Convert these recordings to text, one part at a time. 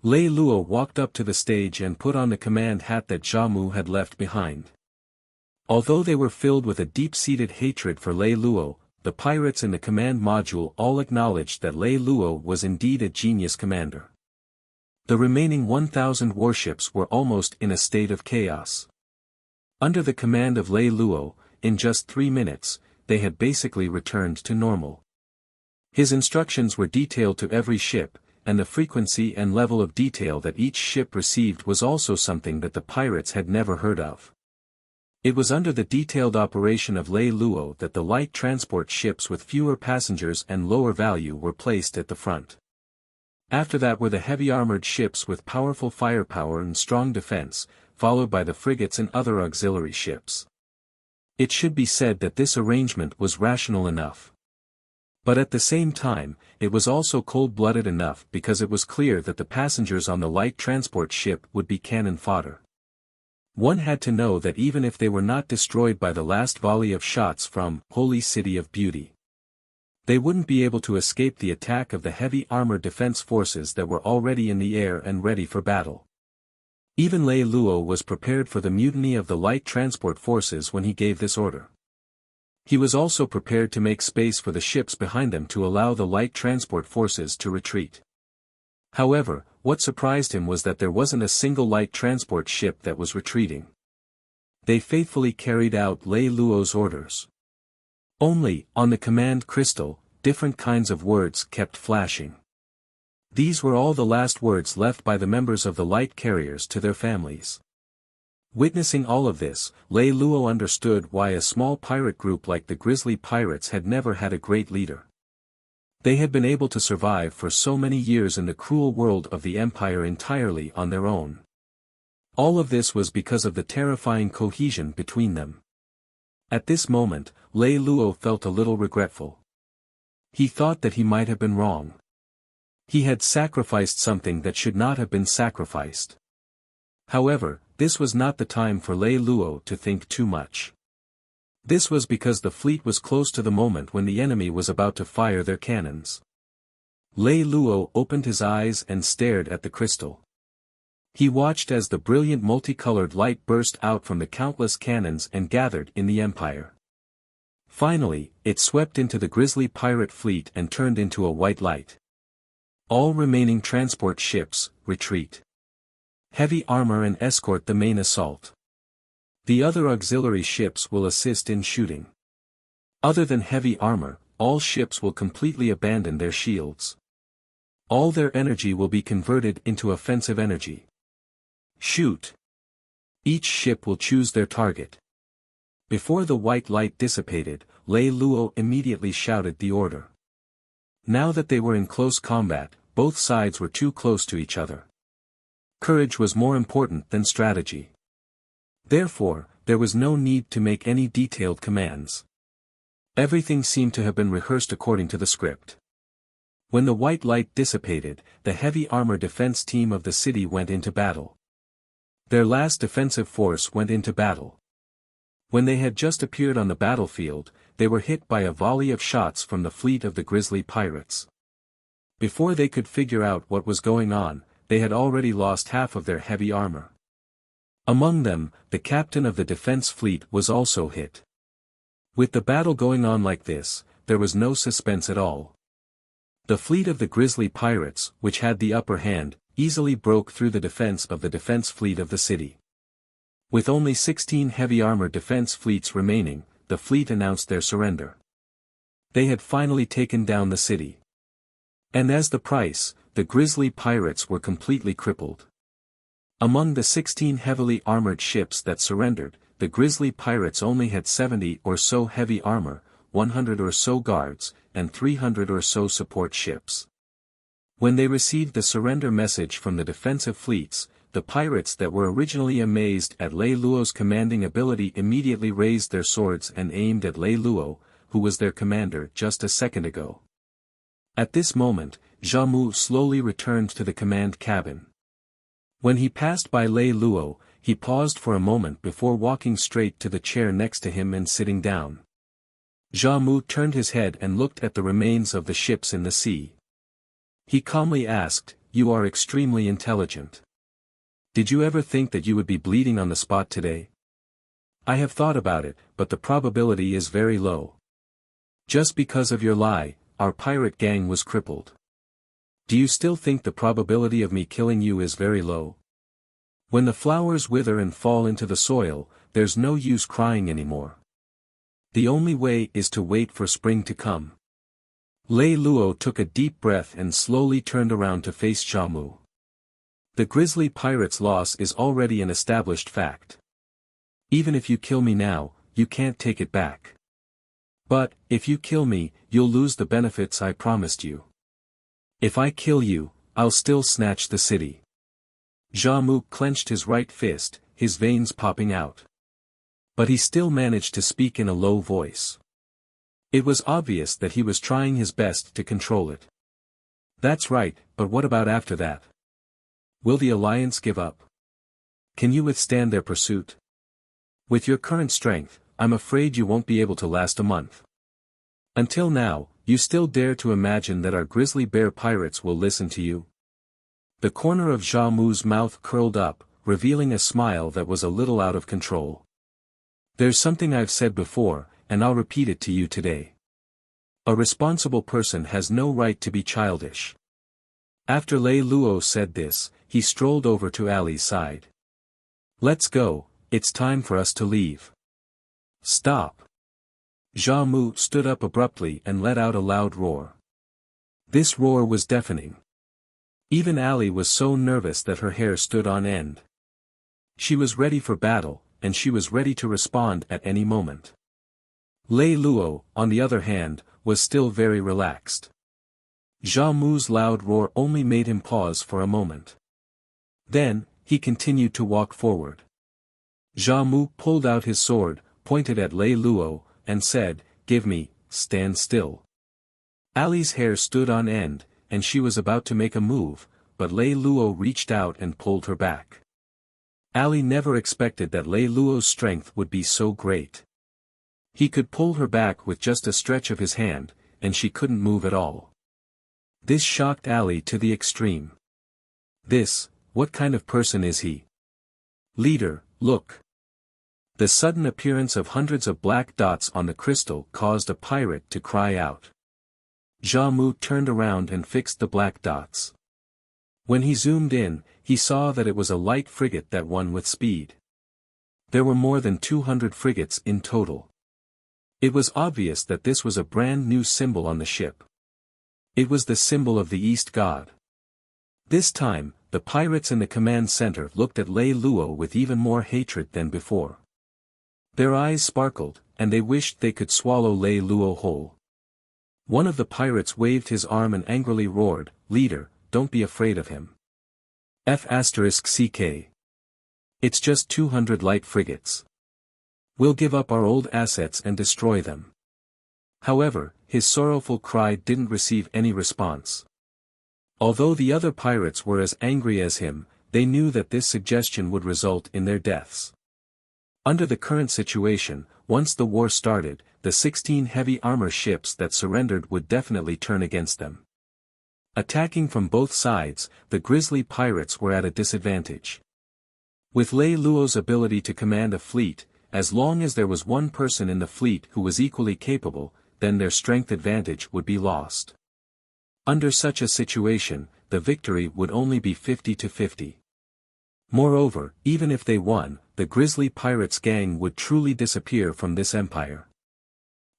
Lei Lou walked up to the stage and put on the command hat that Xiaomu had left behind. Although they were filled with a deep-seated hatred for Lei Lou, the pirates in the command module all acknowledged that Lei Lou was indeed a genius commander. The remaining 1,000 warships were almost in a state of chaos. Under the command of Lei Lou, in just 3 minutes, they had basically returned to normal. His instructions were detailed to every ship, and the frequency and level of detail that each ship received was also something that the pirates had never heard of. It was under the detailed operation of Lei Lou that the light transport ships with fewer passengers and lower value were placed at the front. After that were the heavy armored ships with powerful firepower and strong defense, followed by the frigates and other auxiliary ships. It should be said that this arrangement was rational enough. But at the same time, it was also cold-blooded enough because it was clear that the passengers on the light transport ship would be cannon fodder. One had to know that even if they were not destroyed by the last volley of shots from Holy City of Beauty, they wouldn't be able to escape the attack of the heavy armor defense forces that were already in the air and ready for battle. Even Lei Lou was prepared for the mutiny of the light transport forces when he gave this order. He was also prepared to make space for the ships behind them to allow the light transport forces to retreat. However, what surprised him was that there wasn't a single light transport ship that was retreating. They faithfully carried out Lei Lou's orders. Only, on the command crystal, different kinds of words kept flashing. These were all the last words left by the members of the light carriers to their families. Witnessing all of this, Lei Lou understood why a small pirate group like the Grizzly Pirates had never had a great leader. They had been able to survive for so many years in the cruel world of the Empire entirely on their own. All of this was because of the terrifying cohesion between them. At this moment, Lei Lou felt a little regretful. He thought that he might have been wrong. He had sacrificed something that should not have been sacrificed. However, this was not the time for Lei Lou to think too much. This was because the fleet was close to the moment when the enemy was about to fire their cannons. Lei Lou opened his eyes and stared at the crystal. He watched as the brilliant multicolored light burst out from the countless cannons and gathered in the Empire. Finally, it swept into the Grizzly pirate fleet and turned into a white light. All remaining transport ships, retreat. Heavy armor and escort the main assault. The other auxiliary ships will assist in shooting. Other than heavy armor, all ships will completely abandon their shields. All their energy will be converted into offensive energy. Shoot! Each ship will choose their target. Before the white light dissipated, Lei Lou immediately shouted the order. Now that they were in close combat, both sides were too close to each other. Courage was more important than strategy. Therefore, there was no need to make any detailed commands. Everything seemed to have been rehearsed according to the script. When the white light dissipated, the heavy armor defense team of the city went into battle. Their last defensive force went into battle. When they had just appeared on the battlefield, they were hit by a volley of shots from the fleet of the Grizzly Pirates. Before they could figure out what was going on, they had already lost half of their heavy armor. Among them, the captain of the defense fleet was also hit. With the battle going on like this, there was no suspense at all. The fleet of the Grizzly Pirates, which had the upper hand, easily broke through the defense of the defense fleet of the city. With only 16 heavy armor defense fleets remaining, the fleet announced their surrender. They had finally taken down the city. And as the price, the Grizzly Pirates were completely crippled. Among the 16 heavily armored ships that surrendered, the Grizzly Pirates only had 70 or so heavy armor, 100 or so guards, and 300 or so support ships. When they received the surrender message from the defensive fleets, the pirates that were originally amazed at Lei Lou's commanding ability immediately raised their swords and aimed at Lei Lou, who was their commander just a second ago. At this moment, Xiaomu slowly returned to the command cabin. When he passed by Lei Lou, he paused for a moment before walking straight to the chair next to him and sitting down. Xiaomu turned his head and looked at the remains of the ships in the sea. He calmly asked, you are extremely intelligent. Did you ever think that you would be bleeding on the spot today? I have thought about it, but the probability is very low. Just because of your lie, our pirate gang was crippled. Do you still think the probability of me killing you is very low? When the flowers wither and fall into the soil, there's no use crying anymore. The only way is to wait for spring to come. Lei Lou took a deep breath and slowly turned around to face Xiaomu. The grizzly pirate's loss is already an established fact. Even if you kill me now, you can't take it back. But, if you kill me, you'll lose the benefits I promised you. If I kill you, I'll still snatch the city. Xiaomu clenched his right fist, his veins popping out. But he still managed to speak in a low voice. It was obvious that he was trying his best to control it. That's right, but what about after that? Will the Alliance give up? Can you withstand their pursuit? With your current strength, I'm afraid you won't be able to last a month. Until now, you still dare to imagine that our grizzly bear pirates will listen to you? The corner of Xiaomu's mouth curled up, revealing a smile that was a little out of control. There's something I've said before, and I'll repeat it to you today. A responsible person has no right to be childish. After Lei Lou said this, he strolled over to Ali's side. Let's go, it's time for us to leave. Stop. Xiaomu stood up abruptly and let out a loud roar. This roar was deafening. Even Ali was so nervous that her hair stood on end. She was ready for battle, and she was ready to respond at any moment. Lei Lou, on the other hand, was still very relaxed. Xiaomu's loud roar only made him pause for a moment. Then, he continued to walk forward. Xiaomu pulled out his sword, pointed at Lei Lou, and said, "Give me, stand still." Ali's hair stood on end, and she was about to make a move, but Lei Lou reached out and pulled her back. Ali never expected that Lei Lou's strength would be so great. He could pull her back with just a stretch of his hand, and she couldn't move at all. This shocked Ali to the extreme. What kind of person is he? Leader, look. The sudden appearance of hundreds of black dots on the crystal caused a pirate to cry out. Xiaomu turned around and fixed the black dots. When he zoomed in, he saw that it was a light frigate that won with speed. There were more than 200 frigates in total. It was obvious that this was a brand new symbol on the ship. It was the symbol of the East God. This time, the pirates in the command center looked at Lei Lou with even more hatred than before. Their eyes sparkled, and they wished they could swallow Lei Lou whole. One of the pirates waved his arm and angrily roared, "Leader, don't be afraid of him. *CK. It's just 200 light frigates. We'll give up our old assets and destroy them." However, his sorrowful cry didn't receive any response. Although the other pirates were as angry as him, they knew that this suggestion would result in their deaths. Under the current situation, once the war started, the 16 heavy armor ships that surrendered would definitely turn against them. Attacking from both sides, the grizzly pirates were at a disadvantage. With Lei Lou's ability to command a fleet, as long as there was one person in the fleet who was equally capable, then their strength advantage would be lost. Under such a situation, the victory would only be 50-50. Moreover, even if they won, the grizzly pirates gang would truly disappear from this empire.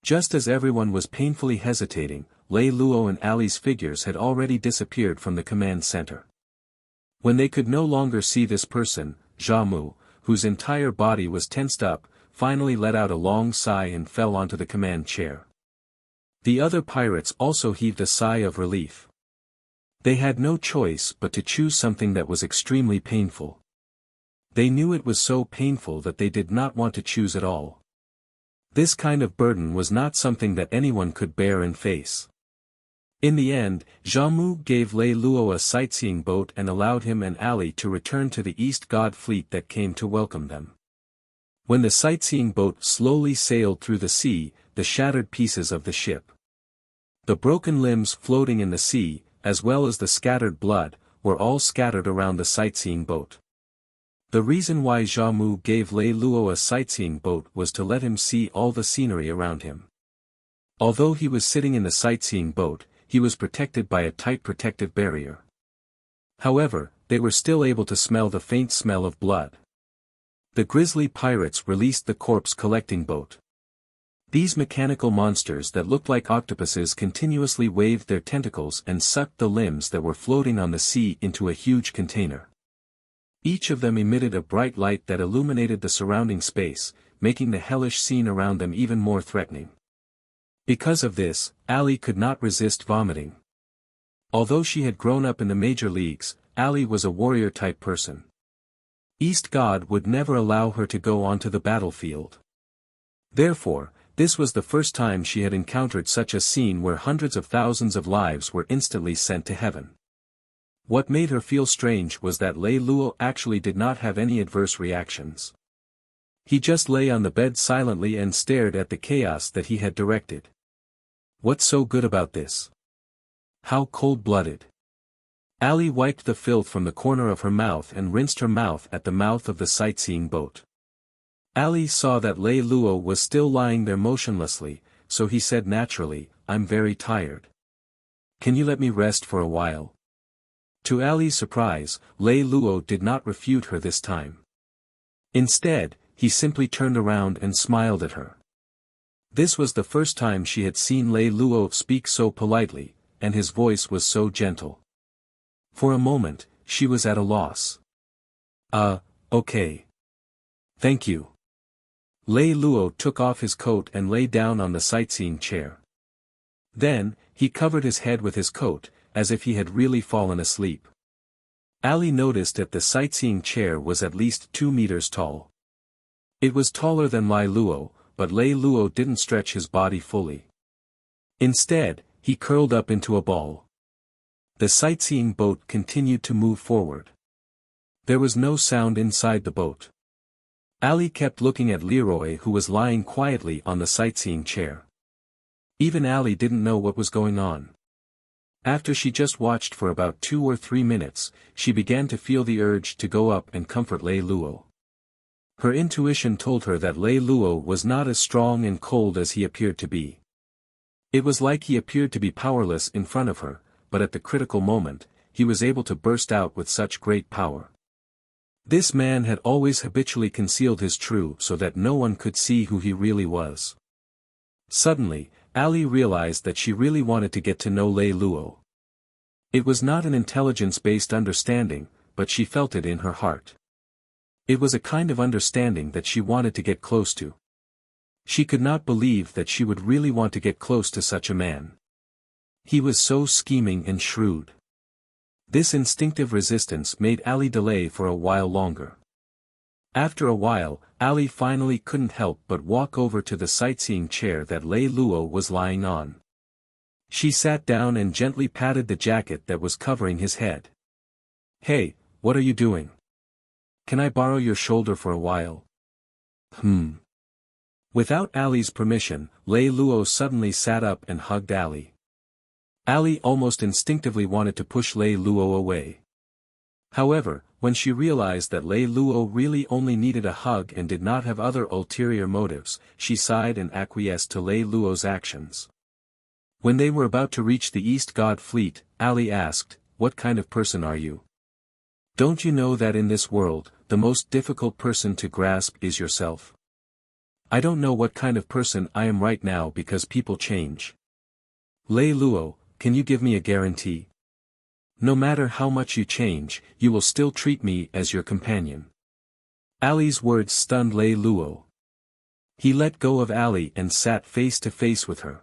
Just as everyone was painfully hesitating, Lei Lou and Ali's figures had already disappeared from the command center. When they could no longer see this person, Xiaomu, whose entire body was tensed up, finally let out a long sigh and fell onto the command chair. The other pirates also heaved a sigh of relief. They had no choice but to choose something that was extremely painful. They knew it was so painful that they did not want to choose at all. This kind of burden was not something that anyone could bear and face. In the end, Xiaomu gave Lei Lou a sightseeing boat and allowed him and Ali to return to the East God fleet that came to welcome them. When the sightseeing boat slowly sailed through the sea, the shattered pieces of the ship, the broken limbs floating in the sea, as well as the scattered blood, were all scattered around the sightseeing boat. The reason why Xiamu gave Lei Luo a sightseeing boat was to let him see all the scenery around him. Although he was sitting in the sightseeing boat, he was protected by a tight protective barrier. However, they were still able to smell the faint smell of blood. The grisly pirates released the corpse collecting boat. These mechanical monsters that looked like octopuses continuously waved their tentacles and sucked the limbs that were floating on the sea into a huge container. Each of them emitted a bright light that illuminated the surrounding space, making the hellish scene around them even more threatening. Because of this, Ali could not resist vomiting. Although she had grown up in the major leagues, Ali was a warrior-type person. East God would never allow her to go onto the battlefield. Therefore, this was the first time she had encountered such a scene where hundreds of thousands of lives were instantly sent to heaven. What made her feel strange was that Lei Luo actually did not have any adverse reactions. He just lay on the bed silently and stared at the chaos that he had directed. What's so good about this? How cold-blooded. Ali wiped the filth from the corner of her mouth and rinsed her mouth at the mouth of the sightseeing boat. Ali saw that Lei Luo was still lying there motionlessly, so he said naturally, "I'm very tired. Can you let me rest for a while?" To Ali's surprise, Lei Luo did not refute her this time. Instead, he simply turned around and smiled at her. This was the first time she had seen Lei Luo speak so politely, and his voice was so gentle. For a moment, she was at a loss. Okay. Thank you." Lei Luo took off his coat and lay down on the sightseeing chair. Then, he covered his head with his coat, as if he had really fallen asleep. Ali noticed that the sightseeing chair was at least 2 meters tall. It was taller than Lei Luo, but Lei Luo didn't stretch his body fully. Instead, he curled up into a ball. The sightseeing boat continued to move forward. There was no sound inside the boat. Ali kept looking at Leroy, who was lying quietly on the sightseeing chair. Even Ali didn't know what was going on. After she just watched for about 2 or 3 minutes, she began to feel the urge to go up and comfort Lei Luo. Her intuition told her that Lei Luo was not as strong and cold as he appeared to be. It was like he appeared to be powerless in front of her, but at the critical moment, he was able to burst out with such great power. This man had always habitually concealed his true so that no one could see who he really was. Suddenly, Ali realized that she really wanted to get to know Lei Luo. It was not an intelligence-based understanding, but she felt it in her heart. It was a kind of understanding that she wanted to get close to. She could not believe that she would really want to get close to such a man. He was so scheming and shrewd. This instinctive resistance made Ali delay for a while longer. After a while, Ali finally couldn't help but walk over to the sightseeing chair that Lei Luo was lying on. She sat down and gently patted the jacket that was covering his head. "Hey, what are you doing? Can I borrow your shoulder for a while?" Without Ali's permission, Lei Luo suddenly sat up and hugged Ali. Ali almost instinctively wanted to push Lei Luo away. However, when she realized that Lei Luo really only needed a hug and did not have other ulterior motives, she sighed and acquiesced to Lei Luo's actions. When they were about to reach the East God fleet, Ali asked, "What kind of person are you? Don't you know that in this world, the most difficult person to grasp is yourself? I don't know what kind of person I am right now because people change. Lei Luo, can you give me a guarantee? No matter how much you change, you will still treat me as your companion." Ali's words stunned Lei Luo. He let go of Ali and sat face to face with her.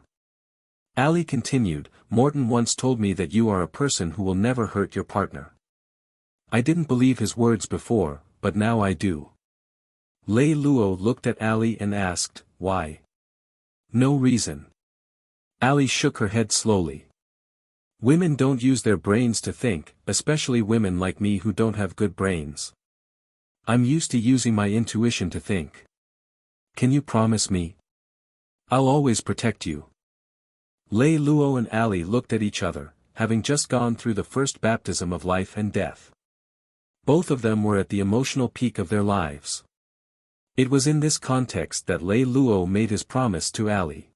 Ali continued, "Morton once told me that you are a person who will never hurt your partner. I didn't believe his words before, but now I do." Lei Luo looked at Ali and asked, "Why?" "No reason." Ali shook her head slowly. "Women don't use their brains to think, especially women like me who don't have good brains. I'm used to using my intuition to think. Can you promise me? I'll always protect you." Lei Luo and Ali looked at each other, having just gone through the first baptism of life and death. Both of them were at the emotional peak of their lives. It was in this context that Lei Lou made his promise to Ali.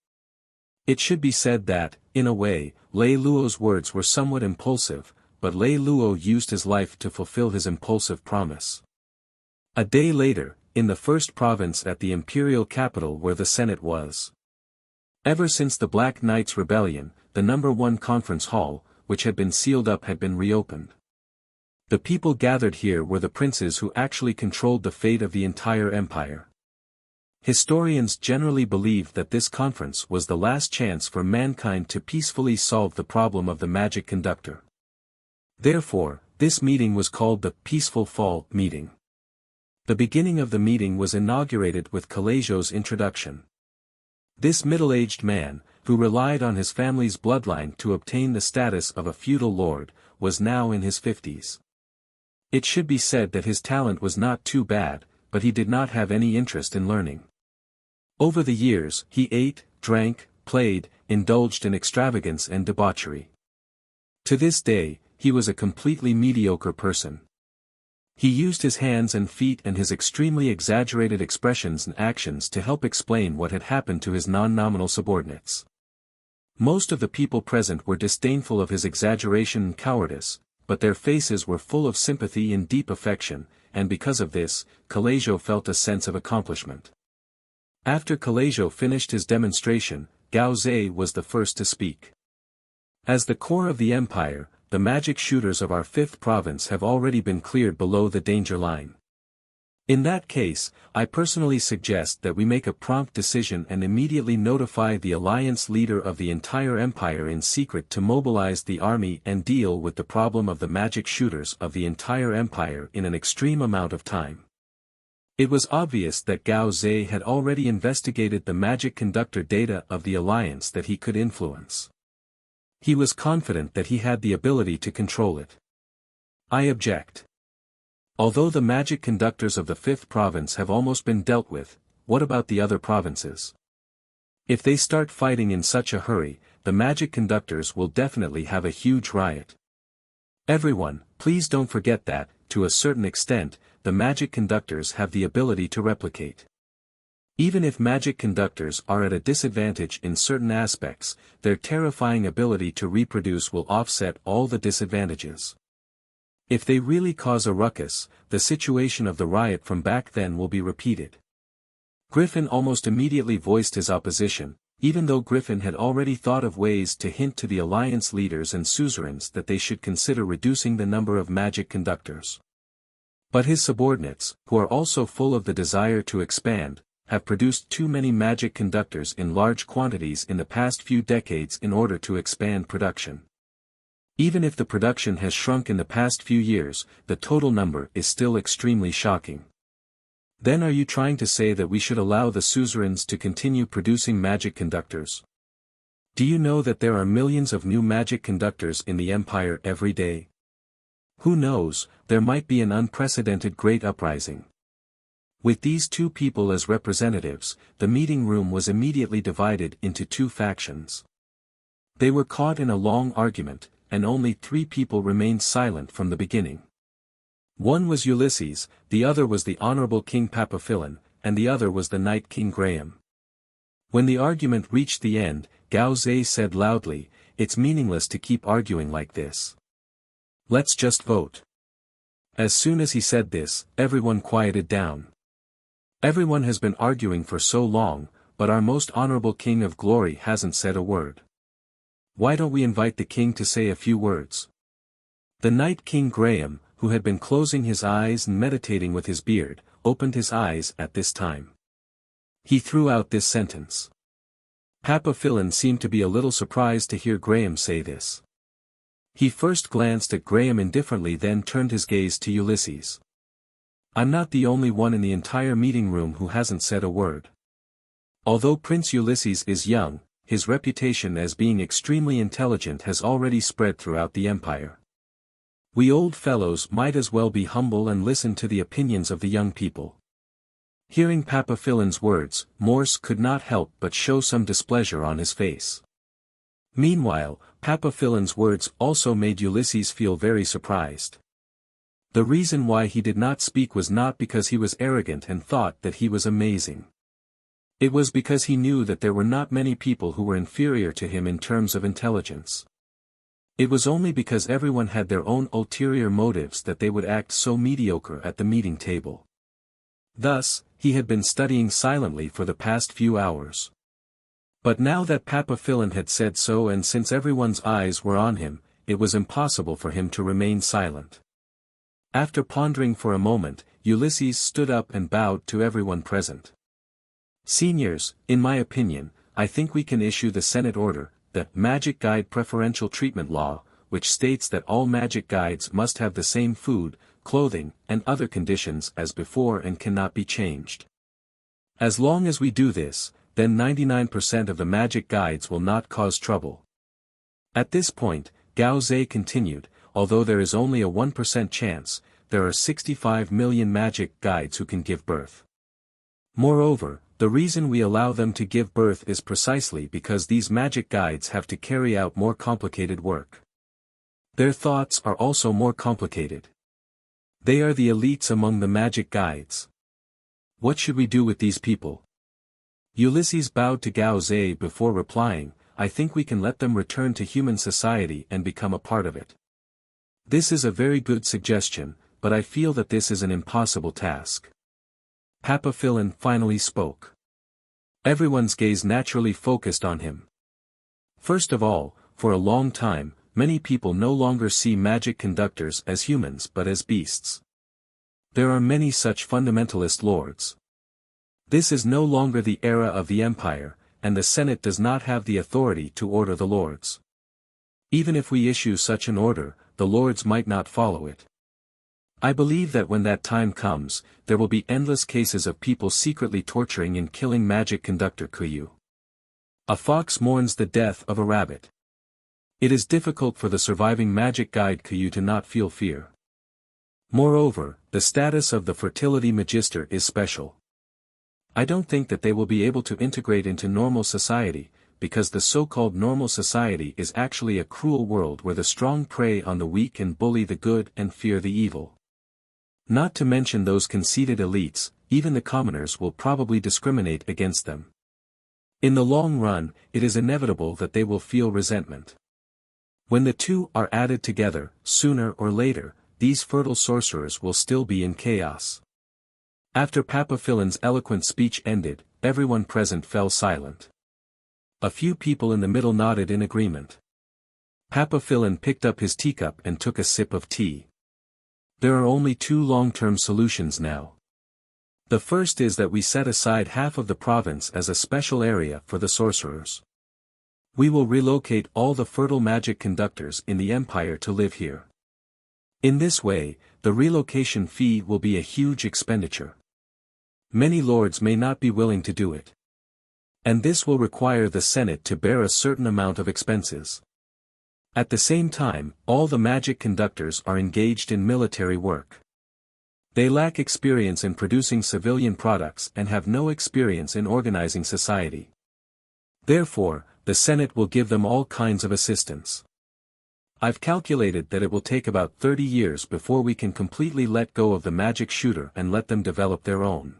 It should be said that, in a way, Lei Lou's words were somewhat impulsive, but Lei Lou used his life to fulfill his impulsive promise. A day later, in the first province at the imperial capital where the Senate was. Ever since the Black Knights' Rebellion, the #1 conference hall, which had been sealed up, had been reopened. The people gathered here were the princes who actually controlled the fate of the entire empire. Historians generally believe that this conference was the last chance for mankind to peacefully solve the problem of the magic conductor. Therefore, this meeting was called the Peaceful Fall meeting. The beginning of the meeting was inaugurated with Xiluo's introduction. This middle-aged man, who relied on his family's bloodline to obtain the status of a feudal lord, was now in his 50s. It should be said that his talent was not too bad, but he did not have any interest in learning. Over the years, he ate, drank, played, indulged in extravagance and debauchery. To this day, he was a completely mediocre person. He used his hands and feet and his extremely exaggerated expressions and actions to help explain what had happened to his non-nominal subordinates. Most of the people present were disdainful of his exaggeration and cowardice, but their faces were full of sympathy and deep affection, and because of this, Xiluo felt a sense of accomplishment. After Xiluo finished his demonstration, Gao Zhe was the first to speak. As the core of the empire, the magic shooters of our 5th province have already been cleared below the danger line. In that case, I personally suggest that we make a prompt decision and immediately notify the alliance leader of the entire empire in secret to mobilize the army and deal with the problem of the magic shooters of the entire empire in an extreme amount of time. It was obvious that Gao Zhe had already investigated the magic conductor data of the alliance that he could influence. He was confident that he had the ability to control it. I object. Although the magic conductors of the 5th province have almost been dealt with, what about the other provinces? If they start fighting in such a hurry, the magic conductors will definitely have a huge riot. Everyone, please don't forget that, to a certain extent, the magic conductors have the ability to replicate. Even if magic conductors are at a disadvantage in certain aspects, their terrifying ability to reproduce will offset all the disadvantages. If they really cause a ruckus, the situation of the riot from back then will be repeated. Griffin almost immediately voiced his opposition, even though Griffin had already thought of ways to hint to the alliance leaders and suzerains that they should consider reducing the number of magic conductors. But his subordinates, who are also full of the desire to expand, have produced too many magic conductors in large quantities in the past few decades in order to expand production. Even if the production has shrunk in the past few years, the total number is still extremely shocking. Then are you trying to say that we should allow the suzerains to continue producing magic conductors? Do you know that there are millions of new magic conductors in the empire every day? Who knows, there might be an unprecedented great uprising. With these two people as representatives, the meeting room was immediately divided into two factions. They were caught in a long argument, and only 3 people remained silent from the beginning. One was Ulysses, the other was the Honorable King Papaphyllon, and the other was the Knight King Graham. When the argument reached the end, Gao Zhe said loudly, "It's meaningless to keep arguing like this. Let's just vote." As soon as he said this, everyone quieted down. Everyone has been arguing for so long, but our most honorable King of Glory hasn't said a word. Why don't we invite the king to say a few words? The Knight King Graham, who had been closing his eyes and meditating with his beard, opened his eyes at this time. He threw out this sentence. Papaphyllon seemed to be a little surprised to hear Graham say this. He first glanced at Graham indifferently, then turned his gaze to Ulysses. I'm not the only one in the entire meeting room who hasn't said a word. Although Prince Ulysses is young, his reputation as being extremely intelligent has already spread throughout the empire. We old fellows might as well be humble and listen to the opinions of the young people. Hearing Papaphyllon's words, Morse could not help but show some displeasure on his face. Meanwhile, Papaphilin's words also made Ulysses feel very surprised. The reason why he did not speak was not because he was arrogant and thought that he was amazing. It was because he knew that there were not many people who were inferior to him in terms of intelligence. It was only because everyone had their own ulterior motives that they would act so mediocre at the meeting table. Thus, he had been studying silently for the past few hours. But now that Papaphilan had said so, and since everyone's eyes were on him, it was impossible for him to remain silent. After pondering for a moment, Ulysses stood up and bowed to everyone present. Seniors, in my opinion, I think we can issue the Senate order, the Magic Guide Preferential Treatment Law, which states that all magic guides must have the same food, clothing, and other conditions as before and cannot be changed. As long as we do this, then 99% of the magic guides will not cause trouble. At this point, Gao Zhe continued, although there is only a 1% chance, there are 65 million magic guides who can give birth. Moreover, the reason we allow them to give birth is precisely because these magic guides have to carry out more complicated work. Their thoughts are also more complicated. They are the elites among the magic guides. What should we do with these people? Ulysses bowed to Gao Zhe before replying, I think we can let them return to human society and become a part of it. This is a very good suggestion, but I feel that this is an impossible task. Papaphilan finally spoke. Everyone's gaze naturally focused on him. First of all, for a long time, many people no longer see magic conductors as humans but as beasts. There are many such fundamentalist lords. This is no longer the era of the Empire, and the Senate does not have the authority to order the lords. Even if we issue such an order, the lords might not follow it. I believe that when that time comes, there will be endless cases of people secretly torturing and killing magic conductor Kuyu. A fox mourns the death of a rabbit. It is difficult for the surviving magic guide Kuyu to not feel fear. Moreover, the status of the fertility magister is special. I don't think that they will be able to integrate into normal society, because the so-called normal society is actually a cruel world where the strong prey on the weak and bully the good and fear the evil. Not to mention those conceited elites, even the commoners will probably discriminate against them. In the long run, it is inevitable that they will feel resentment. When the two are added together, sooner or later, these fertile sorcerers will still be in chaos. After Papaphilan's eloquent speech ended, everyone present fell silent. A few people in the middle nodded in agreement. Papaphilan picked up his teacup and took a sip of tea. There are only two long-term solutions now. The first is that we set aside half of the province as a special area for the sorcerers. We will relocate all the fertile magic conductors in the empire to live here. In this way, the relocation fee will be a huge expenditure. Many lords may not be willing to do it. And this will require the Senate to bear a certain amount of expenses. At the same time, all the magic conductors are engaged in military work. They lack experience in producing civilian products and have no experience in organizing society. Therefore, the Senate will give them all kinds of assistance. I've calculated that it will take about 30 years before we can completely let go of the magic shooter and let them develop their own.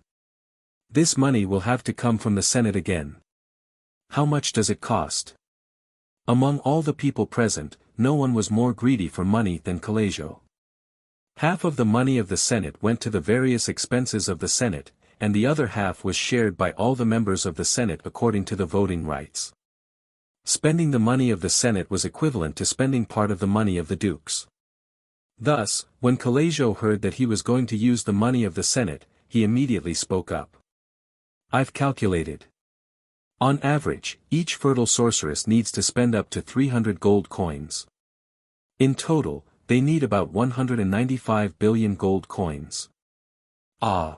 This money will have to come from the Senate again. How much does it cost? Among all the people present, no one was more greedy for money than Xiluo. Half of the money of the Senate went to the various expenses of the Senate, and the other half was shared by all the members of the Senate according to the voting rights. Spending the money of the Senate was equivalent to spending part of the money of the dukes. Thus, when Xiluo heard that he was going to use the money of the Senate, he immediately spoke up. I've calculated. On average, each fertile sorceress needs to spend up to 300 gold coins. In total, they need about 195 billion gold coins. Ah!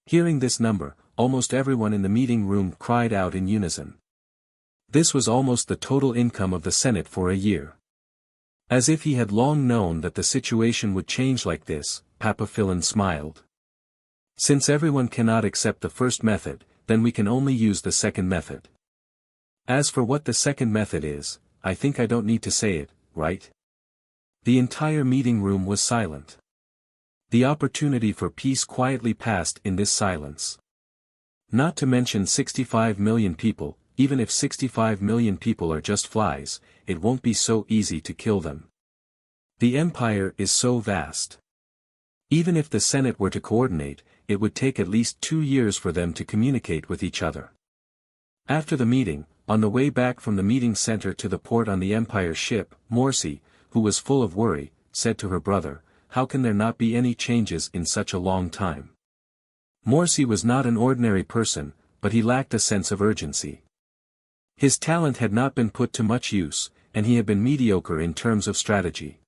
Hearing this number, almost everyone in the meeting room cried out in unison. This was almost the total income of the Senate for a year. As if he had long known that the situation would change like this, Papaphilan smiled. Since everyone cannot accept the first method, then we can only use the second method. As for what the second method is, I think I don't need to say it, right? The entire meeting room was silent. The opportunity for peace quietly passed in this silence. Not to mention 65 million people, even if 65 million people are just flies, it won't be so easy to kill them. The empire is so vast. Even if the Senate were to coordinate, it would take at least 2 years for them to communicate with each other. After the meeting, on the way back from the meeting center to the port on the Empire ship, Morsi, who was full of worry, said to her brother, "How can there not be any changes in such a long time?" Morsi was not an ordinary person, but he lacked a sense of urgency. His talent had not been put to much use, and he had been mediocre in terms of strategy.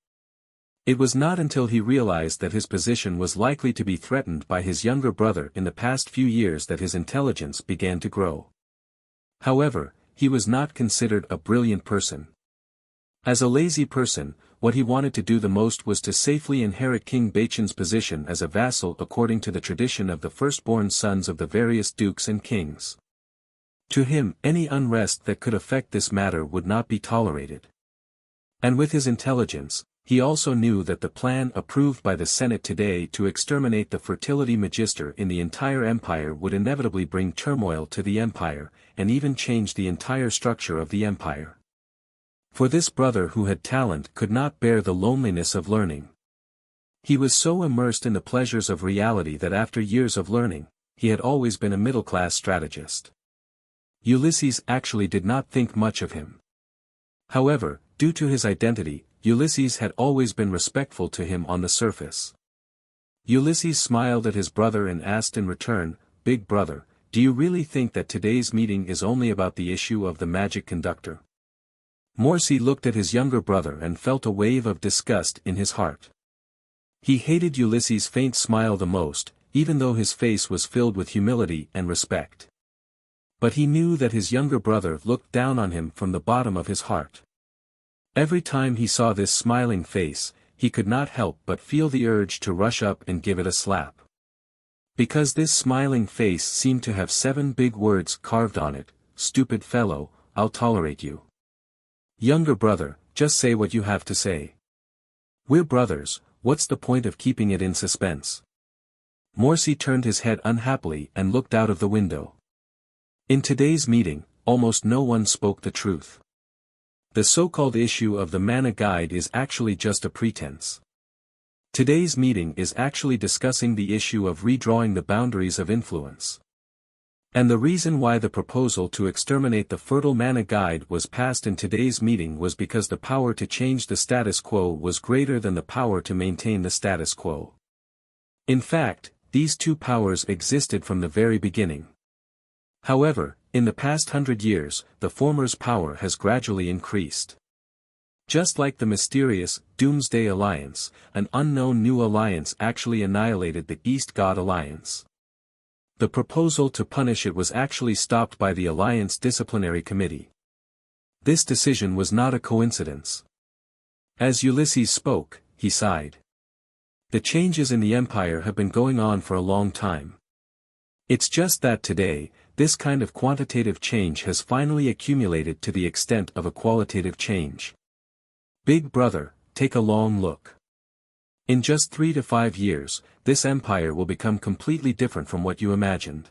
It was not until he realized that his position was likely to be threatened by his younger brother in the past few years that his intelligence began to grow. However, he was not considered a brilliant person. As a lazy person, what he wanted to do the most was to safely inherit King Baichen's position as a vassal according to the tradition of the firstborn sons of the various dukes and kings. To him, any unrest that could affect this matter would not be tolerated. And with his intelligence, he also knew that the plan approved by the Senate today to exterminate the fertility magister in the entire empire would inevitably bring turmoil to the empire, and even change the entire structure of the empire. For this brother who had talent could not bear the loneliness of learning. He was so immersed in the pleasures of reality that after years of learning, he had always been a middle-class strategist. Ulysses actually did not think much of him. However, due to his identity, Ulysses had always been respectful to him on the surface. Ulysses smiled at his brother and asked in return, "Big brother, do you really think that today's meeting is only about the issue of the magic conductor?" Morsi looked at his younger brother and felt a wave of disgust in his heart. He hated Ulysses' faint smile the most, even though his face was filled with humility and respect. But he knew that his younger brother looked down on him from the bottom of his heart. Every time he saw this smiling face, he could not help but feel the urge to rush up and give it a slap. Because this smiling face seemed to have 7 big words carved on it: "Stupid fellow, I'll tolerate you. Younger brother, just say what you have to say. We're brothers, what's the point of keeping it in suspense?" Morsi turned his head unhappily and looked out of the window. In today's meeting, almost no one spoke the truth. The so-called issue of the mana guide is actually just a pretense. Today's meeting is actually discussing the issue of redrawing the boundaries of influence. And the reason why the proposal to exterminate the fertile mana guide was passed in today's meeting was because the power to change the status quo was greater than the power to maintain the status quo. In fact, these two powers existed from the very beginning. However, in the past 100 years, the former's power has gradually increased. Just like the mysterious Doomsday Alliance, an unknown new alliance actually annihilated the East God Alliance. The proposal to punish it was actually stopped by the Alliance Disciplinary Committee. This decision was not a coincidence. As Ulysses spoke, he sighed. The changes in the Empire have been going on for a long time. It's just that today, this kind of quantitative change has finally accumulated to the extent of a qualitative change. Big brother, take a long look. In just 3 to 5 years, this empire will become completely different from what you imagined.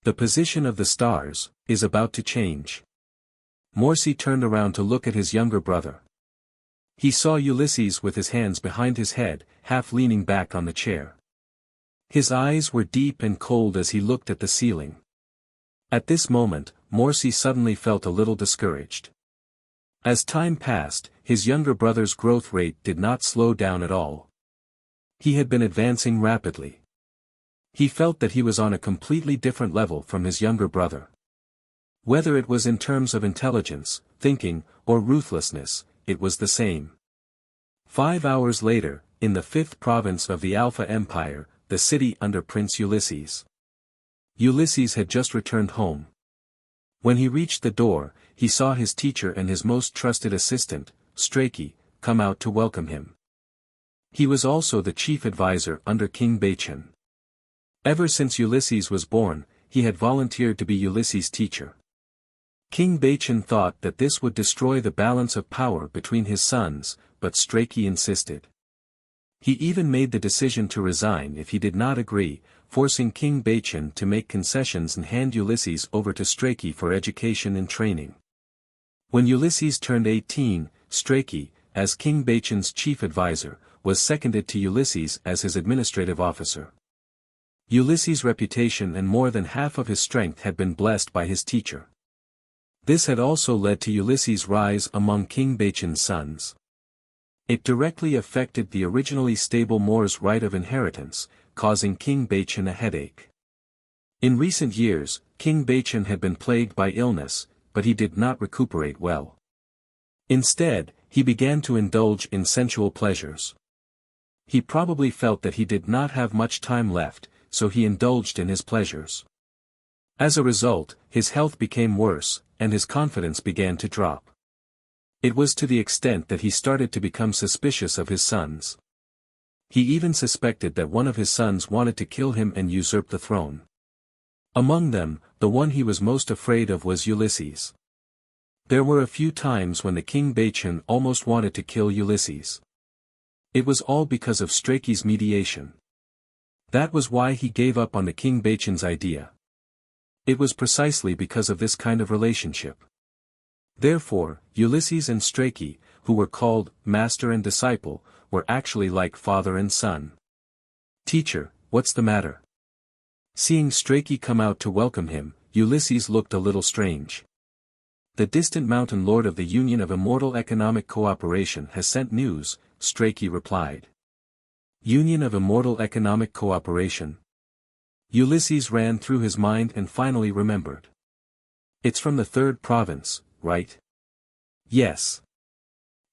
The position of the stars is about to change. Morsi turned around to look at his younger brother. He saw Ulysses with his hands behind his head, half leaning back on the chair. His eyes were deep and cold as he looked at the ceiling. At this moment, Morsi suddenly felt a little discouraged. As time passed, his younger brother's growth rate did not slow down at all. He had been advancing rapidly. He felt that he was on a completely different level from his younger brother. Whether it was in terms of intelligence, thinking, or ruthlessness, it was the same. 5 hours later, in the 5th province of the Alpha Empire, the city under Prince Ulysses. Ulysses had just returned home. When he reached the door, he saw his teacher and his most trusted assistant, Strachey, come out to welcome him. He was also the chief advisor under King Baichen. Ever since Ulysses was born, he had volunteered to be Ulysses' teacher. King Bachan thought that this would destroy the balance of power between his sons, but Strachey insisted. He even made the decision to resign if he did not agree, forcing King Bachan to make concessions and hand Ulysses over to Strachey for education and training. When Ulysses turned 18, Strachey, as King Bachan's chief advisor, was seconded to Ulysses as his administrative officer. Ulysses' reputation and more than half of his strength had been blessed by his teacher. This had also led to Ulysses' rise among King Bachan's sons. It directly affected the originally stable Moor's right of inheritance, causing King Bachan a headache. In recent years, King Bachan had been plagued by illness, but he did not recuperate well. Instead, he began to indulge in sensual pleasures. He probably felt that he did not have much time left, so he indulged in his pleasures. As a result, his health became worse, and his confidence began to drop. It was to the extent that he started to become suspicious of his sons. He even suspected that one of his sons wanted to kill him and usurp the throne. Among them, the one he was most afraid of was Ulysses. There were a few times when the King Bachan almost wanted to kill Ulysses. It was all because of Strachey's mediation. That was why he gave up on the King Bachan's idea. It was precisely because of this kind of relationship. Therefore, Ulysses and Strachey, who were called master and disciple, were actually like father and son. "Teacher, what's the matter?" Seeing Strachey come out to welcome him, Ulysses looked a little strange. "The distant mountain lord of the Union of Immortal Economic Cooperation has sent news," Strachey replied. "Union of Immortal Economic Cooperation?" Ulysses ran through his mind and finally remembered. "It's from the third province, right?" "Yes.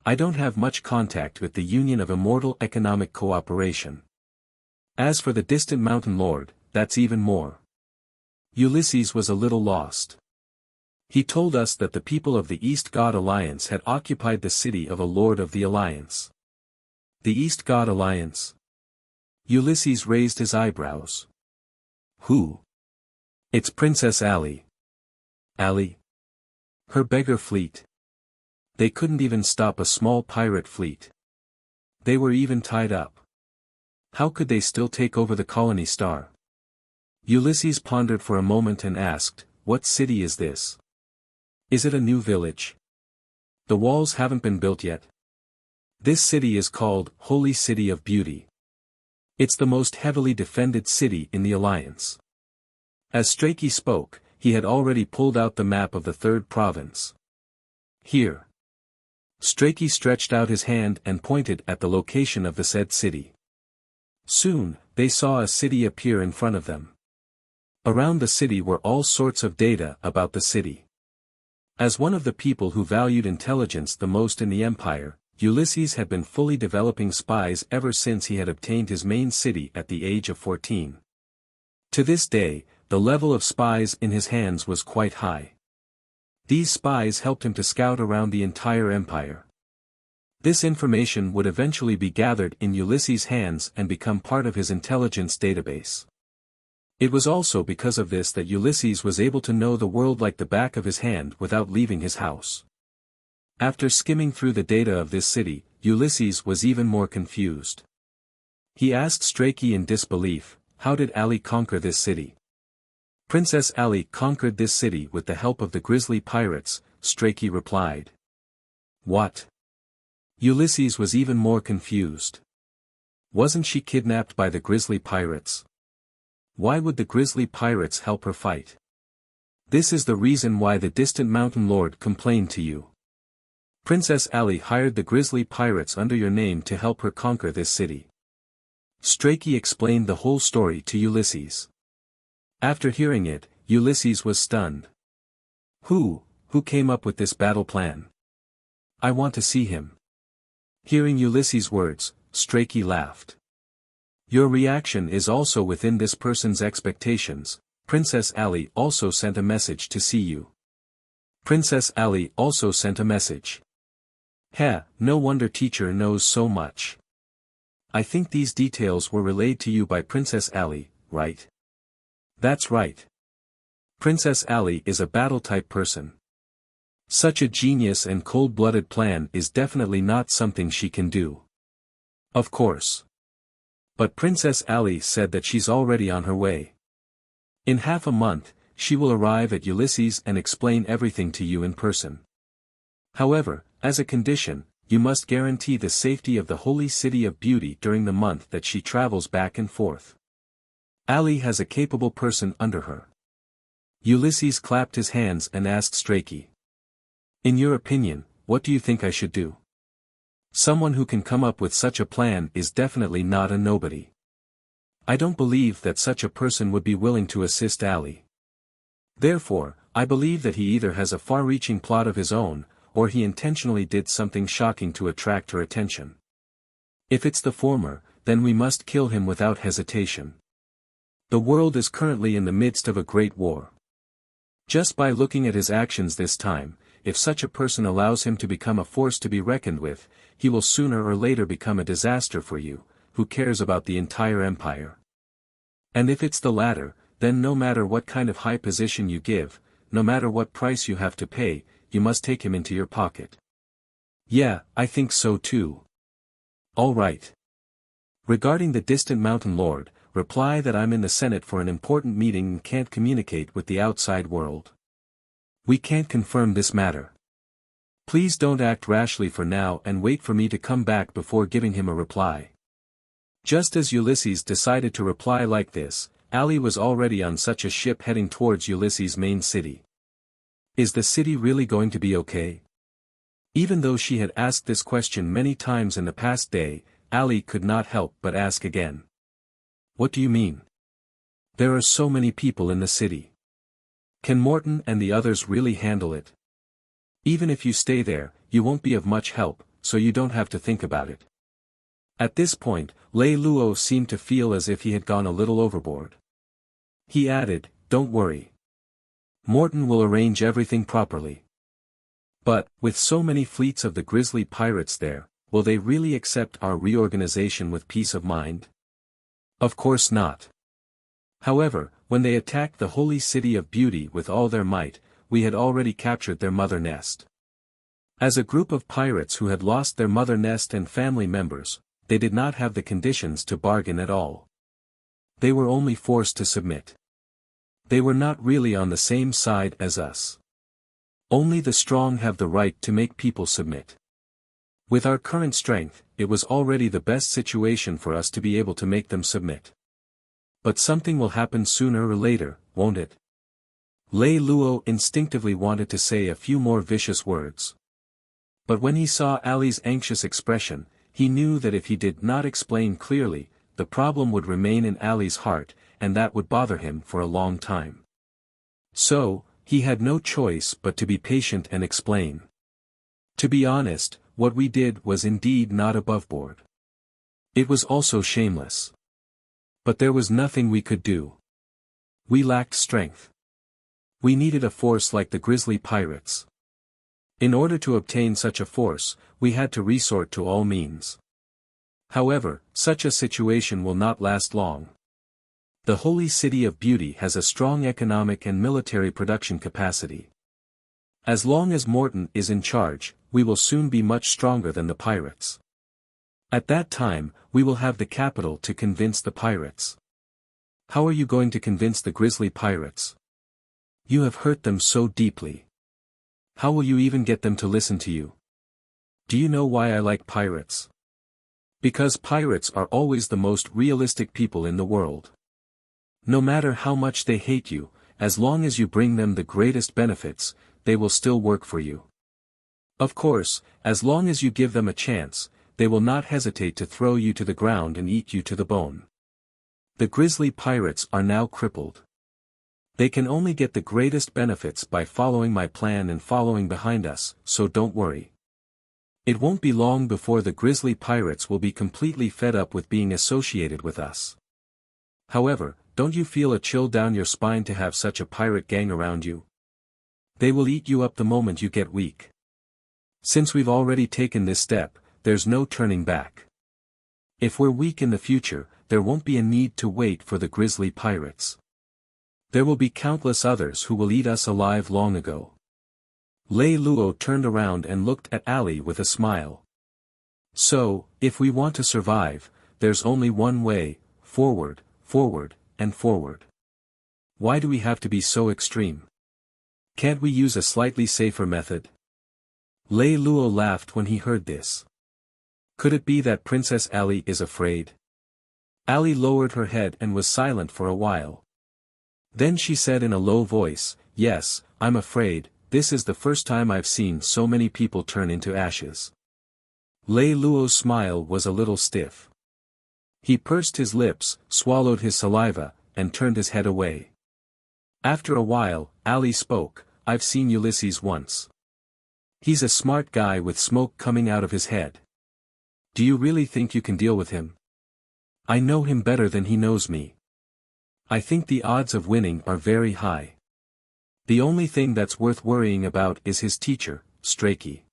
I don't have much contact with the Union of Immortal Economic Cooperation. As for the distant mountain lord, that's even more." Ulysses was a little lost. He told us that the people of the East God Alliance had occupied the city of a lord of the Alliance. The East God Alliance? Ulysses raised his eyebrows. "Who?" "It's Princess Ali." "Ali? Her beggar fleet. They couldn't even stop a small pirate fleet. They were even tied up. How could they still take over the colony star?" Ulysses pondered for a moment and asked, "What city is this? Is it a new village? The walls haven't been built yet." "This city is called Holy City of Beauty. It's the most heavily defended city in the Alliance." As Strachey spoke, he had already pulled out the map of the third province. "Here." Strachey stretched out his hand and pointed at the location of the said city. Soon, they saw a city appear in front of them. Around the city were all sorts of data about the city. As one of the people who valued intelligence the most in the Empire, Ulysses had been fully developing spies ever since he had obtained his main city at the age of 14. To this day, the level of spies in his hands was quite high. These spies helped him to scout around the entire empire. This information would eventually be gathered in Ulysses' hands and become part of his intelligence database. It was also because of this that Ulysses was able to know the world like the back of his hand without leaving his house. After skimming through the data of this city, Ulysses was even more confused. He asked Strachey in disbelief, "How did Ali conquer this city?" "Princess Ali conquered this city with the help of the grizzly pirates," Strachey replied. "What?" Ulysses was even more confused. Wasn't she kidnapped by the grizzly pirates? Why would the grizzly pirates help her fight? "This is the reason why the distant mountain lord complained to you. Princess Ali hired the grizzly pirates under your name to help her conquer this city." Strachey explained the whole story to Ulysses. After hearing it, Ulysses was stunned. Who came up with this battle plan? I want to see him." Hearing Ulysses' words, Strachey laughed. "Your reaction is also within this person's expectations. Princess Ali also sent a message to see you." Princess Ali also sent a message. No wonder teacher knows so much. I think these details were relayed to you by Princess Ali, right? That's right. Princess Ali is a battle-type person. Such a genius and cold-blooded plan is definitely not something she can do. Of course. But Princess Ali said that she's already on her way. In half a month, she will arrive at Ulysses and explain everything to you in person. However, as a condition, you must guarantee the safety of the holy city of beauty during the month that she travels back and forth. Ali has a capable person under her. Ulysses clapped his hands and asked Strachey. In your opinion, what do you think I should do? Someone who can come up with such a plan is definitely not a nobody. I don't believe that such a person would be willing to assist Ali. Therefore, I believe that he either has a far-reaching plot of his own, or he intentionally did something shocking to attract her attention. If it's the former, then we must kill him without hesitation. The world is currently in the midst of a great war. Just by looking at his actions this time, if such a person allows him to become a force to be reckoned with, he will sooner or later become a disaster for you, who cares about the entire empire. And if it's the latter, then no matter what kind of high position you give, no matter what price you have to pay, you must take him into your pocket. Yeah, I think so too. All right. Regarding the distant mountain lord, reply that I'm in the Senate for an important meeting and can't communicate with the outside world. We can't confirm this matter. Please don't act rashly for now and wait for me to come back before giving him a reply. Just as Ulysses decided to reply like this, Ali was already on such a ship heading towards Ulysses' main city. Is the city really going to be okay? Even though she had asked this question many times in the past day, Ali could not help but ask again. What do you mean? There are so many people in the city. Can Morton and the others really handle it? Even if you stay there, you won't be of much help, so you don't have to think about it. At this point, Lei Lou seemed to feel as if he had gone a little overboard. He added, don't worry. Morton will arrange everything properly. But, with so many fleets of the grizzly pirates there, will they really accept our reorganization with peace of mind? Of course not. However, when they attacked the holy city of beauty with all their might, we had already captured their mother nest. As a group of pirates who had lost their mother nest and family members, they did not have the conditions to bargain at all. They were only forced to submit. They were not really on the same side as us. Only the strong have the right to make people submit. With our current strength, it was already the best situation for us to be able to make them submit. But something will happen sooner or later, won't it? Lei Lou instinctively wanted to say a few more vicious words. But when he saw Ali's anxious expression, he knew that if he did not explain clearly, the problem would remain in Ali's heart, and that would bother him for a long time. So, he had no choice but to be patient and explain. To be honest, what we did was indeed not above board. It was also shameless. But there was nothing we could do. We lacked strength. We needed a force like the grizzly pirates. In order to obtain such a force, we had to resort to all means. However, such a situation will not last long. The holy city of beauty has a strong economic and military production capacity. As long as Morton is in charge, we will soon be much stronger than the pirates. At that time, we will have the capital to convince the pirates. How are you going to convince the grizzly pirates? You have hurt them so deeply. How will you even get them to listen to you? Do you know why I like pirates? Because pirates are always the most realistic people in the world. No matter how much they hate you, as long as you bring them the greatest benefits, they will still work for you. Of course, as long as you give them a chance, they will not hesitate to throw you to the ground and eat you to the bone. The grizzly pirates are now crippled. They can only get the greatest benefits by following my plan and following behind us, so don't worry. It won't be long before the grizzly pirates will be completely fed up with being associated with us. However, don't you feel a chill down your spine to have such a pirate gang around you? They will eat you up the moment you get weak. Since we've already taken this step, there's no turning back. If we're weak in the future, there won't be a need to wait for the grizzly pirates. There will be countless others who will eat us alive long ago. Lei Luo turned around and looked at Ali with a smile. So, if we want to survive, there's only one way, forward, forward, and forward. Why do we have to be so extreme? Can't we use a slightly safer method? Lei Luo laughed when he heard this. Could it be that Princess Ali is afraid? Ali lowered her head and was silent for a while. Then she said in a low voice, "Yes, I'm afraid, this is the first time I've seen so many people turn into ashes." Lei Luo's smile was a little stiff. He pursed his lips, swallowed his saliva, and turned his head away. After a while, Ali spoke, "I've seen Ulysses once. He's a smart guy with smoke coming out of his head. Do you really think you can deal with him? I know him better than he knows me. I think the odds of winning are very high. The only thing that's worth worrying about is his teacher, Strachey."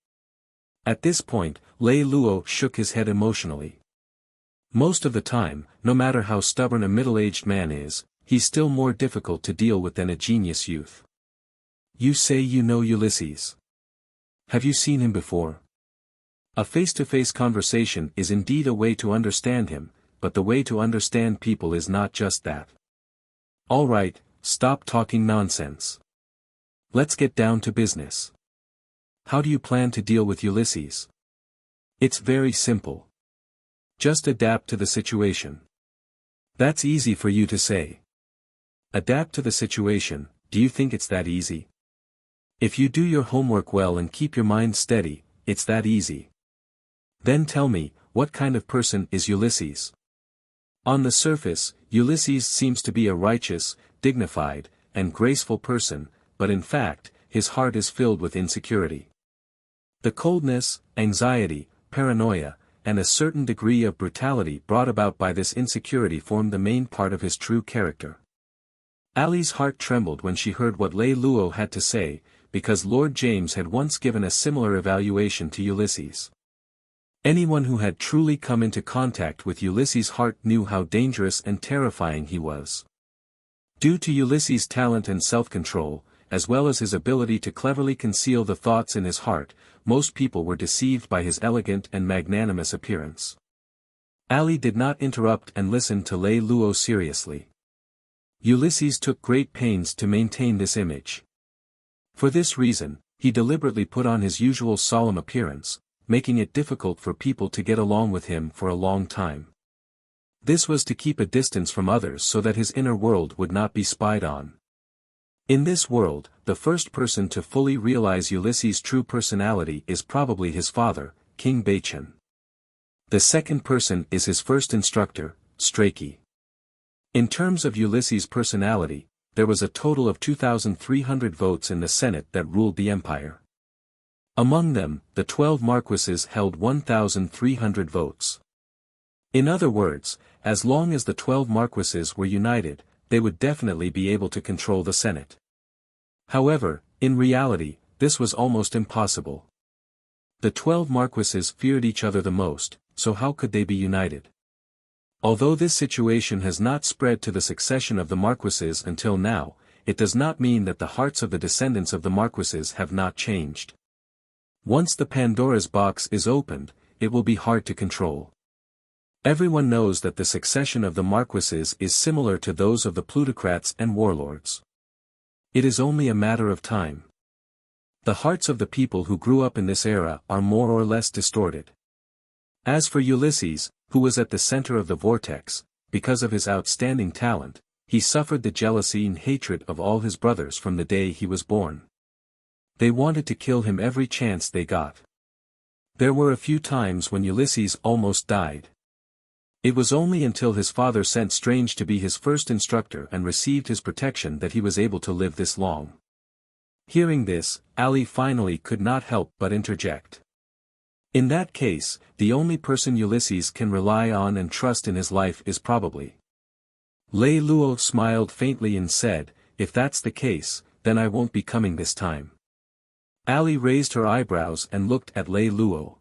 At this point, Lei Luo shook his head emotionally. Most of the time, no matter how stubborn a middle-aged man is, he's still more difficult to deal with than a genius youth. You say you know Ulysses. Have you seen him before? A face-to-face conversation is indeed a way to understand him, but the way to understand people is not just that. All right, stop talking nonsense. Let's get down to business. How do you plan to deal with Ulysses? It's very simple. Just adapt to the situation. That's easy for you to say. Adapt to the situation, do you think it's that easy? If you do your homework well and keep your mind steady, it's that easy. Then tell me, what kind of person is Ulysses? On the surface, Ulysses seems to be a righteous, dignified, and graceful person, but in fact, his heart is filled with insecurity. The coldness, anxiety, paranoia, and a certain degree of brutality brought about by this insecurity form the main part of his true character. Ali's heart trembled when she heard what Lei Luo had to say, because Lord James had once given a similar evaluation to Ulysses. Anyone who had truly come into contact with Ulysses' heart knew how dangerous and terrifying he was. Due to Ulysses' talent and self-control, as well as his ability to cleverly conceal the thoughts in his heart, most people were deceived by his elegant and magnanimous appearance. Ali did not interrupt and listened to Lei Luo seriously. Ulysses took great pains to maintain this image. For this reason, he deliberately put on his usual solemn appearance, making it difficult for people to get along with him for a long time. This was to keep a distance from others so that his inner world would not be spied on. In this world, the first person to fully realize Ulysses' true personality is probably his father, King Baichen. The second person is his first instructor, Strachey. In terms of Ulysses' personality, there was a total of 2,300 votes in the Senate that ruled the empire. Among them, the 12 marquises held 1,300 votes. In other words, as long as the 12 marquises were united, they would definitely be able to control the Senate. However, in reality, this was almost impossible. The 12 marquises feared each other the most, so how could they be united? Although this situation has not spread to the succession of the marquises until now, it does not mean that the hearts of the descendants of the marquises have not changed. Once the Pandora's box is opened, it will be hard to control. Everyone knows that the succession of the marquises is similar to those of the plutocrats and warlords. It is only a matter of time. The hearts of the people who grew up in this era are more or less distorted. As for Ulysses, who was at the center of the vortex, because of his outstanding talent, he suffered the jealousy and hatred of all his brothers from the day he was born. They wanted to kill him every chance they got. There were a few times when Ulysses almost died. It was only until his father sent Strange to be his first instructor and received his protection that he was able to live this long. Hearing this, Ali finally could not help but interject. In that case, the only person Ulysses can rely on and trust in his life is probably. Lei Luo smiled faintly and said, "If that's the case, then I won't be coming this time." Ali raised her eyebrows and looked at Lei Luo.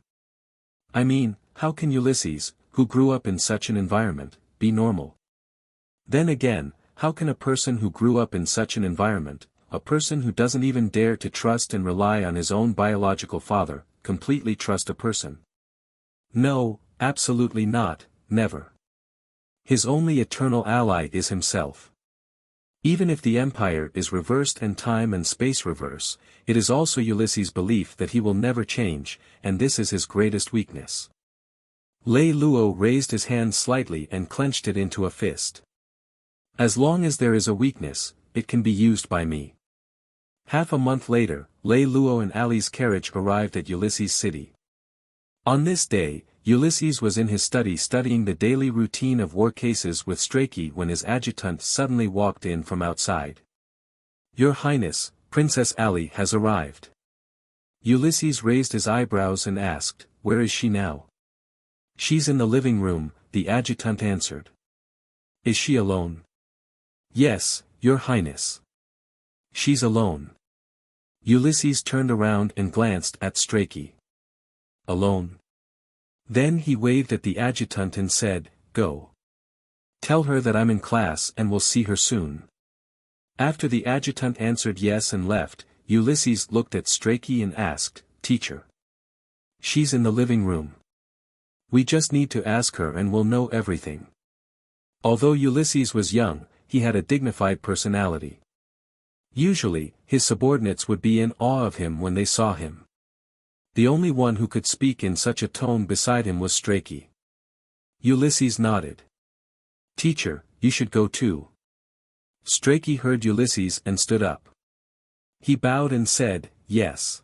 I mean, how can Ulysses, who grew up in such an environment, be normal? Then again, how can a person who grew up in such an environment, a person who doesn't even dare to trust and rely on his own biological father, completely trust a person? No, absolutely not, never. His only eternal ally is himself. Even if the Empire is reversed and time and space reverse, it is also Ulysses' belief that he will never change, and this is his greatest weakness. Lei Lou raised his hand slightly and clenched it into a fist. As long as there is a weakness, it can be used by me. Half a month later, Lei Lou and Ali's carriage arrived at Ulysses' city. On this day, Ulysses was in his study studying the daily routine of war cases with Strachey when his adjutant suddenly walked in from outside. "Your Highness, Princess Ali has arrived." Ulysses raised his eyebrows and asked, "Where is she now?" "She's in the living room," the adjutant answered. "Is she alone?" "Yes, Your Highness. She's alone." Ulysses turned around and glanced at Strachey. "Alone?" Then he waved at the adjutant and said, "Go. Tell her that I'm in class and will see her soon." After the adjutant answered yes and left, Ulysses looked at Strachey and asked, "Teacher?" "She's in the living room. We just need to ask her and we'll know everything." Although Ulysses was young, he had a dignified personality. Usually, his subordinates would be in awe of him when they saw him. The only one who could speak in such a tone beside him was Strachey. Ulysses nodded. "Teacher, you should go too." Strachey heard Ulysses and stood up. He bowed and said, "Yes."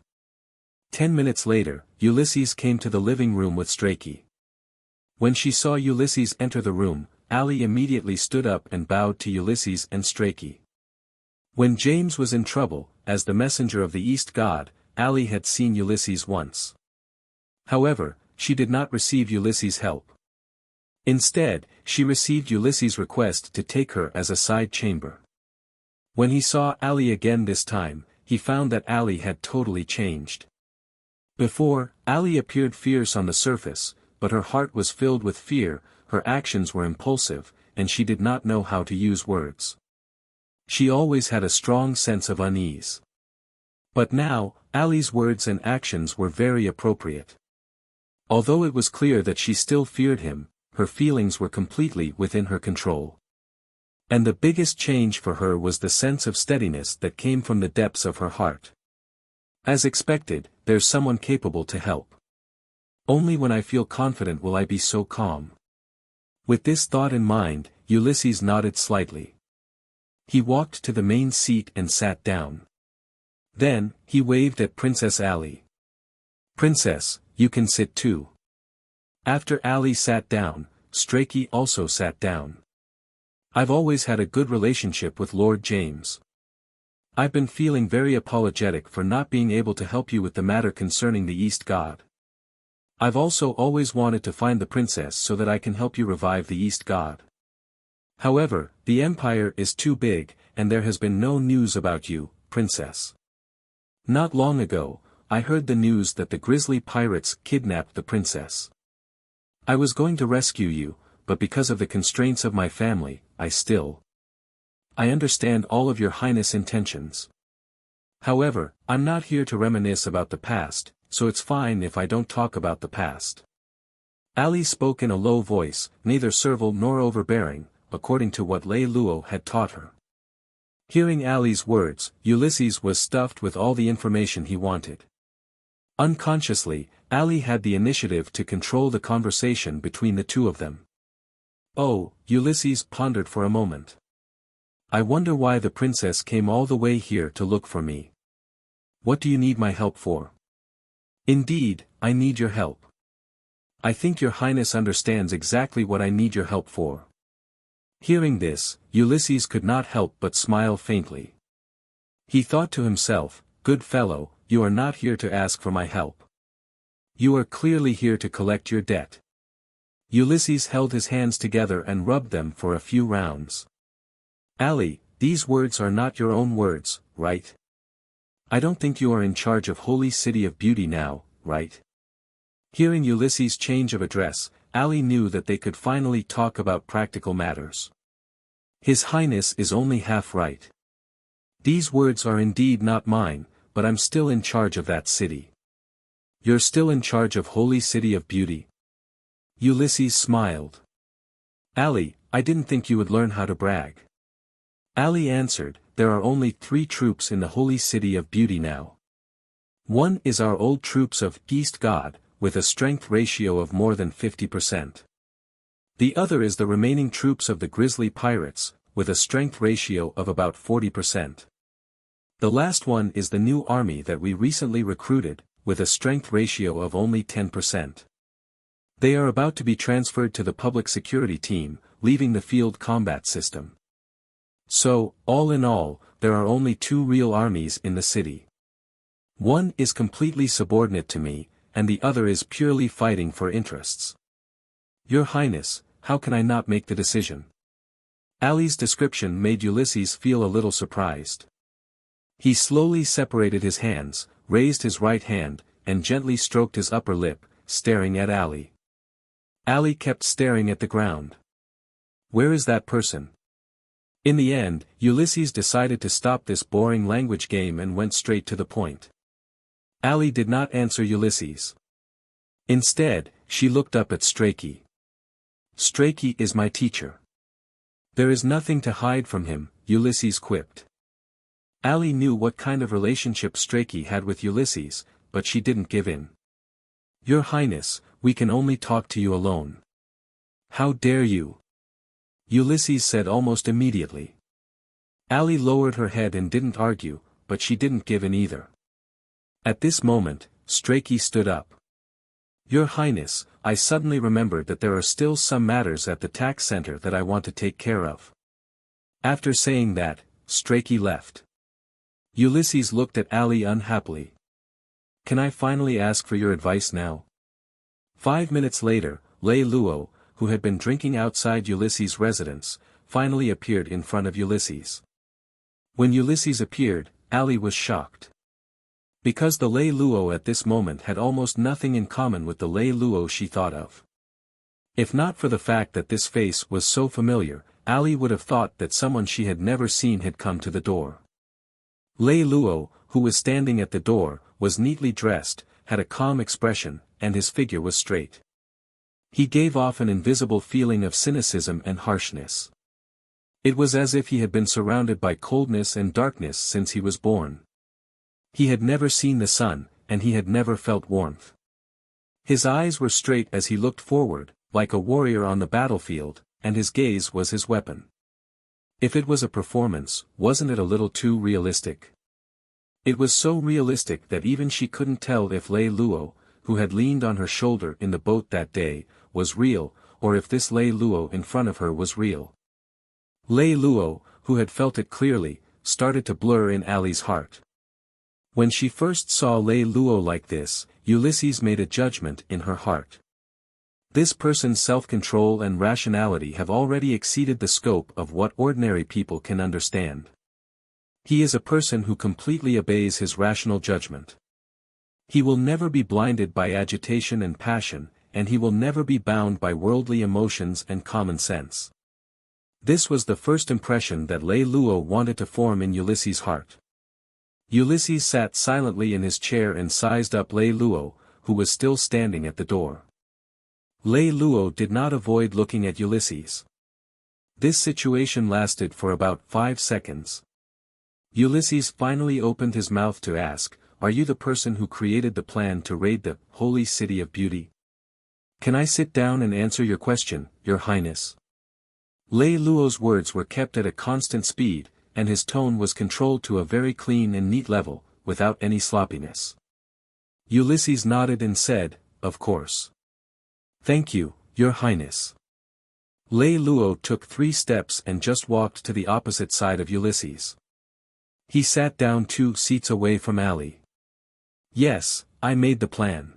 10 minutes later, Ulysses came to the living room with Strachey. When she saw Ulysses enter the room, Ali immediately stood up and bowed to Ulysses and Strachey. When James was in trouble, as the messenger of the East God, Ali had seen Ulysses once. However, she did not receive Ulysses' help. Instead, she received Ulysses' request to take her as a side chamber. When he saw Ali again this time, he found that Ali had totally changed. Before, Ali appeared fierce on the surface, but her heart was filled with fear, her actions were impulsive, and she did not know how to use words. She always had a strong sense of unease. But now, Ali's words and actions were very appropriate. Although it was clear that she still feared him, her feelings were completely within her control. And the biggest change for her was the sense of steadiness that came from the depths of her heart. As expected, there's someone capable to help. Only when I feel confident will I be so calm. With this thought in mind, Ulysses nodded slightly. He walked to the main seat and sat down. Then, he waved at Princess Ali. "Princess, you can sit too." After Ali sat down, Strachey also sat down. "I've always had a good relationship with Lord James. I've been feeling very apologetic for not being able to help you with the matter concerning the East God. I've also always wanted to find the princess so that I can help you revive the East God. However, the Empire is too big, and there has been no news about you, Princess. Not long ago, I heard the news that the grisly pirates kidnapped the princess. I was going to rescue you, but because of the constraints of my family, I understand all of your highness intentions. However, I'm not here to reminisce about the past, so it's fine if I don't talk about the past." Ali spoke in a low voice, neither servile nor overbearing, according to what Lei Lou had taught her. Hearing Ali's words, Ulysses was stuffed with all the information he wanted. Unconsciously, Ali had the initiative to control the conversation between the two of them. "Oh," Ulysses pondered for a moment. "I wonder why the princess came all the way here to look for me. What do you need my help for?" "Indeed, I need your help. I think your highness understands exactly what I need your help for." Hearing this, Ulysses could not help but smile faintly. He thought to himself, "Good fellow, you are not here to ask for my help. You are clearly here to collect your debt." Ulysses held his hands together and rubbed them for a few rounds. "Ali, these words are not your own words, right? I don't think you are in charge of Holy City of Beauty now, right?" Hearing Ulysses' change of address, Ali knew that they could finally talk about practical matters. His Highness is only half right. These words are indeed not mine, but I'm still in charge of that city. You're still in charge of Holy City of Beauty? Ulysses smiled. Ali, I didn't think you would learn how to brag. Ali answered, there are only 3 troops in the Holy City of Beauty now. One is our old troops of East God, with a strength ratio of more than 50%. The other is the remaining troops of the Grizzly Pirates, with a strength ratio of about 40%. The last one is the new army that we recently recruited, with a strength ratio of only 10%. They are about to be transferred to the public security team, leaving the field combat system. So, all in all, there are only 2 real armies in the city. One is completely subordinate to me, and the other is purely fighting for interests. Your Highness, how can I not make the decision? Ali's description made Ulysses feel a little surprised. He slowly separated his hands, raised his right hand, and gently stroked his upper lip, staring at Ali. Ali kept staring at the ground. Where is that person? In the end, Ulysses decided to stop this boring language game and went straight to the point. Ali did not answer Ulysses. Instead, she looked up at Strachey. Strachey is my teacher. There is nothing to hide from him, Ulysses quipped. Ali knew what kind of relationship Strachey had with Ulysses, but she didn't give in. Your Highness, we can only talk to you alone. How dare you? Ulysses said almost immediately. Ali lowered her head and didn't argue, but she didn't give in either. At this moment, Strachey stood up. Your Highness, I suddenly remembered that there are still some matters at the tax center that I want to take care of. After saying that, Strachey left. Ulysses looked at Ali unhappily. Can I finally ask for your advice now? 5 minutes later, Lei Lou, who had been drinking outside Ulysses' residence, finally appeared in front of Ulysses. When Ulysses appeared, Ali was shocked. Because the Lei Lou at this moment had almost nothing in common with the Lei Lou she thought of. If not for the fact that this face was so familiar, Ali would have thought that someone she had never seen had come to the door. Lei Lou, who was standing at the door, was neatly dressed, had a calm expression, and his figure was straight. He gave off an invisible feeling of cynicism and harshness. It was as if he had been surrounded by coldness and darkness since he was born. He had never seen the sun, and he had never felt warmth. His eyes were straight as he looked forward, like a warrior on the battlefield, and his gaze was his weapon. If it was a performance, wasn't it a little too realistic? It was so realistic that even she couldn't tell if Lei Lou, who had leaned on her shoulder in the boat that day, was real, or if this Lei Lou in front of her was real. Lei Lou, who had felt it clearly, started to blur in Ali's heart. When she first saw Lei Lou like this, Ulysses made a judgment in her heart. This person's self-control and rationality have already exceeded the scope of what ordinary people can understand. He is a person who completely obeys his rational judgment. He will never be blinded by agitation and passion, and he will never be bound by worldly emotions and common sense. This was the first impression that Lei Lou wanted to form in Ulysses' heart. Ulysses sat silently in his chair and sized up Lei Lou, who was still standing at the door. Lei Lou did not avoid looking at Ulysses. This situation lasted for about 5 seconds. Ulysses finally opened his mouth to ask, "Are you the person who created the plan to raid the Holy City of Beauty? Can I sit down and answer your question, Your Highness?" Lei Lou's words were kept at a constant speed, and his tone was controlled to a very clean and neat level, without any sloppiness. Ulysses nodded and said, "Of course. Thank you, Your Highness." Lei Lou took 3 steps and just walked to the opposite side of Ulysses. He sat down 2 seats away from Ali. "Yes, I made the plan."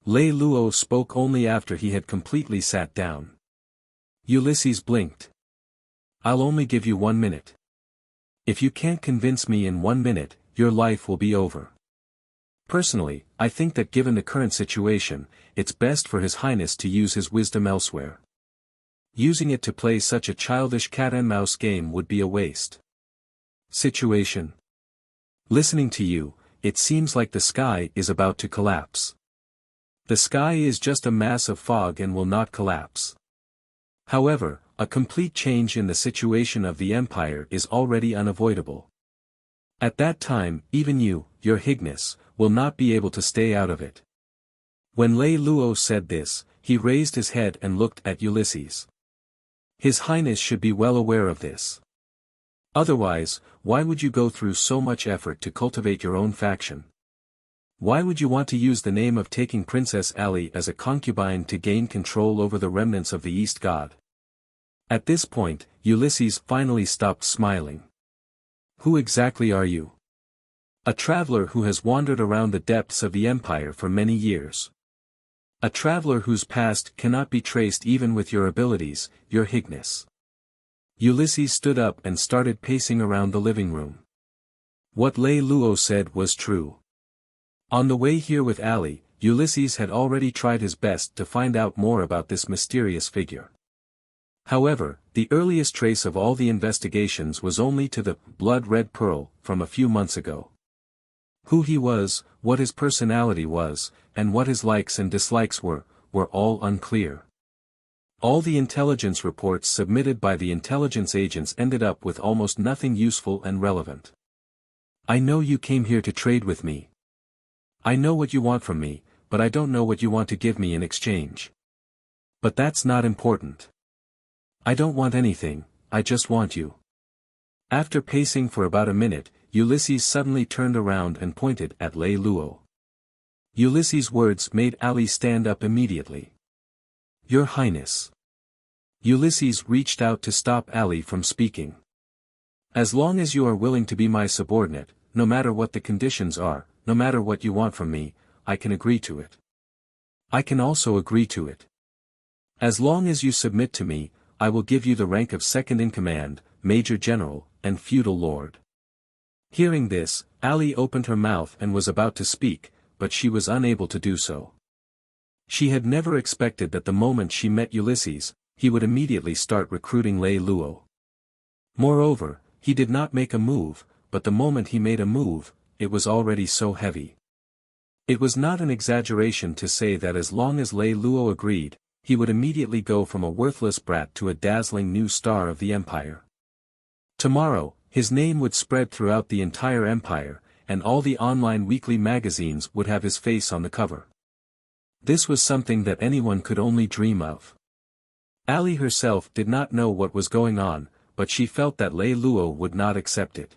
Lei Lou spoke only after he had completely sat down. Ulysses blinked. "I'll only give you 1 minute. If you can't convince me in 1 minute, your life will be over. Personally, I think that given the current situation, it's best for His Highness to use his wisdom elsewhere. Using it to play such a childish cat-and-mouse game would be a waste." Situation. Listening to you, it seems like the sky is about to collapse. The sky is just a mass of fog and will not collapse. However, a complete change in the situation of the empire is already unavoidable. At that time, even you, your Highness, will not be able to stay out of it. When Lei Lou said this, he raised his head and looked at Ulysses. His Highness should be well aware of this. Otherwise, why would you go through so much effort to cultivate your own faction? Why would you want to use the name of taking Princess Ali as a concubine to gain control over the remnants of the East God? At this point, Ulysses finally stopped smiling. Who exactly are you? A traveler who has wandered around the depths of the empire for many years. A traveler whose past cannot be traced even with your abilities, your Highness. Ulysses stood up and started pacing around the living room. What Lei Lou said was true. On the way here with Ali, Ulysses had already tried his best to find out more about this mysterious figure. However, the earliest trace of all the investigations was only to the blood-red pearl from a few months ago. Who he was, what his personality was, and what his likes and dislikes were all unclear. All the intelligence reports submitted by the intelligence agents ended up with almost nothing useful and relevant. I know you came here to trade with me. I know what you want from me, but I don't know what you want to give me in exchange. But that's not important. I don't want anything, I just want you. After pacing for about a minute, Ulysses suddenly turned around and pointed at Lei Lou. Ulysses' words made Ali stand up immediately. Your Highness. Ulysses reached out to stop Ali from speaking. As long as you are willing to be my subordinate, no matter what the conditions are, no matter what you want from me, I can agree to it. I can also agree to it. As long as you submit to me, I will give you the rank of second-in-command, Major General, and Feudal Lord. Hearing this, Ali opened her mouth and was about to speak, but she was unable to do so. She had never expected that the moment she met Ulysses, he would immediately start recruiting Lei Lou. Moreover, he did not make a move, but the moment he made a move, it was already so heavy. It was not an exaggeration to say that as long as Lei Lou agreed, he would immediately go from a worthless brat to a dazzling new star of the empire. Tomorrow, his name would spread throughout the entire empire, and all the online weekly magazines would have his face on the cover. This was something that anyone could only dream of. Ali herself did not know what was going on, but she felt that Lei Lou would not accept it.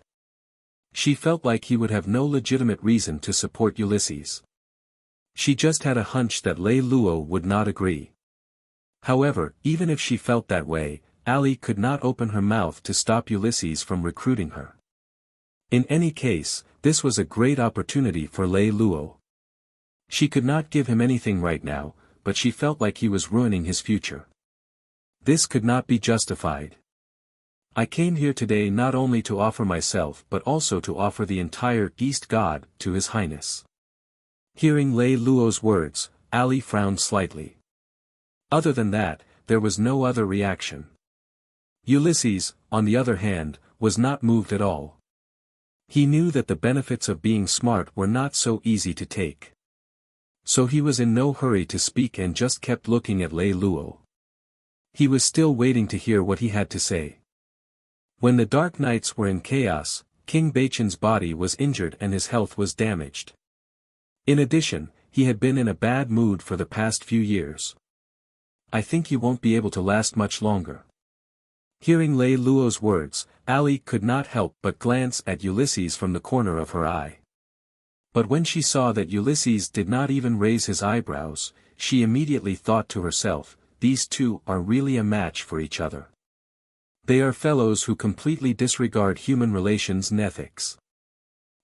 She felt like he would have no legitimate reason to support Ulysses. She just had a hunch that Lei Lou would not agree. However, even if she felt that way, Ali could not open her mouth to stop Ulysses from recruiting her. In any case, this was a great opportunity for Lei Lou. She could not give him anything right now, but she felt like he was ruining his future. This could not be justified. I came here today not only to offer myself but also to offer the entire East God to His Highness. Hearing Lei Lou's words, Ali frowned slightly. Other than that, there was no other reaction. Ulysses, on the other hand, was not moved at all. He knew that the benefits of being smart were not so easy to take. So he was in no hurry to speak and just kept looking at Lei Lou. He was still waiting to hear what he had to say. When the dark nights were in chaos, King Baichen's body was injured and his health was damaged. In addition, he had been in a bad mood for the past few years. I think you won't be able to last much longer. Hearing Lei Lou's words, Ali could not help but glance at Ulysses from the corner of her eye. But when she saw that Ulysses did not even raise his eyebrows, she immediately thought to herself, these two are really a match for each other. They are fellows who completely disregard human relations and ethics.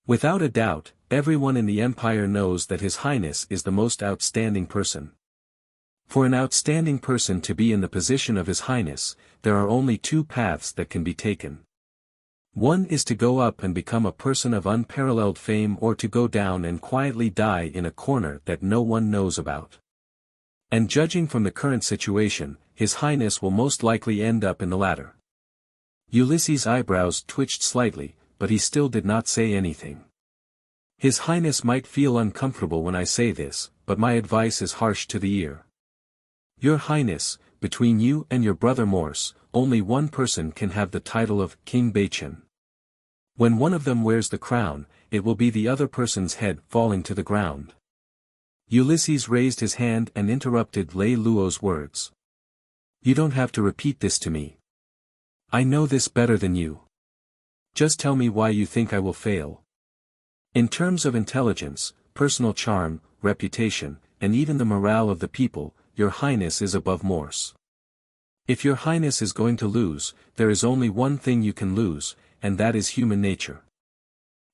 Without a doubt, everyone in the Empire knows that His Highness is the most outstanding person. For an outstanding person to be in the position of His Highness, there are only two paths that can be taken. One is to go up and become a person of unparalleled fame, or to go down and quietly die in a corner that no one knows about. And judging from the current situation, His Highness will most likely end up in the latter. Ulysses' eyebrows twitched slightly, but he still did not say anything. His Highness might feel uncomfortable when I say this, but my advice is harsh to the ear. Your Highness, between you and your brother Morse, only one person can have the title of King Baichen. When one of them wears the crown, it will be the other person's head falling to the ground. Ulysses raised his hand and interrupted Lei Luo's words. You don't have to repeat this to me. I know this better than you. Just tell me why you think I will fail. In terms of intelligence, personal charm, reputation, and even the morale of the people, your Highness is above Morse. If your Highness is going to lose, there is only one thing you can lose, and that is human nature.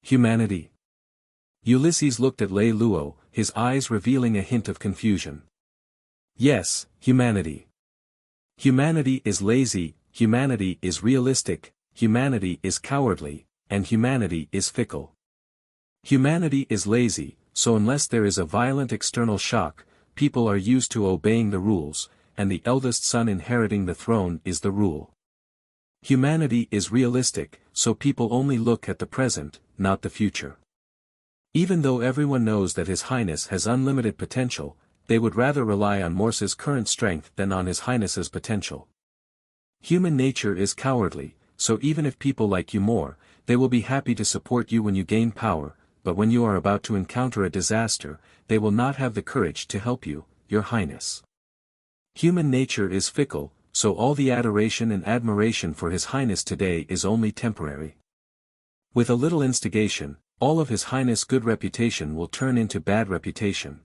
Humanity. Ulysses looked at Lei Luo, his eyes revealing a hint of confusion. Yes, humanity. Humanity is lazy, humanity is realistic, humanity is cowardly, and humanity is fickle. Humanity is lazy, so unless there is a violent external shock, people are used to obeying the rules, and the eldest son inheriting the throne is the rule. Humanity is realistic, so people only look at the present, not the future. Even though everyone knows that His Highness has unlimited potential, they would rather rely on Morse's current strength than on His Highness's potential. Human nature is cowardly, so even if people like you more, they will be happy to support you when you gain power, but when you are about to encounter a disaster, they will not have the courage to help you, your Highness. Human nature is fickle, so all the adoration and admiration for His Highness today is only temporary. With a little instigation, all of His Highness' good reputation will turn into bad reputation.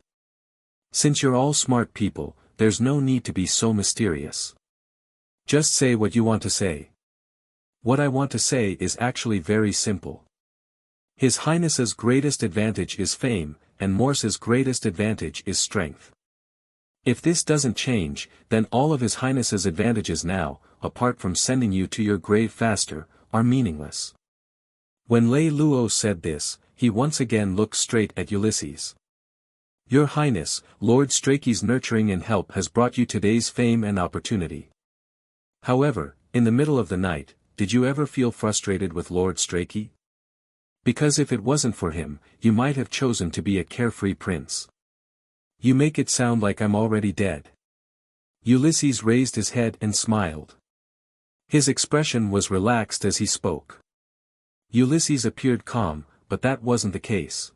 Since you're all smart people, there's no need to be so mysterious. Just say what you want to say. What I want to say is actually very simple. His Highness's greatest advantage is fame, and Morse's greatest advantage is strength. If this doesn't change, then all of His Highness's advantages now, apart from sending you to your grave faster, are meaningless. When Lei Luo said this, he once again looked straight at Ulysses. Your Highness, Lord Strake's nurturing and help has brought you today's fame and opportunity. However, in the middle of the night, did you ever feel frustrated with Lord Strake? Because if it wasn't for him, you might have chosen to be a carefree prince. You make it sound like I'm already dead. Ulysses raised his head and smiled. His expression was relaxed as he spoke. Ulysses appeared calm, but that wasn't the case.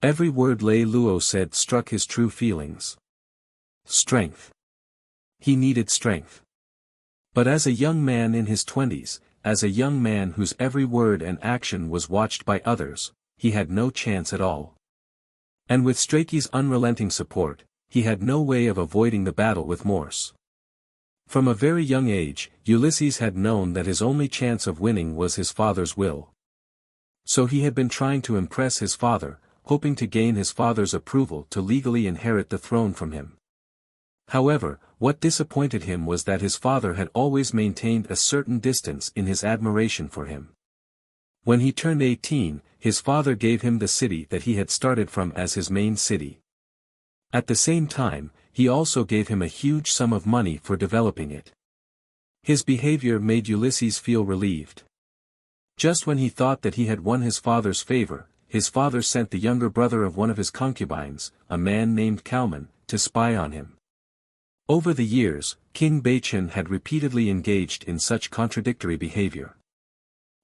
Every word Lei Luo said struck his true feelings. Strength. He needed strength. But as a young man in his 20s, as a young man whose every word and action was watched by others, he had no chance at all. And with Strake's unrelenting support, he had no way of avoiding the battle with Morse. From a very young age, Ulysses had known that his only chance of winning was his father's will. So he had been trying to impress his father, hoping to gain his father's approval to legally inherit the throne from him. However, what disappointed him was that his father had always maintained a certain distance in his admiration for him. When he turned 18, his father gave him the city that he had started from as his main city. At the same time, he also gave him a huge sum of money for developing it. His behavior made Ulysses feel relieved. Just when he thought that he had won his father's favor, his father sent the younger brother of one of his concubines, a man named Kalman, to spy on him. Over the years, King Baichen had repeatedly engaged in such contradictory behavior.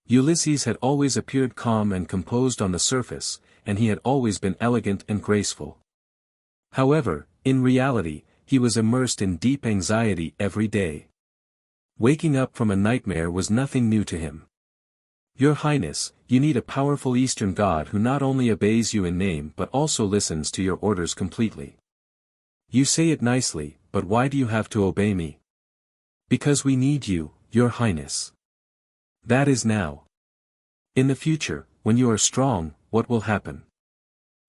Ulysses had always appeared calm and composed on the surface, and he had always been elegant and graceful. However, in reality, he was immersed in deep anxiety every day. Waking up from a nightmare was nothing new to him. Your Highness, you need a powerful Eastern god who not only obeys you in name but also listens to your orders completely. You say it nicely, but why do you have to obey me? Because we need you, Your Highness. That is now. In the future, when you are strong, what will happen?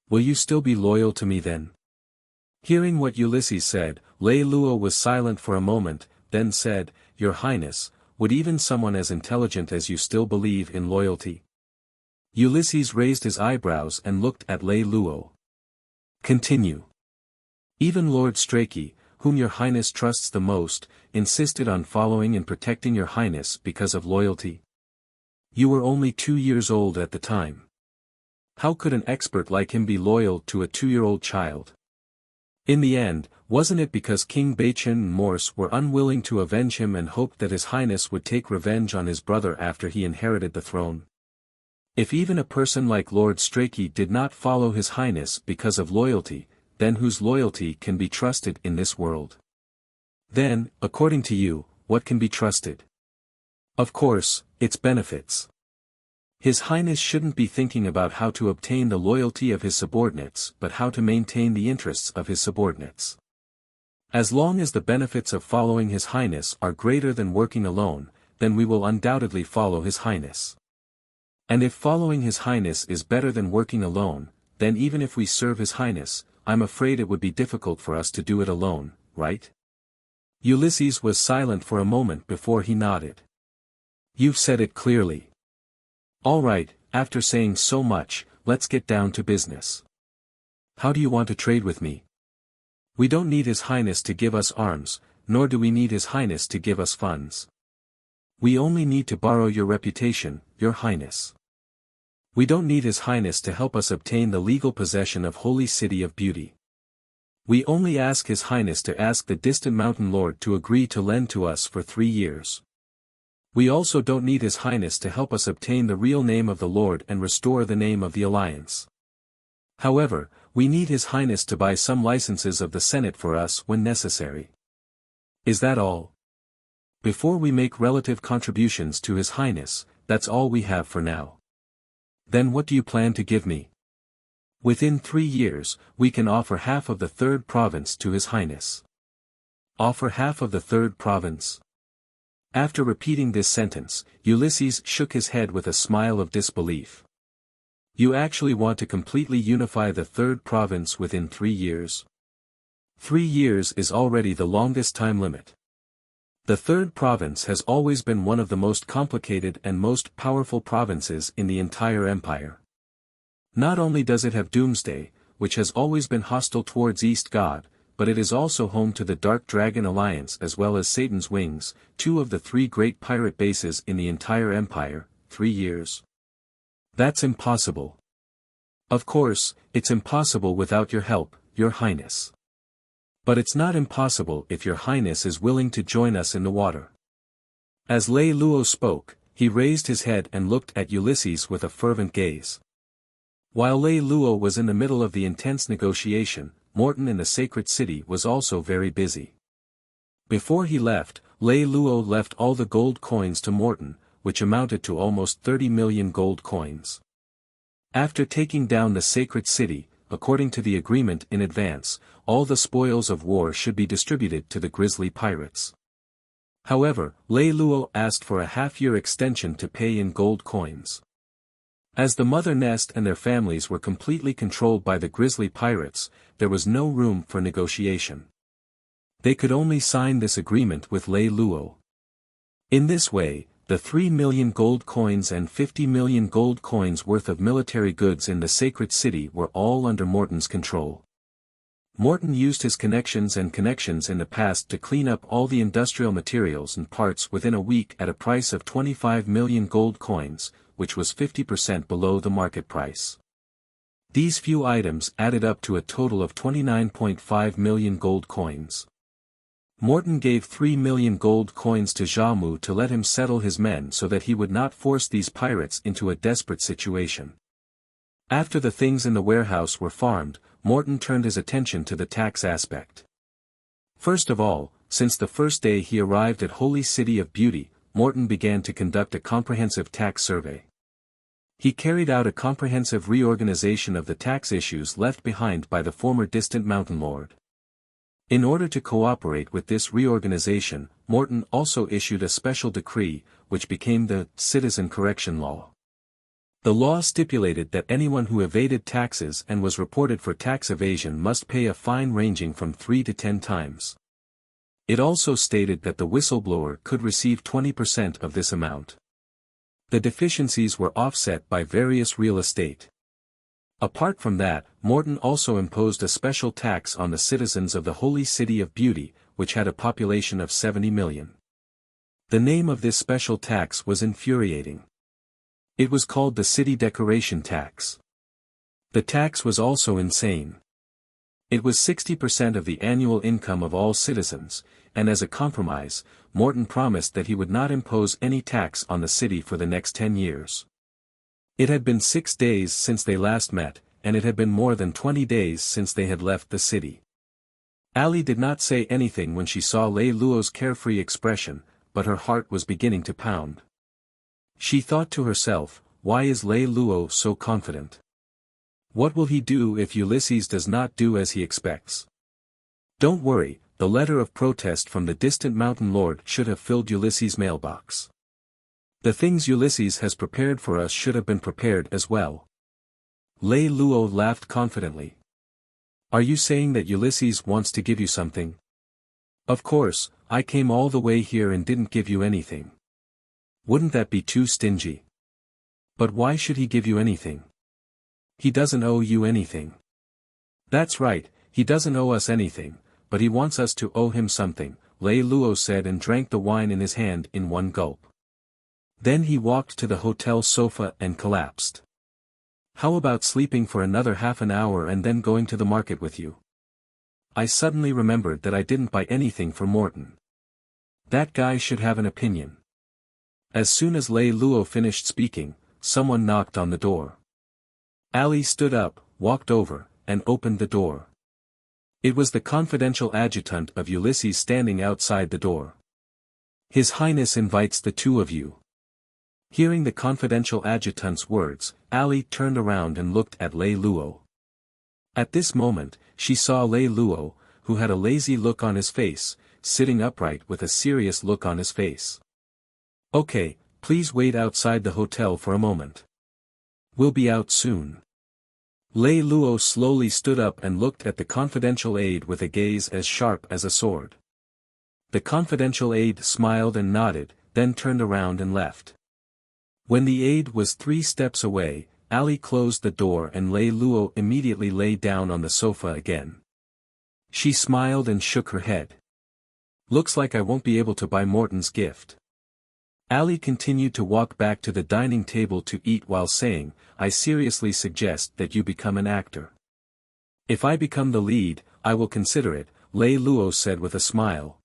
Will you still be loyal to me then? Hearing what Ulysses said, Lei Luo was silent for a moment, then said, Your Highness, would even someone as intelligent as you still believe in loyalty? Ulysses raised his eyebrows and looked at Lei Luo. Continue. Even Lord Strake, whom Your Highness trusts the most, insisted on following and protecting Your Highness because of loyalty. You were only 2 years old at the time. How could an expert like him be loyal to a 2-year-old child? In the end, wasn't it because King Baichen and Morse were unwilling to avenge him and hoped that His Highness would take revenge on his brother after he inherited the throne? If even a person like Lord Strachey did not follow His Highness because of loyalty, then whose loyalty can be trusted in this world? Then, according to you, what can be trusted? Of course, its benefits. His Highness shouldn't be thinking about how to obtain the loyalty of his subordinates but how to maintain the interests of his subordinates. As long as the benefits of following His Highness are greater than working alone, then we will undoubtedly follow His Highness. And if following His Highness is better than working alone, then even if we serve His Highness, I'm afraid it would be difficult for us to do it alone, right? Ulysses was silent for a moment before he nodded. You've said it clearly. All right, after saying so much, let's get down to business. How do you want to trade with me? We don't need His Highness to give us arms, nor do we need His Highness to give us funds. We only need to borrow your reputation, Your Highness. We don't need His Highness to help us obtain the legal possession of Holy City of Beauty. We only ask His Highness to ask the distant mountain lord to agree to lend to us for 3 years. We also don't need His Highness to help us obtain the real name of the Lord and restore the name of the Alliance. However, we need His Highness to buy some licenses of the Senate for us when necessary. Is that all? Before we make relative contributions to His Highness, that's all we have for now. Then what do you plan to give me? Within 3 years, we can offer half of the 3rd province to His Highness. Offer half of the 3rd province? After repeating this sentence, Ulysses shook his head with a smile of disbelief. You actually want to completely unify the 3rd province within 3 years? 3 years is already the longest time limit. The 3rd province has always been one of the most complicated and most powerful provinces in the entire empire. Not only does it have Doomsday, which has always been hostile towards East God, but it is also home to the Dark Dragon Alliance as well as Satan's Wings, 2 of the 3 great pirate bases in the entire empire. 3 years. That's impossible. Of course, it's impossible without your help, Your Highness. But it's not impossible if Your Highness is willing to join us in the water. As Lei Lou spoke, he raised his head and looked at Ulysses with a fervent gaze. While Lei Lou was in the middle of the intense negotiation, Morton in the sacred city was also very busy. Before he left, Lei Lou left all the gold coins to Morton, which amounted to almost 30 million gold coins. After taking down the sacred city, according to the agreement in advance, all the spoils of war should be distributed to the grisly pirates. However, Lei Lou asked for a half-year extension to pay in gold coins. As the Mother Nest and their families were completely controlled by the grisly pirates, there was no room for negotiation. They could only sign this agreement with Lei Lou. In this way, the 3 million gold coins and 50 million gold coins worth of military goods in the sacred city were all under Morton's control. Morton used his connections in the past to clean up all the industrial materials and parts within a week at a price of 25 million gold coins, which was 50% below the market price. These few items added up to a total of 29.5 million gold coins. Morton gave 3 million gold coins to Xiluo to let him settle his men so that he would not force these pirates into a desperate situation. After the things in the warehouse were farmed, Morton turned his attention to the tax aspect. First of all, since the first day he arrived at Holy City of Beauty, Morton began to conduct a comprehensive tax survey. He carried out a comprehensive reorganization of the tax issues left behind by the former distant mountain lord. In order to cooperate with this reorganization, Morton also issued a special decree, which became the Citizen Correction Law. The law stipulated that anyone who evaded taxes and was reported for tax evasion must pay a fine ranging from 3 to 10 times. It also stated that the whistleblower could receive 20% of this amount. The deficiencies were offset by various real estate. Apart from that, Morton also imposed a special tax on the citizens of the Holy City of Beauty, which had a population of 70 million. The name of this special tax was infuriating. It was called the city decoration tax. The tax was also insane. It was 60% of the annual income of all citizens, and as a compromise, Morton promised that he would not impose any tax on the city for the next 10 years. It had been 6 days since they last met, and it had been more than 20 days since they had left the city. Ali did not say anything when she saw Lei Luo's carefree expression, but her heart was beginning to pound. She thought to herself, why is Lei Luo so confident? What will he do if Ulysses does not do as he expects? Don't worry, the letter of protest from the distant mountain lord should have filled Ulysses' mailbox. The things Ulysses has prepared for us should have been prepared as well. Lei Luo laughed confidently. Are you saying that Ulysses wants to give you something? Of course, I came all the way here and didn't give you anything. Wouldn't that be too stingy? But why should he give you anything? He doesn't owe you anything. That's right, he doesn't owe us anything, but he wants us to owe him something, Lei Luo said and drank the wine in his hand in one gulp. Then he walked to the hotel sofa and collapsed. How about sleeping for another half an hour and then going to the market with you? I suddenly remembered that I didn't buy anything for Morton. That guy should have an opinion. As soon as Lei Luo finished speaking, someone knocked on the door. Ali stood up, walked over, and opened the door. It was the confidential adjutant of Ulysses standing outside the door. His Highness invites the two of you. Hearing the confidential adjutant's words, Ali turned around and looked at Lei Luo. At this moment, she saw Lei Luo, who had a lazy look on his face, sitting upright with a serious look on his face. Okay, please wait outside the hotel for a moment. We'll be out soon. Lei Luo slowly stood up and looked at the confidential aide with a gaze as sharp as a sword. The confidential aide smiled and nodded, then turned around and left. When the aide was 3 steps away, Ali closed the door and Lei Luo immediately lay down on the sofa again. She smiled and shook her head. Looks like I won't be able to buy Morton's gift. Ali continued to walk back to the dining table to eat while saying, I seriously suggest that you become an actor. If I become the lead, I will consider it, Lei Luo said with a smile.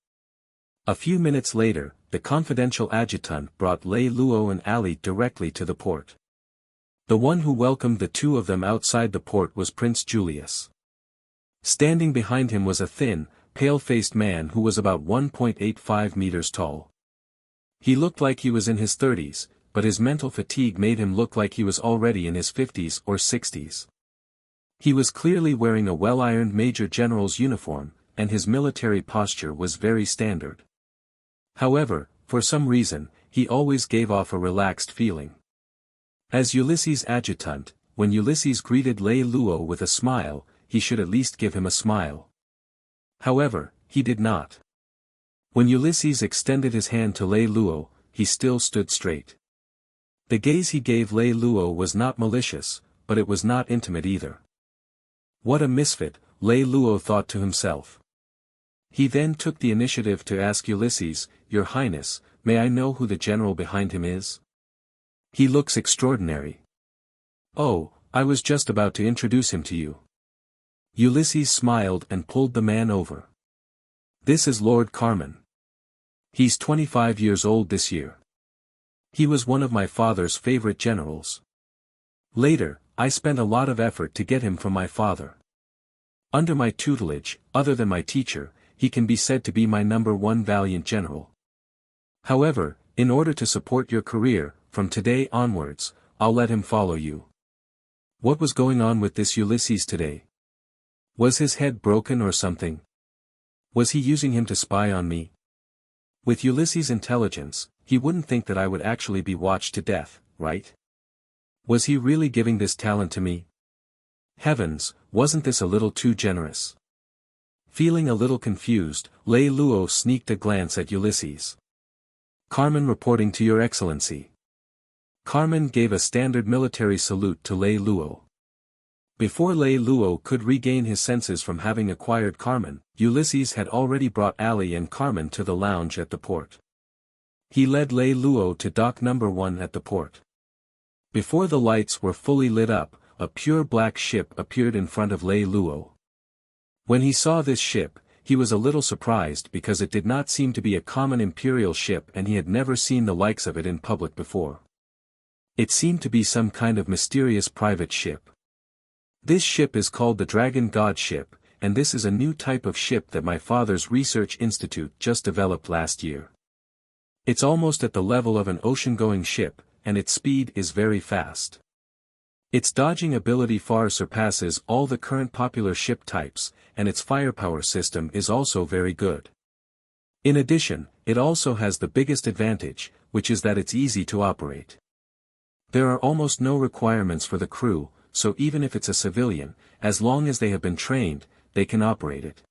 A few minutes later, the confidential adjutant brought Lei Luo and Ali directly to the port. The one who welcomed the two of them outside the port was Prince Julius. Standing behind him was a thin, pale-faced man who was about 1.85 meters tall. He looked like he was in his 30s, but his mental fatigue made him look like he was already in his 50s or 60s. He was clearly wearing a well-ironed Major General's uniform, and his military posture was very standard. However, for some reason, he always gave off a relaxed feeling. As Ulysses' adjutant, when Ulysses greeted Lei Luo with a smile, he should at least give him a smile. However, he did not. When Ulysses extended his hand to Lei Luo, he still stood straight. The gaze he gave Lei Luo was not malicious, but it was not intimate either. What a misfit, Lei Luo thought to himself. He then took the initiative to ask Ulysses, Your Highness, may I know who the general behind him is? He looks extraordinary. Oh, I was just about to introduce him to you. Ulysses smiled and pulled the man over. This is Lord Carmen. He's 25 years old this year. He was one of my father's favorite generals. Later, I spent a lot of effort to get him from my father. Under my tutelage, other than my teacher, he can be said to be my #1 valiant general. However, in order to support your career, from today onwards, I'll let him follow you. What was going on with this Ulysses today? Was his head broken or something? Was he using him to spy on me? With Ulysses' intelligence, he wouldn't think that I would actually be watched to death, right? Was he really giving this talent to me? Heavens, wasn't this a little too generous? Feeling a little confused, Lei Luo sneaked a glance at Ulysses. Carmen reporting to your excellency. Carmen gave a standard military salute to Lei Luo. Before Lei Luo could regain his senses from having acquired Carmen, Ulysses had already brought Ali and Carmen to the lounge at the port. He led Lei Luo to dock #1 at the port. Before the lights were fully lit up, a pure black ship appeared in front of Lei Lou. When he saw this ship, he was a little surprised because it did not seem to be a common imperial ship and he had never seen the likes of it in public before. It seemed to be some kind of mysterious private ship. This ship is called the Dragon God ship, and this is a new type of ship that my father's research institute just developed last year. It's almost at the level of an ocean-going ship, and its speed is very fast. Its dodging ability far surpasses all the current popular ship types, and its firepower system is also very good. In addition, it also has the biggest advantage, which is that it's easy to operate. There are almost no requirements for the crew, so even if it's a civilian, as long as they have been trained, they can operate it.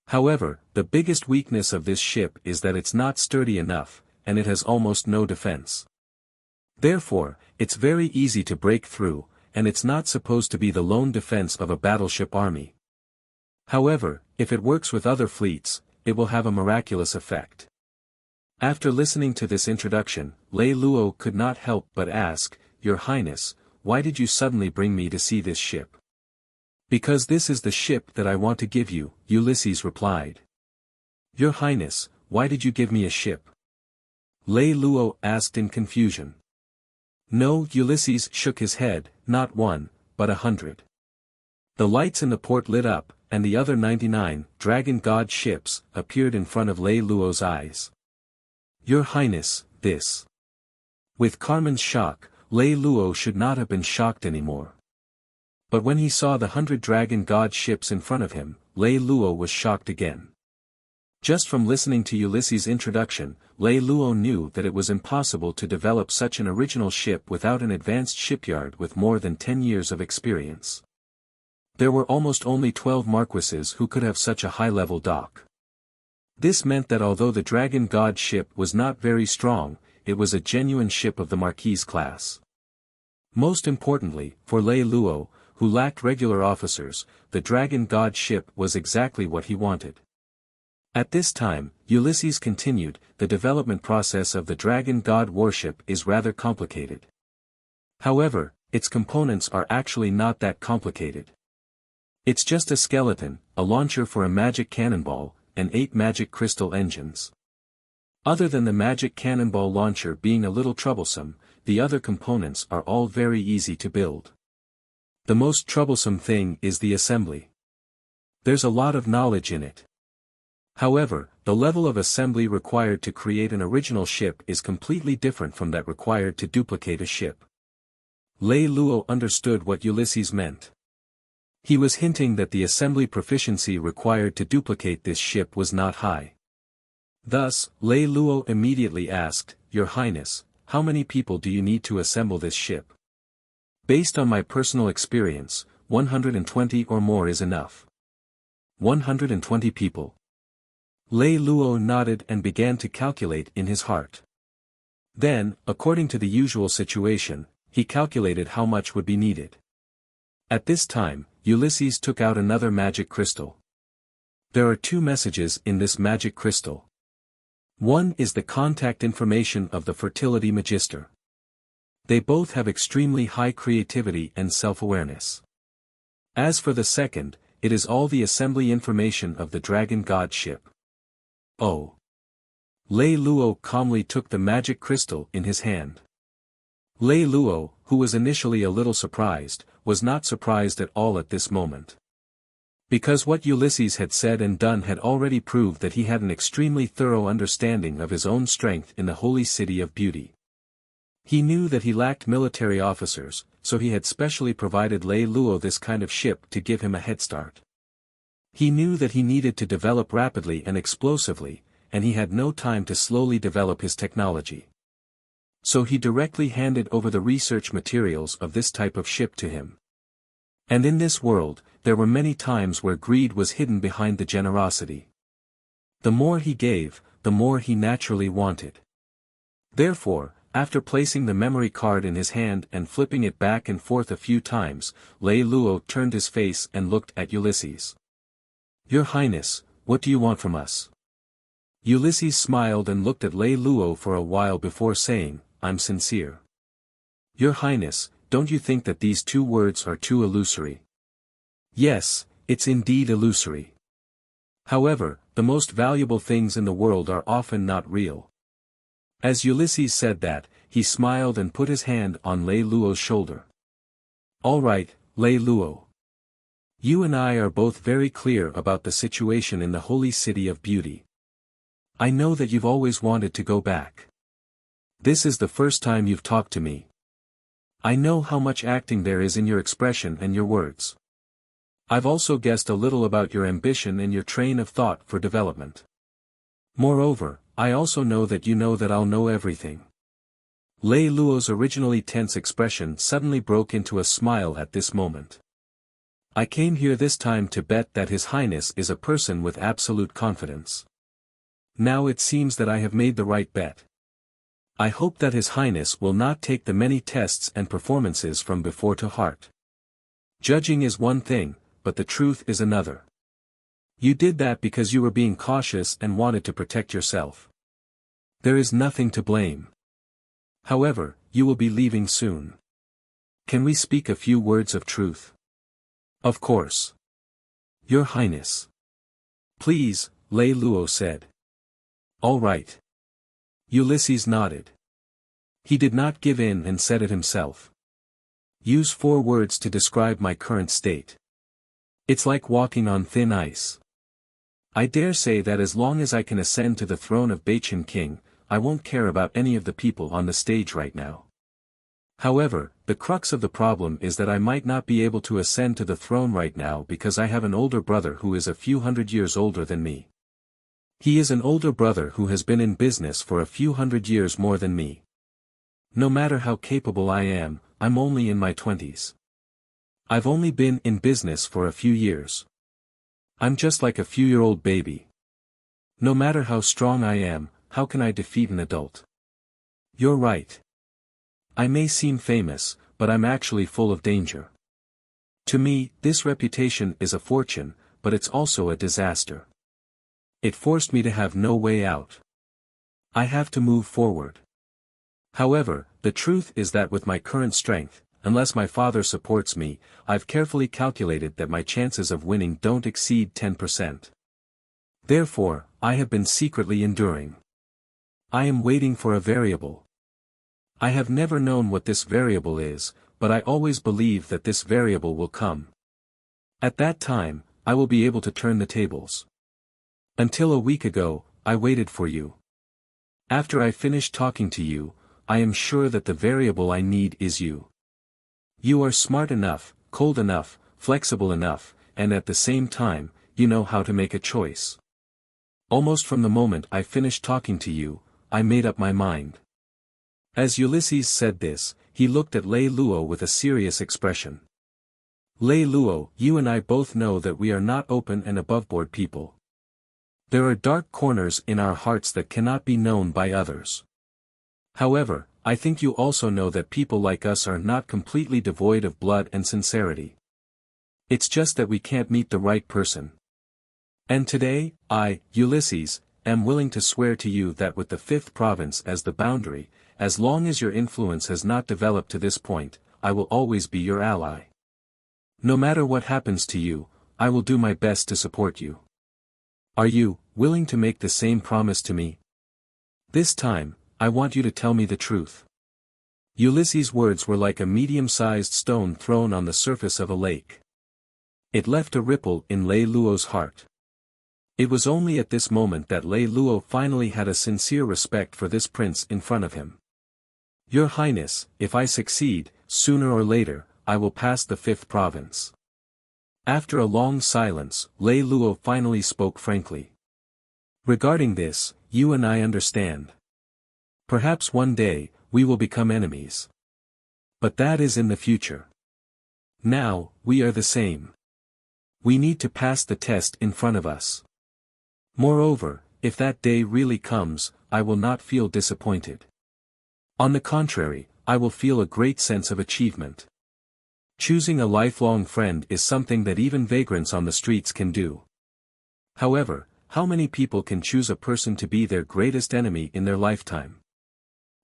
However, the biggest weakness of this ship is that it's not sturdy enough, and it has almost no defense. Therefore, it's very easy to break through, and it's not supposed to be the lone defense of a battleship army. However, if it works with other fleets, it will have a miraculous effect. After listening to this introduction, Lei Lou could not help but ask, "Your Highness, why did you suddenly bring me to see this ship?" "Because this is the ship that I want to give you," Ulysses replied. "Your Highness, why did you give me a ship?" Lei Lou asked in confusion. "No," Ulysses shook his head, "not one, but 100. The lights in the port lit up, and the other 99 Dragon God ships appeared in front of Lei Lou's eyes. "Your Highness, this." With Carmen's shock, Lei Lou should not have been shocked anymore. But when he saw the 100 Dragon God ships in front of him, Lei Lou was shocked again. Just from listening to Ulysses' introduction, Lei Lou knew that it was impossible to develop such an original ship without an advanced shipyard with more than 10 years of experience. There were almost only 12 marquises who could have such a high-level dock. This meant that although the Dragon God ship was not very strong, it was a genuine ship of the Marquise class. Most importantly, for Lei Lou, who lacked regular officers, the Dragon God ship was exactly what he wanted. At this time, Ulysses continued, "The development process of the Dragon God warship is rather complicated. However, its components are actually not that complicated. It's just a skeleton, a launcher for a magic cannonball, and 8 magic crystal engines. Other than the magic cannonball launcher being a little troublesome, the other components are all very easy to build. The most troublesome thing is the assembly. There's a lot of knowledge in it. However, the level of assembly required to create an original ship is completely different from that required to duplicate a ship." Lei Lou understood what Ulysses meant. He was hinting that the assembly proficiency required to duplicate this ship was not high. Thus, Lei Lou immediately asked, "Your Highness, how many people do you need to assemble this ship?" "Based on my personal experience, 120 or more is enough." 120 people. Lei Lou nodded and began to calculate in his heart. Then, according to the usual situation, he calculated how much would be needed. At this time, Ulysses took out another magic crystal. There are 2 messages in this magic crystal. One is the contact information of the fertility magister. They both have extremely high creativity and self-awareness. As for the second, it is all the assembly information of the Dragon God ship. Oh. Lei Lou calmly took the magic crystal in his hand. Lei Lou, who was initially a little surprised, was not surprised at all at this moment. Because what Ulysses had said and done had already proved that he had an extremely thorough understanding of his own strength in the holy city of beauty. He knew that he lacked military officers, so he had specially provided Lei Lou this kind of ship to give him a head start. He knew that he needed to develop rapidly and explosively, and he had no time to slowly develop his technology. So he directly handed over the research materials of this type of ship to him. And in this world, there were many times where greed was hidden behind the generosity. The more he gave, the more he naturally wanted. Therefore, after placing the memory card in his hand and flipping it back and forth a few times, Lei Lou turned his face and looked at Ulysses. "Your Highness, what do you want from us?" Ulysses smiled and looked at Lei Lou for a while before saying, "I'm sincere. Your Highness, don't you think that these two words are too illusory? Yes, it's indeed illusory. However, the most valuable things in the world are often not real. As Ulysses said that, he smiled and put his hand on Lei Luo's shoulder. All right, Lei Luo. You and I are both very clear about the situation in the holy city of beauty. I know that you've always wanted to go back. This is the first time you've talked to me. I know how much acting there is in your expression and your words. I've also guessed a little about your ambition and your train of thought for development. Moreover, I also know that I'll know everything. Lei Luo's originally tense expression suddenly broke into a smile at this moment. I came here this time to bet that His Highness is a person with absolute confidence. Now it seems that I have made the right bet. I hope that His Highness will not take the many tests and performances from before to heart. Judging is one thing, but the truth is another. You did that because you were being cautious and wanted to protect yourself. There is nothing to blame. However, you will be leaving soon. Can we speak a few words of truth? Of course. Your Highness. Please, Lei Luo said. All right. Ulysses nodded. He did not give in and said it himself. Use 4 words to describe my current state. It's like walking on thin ice. I dare say that as long as I can ascend to the throne of Bachin King, I won't care about any of the people on the stage right now. However, the crux of the problem is that I might not be able to ascend to the throne right now because I have an older brother who is a few hundred years older than me. He is an older brother who has been in business for a few hundred years more than me. No matter how capable I am, I'm only in my 20s. I've only been in business for a few years. I'm just like a few-year-old baby. No matter how strong I am, how can I defeat an adult? You're right. I may seem famous, but I'm actually full of danger. To me, this reputation is a fortune, but it's also a disaster. It forced me to have no way out. I have to move forward. However, the truth is that with my current strength, unless my father supports me, I've carefully calculated that my chances of winning don't exceed 10%. Therefore, I have been secretly enduring. I am waiting for a variable. I have never known what this variable is, but I always believe that this variable will come. At that time, I will be able to turn the tables. Until a week ago, I waited for you. After I finished talking to you, I am sure that the variable I need is you. You are smart enough, cold enough, flexible enough, and at the same time, you know how to make a choice. Almost from the moment I finished talking to you, I made up my mind. As Ulysses said this, he looked at Lei Luo with a serious expression. Lei Luo, you and I both know that we are not open and aboveboard people. There are dark corners in our hearts that cannot be known by others. However, I think you also know that people like us are not completely devoid of blood and sincerity. It's just that we can't meet the right person. And today, I, Ulysses, am willing to swear to you that with the 5th province as the boundary, as long as your influence has not developed to this point, I will always be your ally. No matter what happens to you, I will do my best to support you. Are you willing to make the same promise to me? This time, I want you to tell me the truth. Ulysses' words were like a medium-sized stone thrown on the surface of a lake. It left a ripple in Lei Luo's heart. It was only at this moment that Lei Luo finally had a sincere respect for this prince in front of him. Your Highness, if I succeed, sooner or later, I will pass the 5th province. After a long silence, Lei Luo finally spoke frankly. Regarding this, you and I understand. Perhaps one day, we will become enemies. But that is in the future. Now, we are the same. We need to pass the test in front of us. Moreover, if that day really comes, I will not feel disappointed. On the contrary, I will feel a great sense of achievement. Choosing a lifelong friend is something that even vagrants on the streets can do. However, how many people can choose a person to be their greatest enemy in their lifetime?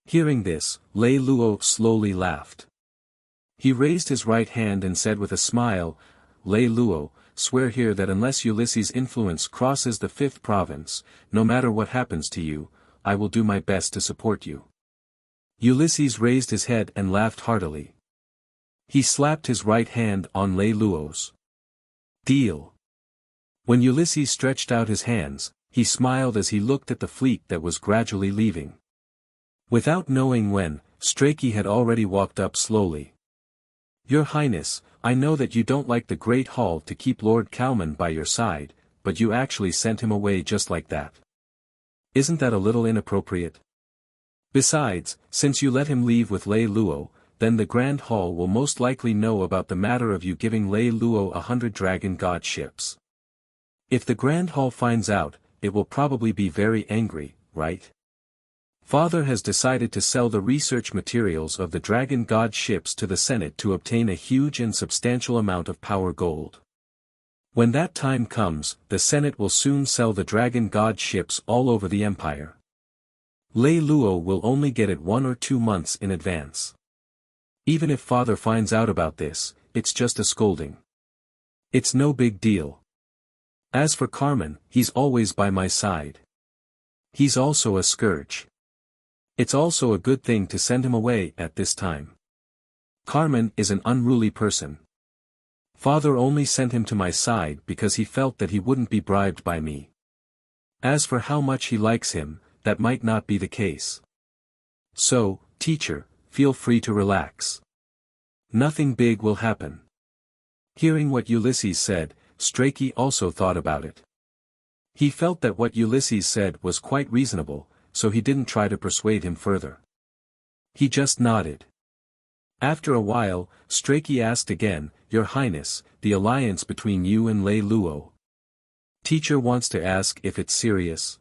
Hearing this, Lei Lou slowly laughed. He raised his right hand and said with a smile, Lei Lou, swear here that unless Ulysses' influence crosses the 5th province, no matter what happens to you, I will do my best to support you. Ulysses raised his head and laughed heartily. He slapped his right hand on Lei Lou's. Deal. When Ulysses stretched out his hands, he smiled as he looked at the fleet that was gradually leaving. Without knowing when, Strachey had already walked up slowly. Your Highness, I know that you don't like the Great Hall to keep Lord Kalman by your side, but you actually sent him away just like that. Isn't that a little inappropriate? Besides, since you let him leave with Lei Lou, then the Grand Hall will most likely know about the matter of you giving Lei Lou 100 dragon god ships. If the Grand Hall finds out, it will probably be very angry, right? Father has decided to sell the research materials of the dragon god ships to the Senate to obtain a huge and substantial amount of power gold. When that time comes, the Senate will soon sell the dragon god ships all over the empire. Lei Lou will only get it 1 or 2 months in advance. Even if Father finds out about this, it's just a scolding. It's no big deal. As for Carmen, he's always by my side. He's also a scourge. It's also a good thing to send him away at this time. Carmen is an unruly person. Father only sent him to my side because he felt that he wouldn't be bribed by me. As for how much he likes him, that might not be the case. So, teacher, feel free to relax. Nothing big will happen. Hearing what Ulysses said, Strachey also thought about it. He felt that what Ulysses said was quite reasonable, so he didn't try to persuade him further. He just nodded. After a while, Strachey asked again, Your Highness, the alliance between you and Lei Lou. Teacher wants to ask if it's serious.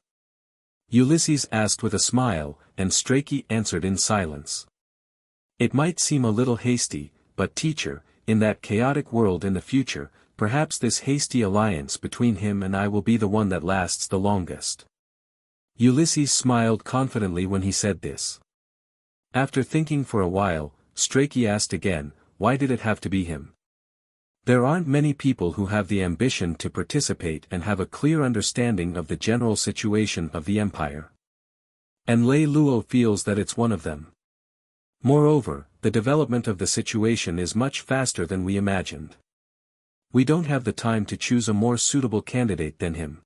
Ulysses asked with a smile, and Strachey answered in silence. It might seem a little hasty, but teacher, in that chaotic world in the future, perhaps this hasty alliance between him and I will be the one that lasts the longest. Ulysses smiled confidently when he said this. After thinking for a while, Strachey asked again, why did it have to be him? There aren't many people who have the ambition to participate and have a clear understanding of the general situation of the empire. And Lei Lou feels that it's one of them. Moreover, the development of the situation is much faster than we imagined. We don't have the time to choose a more suitable candidate than him.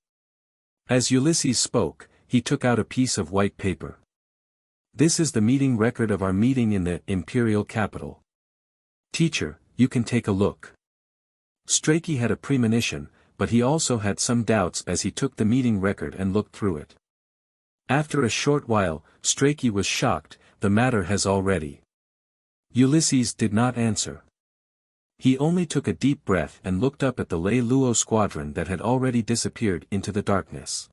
As Ulysses spoke, he took out a piece of white paper. This is the meeting record of our meeting in the imperial capital. Teacher, you can take a look. Strachey had a premonition, but he also had some doubts as he took the meeting record and looked through it. After a short while, Strachey was shocked, the matter has already. Ulysses did not answer. He only took a deep breath and looked up at the Lei Lou squadron that had already disappeared into the darkness.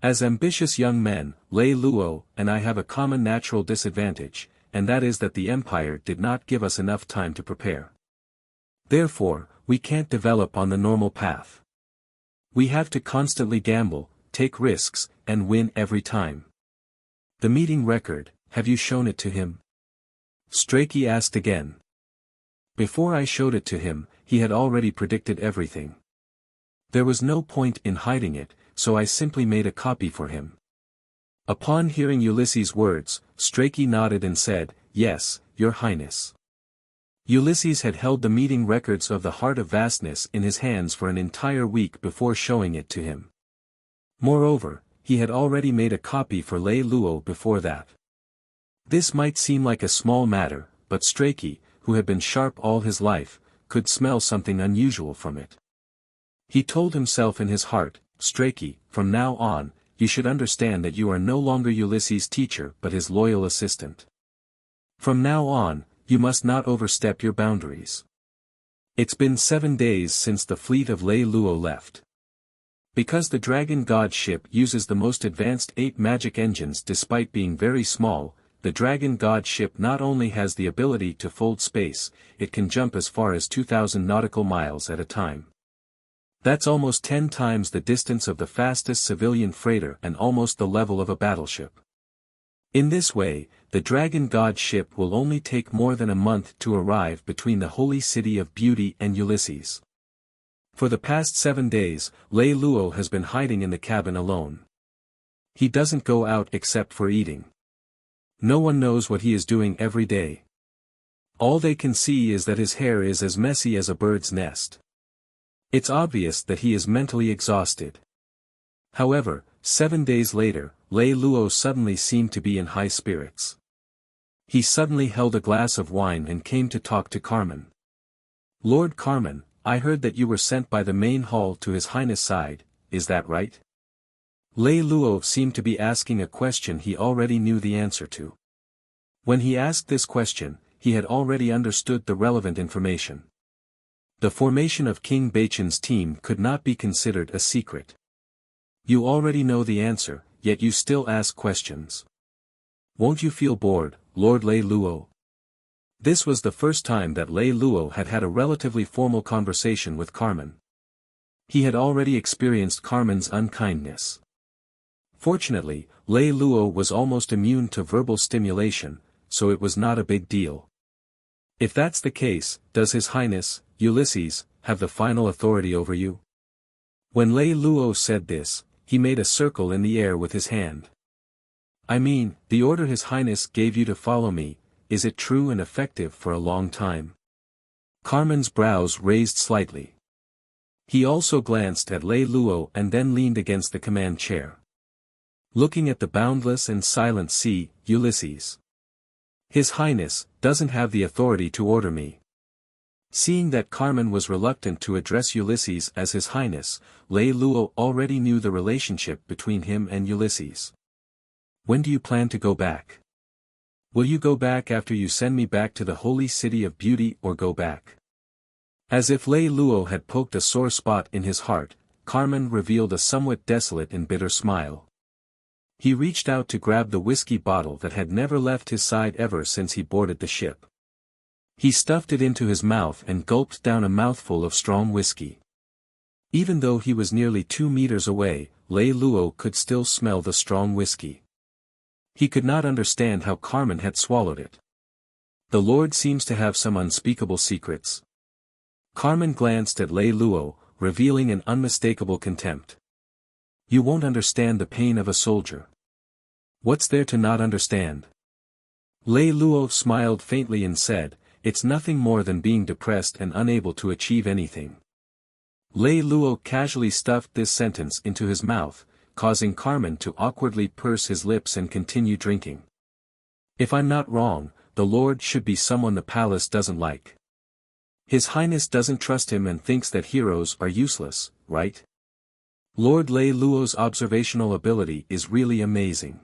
As ambitious young men, Lei Lou and I have a common natural disadvantage, and that is that the Empire did not give us enough time to prepare. Therefore, we can't develop on the normal path. We have to constantly gamble, take risks, and win every time. The meeting record, have you shown it to him? Strachey asked again. Before I showed it to him, he had already predicted everything. There was no point in hiding it, so I simply made a copy for him. Upon hearing Ulysses' words, Strachey nodded and said, Yes, Your Highness. Ulysses had held the meeting records of the Heart of Vastness in his hands for an entire week before showing it to him. Moreover, he had already made a copy for Lei Lou before that. This might seem like a small matter, but Strachey, who had been sharp all his life, could smell something unusual from it. He told himself in his heart, Strachey, from now on, you should understand that you are no longer Ulysses' teacher but his loyal assistant. From now on, you must not overstep your boundaries. It's been 7 days since the fleet of Lei Lou left. Because the Dragon God ship uses the most advanced 8 magic engines despite being very small, the Dragon God ship not only has the ability to fold space, it can jump as far as 2,000 nautical miles at a time. That's almost 10 times the distance of the fastest civilian freighter and almost the level of a battleship. In this way, the dragon god ship will only take more than a month to arrive between the holy city of beauty and Ulysses. For the past 7 days, Lei Lou has been hiding in the cabin alone. He doesn't go out except for eating. No one knows what he is doing every day. All they can see is that his hair is as messy as a bird's nest. It's obvious that he is mentally exhausted. However, 7 days later, Lei Lou suddenly seemed to be in high spirits. He suddenly held a glass of wine and came to talk to Carmen. "Lord Carmen, I heard that you were sent by the main hall to His Highness' side, is that right?" Lei Lou seemed to be asking a question he already knew the answer to. When he asked this question, he had already understood the relevant information. The formation of King Baichen's team could not be considered a secret. You already know the answer, yet you still ask questions. Won't you feel bored, Lord Lei Lou? This was the first time that Lei Lou had had a relatively formal conversation with Carmen. He had already experienced Carmen's unkindness. Fortunately, Lei Lou was almost immune to verbal stimulation, so it was not a big deal. If that's the case, does His Highness, Ulysses, have the final authority over you? When Lei Lou said this, he made a circle in the air with his hand. I mean, the order His Highness gave you to follow me, is it true and effective for a long time? Carmen's brows raised slightly. He also glanced at Lei Lou and then leaned against the command chair. Looking at the boundless and silent sea, Ulysses. His Highness doesn't have the authority to order me. Seeing that Carmen was reluctant to address Ulysses as His Highness, Lei Lou already knew the relationship between him and Ulysses. When do you plan to go back? Will you go back after you send me back to the holy city of beauty or go back? As if Lei Lou had poked a sore spot in his heart, Carmen revealed a somewhat desolate and bitter smile. He reached out to grab the whiskey bottle that had never left his side ever since he boarded the ship. He stuffed it into his mouth and gulped down a mouthful of strong whiskey. Even though he was nearly 2 meters away, Lei Lou could still smell the strong whiskey. He could not understand how Carmen had swallowed it. The Lord seems to have some unspeakable secrets. Carmen glanced at Lei Lou, revealing an unmistakable contempt. You won't understand the pain of a soldier. What's there to not understand? Lei Lou smiled faintly and said, it's nothing more than being depressed and unable to achieve anything. Lei Lou casually stuffed this sentence into his mouth, causing Carmen to awkwardly purse his lips and continue drinking. If I'm not wrong, the Lord should be someone the palace doesn't like. His Highness doesn't trust him and thinks that heroes are useless, right? Lord Lei Lou's observational ability is really amazing.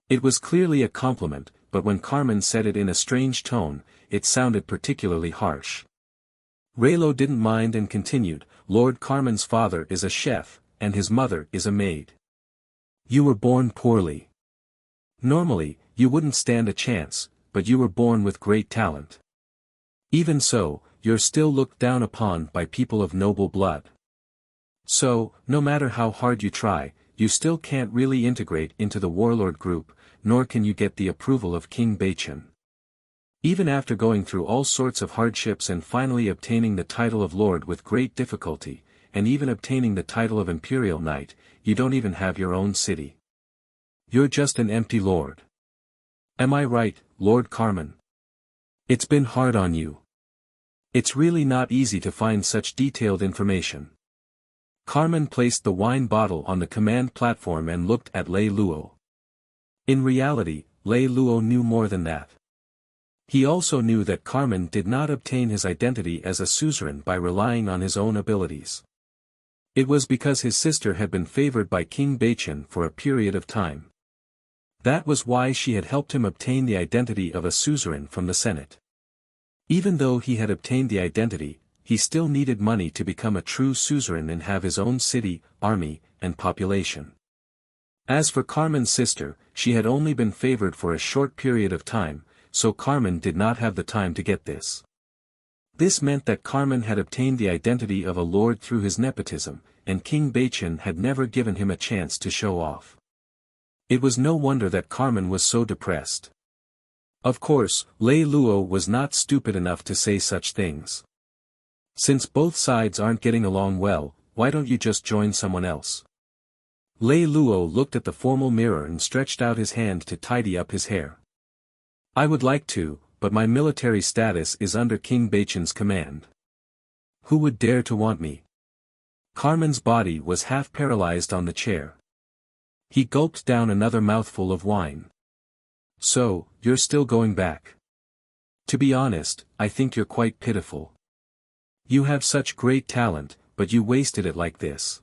It was clearly a compliment, but when Carmen said it in a strange tone, it sounded particularly harsh. Raylo didn't mind and continued, Lord Carmen's father is a chef, and his mother is a maid. You were born poorly. Normally, you wouldn't stand a chance, but you were born with great talent. Even so, you're still looked down upon by people of noble blood. So, no matter how hard you try, you still can't really integrate into the warlord group, nor can you get the approval of King Baichen. Even after going through all sorts of hardships and finally obtaining the title of lord with great difficulty, and even obtaining the title of imperial knight, you don't even have your own city. You're just an empty lord. Am I right, Lord Carmen? It's been hard on you. It's really not easy to find such detailed information. Carmen placed the wine bottle on the command platform and looked at Lei Lou. In reality, Lei Lou knew more than that. He also knew that Carmen did not obtain his identity as a suzerain by relying on his own abilities. It was because his sister had been favored by King Baichen for a period of time. That was why she had helped him obtain the identity of a suzerain from the Senate. Even though he had obtained the identity, he still needed money to become a true suzerain and have his own city, army, and population. As for Carmen's sister, she had only been favored for a short period of time, so Carmen did not have the time to get this. This meant that Carmen had obtained the identity of a lord through his nepotism, and King Baichen had never given him a chance to show off. It was no wonder that Carmen was so depressed. Of course, Lei Lou was not stupid enough to say such things. Since both sides aren't getting along well, why don't you just join someone else? Lei Lou looked at the formal mirror and stretched out his hand to tidy up his hair. I would like to, but my military status is under King Baichen's command. Who would dare to want me? Carmen's body was half paralyzed on the chair. He gulped down another mouthful of wine. So, you're still going back. To be honest, I think you're quite pitiful. You have such great talent, but you wasted it like this.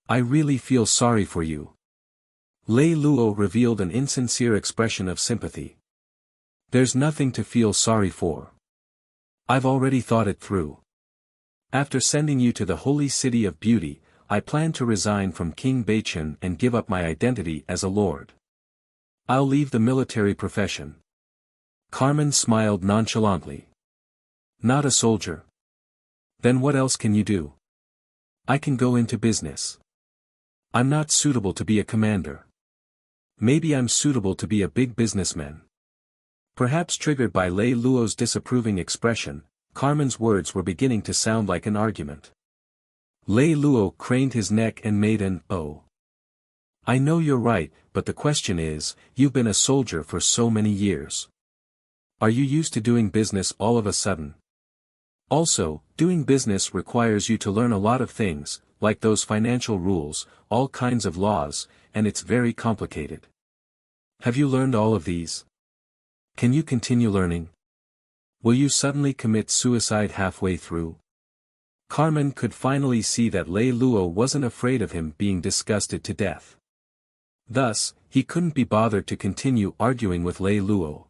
I really feel sorry for you. Lei Lou revealed an insincere expression of sympathy. There's nothing to feel sorry for. I've already thought it through. After sending you to the holy city of beauty, I plan to resign from King Baichen and give up my identity as a lord. I'll leave the military profession. Carmen smiled nonchalantly. Not a soldier. Then what else can you do? I can go into business. I'm not suitable to be a commander. Maybe I'm suitable to be a big businessman. Perhaps triggered by Lei Lou's disapproving expression, Carmen's words were beginning to sound like an argument. Lei Lou craned his neck and made an "oh." I know you're right, but the question is, you've been a soldier for so many years. Are you used to doing business all of a sudden? Also, doing business requires you to learn a lot of things, like those financial rules, all kinds of laws, and it's very complicated. Have you learned all of these? Can you continue learning? Will you suddenly commit suicide halfway through? Carmen could finally see that Lei Lou wasn't afraid of him being disgusted to death. Thus, he couldn't be bothered to continue arguing with Lei Lou.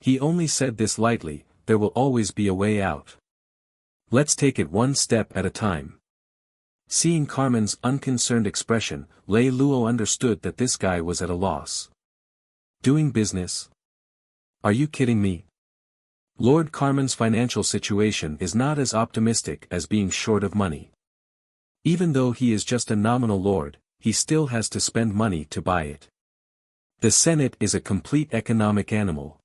He only said this lightly, there will always be a way out. Let's take it one step at a time. Seeing Carmen's unconcerned expression, Lei Lou understood that this guy was at a loss. Doing business? Are you kidding me? Lord Carmen's financial situation is not as optimistic as being short of money. Even though he is just a nominal lord, he still has to spend money to buy it. The Senate is a complete economic animal.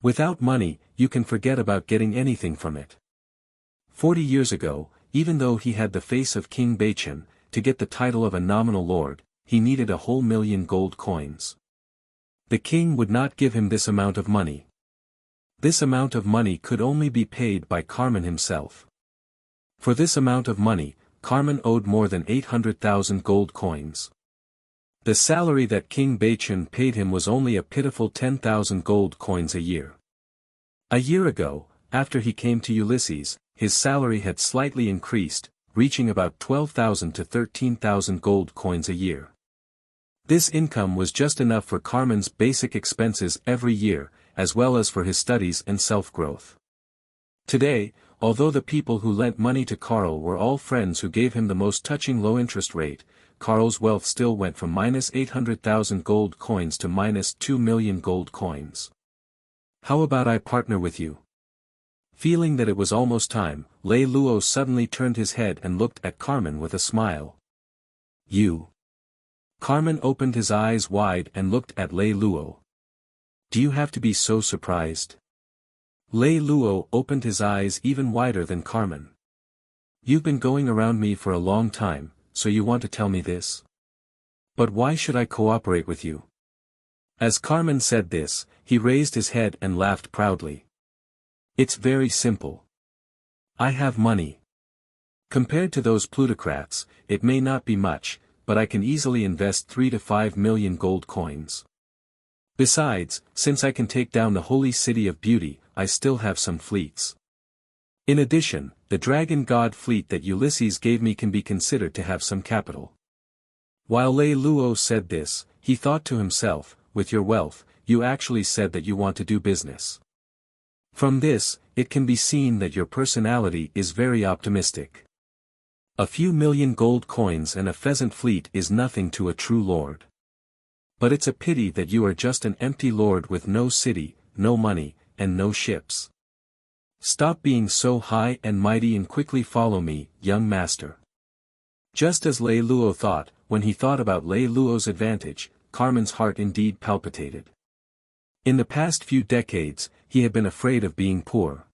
Without money, you can forget about getting anything from it. 40 years ago, even though he had the face of King Baichen, to get the title of a nominal lord, he needed a whole million gold coins. The king would not give him this amount of money. This amount of money could only be paid by Carmen himself. For this amount of money, Carmen owed more than 800,000 gold coins. The salary that King Baichen paid him was only a pitiful 10,000 gold coins a year. A year ago, after he came to Ulysses, his salary had slightly increased, reaching about 12,000 to 13,000 gold coins a year. This income was just enough for Carmen's basic expenses every year, as well as for his studies and self-growth. Today, although the people who lent money to Carl were all friends who gave him the most touching low interest rate, Carl's wealth still went from minus 800,000 gold coins to minus 2 million gold coins. How about I partner with you? Feeling that it was almost time, Lei Lou suddenly turned his head and looked at Carmen with a smile. You. Carmen opened his eyes wide and looked at Lei Lou. Do you have to be so surprised? Lei Lou opened his eyes even wider than Carmen. You've been going around me for a long time, so you want to tell me this? But why should I cooperate with you? As Carmen said this, he raised his head and laughed proudly. It's very simple. I have money. Compared to those plutocrats, it may not be much, but I can easily invest 3 to 5 million gold coins. Besides, since I can take down the holy city of beauty, I still have some fleets. In addition, the dragon god fleet that Ulysses gave me can be considered to have some capital. While Lei Lou said this, he thought to himself, with your wealth, you actually said that you want to do business. From this, it can be seen that your personality is very optimistic. A few million gold coins and a pheasant fleet is nothing to a true lord. But it's a pity that you are just an empty lord with no city, no money, and no ships. Stop being so high and mighty and quickly follow me, young master. Just as Lei Lou thought, when he thought about Lei Lou's advantage, Carmen's heart indeed palpitated. In the past few decades, he had been afraid of being poor.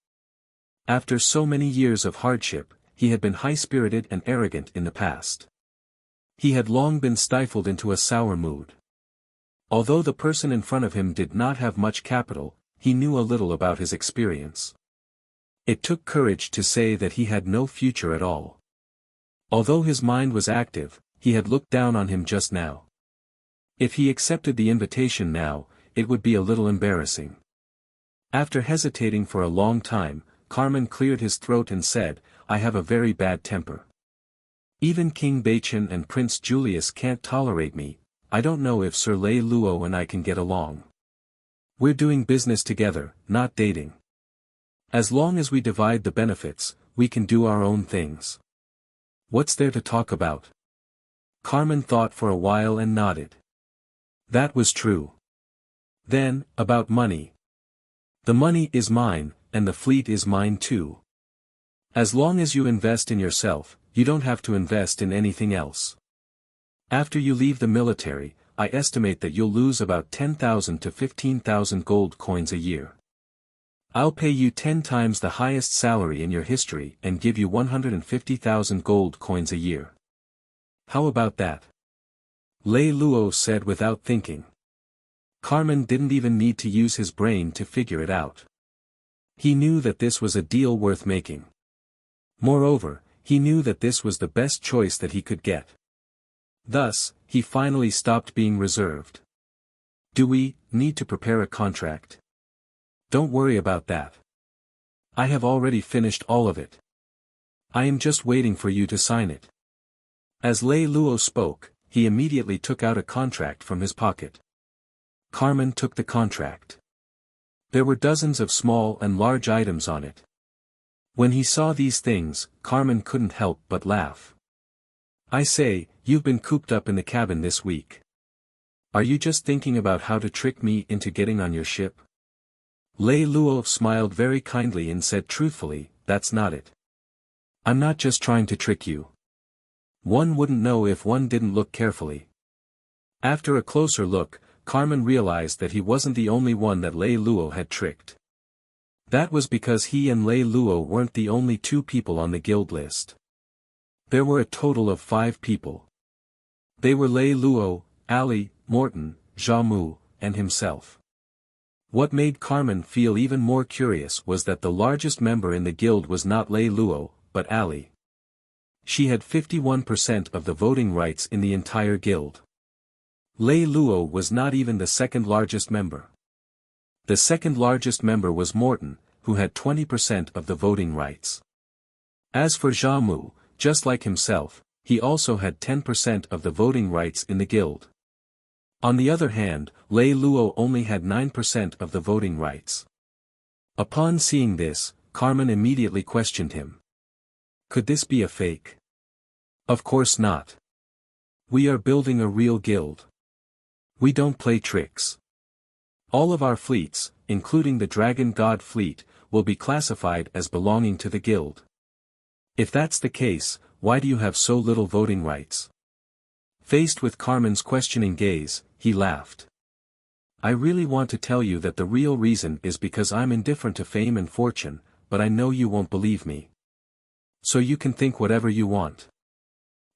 After so many years of hardship, he had been high-spirited and arrogant in the past. He had long been stifled into a sour mood. Although the person in front of him did not have much capital, he knew a little about his experience. It took courage to say that he had no future at all. Although his mind was active, he had looked down on him just now. If he accepted the invitation now, it would be a little embarrassing. After hesitating for a long time, Carmen cleared his throat and said, "I have a very bad temper. Even King Bachan and Prince Julius can't tolerate me. I don't know if Sir Lei Lou and I can get along. We're doing business together, not dating. As long as we divide the benefits, we can do our own things. What's there to talk about?" Carmen thought for a while and nodded. That was true. Then, about money. The money is mine, and the fleet is mine too. As long as you invest in yourself, you don't have to invest in anything else. After you leave the military, I estimate that you'll lose about 10,000 to 15,000 gold coins a year. I'll pay you 10 times the highest salary in your history and give you 150,000 gold coins a year. How about that? Lei Lou said without thinking. Carmen didn't even need to use his brain to figure it out. He knew that this was a deal worth making. Moreover, he knew that this was the best choice that he could get. Thus, he finally stopped being reserved. Do we need to prepare a contract? Don't worry about that. I have already finished all of it. I am just waiting for you to sign it. As Lei Lou spoke, he immediately took out a contract from his pocket. Carmen took the contract. There were dozens of small and large items on it. When he saw these things, Carmen couldn't help but laugh. I say, you've been cooped up in the cabin this week. Are you just thinking about how to trick me into getting on your ship? Lei Lou smiled very kindly and said truthfully, that's not it. I'm not just trying to trick you. One wouldn't know if one didn't look carefully. After a closer look, Carmen realized that he wasn't the only one that Lei Lou had tricked. That was because he and Lei Lou weren't the only two people on the guild list. There were a total of 5 people. They were Lei Lou, Ali, Morton, Xiamu, and himself. What made Carmen feel even more curious was that the largest member in the guild was not Lei Lou, but Ali. She had 51% of the voting rights in the entire guild. Lei Lou was not even the second largest member. The second largest member was Morton, who had 20% of the voting rights. As for Xiamu, just like himself, he also had 10% of the voting rights in the guild. On the other hand, Lei Lou only had 9% of the voting rights. Upon seeing this, Carmen immediately questioned him. Could this be a fake? Of course not. We are building a real guild. We don't play tricks. All of our fleets, including the Dragon God fleet, will be classified as belonging to the guild. If that's the case, why do you have so little voting rights? Faced with Carmen's questioning gaze, he laughed. I really want to tell you that the real reason is because I'm indifferent to fame and fortune, but I know you won't believe me. So you can think whatever you want.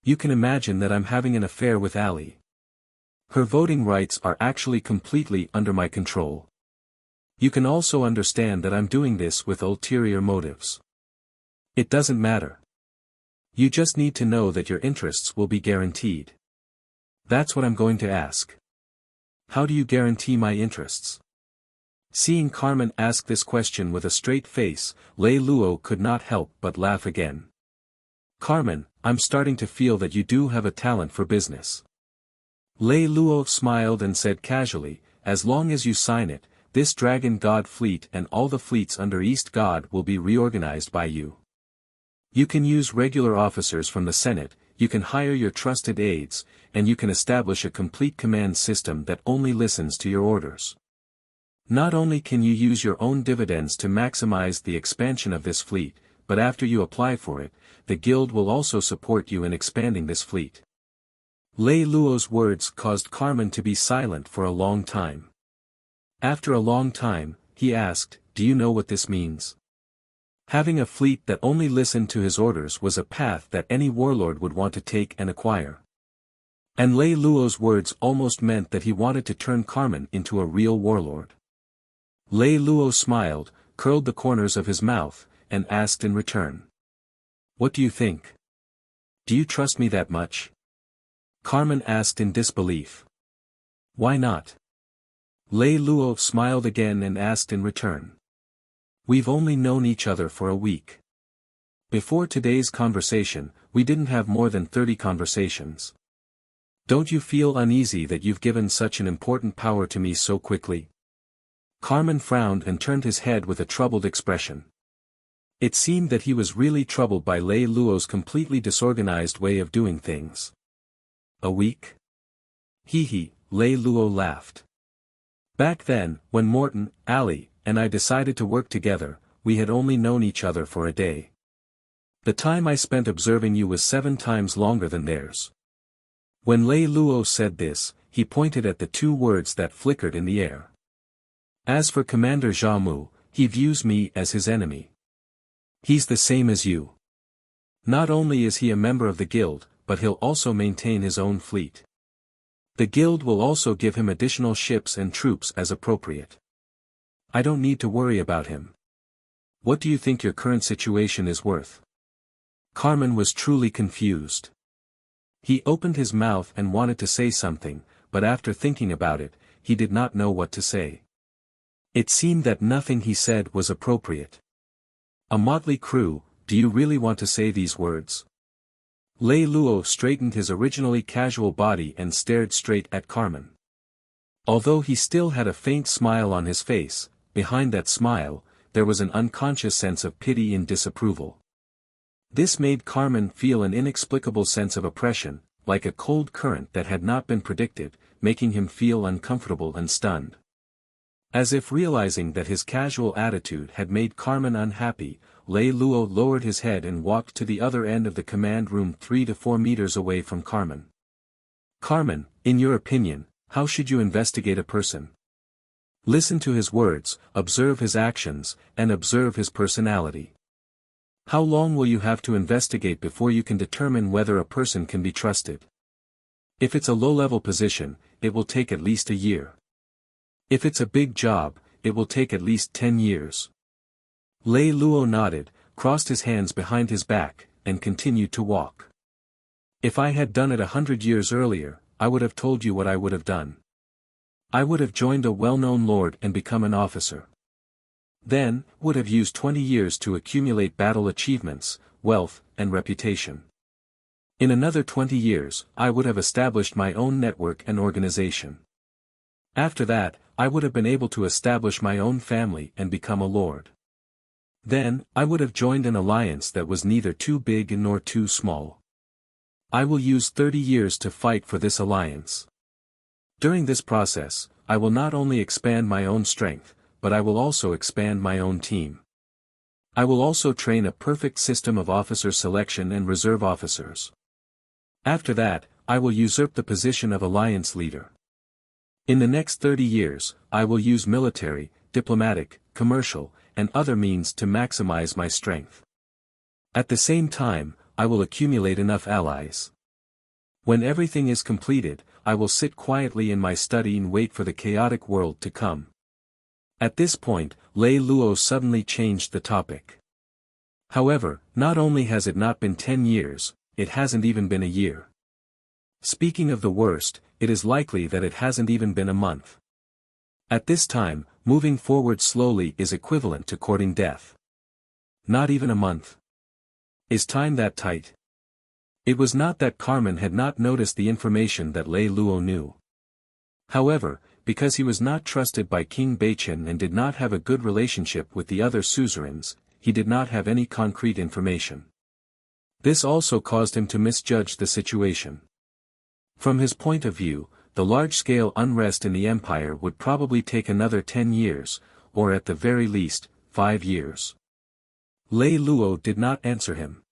You can imagine that I'm having an affair with Ali. Her voting rights are actually completely under my control. You can also understand that I'm doing this with ulterior motives. It doesn't matter. You just need to know that your interests will be guaranteed. That's what I'm going to ask. How do you guarantee my interests? Seeing Carmen ask this question with a straight face, Lei Lou could not help but laugh again. Carmen, I'm starting to feel that you do have a talent for business. Lei Lou smiled and said casually, as long as you sign it, this Dragon God fleet and all the fleets under East God will be reorganized by you. You can use regular officers from the Senate, you can hire your trusted aides, and you can establish a complete command system that only listens to your orders. Not only can you use your own dividends to maximize the expansion of this fleet, but after you apply for it, the guild will also support you in expanding this fleet. Lei Lou's words caused Carmen to be silent for a long time. After a long time, he asked, "Do you know what this means?" Having a fleet that only listened to his orders was a path that any warlord would want to take and acquire. And Lei Luo's words almost meant that he wanted to turn Carmen into a real warlord. Lei Luo smiled, curled the corners of his mouth, and asked in return. "What do you think? Do you trust me that much?" Carmen asked in disbelief. "Why not?" Lei Luo smiled again and asked in return. "We've only known each other for a week. Before today's conversation, we didn't have more than 30 conversations. Don't you feel uneasy that you've given such an important power to me so quickly?" Carmen frowned and turned his head with a troubled expression. It seemed that he was really troubled by Lei Luo's completely disorganized way of doing things. "A week?" Hee, Lei Luo laughed. "Back then, when Morton, Ali, and I decided to work together, we had only known each other for a day. The time I spent observing you was 7 times longer than theirs." When Lei Luo said this, he pointed at the 2 words that flickered in the air. "As for Commander Xiamu, he views me as his enemy. He's the same as you. Not only is he a member of the guild, but he'll also maintain his own fleet. The guild will also give him additional ships and troops as appropriate. I don't need to worry about him. What do you think your current situation is worth?" Carmen was truly confused. He opened his mouth and wanted to say something, but after thinking about it, he did not know what to say. It seemed that nothing he said was appropriate. "A motley crew, do you really want to say these words?" Lei Luo straightened his originally casual body and stared straight at Carmen. Although he still had a faint smile on his face, behind that smile, there was an unconscious sense of pity and disapproval. This made Carmen feel an inexplicable sense of oppression, like a cold current that had not been predicted, making him feel uncomfortable and stunned. As if realizing that his casual attitude had made Carmen unhappy, Lei Luo lowered his head and walked to the other end of the command room 3 to 4 meters away from Carmen. "Carmen, in your opinion, how should you investigate a person? Listen to his words, observe his actions, and observe his personality. How long will you have to investigate before you can determine whether a person can be trusted? If it's a low-level position, it will take at least a year. If it's a big job, it will take at least 10 years. Lei Luo nodded, crossed his hands behind his back, and continued to walk. "If I had done it 100 years earlier, I would have told you what I would have done. I would have joined a well-known lord and become an officer. Then, would have used 20 years to accumulate battle achievements, wealth, and reputation. In another 20 years, I would have established my own network and organization. After that, I would have been able to establish my own family and become a lord. Then, I would have joined an alliance that was neither too big nor too small. I will use 30 years to fight for this alliance. During this process, I will not only expand my own strength, but I will also expand my own team. I will also train a perfect system of officer selection and reserve officers. After that, I will usurp the position of alliance leader. In the next 30 years, I will use military, diplomatic, commercial, and other means to maximize my strength. At the same time, I will accumulate enough allies. When everything is completed, I will sit quietly in my study and wait for the chaotic world to come." At this point, Lei Luo suddenly changed the topic. "However, not only has it not been 10 years, it hasn't even been a year. Speaking of the worst, it is likely that it hasn't even been a month. At this time, moving forward slowly is equivalent to courting death. Not even a month. Is time that tight?" It was not that Carmen had not noticed the information that Lei Luo knew. However, because he was not trusted by King Beichen and did not have a good relationship with the other suzerains, he did not have any concrete information. This also caused him to misjudge the situation. From his point of view, the large-scale unrest in the empire would probably take another 10 years, or at the very least, 5 years. Lei Luo did not answer him.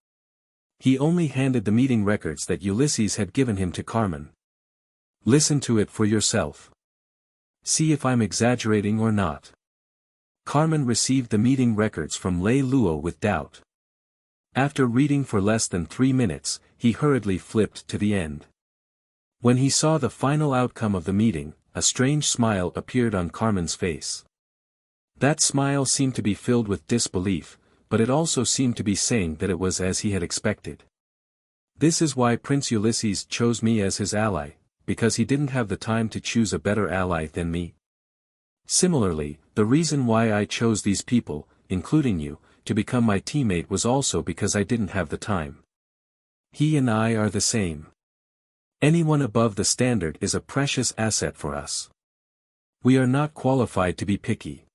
He only handed the meeting records that Ulysses had given him to Carmen. "Listen to it for yourself. See if I'm exaggerating or not. Carmen received the meeting records from Lei Lou with doubt. After reading for less than 3 minutes, he hurriedly flipped to the end. When he saw the final outcome of the meeting, a strange smile appeared on Carmen's face. That smile seemed to be filled with disbelief, but it also seemed to be saying that it was as he had expected. This is why Prince Ulysses chose me as his ally, because he didn't have the time to choose a better ally than me. Similarly, the reason why I chose these people, including you, to become my teammate was also because I didn't have the time. He and I are the same. Anyone above the standard is a precious asset for us. We are not qualified to be picky.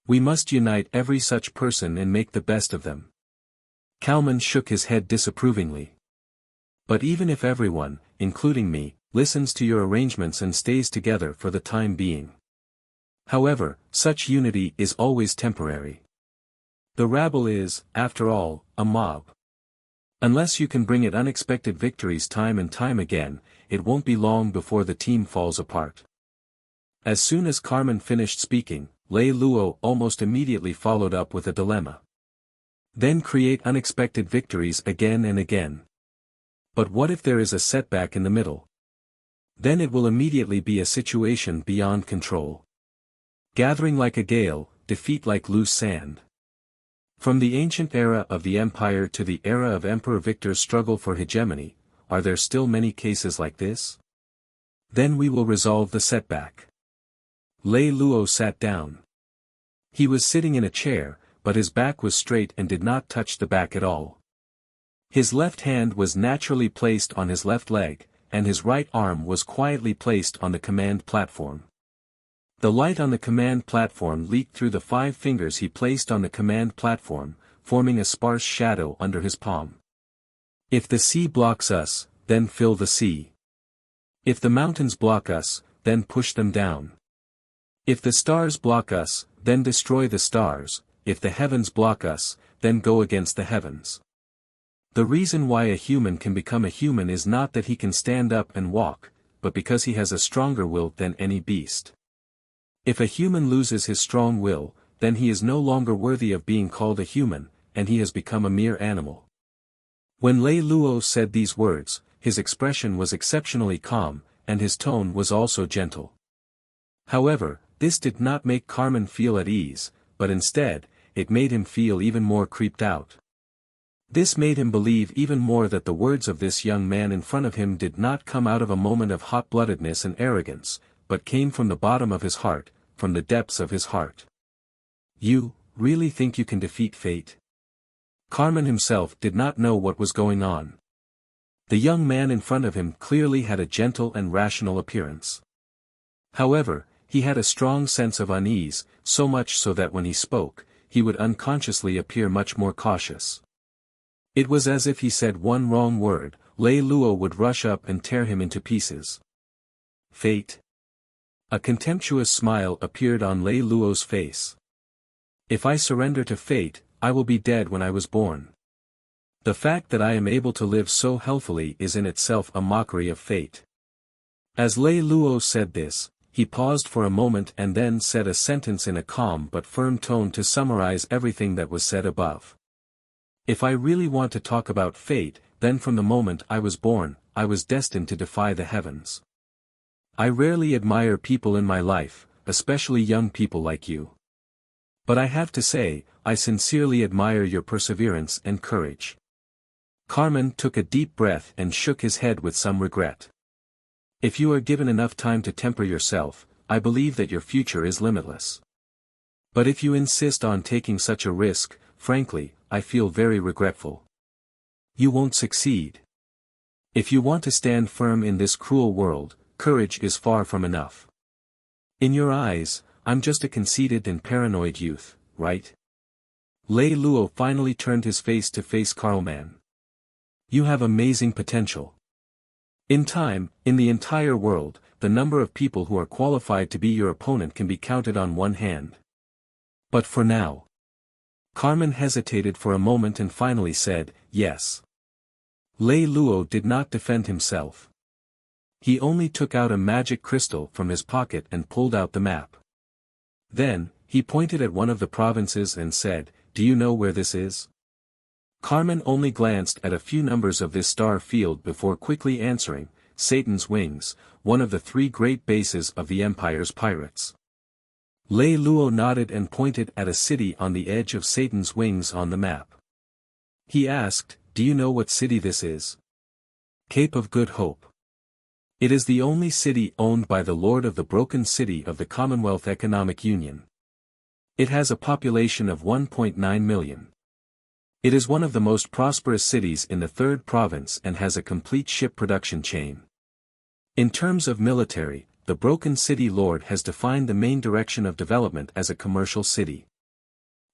We must unite every such person and make the best of them. Kalman shook his head disapprovingly. But even if everyone, including me, listens to your arrangements and stays together for the time being. However, such unity is always temporary. The rabble is, after all, a mob. Unless you can bring it unexpected victories time and time again, it won't be long before the team falls apart. As soon as Carmen finished speaking, Lei Lou almost immediately followed up with a dilemma. Then create unexpected victories again and again. But what if there is a setback in the middle? Then it will immediately be a situation beyond control. Gathering like a gale, defeat like loose sand. From the ancient era of the empire to the era of Emperor Victor's struggle for hegemony, are there still many cases like this? Then we will resolve the setback. Lei Lou sat down. He was sitting in a chair, but his back was straight and did not touch the back at all. His left hand was naturally placed on his left leg, and his right arm was quietly placed on the command platform. The light on the command platform leaked through the 5 fingers he placed on the command platform, forming a sparse shadow under his palm. If the sea blocks us, then fill the sea. If the mountains block us, then push them down. If the stars block us, then destroy the stars. If the heavens block us, then go against the heavens. The reason why a human can become a human is not that he can stand up and walk, but because he has a stronger will than any beast. If a human loses his strong will, then he is no longer worthy of being called a human, and he has become a mere animal. When Lei Lou said these words, his expression was exceptionally calm, and his tone was also gentle. However, this did not make Carmen feel at ease, but instead, it made him feel even more creeped out. This made him believe even more that the words of this young man in front of him did not come out of a moment of hot-bloodedness and arrogance, but came from the bottom of his heart, from the depths of his heart. You really think you can defeat fate? Carmen himself did not know what was going on. The young man in front of him clearly had a gentle and rational appearance. However, he had a strong sense of unease, so much so that when he spoke, he would unconsciously appear much more cautious. It was as if he said one wrong word, Lei Lou would rush up and tear him into pieces. Fate? A contemptuous smile appeared on Lei Lou's face. If I surrender to fate, I will be dead when I was born. The fact that I am able to live so healthily is in itself a mockery of fate. As Lei Lou said this, he paused for a moment and then said a sentence in a calm but firm tone to summarize everything that was said above. If I really want to talk about fate, then from the moment I was born, I was destined to defy the heavens. I rarely admire people in my life, especially young people like you. But I have to say, I sincerely admire your perseverance and courage. Carmen took a deep breath and shook his head with some regret. If you are given enough time to temper yourself, I believe that your future is limitless. But if you insist on taking such a risk, frankly, I feel very regretful. You won't succeed. If you want to stand firm in this cruel world, courage is far from enough. In your eyes, I'm just a conceited and paranoid youth, right? Lei Lou finally turned his face to face Carlman. You have amazing potential. In time, in the entire world, the number of people who are qualified to be your opponent can be counted on one hand. But for now. Carmen hesitated for a moment and finally said, yes. Lei Lou did not defend himself. He only took out a magic crystal from his pocket and pulled out the map. Then, he pointed at one of the provinces and said, "Do you know where this is?" Carmen only glanced at a few numbers of this star field before quickly answering, "Satan's Wings, one of the 3 great bases of the Empire's pirates." Lei Lou nodded and pointed at a city on the edge of Satan's Wings on the map. He asked, "Do you know what city this is?" "Cape of Good Hope. It is the only city owned by the Lord of the Broken City of the Commonwealth Economic Union. It has a population of 1.9 million. It is one of the most prosperous cities in the 3rd province and has a complete ship production chain. In terms of military, the Broken City Lord has defined the main direction of development as a commercial city.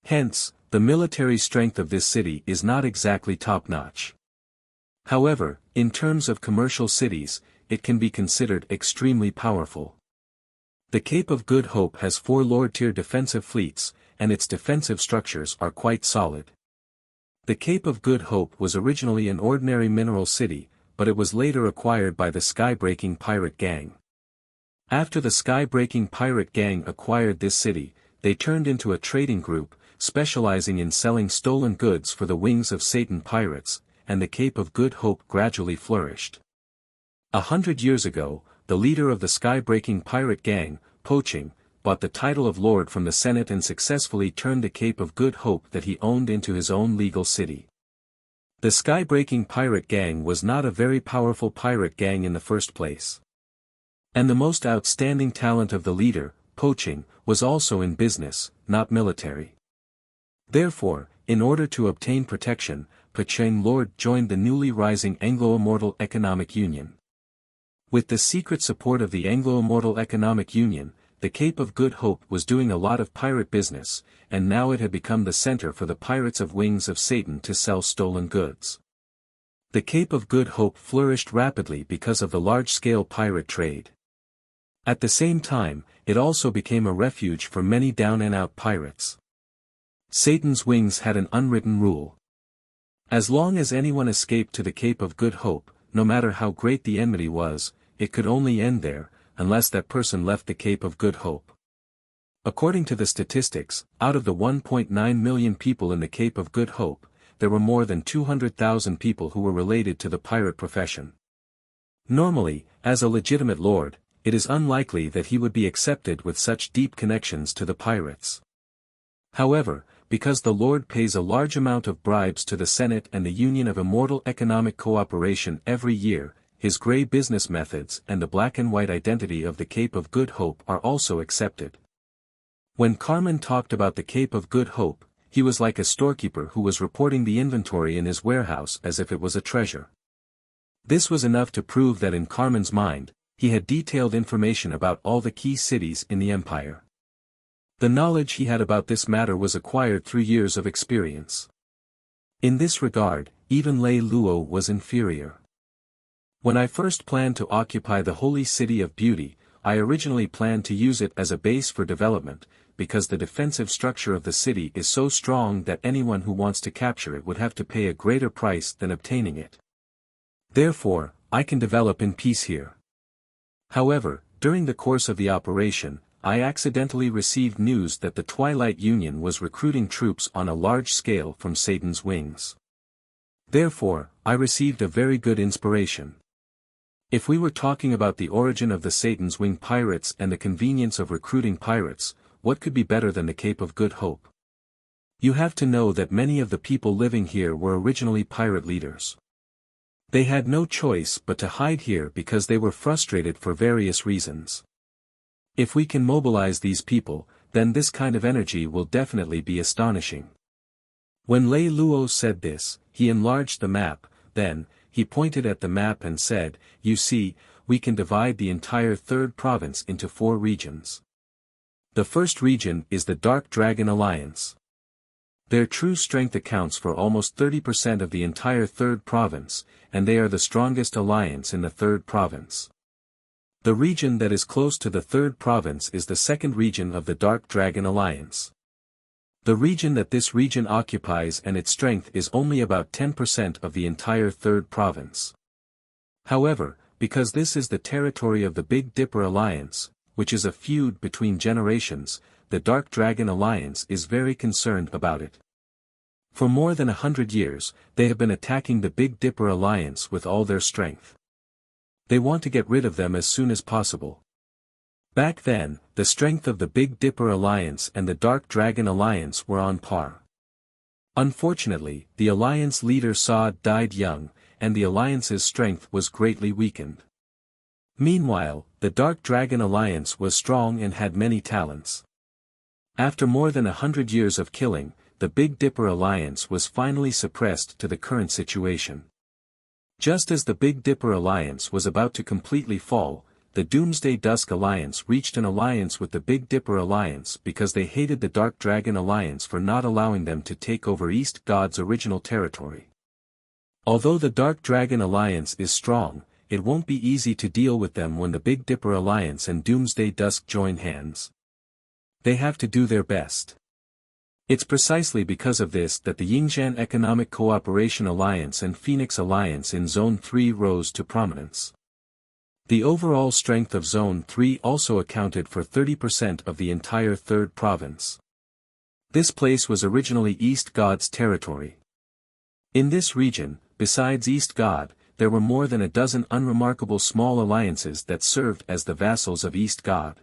Hence, the military strength of this city is not exactly top-notch. However, in terms of commercial cities, it can be considered extremely powerful. The Cape of Good Hope has 4 Lord-tier defensive fleets, and its defensive structures are quite solid. The Cape of Good Hope was originally an ordinary mineral city, but it was later acquired by the Sky-Breaking Pirate Gang. After the Sky-Breaking Pirate Gang acquired this city, they turned into a trading group, specializing in selling stolen goods for the Wings of Satan pirates, and the Cape of Good Hope gradually flourished. 100 years ago, the leader of the Sky-Breaking Pirate Gang, Poaching, bought the title of Lord from the Senate and successfully turned the Cape of Good Hope that he owned into his own legal city. The Sky-Breaking Pirate Gang was not a very powerful pirate gang in the first place. And the most outstanding talent of the leader, Poaching, was also in business, not military. Therefore, in order to obtain protection, Poaching Lord joined the newly rising Anglo-Immortal Economic Union. With the secret support of the Anglo-Immortal Economic Union, the Cape of Good Hope was doing a lot of pirate business, and now it had become the center for the pirates of Wings of Satan to sell stolen goods. The Cape of Good Hope flourished rapidly because of the large-scale pirate trade. At the same time, it also became a refuge for many down-and-out pirates. Satan's Wings had an unwritten rule. As long as anyone escaped to the Cape of Good Hope, no matter how great the enmity was, it could only end there, unless that person left the Cape of Good Hope. According to the statistics, out of the 1.9 million people in the Cape of Good Hope, there were more than 200,000 people who were related to the pirate profession. Normally, as a legitimate lord, it is unlikely that he would be accepted with such deep connections to the pirates. However, because the Lord pays a large amount of bribes to the Senate and the Union of Immortal Economic Cooperation every year, his grey business methods and the black and white identity of the Cape of Good Hope are also accepted. When Carmen talked about the Cape of Good Hope, he was like a storekeeper who was reporting the inventory in his warehouse as if it was a treasure. This was enough to prove that in Carmen's mind, he had detailed information about all the key cities in the empire. The knowledge he had about this matter was acquired through years of experience. In this regard, even Lei Lou was inferior. When I first planned to occupy the Holy City of Beauty, I originally planned to use it as a base for development, because the defensive structure of the city is so strong that anyone who wants to capture it would have to pay a greater price than obtaining it. Therefore, I can develop in peace here. However, during the course of the operation, I accidentally received news that the Twilight Union was recruiting troops on a large scale from Satan's Wings. Therefore, I received a very good inspiration. If we were talking about the origin of the Satan's Wing pirates and the convenience of recruiting pirates, what could be better than the Cape of Good Hope? You have to know that many of the people living here were originally pirate leaders. They had no choice but to hide here because they were frustrated for various reasons. If we can mobilize these people, then this kind of energy will definitely be astonishing. When Lei Lou said this, he enlarged the map, then, he pointed at the map and said, "You see, we can divide the entire 3rd province into 4 regions. The first region is the Dark Dragon Alliance. Their true strength accounts for almost 30% of the entire 3rd province, and they are the strongest alliance in the 3rd province. The region that is close to the 3rd province is the second region of the Dark Dragon Alliance. The region that this region occupies and its strength is only about 10% of the entire 3rd province. However, because this is the territory of the Big Dipper Alliance, which is a feud between generations. The Dark Dragon Alliance is very concerned about it. For more than 100 years, they have been attacking the Big Dipper Alliance with all their strength. They want to get rid of them as soon as possible. Back then, the strength of the Big Dipper Alliance and the Dark Dragon Alliance were on par. Unfortunately, the alliance leader Sa died young, and the alliance's strength was greatly weakened. Meanwhile, the Dark Dragon Alliance was strong and had many talents. After more than 100 years of killing, the Big Dipper Alliance was finally suppressed to the current situation. Just as the Big Dipper Alliance was about to completely fall, the Doomsday Dusk Alliance reached an alliance with the Big Dipper Alliance because they hated the Dark Dragon Alliance for not allowing them to take over East God's original territory. Although the Dark Dragon Alliance is strong, it won't be easy to deal with them when the Big Dipper Alliance and Doomsday Dusk join hands. They have to do their best. It's precisely because of this that the Yingzhan Economic Cooperation Alliance and Phoenix Alliance in Zone 3 rose to prominence. The overall strength of Zone 3 also accounted for 30% of the entire Third Province. This place was originally East God's territory. In this region, besides East God, there were more than a dozen unremarkable small alliances that served as the vassals of East God.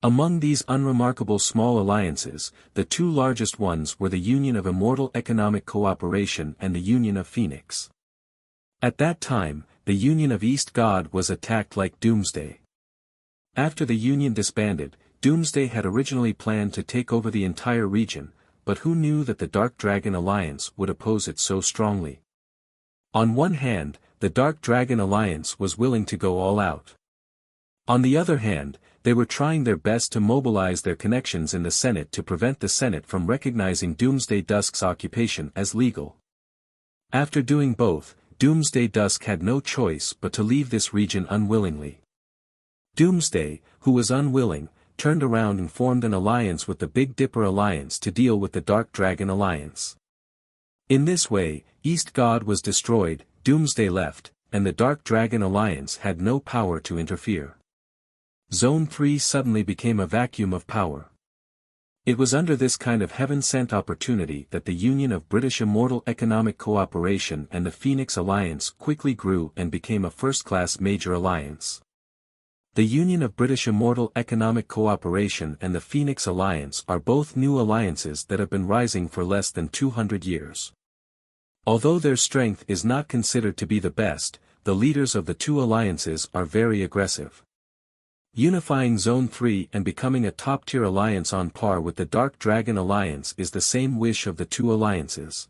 Among these unremarkable small alliances, the two largest ones were the Union of Immortal Economic Cooperation and the Union of Phoenix. At that time, the Union of East God was attacked like Doomsday. After the Union disbanded, Doomsday had originally planned to take over the entire region, but who knew that the Dark Dragon Alliance would oppose it so strongly? On one hand, the Dark Dragon Alliance was willing to go all out. On the other hand, they were trying their best to mobilize their connections in the Senate to prevent the Senate from recognizing Doomsday Dusk's occupation as legal. After doing both, Doomsday Dusk had no choice but to leave this region unwillingly. Doomsday, who was unwilling, turned around and formed an alliance with the Big Dipper Alliance to deal with the Dark Dragon Alliance. In this way, East God was destroyed, Doomsday left, and the Dark Dragon Alliance had no power to interfere. Zone 3 suddenly became a vacuum of power. It was under this kind of heaven-sent opportunity that the Union of British Immortal Economic Cooperation and the Phoenix Alliance quickly grew and became a first-class major alliance. The Union of British Immortal Economic Cooperation and the Phoenix Alliance are both new alliances that have been rising for less than 200 years. Although their strength is not considered to be the best, the leaders of the two alliances are very aggressive. Unifying Zone 3 and becoming a top-tier alliance on par with the Dark Dragon Alliance is the same wish of the two alliances.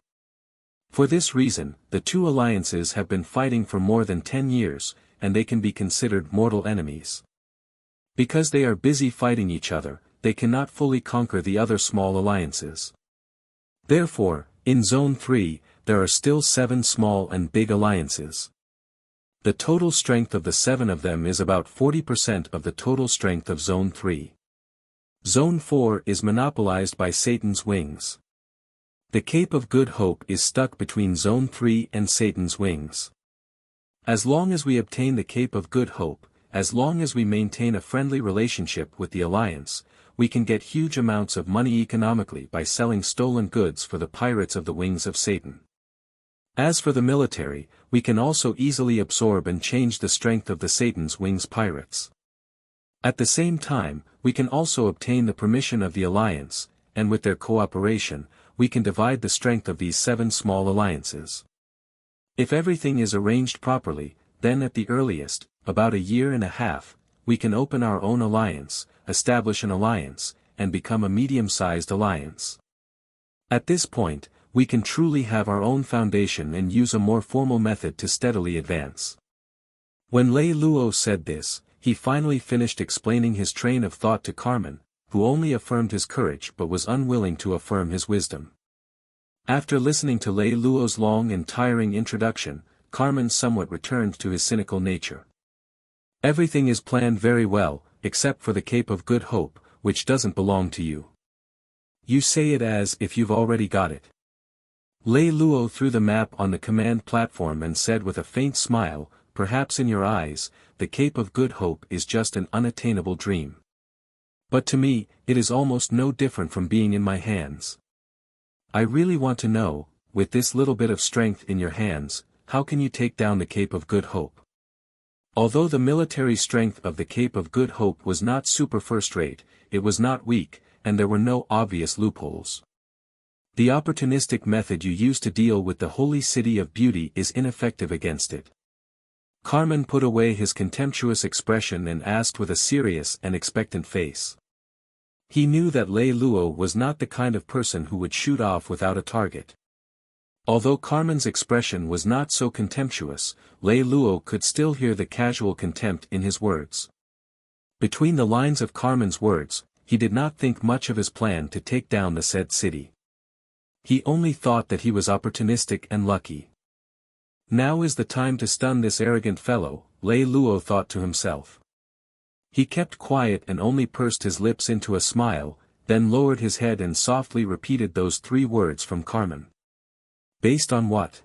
For this reason, the two alliances have been fighting for more than 10 years, and they can be considered mortal enemies. Because they are busy fighting each other, they cannot fully conquer the other small alliances. Therefore, in Zone 3, there are still 7 small and big alliances. The total strength of the 7 of them is about 40% of the total strength of Zone 3. Zone 4 is monopolized by Satan's wings. The Cape of Good Hope is stuck between Zone 3 and Satan's wings. As long as we obtain the Cape of Good Hope, as long as we maintain a friendly relationship with the Alliance, we can get huge amounts of money economically by selling stolen goods for the pirates of the Wings of Satan. As for the military, we can also easily absorb and change the strength of the Satan's Wings pirates. At the same time, we can also obtain the permission of the Alliance, and with their cooperation, we can divide the strength of these 7 small alliances. If everything is arranged properly, then at the earliest, about a year and a half, we can open our own alliance, establish an alliance, and become a medium-sized alliance. At this point, we can truly have our own foundation and use a more formal method to steadily advance. When Lei Lou said this, he finally finished explaining his train of thought to Carmen, who only affirmed his courage but was unwilling to affirm his wisdom. After listening to Lei Lou's long and tiring introduction, Carmen somewhat returned to his cynical nature. Everything is planned very well, except for the Cape of Good Hope, which doesn't belong to you. You say it as if you've already got it. Lei Lou threw the map on the command platform and said with a faint smile, perhaps in your eyes, the Cape of Good Hope is just an unattainable dream. But to me, it is almost no different from being in my hands. I really want to know, with this little bit of strength in your hands, how can you take down the Cape of Good Hope? Although the military strength of the Cape of Good Hope was not super first-rate, it was not weak, and there were no obvious loopholes. The opportunistic method you use to deal with the Holy City of Beauty is ineffective against it. Carmen put away his contemptuous expression and asked with a serious and expectant face. He knew that Lei Lou was not the kind of person who would shoot off without a target. Although Carmen's expression was not so contemptuous, Lei Lou could still hear the casual contempt in his words. Between the lines of Carmen's words, he did not think much of his plan to take down the said city. He only thought that he was opportunistic and lucky. Now is the time to stun this arrogant fellow, Lei Lou thought to himself. He kept quiet and only pursed his lips into a smile, then lowered his head and softly repeated those 3 words from Carmen. Based on what?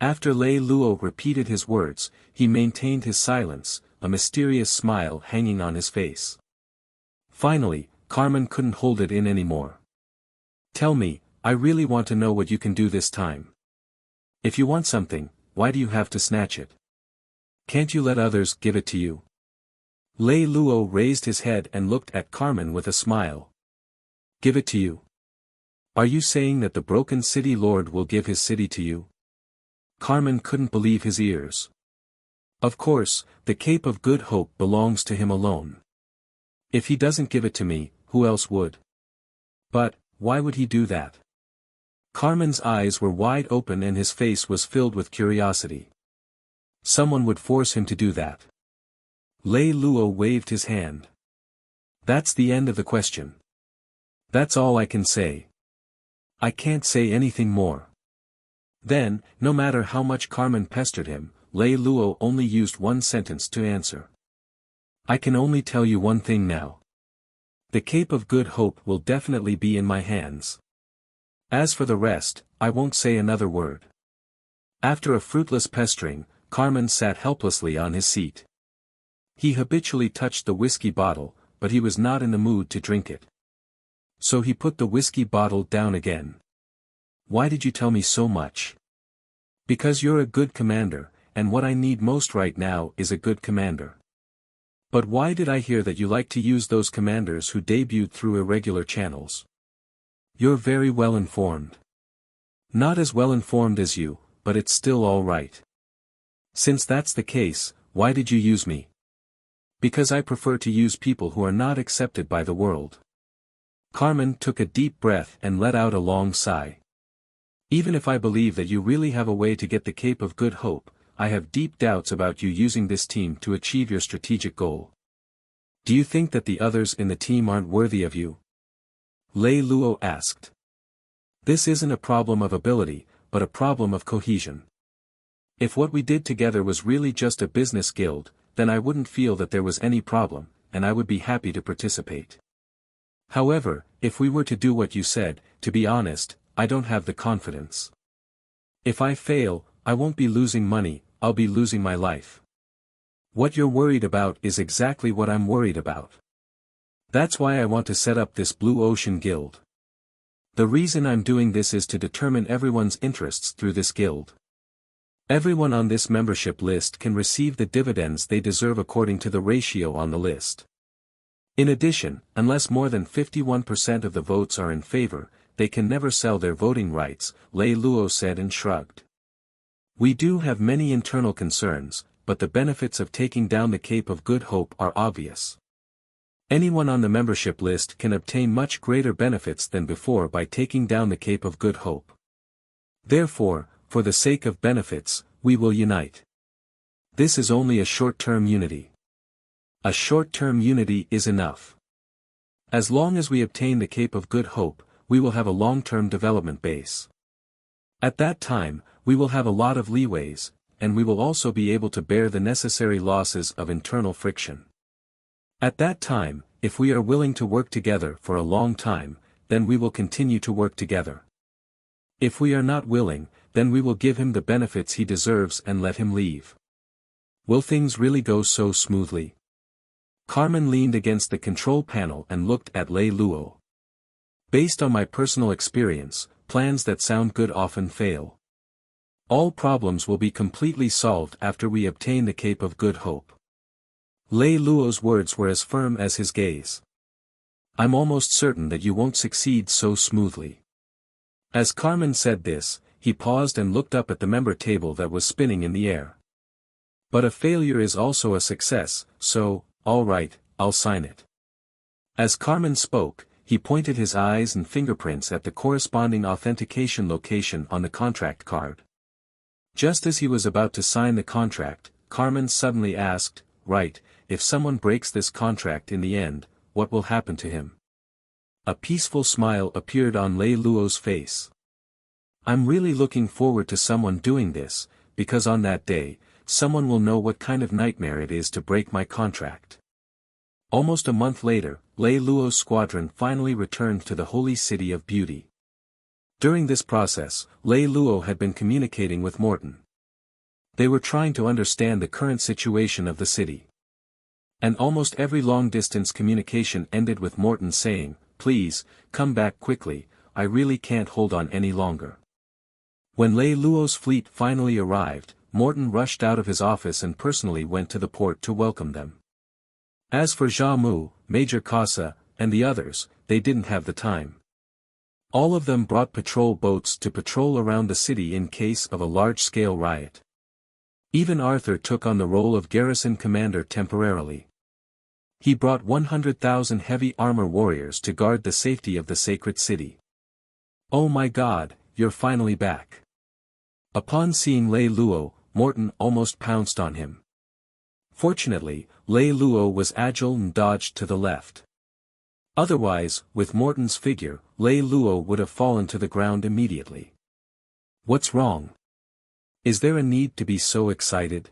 After Lei Lou repeated his words, he maintained his silence, a mysterious smile hanging on his face. Finally, Carmen couldn't hold it in anymore. Tell me, I really want to know what you can do this time. If you want something, why do you have to snatch it? Can't you let others give it to you? Lei Lou raised his head and looked at Carmen with a smile. Give it to you? Are you saying that the Broken City Lord will give his city to you? Carmen couldn't believe his ears. Of course, the Cape of Good Hope belongs to him alone. If he doesn't give it to me, who else would? But, why would he do that? Carmen's eyes were wide open and his face was filled with curiosity. Someone would force him to do that. Lei Lou waved his hand. That's the end of the question. That's all I can say. I can't say anything more. Then, no matter how much Carmen pestered him, Lei Lou only used one sentence to answer. I can only tell you one thing now. The Cape of Good Hope will definitely be in my hands. As for the rest, I won't say another word. After a fruitless pestering, Carmen sat helplessly on his seat. He habitually touched the whiskey bottle, but he was not in the mood to drink it. So he put the whiskey bottle down again. Why did you tell me so much? Because you're a good commander, and what I need most right now is a good commander. But why did I hear that you like to use those commanders who debuted through irregular channels? You're very well informed. Not as well informed as you, but it's still all right. Since that's the case, why did you use me? Because I prefer to use people who are not accepted by the world. Carmen took a deep breath and let out a long sigh. Even if I believe that you really have a way to get the Cape of Good Hope, I have deep doubts about you using this team to achieve your strategic goal. Do you think that the others in the team aren't worthy of you? Lei Lou asked. This isn't a problem of ability, but a problem of cohesion. If what we did together was really just a business guild, then I wouldn't feel that there was any problem, and I would be happy to participate. However, if we were to do what you said, to be honest, I don't have the confidence. If I fail, I won't be losing money, I'll be losing my life. What you're worried about is exactly what I'm worried about. That's why I want to set up this Blue Ocean Guild. The reason I'm doing this is to determine everyone's interests through this guild. Everyone on this membership list can receive the dividends they deserve according to the ratio on the list. In addition, unless more than 51% of the votes are in favor, they can never sell their voting rights, Lei Lou said and shrugged. We do have many internal concerns, but the benefits of taking down the Cape of Good Hope are obvious. Anyone on the membership list can obtain much greater benefits than before by taking down the Cape of Good Hope. Therefore, for the sake of benefits, we will unite. This is only a short-term unity. A short-term unity is enough. As long as we obtain the Cape of Good Hope, we will have a long-term development base. At that time, we will have a lot of leeways, and we will also be able to bear the necessary losses of internal friction. At that time, if we are willing to work together for a long time, then we will continue to work together. If we are not willing, then we will give him the benefits he deserves and let him leave. Will things really go so smoothly? Carmen leaned against the control panel and looked at Lei Lou. Based on my personal experience, plans that sound good often fail. All problems will be completely solved after we obtain the Cape of Good Hope. Lei Lou's words were as firm as his gaze. I'm almost certain that you won't succeed so smoothly. As Carmen said this, he paused and looked up at the member table that was spinning in the air. But a failure is also a success, so, all right, I'll sign it. As Carmen spoke, he pointed his eyes and fingerprints at the corresponding authentication location on the contract card. Just as he was about to sign the contract, Carmen suddenly asked, "Right, if someone breaks this contract in the end, what will happen to him?" A peaceful smile appeared on Lei Lou's face. I'm really looking forward to someone doing this, because on that day, someone will know what kind of nightmare it is to break my contract. Almost a month later, Lei Lou's squadron finally returned to the Holy City of Beauty. During this process, Lei Lou had been communicating with Morton. They were trying to understand the current situation of the city. And almost every long-distance communication ended with Morton saying, "Please, come back quickly, I really can't hold on any longer." When Lei Lou's fleet finally arrived, Morton rushed out of his office and personally went to the port to welcome them. As for Xiamu, Major Casa, and the others, they didn't have the time. All of them brought patrol boats to patrol around the city in case of a large-scale riot. Even Arthur took on the role of garrison commander temporarily. He brought 100,000 heavy armor warriors to guard the safety of the sacred city. "Oh my God, you're finally back." Upon seeing Lei Lou, Morton almost pounced on him. Fortunately, Lei Lou was agile and dodged to the left. Otherwise, with Morton's figure, Lei Lou would have fallen to the ground immediately. "What's wrong? Is there a need to be so excited?"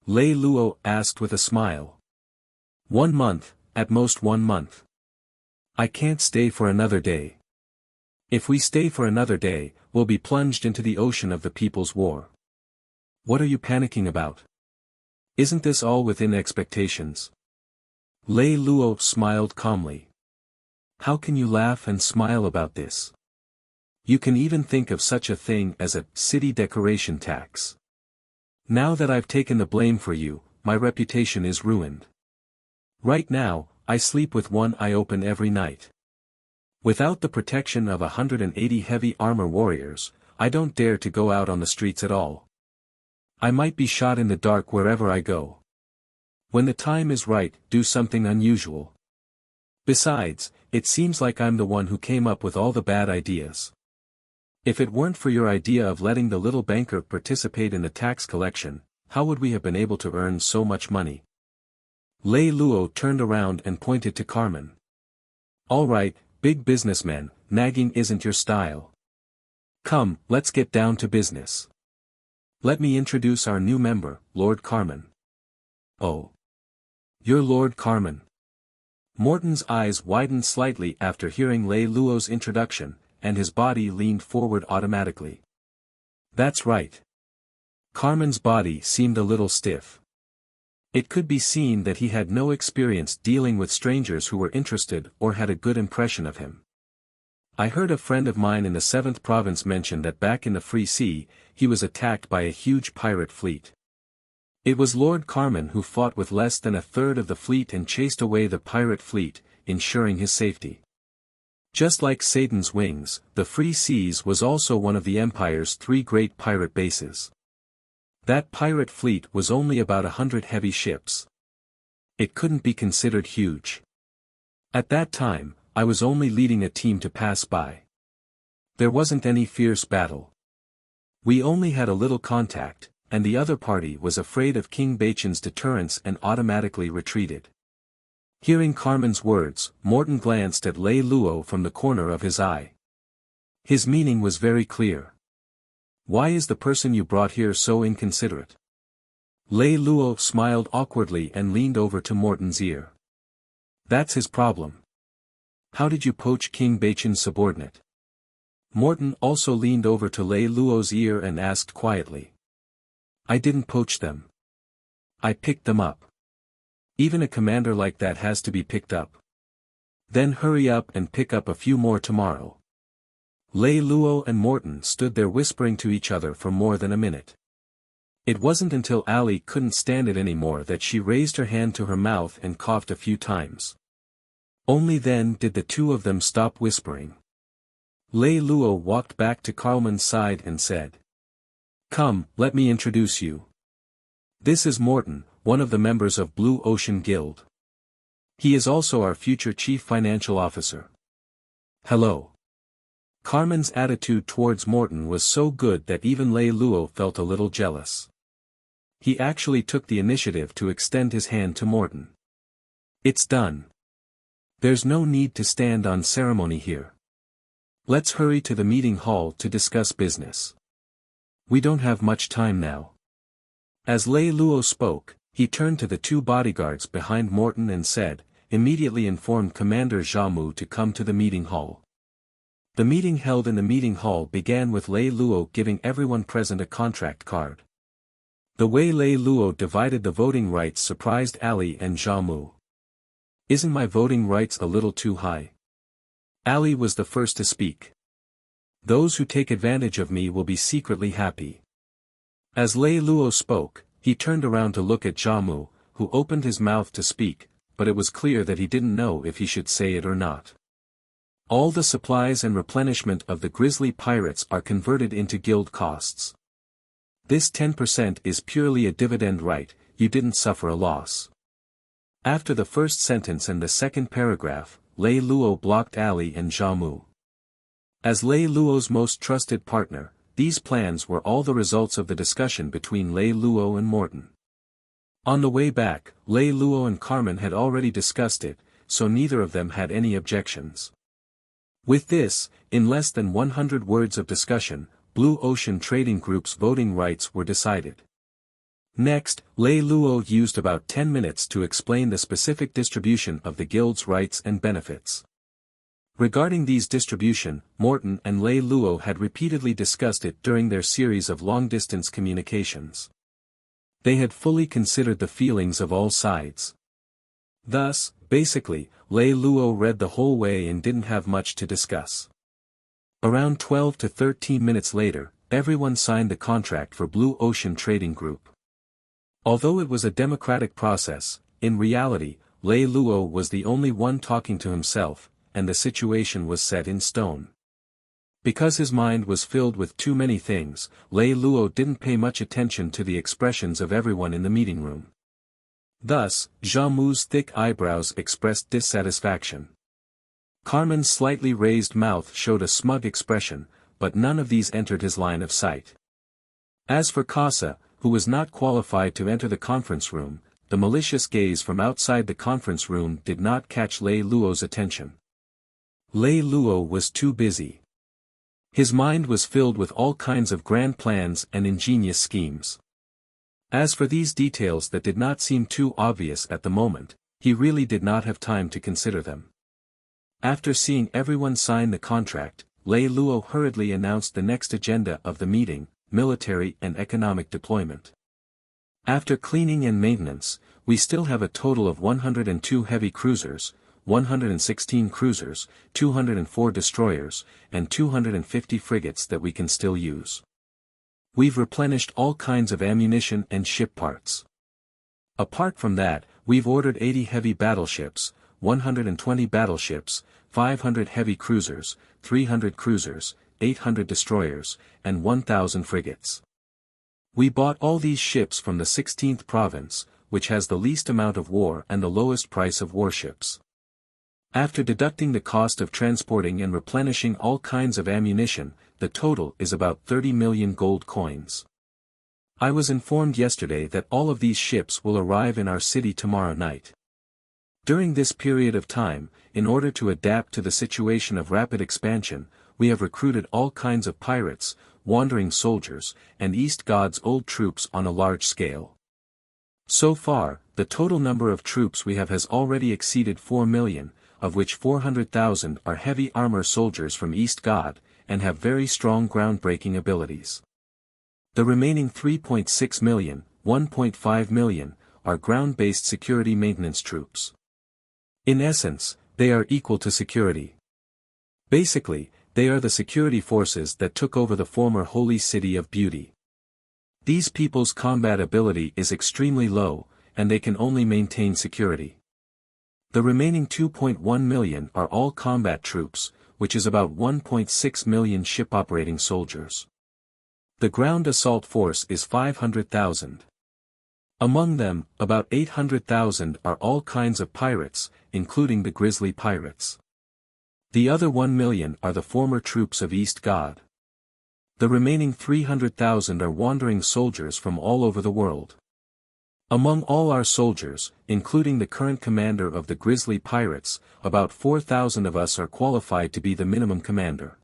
Lei Lou asked with a smile. 1 month, at most 1 month. I can't stay for another day. If we stay for another day, we'll be plunged into the ocean of the People's War. What are you panicking about? Isn't this all within expectations? Lei Lou smiled calmly. How can you laugh and smile about this? You can even think of such a thing as a city decoration tax. Now that I've taken the blame for you, my reputation is ruined. Right now, I sleep with one eye open every night. Without the protection of 180 heavy armor warriors, I don't dare to go out on the streets at all. I might be shot in the dark wherever I go. When the time is right, do something unusual. Besides, it seems like I'm the one who came up with all the bad ideas. If it weren't for your idea of letting the little banker participate in the tax collection, how would we have been able to earn so much money? Lei Lou turned around and pointed to Carmen. All right, big businessman, nagging isn't your style. Come, let's get down to business. Let me introduce our new member, Lord Carmen. Oh. You're Lord Carmen. Morton's eyes widened slightly after hearing Lei Lou's introduction, and his body leaned forward automatically. That's right. Carmen's body seemed a little stiff. It could be seen that he had no experience dealing with strangers who were interested or had a good impression of him. I heard a friend of mine in the 7th province mention that back in the Free Sea, he was attacked by a huge pirate fleet. It was Lord Carmen who fought with less than a third of the fleet and chased away the pirate fleet, ensuring his safety. Just like Satan's Wings, the Free Seas was also one of the Empire's 3 great pirate bases. That pirate fleet was only about 100 heavy ships. It couldn't be considered huge. At that time, I was only leading a team to pass by. There wasn't any fierce battle. We only had a little contact, and the other party was afraid of King Baichen's deterrence and automatically retreated. Hearing Carmen's words, Morton glanced at Lei Lou from the corner of his eye. His meaning was very clear. Why is the person you brought here so inconsiderate? Lei Lou smiled awkwardly and leaned over to Morton's ear. That's his problem. How did you poach King Baichen's subordinate? Morton also leaned over to Lei Lou's ear and asked quietly. I didn't poach them. I picked them up. Even a commander like that has to be picked up. Then hurry up and pick up a few more tomorrow. Lei Lou and Morton stood there whispering to each other for more than a minute. It wasn't until Ali couldn't stand it anymore that she raised her hand to her mouth and coughed a few times. Only then did the two of them stop whispering. Lei Lou walked back to Carlman's side and said, "Come, let me introduce you. This is Morton, one of the members of Blue Ocean Guild. He is also our future chief financial officer." "Hello." Carmen's attitude towards Morton was so good that even Lei Lou felt a little jealous. He actually took the initiative to extend his hand to Morton. "It's done. There's no need to stand on ceremony here. Let's hurry to the meeting hall to discuss business. We don't have much time now." As Lei Lou spoke, he turned to the two bodyguards behind Morton and said, "Immediately inform Commander Xiamu to come to the meeting hall." The meeting held in the meeting hall began with Lei Lou giving everyone present a contract card. The way Lei Lou divided the voting rights surprised Ali and Xiamu. "Isn't my voting rights a little too high?" Ali was the first to speak. "Those who take advantage of me will be secretly happy." As Lei Lou spoke, he turned around to look at Xiamu, who opened his mouth to speak, but it was clear that he didn't know if he should say it or not. "All the supplies and replenishment of the Grizzly Pirates are converted into guild costs. This 10% is purely a dividend right, you didn't suffer a loss." After the first sentence and the second paragraph, Lei Lou blocked Ali and Xiamu. As Lei Luo's most trusted partner, these plans were all the results of the discussion between Lei Lou and Morton. On the way back, Lei Lou and Carmen had already discussed it, so neither of them had any objections. With this, in less than 100 words of discussion, Blue Ocean Trading Group's voting rights were decided. Next, Lei Lou used about 10 minutes to explain the specific distribution of the guild's rights and benefits. Regarding these distribution, Morton and Lei Lou had repeatedly discussed it during their series of long-distance communications. They had fully considered the feelings of all sides. Thus, basically, Lei Lou read the whole way and didn't have much to discuss. Around 12 to 13 minutes later, everyone signed the contract for Blue Ocean Trading Group. Although it was a democratic process, in reality, Lei Lou was the only one talking to himself, and the situation was set in stone. Because his mind was filled with too many things, Lei Lou didn't pay much attention to the expressions of everyone in the meeting room. Thus, Xiamu's thick eyebrows expressed dissatisfaction. Carmen's slightly raised mouth showed a smug expression, but none of these entered his line of sight. As for Casa, who was not qualified to enter the conference room, the malicious gaze from outside the conference room did not catch Lei Luo's attention. Lei Lou was too busy. His mind was filled with all kinds of grand plans and ingenious schemes. As for these details that did not seem too obvious at the moment, he really did not have time to consider them. After seeing everyone sign the contract, Lei Lou hurriedly announced the next agenda of the meeting: military and economic deployment. After cleaning and maintenance, we still have a total of 102 heavy cruisers, 116 cruisers, 204 destroyers, and 250 frigates that we can still use. We've replenished all kinds of ammunition and ship parts. Apart from that, we've ordered 80 heavy battleships, 120 battleships, 500 heavy cruisers, 300 cruisers, 800 destroyers, and 1,000 frigates. We bought all these ships from the 16th province, which has the least amount of war and the lowest price of warships. After deducting the cost of transporting and replenishing all kinds of ammunition, the total is about 30 million gold coins. I was informed yesterday that all of these ships will arrive in our city tomorrow night. During this period of time, in order to adapt to the situation of rapid expansion, we have recruited all kinds of pirates, wandering soldiers, and East God's old troops on a large scale. So far, the total number of troops we have has already exceeded 4 million, of which 400,000 are heavy armor soldiers from East God, and have very strong groundbreaking abilities. The remaining 3.6 million, 1.5 million, are ground-based security maintenance troops. In essence, they are equal to security. Basically, they are the security forces that took over the former holy city of beauty. These people's combat ability is extremely low, and they can only maintain security. The remaining 2.1 million are all combat troops, which is about 1.6 million ship-operating soldiers. The ground assault force is 500,000. Among them, about 800,000 are all kinds of pirates, including the grizzly pirates. The other 1 million are the former troops of East God. The remaining 300,000 are wandering soldiers from all over the world. Among all our soldiers, including the current commander of the grizzly pirates, about 4,000 of us are qualified to be the minimum commander.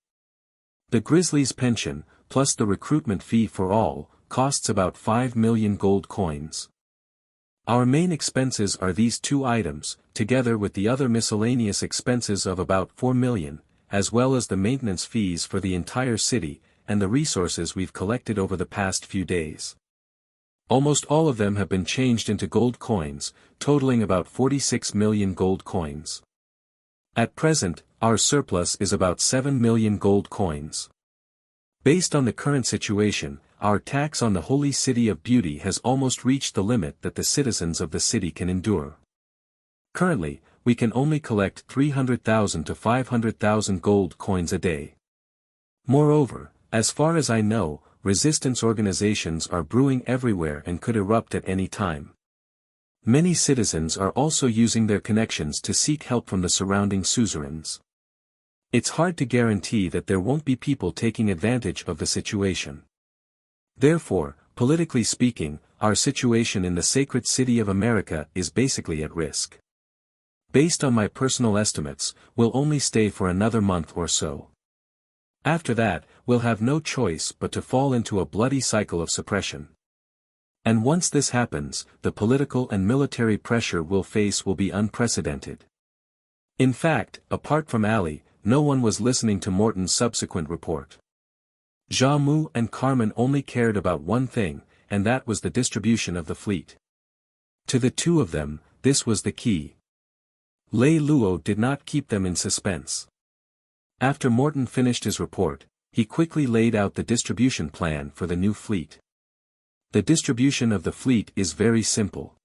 The grizzly's pension, plus the recruitment fee for all, costs about 5 million gold coins. Our main expenses are these two items, together with the other miscellaneous expenses of about 4 million, as well as the maintenance fees for the entire city, and the resources we've collected over the past few days. Almost all of them have been changed into gold coins, totaling about 46 million gold coins. At present, our surplus is about 7 million gold coins. Based on the current situation, our tax on the holy city of beauty has almost reached the limit that the citizens of the city can endure. Currently, we can only collect 300,000 to 500,000 gold coins a day. Moreover, as far as I know, resistance organizations are brewing everywhere and could erupt at any time. Many citizens are also using their connections to seek help from the surrounding suzerains. It's hard to guarantee that there won't be people taking advantage of the situation. Therefore, politically speaking, our situation in the sacred city of America is basically at risk. Based on my personal estimates, we'll only stay for another month or so. After that, we'll have no choice but to fall into a bloody cycle of suppression. And once this happens, the political and military pressure we'll face will be unprecedented. In fact, apart from Ali, no one was listening to Morton's subsequent report. Xiamu and Carmen only cared about one thing, and that was the distribution of the fleet. To the two of them, this was the key. Lei Lou did not keep them in suspense. After Morton finished his report, he quickly laid out the distribution plan for the new fleet. The distribution of the fleet is very simple.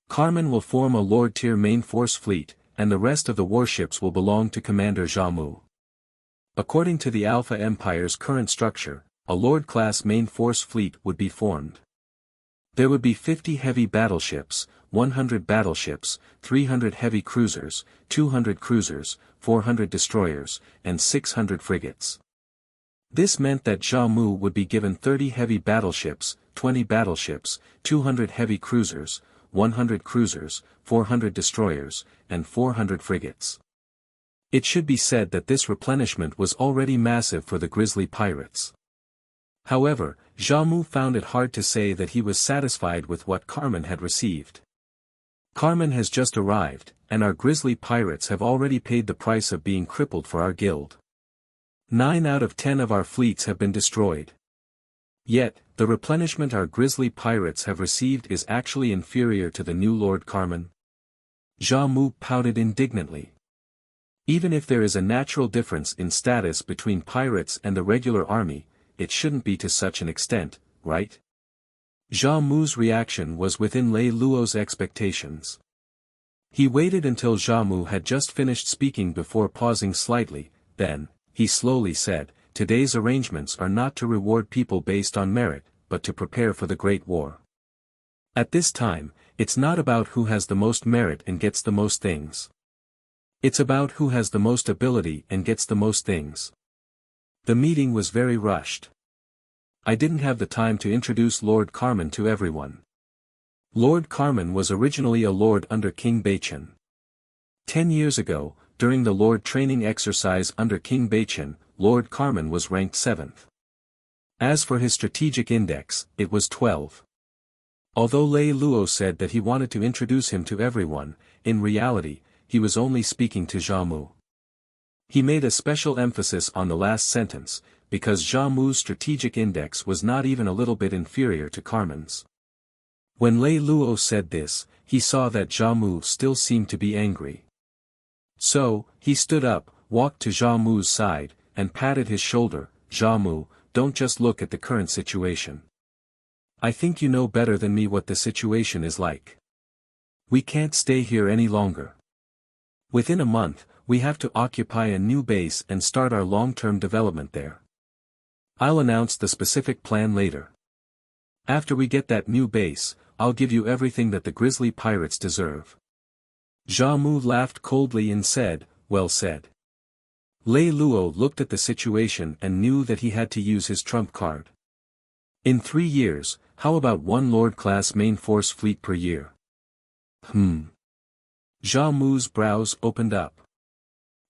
Carmen will form a Lord-tier main force fleet, and the rest of the warships will belong to Commander Xiamu. According to the Alpha Empire's current structure, a Lord-class main force fleet would be formed. There would be 50 heavy battleships, 100 battleships, 300 heavy cruisers, 200 cruisers, 400 destroyers, and 600 frigates. This meant that Xiamu would be given 30 heavy battleships, 20 battleships, 200 heavy cruisers, 100 cruisers, 400 destroyers, and 400 frigates. It should be said that this replenishment was already massive for the grizzly pirates. However, Xiamu found it hard to say that he was satisfied with what Carmen had received. Carmen has just arrived, and our grizzly pirates have already paid the price of being crippled for our guild. 9 out of 10 of our fleets have been destroyed. Yet, the replenishment our grizzly pirates have received is actually inferior to the new Lord Carmen. Xiamu pouted indignantly. Even if there is a natural difference in status between pirates and the regular army, it shouldn't be to such an extent, right? Xiamu's reaction was within Lei Lou's expectations. He waited until Xiamu had just finished speaking before pausing slightly, then, he slowly said, "Today's arrangements are not to reward people based on merit, but to prepare for the Great War. At this time, it's not about who has the most merit and gets the most things. It's about who has the most ability and gets the most things." The meeting was very rushed. I didn't have the time to introduce Lord Carmen to everyone. Lord Carmen was originally a lord under King Baichen. 10 years ago, during the lord training exercise under King Baichen, Lord Carmen was ranked 7th. As for his strategic index, it was 12. Although Lei Lou said that he wanted to introduce him to everyone, in reality, he was only speaking to Xiamu. He made a special emphasis on the last sentence, because Xiamu's strategic index was not even a little bit inferior to Carmen's. When Lei Lou said this, he saw that Xiamu still seemed to be angry. So, he stood up, walked to Xiamu's side, and patted his shoulder. "Xiamu, don't just look at the current situation. I think you know better than me what the situation is like. We can't stay here any longer. Within a month, we have to occupy a new base and start our long-term development there. I'll announce the specific plan later. After we get that new base, I'll give you everything that the grizzly pirates deserve." Xiamu laughed coldly and said, "Well said." Lei Lou looked at the situation and knew that he had to use his trump card. In 3 years, how about 1 Lord-class main force fleet per year? Xiamu's brows opened up.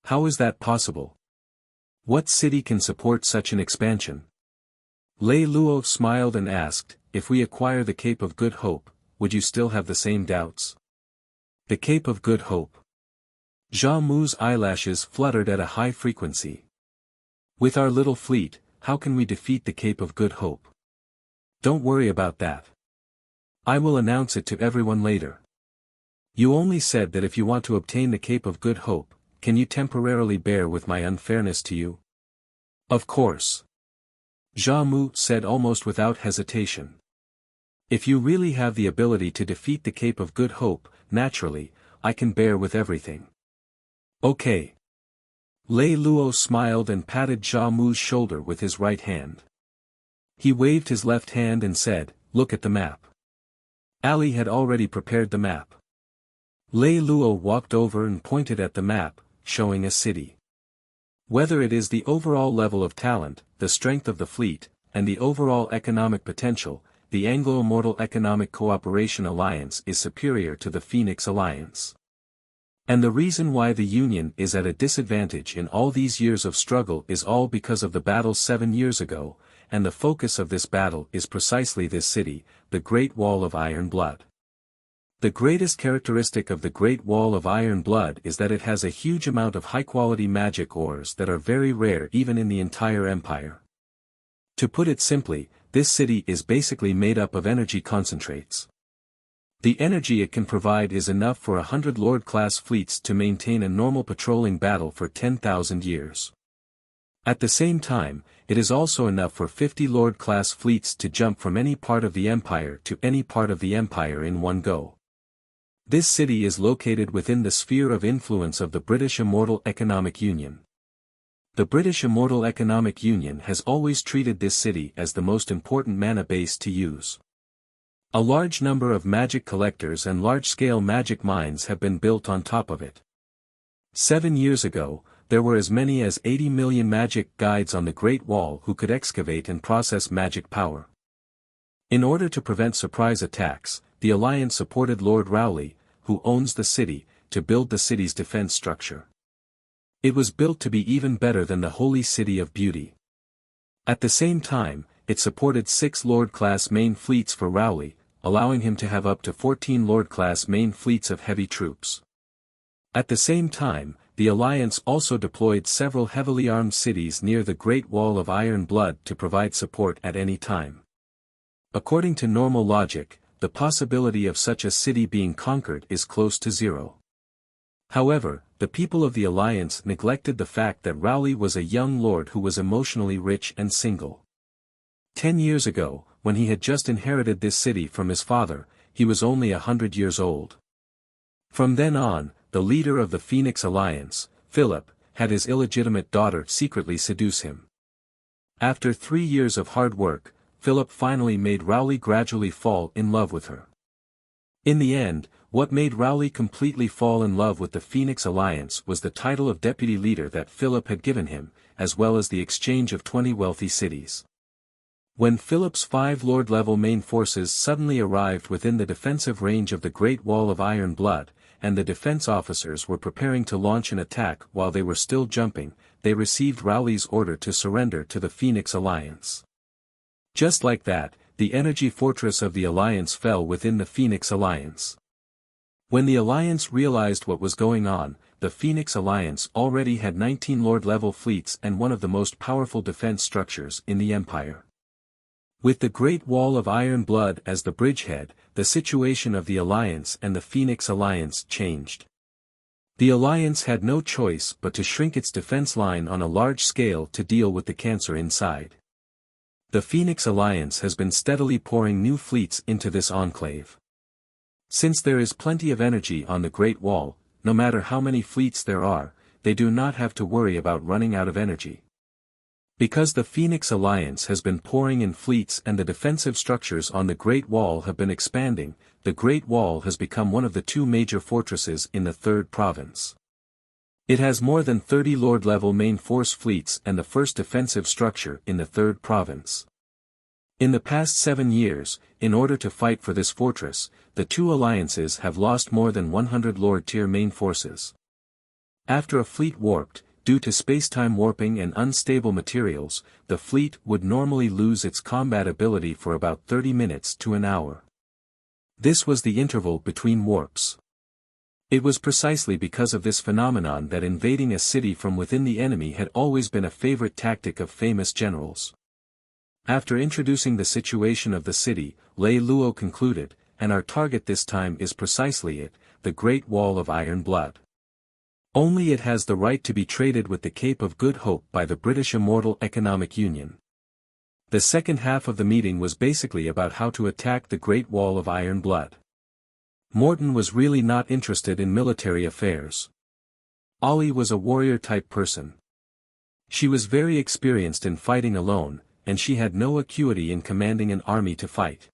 How is that possible? What city can support such an expansion? Lei Lou smiled and asked, "If we acquire the Cape of Good Hope, would you still have the same doubts?" The Cape of Good Hope. Xiamu's eyelashes fluttered at a high frequency. "With our little fleet, how can we defeat the Cape of Good Hope? Don't worry about that. I will announce it to everyone later. You only said that if you want to obtain the Cape of Good Hope, can you temporarily bear with my unfairness to you?" "Of course," Xiamu said almost without hesitation. "If you really have the ability to defeat the Cape of Good Hope, naturally, I can bear with everything." "Okay." Lei Lou smiled and patted Xiamu's shoulder with his right hand. He waved his left hand and said, "Look at the map." Ali had already prepared the map. Lei Lou walked over and pointed at the map, showing a city. Whether it is the overall level of talent, the strength of the fleet, and the overall economic potential, the Anglo-Immortal Economic Cooperation Alliance is superior to the Phoenix Alliance. And the reason why the Union is at a disadvantage in all these years of struggle is all because of the battle 7 years ago, and the focus of this battle is precisely this city, the Great Wall of Iron Blood. The greatest characteristic of the Great Wall of Iron Blood is that it has a huge amount of high-quality magic ores that are very rare even in the entire empire. To put it simply, this city is basically made up of energy concentrates. The energy it can provide is enough for 100 Lord-class fleets to maintain a normal patrolling battle for 10,000 years. At the same time, it is also enough for 50 Lord-class fleets to jump from any part of the empire to any part of the empire in one go. This city is located within the sphere of influence of the British Immortal Economic Union. The British Immortal Economic Union has always treated this city as the most important mana base to use. A large number of magic collectors and large-scale magic mines have been built on top of it. 7 years ago, there were as many as 80 million magic guides on the Great Wall who could excavate and process magic power. In order to prevent surprise attacks, the Alliance supported Lord Rowley, who owns the city, to build the city's defense structure. It was built to be even better than the Holy City of Beauty. At the same time, it supported 6 Lord-class main fleets for Rowley, allowing him to have up to 14 Lord-class main fleets of heavy troops. At the same time, the Alliance also deployed several heavily armed cities near the Great Wall of Iron Blood to provide support at any time. According to normal logic, the possibility of such a city being conquered is close to 0. However, the people of the Alliance neglected the fact that Rowley was a young lord who was emotionally rich and single. 10 years ago, when he had just inherited this city from his father, he was only 100 years old. From then on, the leader of the Phoenix Alliance, Philip, had his illegitimate daughter secretly seduce him. After 3 years of hard work, Philip finally made Rowley gradually fall in love with her. In the end, what made Rowley completely fall in love with the Phoenix Alliance was the title of deputy leader that Philip had given him, as well as the exchange of 20 wealthy cities. When Philip's 5 Lord-level main forces suddenly arrived within the defensive range of the Great Wall of Iron Blood, and the defense officers were preparing to launch an attack while they were still jumping, they received Rowley's order to surrender to the Phoenix Alliance. Just like that, the energy fortress of the Alliance fell within the Phoenix Alliance. When the Alliance realized what was going on, the Phoenix Alliance already had 19 Lord-level fleets and one of the most powerful defense structures in the Empire. With the Great Wall of Iron Blood as the bridgehead, the situation of the Alliance and the Phoenix Alliance changed. The Alliance had no choice but to shrink its defense line on a large scale to deal with the cancer inside. The Phoenix Alliance has been steadily pouring new fleets into this enclave. Since there is plenty of energy on the Great Wall, no matter how many fleets there are, they do not have to worry about running out of energy. Because the Phoenix Alliance has been pouring in fleets and the defensive structures on the Great Wall have been expanding, the Great Wall has become one of the two major fortresses in the Third Province. It has more than 30 Lord-level main force fleets and the first defensive structure in the Third Province. In the past 7 years, in order to fight for this fortress, the two alliances have lost more than 100 Lord-tier main forces. After a fleet warped, due to space-time warping and unstable materials, the fleet would normally lose its combat ability for about 30 minutes to an hour. This was the interval between warps. It was precisely because of this phenomenon that invading a city from within the enemy had always been a favorite tactic of famous generals. After introducing the situation of the city, Lei Lou concluded, and our target this time is precisely it, the Great Wall of Iron Blood. Only it has the right to be traded with the Cape of Good Hope by the British Immortal Economic Union. The second half of the meeting was basically about how to attack the Great Wall of Iron Blood. Morton was really not interested in military affairs. Ollie was a warrior-type person. She was very experienced in fighting alone, and she had no acuity in commanding an army to fight.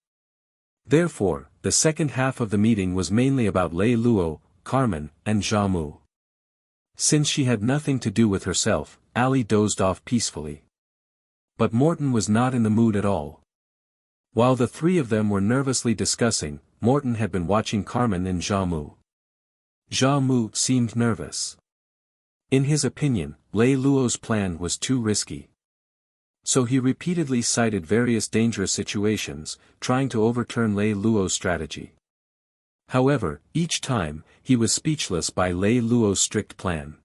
Therefore, the second half of the meeting was mainly about Lei Lou, Carmen, and Xiamu. Since she had nothing to do with herself, Ali dozed off peacefully. But Morton was not in the mood at all. While the three of them were nervously discussing, Morton had been watching Carmen and Xiamu. Xiamu seemed nervous. In his opinion, Lei Lou's plan was too risky. So he repeatedly cited various dangerous situations, trying to overturn Lei Lou's strategy. However, each time, he was speechless by Lei Lou's strict plan.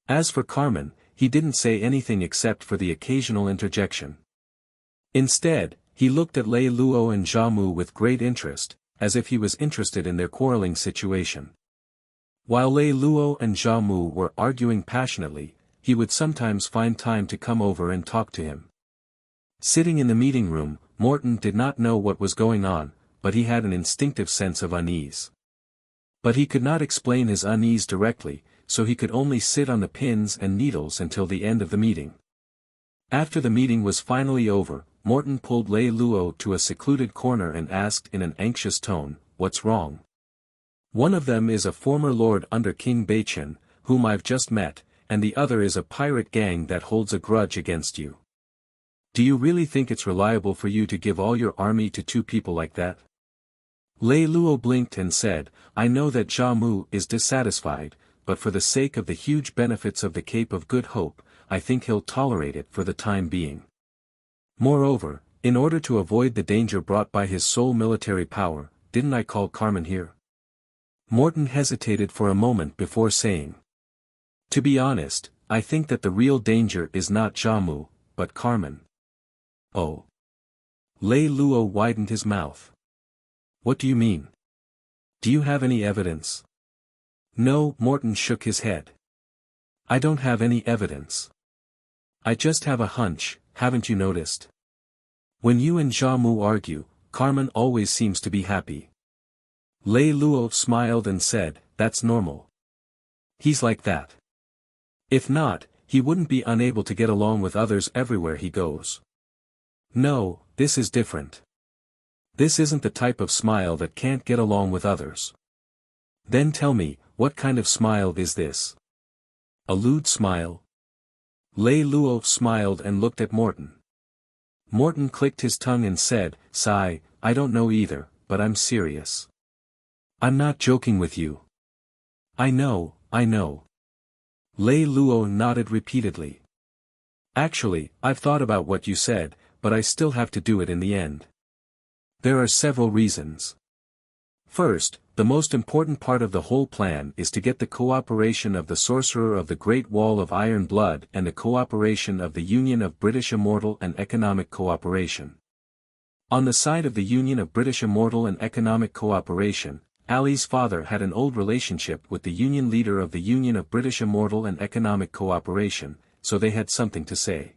As for Carmen, he didn't say anything except for the occasional interjection. Instead, he looked at Lei Lou and Xiamu with great interest, as if he was interested in their quarreling situation. While Lei Lou and Xiamu were arguing passionately, he would sometimes find time to come over and talk to him. Sitting in the meeting room, Morton did not know what was going on, but he had an instinctive sense of unease. But he could not explain his unease directly, so he could only sit on the pins and needles until the end of the meeting. After the meeting was finally over, Morton pulled Lei Lou to a secluded corner and asked in an anxious tone, "What's wrong?" "One of them is a former lord under King Baichen, whom I've just met, and the other is a pirate gang that holds a grudge against you. Do you really think it's reliable for you to give all your army to two people like that?" Lei Lou blinked and said, "I know that Xiamu is dissatisfied, but for the sake of the huge benefits of the Cape of Good Hope, I think he'll tolerate it for the time being. Moreover, in order to avoid the danger brought by his sole military power, didn't I call Carmen here?" Morton hesitated for a moment before saying, "To be honest, I think that the real danger is not Xiamu, but Carmen." "Oh." Lei Lou widened his mouth. "What do you mean? Do you have any evidence?" "No," Morton shook his head. "I don't have any evidence. I just have a hunch, haven't you noticed? When you and Xiamu argue, Carmen always seems to be happy." Lei Lou smiled and said, "That's normal. He's like that. If not, he wouldn't be unable to get along with others everywhere he goes. No, this is different. This isn't the type of smile that can't get along with others." "Then tell me, what kind of smile is this? A lewd smile?" Lei Lou smiled and looked at Morton. Morton clicked his tongue and said, "Sigh, I don't know either, but I'm serious. I'm not joking with you." I know. Lei Lou nodded repeatedly. "Actually, I've thought about what you said, but I still have to do it in the end. There are several reasons. First, the most important part of the whole plan is to get the cooperation of the Sorcerer of the Great Wall of Iron Blood and the cooperation of the Union of British Immortal and Economic Cooperation. On the side of the Union of British Immortal and Economic Cooperation, Ali's father had an old relationship with the Union leader of the Union of British Immortal and Economic Cooperation, so they had something to say.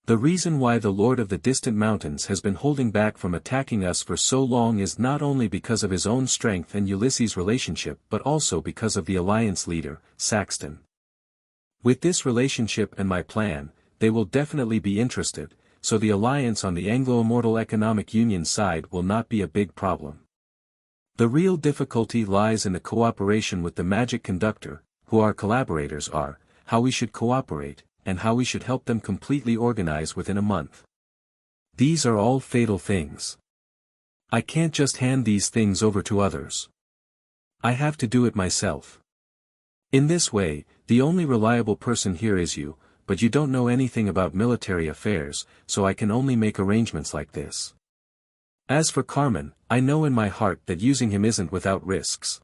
The reason why the Lord of the Distant Mountains has been holding back from attacking us for so long is not only because of his own strength and Ulysses' relationship but also because of the alliance leader, Saxton. With this relationship and my plan, they will definitely be interested, so the alliance on the Anglo-Immortal Economic Union side will not be a big problem. The real difficulty lies in the cooperation with the magic conductor, who our collaborators are, how we should cooperate, and how we should help them completely organize within a month. These are all fatal things. I can't just hand these things over to others. I have to do it myself. In this way, the only reliable person here is you, but you don't know anything about military affairs, so I can only make arrangements like this. As for Carmen, I know in my heart that using him isn't without risks.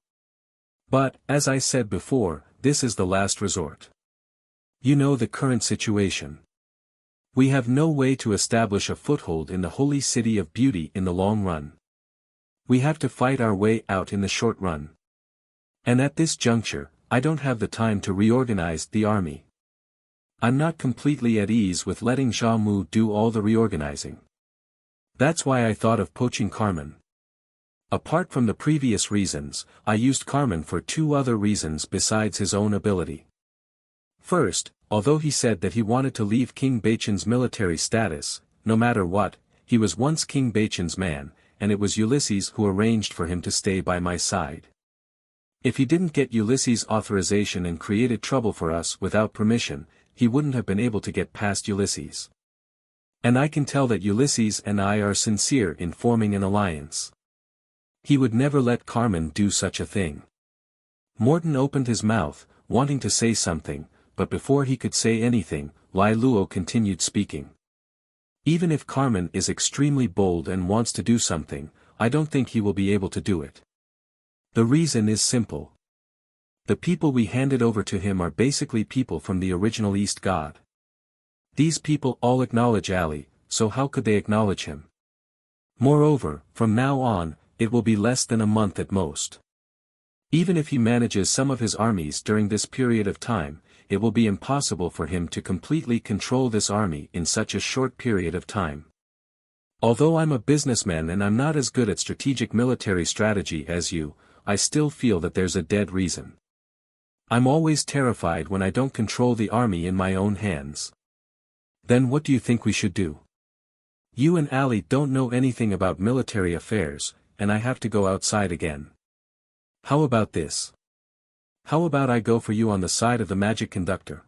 But, as I said before, this is the last resort. You know the current situation. We have no way to establish a foothold in the holy city of beauty in the long run. We have to fight our way out in the short run. And at this juncture, I don't have the time to reorganize the army. I'm not completely at ease with letting Xiluo do all the reorganizing. That's why I thought of poaching Carmen. Apart from the previous reasons, I used Carmen for two other reasons besides his own ability. First, although he said that he wanted to leave King Baichen's military status, no matter what, he was once King Baichen's man, and it was Ulysses who arranged for him to stay by my side. If he didn't get Ulysses' authorization and created trouble for us without permission, he wouldn't have been able to get past Ulysses. And I can tell that Ulysses and I are sincere in forming an alliance. He would never let Carmen do such a thing. Morton opened his mouth, wanting to say something, but before he could say anything, Lei Lou continued speaking. Even if Carmen is extremely bold and wants to do something, I don't think he will be able to do it. The reason is simple. The people we handed over to him are basically people from the original East God. These people all acknowledge Ali, so how could they acknowledge him? Moreover, from now on, it will be less than a month at most. Even if he manages some of his armies during this period of time, it will be impossible for him to completely control this army in such a short period of time. Although I'm a businessman and I'm not as good at strategic military strategy as you, I still feel that there's a dead reason. I'm always terrified when I don't control the army in my own hands. Then what do you think we should do? You and Ali don't know anything about military affairs, and I have to go outside again. How about this? How about I go for you on the side of the magic conductor?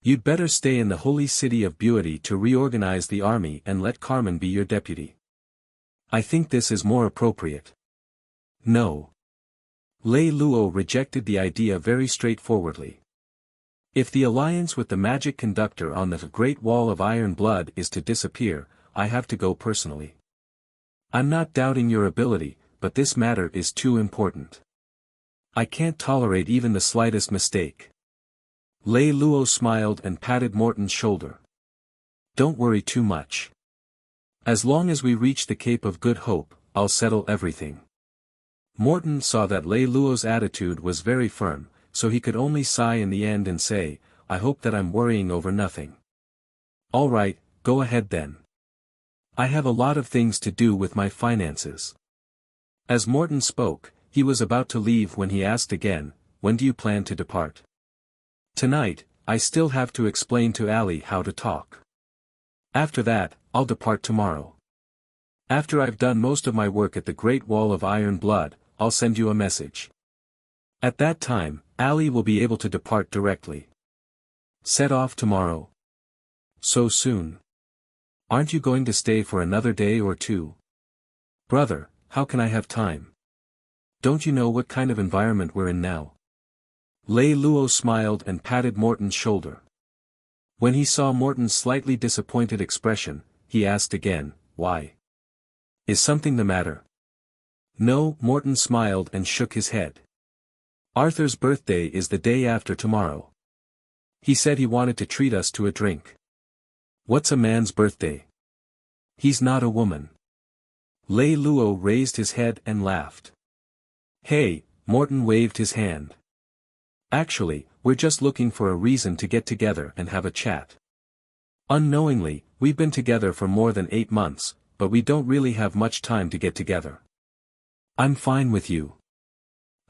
You'd better stay in the holy city of beauty to reorganize the army and let Carmen be your deputy. I think this is more appropriate. No. Lei Lou rejected the idea very straightforwardly. If the alliance with the magic conductor on the Great Wall of Iron Blood is to disappear, I have to go personally. I'm not doubting your ability, but this matter is too important. I can't tolerate even the slightest mistake. Lei Lou smiled and patted Morton's shoulder. Don't worry too much. As long as we reach the Cape of Good Hope, I'll settle everything. Morton saw that Lei Lou's attitude was very firm, so he could only sigh in the end and say, I hope that I'm worrying over nothing. All right, go ahead then. I have a lot of things to do with my finances. As Morton spoke, he was about to leave when he asked again, when do you plan to depart? Tonight, I still have to explain to Ali how to talk. After that, I'll depart tomorrow. After I've done most of my work at the Great Wall of Iron Blood, I'll send you a message. At that time, Ali will be able to depart directly. Set off tomorrow. So soon? Aren't you going to stay for another day or two? Brother, how can I have time? Don't you know what kind of environment we're in now? Lei Lou smiled and patted Morton's shoulder. When he saw Morton's slightly disappointed expression, he asked again, why? Is something the matter? No, Morton smiled and shook his head. Arthur's birthday is the day after tomorrow. He said he wanted to treat us to a drink. What's a man's birthday? He's not a woman. Lei Lou raised his head and laughed. Hey, Morton waved his hand. Actually, we're just looking for a reason to get together and have a chat. Unknowingly, we've been together for more than 8 months, but we don't really have much time to get together. I'm fine with you.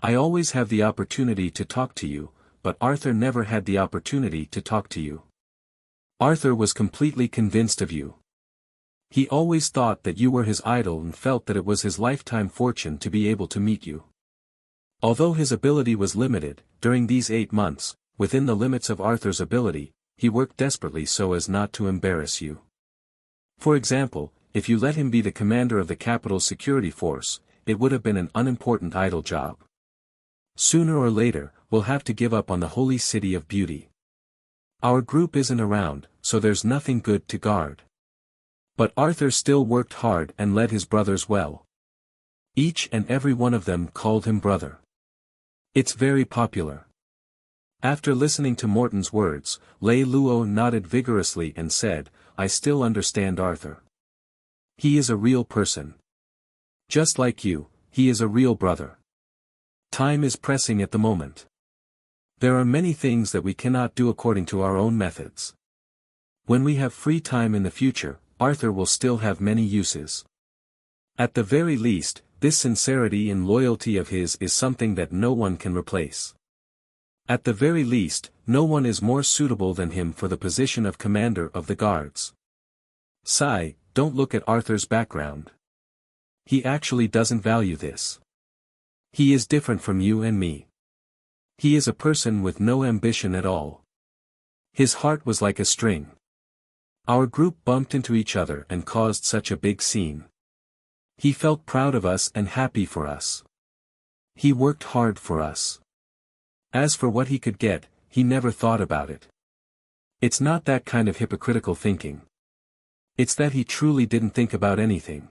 I always have the opportunity to talk to you, but Arthur never had the opportunity to talk to you. Arthur was completely convinced of you. He always thought that you were his idol and felt that it was his lifetime fortune to be able to meet you. Although his ability was limited, during these 8 months, within the limits of Arthur's ability, he worked desperately so as not to embarrass you. For example, if you let him be the commander of the capital's security force, it would have been an unimportant idle job. Sooner or later, we'll have to give up on the holy city of beauty. Our group isn't around, so there's nothing good to guard. But Arthur still worked hard and led his brothers well. Each and every one of them called him brother. It's very popular. After listening to Morton's words, Lei Lou nodded vigorously and said, I still understand Arthur. He is a real person. Just like you, he is a real brother. Time is pressing at the moment. There are many things that we cannot do according to our own methods. When we have free time in the future, Arthur will still have many uses. At the very least, this sincerity and loyalty of his is something that no one can replace. At the very least, no one is more suitable than him for the position of commander of the guards. Sigh, don't look at Arthur's background. He actually doesn't value this. He is different from you and me. He is a person with no ambition at all. His heart was like a string. Our group bumped into each other and caused such a big scene. He felt proud of us and happy for us. He worked hard for us. As for what he could get, he never thought about it. It's not that kind of hypocritical thinking. It's that he truly didn't think about anything.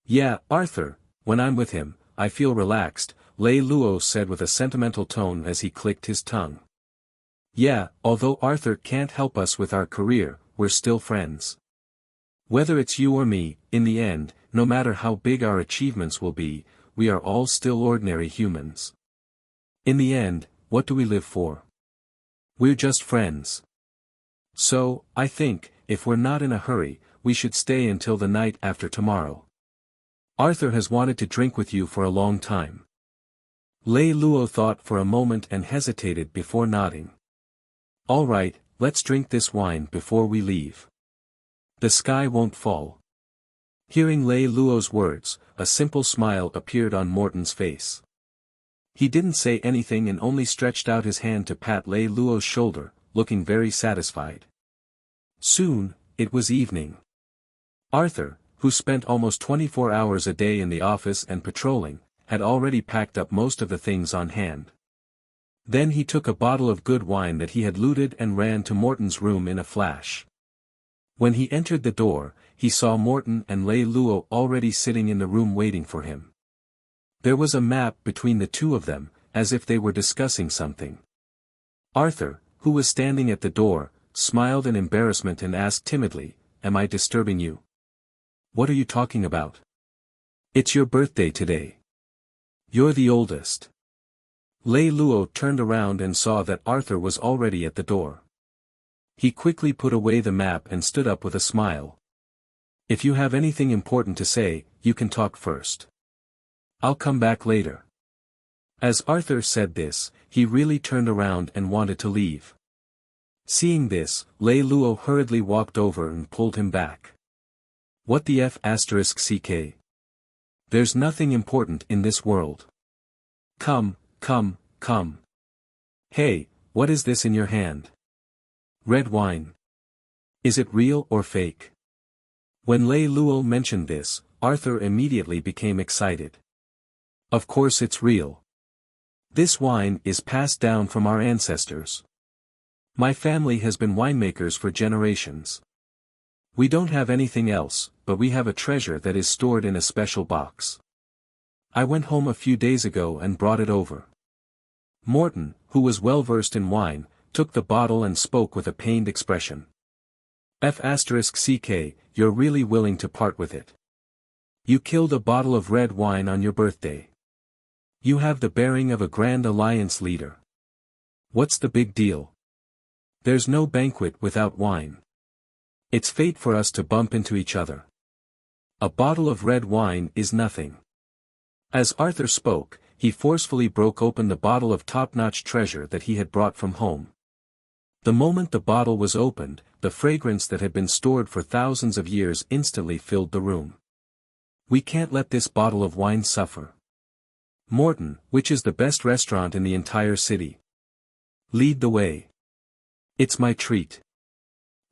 Yeah, Arthur, when I'm with him, I feel relaxed, Lei Lou said with a sentimental tone as he clicked his tongue. Yeah, although Arthur can't help us with our career, we're still friends. Whether it's you or me, in the end, no matter how big our achievements will be, we are all still ordinary humans. In the end, what do we live for? We're just friends. So, I think, if we're not in a hurry, we should stay until the night after tomorrow. Arthur has wanted to drink with you for a long time. Lei Lou thought for a moment and hesitated before nodding. All right, let's drink this wine before we leave. The sky won't fall. Hearing Lei Lou's words, a simple smile appeared on Morton's face. He didn't say anything and only stretched out his hand to pat Lei Lou's shoulder, looking very satisfied. Soon, it was evening. Arthur, who spent almost 24 hours a day in the office and patrolling, had already packed up most of the things on hand. Then he took a bottle of good wine that he had looted and ran to Morton's room in a flash. When he entered the door, he saw Morton and Lei Lou already sitting in the room waiting for him. There was a map between the two of them, as if they were discussing something. Arthur, who was standing at the door, smiled in embarrassment and asked timidly, Am I disturbing you? What are you talking about? It's your birthday today. You're the oldest. Lei Lou turned around and saw that Arthur was already at the door. He quickly put away the map and stood up with a smile. If you have anything important to say, you can talk first. I'll come back later. As Arthur said this, he really turned around and wanted to leave. Seeing this, Lei Lou hurriedly walked over and pulled him back. What the f***ck? There's nothing important in this world. Come. Hey, what is this in your hand? Red wine. Is it real or fake? When Lei Lou mentioned this, Arthur immediately became excited. Of course it's real. This wine is passed down from our ancestors. My family has been winemakers for generations. We don't have anything else, but we have a treasure that is stored in a special box. I went home a few days ago and brought it over. Morton, who was well versed in wine, took the bottle and spoke with a pained expression. F***ck, you're really willing to part with it. You killed a bottle of red wine on your birthday. You have the bearing of a Grand Alliance leader. What's the big deal? There's no banquet without wine. It's fate for us to bump into each other. A bottle of red wine is nothing. As Arthur spoke, he forcefully broke open the bottle of top-notch treasure that he had brought from home. The moment the bottle was opened, the fragrance that had been stored for thousands of years instantly filled the room. We can't let this bottle of wine suffer. Morton, which is the best restaurant in the entire city? Lead the way. It's my treat.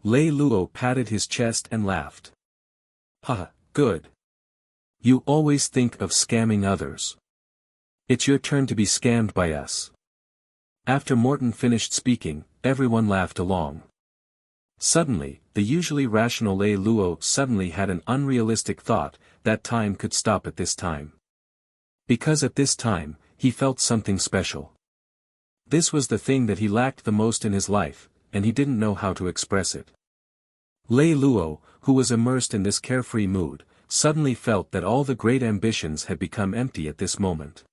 Lei Lou patted his chest and laughed. Haha, good. You always think of scamming others. It's your turn to be scammed by us. After Morton finished speaking, everyone laughed along. Suddenly, the usually rational Lei Lou suddenly had an unrealistic thought, that time could stop at this time. Because at this time, he felt something special. This was the thing that he lacked the most in his life, and he didn't know how to express it. Lei Lou, who was immersed in this carefree mood, suddenly felt that all the great ambitions had become empty at this moment.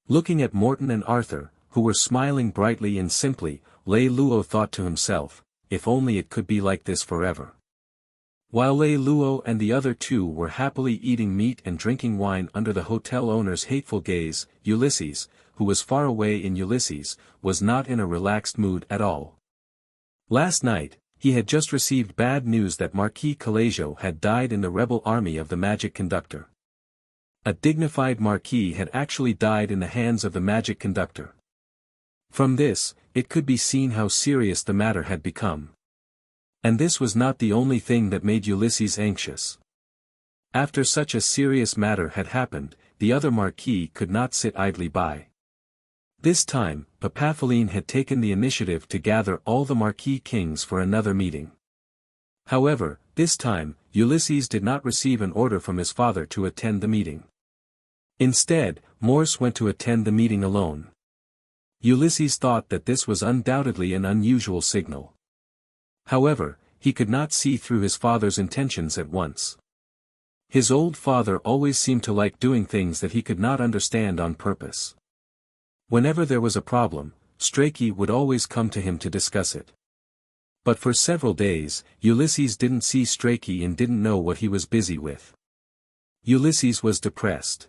Looking at Morton and Arthur, who were smiling brightly and simply, Lei Lou thought to himself, if only it could be like this forever. While Lei Lou and the other two were happily eating meat and drinking wine under the hotel owner's hateful gaze, Ulysses, who was far away in Ulysses, was not in a relaxed mood at all. Last night, he had just received bad news that Marquis Calaggio had died in the rebel army of the magic conductor. A dignified marquis had actually died in the hands of the magic conductor. From this, it could be seen how serious the matter had become. And this was not the only thing that made Ulysses anxious. After such a serious matter had happened, the other marquis could not sit idly by. This time, Papathaline had taken the initiative to gather all the marquis kings for another meeting. However, this time, Ulysses did not receive an order from his father to attend the meeting. Instead, Morse went to attend the meeting alone. Ulysses thought that this was undoubtedly an unusual signal. However, he could not see through his father's intentions at once. His old father always seemed to like doing things that he could not understand on purpose. Whenever there was a problem, Strachey would always come to him to discuss it. But for several days, Ulysses didn't see Strachey and didn't know what he was busy with. Ulysses was depressed.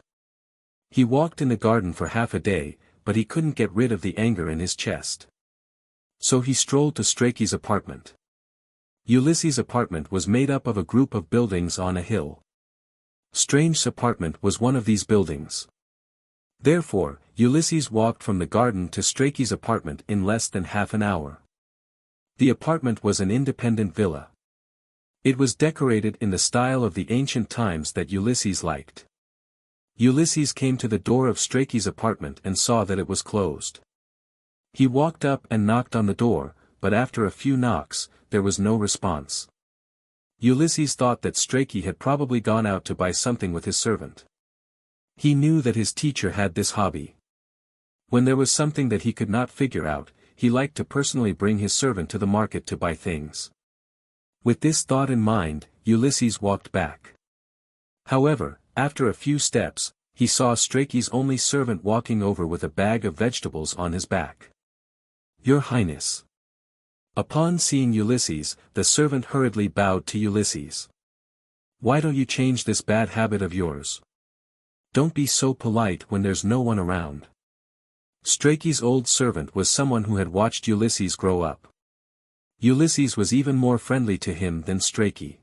He walked in the garden for half a day, but he couldn't get rid of the anger in his chest. So he strolled to Strachey's apartment. Ulysses' apartment was made up of a group of buildings on a hill. Strange's apartment was one of these buildings. Therefore, Ulysses walked from the garden to Strachey's apartment in less than half an hour. The apartment was an independent villa. It was decorated in the style of the ancient times that Ulysses liked. Ulysses came to the door of Strachey's apartment and saw that it was closed. He walked up and knocked on the door, but after a few knocks, there was no response. Ulysses thought that Strachey had probably gone out to buy something with his servant. He knew that his teacher had this hobby. When there was something that he could not figure out, he liked to personally bring his servant to the market to buy things. With this thought in mind, Ulysses walked back. However, after a few steps, he saw Strachey's only servant walking over with a bag of vegetables on his back. "Your Highness." Upon seeing Ulysses, the servant hurriedly bowed to Ulysses. "Why don't you change this bad habit of yours? Don't be so polite when there's no one around." Strachey's old servant was someone who had watched Ulysses grow up. Ulysses was even more friendly to him than Strachey.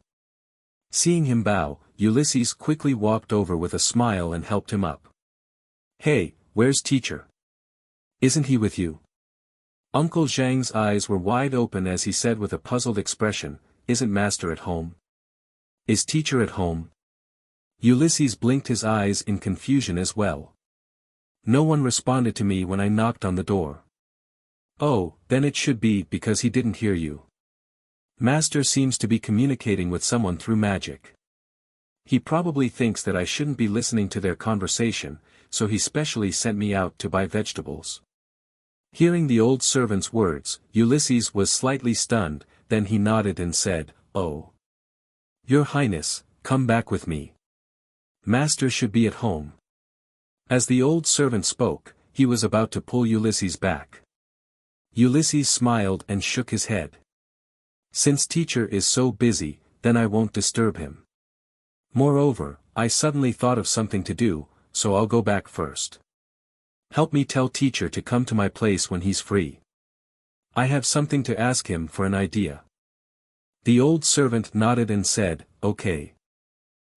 Seeing him bow, Ulysses quickly walked over with a smile and helped him up. "Hey, where's teacher? Isn't he with you?" Uncle Zhang's eyes were wide open as he said with a puzzled expression, "Isn't master at home? Is teacher at home?" Ulysses blinked his eyes in confusion as well. "No one responded to me when I knocked on the door." "Oh, then it should be because he didn't hear you. Master seems to be communicating with someone through magic. He probably thinks that I shouldn't be listening to their conversation, so he specially sent me out to buy vegetables." Hearing the old servant's words, Ulysses was slightly stunned, then he nodded and said, "Oh. Your Highness, come back with me." Master should be at home. As the old servant spoke, he was about to pull Ulysses back. Ulysses smiled and shook his head. Since teacher is so busy, then I won't disturb him. Moreover, I suddenly thought of something to do, so I'll go back first. Help me tell teacher to come to my place when he's free. I have something to ask him for an idea. The old servant nodded and said, okay.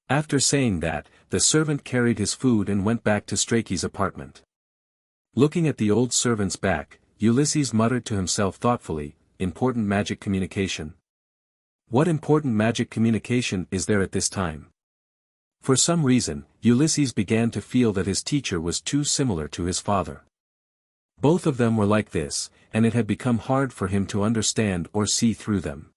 After saying that, the servant carried his food and went back to Strake's apartment. Looking at the old servant's back, Ulysses muttered to himself thoughtfully, important magic communication. What important magic communication is there at this time? For some reason, Ulysses began to feel that his teacher was too similar to his father. Both of them were like this, and it had become hard for him to understand or see through them.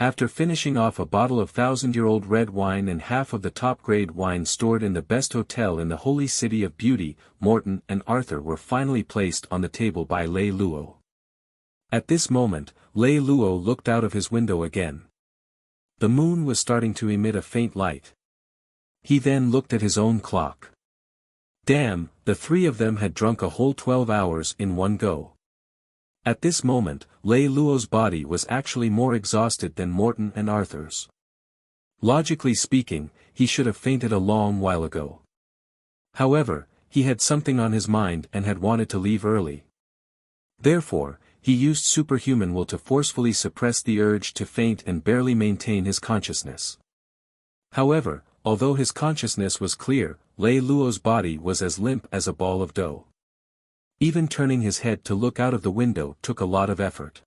After finishing off a bottle of 1,000-year-old red wine and half of the top-grade wine stored in the best hotel in the holy city of beauty, Morton and Arthur were finally placed on the table by Lei Lou. At this moment, Lei Lou looked out of his window again. The moon was starting to emit a faint light. He then looked at his own clock. Damn, the three of them had drunk a whole 12 hours in one go. At this moment, Lei Lou's body was actually more exhausted than Morton and Arthur's. Logically speaking, he should have fainted a long while ago. However, he had something on his mind and had wanted to leave early. Therefore, he used superhuman will to forcefully suppress the urge to faint and barely maintain his consciousness. However, although his consciousness was clear, Lei Lou's body was as limp as a ball of dough. Even turning his head to look out of the window took a lot of effort.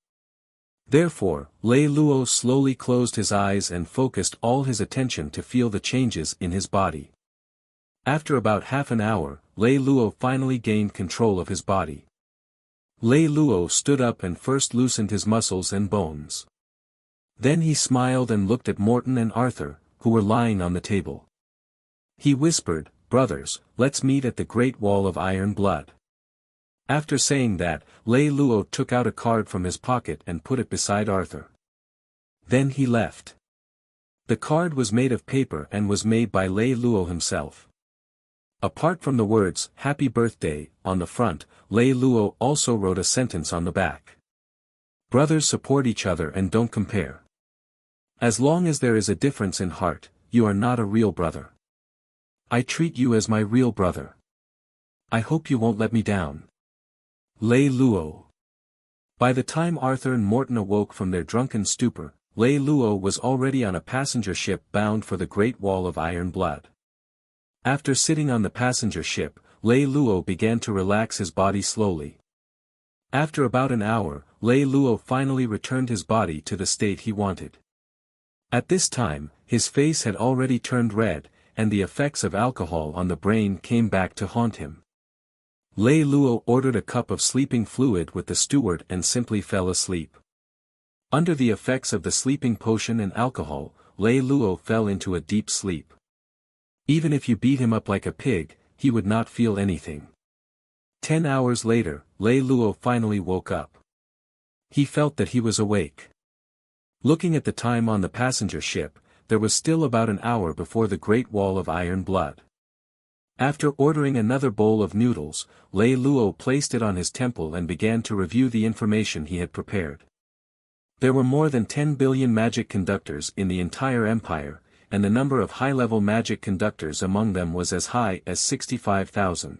Therefore, Lei Lou slowly closed his eyes and focused all his attention to feel the changes in his body. After about half an hour, Lei Lou finally gained control of his body. Lei Lou stood up and first loosened his muscles and bones. Then he smiled and looked at Morton and Arthur, who were lying on the table. He whispered, "Brothers, let's meet at the Great Wall of Iron Blood." After saying that, Lei Lou took out a card from his pocket and put it beside Arthur. Then he left. The card was made of paper and was made by Lei Lou himself. Apart from the words, "Happy Birthday," on the front, Lei Lou also wrote a sentence on the back. Brothers support each other and don't compare. As long as there is a difference in heart, you are not a real brother. I treat you as my real brother. I hope you won't let me down. Lei Lou. By the time Arthur and Morton awoke from their drunken stupor, Lei Lou was already on a passenger ship bound for the Great Wall of Iron Blood. After sitting on the passenger ship, Lei Lou began to relax his body slowly. After about an hour, Lei Lou finally returned his body to the state he wanted. At this time, his face had already turned red, and the effects of alcohol on the brain came back to haunt him. Lei Lou ordered a cup of sleeping fluid with the steward and simply fell asleep. Under the effects of the sleeping potion and alcohol, Lei Lou fell into a deep sleep. Even if you beat him up like a pig, he would not feel anything. 10 hours later, Lei Lou finally woke up. He felt that he was awake. Looking at the time on the passenger ship, there was still about an hour before the Great Wall of Iron Blood. After ordering another bowl of noodles, Lei Lou placed it on his temple and began to review the information he had prepared. There were more than 10 billion magic conductors in the entire empire, and the number of high-level magic conductors among them was as high as 65,000.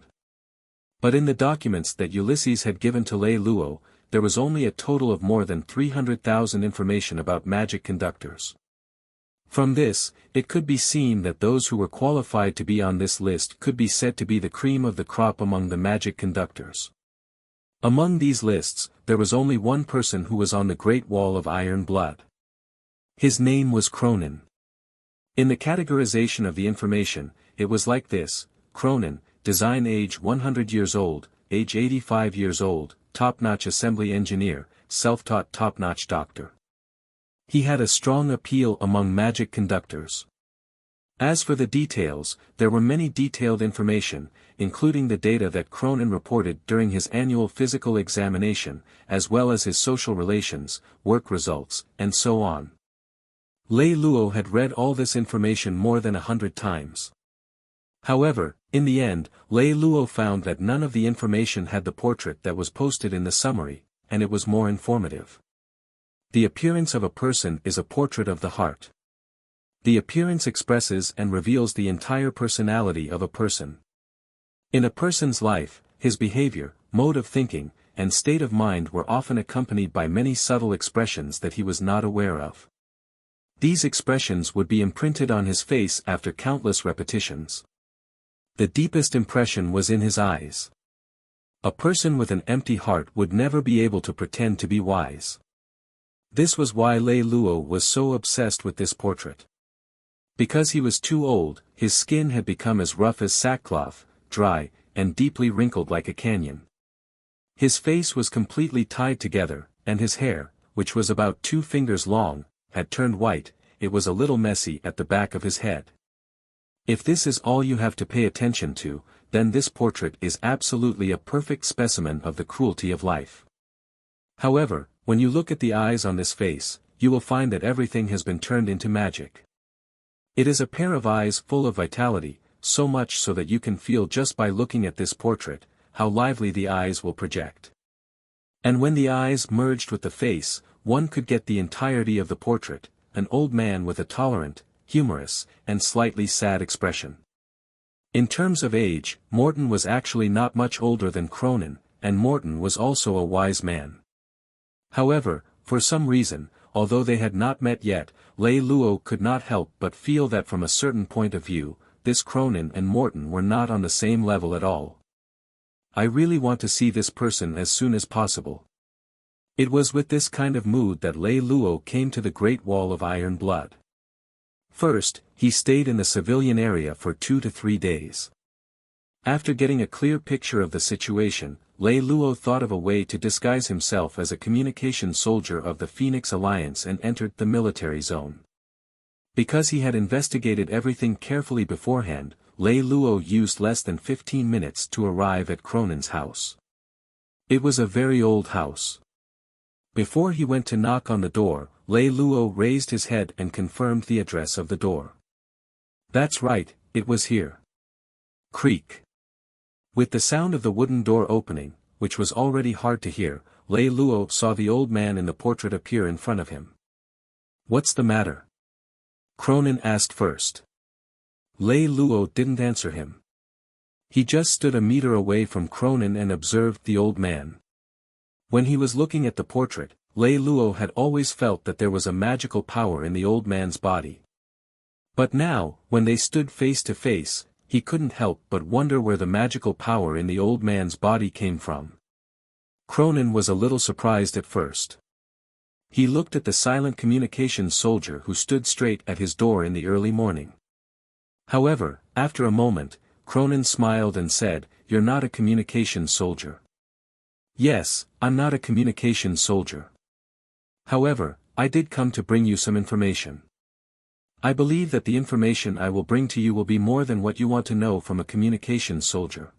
But in the documents that Ulysses had given to Lei Lou, there was only a total of more than 300,000 information about magic conductors. From this, it could be seen that those who were qualified to be on this list could be said to be the cream of the crop among the magic conductors. Among these lists, there was only one person who was on the Great Wall of Iron Blood. His name was Cronin. In the categorization of the information, it was like this: Cronin, design age 100 years old, age 85 years old, top-notch assembly engineer, self-taught top-notch doctor. He had a strong appeal among magic conductors. As for the details, there were many detailed information, including the data that Cronin reported during his annual physical examination, as well as his social relations, work results, and so on. Lei Lou had read all this information more than 100 times. However, in the end, Lei Luo found that none of the information had the portrait that was posted in the summary, and it was more informative. The appearance of a person is a portrait of the heart. The appearance expresses and reveals the entire personality of a person. In a person's life, his behavior, mode of thinking, and state of mind were often accompanied by many subtle expressions that he was not aware of. These expressions would be imprinted on his face after countless repetitions. The deepest impression was in his eyes. A person with an empty heart would never be able to pretend to be wise. This was why Lei Luo was so obsessed with this portrait. Because he was too old, his skin had become as rough as sackcloth, dry, and deeply wrinkled like a canyon. His face was completely tied together, and his hair, which was about 2 fingers long, had turned white. It was a little messy at the back of his head. If this is all you have to pay attention to, then this portrait is absolutely a perfect specimen of the cruelty of life. However, when you look at the eyes on this face, you will find that everything has been turned into magic. It is a pair of eyes full of vitality, so much so that you can feel just by looking at this portrait, how lively the eyes will project. And when the eyes merged with the face, one could get the entirety of the portrait, an old man with a tolerant, humorous, and slightly sad expression. In terms of age, Morton was actually not much older than Cronin, and Morton was also a wise man. However, for some reason, although they had not met yet, Lei Luo could not help but feel that from a certain point of view, this Cronin and Morton were not on the same level at all. I really want to see this person as soon as possible. It was with this kind of mood that Lei Luo came to the Great Wall of Iron Blood. First, he stayed in the civilian area for 2 to 3 days. After getting a clear picture of the situation, Lei Luo thought of a way to disguise himself as a communication soldier of the Phoenix Alliance and entered the military zone. Because he had investigated everything carefully beforehand, Lei Luo used less than 15 minutes to arrive at Cronin's house. It was a very old house. Before he went to knock on the door, Lei Luo raised his head and confirmed the address of the door. That's right, it was here. Creak. With the sound of the wooden door opening, which was already hard to hear, Lei Luo saw the old man in the portrait appear in front of him. What's the matter? Cronin asked first. Lei Luo didn't answer him. He just stood a meter away from Cronin and observed the old man. When he was looking at the portrait, Lei Luo had always felt that there was a magical power in the old man's body. But now, when they stood face to face, he couldn't help but wonder where the magical power in the old man's body came from. Cronin was a little surprised at first. He looked at the silent communications soldier who stood straight at his door in the early morning. However, after a moment, Cronin smiled and said, "You're not a communications soldier." "Yes, I'm not a communications soldier. However, I did come to bring you some information. I believe that the information I will bring to you will be more than what you want to know from a communications soldier."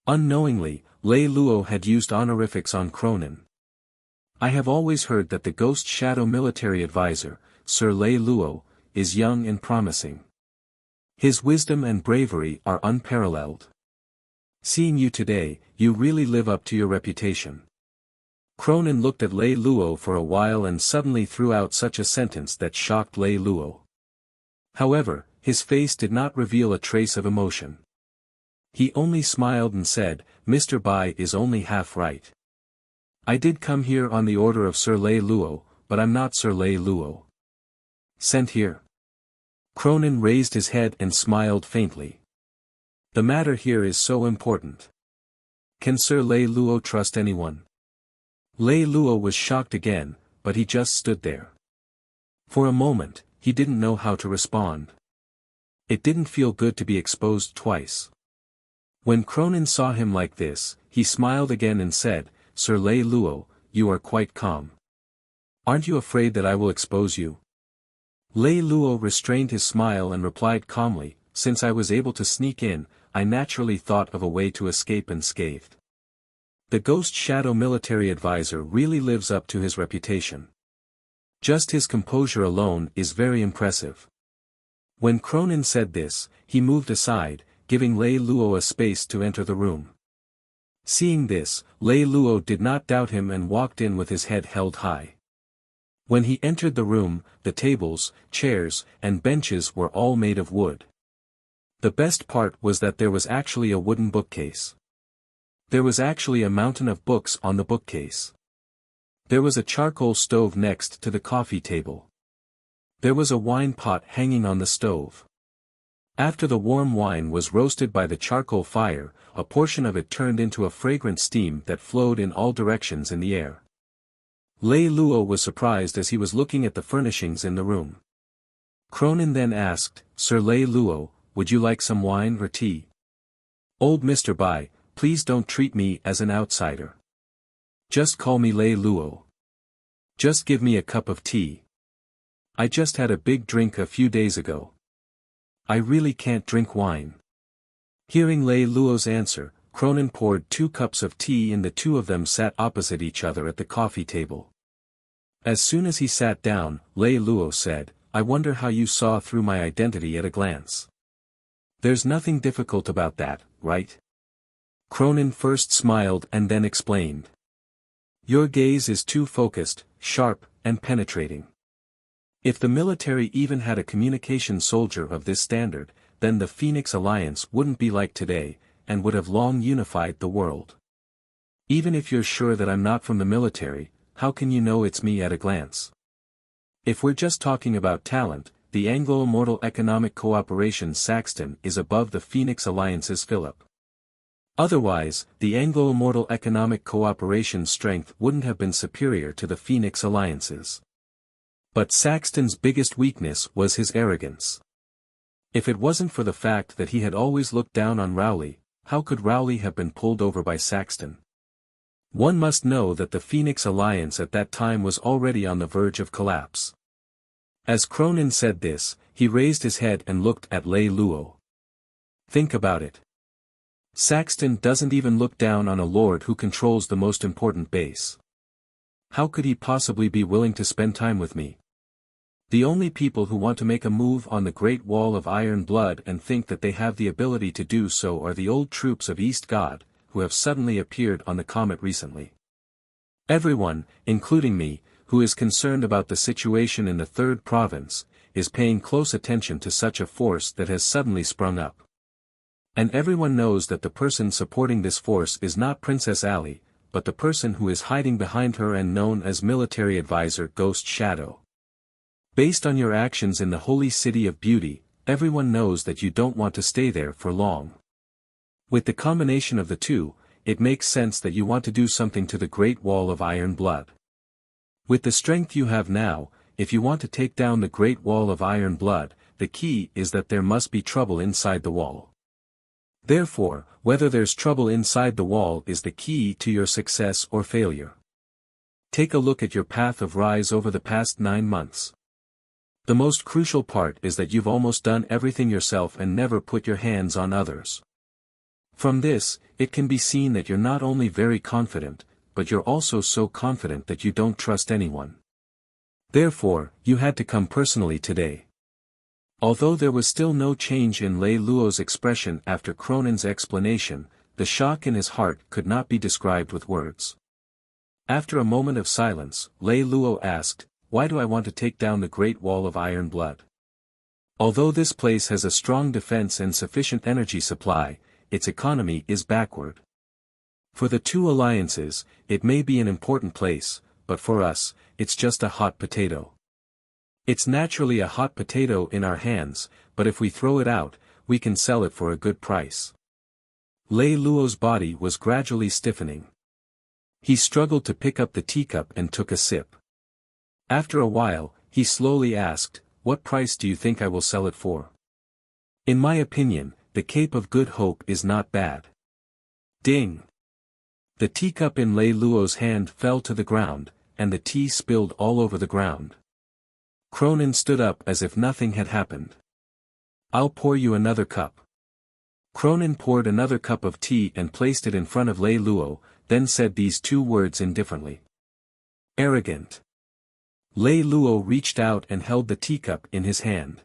Unknowingly, Lei Luo had used honorifics on Cronin. I have always heard that the Ghost Shadow military advisor, Sir Lei Luo, is young and promising. His wisdom and bravery are unparalleled. Seeing you today, you really live up to your reputation. Cronin looked at Lei Luo for a while and suddenly threw out such a sentence that shocked Lei Luo. However, his face did not reveal a trace of emotion. He only smiled and said, "Mr. Bai is only half right. I did come here on the order of Sir Lei Luo, but I'm not Sir Lei Luo. Sent here." Cronin raised his head and smiled faintly. "The matter here is so important. Can Sir Lei Luo trust anyone?" Lei Luo was shocked again, but he just stood there. For a moment, he didn't know how to respond. It didn't feel good to be exposed twice. When Cronin saw him like this, he smiled again and said, "Sir Lei Luo, you are quite calm. Aren't you afraid that I will expose you?" Lei Luo restrained his smile and replied calmly, "Since I was able to sneak in, I naturally thought of a way to escape unscathed." The Ghost Shadow military advisor really lives up to his reputation. Just his composure alone is very impressive. When Cronin said this, he moved aside, giving Lei Luo a space to enter the room. Seeing this, Lei Luo did not doubt him and walked in with his head held high. When he entered the room, the tables, chairs, and benches were all made of wood. The best part was that there was actually a wooden bookcase. There was actually a mountain of books on the bookcase. There was a charcoal stove next to the coffee table. There was a wine pot hanging on the stove. After the warm wine was roasted by the charcoal fire, a portion of it turned into a fragrant steam that flowed in all directions in the air. Lei Luo was surprised as he was looking at the furnishings in the room. Cronin then asked, "Sir Lei Luo, would you like some wine or tea?" "Old Mr. Bai, please don't treat me as an outsider. Just call me Lei Luo. Just give me a cup of tea. I just had a big drink a few days ago. I really can't drink wine." Hearing Lei Luo's answer, Cronin poured 2 cups of tea and the two of them sat opposite each other at the coffee table. As soon as he sat down, Lei Luo said, "I wonder how you saw through my identity at a glance. There's nothing difficult about that, right?" Cronin first smiled and then explained. "Your gaze is too focused, sharp, and penetrating. If the military even had a communication soldier of this standard, then the Phoenix Alliance wouldn't be like today, and would have long unified the world. Even if you're sure that I'm not from the military, how can you know it's me at a glance? If we're just talking about talent, the Anglo-Immortal Economic Cooperation Saxton is above the Phoenix Alliance's Philip. Otherwise, the Anglo-Immortal Economic Cooperation's strength wouldn't have been superior to the Phoenix Alliance's. But Saxton's biggest weakness was his arrogance. If it wasn't for the fact that he had always looked down on Rowley, how could Rowley have been pulled over by Saxton? One must know that the Phoenix Alliance at that time was already on the verge of collapse. As Cronin said this, he raised his head and looked at Lei Luo. Think about it. Saxton doesn't even look down on a lord who controls the most important base. How could he possibly be willing to spend time with me? The only people who want to make a move on the Great Wall of Iron Blood and think that they have the ability to do so are the old troops of East God, who have suddenly appeared on the comet recently. Everyone, including me, who is concerned about the situation in the Third Province, is paying close attention to such a force that has suddenly sprung up. And everyone knows that the person supporting this force is not Princess Ali, but the person who is hiding behind her and known as military advisor Ghost Shadow. Based on your actions in the Holy City of Beauty, everyone knows that you don't want to stay there for long. With the combination of the two, it makes sense that you want to do something to the Great Wall of Iron Blood. With the strength you have now, if you want to take down the Great Wall of Iron Blood, the key is that there must be trouble inside the wall. Therefore, whether there's trouble inside the wall is the key to your success or failure. Take a look at your path of rise over the past 9 months. The most crucial part is that you've almost done everything yourself and never put your hands on others. From this, it can be seen that you're not only very confident, but you're also so confident that you don't trust anyone. Therefore, you had to come personally today. Although there was still no change in Lei Luo's expression after Cronin's explanation, the shock in his heart could not be described with words. After a moment of silence, Lei Luo asked, "Why do I want to take down the Great Wall of Iron Blood? Although this place has a strong defense and sufficient energy supply, its economy is backward. For the two alliances, it may be an important place, but for us, it's just a hot potato. It's naturally a hot potato in our hands, but if we throw it out, we can sell it for a good price." Lei Luo's body was gradually stiffening. He struggled to pick up the teacup and took a sip. After a while, he slowly asked, "What price do you think I will sell it for?" "In my opinion, the Cape of Good Hope is not bad." Ding! The teacup in Lei Luo's hand fell to the ground, and the tea spilled all over the ground. Cronin stood up as if nothing had happened. "I'll pour you another cup." Cronin poured another cup of tea and placed it in front of Lei Luo, then said these 2 words indifferently. "Arrogant." Lei Luo reached out and held the teacup in his hand.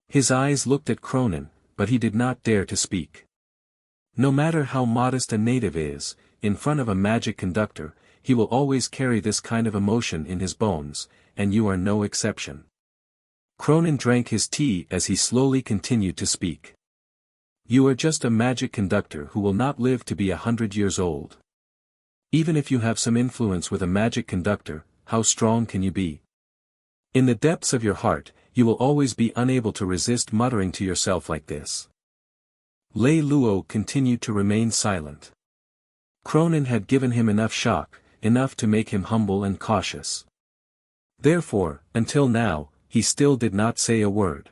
His eyes looked at Cronin, but he did not dare to speak. No matter how modest a native is, in front of a magic conductor, he will always carry this kind of emotion in his bones, and you are no exception. Cronin drank his tea as he slowly continued to speak. You are just a magic conductor who will not live to be 100 years old. Even if you have some influence with a magic conductor, how strong can you be? In the depths of your heart, you will always be unable to resist muttering to yourself like this. Lei Lou continued to remain silent. Cronin had given him enough shock, enough to make him humble and cautious. Therefore, until now, he still did not say a word.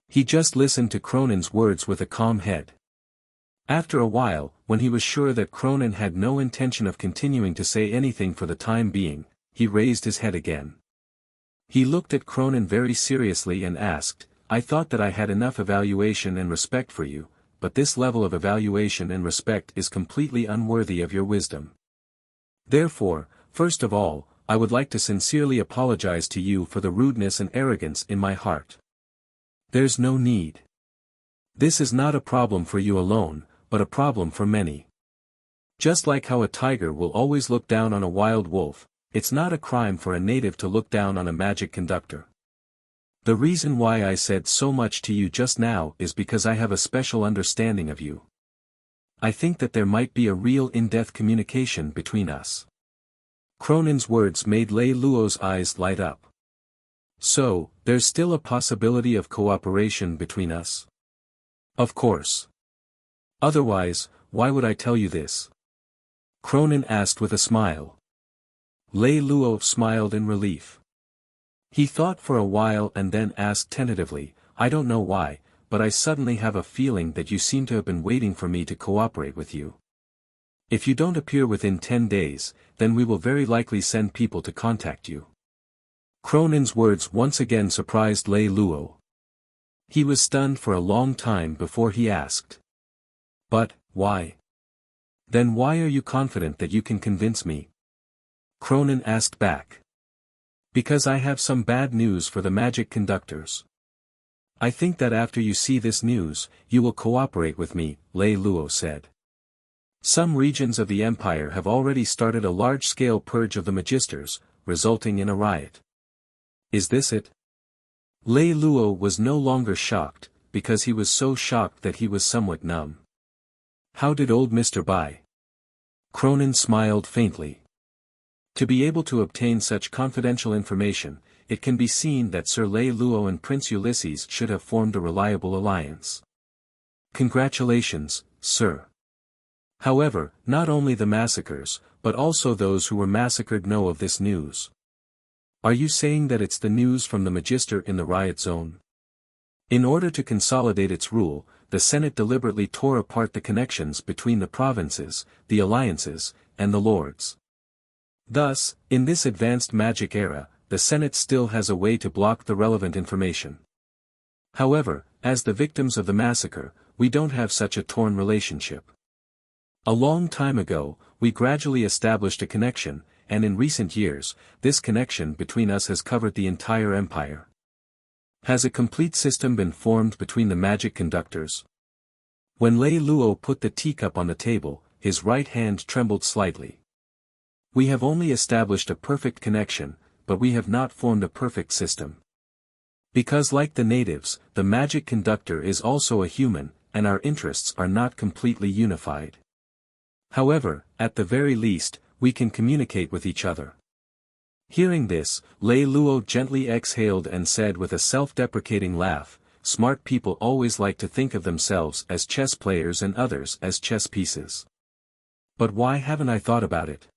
He just listened to Cronin's words with a calm head. After a while, when he was sure that Cronin had no intention of continuing to say anything for the time being, he raised his head again. He looked at Cronin very seriously and asked, I thought that I had enough evaluation and respect for you, but this level of evaluation and respect is completely unworthy of your wisdom. Therefore, first of all, I would like to sincerely apologize to you for the rudeness and arrogance in my heart. There's no need. This is not a problem for you alone, but a problem for many. Just like how a tiger will always look down on a wild wolf, it's not a crime for a native to look down on a magic conductor. The reason why I said so much to you just now is because I have a special understanding of you. I think that there might be a real in-depth communication between us. Cronin's words made Lei Lou's eyes light up. So, there's still a possibility of cooperation between us? Of course. Otherwise, why would I tell you this? Cronin asked with a smile. Lei Lou smiled in relief. He thought for a while and then asked tentatively, I don't know why, but I suddenly have a feeling that you seem to have been waiting for me to cooperate with you. If you don't appear within 10 days, then we will very likely send people to contact you. Cronin's words once again surprised Lei Lou. He was stunned for a long time before he asked. But, why? Then why are you confident that you can convince me? Cronin asked back. Because I have some bad news for the magic conductors. I think that after you see this news, you will cooperate with me, Lei Lou said. Some regions of the empire have already started a large-scale purge of the magisters, resulting in a riot. Is this it? Lei Lou was no longer shocked, because he was so shocked that he was somewhat numb. How did old Mr. Bai? Cronin smiled faintly. To be able to obtain such confidential information, it can be seen that Sir Lei Lou and Prince Ulysses should have formed a reliable alliance. Congratulations, sir. However, not only the massacres, but also those who were massacred know of this news. Are you saying that it's the news from the Magister in the riot zone? In order to consolidate its rule, the Senate deliberately tore apart the connections between the provinces, the alliances, and the lords. Thus, in this advanced magic era, the Senate still has a way to block the relevant information. However, as the victims of the massacre, we don't have such a torn relationship. A long time ago, we gradually established a connection, and in recent years, this connection between us has covered the entire empire. Has a complete system been formed between the magic conductors? When Lei Lou put the teacup on the table, his right hand trembled slightly. We have only established a perfect connection, but we have not formed a perfect system. Because like the natives, the magic conductor is also a human, and our interests are not completely unified. However, at the very least, we can communicate with each other. Hearing this, Lei Lou gently exhaled and said with a self-deprecating laugh, smart people always like to think of themselves as chess players and others as chess pieces. But why haven't I thought about it?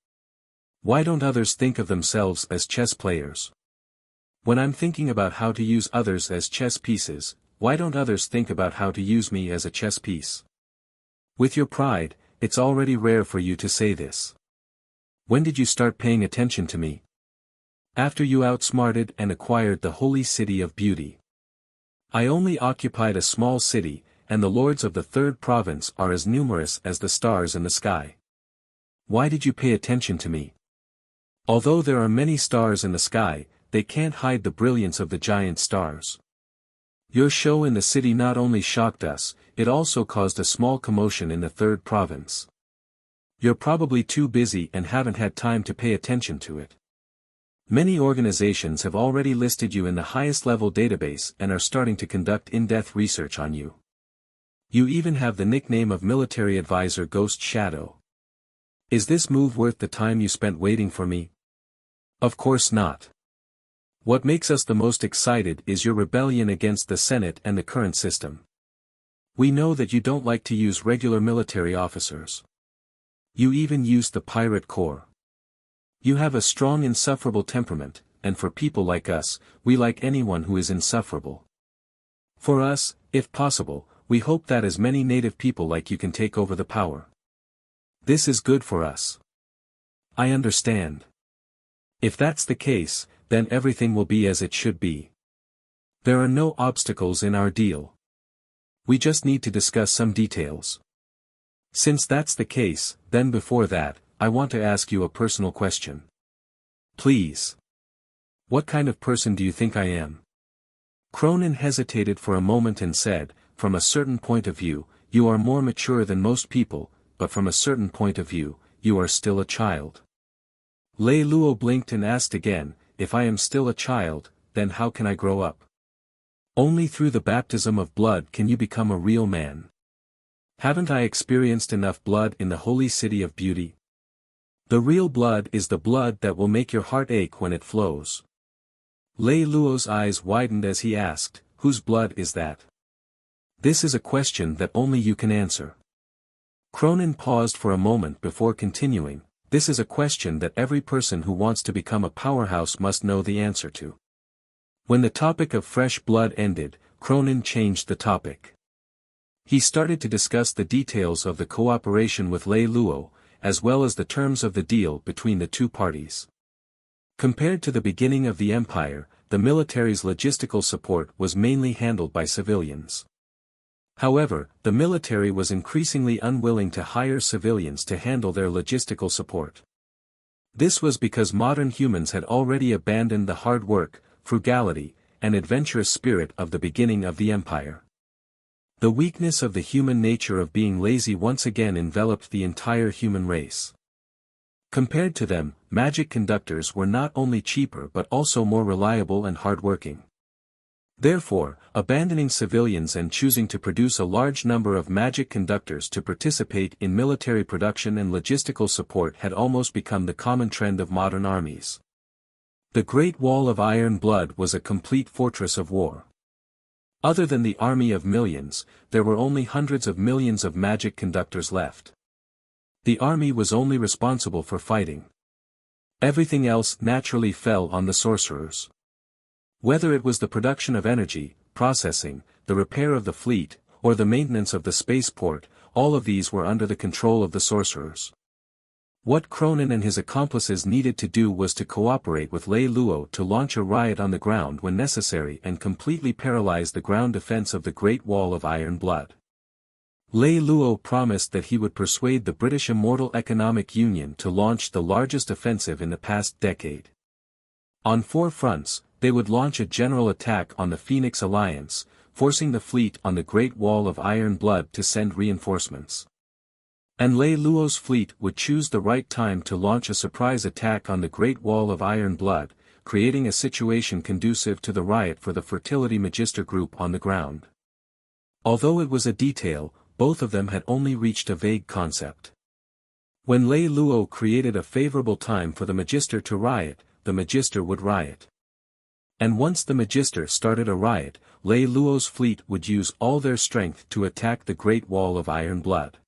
Why don't others think of themselves as chess players? When I'm thinking about how to use others as chess pieces, why don't others think about how to use me as a chess piece? With your pride, it's already rare for you to say this. When did you start paying attention to me? After you outsmarted and acquired the holy city of beauty. I only occupied a small city, and the lords of the third province are as numerous as the stars in the sky. Why did you pay attention to me? Although there are many stars in the sky, they can't hide the brilliance of the giant stars. Your show in the city not only shocked us, it also caused a small commotion in the third province. You're probably too busy and haven't had time to pay attention to it. Many organizations have already listed you in the highest level database and are starting to conduct in-depth research on you. You even have the nickname of military advisor Ghost Shadow. Is this move worth the time you spent waiting for me? Of course not. What makes us the most excited is your rebellion against the Senate and the current system. We know that you don't like to use regular military officers. You even used the pirate corps. You have a strong insufferable temperament, and for people like us, we like anyone who is insufferable. For us, if possible, we hope that as many native people like you can take over the power. This is good for us. I understand. If that's the case, then everything will be as it should be. There are no obstacles in our deal. We just need to discuss some details. Since that's the case, then before that, I want to ask you a personal question. Please. What kind of person do you think I am? Cronin hesitated for a moment and said, from a certain point of view, you are more mature than most people, but from a certain point of view, you are still a child. Lei Lou blinked and asked again, if I am still a child, then how can I grow up? Only through the baptism of blood can you become a real man. Haven't I experienced enough blood in the holy city of beauty? The real blood is the blood that will make your heart ache when it flows. Lei Lou's eyes widened as he asked, whose blood is that? This is a question that only you can answer. Cronin paused for a moment before continuing, this is a question that every person who wants to become a powerhouse must know the answer to. When the topic of fresh blood ended, Cronin changed the topic. He started to discuss the details of the cooperation with Lei Lou, as well as the terms of the deal between the two parties. Compared to the beginning of the empire, the military's logistical support was mainly handled by civilians. However, the military was increasingly unwilling to hire civilians to handle their logistical support. This was because modern humans had already abandoned the hard work, frugality, and adventurous spirit of the beginning of the empire. The weakness of the human nature of being lazy once again enveloped the entire human race. Compared to them, magic conductors were not only cheaper but also more reliable and hardworking. Therefore, abandoning civilians and choosing to produce a large number of magic conductors to participate in military production and logistical support had almost become the common trend of modern armies. The Great Wall of Iron Blood was a complete fortress of war. Other than the army of millions, there were only hundreds of millions of magic conductors left. The army was only responsible for fighting. Everything else naturally fell on the sorcerers. Whether it was the production of energy, processing, the repair of the fleet, or the maintenance of the spaceport, all of these were under the control of the sorcerers. What Cronin and his accomplices needed to do was to cooperate with Lei Lou to launch a riot on the ground when necessary and completely paralyze the ground defense of the Great Wall of Iron Blood. Lei Lou promised that he would persuade the British Immortal Economic Union to launch the largest offensive in the past decade. On 4 fronts, they would launch a general attack on the Phoenix Alliance, forcing the fleet on the Great Wall of Iron Blood to send reinforcements. And Lei Lou's fleet would choose the right time to launch a surprise attack on the Great Wall of Iron Blood, creating a situation conducive to the riot for the Fertility Magister group on the ground. Although it was a detail, both of them had only reached a vague concept. When Lei Lou created a favorable time for the Magister to riot, the Magister would riot. And once the Magister started a riot, Lei Lou's fleet would use all their strength to attack the Great Wall of Iron Blood.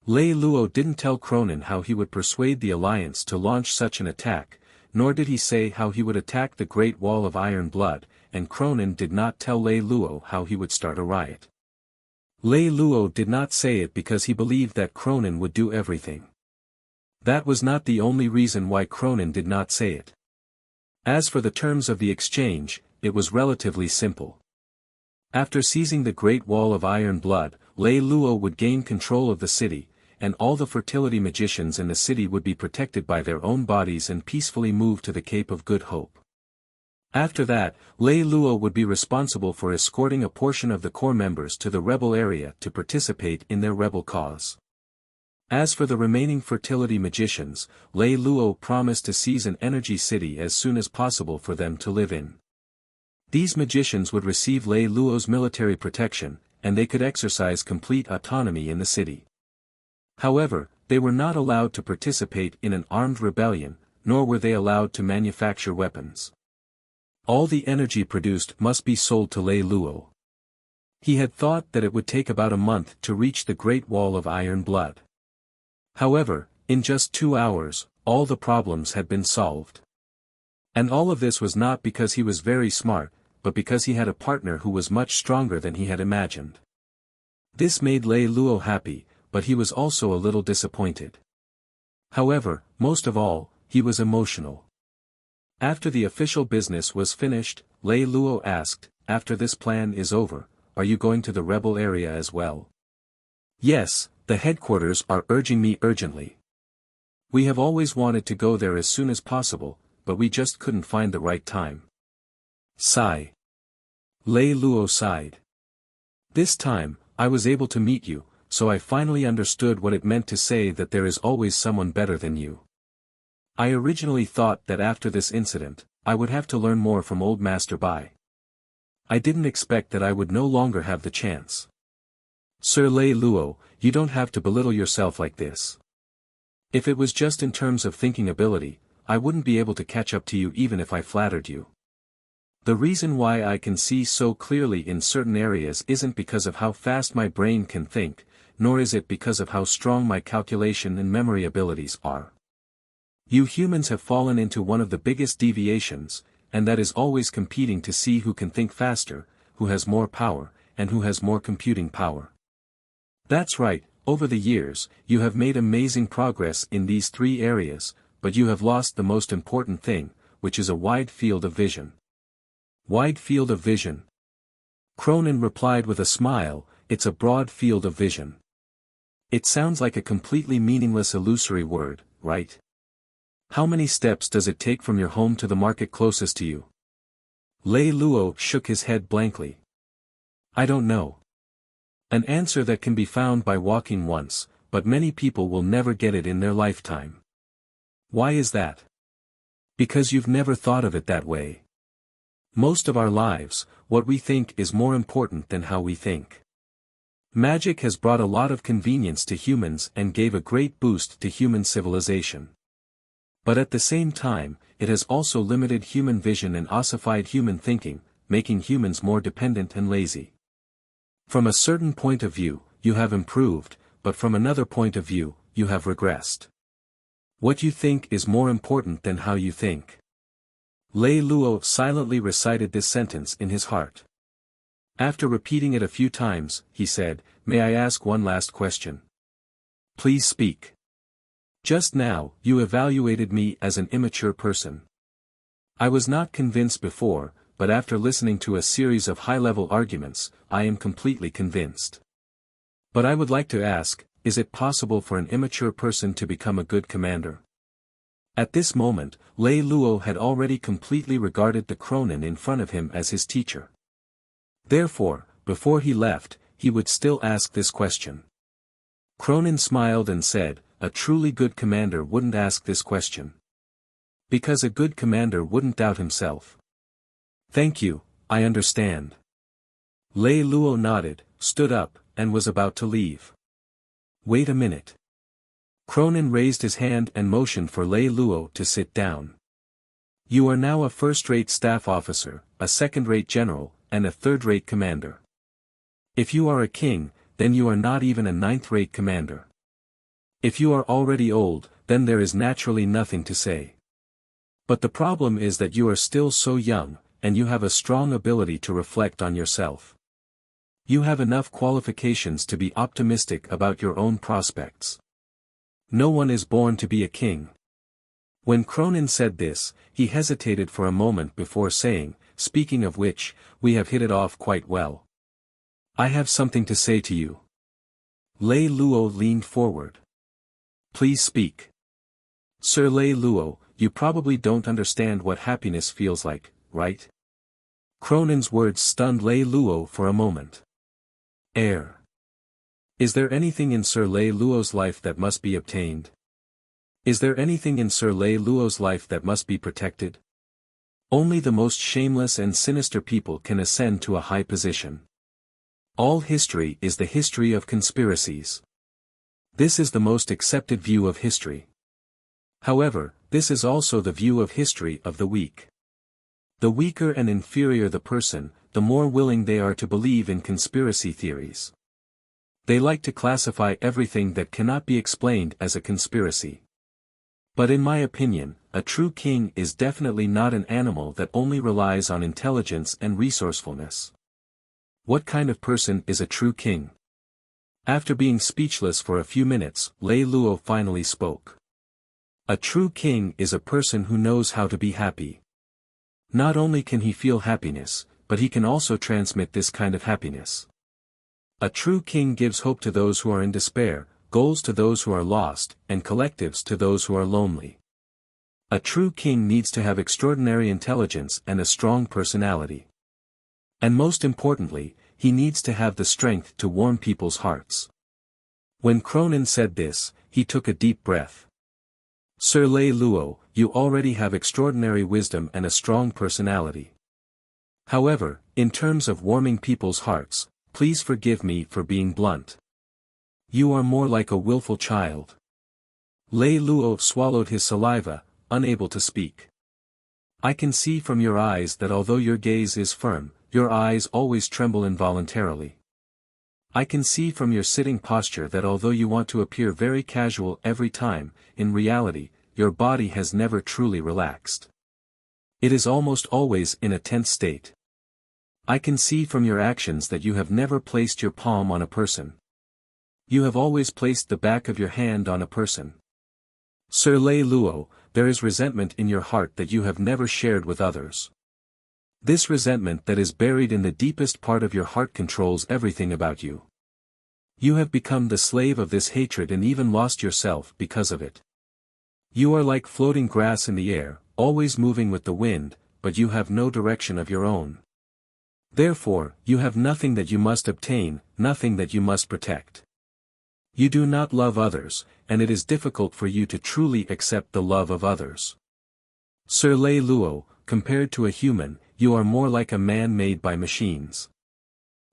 Lei Lou didn't tell Cronin how he would persuade the Alliance to launch such an attack, nor did he say how he would attack the Great Wall of Iron Blood, and Cronin did not tell Lei Lou how he would start a riot. Lei Lou did not say it because he believed that Cronin would do everything. That was not the only reason why Cronin did not say it. As for the terms of the exchange, it was relatively simple. After seizing the Great Wall of Iron Blood, Lei Lou would gain control of the city, and all the fertility magicians in the city would be protected by their own bodies and peacefully move to the Cape of Good Hope. After that, Lei Lou would be responsible for escorting a portion of the core members to the rebel area to participate in their rebel cause. As for the remaining fertility magicians, Lei Lou promised to seize an energy city as soon as possible for them to live in. These magicians would receive Lei Lou's military protection, and they could exercise complete autonomy in the city. However, they were not allowed to participate in an armed rebellion, nor were they allowed to manufacture weapons. All the energy produced must be sold to Lei Lou. He had thought that it would take about a month to reach the Great Wall of Iron Blood. However, in just 2 hours, all the problems had been solved. And all of this was not because he was very smart, but because he had a partner who was much stronger than he had imagined. This made Lei Lou happy, but he was also a little disappointed. However, most of all, he was emotional. After the official business was finished, Lei Lou asked, "After this plan is over, are you going to the rebel area as well?" "Yes, the headquarters are urging me urgently. We have always wanted to go there as soon as possible, but we just couldn't find the right time." Sigh. Lei Lou sighed. "This time, I was able to meet you, so I finally understood what it meant to say that there is always someone better than you. I originally thought that after this incident, I would have to learn more from old Master Bai. I didn't expect that I would no longer have the chance." "Sir Lei Lou, you don't have to belittle yourself like this. If it was just in terms of thinking ability, I wouldn't be able to catch up to you even if I flattered you. The reason why I can see so clearly in certain areas isn't because of how fast my brain can think, nor is it because of how strong my calculation and memory abilities are. You humans have fallen into one of the biggest deviations, and that is always competing to see who can think faster, who has more power, and who has more computing power. That's right, over the years, you have made amazing progress in these 3 areas, but you have lost the most important thing, which is a wide field of vision." "Wide field of vision?" Cronin replied with a smile, "It's a broad field of vision. It sounds like a completely meaningless illusory word, right? How many steps does it take from your home to the market closest to you?" Lei Lou shook his head blankly. "I don't know. An answer that can be found by walking once, but many people will never get it in their lifetime." "Why is that?" "Because you've never thought of it that way. Most of our lives, what we think is more important than how we think. Magic has brought a lot of convenience to humans and gave a great boost to human civilization. But at the same time, it has also limited human vision and ossified human thinking, making humans more dependent and lazy. From a certain point of view, you have improved, but from another point of view, you have regressed. What you think is more important than how you think." Lei Lou silently recited this sentence in his heart. After repeating it a few times, he said, "May I ask one last question?" "Please speak." "Just now, you evaluated me as an immature person. I was not convinced before, but after listening to a series of high-level arguments, I am completely convinced. But I would like to ask, is it possible for an immature person to become a good commander?" At this moment, Lei Lou had already completely regarded the Cronin in front of him as his teacher. Therefore, before he left, he would still ask this question. Cronin smiled and said, "A truly good commander wouldn't ask this question. Because a good commander wouldn't doubt himself." "Thank you, I understand." Lei Lou nodded, stood up, and was about to leave. "Wait a minute." Cronin raised his hand and motioned for Lei Lou to sit down. "You are now a first-rate staff officer, a second-rate general, and a third-rate commander. If you are a king, then you are not even a ninth-rate commander. If you are already old, then there is naturally nothing to say. But the problem is that you are still so young, and you have a strong ability to reflect on yourself. You have enough qualifications to be optimistic about your own prospects. No one is born to be a king." When Cronin said this, he hesitated for a moment before saying, "Speaking of which, we have hit it off quite well. I have something to say to you." Lei Lou leaned forward. "Please speak." "Sir Lei Lou, you probably don't understand what happiness feels like, right? Cronin's words stunned Lei Luo for a moment. Heir. Is there anything in Sir Lei Luo's life that must be obtained? Is there anything in Sir Lei Luo's life that must be protected? Only the most shameless and sinister people can ascend to a high position. All history is the history of conspiracies. This is the most accepted view of history. However, this is also the view of history of the weak. The weaker and inferior the person, the more willing they are to believe in conspiracy theories. They like to classify everything that cannot be explained as a conspiracy. But in my opinion, a true king is definitely not an animal that only relies on intelligence and resourcefulness. What kind of person is a true king? After being speechless for a few minutes, Lei Luo finally spoke. A true king is a person who knows how to be happy. Not only can he feel happiness, but he can also transmit this kind of happiness. A true king gives hope to those who are in despair, goals to those who are lost, and collectives to those who are lonely. A true king needs to have extraordinary intelligence and a strong personality. And most importantly, he needs to have the strength to warm people's hearts. When Cronin said this, he took a deep breath. Sir Lei Luo, you already have extraordinary wisdom and a strong personality. However, in terms of warming people's hearts, please forgive me for being blunt. You are more like a willful child. Lei Luo swallowed his saliva, unable to speak. I can see from your eyes that although your gaze is firm, your eyes always tremble involuntarily. I can see from your sitting posture that although you want to appear very casual every time, in reality, your body has never truly relaxed. It is almost always in a tense state. I can see from your actions that you have never placed your palm on a person. You have always placed the back of your hand on a person. Sir Lei Luo, there is resentment in your heart that you have never shared with others. This resentment that is buried in the deepest part of your heart controls everything about you. You have become the slave of this hatred and even lost yourself because of it. You are like floating grass in the air, always moving with the wind, but you have no direction of your own. Therefore, you have nothing that you must obtain, nothing that you must protect. You do not love others, and it is difficult for you to truly accept the love of others. Sir Lei Luo, compared to a human, you are more like a man made by machines.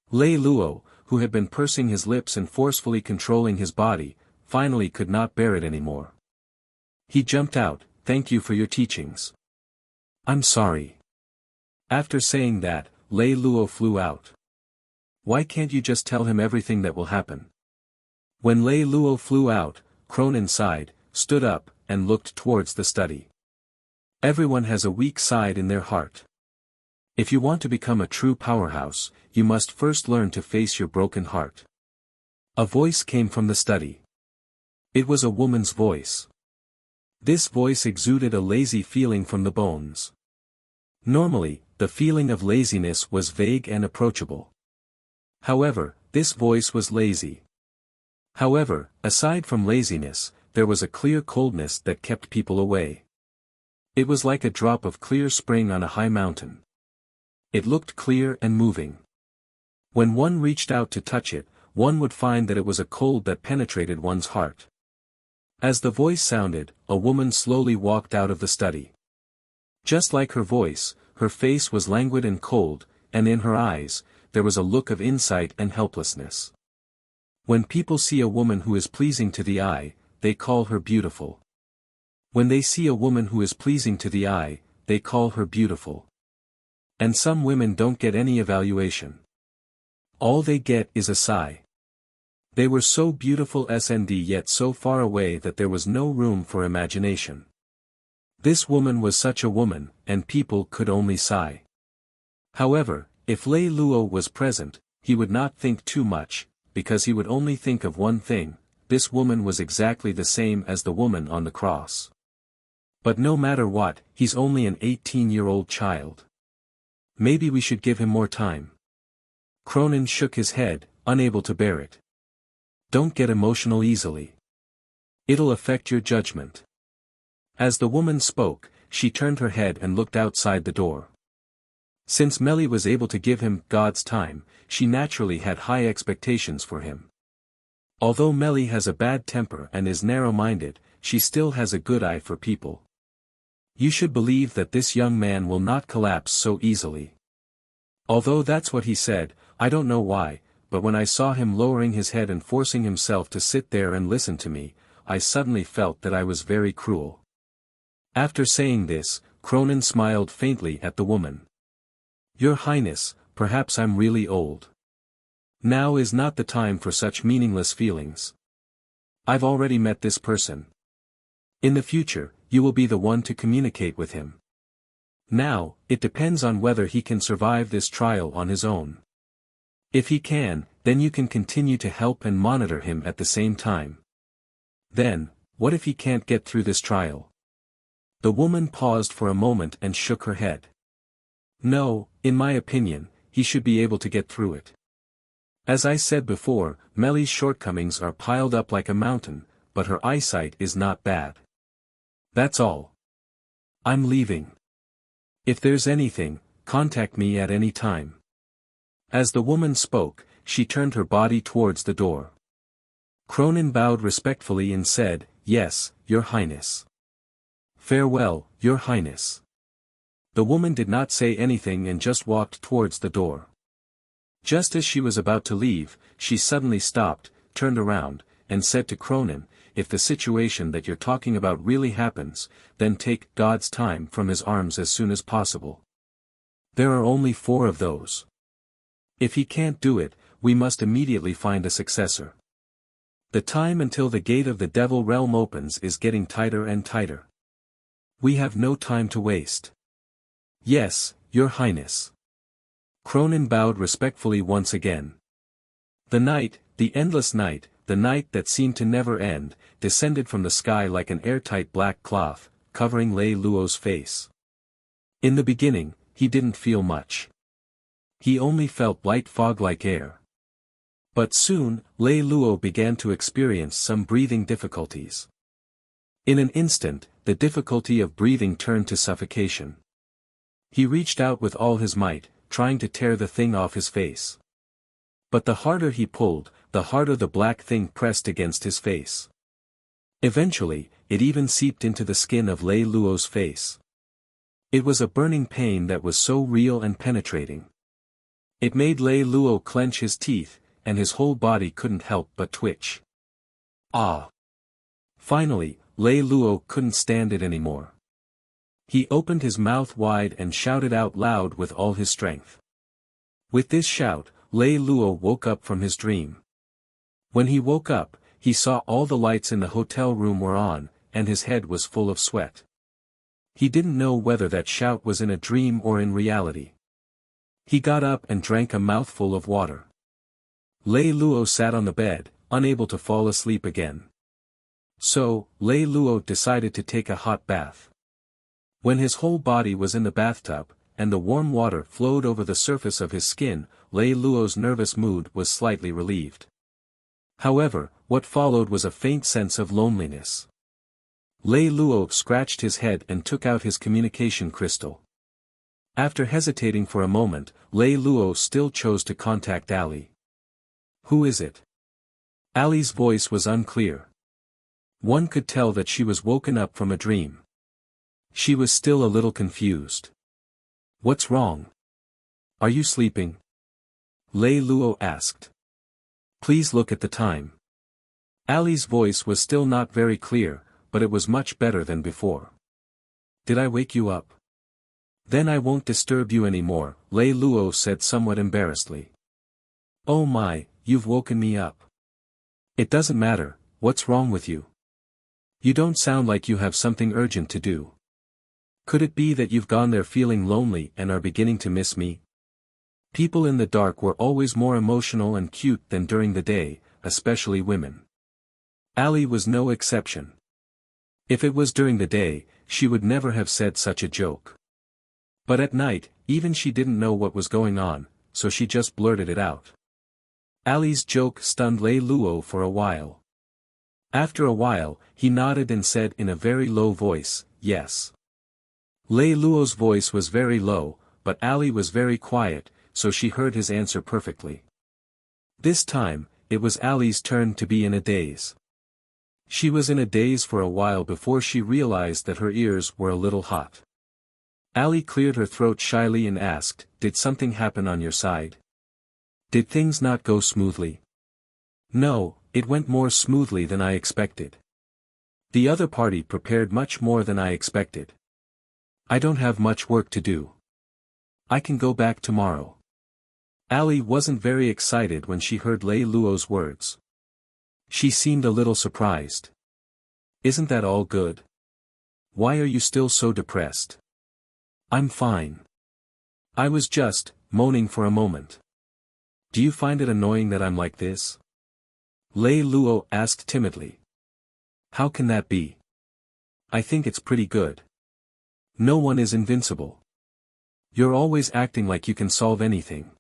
Lei Luo, who had been pursing his lips and forcefully controlling his body, finally could not bear it anymore. He jumped out, "Thank you for your teachings." "I'm sorry." After saying that, Lei Luo flew out. "Why can't you just tell him everything that will happen?" When Lei Luo flew out, Cronin sighed, stood up, and looked towards the study. Everyone has a weak side in their heart. If you want to become a true powerhouse, you must first learn to face your broken heart. A voice came from the study. It was a woman's voice. This voice exuded a lazy feeling from the bones. Normally, the feeling of laziness was vague and approachable. However, this voice was lazy. However, aside from laziness, there was a clear coldness that kept people away. It was like a drop of clear spring on a high mountain. It looked clear and moving. When one reached out to touch it, one would find that it was a cold that penetrated one's heart. As the voice sounded, a woman slowly walked out of the study. Just like her voice, her face was languid and cold, and in her eyes, there was a look of insight and helplessness. When people see a woman who is pleasing to the eye, they call her beautiful. When they see a woman who is pleasing to the eye, they call her beautiful. And some women don't get any evaluation. All they get is a sigh. They were so beautiful and yet so far away that there was no room for imagination. This woman was such a woman, and people could only sigh. However, if Lei Luo was present, he would not think too much, because he would only think of one thing: this woman was exactly the same as the woman on the cross. But no matter what, he's only an 18-year-old child. Maybe we should give him more time. Cronin shook his head, unable to bear it. Don't get emotional easily. It'll affect your judgment. As the woman spoke, she turned her head and looked outside the door. Since Melly was able to give him God's time, she naturally had high expectations for him. Although Melly has a bad temper and is narrow-minded, she still has a good eye for people. You should believe that this young man will not collapse so easily. Although that's what he said, I don't know why, but when I saw him lowering his head and forcing himself to sit there and listen to me, I suddenly felt that I was very cruel. After saying this, Cronin smiled faintly at the woman. Your Highness, perhaps I'm really old. Now is not the time for such meaningless feelings. I've already met this person. In the future, you will be the one to communicate with him. Now, it depends on whether he can survive this trial on his own. If he can, then you can continue to help and monitor him at the same time. Then, what if he can't get through this trial? The woman paused for a moment and shook her head. No, in my opinion, he should be able to get through it. As I said before, Melly's shortcomings are piled up like a mountain, but her eyesight is not bad. That's all. I'm leaving. If there's anything, contact me at any time. As the woman spoke, she turned her body towards the door. Cronin bowed respectfully and said, Yes, Your Highness. Farewell, Your Highness. The woman did not say anything and just walked towards the door. Just as she was about to leave, she suddenly stopped, turned around, and said to Cronin, If the situation that you're talking about really happens, then take God's time from his arms as soon as possible. There are only 4 of those. If he can't do it, we must immediately find a successor. The time until the gate of the Devil Realm opens is getting tighter and tighter. We have no time to waste. Yes, Your Highness. Cronin bowed respectfully once again. The night, the endless night, the night that seemed to never end, descended from the sky like an airtight black cloth, covering Lei Luo's face. In the beginning, he didn't feel much. He only felt light fog-like air. But soon, Lei Luo began to experience some breathing difficulties. In an instant, the difficulty of breathing turned to suffocation. He reached out with all his might, trying to tear the thing off his face. But the harder he pulled, the harder the black thing pressed against his face. Eventually, it even seeped into the skin of Lei Luo's face. It was a burning pain that was so real and penetrating. It made Lei Luo clench his teeth, and his whole body couldn't help but twitch. Ah! Finally, Lei Luo couldn't stand it anymore. He opened his mouth wide and shouted out loud with all his strength. With this shout, Lei Luo woke up from his dream. When he woke up, he saw all the lights in the hotel room were on, and his head was full of sweat. He didn't know whether that shout was in a dream or in reality. He got up and drank a mouthful of water. Lei Luo sat on the bed, unable to fall asleep again. So, Lei Luo decided to take a hot bath. When his whole body was in the bathtub, and the warm water flowed over the surface of his skin, Lei Luo's nervous mood was slightly relieved. However, what followed was a faint sense of loneliness. Lei Luo scratched his head and took out his communication crystal. After hesitating for a moment, Lei Luo still chose to contact Ali. Who is it? Ali's voice was unclear. One could tell that she was woken up from a dream. She was still a little confused. What's wrong? Are you sleeping? Lei Luo asked. Please look at the time. Ali's voice was still not very clear, but it was much better than before. Did I wake you up? Then I won't disturb you anymore, Lei Luo said somewhat embarrassedly. Oh my, you've woken me up. It doesn't matter, what's wrong with you? You don't sound like you have something urgent to do. Could it be that you've gone there feeling lonely and are beginning to miss me? People in the dark were always more emotional and cute than during the day, especially women. Ali was no exception. If it was during the day, she would never have said such a joke. But at night, even she didn't know what was going on, so she just blurted it out. Ali's joke stunned Lei Luo for a while. After a while, he nodded and said in a very low voice, yes. Lei Luo's voice was very low, but Ali was very quiet, so she heard his answer perfectly. This time, it was Ali's turn to be in a daze. She was in a daze for a while before she realized that her ears were a little hot. Ali cleared her throat shyly and asked, "Did something happen on your side? Did things not go smoothly?" "No, it went more smoothly than I expected. The other party prepared much more than I expected. I don't have much work to do. I can go back tomorrow." Ali wasn't very excited when she heard Lei Luo's words. She seemed a little surprised. "Isn't that all good? Why are you still so depressed?" "I'm fine. I was just moaning for a moment." "Do you find it annoying that I'm like this?" Lei Luo asked timidly. "How can that be? I think it's pretty good. No one is invincible. You're always acting like you can solve anything.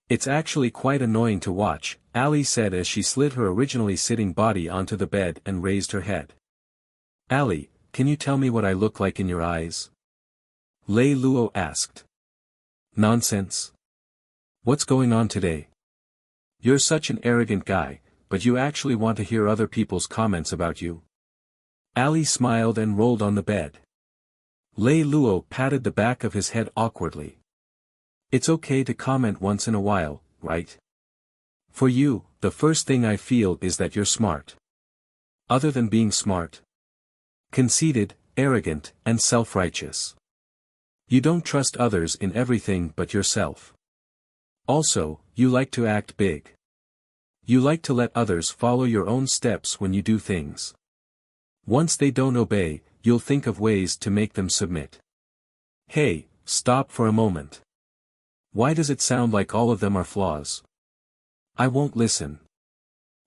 It's actually quite annoying to watch," Ali said as she slid her originally sitting body onto the bed and raised her head. "Ali, can you tell me what I look like in your eyes?" Lei Luo asked. "Nonsense. What's going on today? You're such an arrogant guy, but you actually want to hear other people's comments about you?" Ali smiled and rolled on the bed. Lei Luo patted the back of his head awkwardly. "It's okay to comment once in a while, right? For you, the first thing I feel is that you're smart. Other than being smart, conceited, arrogant, and self-righteous. You don't trust others in everything but yourself. Also, you like to act big. You like to let others follow your own steps when you do things. Once they don't obey, you'll think of ways to make them submit." "Hey, stop for a moment. Why does it sound like all of them are flaws? I won't listen.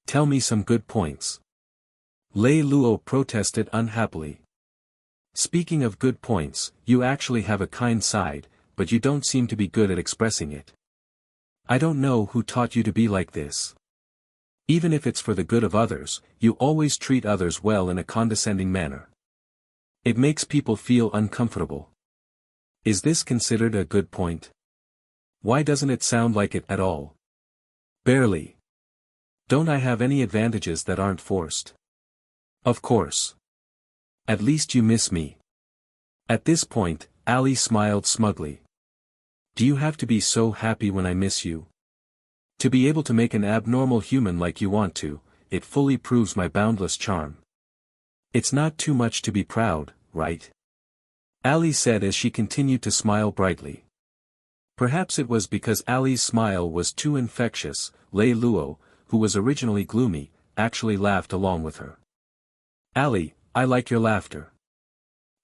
Tell me some good points." Lei Luo protested unhappily. "Speaking of good points, you actually have a kind side, but you don't seem to be good at expressing it. I don't know who taught you to be like this. Even if it's for the good of others, you always treat others well in a condescending manner. It makes people feel uncomfortable. Is this considered a good point? Why doesn't it sound like it at all? Barely. Don't I have any advantages that aren't forced? Of course. At least you miss me." At this point, Ali smiled smugly. "Do you have to be so happy when I miss you? To be able to make an abnormal human like you want to, it fully proves my boundless charm. It's not too much to be proud, right?" Ali said as she continued to smile brightly. Perhaps it was because Ali's smile was too infectious. Lei Luo, who was originally gloomy, actually laughed along with her. "Ali, I like your laughter."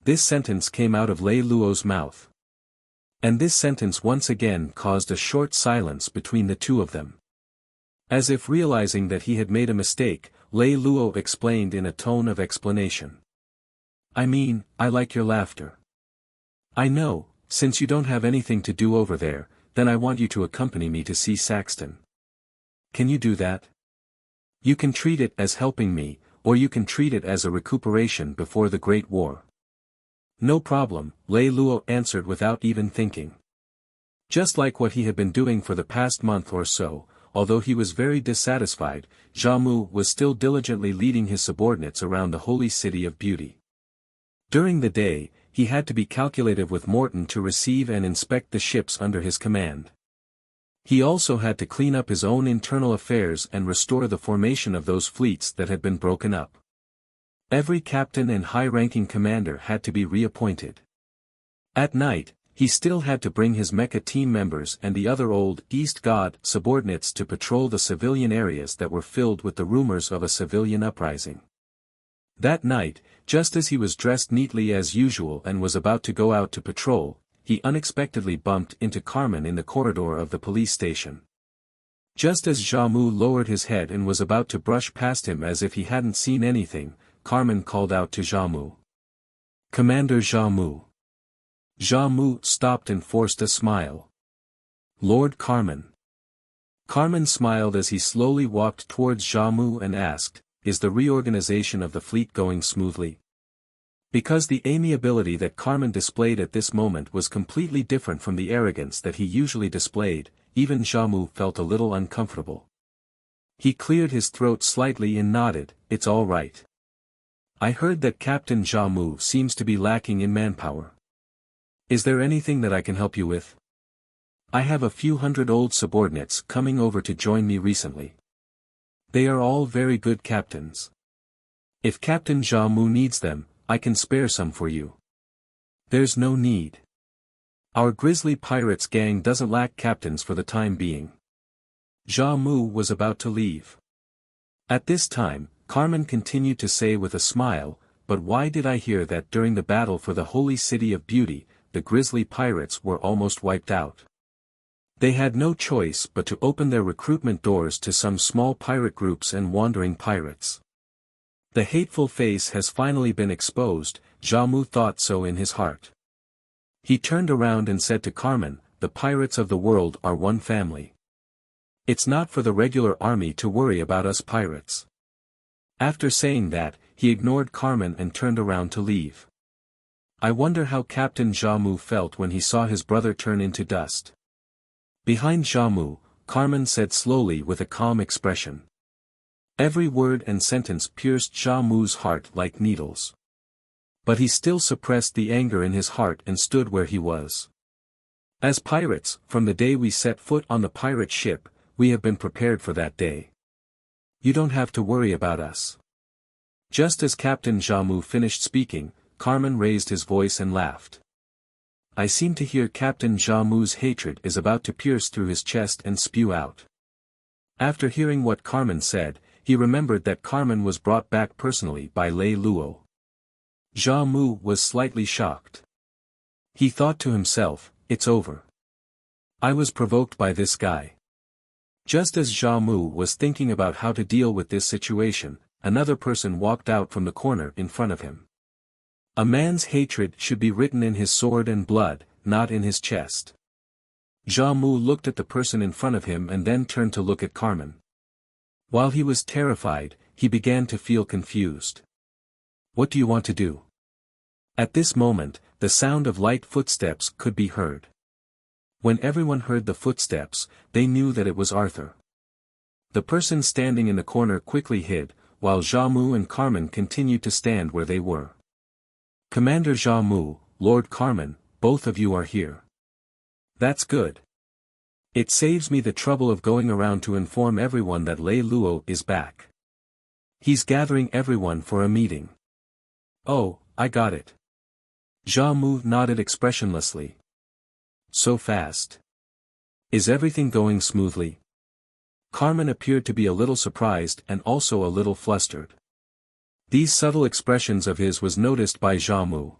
This sentence came out of Lei Luo's mouth. And this sentence once again caused a short silence between the two of them. As if realizing that he had made a mistake, Lei Luo explained in a tone of explanation. "I mean, I like your laughter. I know, since you don't have anything to do over there, then I want you to accompany me to see Saxton. Can you do that? You can treat it as helping me, or you can treat it as a recuperation before the Great War." "No problem," Lei Luo answered without even thinking. Just like what he had been doing for the past month or so, although he was very dissatisfied, Xiamu was still diligently leading his subordinates around the holy city of beauty. During the day, he had to be calculative with Morton to receive and inspect the ships under his command. He also had to clean up his own internal affairs and restore the formation of those fleets that had been broken up. Every captain and high-ranking commander had to be reappointed. At night, he still had to bring his mecha team members and the other old East God subordinates to patrol the civilian areas that were filled with the rumors of a civilian uprising. That night, just as he was dressed neatly as usual and was about to go out to patrol, he unexpectedly bumped into Carmen in the corridor of the police station. Just as Xiamu lowered his head and was about to brush past him as if he hadn't seen anything, Carmen called out to Xiamu. "Commander Xiamu." Xiamu stopped and forced a smile. "Lord Carmen." Carmen smiled as he slowly walked towards Xiamu and asked, "Is the reorganization of the fleet going smoothly?" Because the amiability that Carmen displayed at this moment was completely different from the arrogance that he usually displayed, even Xiaomu felt a little uncomfortable. He cleared his throat slightly and nodded, "It's all right. I heard that Captain Xiaomu seems to be lacking in manpower. Is there anything that I can help you with? I have a few hundred old subordinates coming over to join me recently. They are all very good captains. If Captain Xiaomu needs them, I can spare some for you." "There's no need. Our Grizzly Pirates gang doesn't lack captains for the time being." Xiaomu was about to leave. At this time, Carmen continued to say with a smile, "But why did I hear that during the battle for the Holy City of Beauty, the Grizzly Pirates were almost wiped out? They had no choice but to open their recruitment doors to some small pirate groups and wandering pirates. The hateful face has finally been exposed," Xiaomu thought so in his heart. He turned around and said to Carmen, "The pirates of the world are one family. It's not for the regular army to worry about us pirates." After saying that, he ignored Carmen and turned around to leave. I wonder how Captain Xiaomu felt when he saw his brother turn into dust. Behind Xiaomu, Carmen said slowly with a calm expression. Every word and sentence pierced Xiaomu's heart like needles. But he still suppressed the anger in his heart and stood where he was. "As pirates, from the day we set foot on the pirate ship, we have been prepared for that day. You don't have to worry about us." Just as Captain Xiaomu finished speaking, Carmen raised his voice and laughed. I seem to hear Captain Xiaomu's hatred is about to pierce through his chest and spew out. After hearing what Carmen said, he remembered that Carmen was brought back personally by Lei Lou. Xiaomu was slightly shocked. He thought to himself, "It's over. I was provoked by this guy." Just as Xiaomu was thinking about how to deal with this situation, another person walked out from the corner in front of him. A man's hatred should be written in his sword and blood, not in his chest. Xiaomu looked at the person in front of him and then turned to look at Carmen. While he was terrified, he began to feel confused. "What do you want to do?" At this moment, the sound of light footsteps could be heard. When everyone heard the footsteps, they knew that it was Arthur. The person standing in the corner quickly hid, while Xiaomu and Carmen continued to stand where they were. "Commander Xiaomu, Lord Carmen, both of you are here. That's good. It saves me the trouble of going around to inform everyone that Lei Lou is back. He's gathering everyone for a meeting." "Oh, I got it." Xiaomu nodded expressionlessly. "So fast. Is everything going smoothly?" Carmen appeared to be a little surprised and also a little flustered. These subtle expressions of his was noticed by Xiaomu.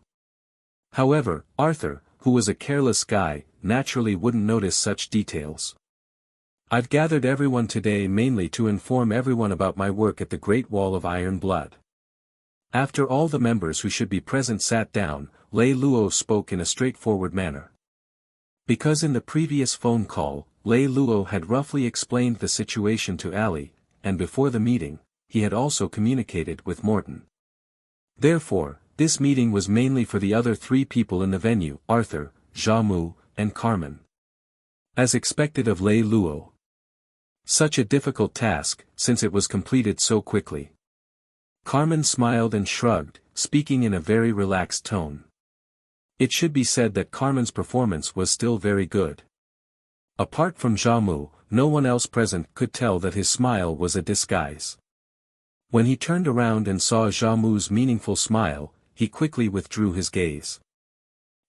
However, Arthur, who was a careless guy, naturally wouldn't notice such details. "I've gathered everyone today mainly to inform everyone about my work at the Great Wall of Iron Blood." After all the members who should be present sat down, Lei Lou spoke in a straightforward manner. Because in the previous phone call, Lei Lou had roughly explained the situation to Ali, and before the meeting, he had also communicated with Morton. Therefore, this meeting was mainly for the other three people in the venue, Arthur, Xiaomu, and Carmen. As expected of Lei Lou. Such a difficult task, since it was completed so quickly. Carmen smiled and shrugged, speaking in a very relaxed tone. It should be said that Carmen's performance was still very good. Apart from Xiaomu, no one else present could tell that his smile was a disguise. When he turned around and saw Xiaomu's meaningful smile, he quickly withdrew his gaze.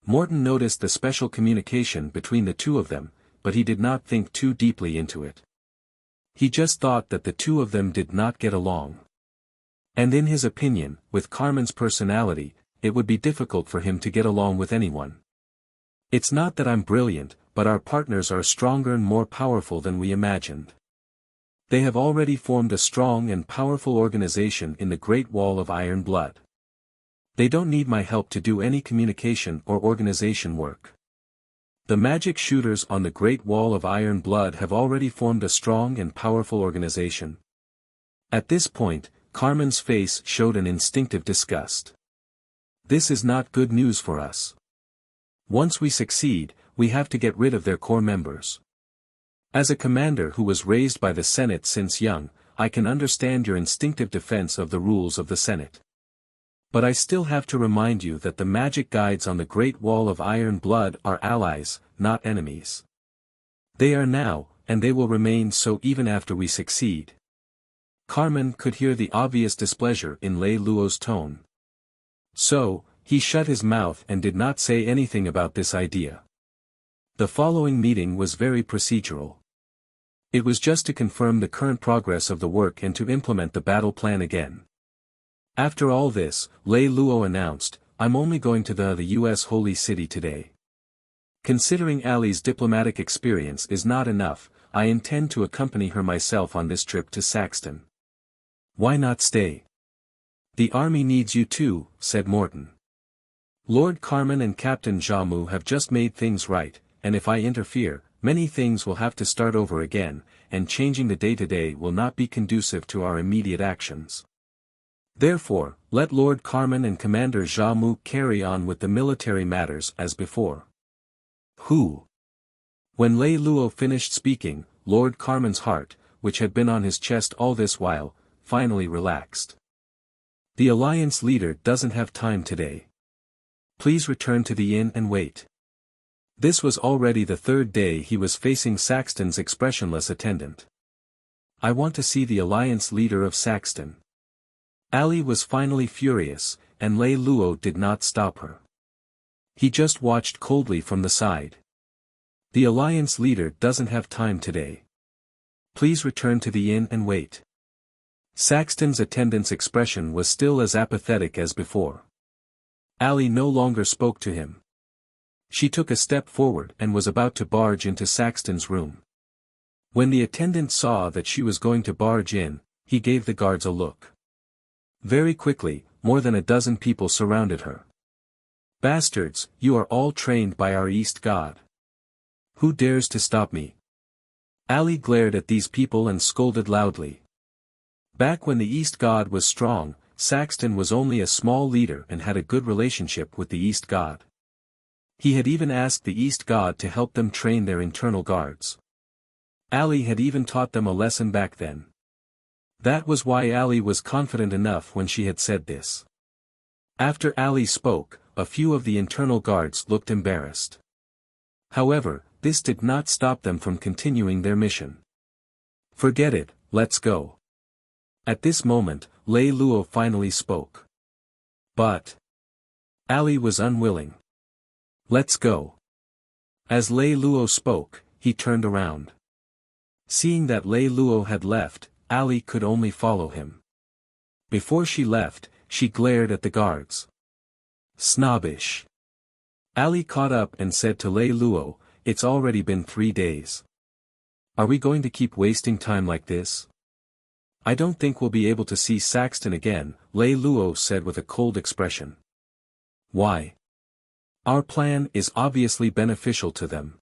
Morton noticed the special communication between the two of them, but he did not think too deeply into it. He just thought that the two of them did not get along. And in his opinion, with Carmen's personality, it would be difficult for him to get along with anyone. "It's not that I'm brilliant, but our partners are stronger and more powerful than we imagined. They have already formed a strong and powerful organization in the Great Wall of Iron Blood. They don't need my help to do any communication or organization work. The magic shooters on the Great Wall of Iron Blood have already formed a strong and powerful organization." At this point, Carmen's face showed an instinctive disgust. This is not good news for us. Once we succeed, we have to get rid of their core members. As a commander who was raised by the Senate since young, I can understand your instinctive defense of the rules of the Senate. But I still have to remind you that the magic guides on the Great Wall of Iron Blood are allies, not enemies. They are now, and they will remain so even after we succeed. Carmen could hear the obvious displeasure in Lei Luo's tone. So, he shut his mouth and did not say anything about this idea. The following meeting was very procedural. It was just to confirm the current progress of the work and to implement the battle plan again. After all this, Lei Luo announced, I'm only going to the U.S. Holy City today. Considering Ali's diplomatic experience is not enough, I intend to accompany her myself on this trip to Saxton. Why not stay? The army needs you too, said Morton. Lord Carmen and Captain Xiamu have just made things right, and if I interfere, many things will have to start over again, and changing the day-to-day will not be conducive to our immediate actions. Therefore, let Lord Carmen and Commander Xiamu carry on with the military matters as before. Who? When Lei Luo finished speaking, Lord Carmen's heart, which had been on his chest all this while, finally relaxed. The Alliance leader doesn't have time today. Please return to the inn and wait. This was already the third day he was facing Saxton's expressionless attendant. I want to see the Alliance leader of Saxton. Ali was finally furious, and Lei Luo did not stop her. He just watched coldly from the side. The Alliance leader doesn't have time today. Please return to the inn and wait. Saxton's attendant's expression was still as apathetic as before. Ali no longer spoke to him. She took a step forward and was about to barge into Saxton's room. When the attendant saw that she was going to barge in, he gave the guards a look. Very quickly, more than a dozen people surrounded her. Bastards, you are all trained by our East God. Who dares to stop me? Ali glared at these people and scolded loudly. Back when the East God was strong, Saxton was only a small leader and had a good relationship with the East God. He had even asked the East God to help them train their internal guards. Ali had even taught them a lesson back then. That was why Ali was confident enough when she had said this. After Ali spoke, a few of the internal guards looked embarrassed. However, this did not stop them from continuing their mission. Forget it, let's go. At this moment, Lei Luo finally spoke. But Ali was unwilling. Let's go. As Lei Luo spoke, he turned around. Seeing that Lei Luo had left, Ali could only follow him. Before she left, she glared at the guards. Snobbish. Ali caught up and said to Lei Luo, it's already been 3 days. Are we going to keep wasting time like this? I don't think we'll be able to see Saxton again, Lei Luo said with a cold expression. Why? Our plan is obviously beneficial to them.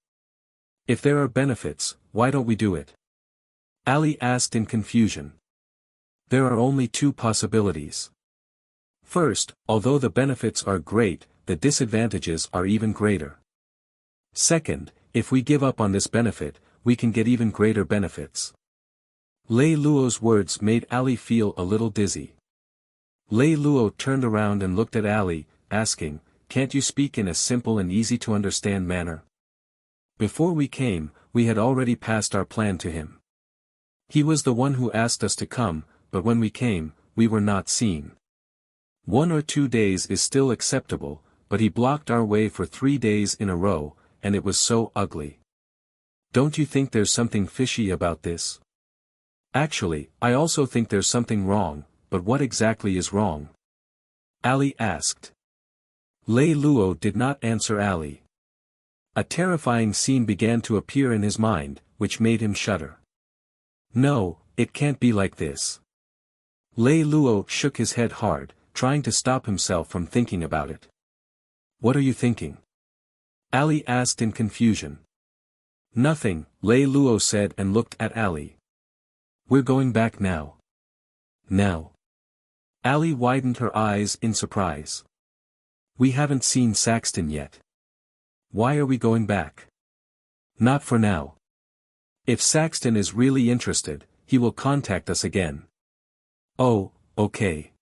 If there are benefits, why don't we do it? Ali asked in confusion. There are only 2 possibilities. First, although the benefits are great, the disadvantages are even greater. Second, if we give up on this benefit, we can get even greater benefits. Lei Luo's words made Ali feel a little dizzy. Lei Luo turned around and looked at Ali, asking, can't you speak in a simple and easy-to-understand manner? Before we came, we had already passed our plan to him. He was the one who asked us to come, but when we came, we were not seen. 1 or 2 days is still acceptable, but he blocked our way for 3 days in a row, and it was so ugly. Don't you think there's something fishy about this? Actually, I also think there's something wrong, but what exactly is wrong? Ali asked. Lei Luo did not answer Ali. A terrifying scene began to appear in his mind, which made him shudder. No, it can't be like this. Lei Luo shook his head hard, trying to stop himself from thinking about it. What are you thinking? Ali asked in confusion. Nothing, Lei Luo said and looked at Ali. We're going back now. Now. Ali widened her eyes in surprise. We haven't seen Saxton yet. Why are we going back? Not for now. If Saxton is really interested, he will contact us again. Oh, okay.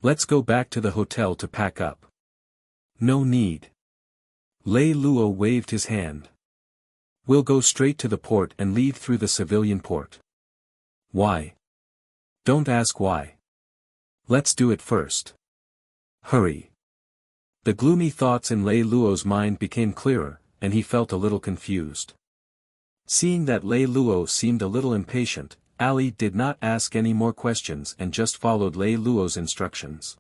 Let's go back to the hotel to pack up. No need. Lei Lou waved his hand. We'll go straight to the port and leave through the civilian port. Why? Don't ask why. Let's do it first. Hurry. The gloomy thoughts in Lei Luo's mind became clearer, and he felt a little confused. Seeing that Lei Luo seemed a little impatient, Ali did not ask any more questions and just followed Lei Luo's instructions.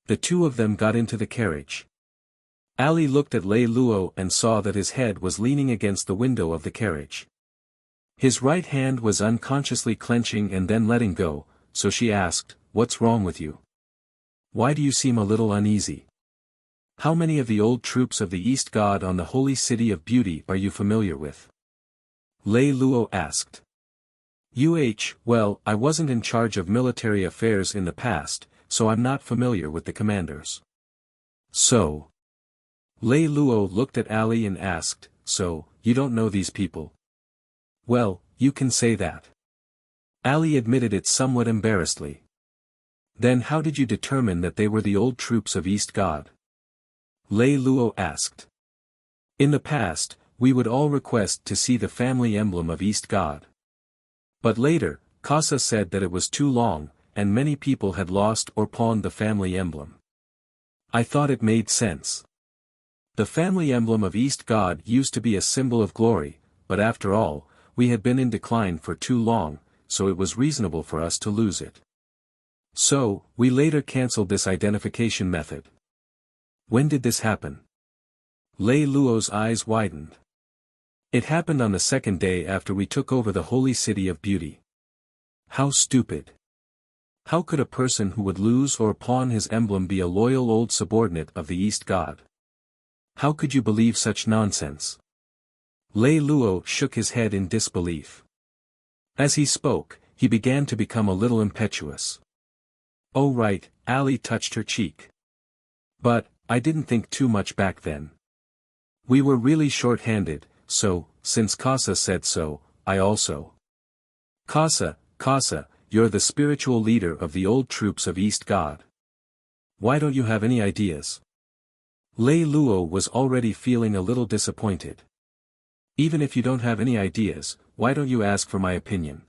The two of them got into the carriage. Ali looked at Lei Luo and saw that his head was leaning against the window of the carriage. His right hand was unconsciously clenching and then letting go, so she asked, "What's wrong with you? Why do you seem a little uneasy? How many of the old troops of the East God on the Holy City of Beauty are you familiar with?" Lei Luo asked. Well, I wasn't in charge of military affairs in the past, so I'm not familiar with the commanders. So? Lei Luo looked at Ali and asked, "So, you don't know these people?" Well, you can say that. Ali admitted it somewhat embarrassedly. Then how did you determine that they were the old troops of East God? Lei Luo asked. In the past, we would all request to see the family emblem of East God. But later, Casa said that it was too long, and many people had lost or pawned the family emblem. I thought it made sense. The family emblem of East God used to be a symbol of glory, but after all, we had been in decline for too long, so it was reasonable for us to lose it. So, we later cancelled this identification method. When did this happen? Lei Luo's eyes widened. It happened on the second day after we took over the Holy City of Beauty. How stupid. How could a person who would lose or pawn his emblem be a loyal old subordinate of the East God? How could you believe such nonsense? Lei Luo shook his head in disbelief. As he spoke, he began to become a little impetuous. Oh right, Ali touched her cheek. But, I didn't think too much back then. We were really short-handed, so, since Casa said so, I also. Casa, you're the spiritual leader of the old troops of East God. Why don't you have any ideas? Lei Luo was already feeling a little disappointed. Even if you don't have any ideas, why don't you ask for my opinion?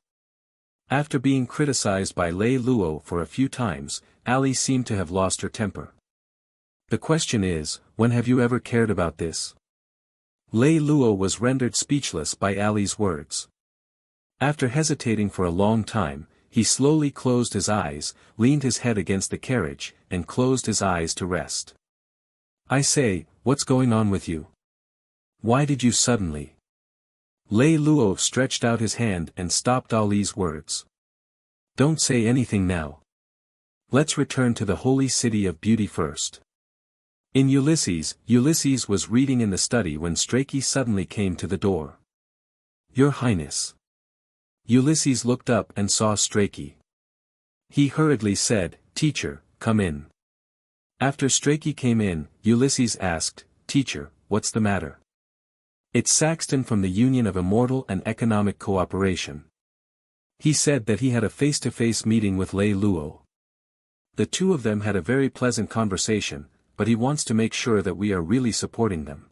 After being criticized by Lei Luo for a few times, Ali seemed to have lost her temper. The question is, when have you ever cared about this? Lei Luo was rendered speechless by Ali's words. After hesitating for a long time, he slowly closed his eyes, leaned his head against the carriage, and closed his eyes to rest. I say, what's going on with you? Why did you suddenly? Lei Luo stretched out his hand and stopped Ali's words. Don't say anything now. Let's return to the Holy City of Beauty first. In Ulysses was reading in the study when Strachey suddenly came to the door. Your Highness. Ulysses looked up and saw Strachey. He hurriedly said, Teacher, come in. After Strachey came in, Ulysses asked, Teacher, what's the matter? It's Saxton from the Union of Immortal and Economic Cooperation. He said that he had a face-to-face meeting with Lei Luo. The two of them had a very pleasant conversation, but he wants to make sure that we are really supporting them.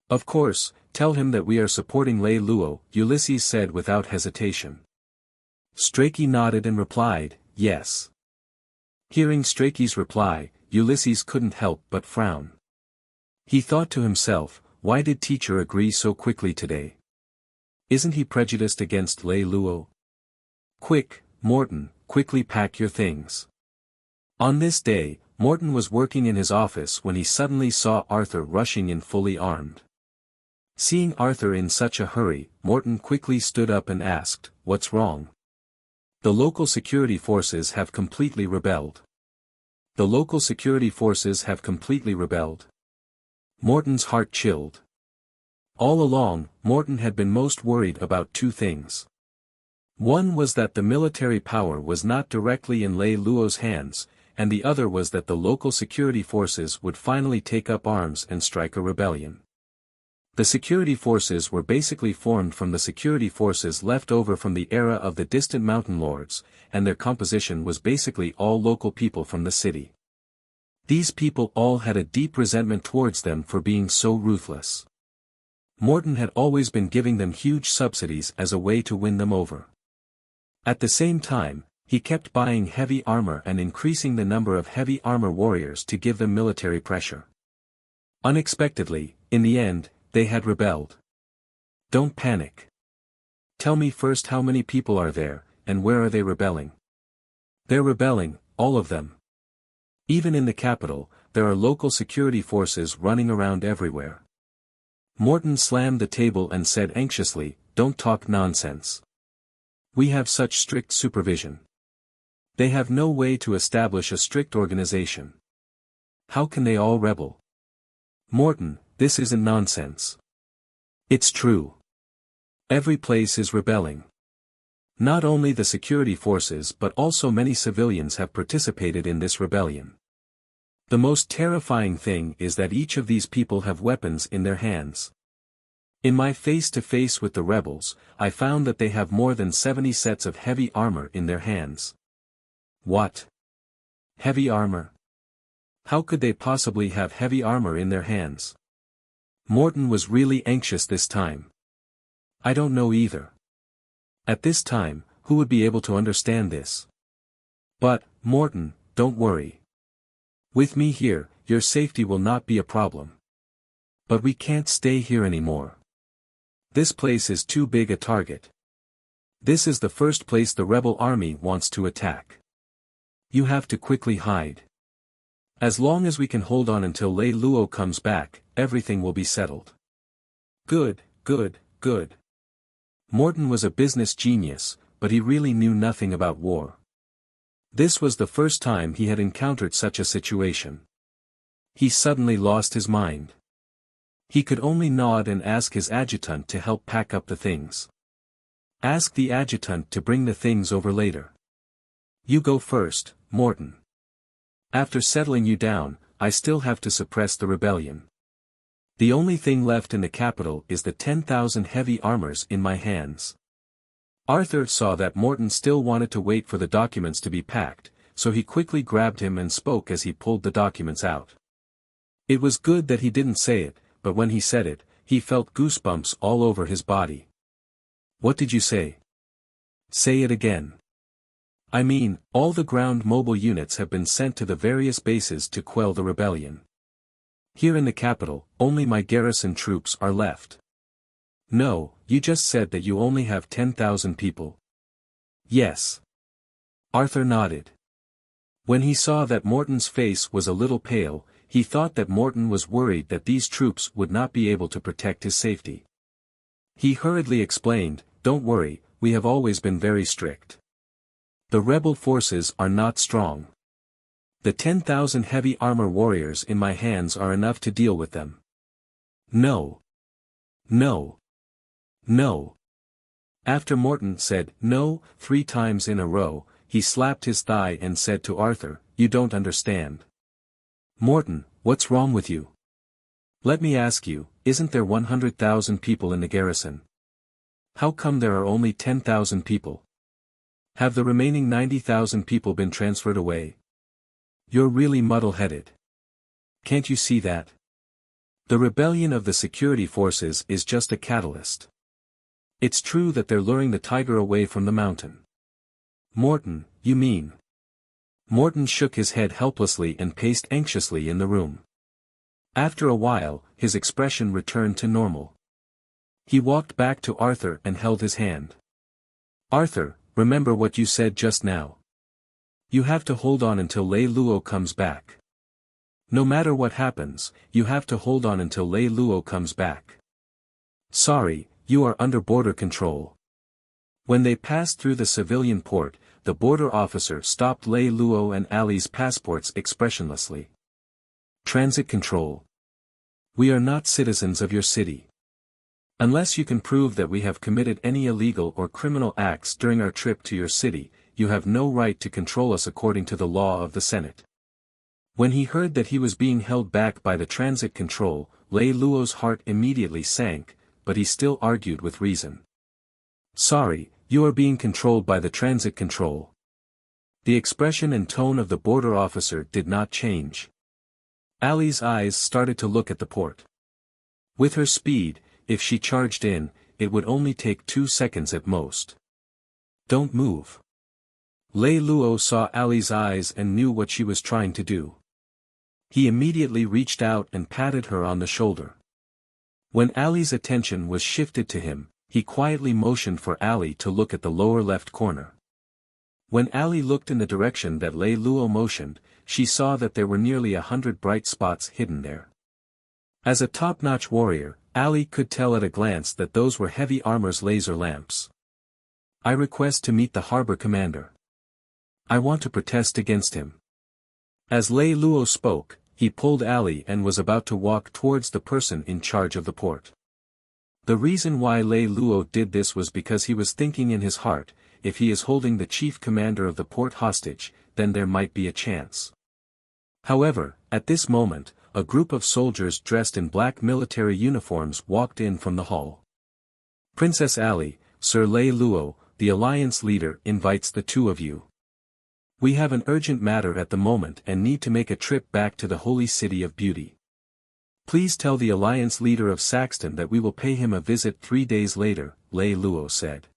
Of course, tell him that we are supporting Lei Luo, Ulysses said without hesitation. Strachey nodded and replied, yes. Hearing Strachey's reply, Ulysses couldn't help but frown. He thought to himself, why did teacher agree so quickly today? Isn't he prejudiced against Lei Luo? Quick, Morton, quickly pack your things. On this day, Morton was working in his office when he suddenly saw Arthur rushing in fully armed. Seeing Arthur in such a hurry, Morton quickly stood up and asked, what's wrong? The local security forces have completely rebelled. The local security forces have completely rebelled. Morton's heart chilled. All along, Morton had been most worried about two things. One was that the military power was not directly in Lei Luo's hands, and the other was that the local security forces would finally take up arms and strike a rebellion. The security forces were basically formed from the security forces left over from the era of the distant mountain lords, and their composition was basically all local people from the city. These people all had a deep resentment towards them for being so ruthless. Morton had always been giving them huge subsidies as a way to win them over. At the same time, he kept buying heavy armor and increasing the number of heavy armor warriors to give them military pressure. Unexpectedly, in the end, they had rebelled. Don't panic. Tell me first how many people are there, and where are they rebelling? They're rebelling, all of them. Even in the capital, there are local security forces running around everywhere. Morton slammed the table and said anxiously, "Don't talk nonsense. We have such strict supervision. They have no way to establish a strict organization. How can they all rebel? Morton, this isn't nonsense. It's true. Every place is rebelling. Not only the security forces but also many civilians have participated in this rebellion. The most terrifying thing is that each of these people have weapons in their hands. In my face-to-face with the rebels, I found that they have more than 70 sets of heavy armor in their hands." What? Heavy armor? How could they possibly have heavy armor in their hands? Morton was really anxious this time. I don't know either. At this time, who would be able to understand this? But, Morton, don't worry. With me here, your safety will not be a problem. But we can't stay here anymore. This place is too big a target. This is the first place the rebel army wants to attack. You have to quickly hide. As long as we can hold on until Lei Lou comes back, everything will be settled. Good, good, good. Morton was a business genius, but he really knew nothing about war. This was the first time he had encountered such a situation. He suddenly lost his mind. He could only nod and ask his adjutant to help pack up the things. Ask the adjutant to bring the things over later. You go first, Morton. After settling you down, I still have to suppress the rebellion. The only thing left in the capital is the 10,000 heavy armors in my hands. Arthur saw that Morton still wanted to wait for the documents to be packed, so he quickly grabbed him and spoke as he pulled the documents out. It was good that he didn't say it, but when he said it, he felt goosebumps all over his body. What did you say? Say it again. I mean, all the ground mobile units have been sent to the various bases to quell the rebellion. Here in the capital, only my garrison troops are left. No, you just said that you only have 10,000 people. Yes. Arthur nodded. When he saw that Morton's face was a little pale, he thought that Morton was worried that these troops would not be able to protect his safety. He hurriedly explained, "Don't worry, we have always been very strict. The rebel forces are not strong. The 10,000 heavy armor warriors in my hands are enough to deal with them." No. No. No. After Morton said, "No," 3 times in a row, he slapped his thigh and said to Arthur, "You don't understand. Morton, what's wrong with you? Let me ask you, isn't there 100,000 people in the garrison? How come there are only 10,000 people? Have the remaining 90,000 people been transferred away? You're really muddle-headed. Can't you see that? The rebellion of the security forces is just a catalyst. It's true that they're luring the tiger away from the mountain." Morton, you mean? Morton shook his head helplessly and paced anxiously in the room. After a while, his expression returned to normal. He walked back to Arthur and held his hand. "Arthur, remember what you said just now. You have to hold on until Lei Lou comes back. No matter what happens, you have to hold on until Lei Lou comes back. Sorry, you are under border control." When they passed through the civilian port, the border officer stopped Lei Lou and Ali's passports expressionlessly. "Transit control. We are not citizens of your city. Unless you can prove that we have committed any illegal or criminal acts during our trip to your city, you have no right to control us according to the law of the Senate. When he heard that he was being held back by the transit control, Lei Luo's heart immediately sank, but he still argued with reason. Sorry, you are being controlled by the transit control. The expression and tone of the border officer did not change. Ali's eyes started to look at the port. With her speed, if she charged in, it would only take 2 seconds at most. Don't move. Lei Luo saw Ali's eyes and knew what she was trying to do. He immediately reached out and patted her on the shoulder. When Ali's attention was shifted to him, he quietly motioned for Ali to look at the lower left corner. When Ali looked in the direction that Lei Luo motioned, she saw that there were nearly 100 bright spots hidden there. As a top-notch warrior, Ali could tell at a glance that those were heavy armor's laser lamps. I request to meet the harbor commander. I want to protest against him. As Lei Luo spoke, he pulled Ali and was about to walk towards the person in charge of the port. The reason why Lei Luo did this was because he was thinking in his heart, if he is holding the chief commander of the port hostage, then there might be a chance. However, at this moment, a group of soldiers dressed in black military uniforms walked in from the hall. Princess Ali, Sir Lei Luo, the alliance leader, invites the two of you. We have an urgent matter at the moment and need to make a trip back to the holy city of beauty. Please tell the alliance leader of Saxton that we will pay him a visit 3 days later, Lei Luo said.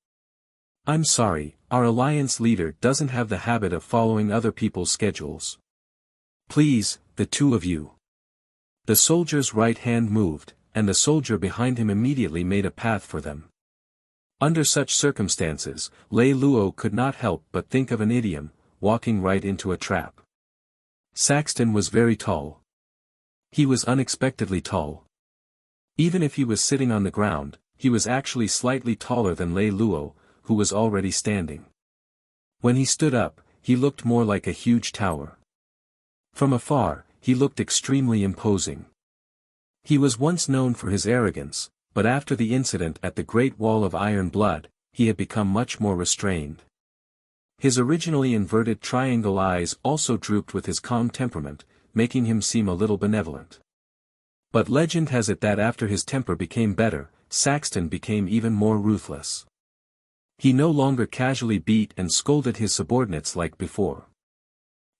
I'm sorry, our alliance leader doesn't have the habit of following other people's schedules. Please, the two of you. The soldier's right hand moved, and the soldier behind him immediately made a path for them. Under such circumstances, Lei Luo could not help but think of an idiom, walking right into a trap. Saxton was very tall. He was unexpectedly tall. Even if he was sitting on the ground, he was actually slightly taller than Lei Luo, who was already standing. When he stood up, he looked more like a huge tower. From afar, he looked extremely imposing. He was once known for his arrogance, but after the incident at the Great Wall of Iron Blood, he had become much more restrained. His originally inverted triangle eyes also drooped with his calm temperament, making him seem a little benevolent. But legend has it that after his temper became better, Saxton became even more ruthless. He no longer casually beat and scolded his subordinates like before.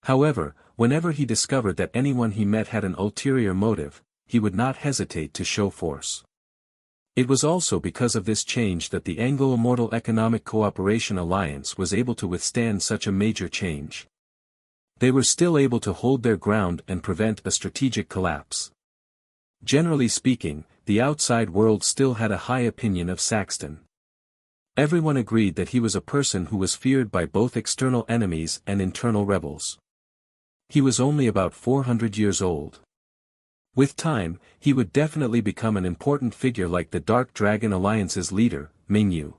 However, whenever he discovered that anyone he met had an ulterior motive, he would not hesitate to show force. It was also because of this change that the Anglo-Immortal Economic Cooperation Alliance was able to withstand such a major change. They were still able to hold their ground and prevent a strategic collapse. Generally speaking, the outside world still had a high opinion of Saxton. Everyone agreed that he was a person who was feared by both external enemies and internal rebels. He was only about 400 years old. With time, he would definitely become an important figure like the Dark Dragon Alliance's leader, Mingyu.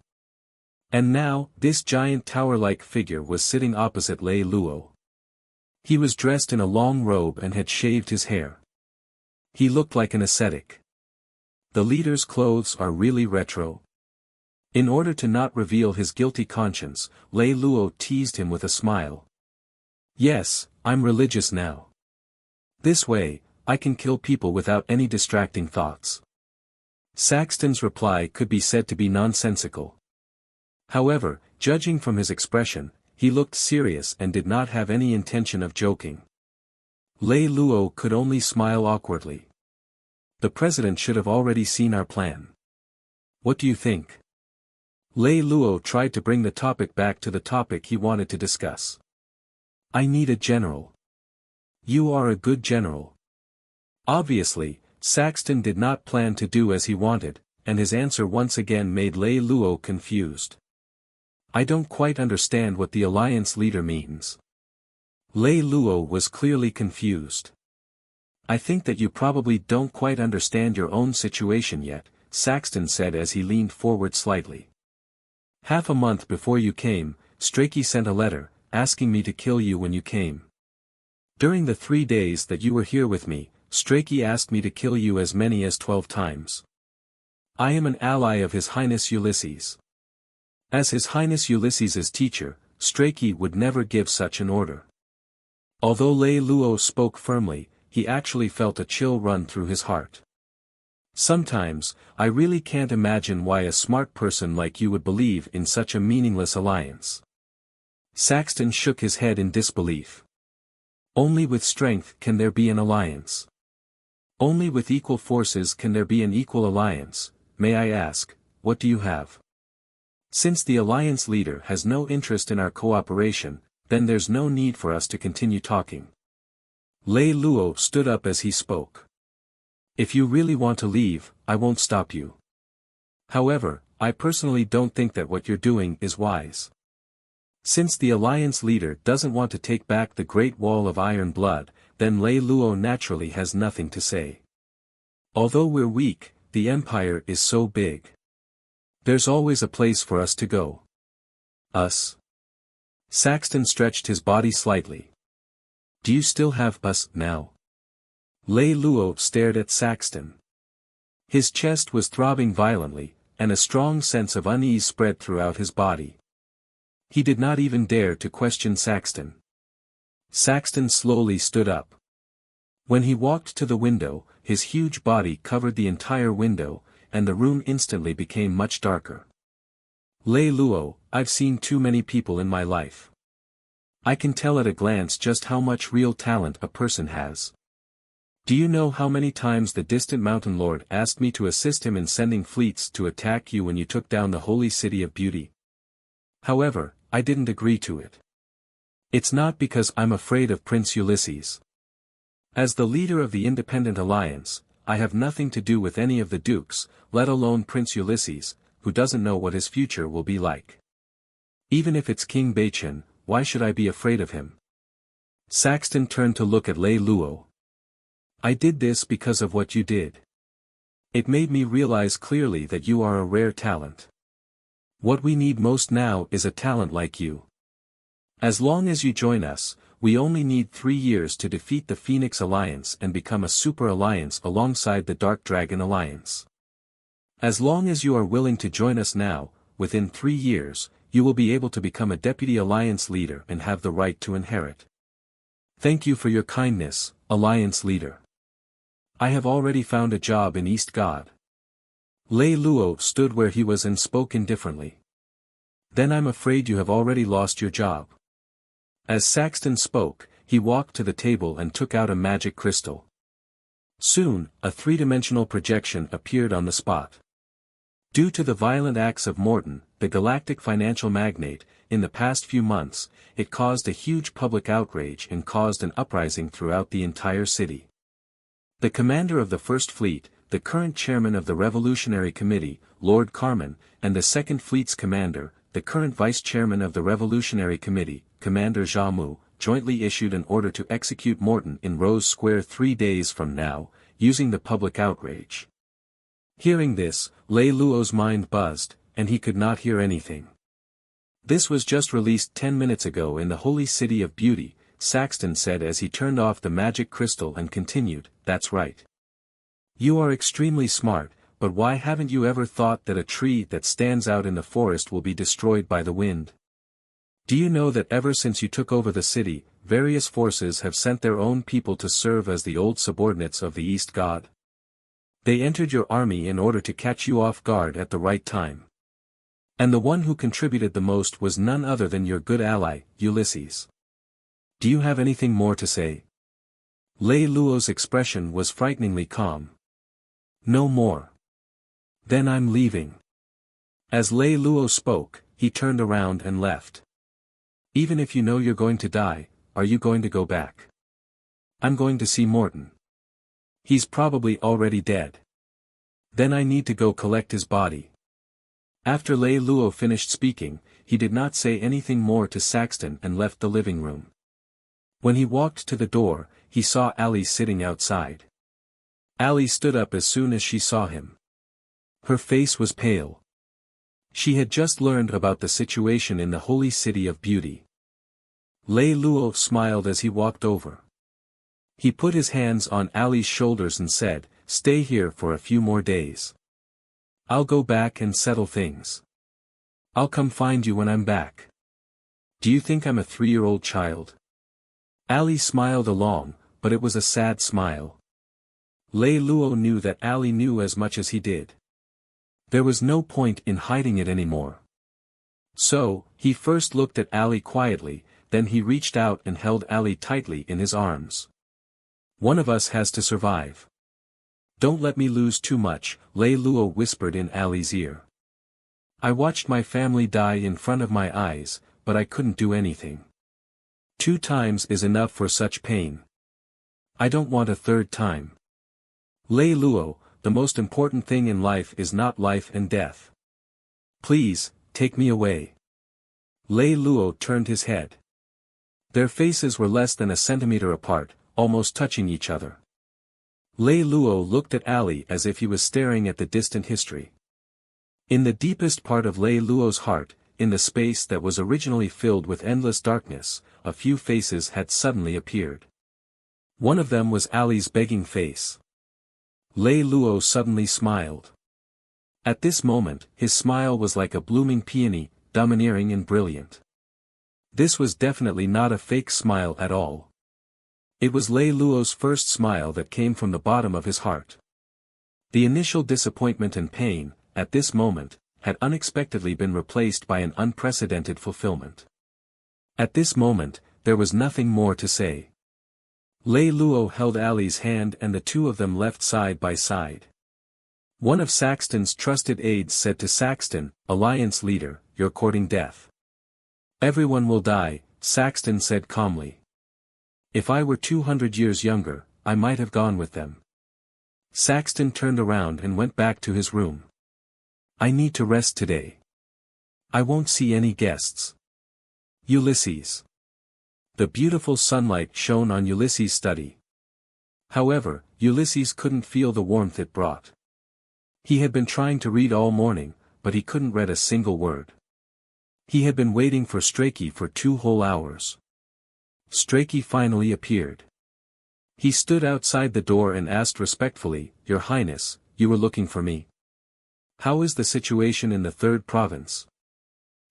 And now, this giant tower-like figure was sitting opposite Lei Luo. He was dressed in a long robe and had shaved his hair. He looked like an ascetic. The leader's clothes are really retro. In order to not reveal his guilty conscience, Lei Luo teased him with a smile. Yes, I'm religious now. This way, I can kill people without any distracting thoughts. Saxton's reply could be said to be nonsensical. However, judging from his expression, he looked serious and did not have any intention of joking. Lei Luo could only smile awkwardly. The president should have already seen our plan. What do you think? Lei Luo tried to bring the topic back to the topic he wanted to discuss. I need a general. You are a good general. Obviously, Saxton did not plan to do as he wanted, and his answer once again made Lei Luo confused. I don't quite understand what the alliance leader means. Lei Luo was clearly confused. I think that you probably don't quite understand your own situation yet, Saxton said as he leaned forward slightly. Half a month before you came, Strachey sent a letter, asking me to kill you when you came. During the 3 days that you were here with me, Strachey asked me to kill you as many as 12 times. I am an ally of His Highness Ulysses. As His Highness Ulysses' teacher, Strachey would never give such an order. Although Lei Luo spoke firmly, he actually felt a chill run through his heart. Sometimes, I really can't imagine why a smart person like you would believe in such a meaningless alliance. Saxton shook his head in disbelief. Only with strength can there be an alliance. Only with equal forces can there be an equal alliance. May I ask, what do you have? Since the alliance leader has no interest in our cooperation, then there's no need for us to continue talking. Lei Luo stood up as he spoke. If you really want to leave, I won't stop you. However, I personally don't think that what you're doing is wise. Since the alliance leader doesn't want to take back the Great Wall of Iron Blood, then Lei Luo naturally has nothing to say. Although we're weak, the empire is so big. There's always a place for us to go. Us? Saxton stretched his body slightly. Do you still have us now? Lei Luo stared at Saxton. His chest was throbbing violently, and a strong sense of unease spread throughout his body. He did not even dare to question Saxton. Saxton slowly stood up. When he walked to the window, his huge body covered the entire window, and the room instantly became much darker. Lei Luo, I've seen too many people in my life. I can tell at a glance just how much real talent a person has. Do you know how many times the distant mountain lord asked me to assist him in sending fleets to attack you when you took down the holy city of beauty? However, I didn't agree to it. It's not because I'm afraid of Prince Ulysses. As the leader of the Independent Alliance, I have nothing to do with any of the dukes, let alone Prince Ulysses, who doesn't know what his future will be like. Even if it's King Baichen, why should I be afraid of him? Saxton turned to look at Lei Luo. I did this because of what you did. It made me realize clearly that you are a rare talent. What we need most now is a talent like you. As long as you join us, we only need 3 years to defeat the Phoenix Alliance and become a super alliance alongside the Dark Dragon Alliance. As long as you are willing to join us now, within 3 years, you will be able to become a deputy alliance leader and have the right to inherit. Thank you for your kindness, alliance leader. I have already found a job in East God. Lei Luo stood where he was and spoke indifferently. Then I'm afraid you have already lost your job. As Saxton spoke, he walked to the table and took out a magic crystal. Soon, a three-dimensional projection appeared on the spot. Due to the violent acts of Morton, the galactic financial magnate, in the past few months, it caused a huge public outrage and caused an uprising throughout the entire city. The commander of the First Fleet, the current chairman of the Revolutionary Committee, Lord Carmen, and the Second Fleet's commander, the current vice chairman of the Revolutionary Committee, Commander Xiamu, jointly issued an order to execute Morton in Rose Square 3 days from now, using the public outrage. Hearing this, Lei Luo's mind buzzed, and he could not hear anything. This was just released 10 minutes ago in the Holy City of Beauty, Saxton said as he turned off the magic crystal and continued, that's right. You are extremely smart, but why haven't you ever thought that a tree that stands out in the forest will be destroyed by the wind? Do you know that ever since you took over the city, various forces have sent their own people to serve as the old subordinates of the East God? They entered your army in order to catch you off guard at the right time. And the one who contributed the most was none other than your good ally, Ulysses. Do you have anything more to say? Lei Luo's expression was frighteningly calm. No more. Then I'm leaving. As Lei Luo spoke, he turned around and left. Even if you know you're going to die, are you going to go back? I'm going to see Morton. He's probably already dead. Then I need to go collect his body. After Lei Luo finished speaking, he did not say anything more to Saxton and left the living room. When he walked to the door, he saw Ali sitting outside. Ali stood up as soon as she saw him. Her face was pale. She had just learned about the situation in the Holy City of Beauty. Lei Luo smiled as he walked over. He put his hands on Ali's shoulders and said, "Stay here for a few more days. I'll go back and settle things. I'll come find you when I'm back." Do you think I'm a 3-year-old child? Ali smiled along, but it was a sad smile. Lei Lou knew that Ali knew as much as he did. There was no point in hiding it anymore. So, he first looked at Ali quietly, then he reached out and held Ali tightly in his arms. One of us has to survive. Don't let me lose too much, Lei Lou whispered in Ali's ear. I watched my family die in front of my eyes, but I couldn't do anything. 2 times is enough for such pain. I don't want a 3rd time. Lei Lou, the most important thing in life is not life and death. Please, take me away. Lei Lou turned his head. Their faces were less than a centimeter apart, almost touching each other. Lei Lou looked at Ali as if he was staring at the distant history. In the deepest part of Lei Lou's heart, in the space that was originally filled with endless darkness, a few faces had suddenly appeared. One of them was Ali's begging face. Lei Lou suddenly smiled. At this moment, his smile was like a blooming peony, domineering and brilliant. This was definitely not a fake smile at all. It was Lei Lou's first smile that came from the bottom of his heart. The initial disappointment and pain, at this moment, had unexpectedly been replaced by an unprecedented fulfillment. At this moment, there was nothing more to say. Lei Lou held Ali's hand and the two of them left side by side. One of Saxton's trusted aides said to Saxton, Alliance leader, you're courting death. Everyone will die, Saxton said calmly. If I were 200 years younger, I might have gone with them. Saxton turned around and went back to his room. I need to rest today. I won't see any guests. Ulysses. The beautiful sunlight shone on Ulysses' study. However, Ulysses couldn't feel the warmth it brought. He had been trying to read all morning, but he couldn't read a single word. He had been waiting for Strachey for 2 whole hours. Strachey finally appeared. He stood outside the door and asked respectfully, Your Highness, you were looking for me. How is the situation in the 3rd province?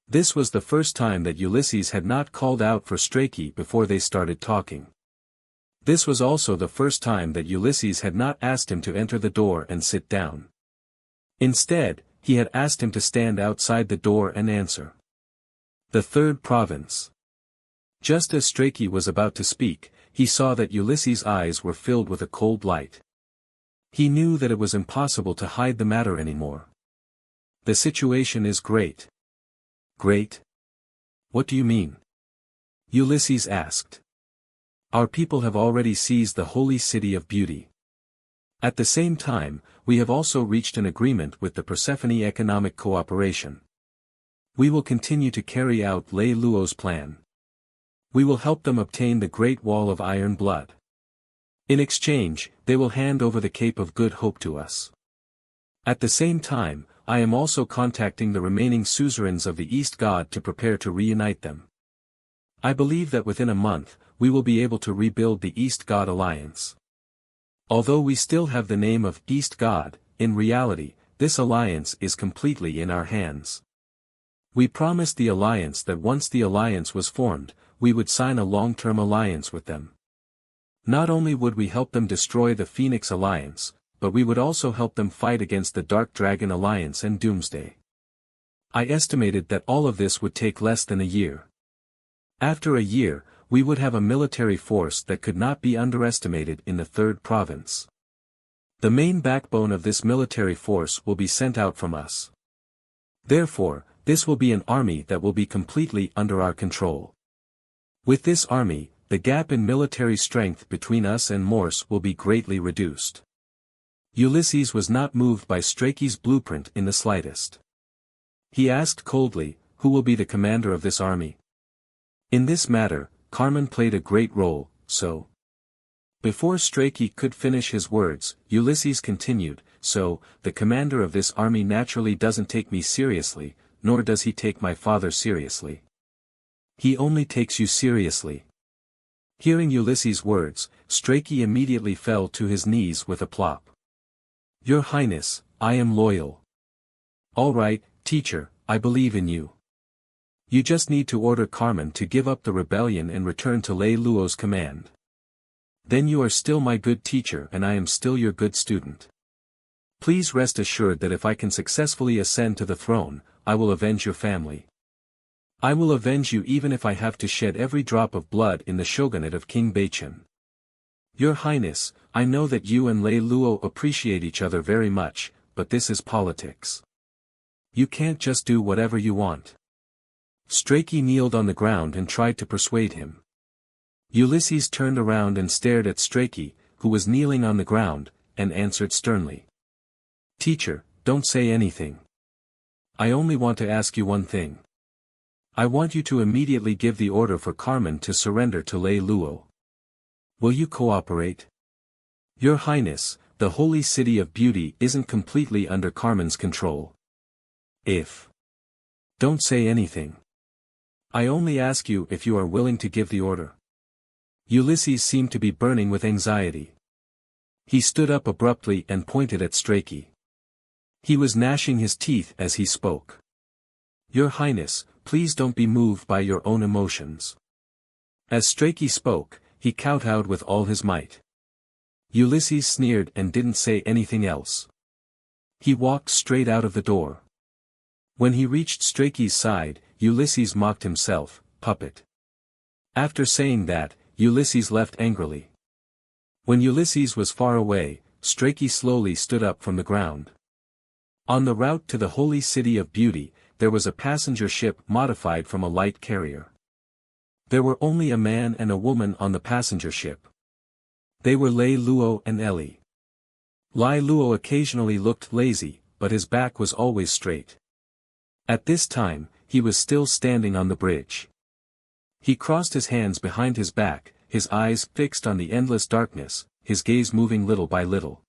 This was the first time that Ulysses had not called out for Strachey before they started talking. This was also the first time that Ulysses had not asked him to enter the door and sit down. Instead, he had asked him to stand outside the door and answer. The 3rd province. Just as Strachey was about to speak, he saw that Ulysses' eyes were filled with a cold light. He knew that it was impossible to hide the matter anymore. The situation is great. Great? What do you mean? Ulysses asked. Our people have already seized the holy city of beauty. At the same time, we have also reached an agreement with the Persephone Economic Cooperation. We will continue to carry out Lei Lou's plan. We will help them obtain the Great Wall of Iron Blood. In exchange, they will hand over the Cape of Good Hope to us. At the same time, I am also contacting the remaining suzerains of the East God to prepare to reunite them. I believe that within a month, we will be able to rebuild the East God Alliance. Although we still have the name of East God, in reality, this alliance is completely in our hands. We promised the alliance that once the alliance was formed, we would sign a long-term alliance with them. Not only would we help them destroy the Phoenix Alliance, but we would also help them fight against the Dark Dragon Alliance and Doomsday. I estimated that all of this would take less than a year. After a year, we would have a military force that could not be underestimated in the 3rd province. The main backbone of this military force will be sent out from us. Therefore, this will be an army that will be completely under our control. With this army, the gap in military strength between us and Morse will be greatly reduced. Ulysses was not moved by Strachey's blueprint in the slightest. He asked coldly, who will be the commander of this army? In this matter, Carmen played a great role, so. Before Strachey could finish his words, Ulysses continued, so, the commander of this army naturally doesn't take me seriously, nor does he take my father seriously. He only takes you seriously. Hearing Ulysses' words, Strachey immediately fell to his knees with a plop. Your Highness, I am loyal. All right, teacher, I believe in you. You just need to order Carmen to give up the rebellion and return to Lei Luo's command. Then you are still my good teacher and I am still your good student. Please rest assured that if I can successfully ascend to the throne, I will avenge your family. I will avenge you even if I have to shed every drop of blood in the shogunate of King Baichen. Your Highness, I know that you and Lei Luo appreciate each other very much, but this is politics. You can't just do whatever you want. Strachey kneeled on the ground and tried to persuade him. Ulysses turned around and stared at Strachey, who was kneeling on the ground, and answered sternly. Teacher, don't say anything. I only want to ask you one thing. I want you to immediately give the order for Carmen to surrender to Lei Luo. Will you cooperate? Your Highness, the holy city of beauty isn't completely under Carmen's control. Don't say anything. I only ask you if you are willing to give the order. Ulysses seemed to be burning with anxiety. He stood up abruptly and pointed at Strachey. He was gnashing his teeth as he spoke. Your Highness, please don't be moved by your own emotions. As Strachey spoke, he kowtowed with all his might. Ulysses sneered and didn't say anything else. He walked straight out of the door. When he reached Strachey's side, Ulysses mocked himself, puppet. After saying that, Ulysses left angrily. When Ulysses was far away, Strachey slowly stood up from the ground. On the route to the holy city of beauty, there was a passenger ship modified from a light carrier. There were only a man and a woman on the passenger ship. They were Lei Luo and Ellie. Lei Luo occasionally looked lazy, but his back was always straight. At this time, he was still standing on the bridge. He crossed his hands behind his back, his eyes fixed on the endless darkness, his gaze moving little by little.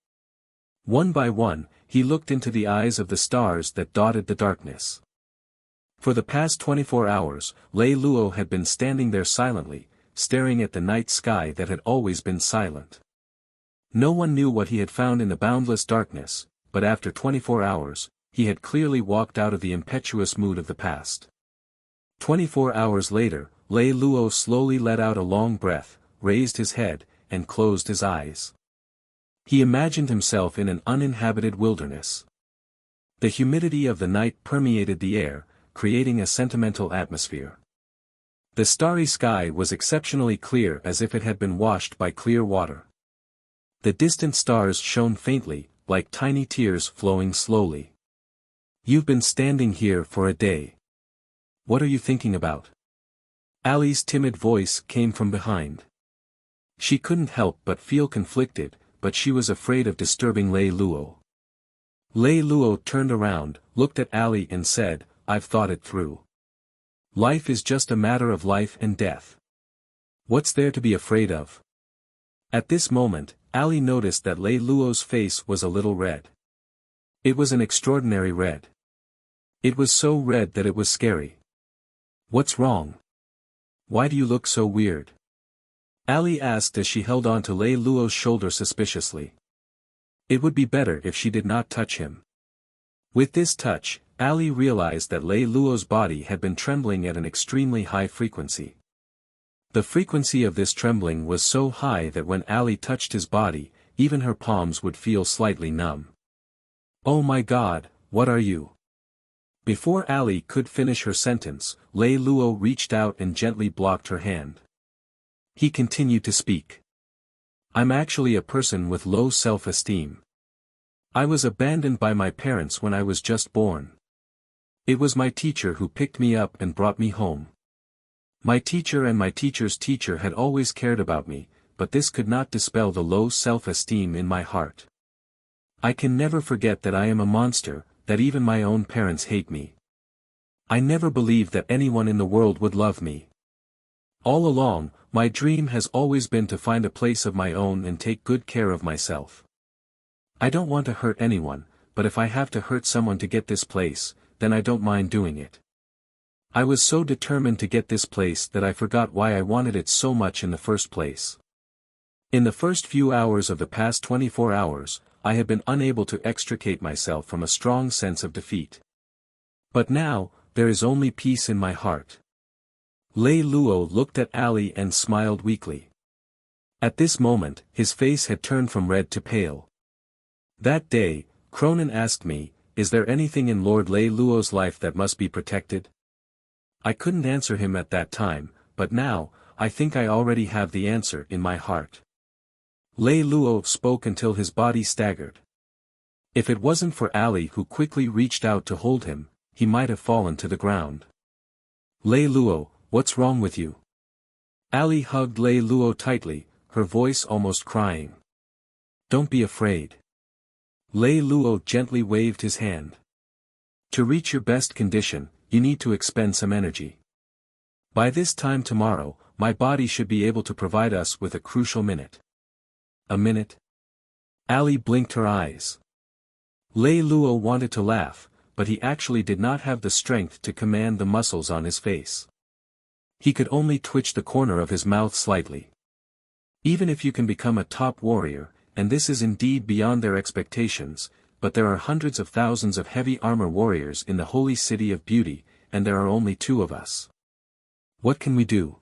One by one, he looked into the eyes of the stars that dotted the darkness. For the past 24 hours, Lei Luo had been standing there silently, staring at the night sky that had always been silent. No one knew what he had found in the boundless darkness, but after 24 hours, he had clearly walked out of the impetuous mood of the past. 24 hours later, Lei Luo slowly let out a long breath, raised his head, and closed his eyes. He imagined himself in an uninhabited wilderness. The humidity of the night permeated the air, creating a sentimental atmosphere. The starry sky was exceptionally clear as if it had been washed by clear water. The distant stars shone faintly, like tiny tears flowing slowly. You've been standing here for a day. What are you thinking about? Ali's timid voice came from behind. She couldn't help but feel conflicted, but she was afraid of disturbing Lei Luo. Lei Luo turned around, looked at Ali and said, I've thought it through. Life is just a matter of life and death. What's there to be afraid of? At this moment, Ali noticed that Lei Luo's face was a little red. It was an extraordinary red. It was so red that it was scary. What's wrong? Why do you look so weird? Ali asked as she held on to Lei Luo's shoulder suspiciously. It would be better if she did not touch him. With this touch, Ali realized that Lei Luo's body had been trembling at an extremely high frequency. The frequency of this trembling was so high that when Ali touched his body, even her palms would feel slightly numb. Oh my God, what are you? Before Ali could finish her sentence, Lei Luo reached out and gently blocked her hand. He continued to speak. I'm actually a person with low self-esteem. I was abandoned by my parents when I was just born. It was my teacher who picked me up and brought me home. My teacher and my teacher's teacher had always cared about me, but this could not dispel the low self-esteem in my heart. I can never forget that I am a monster, that even my own parents hate me. I never believed that anyone in the world would love me. All along, my dream has always been to find a place of my own and take good care of myself. I don't want to hurt anyone, but if I have to hurt someone to get this place, then I don't mind doing it. I was so determined to get this place that I forgot why I wanted it so much in the first place. In the first few hours of the past 24 hours, I had been unable to extricate myself from a strong sense of defeat. But now, there is only peace in my heart. Lei Lou looked at Ali and smiled weakly. At this moment, his face had turned from red to pale. That day, Cronin asked me, is there anything in Lord Lei Lou's life that must be protected? I couldn't answer him at that time, but now, I think I already have the answer in my heart. Lei Lou spoke until his body staggered. If it wasn't for Ali who quickly reached out to hold him, he might have fallen to the ground. Lei Lou, what's wrong with you? Ali hugged Lei Lou tightly, her voice almost crying. Don't be afraid. Lei Lou gently waved his hand. To reach your best condition, you need to expend some energy. By this time tomorrow, my body should be able to provide us with a crucial minute. A minute? Ali blinked her eyes. Lei Lou wanted to laugh, but he actually did not have the strength to command the muscles on his face. He could only twitch the corner of his mouth slightly. Even if you can become a top warrior, and this is indeed beyond their expectations, but there are hundreds of thousands of heavy armor warriors in the holy city of beauty, and there are only 2 of us. What can we do?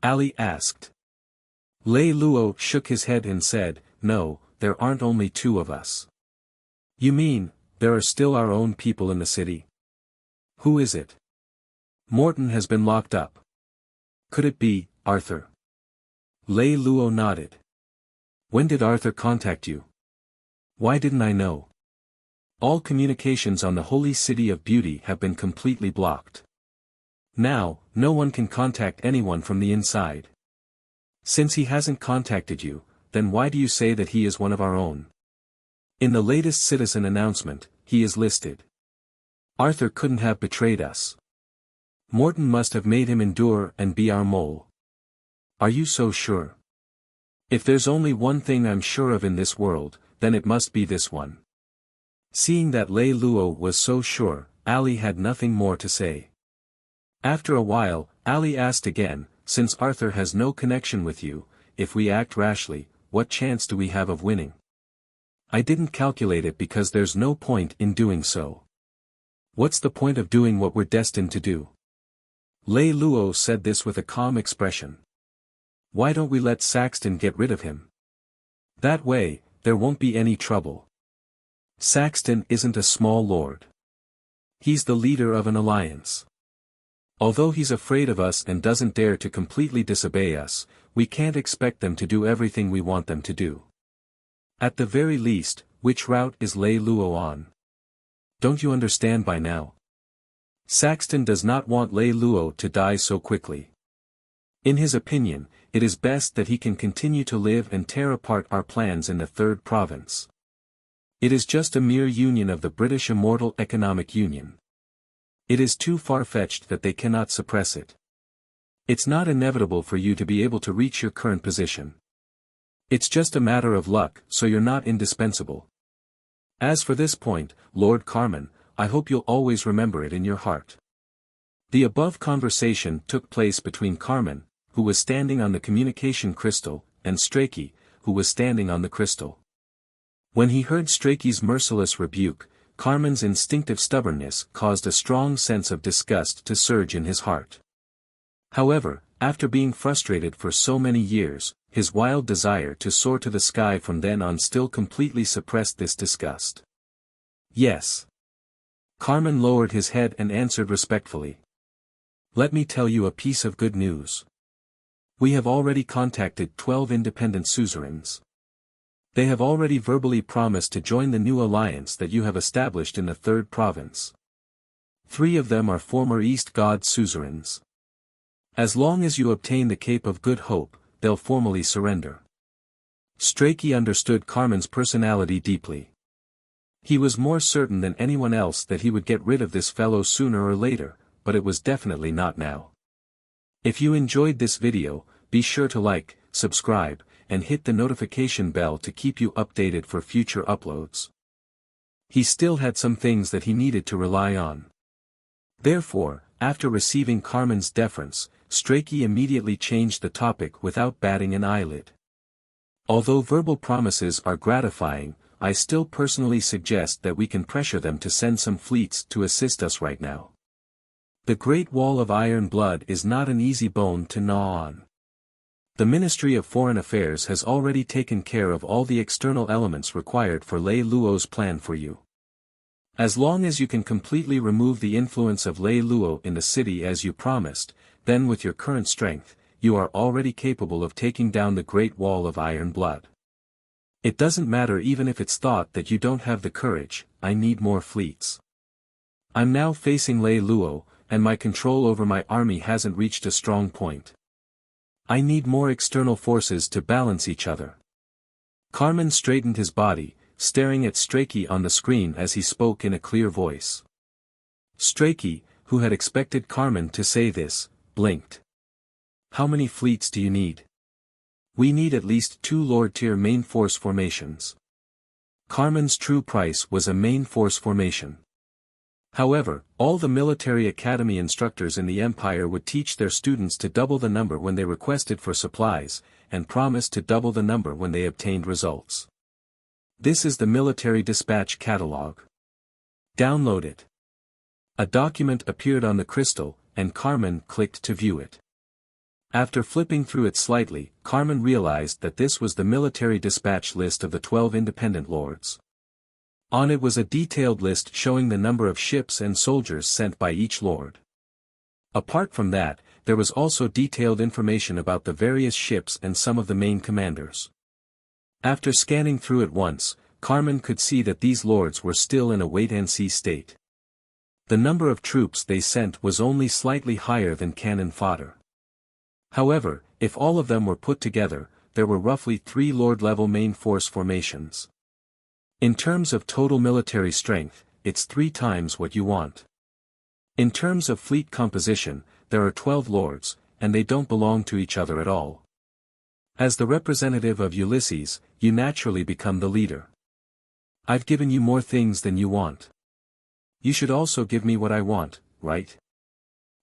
Ali asked. Lei Lou shook his head and said, no, there aren't only 2 of us. You mean, there are still our own people in the city? Who is it? Morton has been locked up. Could it be, Arthur? Lei Lou nodded. When did Arthur contact you? Why didn't I know? All communications on the holy city of beauty have been completely blocked. Now, no one can contact anyone from the inside. Since he hasn't contacted you, then why do you say that he is one of our own? In the latest citizen announcement, he is listed. Arthur couldn't have betrayed us. Morton must have made him endure and be our mole. Are you so sure? If there's only one thing I'm sure of in this world, then it must be this one. Seeing that Lei Lou was so sure, Ali had nothing more to say. After a while, Ali asked again, since Arthur has no connection with you, if we act rashly, what chance do we have of winning? I didn't calculate it because there's no point in doing so. What's the point of doing what we're destined to do? Lei Lou said this with a calm expression. Why don't we let Saxton get rid of him? That way, there won't be any trouble. Saxton isn't a small lord. He's the leader of an alliance. Although he's afraid of us and doesn't dare to completely disobey us, we can't expect them to do everything we want them to do. At the very least, which route is Lei Lou on? Don't you understand by now? Saxton does not want Lei Lou to die so quickly. In his opinion, it is best that he can continue to live and tear apart our plans in the 3rd province. It is just a mere union of the British Immortal Economic Union. It is too far-fetched that they cannot suppress it. It's not inevitable for you to be able to reach your current position. It's just a matter of luck, so you're not indispensable. As for this point, Lord Carmen, I hope you'll always remember it in your heart. The above conversation took place between Carmen, who was standing on the communication crystal, and Strachey, who was standing on the crystal. When he heard Strachey's merciless rebuke, Carmen's instinctive stubbornness caused a strong sense of disgust to surge in his heart. However, after being frustrated for so many years, his wild desire to soar to the sky from then on still completely suppressed this disgust. Yes. Carmen lowered his head and answered respectfully. Let me tell you a piece of good news. We have already contacted 12 independent suzerains. They have already verbally promised to join the new alliance that you have established in the 3rd province. 3 of them are former East God suzerains. As long as you obtain the Cape of Good Hope, they'll formally surrender. Strachey understood Carmen's personality deeply. He was more certain than anyone else that he would get rid of this fellow sooner or later, but it was definitely not now. If you enjoyed this video, be sure to like, subscribe, and hit the notification bell to keep you updated for future uploads. He still had some things that he needed to rely on. Therefore, after receiving Carmen's deference, Strachey immediately changed the topic without batting an eyelid. Although verbal promises are gratifying, I still personally suggest that we can pressure them to send some fleets to assist us right now. The Great Wall of Iron Blood is not an easy bone to gnaw on. The Ministry of Foreign Affairs has already taken care of all the external elements required for Lei Luo's plan for you. As long as you can completely remove the influence of Lei Luo in the city as you promised, then with your current strength, you are already capable of taking down the Great Wall of Iron Blood. It doesn't matter even if it's thought that you don't have the courage. I need more fleets. I'm now facing Lei Luo, and my control over my army hasn't reached a strong point. I need more external forces to balance each other. Carmen straightened his body, staring at Strachey on the screen as he spoke in a clear voice. Strachey, who had expected Carmen to say this, blinked. How many fleets do you need? We need at least 2 Lord-tier main force formations. Carmen's true price was a main force formation. However, all the military academy instructors in the Empire would teach their students to double the number when they requested for supplies, and promised to double the number when they obtained results. This is the military dispatch catalog. Download it. A document appeared on the crystal, and Carmen clicked to view it. After flipping through it slightly, Carmen realized that this was the military dispatch list of the 12 independent lords. On it was a detailed list showing the number of ships and soldiers sent by each lord. Apart from that, there was also detailed information about the various ships and some of the main commanders. After scanning through it once, Carmen could see that these lords were still in a wait-and-see state. The number of troops they sent was only slightly higher than cannon fodder. However, if all of them were put together, there were roughly 3 lord-level main force formations. In terms of total military strength, it's 3 times what you want. In terms of fleet composition, there are 12 lords, and they don't belong to each other at all. As the representative of Ulysses, you naturally become the leader. I've given you more things than you want. You should also give me what I want, right?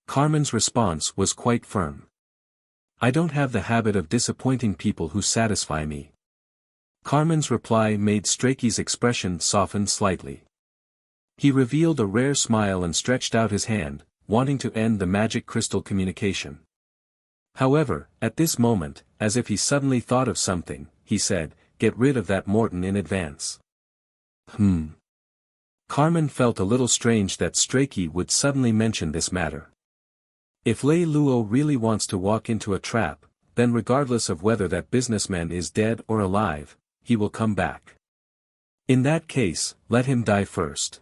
Carmen's response was quite firm. I don't have the habit of disappointing people who satisfy me. Carmen's reply made Strachey's expression soften slightly. He revealed a rare smile and stretched out his hand, wanting to end the magic crystal communication. However, at this moment, as if he suddenly thought of something, he said, "Get rid of that Morton in advance." Carmen felt a little strange that Strachey would suddenly mention this matter. If Lei Luo really wants to walk into a trap, then regardless of whether that businessman is dead or alive, he will come back. In that case, let him die first.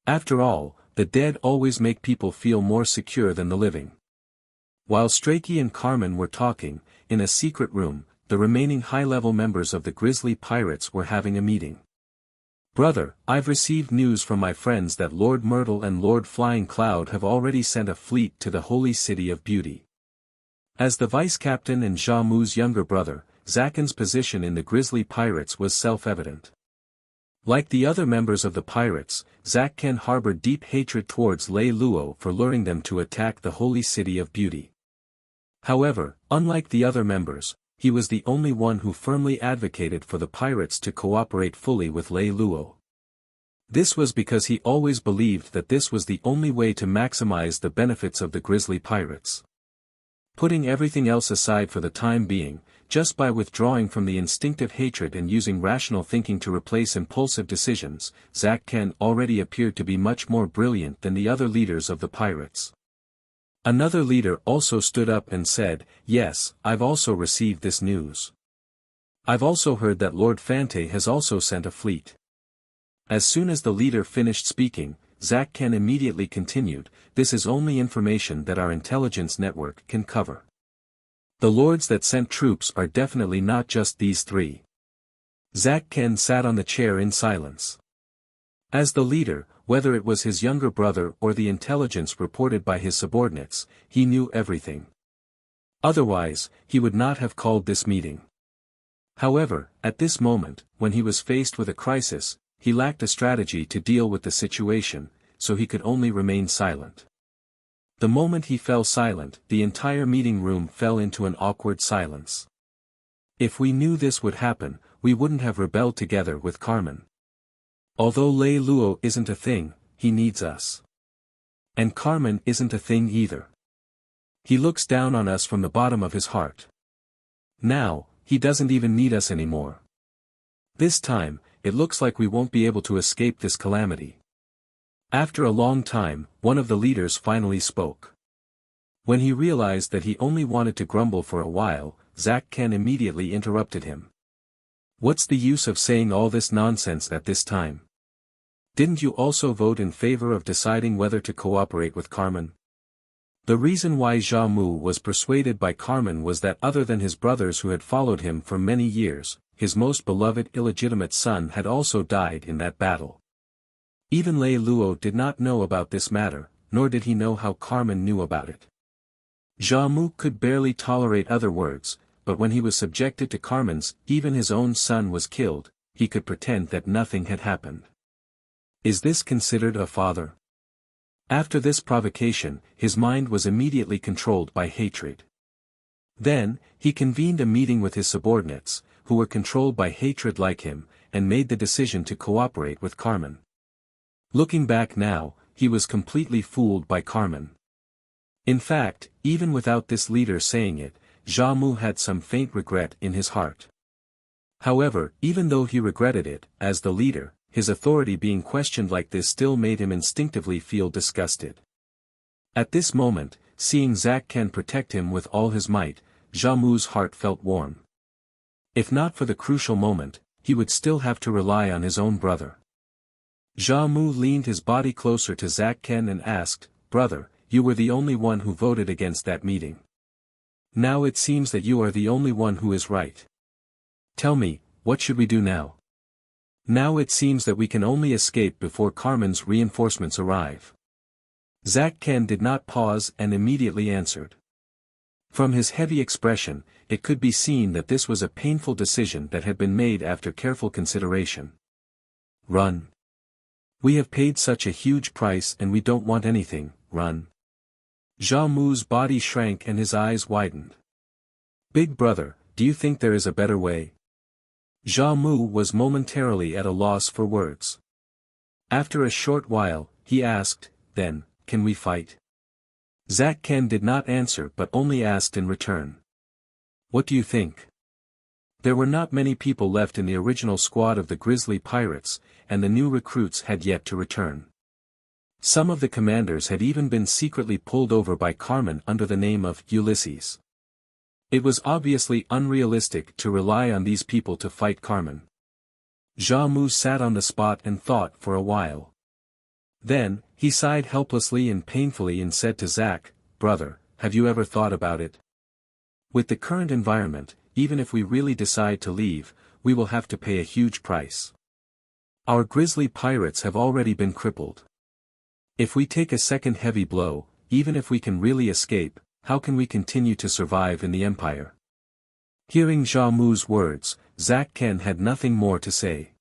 After all, the dead always make people feel more secure than the living. While Strachey and Carmen were talking, in a secret room, the remaining high-level members of the Grizzly Pirates were having a meeting. Brother, I've received news from my friends that Lord Myrtle and Lord Flying Cloud have already sent a fleet to the Holy City of Beauty. As the vice-captain and Xiaomu's younger brother, Zaken's position in the Grizzly Pirates was self-evident. Like the other members of the pirates, Zaken harbored deep hatred towards Lei Luo for luring them to attack the Holy City of Beauty. However, unlike the other members, he was the only one who firmly advocated for the pirates to cooperate fully with Lei Luo. This was because he always believed that this was the only way to maximize the benefits of the Grizzly Pirates. Putting everything else aside for the time being, just by withdrawing from the instinctive hatred and using rational thinking to replace impulsive decisions, Zaken already appeared to be much more brilliant than the other leaders of the pirates. Another leader also stood up and said, "Yes, I've also received this news. I've also heard that Lord Fante has also sent a fleet." As soon as the leader finished speaking, Zaken immediately continued, "This is only information that our intelligence network can cover. The lords that sent troops are definitely not just these 3. Zaken sat on the chair in silence. As the leader, whether it was his younger brother or the intelligence reported by his subordinates, he knew everything. Otherwise, he would not have called this meeting. However, at this moment, when he was faced with a crisis, he lacked a strategy to deal with the situation, so he could only remain silent. The moment he fell silent, the entire meeting room fell into an awkward silence. If we knew this would happen, we wouldn't have rebelled together with Carmen. Although Lei Luo isn't a thing, he needs us. And Carmen isn't a thing either. He looks down on us from the bottom of his heart. Now, he doesn't even need us anymore. This time, it looks like we won't be able to escape this calamity. After a long time, one of the leaders finally spoke. When he realized that he only wanted to grumble for a while, Ken immediately interrupted him. What's the use of saying all this nonsense at this time? Didn't you also vote in favor of deciding whether to cooperate with Carmen? The reason why Xiamu was persuaded by Carmen was that other than his brothers who had followed him for many years, his most beloved illegitimate son had also died in that battle. Even Lei Lou did not know about this matter, nor did he know how Carmen knew about it. Xiamu could barely tolerate other words, but when he was subjected to Carmen's, even his own son was killed, he could pretend that nothing had happened. Is this considered a father? After this provocation, his mind was immediately controlled by hatred. Then, he convened a meeting with his subordinates, who were controlled by hatred like him, and made the decision to cooperate with Carmen. Looking back now, he was completely fooled by Carmen. In fact, even without this leader saying it, Xiamu had some faint regret in his heart. However, even though he regretted it, as the leader, his authority being questioned like this still made him instinctively feel disgusted. At this moment, seeing Ken protect him with all his might, Xiamu's heart felt warm. If not for the crucial moment, he would still have to rely on his own brother. Xiamu leaned his body closer to Ken and asked, "Brother, you were the only one who voted against that meeting. Now it seems that you are the only one who is right. Tell me, what should we do now? Now it seems that we can only escape before Carmen's reinforcements arrive." Ken did not pause and immediately answered. From his heavy expression, it could be seen that this was a painful decision that had been made after careful consideration. Run. We have paid such a huge price and we don't want anything, run. Xiamu's body shrank and his eyes widened. Big brother, do you think there is a better way? Xiamu was momentarily at a loss for words. After a short while, he asked, "Then, can we fight?" Ken did not answer but only asked in return. "What do you think?" There were not many people left in the original squad of the Grizzly Pirates, and the new recruits had yet to return. Some of the commanders had even been secretly pulled over by Carmen under the name of Ulysses. It was obviously unrealistic to rely on these people to fight Carmen. Xiamu sat on the spot and thought for a while. Then, he sighed helplessly and painfully and said to "Brother, have you ever thought about it? With the current environment, even if we really decide to leave, we will have to pay a huge price. Our Grizzly Pirates have already been crippled. If we take a second heavy blow, even if we can really escape, how can we continue to survive in the Empire?" Hearing Xiamu's words, Ken had nothing more to say.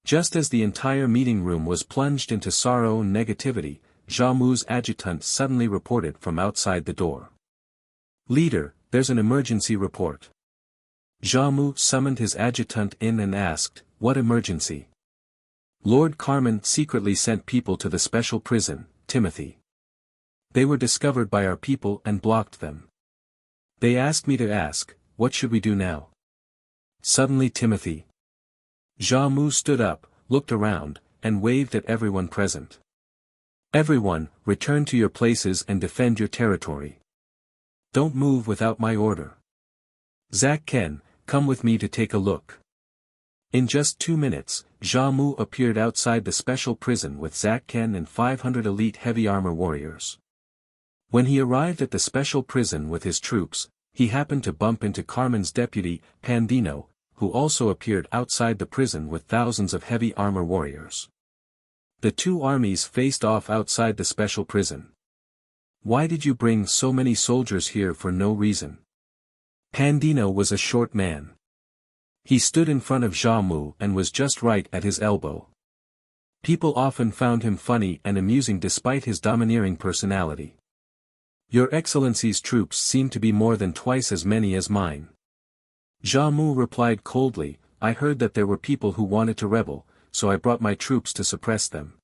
Just as the entire meeting room was plunged into sorrow and negativity, Xiamu's adjutant suddenly reported from outside the door. "Leader, there's an emergency report." Xiamu summoned his adjutant in and asked, "What emergency?" "Lord Carmen secretly sent people to the special prison, Timothy. They were discovered by our people and blocked them. They asked me to ask, what should we do now?" Suddenly Timothy. Xiamu stood up, looked around, and waved at everyone present. "Everyone, return to your places and defend your territory. Don't move without my order. Ken, come with me to take a look." In just 2 minutes, Xiamu appeared outside the special prison with Ken and 500 elite heavy armor warriors. When he arrived at the special prison with his troops, he happened to bump into Carmen's deputy, Pandino, who also appeared outside the prison with thousands of heavy armor warriors. The two armies faced off outside the special prison. "Why did you bring so many soldiers here for no reason?" Pandino was a short man. He stood in front of Xiamu and was just right at his elbow. People often found him funny and amusing despite his domineering personality. "Your Excellency's troops seem to be more than twice as many as mine." Xiamu replied coldly, "I heard that there were people who wanted to rebel, so I brought my troops to suppress them."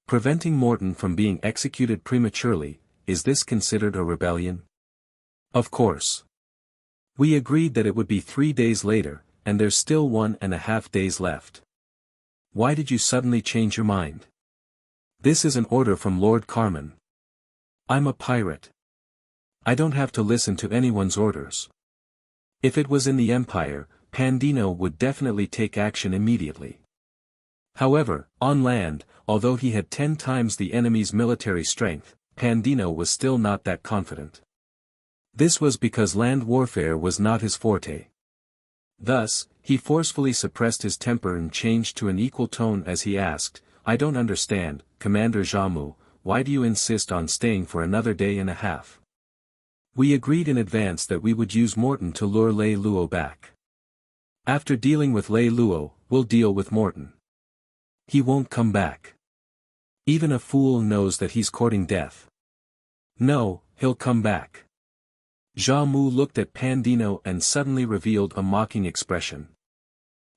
Preventing Morton from being executed prematurely, is this considered a rebellion? Of course. We agreed that it would be 3 days later, and there's still 1.5 days left. Why did you suddenly change your mind? This is an order from Lord Carmen. I'm a pirate. I don't have to listen to anyone's orders. If it was in the Empire, Pandino would definitely take action immediately. However, on land, although he had 10 times the enemy's military strength, Pandino was still not that confident. This was because land warfare was not his forte. Thus, he forcefully suppressed his temper and changed to an equal tone as he asked, I don't understand, Commander Xiamu, why do you insist on staying for another day and a half? We agreed in advance that we would use Morton to lure Lei Lou back. After dealing with Lei Lou, we'll deal with Morton. He won't come back. Even a fool knows that he's courting death. No, he'll come back. Xiamu looked at Pandino and suddenly revealed a mocking expression.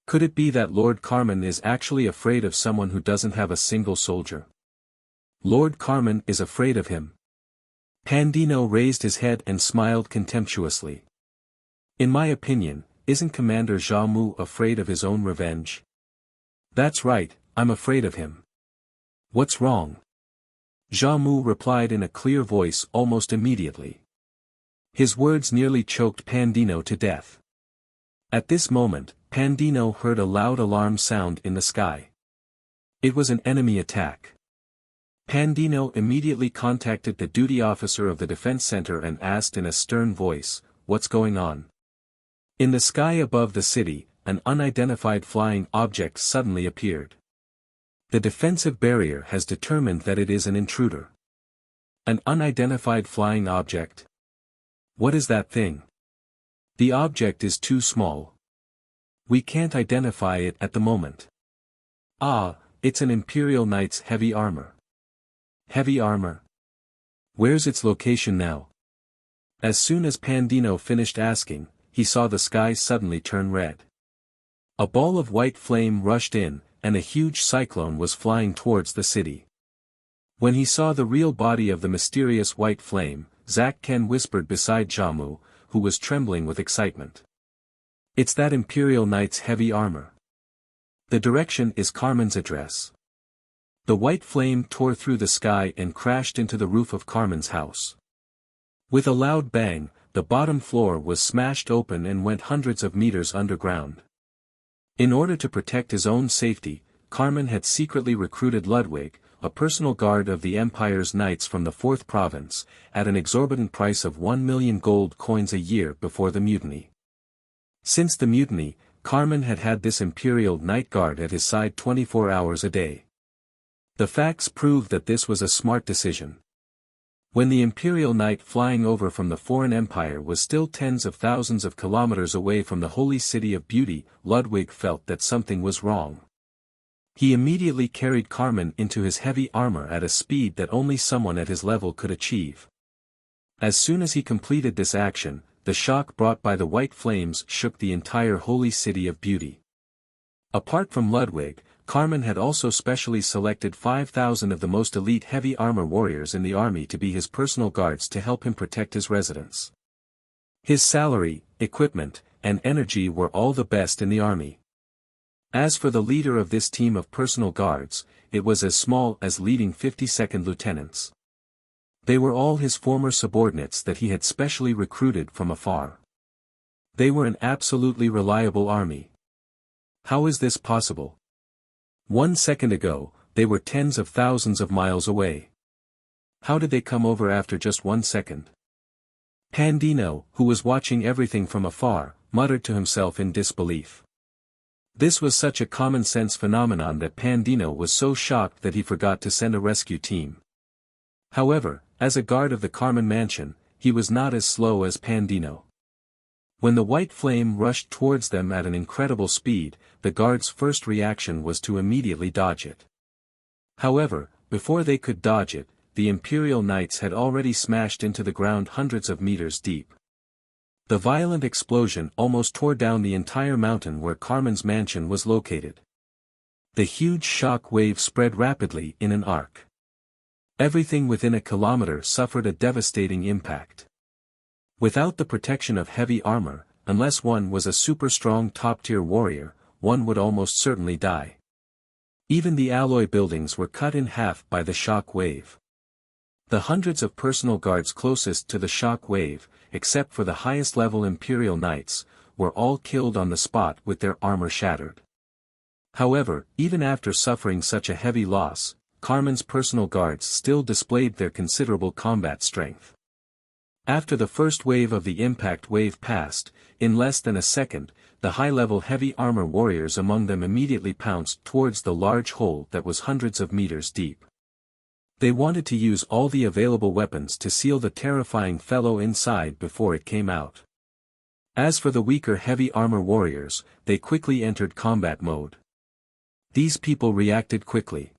Could it be that Lord Carmen is actually afraid of someone who doesn't have a single soldier? Lord Carmen is afraid of him. Pandino raised his head and smiled contemptuously. In my opinion, isn't Commander Xiamu afraid of his own revenge? That's right, I'm afraid of him. What's wrong? Xiamu replied in a clear voice almost immediately. His words nearly choked Pandino to death. At this moment, Pandino heard a loud alarm sound in the sky. It was an enemy attack. Pandino immediately contacted the duty officer of the defense center and asked in a stern voice, what's going on? In the sky above the city, an unidentified flying object suddenly appeared. The defensive barrier has determined that it is an intruder. An unidentified flying object? What is that thing? The object is too small. We can't identify it at the moment. Ah, it's an Imperial Knight's heavy armor. Heavy armor? Where's its location now? As soon as Pandino finished asking, he saw the sky suddenly turn red. A ball of white flame rushed in, and a huge cyclone was flying towards the city. When he saw the real body of the mysterious white flame, Zack Ken whispered beside Xiamu, who was trembling with excitement. It's that Imperial Knight's heavy armor. The direction is Carmen's address. The white flame tore through the sky and crashed into the roof of Carmen's house. With a loud bang, the bottom floor was smashed open and went hundreds of meters underground. In order to protect his own safety, Carmen had secretly recruited Ludwig, a personal guard of the Empire's knights from the 4th province, at an exorbitant price of 1 million gold coins a year before the mutiny. Since the mutiny, Carmen had had this Imperial Knight Guard at his side 24 hours a day. The facts prove that this was a smart decision. When the Imperial Knight flying over from the foreign empire was still tens of thousands of kilometers away from the holy city of beauty, Ludwig felt that something was wrong. He immediately carried Carmen into his heavy armor at a speed that only someone at his level could achieve. As soon as he completed this action, the shock brought by the white flames shook the entire holy city of beauty. Apart from Ludwig, Carmen had also specially selected 5,000 of the most elite heavy armor warriors in the army to be his personal guards to help him protect his residence. His salary, equipment, and energy were all the best in the army. As for the leader of this team of personal guards, it was as small as leading 52nd lieutenants. They were all his former subordinates that he had specially recruited from afar. They were an absolutely reliable army. How is this possible? 1 second ago, they were tens of thousands of miles away. How did they come over after just 1 second? Pandino, who was watching everything from afar, muttered to himself in disbelief. This was such a common-sense phenomenon that Pandino was so shocked that he forgot to send a rescue team. However, as a guard of the Carmen mansion, he was not as slow as Pandino. When the white flame rushed towards them at an incredible speed, the guard's first reaction was to immediately dodge it. However, before they could dodge it, the Imperial Knights had already smashed into the ground hundreds of meters deep. The violent explosion almost tore down the entire mountain where Carmen's mansion was located. The huge shock wave spread rapidly in an arc. Everything within a kilometer suffered a devastating impact. Without the protection of heavy armor, unless one was a super strong top-tier warrior, one would almost certainly die. Even the alloy buildings were cut in half by the shock wave. The hundreds of personal guards closest to the shock wave, except for the highest level Imperial Knights, were all killed on the spot with their armor shattered. However, even after suffering such a heavy loss, Carmen's personal guards still displayed their considerable combat strength. After the first wave of the impact wave passed, in less than a second, the high-level heavy armor warriors among them immediately pounced towards the large hole that was hundreds of meters deep. They wanted to use all the available weapons to seal the terrifying fellow inside before it came out. As for the weaker heavy armor warriors, they quickly entered combat mode. These people reacted quickly.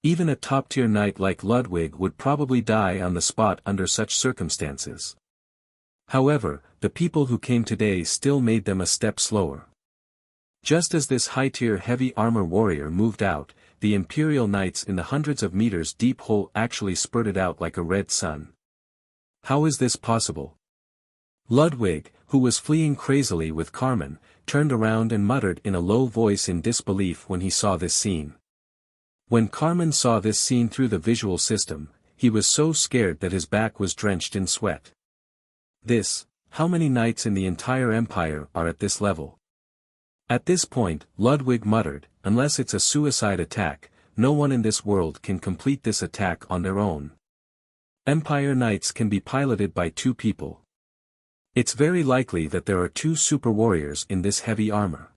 Even a top-tier knight like Ludwig would probably die on the spot under such circumstances. However, the people who came today still made them a step slower. Just as this high-tier heavy armor warrior moved out, the Imperial Knights in the hundreds of meters deep hole actually spurted out like a red sun. How is this possible? Ludwig, who was fleeing crazily with Carmen, turned around and muttered in a low voice in disbelief when he saw this scene. When Carmen saw this scene through the visual system, he was so scared that his back was drenched in sweat. How many knights in the entire empire are at this level? At this point, Ludwig muttered, unless it's a suicide attack, no one in this world can complete this attack on their own. Empire knights can be piloted by 2 people. It's very likely that there are 2 super warriors in this heavy armor.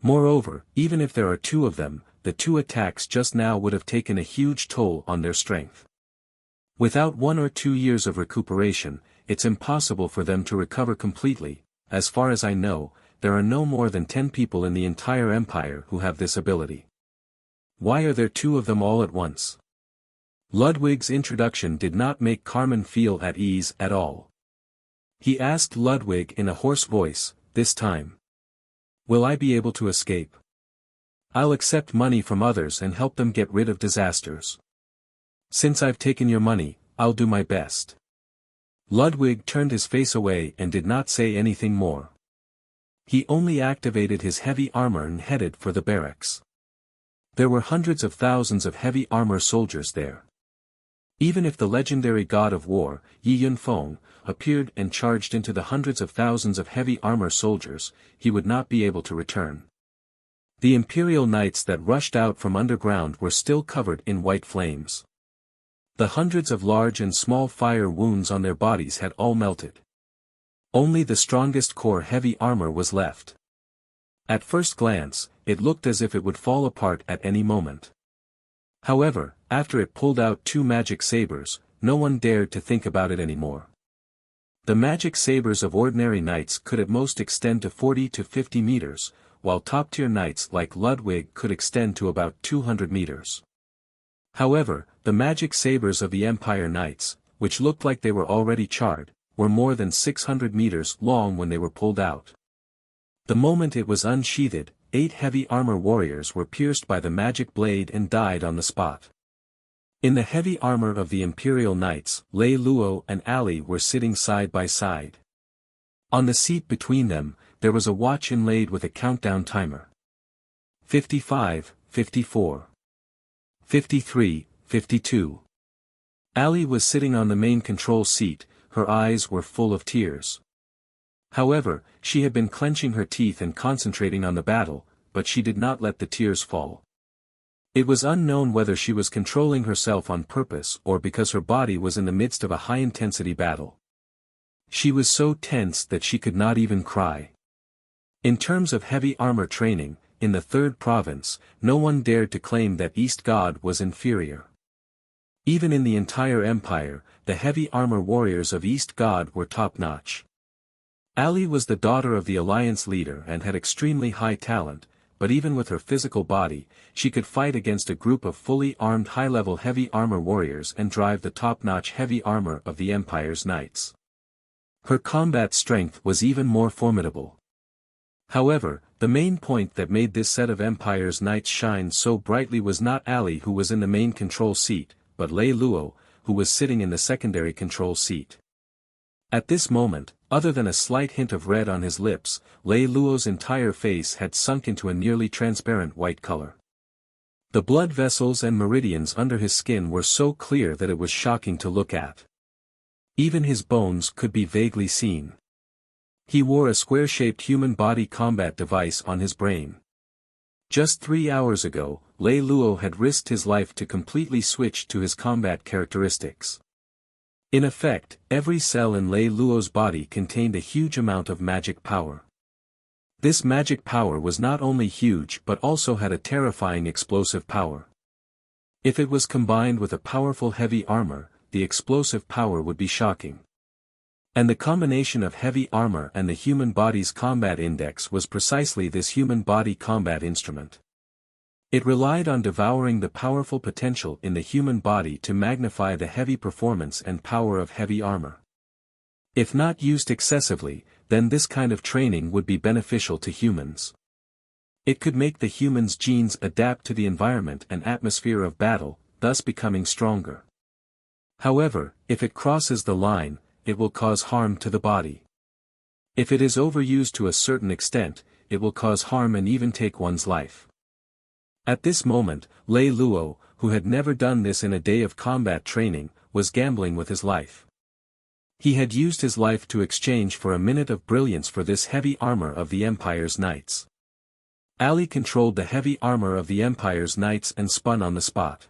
Moreover, even if there are 2 of them, the 2 attacks just now would have taken a huge toll on their strength. Without 1 or 2 years of recuperation, it's impossible for them to recover completely. As far as I know, there are no more than 10 people in the entire empire who have this ability. Why are there 2 of them all at once? Ludwig's introduction did not make Carmen feel at ease at all. He asked Ludwig in a hoarse voice, this time. Will I be able to escape? I'll accept money from others and help them get rid of disasters. Since I've taken your money, I'll do my best. Ludwig turned his face away and did not say anything more. He only activated his heavy armor and headed for the barracks. There were hundreds of thousands of heavy armor soldiers there. Even if the legendary god of war, Yi Yunfeng, appeared and charged into the hundreds of thousands of heavy armor soldiers, he would not be able to return. The Imperial Knights that rushed out from underground were still covered in white flames. The hundreds of large and small fire wounds on their bodies had all melted. Only the strongest core heavy armor was left. At first glance, it looked as if it would fall apart at any moment. However, after it pulled out 2 magic sabers, no one dared to think about it anymore. The magic sabers of ordinary knights could at most extend to 40 to 50 meters, while top-tier knights like Ludwig could extend to about 200 meters. However, the magic sabers of the Empire Knights, which looked like they were already charred, were more than 600 meters long when they were pulled out. The moment it was unsheathed, 8 heavy armor warriors were pierced by the magic blade and died on the spot. In the heavy armor of the Imperial Knights, Lei Lou and Ali were sitting side by side. On the seat between them, there was a watch inlaid with a countdown timer. 55, 54. 53, 52. Ali was sitting on the main control seat, her eyes were full of tears. However, she had been clenching her teeth and concentrating on the battle, but she did not let the tears fall. It was unknown whether she was controlling herself on purpose or because her body was in the midst of a high-intensity battle. She was so tense that she could not even cry. In terms of heavy armor training, in the 3rd province, no one dared to claim that East God was inferior. Even in the entire empire, the heavy armor warriors of East God were top-notch. Ali was the daughter of the alliance leader and had extremely high talent, but even with her physical body, she could fight against a group of fully armed high-level heavy armor warriors and drive the top-notch heavy armor of the Empire's knights. Her combat strength was even more formidable. However, the main point that made this set of Empire's knights shine so brightly was not Ali, who was in the main control seat, but Lei Lou, who was sitting in the secondary control seat. At this moment, other than a slight hint of red on his lips, Lei Luo's entire face had sunk into a nearly transparent white color. The blood vessels and meridians under his skin were so clear that it was shocking to look at. Even his bones could be vaguely seen. He wore a square-shaped human body combat device on his brain. Just 3 hours ago, Lei Lou had risked his life to completely switch to his combat characteristics. In effect, every cell in Lei Luo's body contained a huge amount of magic power. This magic power was not only huge but also had a terrifying explosive power. If it was combined with a powerful heavy armor, the explosive power would be shocking. And the combination of heavy armor and the human body's combat index was precisely this human body combat instrument. It relied on devouring the powerful potential in the human body to magnify the heavy performance and power of heavy armor. If not used excessively, then this kind of training would be beneficial to humans. It could make the humans' genes adapt to the environment and atmosphere of battle, thus becoming stronger. However, if it crosses the line, it will cause harm to the body. If it is overused to a certain extent, it will cause harm and even take one's life. At this moment, Lei Lou, who had never done this in a day of combat training, was gambling with his life. He had used his life to exchange for a minute of brilliance for this heavy armor of the Empire's knights. Ali controlled the heavy armor of the Empire's knights and spun on the spot.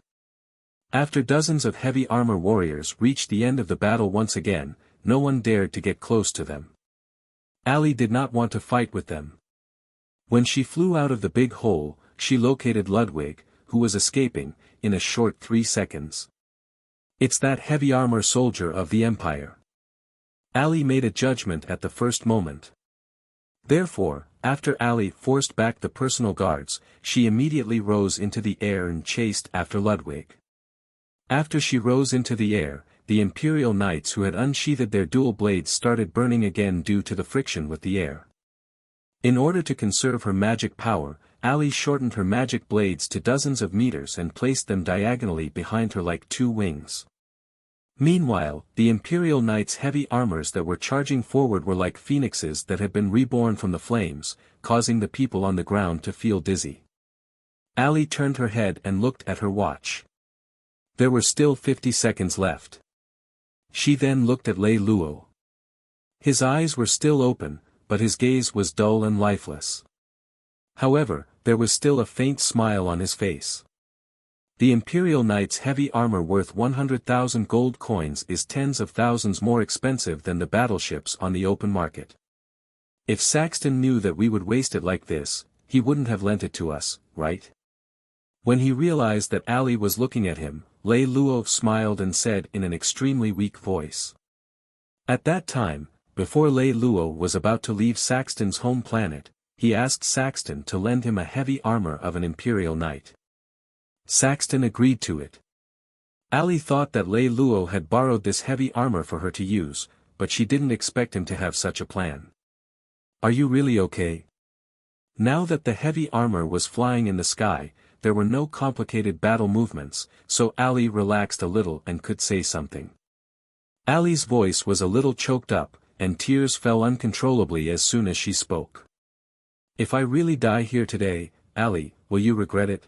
After dozens of heavy armor warriors reached the end of the battle once again, no one dared to get close to them. Ali did not want to fight with them. When she flew out of the big hole, she located Ludwig, who was escaping, in a short 3 seconds. It's that heavy armor soldier of the Empire. Ali made a judgment at the first moment. Therefore, after Ali forced back the personal guards, she immediately rose into the air and chased after Ludwig. After she rose into the air, the Imperial Knights who had unsheathed their dual blades started burning again due to the friction with the air. In order to conserve her magic power, Ali shortened her magic blades to dozens of meters and placed them diagonally behind her like 2 wings. Meanwhile, the Imperial Knights' heavy armors that were charging forward were like phoenixes that had been reborn from the flames, causing the people on the ground to feel dizzy. Ali turned her head and looked at her watch. There were still 50 seconds left. She then looked at Lei Lou. His eyes were still open, but his gaze was dull and lifeless. However, there was still a faint smile on his face. The Imperial Knight's heavy armor worth 100,000 gold coins is tens of thousands more expensive than the battleships on the open market. If Saxton knew that we would waste it like this, he wouldn't have lent it to us, right? When he realized that Ali was looking at him, Lei Lou smiled and said in an extremely weak voice. At that time, before Lei Lou was about to leave Saxton's home planet, he asked Saxton to lend him a heavy armor of an Imperial Knight. Saxton agreed to it. Ali thought that Lei Lou had borrowed this heavy armor for her to use, but she didn't expect him to have such a plan. Are you really okay? Now that the heavy armor was flying in the sky, there were no complicated battle movements, so Ali relaxed a little and could say something. Ali's voice was a little choked up, and tears fell uncontrollably as soon as she spoke. If I really die here today, Ali, will you regret it?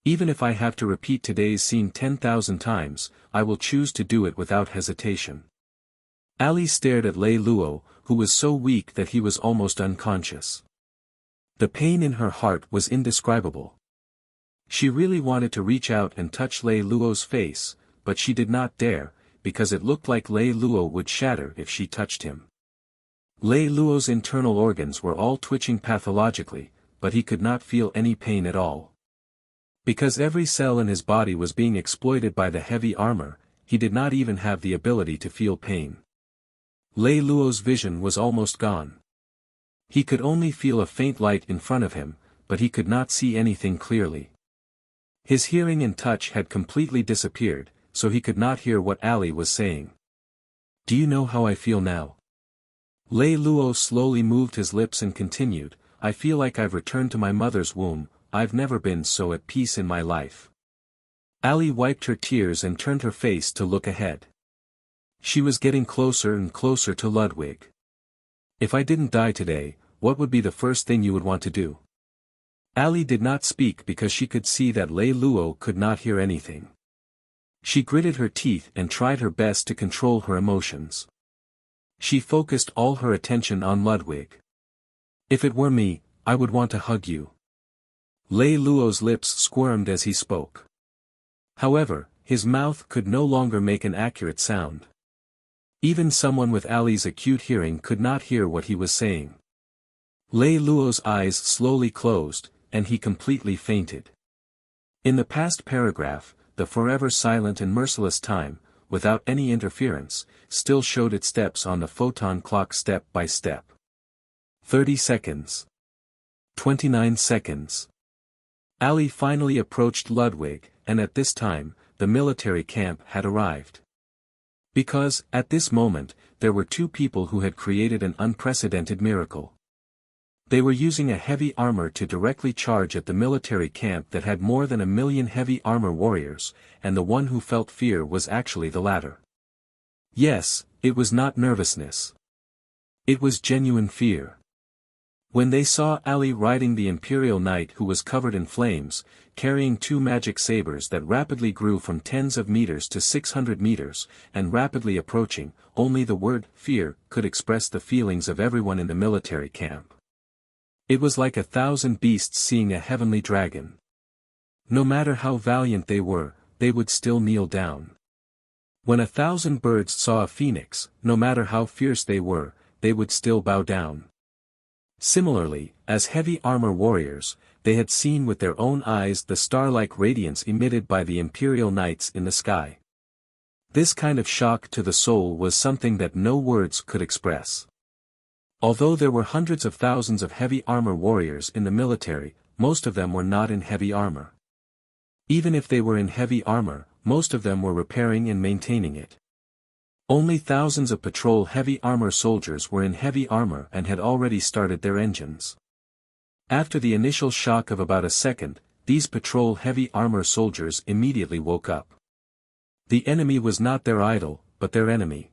Even if I have to repeat today's scene 10,000 times, I will choose to do it without hesitation. Ali stared at Lei Lou, who was so weak that he was almost unconscious. The pain in her heart was indescribable. She really wanted to reach out and touch Lei Lou's face, but she did not dare, because it looked like Lei Lou would shatter if she touched him. Lei Lou's internal organs were all twitching pathologically, but he could not feel any pain at all. Because every cell in his body was being exploited by the heavy armor, he did not even have the ability to feel pain. Lei Lou's vision was almost gone. He could only feel a faint light in front of him, but he could not see anything clearly. His hearing and touch had completely disappeared, so he could not hear what Ali was saying. Do you know how I feel now? Lei Luo slowly moved his lips and continued, I feel like I've returned to my mother's womb, I've never been so at peace in my life. Ali wiped her tears and turned her face to look ahead. She was getting closer and closer to Ludwig. If I didn't die today, what would be the first thing you would want to do? Ali did not speak because she could see that Lei Luo could not hear anything. She gritted her teeth and tried her best to control her emotions. She focused all her attention on Ludwig. If it were me, I would want to hug you. Lei Luo's lips squirmed as he spoke. However, his mouth could no longer make an accurate sound. Even someone with Ali's acute hearing could not hear what he was saying. Lei Luo's eyes slowly closed, and he completely fainted. In the past paragraph, the forever silent and merciless time, without any interference, still showed its steps on the photon clock step by step. 30 seconds. 29 seconds. Ali finally approached Ludwig, and at this time, the military camp had arrived. Because, at this moment, there were two people who had created an unprecedented miracle. They were using a heavy armor to directly charge at the military camp that had more than 1 million heavy armor warriors, and the one who felt fear was actually the latter. Yes, it was not nervousness. It was genuine fear. When they saw Ali riding the Imperial Knight who was covered in flames, carrying two magic sabers that rapidly grew from tens of meters to 600 meters, and rapidly approaching, only the word, fear, could express the feelings of everyone in the military camp. It was like 1,000 beasts seeing a heavenly dragon. No matter how valiant they were, they would still kneel down. When 1,000 birds saw a phoenix, no matter how fierce they were, they would still bow down. Similarly, as heavy armor warriors, they had seen with their own eyes the star-like radiance emitted by the Imperial Knights in the sky. This kind of shock to the soul was something that no words could express. Although there were hundreds of thousands of heavy armor warriors in the military, most of them were not in heavy armor. Even if they were in heavy armor, most of them were repairing and maintaining it. Only thousands of patrol heavy armor soldiers were in heavy armor and had already started their engines. After the initial shock of about a second, these patrol heavy armor soldiers immediately woke up. The enemy was not their idol, but their enemy.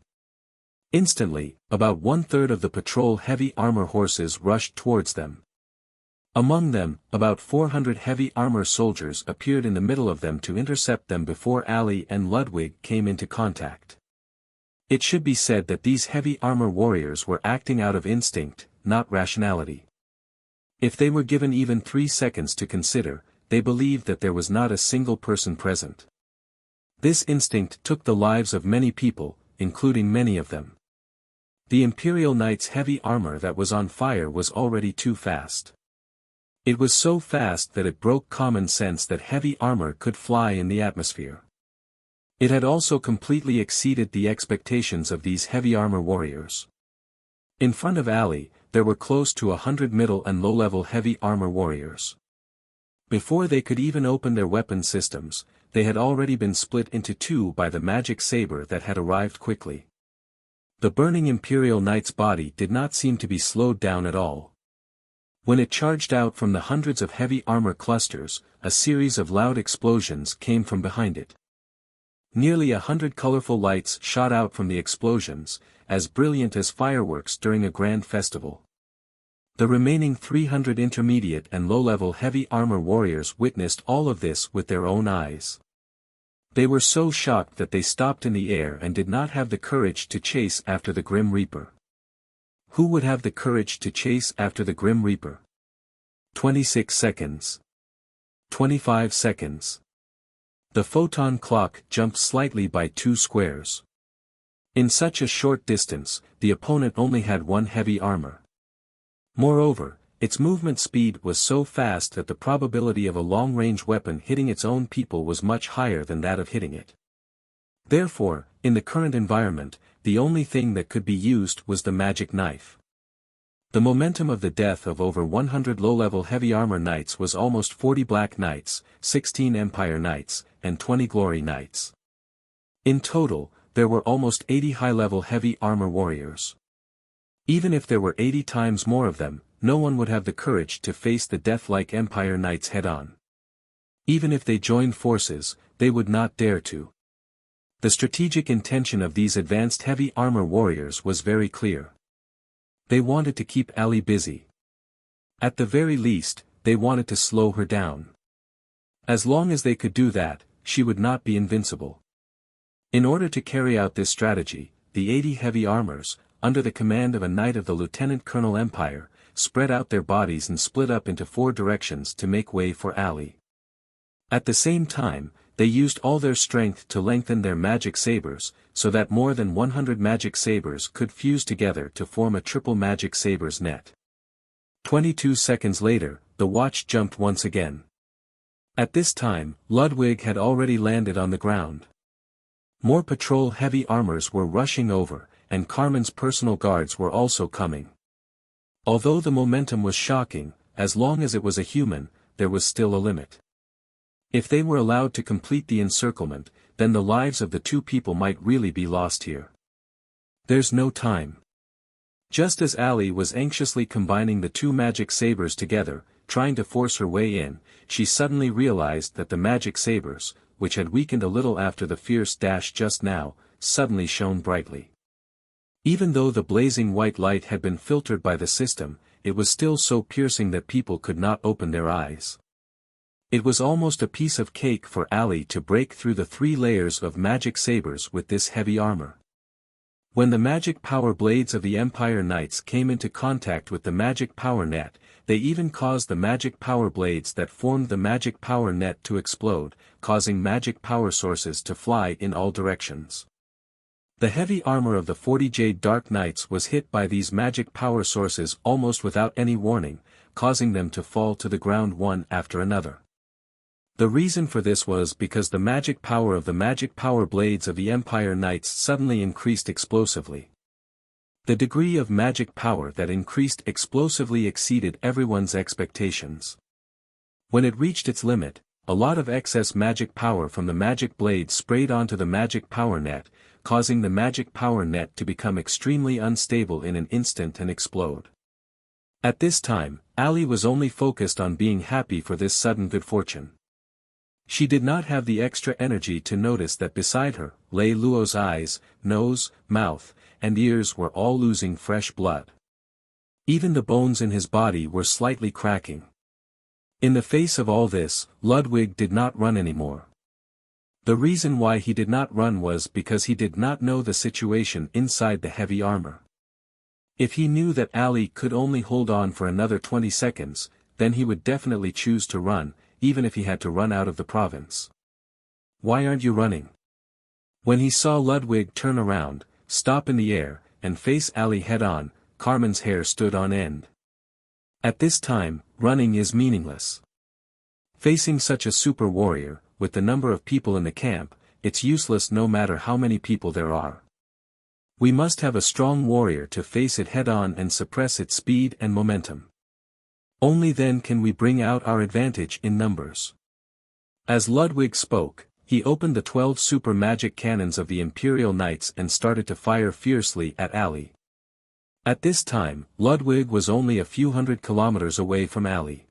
Instantly, about 1/3 of the patrol heavy armor horses rushed towards them. Among them, about 400 heavy armor soldiers appeared in the middle of them to intercept them before Ali and Ludwig came into contact. It should be said that these heavy armor warriors were acting out of instinct, not rationality. If they were given even 3 seconds to consider, they believed that there was not a single person present. This instinct took the lives of many people, including many of them. The Imperial Knight's heavy armor that was on fire was already too fast. It was so fast that it broke common sense that heavy armor could fly in the atmosphere. It had also completely exceeded the expectations of these heavy armor warriors. In front of Ali, there were close to 100 middle and low-level heavy armor warriors. Before they could even open their weapon systems, they had already been split into two by the magic saber that had arrived quickly. The burning Imperial Knight's body did not seem to be slowed down at all. When it charged out from the hundreds of heavy armor clusters, a series of loud explosions came from behind it. Nearly 100 colorful lights shot out from the explosions, as brilliant as fireworks during a grand festival. The remaining 300 intermediate and low-level heavy armor warriors witnessed all of this with their own eyes. They were so shocked that they stopped in the air and did not have the courage to chase after the Grim Reaper. Who would have the courage to chase after the Grim Reaper? 26 seconds. 25 seconds. The photon clock jumped slightly by 2 squares. In such a short distance, the opponent only had one heavy armor. Moreover, its movement speed was so fast that the probability of a long-range weapon hitting its own people was much higher than that of hitting it. Therefore, in the current environment, the only thing that could be used was the magic knife. The momentum of the death of over 100 low-level heavy armor knights was almost 40 Black Knights, 16 Empire Knights, and 20 Glory Knights. In total, there were almost 80 high-level heavy armor warriors. Even if there were 80 times more of them, no one would have the courage to face the death-like Empire Knights head-on. Even if they joined forces, they would not dare to. The strategic intention of these advanced heavy armor warriors was very clear. They wanted to keep Ali busy. At the very least, they wanted to slow her down. As long as they could do that, she would not be invincible. In order to carry out this strategy, the 80 heavy armors, under the command of a knight of the Lieutenant Colonel Empire, spread out their bodies and split up into 4 directions to make way for Ali. At the same time, they used all their strength to lengthen their magic sabers, so that more than 100 magic sabers could fuse together to form a triple magic sabers net. 22 seconds later, the watch jumped once again. At this time, Ludwig had already landed on the ground. More patrol heavy armors were rushing over, and Carmen's personal guards were also coming. Although the momentum was shocking, as long as it was a human, there was still a limit. If they were allowed to complete the encirclement, then the lives of the 2 people might really be lost here. There's no time. Just as Ali was anxiously combining the 2 magic sabers together, trying to force her way in, she suddenly realized that the magic sabers, which had weakened a little after the fierce dash just now, suddenly shone brightly. Even though the blazing white light had been filtered by the system, it was still so piercing that people could not open their eyes. It was almost a piece of cake for Ali to break through the 3 layers of magic sabers with this heavy armor. When the magic power blades of the Empire Knights came into contact with the magic power net, they even caused the magic power blades that formed the magic power net to explode, causing magic power sources to fly in all directions. The heavy armor of the 40 Jade Dark Knights was hit by these magic power sources almost without any warning, causing them to fall to the ground one after another. The reason for this was because the magic power of the magic power blades of the Empire Knights suddenly increased explosively. The degree of magic power that increased explosively exceeded everyone's expectations. When it reached its limit, a lot of excess magic power from the magic blade sprayed onto the magic power net, causing the magic power net to become extremely unstable in an instant and explode. At this time, Ali was only focused on being happy for this sudden good fortune. She did not have the extra energy to notice that beside her, Lei Luo's eyes, nose, mouth, and ears were all losing fresh blood. Even the bones in his body were slightly cracking. In the face of all this, Ludwig did not run anymore. The reason why he did not run was because he did not know the situation inside the heavy armor. If he knew that Ali could only hold on for another 20 seconds, then he would definitely choose to run, even if he had to run out of the province. "Why aren't you running?" When he saw Ludwig turn around, stop in the air, and face Ali head-on, Carmen's hair stood on end. At this time, running is meaningless. Facing such a super warrior, with the number of people in the camp, it's useless no matter how many people there are. We must have a strong warrior to face it head-on and suppress its speed and momentum. Only then can we bring out our advantage in numbers. As Ludwig spoke, he opened the 12 super magic cannons of the Imperial Knights and started to fire fiercely at Ali. At this time, Ludwig was only a few hundred kilometers away from Ali.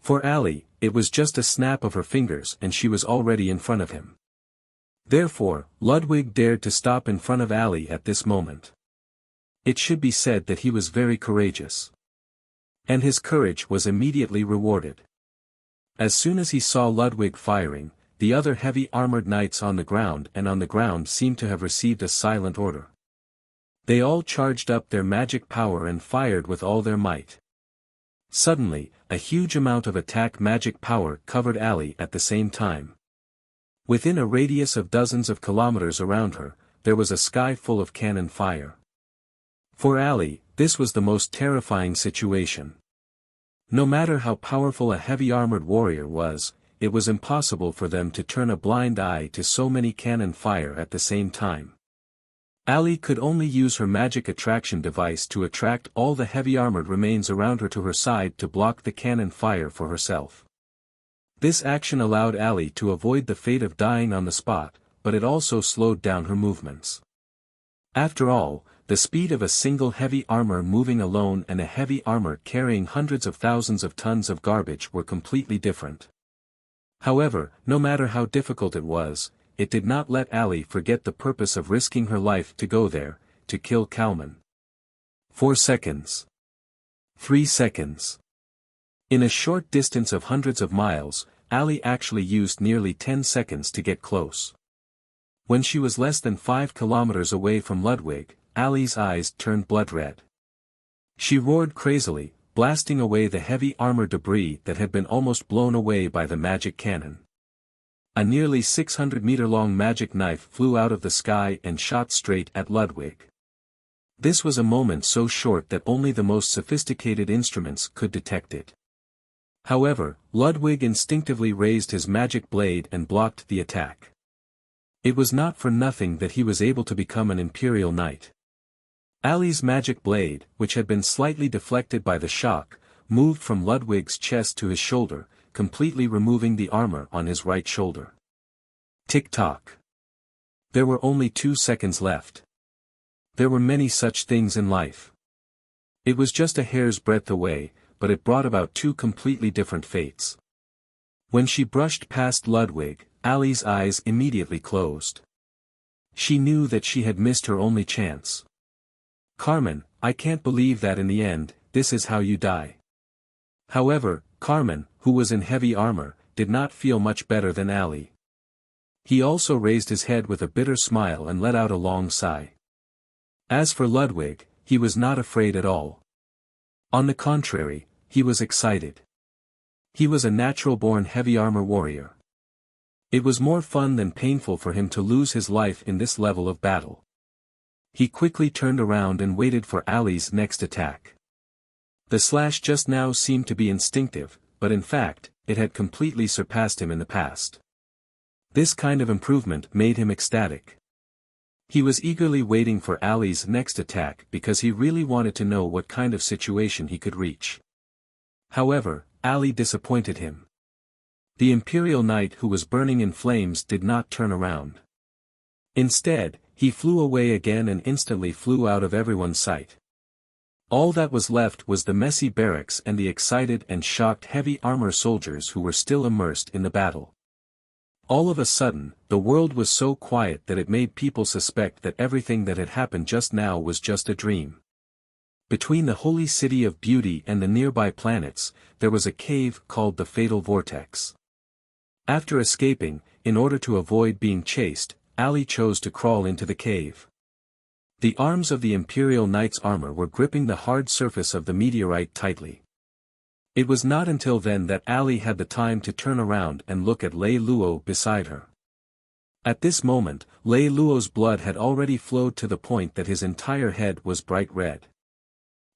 For Ali, it was just a snap of her fingers and she was already in front of him. Therefore, Ludwig dared to stop in front of Ali at this moment. It should be said that he was very courageous. And his courage was immediately rewarded. As soon as he saw Ludwig firing, the other heavy armored knights on the ground seemed to have received a silent order. They all charged up their magic power and fired with all their might. Suddenly, a huge amount of attack magic power covered Ali at the same time. Within a radius of dozens of kilometers around her, there was a sky full of cannon fire. For Ali, this was the most terrifying situation. No matter how powerful a heavy armored warrior was, it was impossible for them to turn a blind eye to so many cannon fire at the same time. Ali could only use her magic attraction device to attract all the heavy armored remains around her to her side to block the cannon fire for herself. This action allowed Ali to avoid the fate of dying on the spot, but it also slowed down her movements. After all, the speed of a single heavy armor moving alone and a heavy armor carrying hundreds of thousands of tons of garbage were completely different. However, no matter how difficult it was, it did not let Ali forget the purpose of risking her life to go there, to kill Kalman. 4 seconds. 3 seconds. In a short distance of hundreds of miles, Ali actually used nearly 10 seconds to get close. When she was less than 5 kilometers away from Ludwig, Ali's eyes turned blood red. She roared crazily, blasting away the heavy armor debris that had been almost blown away by the magic cannon. A nearly 600-meter-long magic knife flew out of the sky and shot straight at Ludwig. This was a moment so short that only the most sophisticated instruments could detect it. However, Ludwig instinctively raised his magic blade and blocked the attack. It was not for nothing that he was able to become an Imperial Knight. Ali's magic blade, which had been slightly deflected by the shock, moved from Ludwig's chest to his shoulder, completely removing the armor on his right shoulder. Tick-tock. There were only 2 seconds left. There were many such things in life. It was just a hair's breadth away, but it brought about 2 completely different fates. When she brushed past Ludwig, Ali's eyes immediately closed. She knew that she had missed her only chance. Carmen, I can't believe that in the end, this is how you die. However, Carmen, who was in heavy armor, did not feel much better than Ali. He also raised his head with a bitter smile and let out a long sigh. As for Ludwig, he was not afraid at all. On the contrary, he was excited. He was a natural-born heavy armor warrior. It was more fun than painful for him to lose his life in this level of battle. He quickly turned around and waited for Ali's next attack. The slash just now seemed to be instinctive, but in fact, it had completely surpassed him in the past. This kind of improvement made him ecstatic. He was eagerly waiting for Ali's next attack because he really wanted to know what kind of situation he could reach. However, Ali disappointed him. The Imperial Knight who was burning in flames did not turn around. Instead, he flew away again and instantly flew out of everyone's sight. All that was left was the messy barracks and the excited and shocked heavy armor soldiers who were still immersed in the battle. All of a sudden, the world was so quiet that it made people suspect that everything that had happened just now was just a dream. Between the holy city of beauty and the nearby planets, there was a cave called the Fatal Vortex. After escaping, in order to avoid being chased, Ali chose to crawl into the cave. The arms of the Imperial Knight's armor were gripping the hard surface of the meteorite tightly. It was not until then that Ali had the time to turn around and look at Lei Lou beside her. At this moment, Lei Lou's blood had already flowed to the point that his entire head was bright red.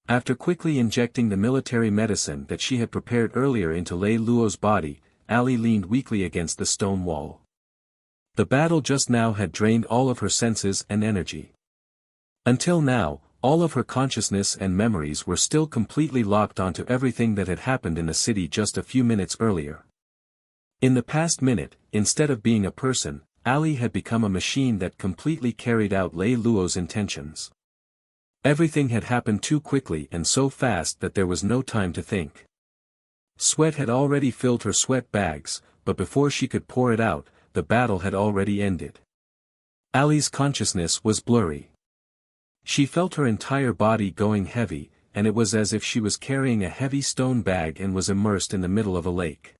After quickly injecting the military medicine that she had prepared earlier into Lei Lou's body, Ali leaned weakly against the stone wall. The battle just now had drained all of her senses and energy. Until now, all of her consciousness and memories were still completely locked onto everything that had happened in the city just a few minutes earlier. In the past minute, instead of being a person, Ali had become a machine that completely carried out Lei Lou's intentions. Everything had happened too quickly and so fast that there was no time to think. Sweat had already filled her sweat bags, but before she could pour it out, the battle had already ended. Ali's consciousness was blurry. She felt her entire body going heavy, and it was as if she was carrying a heavy stone bag and was immersed in the middle of a lake.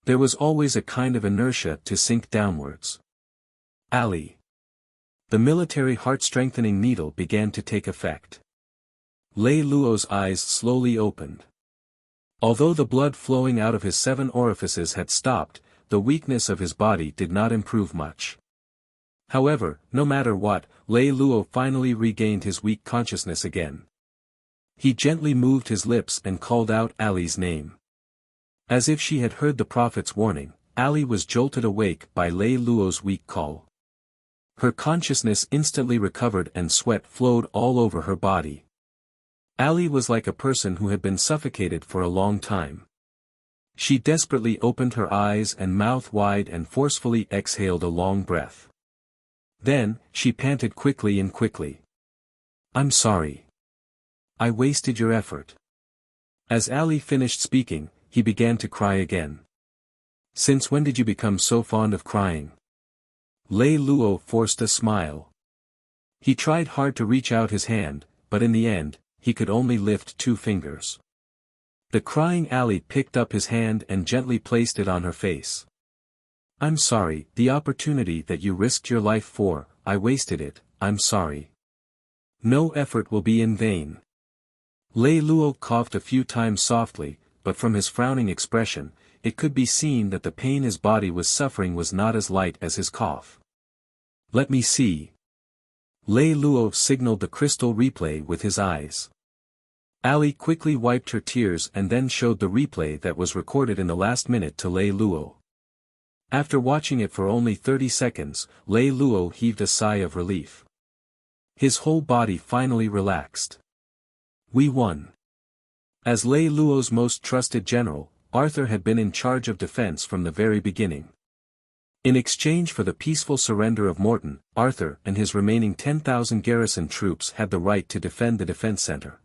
There was always a kind of inertia to sink downwards. Ali. The military heart-strengthening needle began to take effect. Lei Lou's eyes slowly opened. Although the blood flowing out of his 7 orifices had stopped, the weakness of his body did not improve much. However, no matter what, Lei Lou finally regained his weak consciousness again. He gently moved his lips and called out Ali's name. As if she had heard the prophet's warning, Ali was jolted awake by Lei Lou's weak call. Her consciousness instantly recovered and sweat flowed all over her body. Ali was like a person who had been suffocated for a long time. She desperately opened her eyes and mouth wide and forcefully exhaled a long breath. Then, she panted quickly. I'm sorry. I wasted your effort. As Ali finished speaking, he began to cry again. Since when did you become so fond of crying? Lei Lou forced a smile. He tried hard to reach out his hand, but in the end, he could only lift 2 fingers. The crying Ali picked up his hand and gently placed it on her face. I'm sorry, the opportunity that you risked your life for, I wasted it, I'm sorry. No effort will be in vain. Lei Lou coughed a few times softly, but from his frowning expression, it could be seen that the pain his body was suffering was not as light as his cough. Let me see. Lei Lou signaled the crystal replay with his eyes. Ali quickly wiped her tears and then showed the replay that was recorded in the last minute to Lei Lou. After watching it for only 30 seconds, Lei Lou heaved a sigh of relief. His whole body finally relaxed. We won. As Lei Lou's most trusted general, Arthur had been in charge of defense from the very beginning. In exchange for the peaceful surrender of Morton, Arthur and his remaining 10,000 garrison troops had the right to defend the defense center.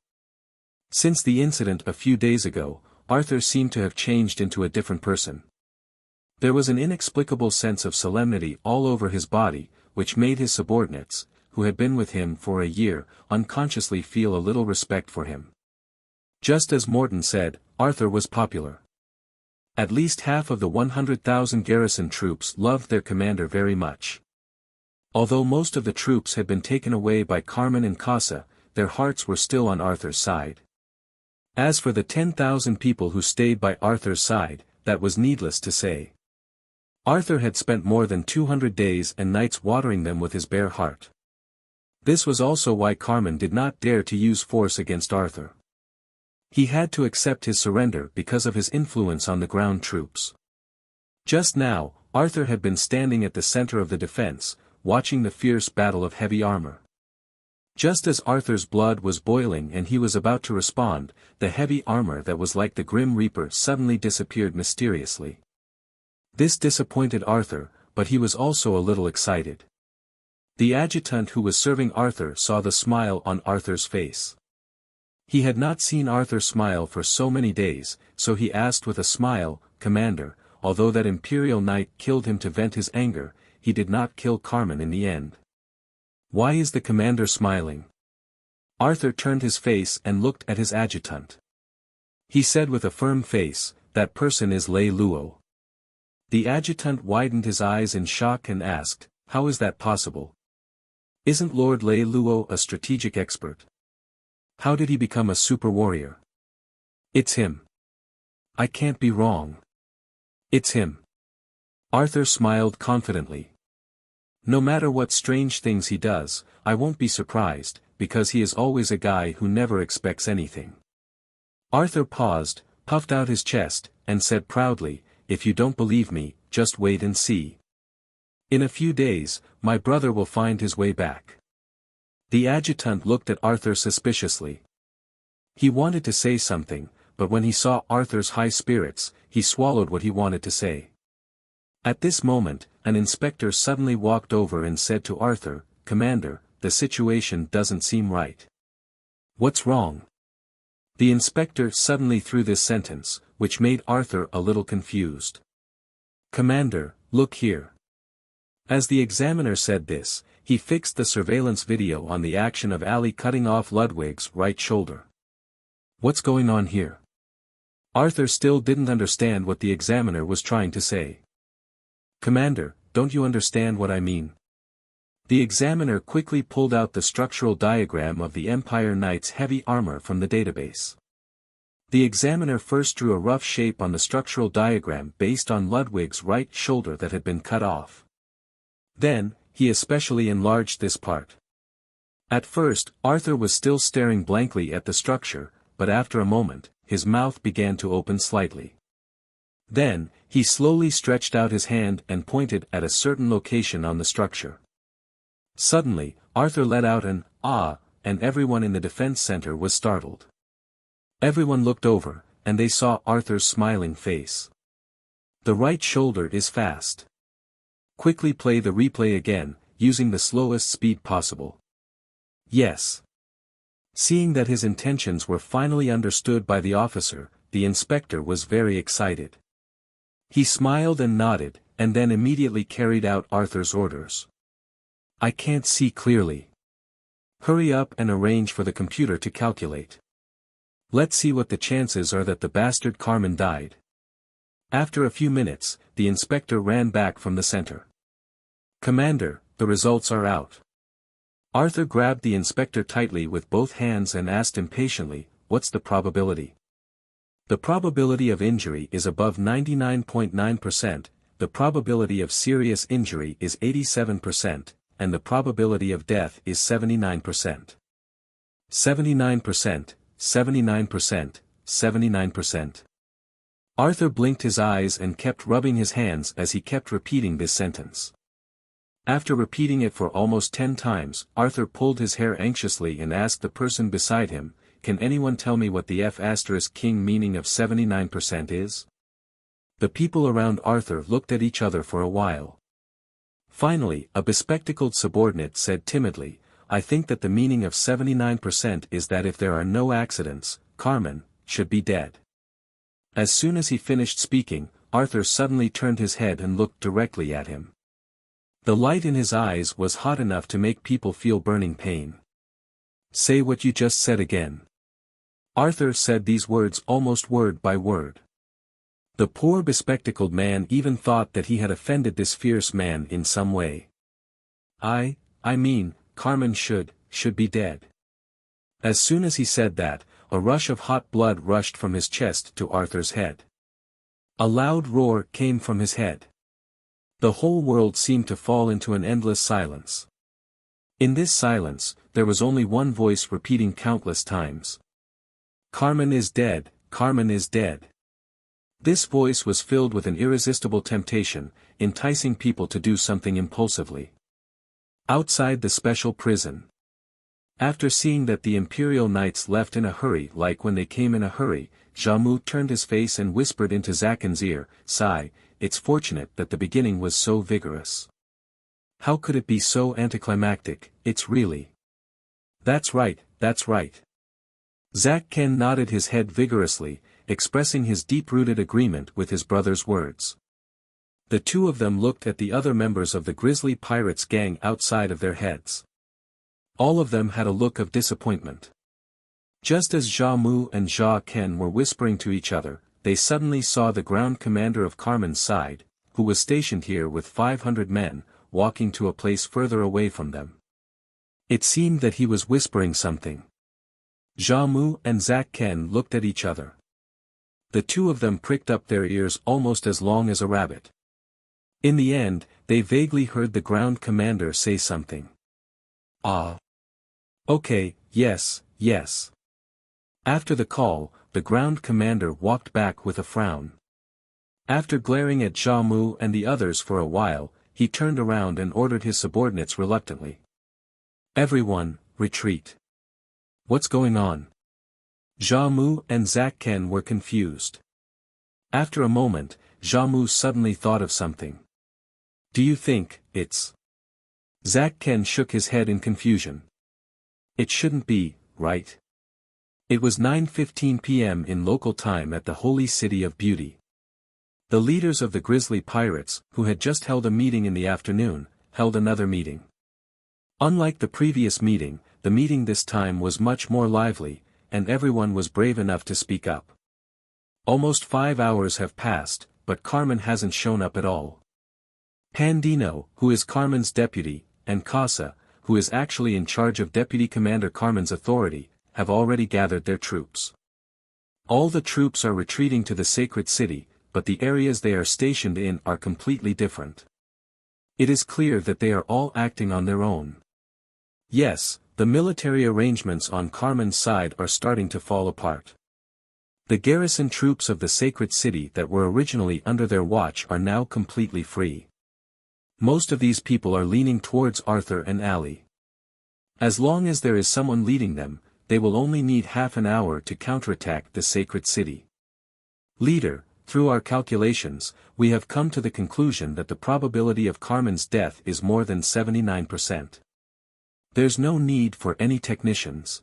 Since the incident a few days ago, Arthur seemed to have changed into a different person. There was an inexplicable sense of solemnity all over his body, which made his subordinates, who had been with him for a year, unconsciously feel a little respect for him. Just as Morton said, Arthur was popular. At least half of the 100,000 garrison troops loved their commander very much. Although most of the troops had been taken away by Carmen and Casa, their hearts were still on Arthur's side. As for the 10,000 people who stayed by Arthur's side, that was needless to say. Arthur had spent more than 200 days and nights watering them with his bare heart. This was also why Carmen did not dare to use force against Arthur. He had to accept his surrender because of his influence on the ground troops. Just now, Arthur had been standing at the center of the defense, watching the fierce battle of heavy armor. Just as Arthur's blood was boiling and he was about to respond, the heavy armor that was like the Grim Reaper suddenly disappeared mysteriously. This disappointed Arthur, but he was also a little excited. The adjutant who was serving Arthur saw the smile on Arthur's face. He had not seen Arthur smile for so many days, so he asked with a smile, Commander, although that Imperial Knight killed him to vent his anger, he did not kill Carmen in the end. Why is the commander smiling? Arthur turned his face and looked at his adjutant. He said with a firm face, that person is Lei Lou. The adjutant widened his eyes in shock and asked, how is that possible? Isn't Lord Lei Lou a strategic expert? How did he become a super warrior? It's him. I can't be wrong. It's him. Arthur smiled confidently. No matter what strange things he does, I won't be surprised, because he is always a guy who never expects anything. Arthur paused, puffed out his chest, and said proudly, if you don't believe me, just wait and see. In a few days, my brother will find his way back. The adjutant looked at Arthur suspiciously. He wanted to say something, but when he saw Arthur's high spirits, he swallowed what he wanted to say. At this moment, an inspector suddenly walked over and said to Arthur, Commander, the situation doesn't seem right. What's wrong? The inspector suddenly threw this sentence, which made Arthur a little confused. Commander, look here. As the examiner said this, he fixed the surveillance video on the action of Ali cutting off Ludwig's right shoulder. What's going on here? Arthur still didn't understand what the examiner was trying to say. Commander, don't you understand what I mean? The examiner quickly pulled out the structural diagram of the Empire Knight's heavy armor from the database. The examiner first drew a rough shape on the structural diagram based on Ludwig's right shoulder that had been cut off. Then, he especially enlarged this part. At first, Arthur was still staring blankly at the structure, but after a moment, his mouth began to open slightly. Then, he slowly stretched out his hand and pointed at a certain location on the structure. Suddenly, Arthur let out an "ah," and everyone in the defense center was startled. Everyone looked over, and they saw Arthur's smiling face. The right shoulder is fast. Quickly play the replay again, using the slowest speed possible. Yes. Seeing that his intentions were finally understood by the officer, the inspector was very excited. He smiled and nodded, and then immediately carried out Arthur's orders. I can't see clearly. Hurry up and arrange for the computer to calculate. Let's see what the chances are that the bastard Carmen died. After a few minutes, the inspector ran back from the center. Commander, the results are out. Arthur grabbed the inspector tightly with both hands and asked impatiently, what's the probability? The probability of injury is above 99.9%, the probability of serious injury is 87%, and the probability of death is 79%. 79%, 79%, 79%. Arthur blinked his eyes and kept rubbing his hands as he kept repeating this sentence. After repeating it for almost 10 times, Arthur pulled his hair anxiously and asked the person beside him, can anyone tell me what the F*King meaning of 79% is? The people around Arthur looked at each other for a while. Finally, a bespectacled subordinate said timidly, I think that the meaning of 79% is that if there are no accidents, Carmen should be dead. As soon as he finished speaking, Arthur suddenly turned his head and looked directly at him. The light in his eyes was hot enough to make people feel burning pain. Say what you just said again. Arthur said these words almost word by word. The poor bespectacled man even thought that he had offended this fierce man in some way. I mean, Carmen should be dead. As soon as he said that, a rush of hot blood rushed from his chest to Arthur's head. A loud roar came from his head. The whole world seemed to fall into an endless silence. In this silence, there was only one voice repeating countless times. Carmen is dead, Carmen is dead. This voice was filled with an irresistible temptation, enticing people to do something impulsively. Outside the special prison. After seeing that the Imperial Knights left in a hurry like when they came in a hurry, Xiamu turned his face and whispered into Zaken's ear, Sigh, it's fortunate that the beginning was so vigorous. How could it be so anticlimactic, it's really. That's right, that's right. Zaken nodded his head vigorously, expressing his deep-rooted agreement with his brother's words. The two of them looked at the other members of the Grizzly Pirates gang outside of their heads. All of them had a look of disappointment. Just as Jia Mu and Jia Ken were whispering to each other, they suddenly saw the ground commander of Carmen's side, who was stationed here with 500 men, walking to a place further away from them. It seemed that he was whispering something. Jia Mu and Zack Ken looked at each other. The two of them pricked up their ears almost as long as a rabbit. In the end, they vaguely heard the ground commander say something. Ah. Okay, yes. After the call, the ground commander walked back with a frown. After glaring at Jia Mu and the others for a while, he turned around and ordered his subordinates reluctantly. Everyone, retreat. What's going on? Jia Mu and Zack Ken were confused. After a moment, Jia Mu suddenly thought of something. Do you think it's... Zack Ken shook his head in confusion. It shouldn't be, right? It was 9:15 p.m. in local time at the Holy City of Beauty. The leaders of the Grizzly Pirates, who had just held a meeting in the afternoon, held another meeting. Unlike the previous meeting, the meeting this time was much more lively, and everyone was brave enough to speak up. Almost 5 hours have passed, but Carmen hasn't shown up at all. Pandino, who is Carmen's deputy, and Casa, who is actually in charge of Deputy Commander Carmen's authority, have already gathered their troops. All the troops are retreating to the sacred city, but the areas they are stationed in are completely different. It is clear that they are all acting on their own. Yes, the military arrangements on Carmen's side are starting to fall apart. The garrison troops of the sacred city that were originally under their watch are now completely free. Most of these people are leaning towards Arthur and Ali. As long as there is someone leading them, they will only need half an hour to counterattack the sacred city. Leader, through our calculations, we have come to the conclusion that the probability of Carmen's death is more than 79%. There's no need for any technicians.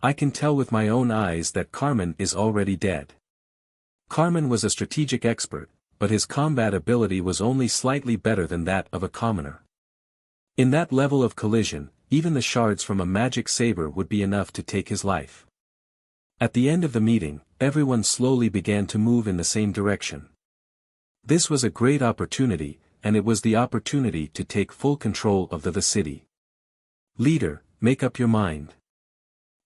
I can tell with my own eyes that Carmen is already dead. Carmen was a strategic expert, but his combat ability was only slightly better than that of a commoner. In that level of collision, even the shards from a magic saber would be enough to take his life. At the end of the meeting, everyone slowly began to move in the same direction. This was a great opportunity, and it was the opportunity to take full control of the city. Leader, make up your mind.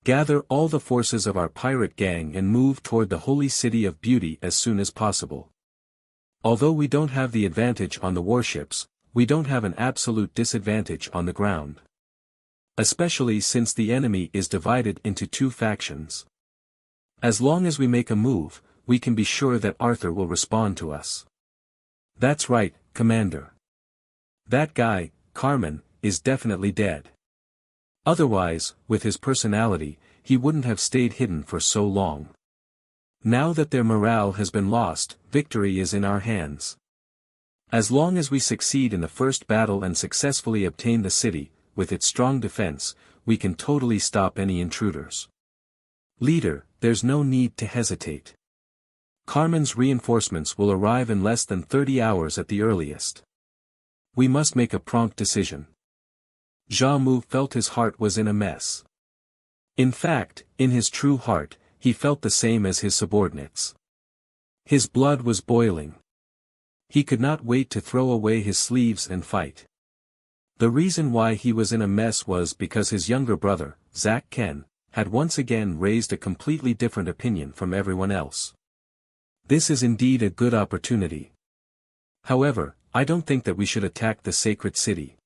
Gather all the forces of our pirate gang and move toward the holy city of beauty as soon as possible. Although we don't have the advantage on the warships, we don't have an absolute disadvantage on the ground. Especially since the enemy is divided into two factions. As long as we make a move, we can be sure that Arthur will respond to us. That's right, Commander. That guy, Carmen, is definitely dead. Otherwise, with his personality, he wouldn't have stayed hidden for so long. Now that their morale has been lost, victory is in our hands. As long as we succeed in the first battle and successfully obtain the city, with its strong defense, we can totally stop any intruders. Leader, there's no need to hesitate. Carmen's reinforcements will arrive in less than 30 hours at the earliest. We must make a prompt decision. Xiamu felt his heart was in a mess. In fact, in his true heart, he felt the same as his subordinates. His blood was boiling. He could not wait to throw away his sleeves and fight. The reason why he was in a mess was because his younger brother, Zack Ken, had once again raised a completely different opinion from everyone else. This is indeed a good opportunity. However, I don't think that we should attack the sacred city.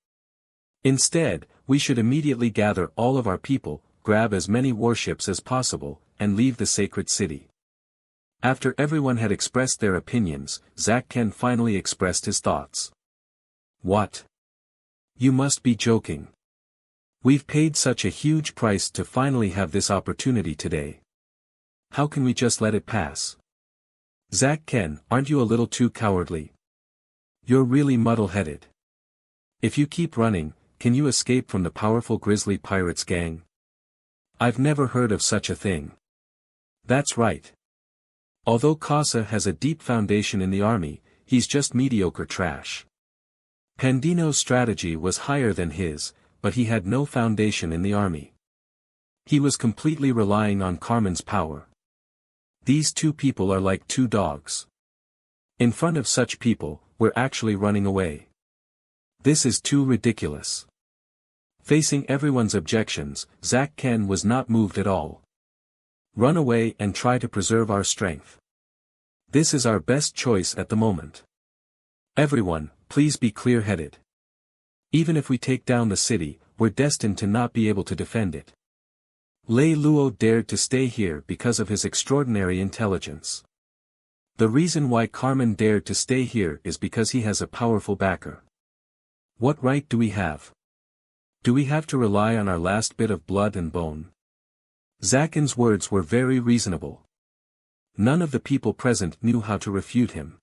Instead, we should immediately gather all of our people, grab as many warships as possible, and leave the sacred city. After everyone had expressed their opinions, Zack Ken finally expressed his thoughts. What? You must be joking. We've paid such a huge price to finally have this opportunity today. How can we just let it pass? Zack Ken, aren't you a little too cowardly? You're really muddle-headed. If you keep running, can you escape from the powerful grizzly pirates gang? I've never heard of such a thing. That's right. Although Casa has a deep foundation in the army, he's just mediocre trash. Pandino's strategy was higher than his, but he had no foundation in the army. He was completely relying on Carmen's power. These two people are like two dogs. In front of such people, we're actually running away. This is too ridiculous. Facing everyone's objections, Zack Ken was not moved at all. Run away and try to preserve our strength. This is our best choice at the moment. Everyone, please be clear-headed. Even if we take down the city, we're destined to not be able to defend it. Lei Lou dared to stay here because of his extraordinary intelligence. The reason why Carmen dared to stay here is because he has a powerful backer. What right do we have? Do we have to rely on our last bit of blood and bone? Zacken's words were very reasonable. None of the people present knew how to refute him.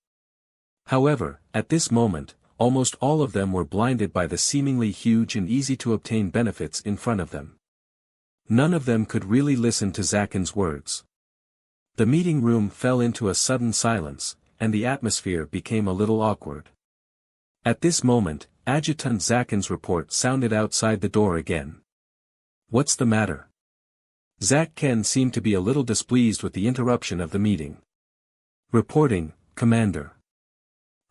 However, at this moment, almost all of them were blinded by the seemingly huge and easy-to-obtain benefits in front of them. None of them could really listen to Zacken's words. The meeting room fell into a sudden silence, and the atmosphere became a little awkward. At this moment, Adjutant Zacken's report sounded outside the door again. What's the matter? Zack Ken seemed to be a little displeased with the interruption of the meeting. Reporting, Commander.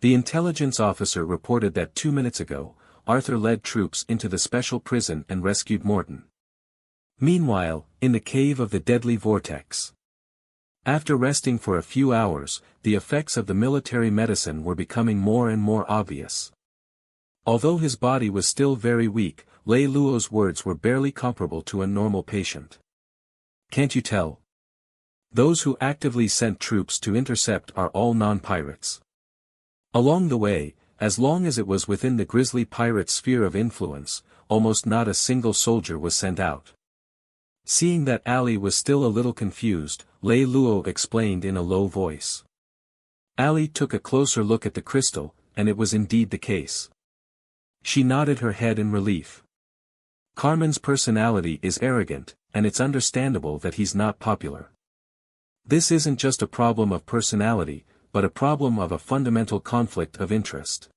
The intelligence officer reported that 2 minutes ago, Arthur led troops into the special prison and rescued Morton. Meanwhile, in the cave of the deadly vortex. After resting for a few hours, the effects of the military medicine were becoming more and more obvious. Although his body was still very weak, Lei Lou's words were barely comparable to a normal patient. Can't you tell? Those who actively sent troops to intercept are all non-pirates. Along the way, as long as it was within the grizzly pirate's sphere of influence, almost not a single soldier was sent out. Seeing that Ali was still a little confused, Lei Lou explained in a low voice. Ali took a closer look at the crystal, and it was indeed the case. She nodded her head in relief. Carmen's personality is arrogant, and it's understandable that he's not popular. This isn't just a problem of personality, but a problem of a fundamental conflict of interest.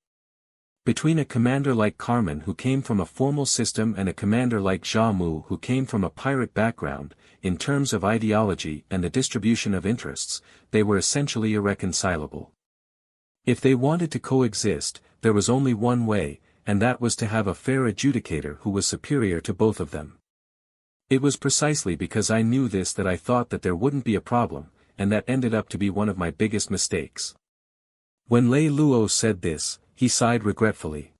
Between a commander like Carmen who came from a formal system and a commander like Xiaomu who came from a pirate background, in terms of ideology and the distribution of interests, they were essentially irreconcilable. If they wanted to coexist, there was only one way, and that was to have a fair adjudicator who was superior to both of them. It was precisely because I knew this that I thought that there wouldn't be a problem, and that ended up to be one of my biggest mistakes. When Lei Lou said this, he sighed regretfully.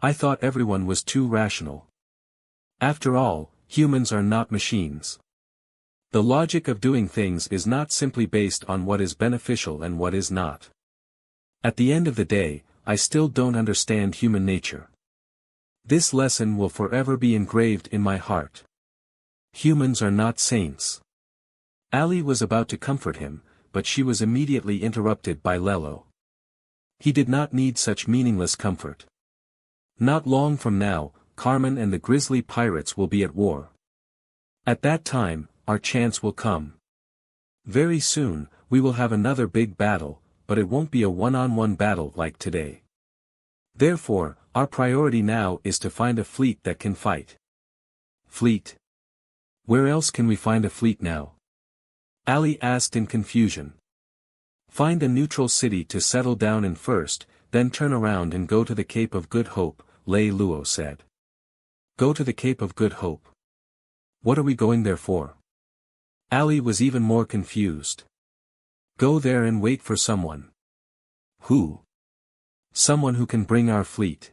I thought everyone was too rational. After all, humans are not machines. The logic of doing things is not simply based on what is beneficial and what is not. At the end of the day, I still don't understand human nature. This lesson will forever be engraved in my heart. Humans are not saints. Ali was about to comfort him, but she was immediately interrupted by Lei Lou. He did not need such meaningless comfort. Not long from now, Carmen and the grisly pirates will be at war. At that time, our chance will come. Very soon, we will have another big battle, but it won't be a one-on-one battle like today. Therefore, our priority now is to find a fleet that can fight. Fleet? Where else can we find a fleet now? Ali asked in confusion. Find a neutral city to settle down in first, then turn around and go to the Cape of Good Hope, Lei Lou said. Go to the Cape of Good Hope. What are we going there for? Ali was even more confused. Go there and wait for someone. Who? Someone who can bring our fleet.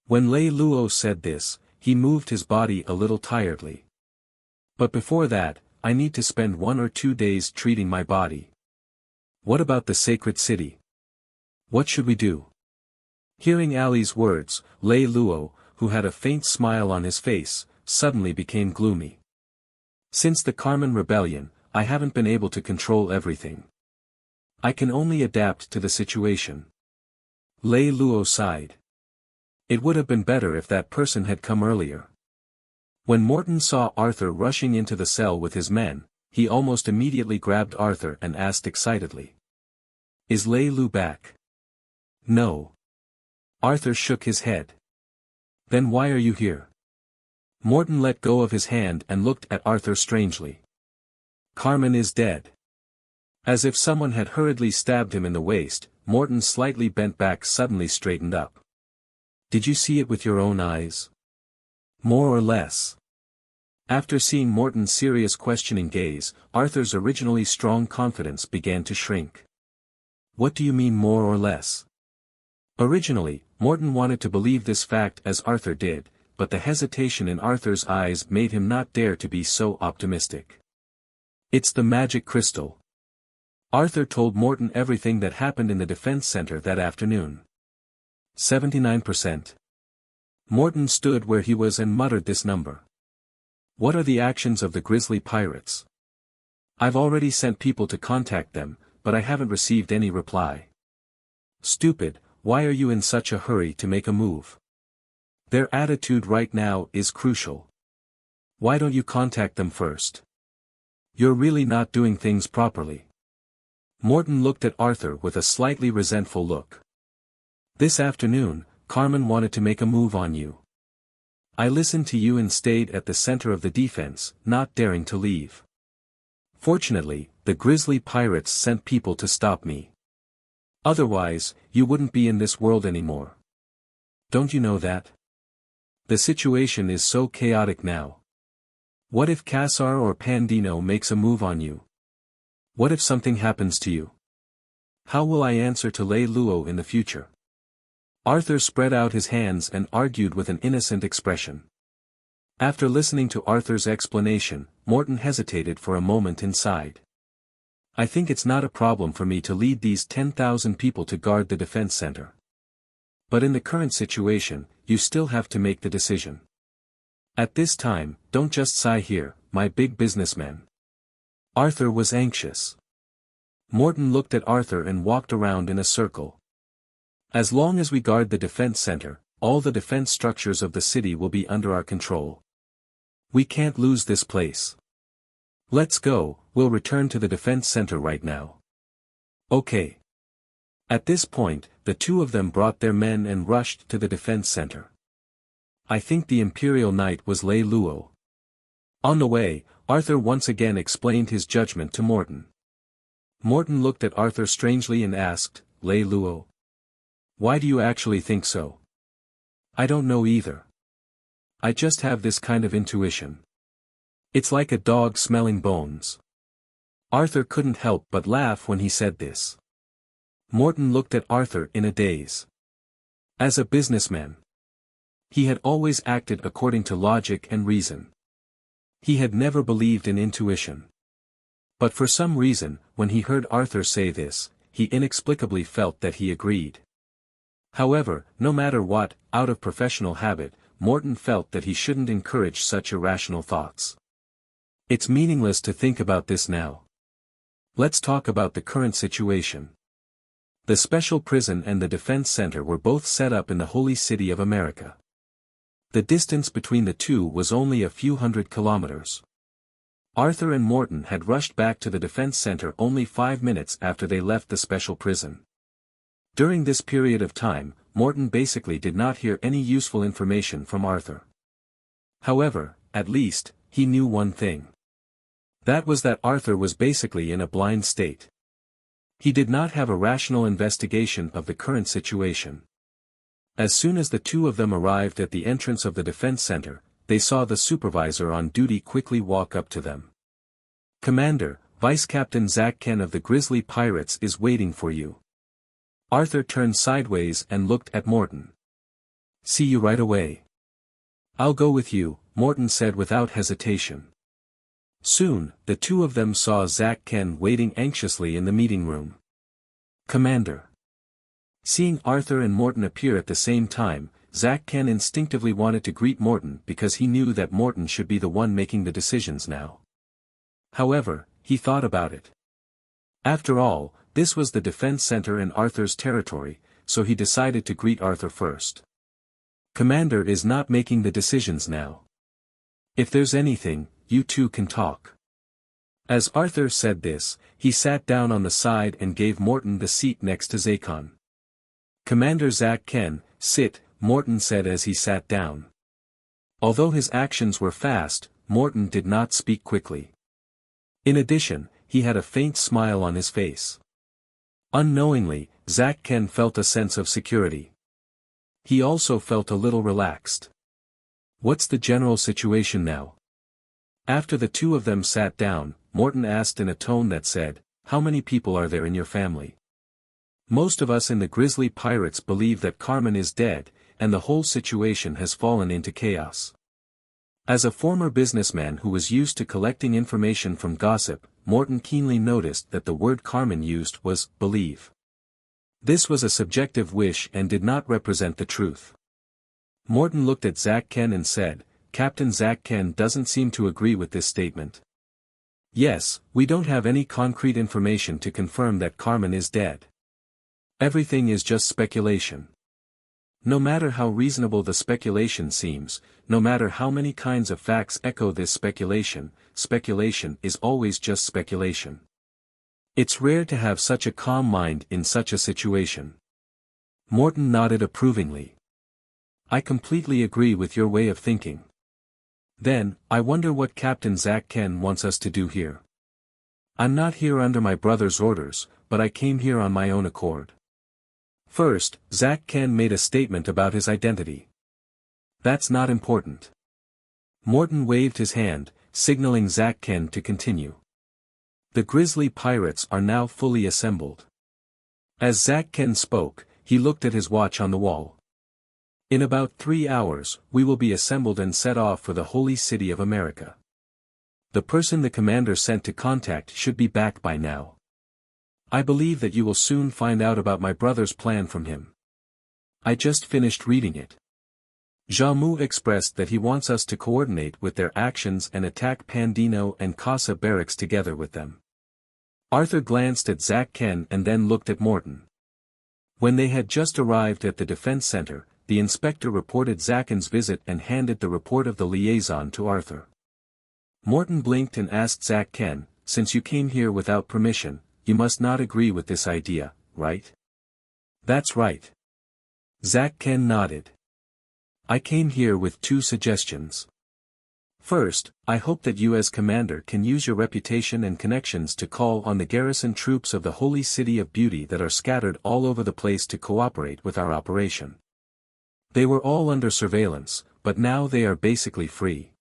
When Lei Lou said this, he moved his body a little tiredly. But before that, I need to spend 1 or 2 days treating my body. What about the sacred city? What should we do? Hearing Ali's words, Lei Lou, who had a faint smile on his face, suddenly became gloomy. Since the Carmen Rebellion, I haven't been able to control everything. I can only adapt to the situation. Lei Lou sighed. It would have been better if that person had come earlier. When Morton saw Arthur rushing into the cell with his men, he almost immediately grabbed Arthur and asked excitedly. Is Lei Lou back? No. Arthur shook his head. Then why are you here? Morton let go of his hand and looked at Arthur strangely. Carmen is dead. As if someone had hurriedly stabbed him in the waist, Morton's slightly bent back suddenly straightened up. Did you see it with your own eyes? More or less. After seeing Morton's serious questioning gaze, Arthur's originally strong confidence began to shrink. What do you mean more or less? Originally, Morton wanted to believe this fact as Arthur did, but the hesitation in Arthur's eyes made him not dare to be so optimistic. It's the magic crystal. Arthur told Morton everything that happened in the defense center that afternoon. 79%. Morton stood where he was and muttered this number. What are the actions of the grisly pirates? I've already sent people to contact them, but I haven't received any reply. Stupid, why are you in such a hurry to make a move? Their attitude right now is crucial. Why don't you contact them first? You're really not doing things properly. Morton looked at Arthur with a slightly resentful look. This afternoon, Carmen wanted to make a move on you. I listened to you and stayed at the center of the defense, not daring to leave. Fortunately, the grisly pirates sent people to stop me. Otherwise, you wouldn't be in this world anymore. Don't you know that? The situation is so chaotic now. What if Cassar or Pandino makes a move on you? What if something happens to you? How will I answer to Lei Lou in the future? Arthur spread out his hands and argued with an innocent expression. After listening to Arthur's explanation, Morton hesitated for a moment and sighed. I think it's not a problem for me to lead these 10,000 people to guard the defense center. But in the current situation, you still have to make the decision. At this time, don't just sigh here, my big businessman. Arthur was anxious. Morton looked at Arthur and walked around in a circle. As long as we guard the defense center, all the defense structures of the city will be under our control. We can't lose this place. Let's go, we'll return to the defense center right now. Okay. At this point, the two of them brought their men and rushed to the defense center. I think the Imperial Knight was Lei Lou. On the way, Arthur once again explained his judgment to Morton. Morton looked at Arthur strangely and asked, Lei Lou, why do you actually think so? I don't know either. I just have this kind of intuition. It's like a dog smelling bones. Arthur couldn't help but laugh when he said this. Morton looked at Arthur in a daze. As a businessman, he had always acted according to logic and reason. He had never believed in intuition. But for some reason, when he heard Arthur say this, he inexplicably felt that he agreed. However, no matter what, out of professional habit, Morton felt that he shouldn't encourage such irrational thoughts. It's meaningless to think about this now. Let's talk about the current situation. The special prison and the defense center were both set up in the holy city of America. The distance between the two was only a few hundred kilometers. Arthur and Morton had rushed back to the defense center only 5 minutes after they left the special prison. During this period of time, Morton basically did not hear any useful information from Arthur. However, at least, he knew one thing. That was that Arthur was basically in a blind state. He did not have a rational investigation of the current situation. As soon as the two of them arrived at the entrance of the defense center, they saw the supervisor on duty quickly walk up to them. Commander, Vice Captain Zach Ken of the Grizzly Pirates is waiting for you. Arthur turned sideways and looked at Morton. See you right away. I'll go with you, Morton said without hesitation. Soon, the two of them saw Zach Ken waiting anxiously in the meeting room. Commander. Seeing Arthur and Morton appear at the same time, Zach Ken instinctively wanted to greet Morton because he knew that Morton should be the one making the decisions now. However, he thought about it. After all, this was the defense center in Arthur's territory, so he decided to greet Arthur first. Commander is not making the decisions now. If there's anything, you two can talk. As Arthur said this, he sat down on the side and gave Morton the seat next to Zakon. Commander Zach Ken, sit, Morton said as he sat down. Although his actions were fast, Morton did not speak quickly. In addition, he had a faint smile on his face. Unknowingly, Zach Ken felt a sense of security. He also felt a little relaxed. What's the general situation now? After the two of them sat down, Morton asked in a tone that said, how many people are there in your family? Most of us in the Grizzly Pirates believe that Carmen is dead, and the whole situation has fallen into chaos. As a former businessman who was used to collecting information from gossip, Morton keenly noticed that the word Carmen used was believe. This was a subjective wish and did not represent the truth. Morton looked at Zach Ken and said, Captain Zach Ken doesn't seem to agree with this statement. Yes, we don't have any concrete information to confirm that Carmen is dead. Everything is just speculation. No matter how reasonable the speculation seems, no matter how many kinds of facts echo this speculation, speculation is always just speculation. It's rare to have such a calm mind in such a situation. Morton nodded approvingly. I completely agree with your way of thinking. Then, I wonder what Captain Zach Ken wants us to do here. I'm not here under my brother's orders, but I came here on my own accord. First, Zach Ken made a statement about his identity. That's not important. Morton waved his hand, signaling Zach Ken to continue. The Grizzly Pirates are now fully assembled. As Zach Ken spoke, he looked at his watch on the wall. In about 3 hours, we will be assembled and set off for the holy city of America. The person the commander sent to contact should be back by now. I believe that you will soon find out about my brother's plan from him. I just finished reading it. Xiluo expressed that he wants us to coordinate with their actions and attack Pandino and Casa barracks together with them. Arthur glanced at Zach Ken and then looked at Morton. When they had just arrived at the defense center, the inspector reported Zacken's visit and handed the report of the liaison to Arthur. Morton blinked and asked Zack Ken, since you came here without permission, you must not agree with this idea, right? That's right. Zack Ken nodded. I came here with two suggestions. First, I hope that you as commander can use your reputation and connections to call on the garrison troops of the Holy City of Beauty that are scattered all over the place to cooperate with our operation. They were all under surveillance, but now they are basically free.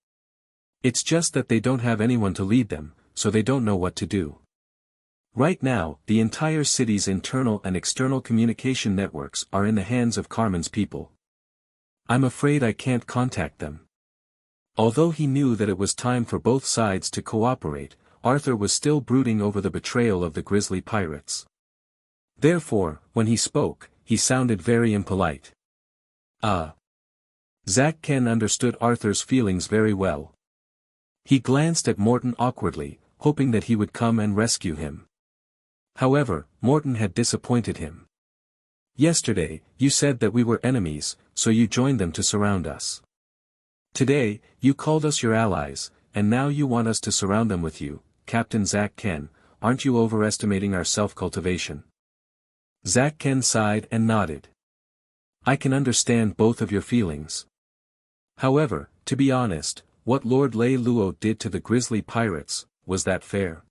It's just that they don't have anyone to lead them, so they don't know what to do. Right now, the entire city's internal and external communication networks are in the hands of Carmen's people. I'm afraid I can't contact them. Although he knew that it was time for both sides to cooperate, Arthur was still brooding over the betrayal of the grisly pirates. Therefore, when he spoke, he sounded very impolite. Zack Ken understood Arthur's feelings very well. He glanced at Morton awkwardly, hoping that he would come and rescue him. However, Morton had disappointed him. Yesterday, you said that we were enemies, so you joined them to surround us. Today, you called us your allies, and now you want us to surround them with you, Captain Zack Ken. Aren't you overestimating our self-cultivation? Zack Ken sighed and nodded. I can understand both of your feelings. However, to be honest, what Lord Lei Lou did to the grisly pirates, was that fair?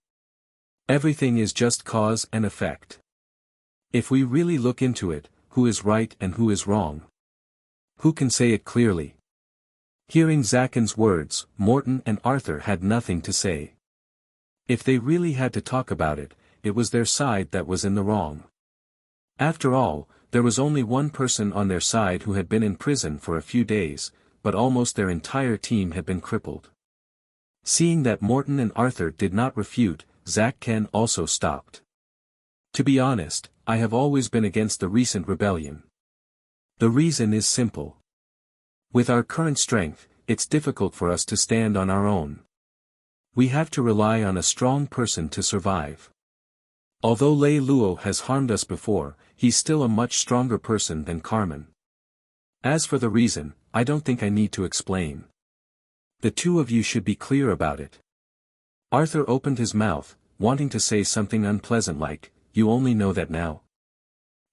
Everything is just cause and effect. If we really look into it, who is right and who is wrong? Who can say it clearly? Hearing Zack Ken's words, Morton and Arthur had nothing to say. If they really had to talk about it, it was their side that was in the wrong. After all, there was only one person on their side who had been in prison for a few days, but almost their entire team had been crippled. Seeing that Morton and Arthur did not refute, Zack Ken also stopped. To be honest, I have always been against the recent rebellion. The reason is simple. With our current strength, it's difficult for us to stand on our own. We have to rely on a strong person to survive. Although Lei Lou has harmed us before, he's still a much stronger person than Carmen. As for the reason, I don't think I need to explain. The two of you should be clear about it. Arthur opened his mouth, wanting to say something unpleasant like, you only know that now.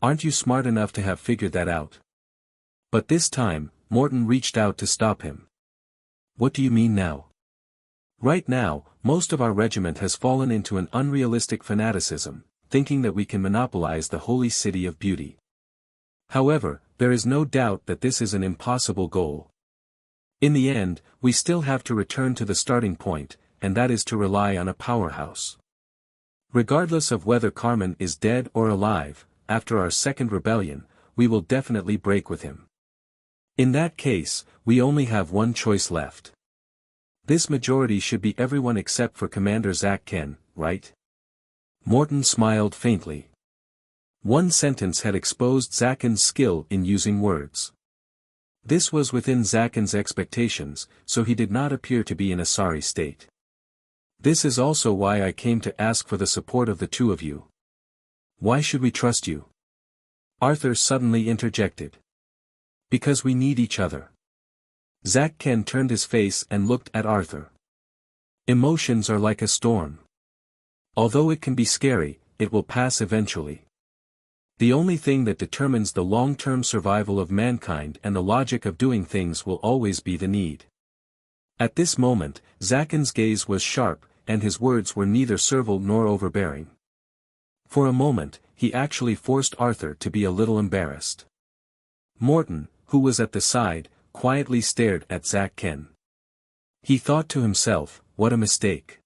Aren't you smart enough to have figured that out? But this time, Morton reached out to stop him. What do you mean now? Right now, most of our regiment has fallen into an unrealistic fanaticism, thinking that we can monopolize the Holy City of Beauty. However, there is no doubt that this is an impossible goal. In the end, we still have to return to the starting point, and that is to rely on a powerhouse. Regardless of whether Carmen is dead or alive, after our second rebellion, we will definitely break with him. In that case, we only have one choice left. This majority should be everyone except for Commander Zack Ken, right? Morton smiled faintly. One sentence had exposed Zack Ken's skill in using words. This was within Zack Ken's expectations, so he did not appear to be in a sorry state. This is also why I came to ask for the support of the two of you. Why should we trust you? Arthur suddenly interjected. Because we need each other. Zack Ken turned his face and looked at Arthur. Emotions are like a storm. Although it can be scary, it will pass eventually. The only thing that determines the long-term survival of mankind and the logic of doing things will always be the need. At this moment, Zack Ken's gaze was sharp, and his words were neither servile nor overbearing. For a moment, he actually forced Arthur to be a little embarrassed. Morton, who was at the side, quietly stared at Zack Ken. He thought to himself, what a mistake.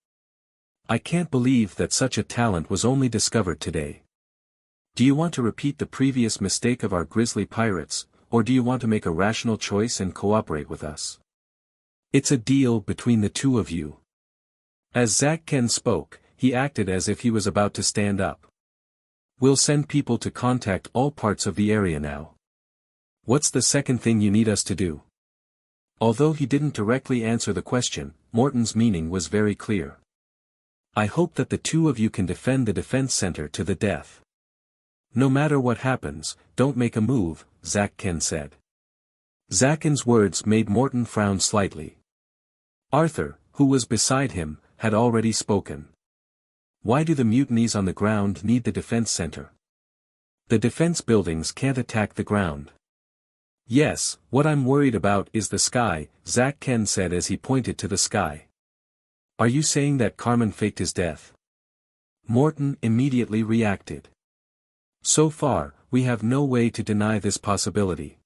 I can't believe that such a talent was only discovered today. Do you want to repeat the previous mistake of our grisly pirates, or do you want to make a rational choice and cooperate with us? It's a deal between the two of you. As Zack Ken spoke, he acted as if he was about to stand up. We'll send people to contact all parts of the area now. What's the second thing you need us to do? Although he didn't directly answer the question, Morton's meaning was very clear. I hope that the two of you can defend the defense center to the death. No matter what happens, don't make a move, Zack Ken said. Zack Ken's words made Morton frown slightly. Arthur, who was beside him, had already spoken. Why do the mutinies on the ground need the defense center? The defense buildings can't attack the ground. Yes, what I'm worried about is the sky, Zack Ken said as he pointed to the sky. Are you saying that Carmen faked his death? Morton immediately reacted. So far, we have no way to deny this possibility.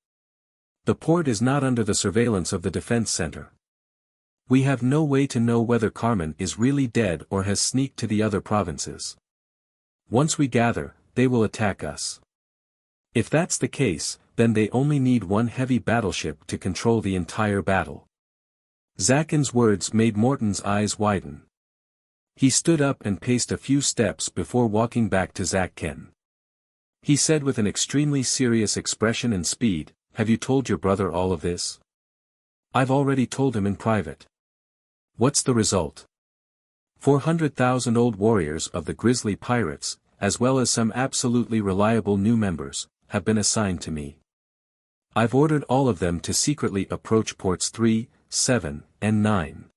The port is not under the surveillance of the defense center. We have no way to know whether Carmen is really dead or has sneaked to the other provinces. Once we gather, they will attack us. If that's the case, then they only need one heavy battleship to control the entire battle. Zacken's words made Morton's eyes widen. He stood up and paced a few steps before walking back to Zack Ken. He said with an extremely serious expression and speed, "Have you told your brother all of this?" "I've already told him in private." "What's the result?" 400,000 old warriors of the Grizzly Pirates, as well as some absolutely reliable new members, have been assigned to me. I've ordered all of them to secretly approach ports 3, 7, and 9.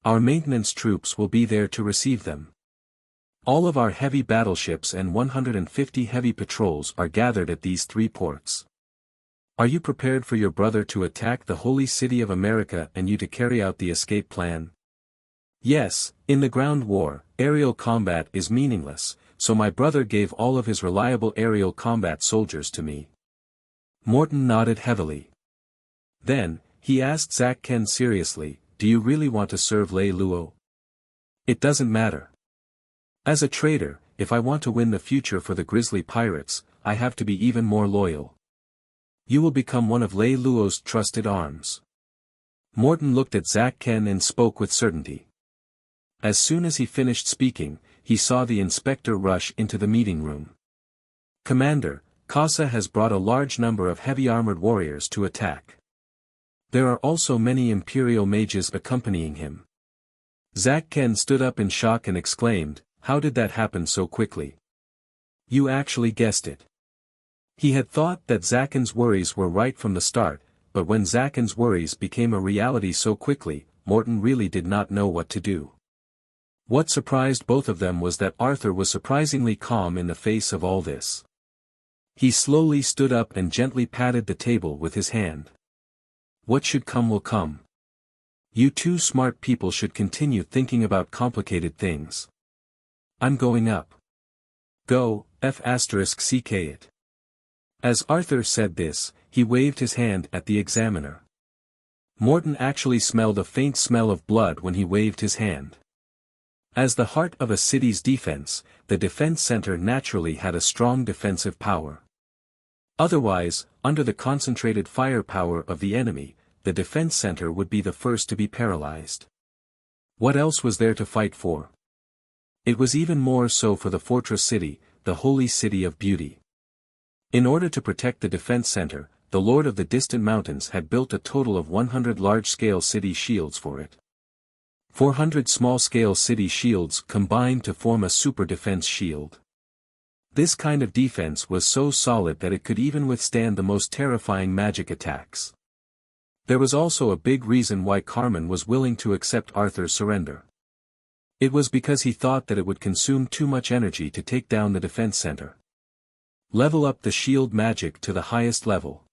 Our maintenance troops will be there to receive them. All of our heavy battleships and 150 heavy patrols are gathered at these 3 ports. Are you prepared for your brother to attack the holy city of America and you to carry out the escape plan? Yes, in the ground war, aerial combat is meaningless, so my brother gave all of his reliable aerial combat soldiers to me. Morton nodded heavily. Then, he asked Zack Ken seriously, "Do you really want to serve Lei Lou?" "It doesn't matter. As a trader, if I want to win the future for the Grizzly Pirates, I have to be even more loyal. You will become one of Lei Lou's trusted arms." Morton looked at Zack Ken and spoke with certainty. As soon as he finished speaking, he saw the inspector rush into the meeting room. "Commander, Casa has brought a large number of heavy-armored warriors to attack. There are also many Imperial mages accompanying him." Zack Ken stood up in shock and exclaimed, "How did that happen so quickly?" "You actually guessed it." He had thought that Zacken's worries were right from the start, but when Zacken's worries became a reality so quickly, Morton really did not know what to do. What surprised both of them was that Arthur was surprisingly calm in the face of all this. He slowly stood up and gently patted the table with his hand. "What should come will come. You two smart people should continue thinking about complicated things. I'm going up. Go, F***ck it." As Arthur said this, he waved his hand at the examiner. Morton actually smelled a faint smell of blood when he waved his hand. As the heart of a city's defense, the defense center naturally had a strong defensive power. Otherwise, under the concentrated firepower of the enemy, the defense center would be the first to be paralyzed. What else was there to fight for? It was even more so for the fortress city, the holy city of beauty. In order to protect the defense center, the Lord of the Distant Mountains had built a total of 100 large-scale city shields for it. 400 small-scale city shields combined to form a super defense shield. This kind of defense was so solid that it could even withstand the most terrifying magic attacks. There was also a big reason why Carmen was willing to accept Arthur's surrender. It was because he thought that it would consume too much energy to take down the defense center. Level up the shield magic to the highest level.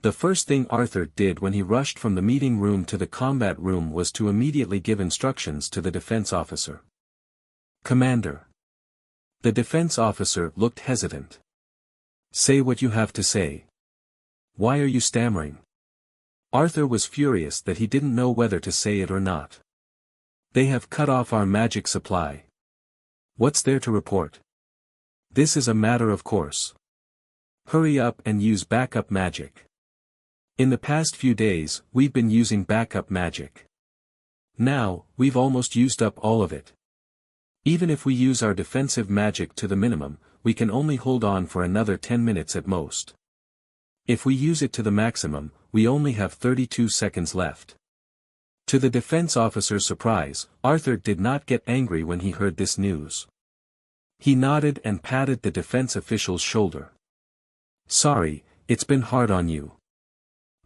The first thing Arthur did when he rushed from the meeting room to the combat room was to immediately give instructions to the defense officer. "Commander." The defense officer looked hesitant. "Say what you have to say. Why are you stammering?" Arthur was furious that he didn't know whether to say it or not. "They have cut off our magic supply. What's there to report? This is a matter of course. Hurry up and use backup magic. In the past few days, we've been using backup magic. Now, we've almost used up all of it. Even if we use our defensive magic to the minimum, we can only hold on for another 10 minutes at most. If we use it to the maximum, we only have 32 seconds left." To the defense officer's surprise, Arthur did not get angry when he heard this news. He nodded and patted the defense official's shoulder. "Sorry, it's been hard on you.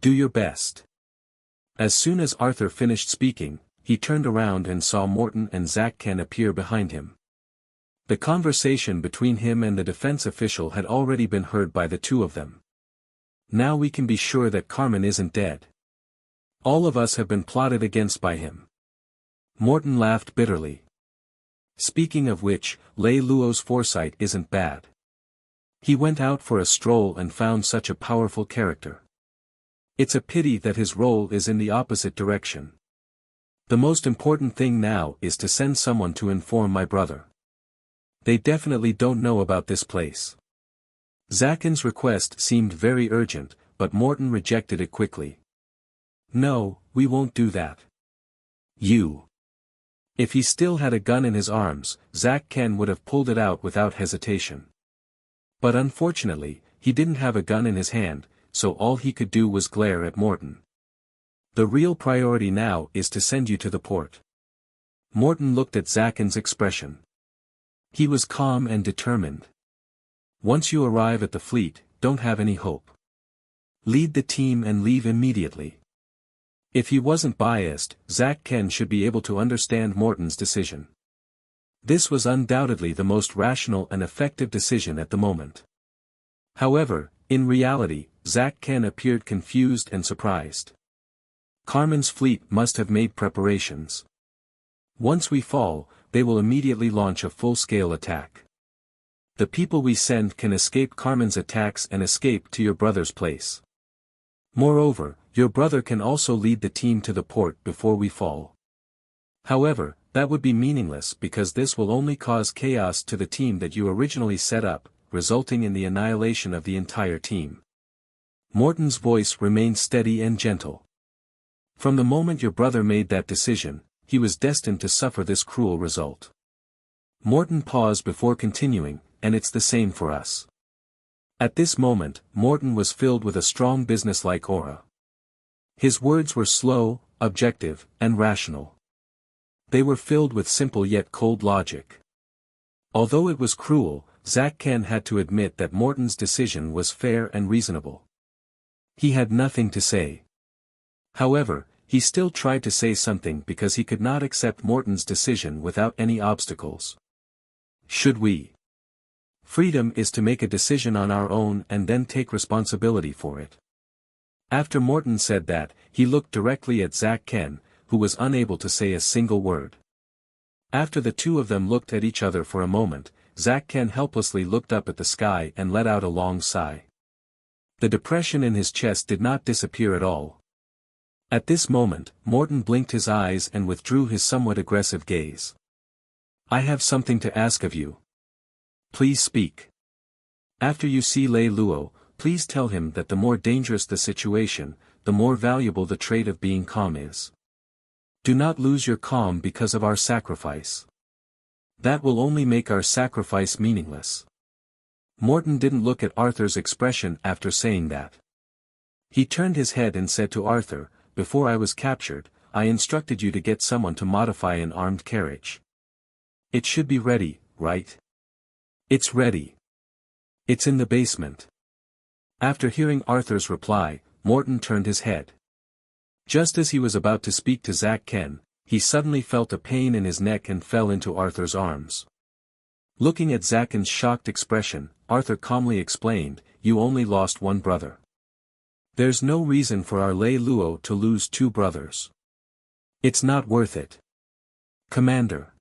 Do your best." As soon as Arthur finished speaking, he turned around and saw Morton and Zack Ken appear behind him. The conversation between him and the defense official had already been heard by the two of them. Now we can be sure that Carmen isn't dead. All of us have been plotted against by him. Morton laughed bitterly. Speaking of which, Lei Luo's foresight isn't bad. He went out for a stroll and found such a powerful character. It's a pity that his role is in the opposite direction. The most important thing now is to send someone to inform my brother. They definitely don't know about this place. Zacken's request seemed very urgent, but Morton rejected it quickly. No, we won't do that. You. If he still had a gun in his arms, Zack Ken would have pulled it out without hesitation. But unfortunately, he didn't have a gun in his hand, so all he could do was glare at Morton. The real priority now is to send you to the port. Morton looked at Zacken's expression. He was calm and determined. Once you arrive at the fleet, don't have any hope. Lead the team and leave immediately. If he wasn't biased, Zack Ken should be able to understand Morton's decision. This was undoubtedly the most rational and effective decision at the moment. However, in reality, Zack Ken appeared confused and surprised. Carmen's fleet must have made preparations. Once we fall, they will immediately launch a full-scale attack. The people we send can escape Carmen's attacks and escape to your brother's place. Moreover, your brother can also lead the team to the port before we fall. However, that would be meaningless because this will only cause chaos to the team that you originally set up, resulting in the annihilation of the entire team. Morton's voice remained steady and gentle. From the moment your brother made that decision, he was destined to suffer this cruel result. Morton paused before continuing, and it's the same for us. At this moment, Morton was filled with a strong businesslike aura. His words were slow, objective, and rational. They were filled with simple yet cold logic. Although it was cruel, Zack Ken had to admit that Morton's decision was fair and reasonable. He had nothing to say. However, he still tried to say something because he could not accept Morton's decision without any obstacles. Should we? Freedom is to make a decision on our own and then take responsibility for it. After Morton said that, he looked directly at Zack Ken, who was unable to say a single word. After the two of them looked at each other for a moment, Zack Ken helplessly looked up at the sky and let out a long sigh. The depression in his chest did not disappear at all. At this moment, Morton blinked his eyes and withdrew his somewhat aggressive gaze. I have something to ask of you. Please speak. After you see Lei Luo, please tell him that the more dangerous the situation, the more valuable the trait of being calm is. Do not lose your calm because of our sacrifice. That will only make our sacrifice meaningless. Morton didn't look at Arthur's expression after saying that. He turned his head and said to Arthur, before I was captured, I instructed you to get someone to modify an armed carriage. It should be ready, right? It's ready. It's in the basement. After hearing Arthur's reply, Morton turned his head. Just as he was about to speak to Zack Ken, he suddenly felt a pain in his neck and fell into Arthur's arms. Looking at Zacken's shocked expression, Arthur calmly explained, you only lost one brother. There's no reason for our Lei Luo to lose two brothers. It's not worth it. Commander.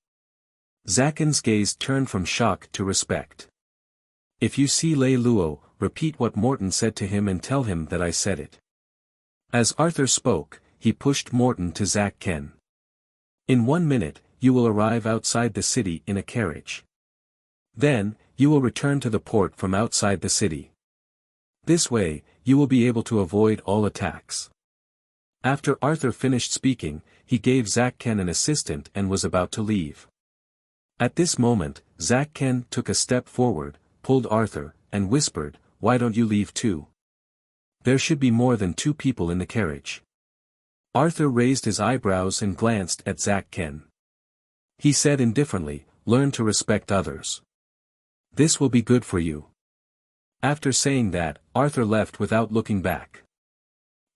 Zacken's gaze turned from shock to respect. If you see Lei Luo, repeat what Morton said to him and tell him that I said it. As Arthur spoke, he pushed Morton to Zack Ken. In 1 minute, you will arrive outside the city in a carriage. Then, you will return to the port from outside the city. This way, you will be able to avoid all attacks. After Arthur finished speaking, he gave Zack Ken an assistant and was about to leave. At this moment, Zack Ken took a step forward, pulled Arthur, and whispered, why don't you leave too? There should be more than 2 people in the carriage. Arthur raised his eyebrows and glanced at Zack Ken. He said indifferently, learn to respect others. This will be good for you. After saying that, Arthur left without looking back.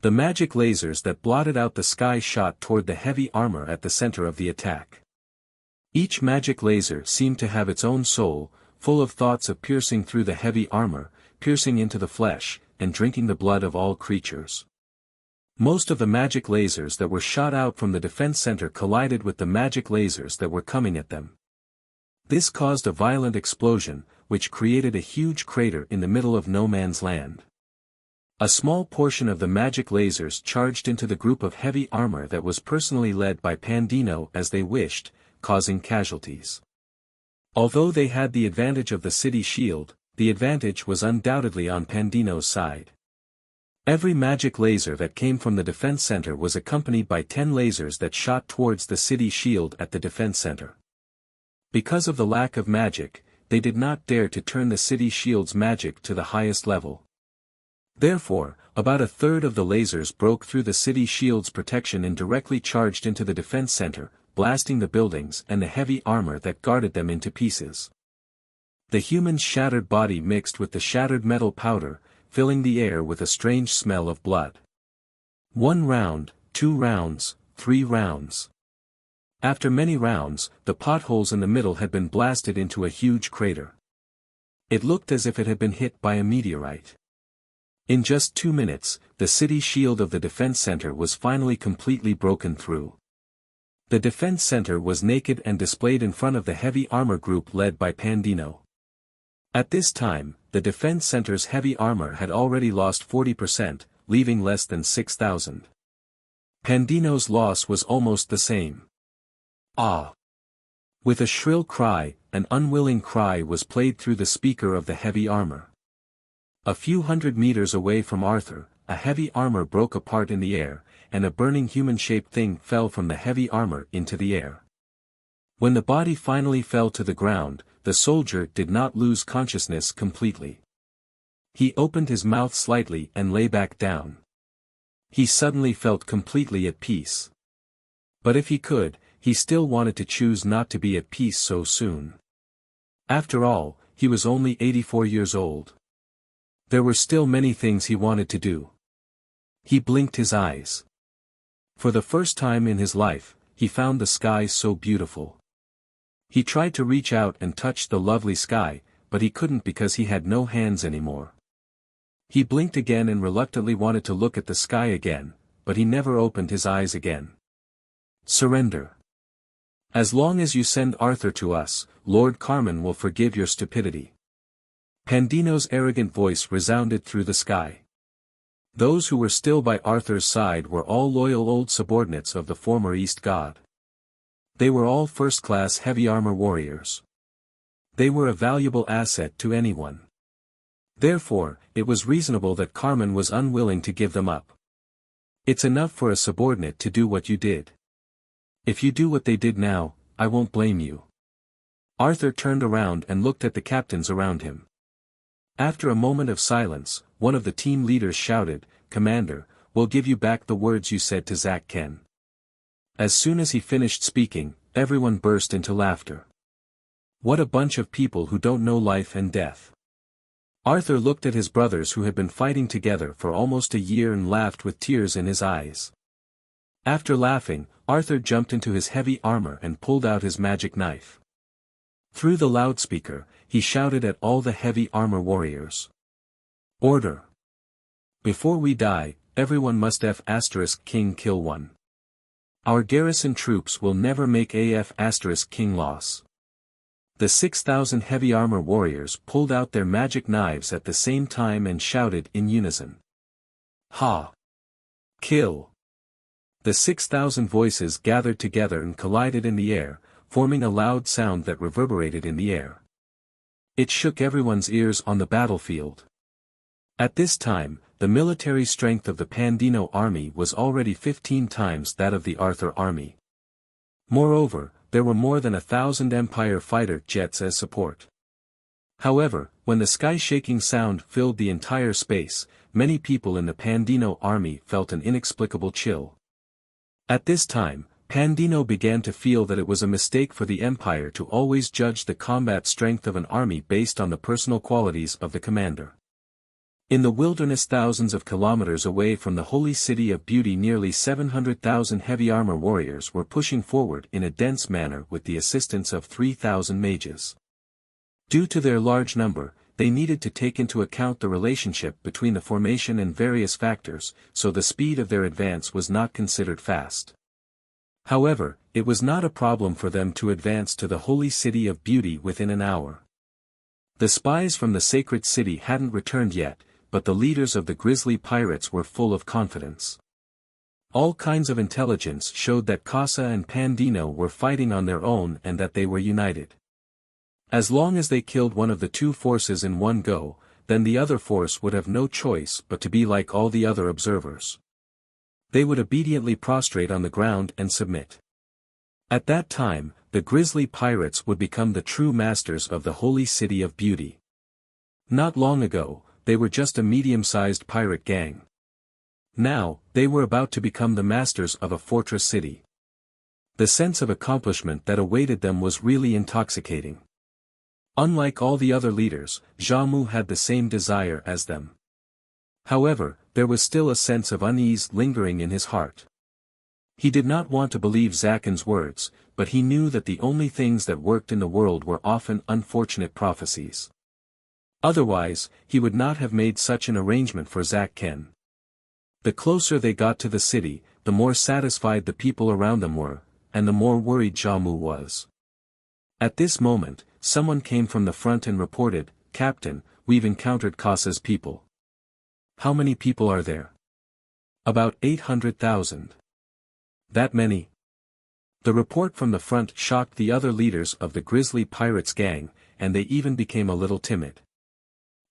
The magic lasers that blotted out the sky shot toward the heavy armor at the center of the attack. Each magic laser seemed to have its own soul, full of thoughts of piercing through the heavy armor, piercing into the flesh, and drinking the blood of all creatures. Most of the magic lasers that were shot out from the defense center collided with the magic lasers that were coming at them. This caused a violent explosion, which created a huge crater in the middle of no man's land. A small portion of the magic lasers charged into the group of heavy armor that was personally led by Pandino as they wished, causing casualties. Although they had the advantage of the city shield, the advantage was undoubtedly on Pandino's side. Every magic laser that came from the defense center was accompanied by 10 lasers that shot towards the city shield at the defense center. Because of the lack of magic, they did not dare to turn the city shield's magic to the highest level. Therefore, about a third of the lasers broke through the city shield's protection and directly charged into the defense center, blasting the buildings and the heavy armor that guarded them into pieces. The human's shattered body mixed with the shattered metal powder, filling the air with a strange smell of blood. 1 round, 2 rounds, 3 rounds. After many rounds, the potholes in the middle had been blasted into a huge crater. It looked as if it had been hit by a meteorite. In just 2 minutes, the city shield of the defense center was finally completely broken through. The defense center was naked and displayed in front of the heavy armor group led by Pandino. At this time, the defense center's heavy armor had already lost 40%, leaving less than 6,000. Pandino's loss was almost the same. Ah! With a shrill cry, an unwilling cry was played through the speaker of the heavy armor. A few hundred meters away from Arthur, a heavy armor broke apart in the air, and a burning human-shaped thing fell from the heavy armor into the air. When the body finally fell to the ground, the soldier did not lose consciousness completely. He opened his mouth slightly and lay back down. He suddenly felt completely at peace. But if he could, he still wanted to choose not to be at peace so soon. After all, he was only 84 years old. There were still many things he wanted to do. He blinked his eyes. For the first time in his life, he found the sky so beautiful. He tried to reach out and touch the lovely sky, but he couldn't because he had no hands anymore. He blinked again and reluctantly wanted to look at the sky again, but he never opened his eyes again. Surrender. As long as you send Arthur to us, Lord Carmen will forgive your stupidity. Pandino's arrogant voice resounded through the sky. Those who were still by Arthur's side were all loyal old subordinates of the former East God. They were all first-class heavy armor warriors. They were a valuable asset to anyone. Therefore, it was reasonable that Carmen was unwilling to give them up. It's enough for a subordinate to do what you did. If you do what they did now, I won't blame you. Arthur turned around and looked at the captains around him. After a moment of silence, one of the team leaders shouted, "Commander, we'll give you back the words you said to Zack Ken." As soon as he finished speaking, everyone burst into laughter. What a bunch of people who don't know life and death. Arthur looked at his brothers who had been fighting together for almost a year and laughed with tears in his eyes. After laughing, Arthur jumped into his heavy armor and pulled out his magic knife. Through the loudspeaker, he shouted at all the heavy armor warriors. Order! Before we die, everyone must F*King kill one. Our garrison troops will never make King loss. The 6,000 heavy armor warriors pulled out their magic knives at the same time and shouted in unison. Ha! Kill! The 6,000 voices gathered together and collided in the air, forming a loud sound that reverberated in the air. It shook everyone's ears on the battlefield. At this time, the military strength of the Pandino army was already 15 times that of the Arthur army. Moreover, there were more than 1,000 Empire fighter jets as support. However, when the sky-shaking sound filled the entire space, many people in the Pandino army felt an inexplicable chill. At this time, Pandino began to feel that it was a mistake for the Empire to always judge the combat strength of an army based on the personal qualities of the commander. In the wilderness thousands of kilometers away from the holy city of beauty, nearly 700,000 heavy armor warriors were pushing forward in a dense manner with the assistance of 3,000 mages. Due to their large number, they needed to take into account the relationship between the formation and various factors, so the speed of their advance was not considered fast. However, it was not a problem for them to advance to the holy city of beauty within an hour. The spies from the sacred city hadn't returned yet, but the leaders of the grisly pirates were full of confidence. All kinds of intelligence showed that Casa and Pandino were fighting on their own and that they were united. As long as they killed one of the two forces in one go, then the other force would have no choice but to be like all the other observers. They would obediently prostrate on the ground and submit. At that time, the grisly pirates would become the true masters of the holy city of beauty. Not long ago, they were just a medium-sized pirate gang. Now, they were about to become the masters of a fortress city. The sense of accomplishment that awaited them was really intoxicating. Unlike all the other leaders, Xiamu had the same desire as them. However, there was still a sense of unease lingering in his heart. He did not want to believe Zakan's words, but he knew that the only things that worked in the world were often unfortunate prophecies. Otherwise, he would not have made such an arrangement for Zaken. The closer they got to the city, the more satisfied the people around them were, and the more worried Xiamu was. At this moment, someone came from the front and reported, "Captain, we've encountered Casa's people." "How many people are there?" "About 800,000. "That many?" The report from the front shocked the other leaders of the grisly pirates gang, and they even became a little timid.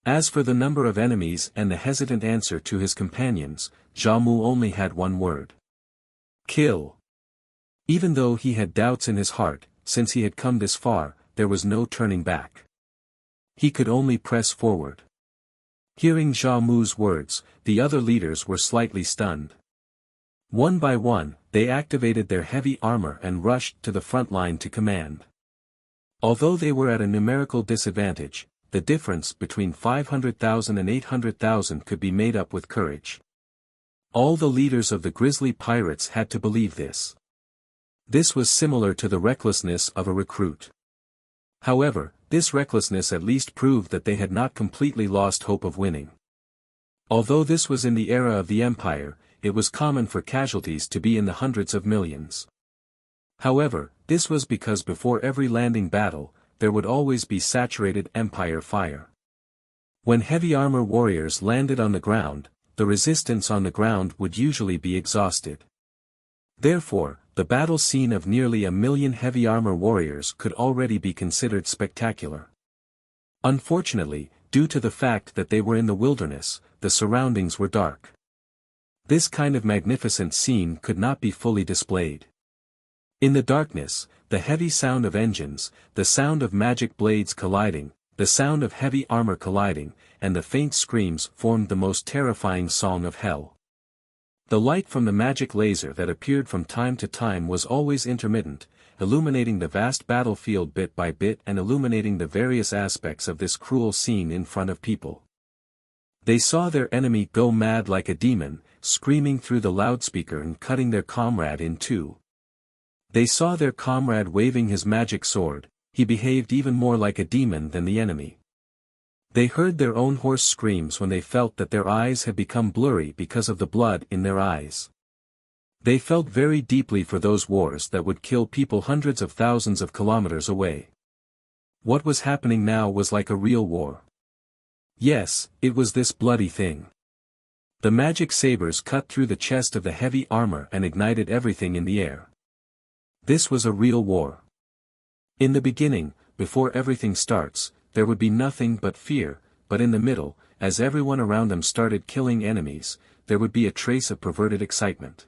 As for the number of enemies and the hesitant answer to his companions, Xiamu only had one word. "Kill." Even though he had doubts in his heart, since he had come this far, there was no turning back. He could only press forward. Hearing Xiamu's words, the other leaders were slightly stunned. One by one, they activated their heavy armor and rushed to the front line to command. Although they were at a numerical disadvantage, the difference between 500,000 and 800,000 could be made up with courage. All the leaders of the grisly pirates had to believe this. This was similar to the recklessness of a recruit. However, this recklessness at least proved that they had not completely lost hope of winning. Although this was in the era of the Empire, it was common for casualties to be in the hundreds of millions. However, this was because before every landing battle, there would always be saturated Empire fire. When heavy armor warriors landed on the ground, the resistance on the ground would usually be exhausted. Therefore, the battle scene of nearly 1,000,000 heavy armor warriors could already be considered spectacular. Unfortunately, due to the fact that they were in the wilderness, the surroundings were dark. This kind of magnificent scene could not be fully displayed. In the darkness, the heavy sound of engines, the sound of magic blades colliding, the sound of heavy armor colliding, and the faint screams formed the most terrifying song of hell. The light from the magic laser that appeared from time to time was always intermittent, illuminating the vast battlefield bit by bit and illuminating the various aspects of this cruel scene in front of people. They saw their enemy go mad like a demon, screaming through the loudspeaker and cutting their comrade in two. They saw their comrade waving his magic sword, he behaved even more like a demon than the enemy. They heard their own hoarse screams when they felt that their eyes had become blurry because of the blood in their eyes. They felt very deeply for those wars that would kill people hundreds of thousands of kilometers away. What was happening now was like a real war. Yes, it was this bloody thing. The magic sabers cut through the chest of the heavy armor and ignited everything in the air. This was a real war. In the beginning, before everything starts, there would be nothing but fear, but in the middle, as everyone around them started killing enemies, there would be a trace of perverted excitement.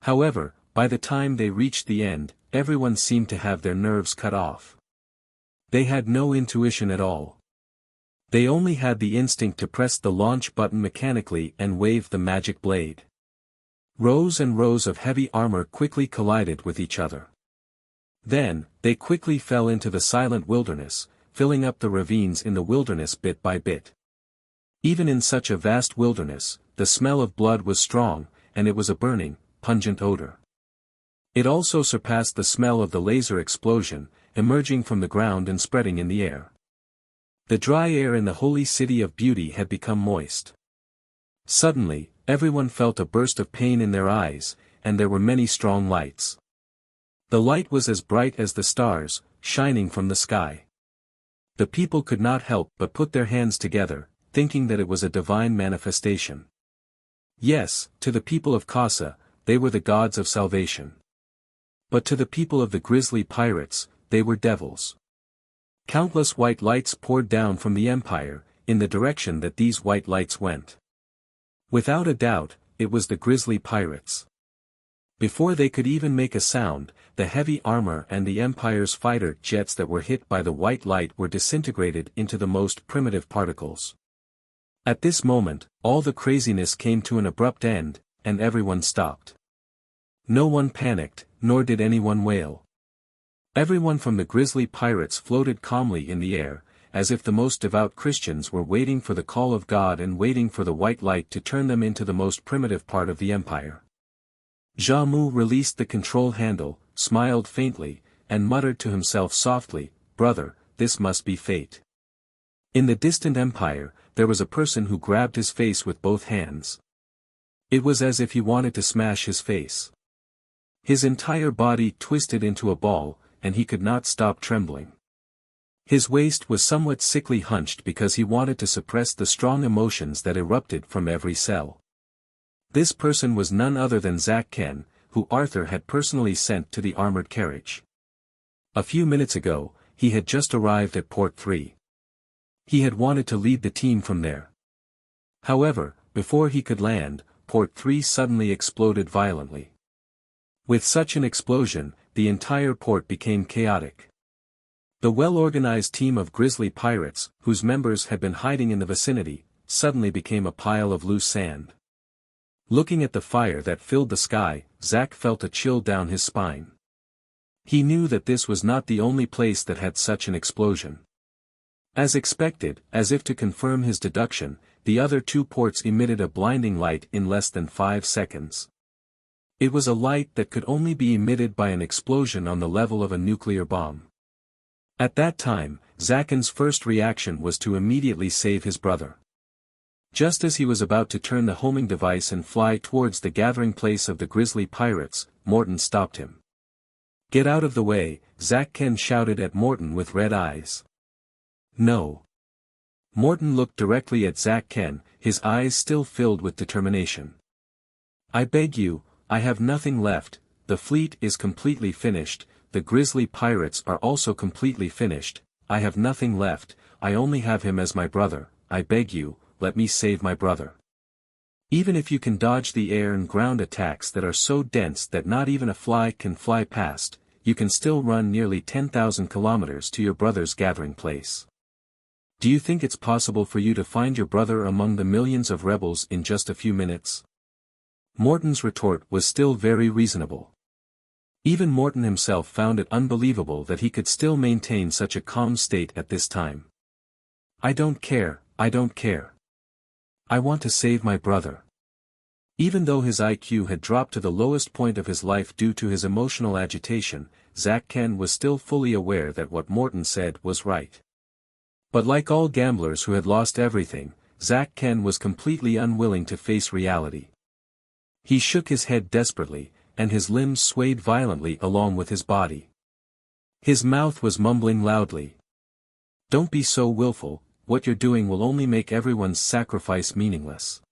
However, by the time they reached the end, everyone seemed to have their nerves cut off. They had no intuition at all. They only had the instinct to press the launch button mechanically and wave the magic blade. Rows and rows of heavy armor quickly collided with each other. Then, they quickly fell into the silent wilderness, filling up the ravines in the wilderness bit by bit. Even in such a vast wilderness, the smell of blood was strong, and it was a burning, pungent odor. It also surpassed the smell of the laser explosion, emerging from the ground and spreading in the air. The dry air in the holy city of beauty had become moist. Suddenly, everyone felt a burst of pain in their eyes, and there were many strong lights. The light was as bright as the stars, shining from the sky. The people could not help but put their hands together, thinking that it was a divine manifestation. Yes, to the people of Casa, they were the gods of salvation. But to the people of the grisly pirates, they were devils. Countless white lights poured down from the empire, in the direction that these white lights went. Without a doubt, it was the grisly pirates. Before they could even make a sound, the heavy armor and the Empire's fighter jets that were hit by the white light were disintegrated into the most primitive particles. At this moment, all the craziness came to an abrupt end, and everyone stopped. No one panicked, nor did anyone wail. Everyone from the grisly pirates floated calmly in the air, as if the most devout Christians were waiting for the call of God and waiting for the white light to turn them into the most primitive part of the empire. Xiluo released the control handle, smiled faintly, and muttered to himself softly, "Brother, this must be fate." In the distant empire, there was a person who grabbed his face with both hands. It was as if he wanted to smash his face. His entire body twisted into a ball, and he could not stop trembling. His waist was somewhat sickly hunched because he wanted to suppress the strong emotions that erupted from every cell. This person was none other than Zack Ken, who Arthur had personally sent to the armored carriage. A few minutes ago, he had just arrived at Port 3. He had wanted to lead the team from there. However, before he could land, Port 3 suddenly exploded violently. With such an explosion, the entire port became chaotic. The well-organized team of grisly pirates, whose members had been hiding in the vicinity, suddenly became a pile of loose sand. Looking at the fire that filled the sky, Zack felt a chill down his spine. He knew that this was not the only place that had such an explosion. As expected, as if to confirm his deduction, the other two ports emitted a blinding light in less than 5 seconds. It was a light that could only be emitted by an explosion on the level of a nuclear bomb. At that time, Zacken's first reaction was to immediately save his brother. Just as he was about to turn the homing device and fly towards the gathering place of the grisly pirates, Morton stopped him. "Get out of the way," Zack Ken shouted at Morton with red eyes. "No." Morton looked directly at Zack Ken, his eyes still filled with determination. "I beg you, I have nothing left, the fleet is completely finished, the grisly pirates are also completely finished, I have nothing left, I only have him as my brother, I beg you, let me save my brother. Even if you can dodge the air and ground attacks that are so dense that not even a fly can fly past, you can still run nearly 10,000 kilometers to your brother's gathering place. Do you think it's possible for you to find your brother among the millions of rebels in just a few minutes?" Morton's retort was still very reasonable. Even Morton himself found it unbelievable that he could still maintain such a calm state at this time. "I don't care, I don't care. I want to save my brother." Even though his IQ had dropped to the lowest point of his life due to his emotional agitation, Zack Ken was still fully aware that what Morton said was right. But like all gamblers who had lost everything, Zack Ken was completely unwilling to face reality. He shook his head desperately, and his limbs swayed violently along with his body. His mouth was mumbling loudly. "Don't be so willful, what you're doing will only make everyone's sacrifice meaningless."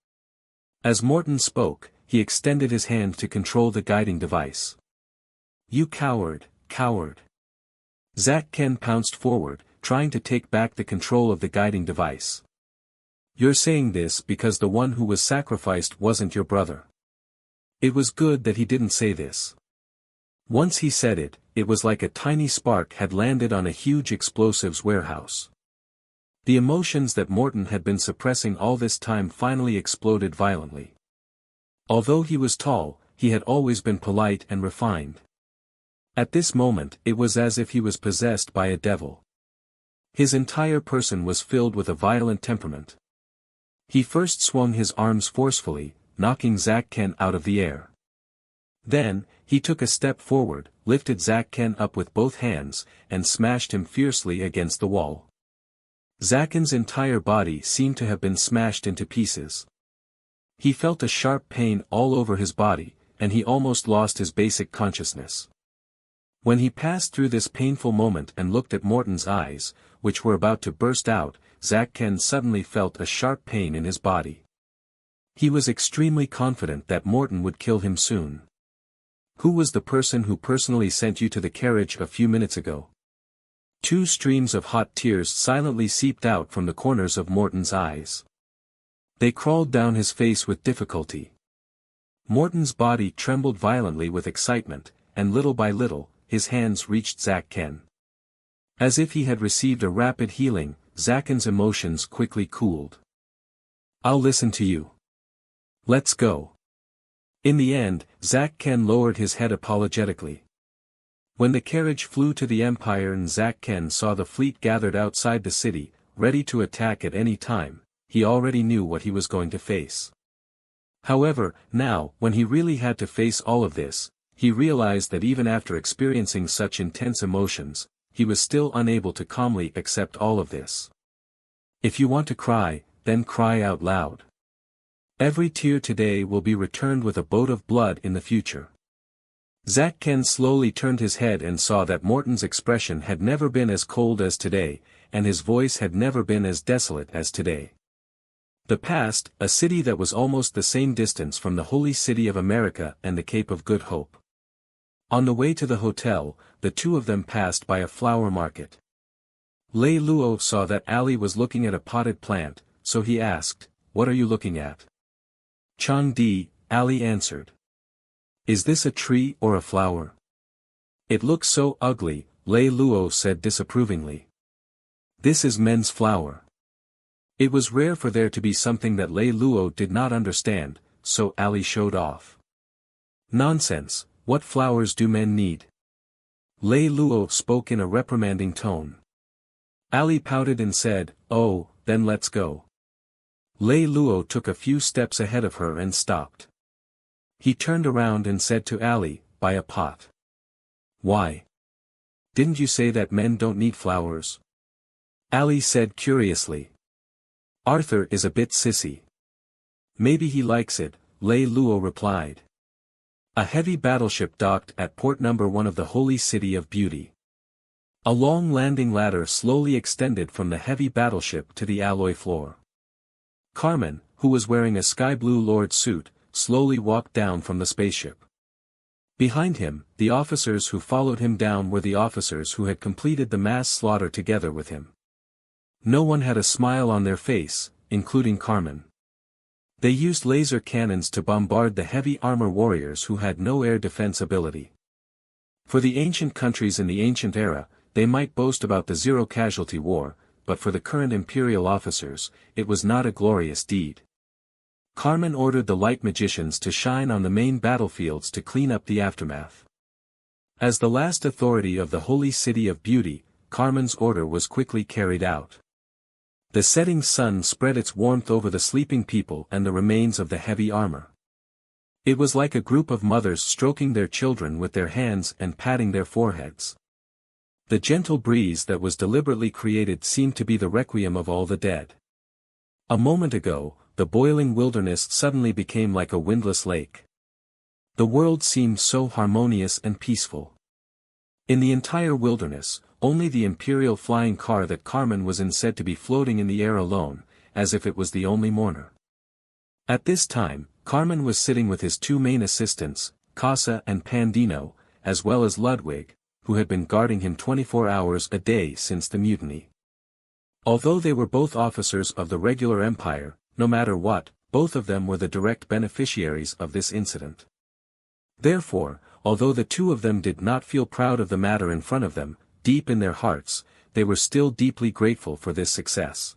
As Morton spoke, he extended his hand to control the guiding device. "You coward, coward." Zack Ken pounced forward, trying to take back the control of the guiding device. "You're saying this because the one who was sacrificed wasn't your brother." It was good that he didn't say this. Once he said it, it was like a tiny spark had landed on a huge explosives warehouse. The emotions that Morton had been suppressing all this time finally exploded violently. Although he was tall, he had always been polite and refined. At this moment it was as if he was possessed by a devil. His entire person was filled with a violent temperament. He first swung his arms forcefully, knocking Zack Ken out of the air. Then, he took a step forward, lifted Zack Ken up with both hands, and smashed him fiercely against the wall. Zakken's entire body seemed to have been smashed into pieces. He felt a sharp pain all over his body, and he almost lost his basic consciousness. When he passed through this painful moment and looked at Morton's eyes, which were about to burst out, Zack Ken suddenly felt a sharp pain in his body. He was extremely confident that Morton would kill him soon. Who was the person who personally sent you to the carriage a few minutes ago? 2 streams of hot tears silently seeped out from the corners of Morton's eyes. They crawled down his face with difficulty. Morton's body trembled violently with excitement, and little by little, his hands reached Zack Ken. As if he had received a rapid healing, Zakken's emotions quickly cooled. "I'll listen to you. Let's go." In the end, Zack Ken lowered his head apologetically. When the carriage flew to the Empire and Zack Ken saw the fleet gathered outside the city, ready to attack at any time, he already knew what he was going to face. However, now, when he really had to face all of this, he realized that even after experiencing such intense emotions, he was still unable to calmly accept all of this. If you want to cry, then cry out loud. Every tear today will be returned with a boat of blood in the future. Zack Ken slowly turned his head and saw that Morton's expression had never been as cold as today, and his voice had never been as desolate as today. The past, a city that was almost the same distance from the holy city of America and the Cape of Good Hope. On the way to the hotel, the two of them passed by a flower market. Lei Lou saw that Ali was looking at a potted plant, so he asked, "What are you looking at?" "Changdi," Ali answered. "Is this a tree or a flower?" "It looks so ugly," Lei Lou said disapprovingly. "This is men's flower." It was rare for there to be something that Lei Lou did not understand, so Ali showed off. "Nonsense, what flowers do men need?" Lei Lou spoke in a reprimanding tone. Ali pouted and said, "Oh, then let's go." Lei Lou took a few steps ahead of her and stopped. He turned around and said to Ali, "Buy a pot." "Why? Didn't you say that men don't need flowers?" Ali said curiously. "Arthur is a bit sissy." "Maybe he likes it," Lei Lou replied. A heavy battleship docked at port number 1 of the holy city of beauty. A long landing ladder slowly extended from the heavy battleship to the alloy floor. Carmen, who was wearing a sky blue lord suit, slowly walked down from the spaceship. Behind him, the officers who followed him down were the officers who had completed the mass slaughter together with him. No one had a smile on their face, including Carmen. They used laser cannons to bombard the heavy armor warriors who had no air defense ability. For the ancient countries in the ancient era, they might boast about the zero-casualty war, but for the current imperial officers, it was not a glorious deed. Carmen ordered the light magicians to shine on the main battlefields to clean up the aftermath. As the last authority of the holy city of beauty, Carmen's order was quickly carried out. The setting sun spread its warmth over the sleeping people and the remains of the heavy armor. It was like a group of mothers stroking their children with their hands and patting their foreheads. The gentle breeze that was deliberately created seemed to be the requiem of all the dead. A moment ago, the boiling wilderness suddenly became like a windless lake. The world seemed so harmonious and peaceful. In the entire wilderness, only the imperial flying car that Carmen was in said to be floating in the air alone, as if it was the only mourner. At this time, Carmen was sitting with his 2 main assistants, Casa and Pandino, as well as Ludwig, who had been guarding him 24 hours a day since the mutiny. Although they were both officers of the regular empire, no matter what, both of them were the direct beneficiaries of this incident. Therefore, although the two of them did not feel proud of the matter in front of them, deep in their hearts, they were still deeply grateful for this success.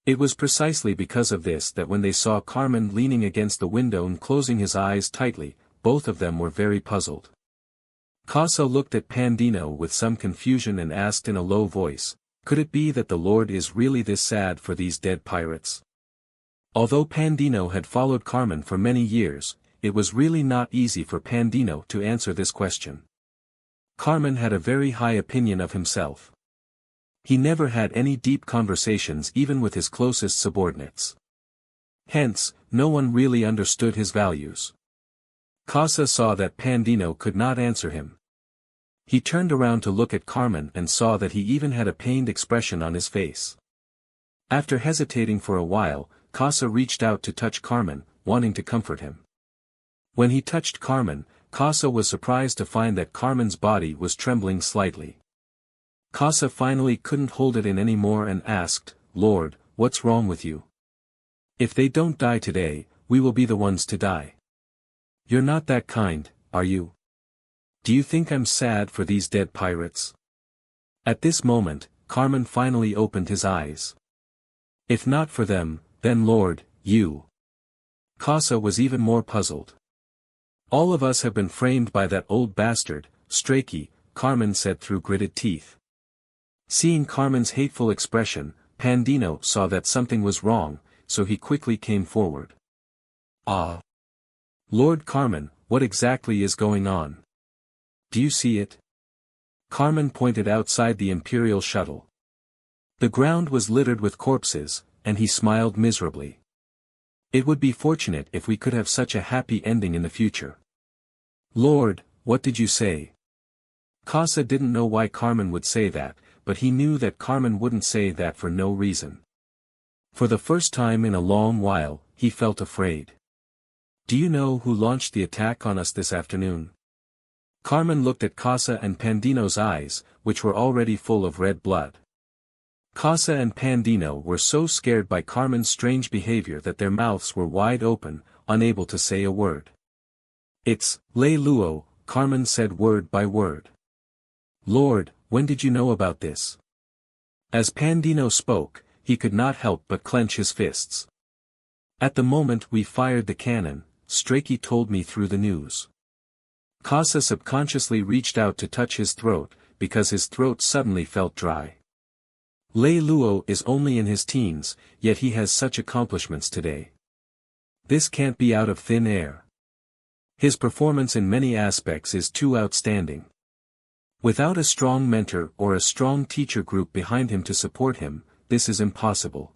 It was precisely because of this that when they saw Carmen leaning against the window and closing his eyes tightly, both of them were very puzzled. Casa looked at Pandino with some confusion and asked in a low voice, "Could it be that the Lord is really this sad for these dead pirates?" Although Pandino had followed Carmen for many years, it was really not easy for Pandino to answer this question. Carmen had a very high opinion of himself. He never had any deep conversations even with his closest subordinates. Hence, no one really understood his values. Casa saw that Pandino could not answer him. He turned around to look at Carmen and saw that he even had a pained expression on his face. After hesitating for a while, Casa reached out to touch Carmen, wanting to comfort him. When he touched Carmen, Casa was surprised to find that Carmen's body was trembling slightly. Casa finally couldn't hold it in anymore and asked, "Lord, what's wrong with you? If they don't die today, we will be the ones to die. You're not that kind, are you? Do you think I'm sad for these dead pirates?" At this moment, Carmen finally opened his eyes. "If not for them, then Lord, you." Casa was even more puzzled. "All of us have been framed by that old bastard, Strachey," Carmen said through gritted teeth. Seeing Carmen's hateful expression, Pandino saw that something was wrong, so he quickly came forward. "Ah! Lord Carmen, what exactly is going on? Do you see it?" Carmen pointed outside the Imperial shuttle. The ground was littered with corpses, and he smiled miserably. "It would be fortunate if we could have such a happy ending in the future." "Lord, what did you say?" Casa didn't know why Carmen would say that, but he knew that Carmen wouldn't say that for no reason. For the first time in a long while, he felt afraid. "Do you know who launched the attack on us this afternoon?" Carmen looked at Casa and Pandino's eyes, which were already full of red blood. Casa and Pandino were so scared by Carmen's strange behavior that their mouths were wide open, unable to say a word. "It's Lei Lou," Carmen said word by word. "Lord, when did you know about this?" As Pandino spoke, he could not help but clench his fists. "At the moment we fired the cannon, Strachey told me through the news." Casa subconsciously reached out to touch his throat, because his throat suddenly felt dry. Lei Lou is only in his teens, yet he has such accomplishments today. This can't be out of thin air. His performance in many aspects is too outstanding. Without a strong mentor or a strong teacher group behind him to support him, this is impossible.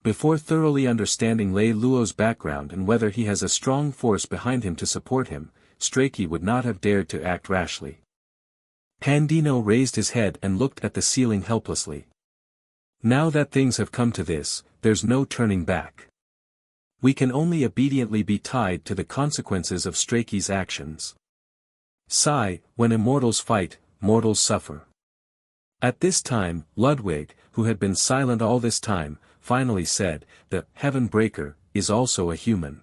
Before thoroughly understanding Lei Lou's background and whether he has a strong force behind him to support him, Strachey would not have dared to act rashly. Pandino raised his head and looked at the ceiling helplessly. "Now that things have come to this, there's no turning back. We can only obediently be tied to the consequences of Strachey's actions. Sigh, when immortals fight, mortals suffer." At this time, Ludwig, who had been silent all this time, finally said, "The Heaven Breaker is also a human.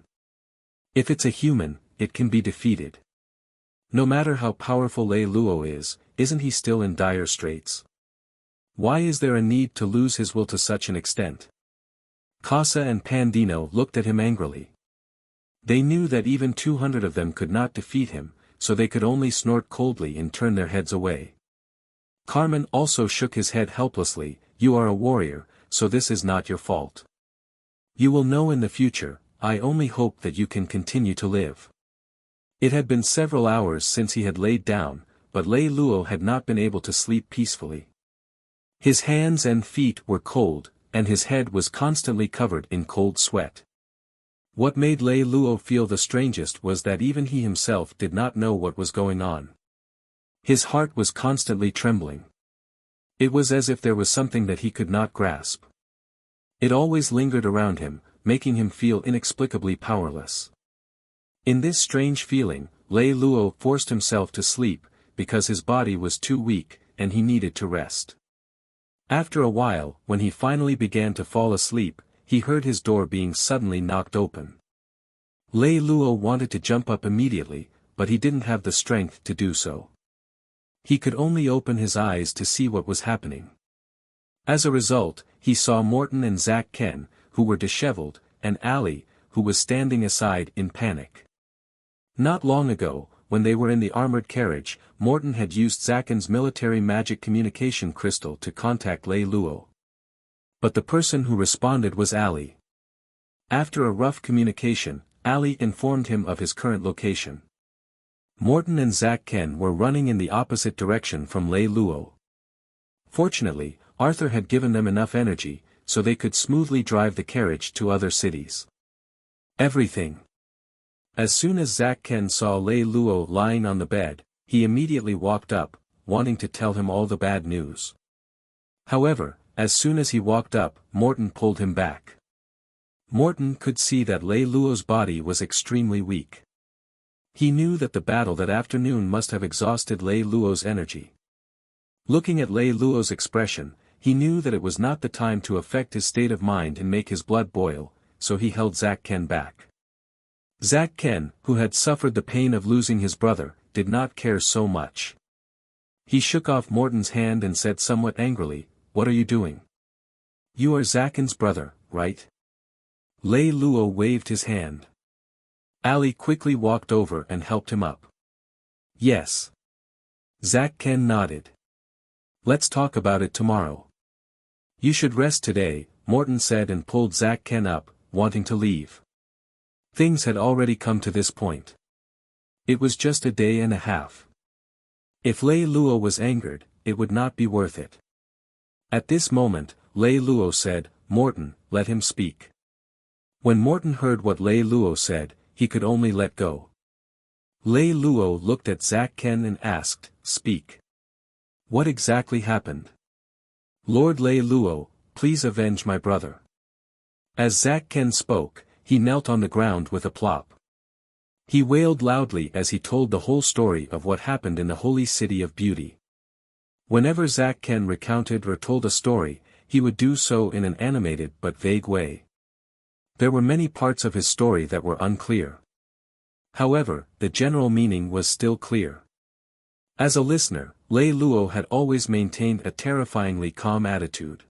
If it's a human, it can be defeated. No matter how powerful Lei Lou is, isn't he still in dire straits? Why is there a need to lose his will to such an extent?" Casa and Pandino looked at him angrily. They knew that even 200 of them could not defeat him, so they could only snort coldly and turn their heads away. Carmen also shook his head helplessly. "You are a warrior, so this is not your fault. You will know in the future. I only hope that you can continue to live." It had been several hours since he had laid down, but Lei Lou had not been able to sleep peacefully. His hands and feet were cold, and his head was constantly covered in cold sweat. What made Lei Lou feel the strangest was that even he himself did not know what was going on. His heart was constantly trembling. It was as if there was something that he could not grasp. It always lingered around him, making him feel inexplicably powerless. In this strange feeling, Lei Lou forced himself to sleep, because his body was too weak, and he needed to rest. After a while, when he finally began to fall asleep, he heard his door being suddenly knocked open. Lei Lou wanted to jump up immediately, but he didn't have the strength to do so. He could only open his eyes to see what was happening. As a result, he saw Morton and Zack Ken, who were disheveled, and Ali, who was standing aside in panic. Not long ago, when they were in the armored carriage, Morton had used Zacken's military magic communication crystal to contact Lei Lou. But the person who responded was Ali. After a rough communication, Ali informed him of his current location. Morton and Zack Ken were running in the opposite direction from Lei Lou. Fortunately, Arthur had given them enough energy, so they could smoothly drive the carriage to other cities. Everything. As soon as Zack Ken saw Lei Lou lying on the bed, he immediately walked up, wanting to tell him all the bad news. However, as soon as he walked up, Morton pulled him back. Morton could see that Lei Lou's body was extremely weak. He knew that the battle that afternoon must have exhausted Lei Lou's energy. Looking at Lei Lou's expression, he knew that it was not the time to affect his state of mind and make his blood boil, so he held Zack Ken back. Zack Ken, who had suffered the pain of losing his brother, did not care so much. He shook off Morton's hand and said somewhat angrily, "What are you doing? You are Zack-Ken's brother, right?" Lei Lou waved his hand. Ali quickly walked over and helped him up. "Yes." Zack Ken nodded. "Let's talk about it tomorrow." "You should rest today," Morton said and pulled Zack Ken up, wanting to leave. Things had already come to this point. It was just a day and a half. If Lei Lou was angered, it would not be worth it. At this moment, Lei Lou said, "Morton, let him speak." When Morton heard what Lei Lou said, he could only let go. Lei Lou looked at Zack Ken and asked, "Speak. What exactly happened?" "Lord Lei Lou, please avenge my brother." As Zack Ken spoke, he knelt on the ground with a plop. He wailed loudly as he told the whole story of what happened in the holy city of beauty. Whenever Zack Ken recounted or told a story, he would do so in an animated but vague way. There were many parts of his story that were unclear. However, the general meaning was still clear. As a listener, Lei Lou had always maintained a terrifyingly calm attitude.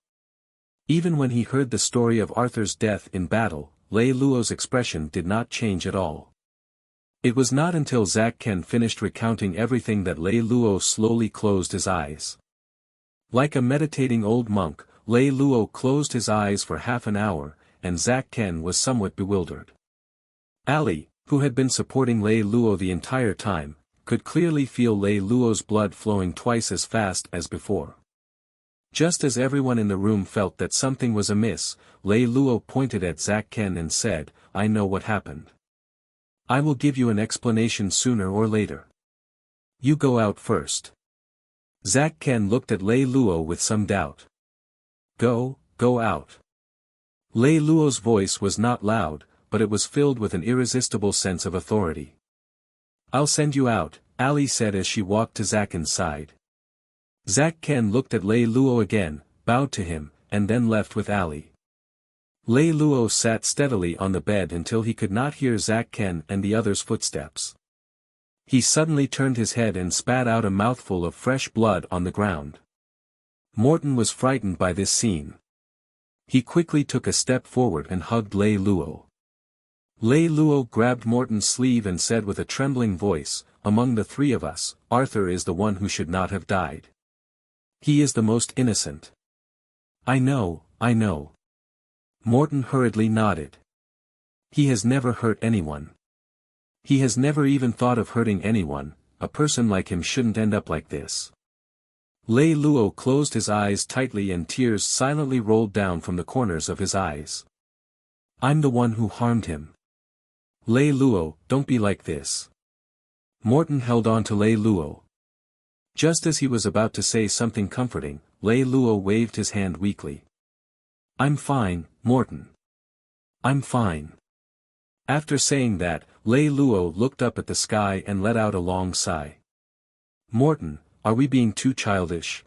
Even when he heard the story of Arthur's death in battle, Lei Lou's expression did not change at all. It was not until Zack Ken finished recounting everything that Lei Lou slowly closed his eyes. Like a meditating old monk, Lei Lou closed his eyes for half an hour, and Zack Ken was somewhat bewildered. Ali, who had been supporting Lei Lou the entire time, could clearly feel Lei Lou's blood flowing twice as fast as before. Just as everyone in the room felt that something was amiss, Lei Lou pointed at Zack Ken and said, "I know what happened. I will give you an explanation sooner or later. You go out first." Zack Ken looked at Lei Lou with some doubt. Go out." Lei Lou's voice was not loud, but it was filled with an irresistible sense of authority. "I'll send you out," Ali said as she walked to Zack Ken's side. Zack Ken looked at Lei Lou again, bowed to him, and then left with Ali. Lei Lou sat steadily on the bed until he could not hear Zack Ken and the others' footsteps. He suddenly turned his head and spat out a mouthful of fresh blood on the ground. Morton was frightened by this scene. He quickly took a step forward and hugged Lei Lou. Lei Lou grabbed Morton's sleeve and said with a trembling voice, "Among the three of us, Arthur is the one who should not have died. He is the most innocent." I know." Morton hurriedly nodded. "He has never hurt anyone. He has never even thought of hurting anyone. A person like him shouldn't end up like this." Lei Lou closed his eyes tightly and tears silently rolled down from the corners of his eyes. "I'm the one who harmed him. Lei Lou, don't be like this." Morton held on to Lei Lou. Just as he was about to say something comforting, Lei Lou waved his hand weakly. "I'm fine, Morton. I'm fine." After saying that, Lei Lou looked up at the sky and let out a long sigh. "Morton, are we being too childish?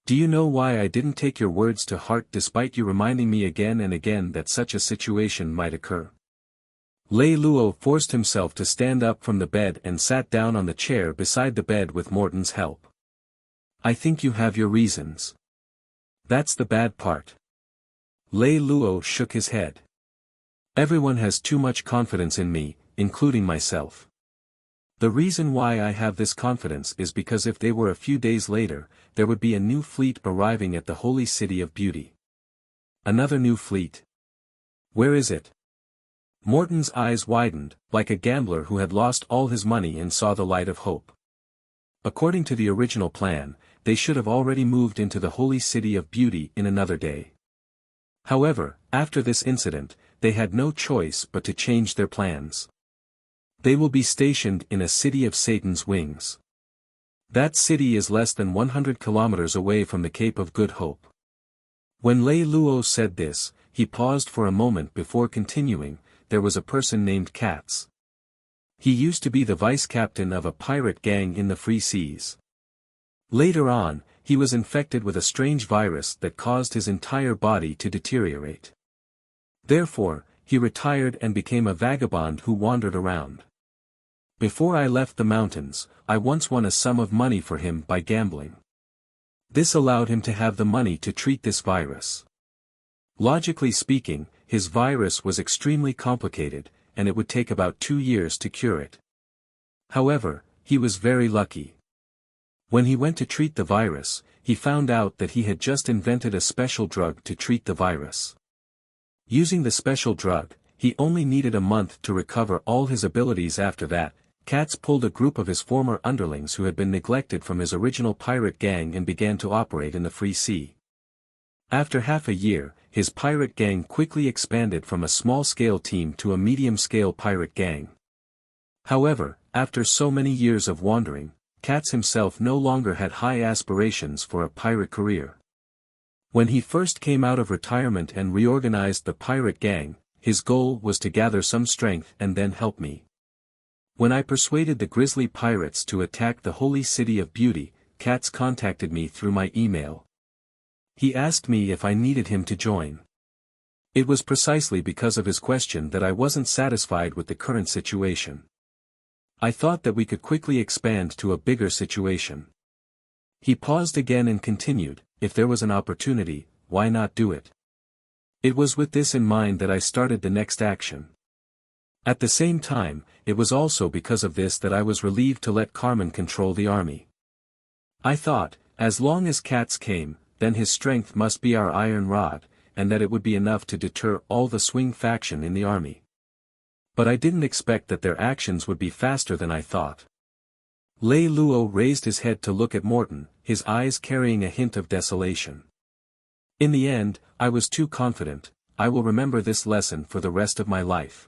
Do you know why I didn't take your words to heart despite you reminding me again and again that such a situation might occur?" Lei Lou forced himself to stand up from the bed and sat down on the chair beside the bed with Morton's help. "I think you have your reasons. That's the bad part." Lei Lou shook his head. "Everyone has too much confidence in me, including myself. The reason why I have this confidence is because if they were a few days later, there would be a new fleet arriving at the holy city of beauty." "Another new fleet?" Where is it? Morton's eyes widened, like a gambler who had lost all his money and saw the light of hope. According to the original plan, they should have already moved into the holy city of beauty in another day. However, after this incident, they had no choice but to change their plans. They will be stationed in a city of Satan's wings. That city is less than 100 kilometers away from the Cape of Good Hope. When Lei Lou said this, he paused for a moment before continuing. There was a person named Katz. He used to be the vice-captain of a pirate gang in the Free Seas. Later on, he was infected with a strange virus that caused his entire body to deteriorate. Therefore, he retired and became a vagabond who wandered around. Before I left the mountains, I once won a sum of money for him by gambling. This allowed him to have the money to treat this virus. Logically speaking, his virus was extremely complicated, and it would take about 2 years to cure it. However, he was very lucky. When he went to treat the virus, he found out that he had just invented a special drug to treat the virus. Using the special drug, he only needed a month to recover all his abilities. After that, Katz pulled a group of his former underlings who had been neglected from his original pirate gang and began to operate in the Free Sea. After half a year, his pirate gang quickly expanded from a small-scale team to a medium-scale pirate gang. However, after so many years of wandering, Katz himself no longer had high aspirations for a pirate career. When he first came out of retirement and reorganized the pirate gang, his goal was to gather some strength and then help me. When I persuaded the grisly pirates to attack the holy city of beauty, Katz contacted me through my email. He asked me if I needed him to join. It was precisely because of his question that I wasn't satisfied with the current situation. I thought that we could quickly expand to a bigger situation. He paused again and continued, if there was an opportunity, why not do it? It was with this in mind that I started the next action. At the same time, it was also because of this that I was relieved to let Carmen control the army. I thought, as long as Katz came, then his strength must be our iron rod, and that it would be enough to deter all the swing faction in the army. But I didn't expect that their actions would be faster than I thought. Lei Lou raised his head to look at Morton, his eyes carrying a hint of desolation. In the end, I was too confident. I will remember this lesson for the rest of my life.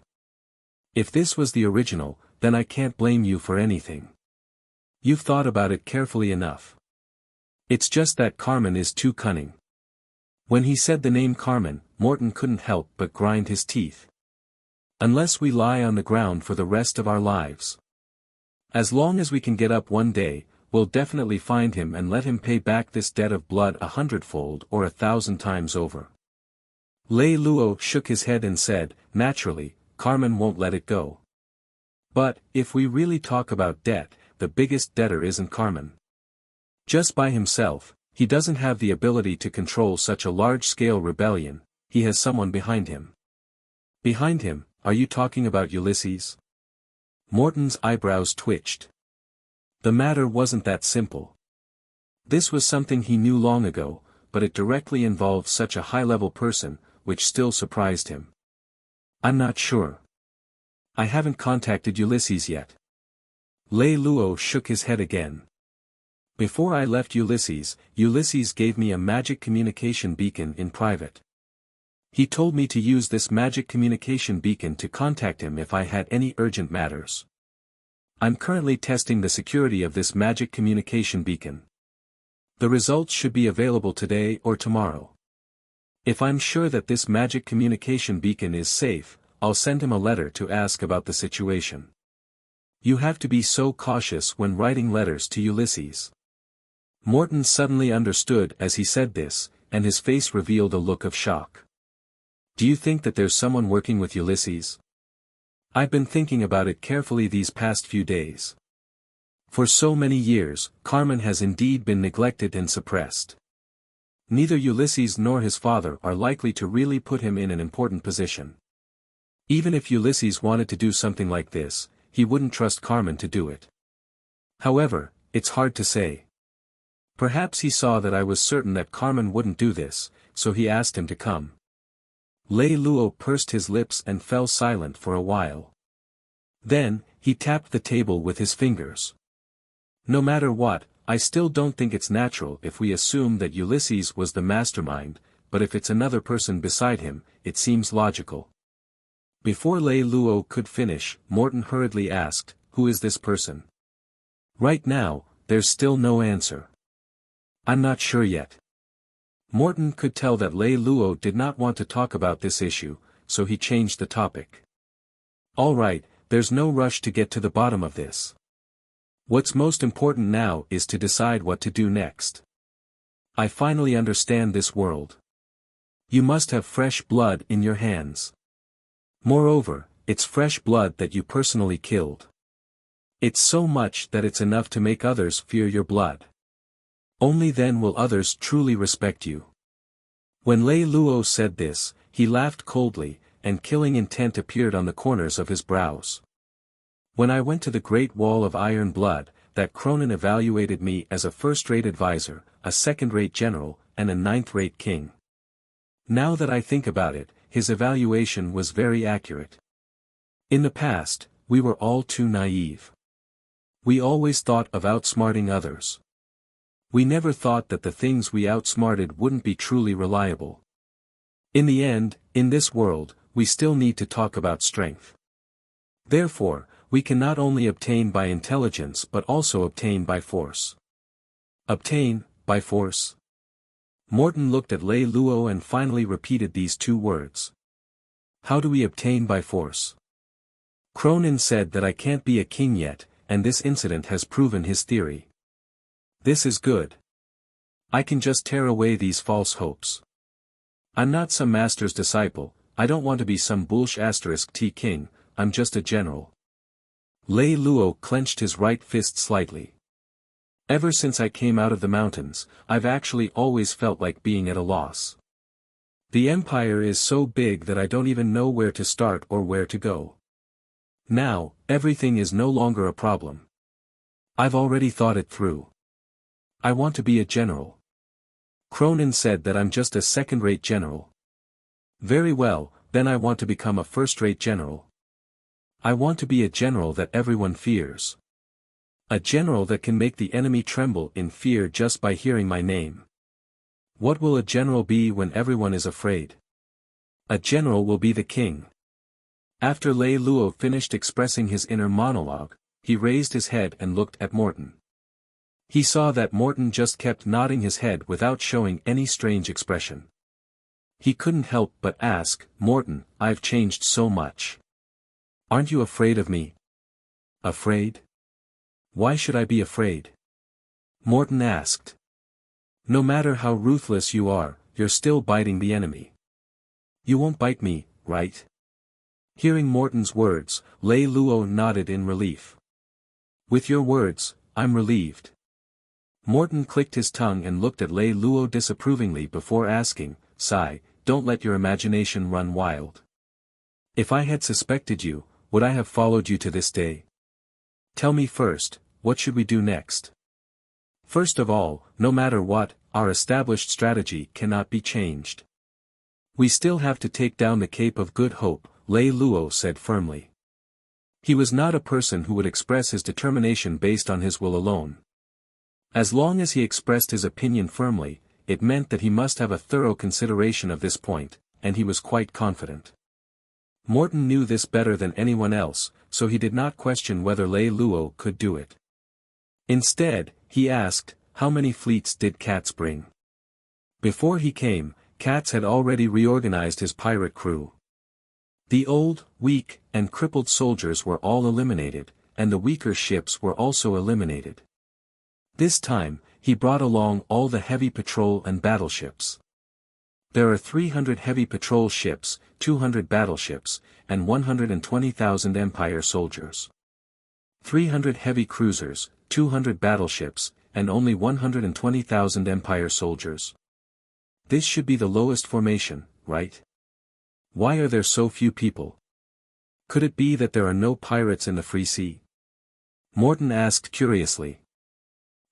If this was the original, then I can't blame you for anything. You've thought about it carefully enough. It's just that Carmen is too cunning. When he said the name Carmen, Morton couldn't help but grind his teeth. Unless we lie on the ground for the rest of our lives. As long as we can get up one day, we'll definitely find him and let him pay back this debt of blood 100-fold or 1,000 times over. Lei Lou shook his head and said, naturally, Carmen won't let it go. But, if we really talk about debt, the biggest debtor isn't Carmen. Just by himself, he doesn't have the ability to control such a large-scale rebellion. He has someone behind him. Behind him, are you talking about Ulysses? Morton's eyebrows twitched. The matter wasn't that simple. This was something he knew long ago, but it directly involved such a high-level person, which still surprised him. I'm not sure. I haven't contacted Ulysses yet. Lei Lou shook his head again. Before I left Ulysses gave me a magic communication beacon in private. He told me to use this magic communication beacon to contact him if I had any urgent matters. I'm currently testing the security of this magic communication beacon. The results should be available today or tomorrow. If I'm sure that this magic communication beacon is safe, I'll send him a letter to ask about the situation. You have to be so cautious when writing letters to Ulysses. Morton suddenly understood as he said this, and his face revealed a look of shock. Do you think that there's someone working with Ulysses? I've been thinking about it carefully these past few days. For so many years, Carmen has indeed been neglected and suppressed. Neither Ulysses nor his father are likely to really put him in an important position. Even if Ulysses wanted to do something like this, he wouldn't trust Carmen to do it. However, it's hard to say. Perhaps he saw that I was certain that Carmen wouldn't do this, so he asked him to come. Lei Lou pursed his lips and fell silent for a while. Then, he tapped the table with his fingers. No matter what, I still don't think it's natural if we assume that Ulysses was the mastermind, but if it's another person beside him, it seems logical. Before Lei Lou could finish, Morton hurriedly asked, "Who is this person?" Right now, there's still no answer. I'm not sure yet. Morton could tell that Lei Lou did not want to talk about this issue, so he changed the topic. All right, there's no rush to get to the bottom of this. What's most important now is to decide what to do next. I finally understand this world. You must have fresh blood in your hands. Moreover, it's fresh blood that you personally killed. It's so much that it's enough to make others fear your blood. Only then will others truly respect you. When Lei Lou said this, he laughed coldly, and killing intent appeared on the corners of his brows. When I went to the Great Wall of Iron Blood, that Cronin evaluated me as a first-rate advisor, a second-rate general, and a ninth-rate king. Now that I think about it, his evaluation was very accurate. In the past, we were all too naive. We always thought of outsmarting others. We never thought that the things we outsmarted wouldn't be truly reliable. In the end, in this world, we still need to talk about strength. Therefore, we can not only obtain by intelligence but also obtain by force. Obtain, by force? Morton looked at Lei Lou and finally repeated these two words. How do we obtain by force? Cronin said that I can't be a king yet, and this incident has proven his theory. This is good. I can just tear away these false hopes. I'm not some master's disciple, I don't want to be some *T king, I'm just a general. Lei Lou clenched his right fist slightly. Ever since I came out of the mountains, I've actually always felt like being at a loss. The empire is so big that I don't even know where to start or where to go. Now, everything is no longer a problem. I've already thought it through. I want to be a general. Cronin said that I'm just a second-rate general. Very well, then I want to become a first-rate general. I want to be a general that everyone fears. A general that can make the enemy tremble in fear just by hearing my name. What will a general be when everyone is afraid? A general will be the king. After Lei Lou finished expressing his inner monologue, he raised his head and looked at Morton. He saw that Morton just kept nodding his head without showing any strange expression. He couldn't help but ask, "Morton, I've changed so much. Aren't you afraid of me?" Afraid? Why should I be afraid? Morton asked. No matter how ruthless you are, you're still biting the enemy. You won't bite me, right? Hearing Morton's words, Lei Lou nodded in relief. With your words, I'm relieved. Morton clicked his tongue and looked at Lei Lou disapprovingly before asking, "Sai, don't let your imagination run wild. If I had suspected you, would I have followed you to this day? Tell me first, what should we do next?" First of all, no matter what, our established strategy cannot be changed. We still have to take down the Cape of Good Hope, Lei Lou said firmly. He was not a person who would express his determination based on his will alone. As long as he expressed his opinion firmly, it meant that he must have a thorough consideration of this point, and he was quite confident. Morton knew this better than anyone else, so he did not question whether Lei Lou could do it. Instead, he asked, how many fleets did Katz bring? Before he came, Katz had already reorganized his pirate crew. The old, weak, and crippled soldiers were all eliminated, and the weaker ships were also eliminated. This time, he brought along all the heavy patrol and battleships. There are 300 heavy patrol ships, 200 battleships, and 120,000 Empire soldiers. 300 heavy cruisers, 200 battleships, and only 120,000 Empire soldiers. This should be the lowest formation, right? Why are there so few people? Could it be that there are no pirates in the Free Sea? Morton asked curiously.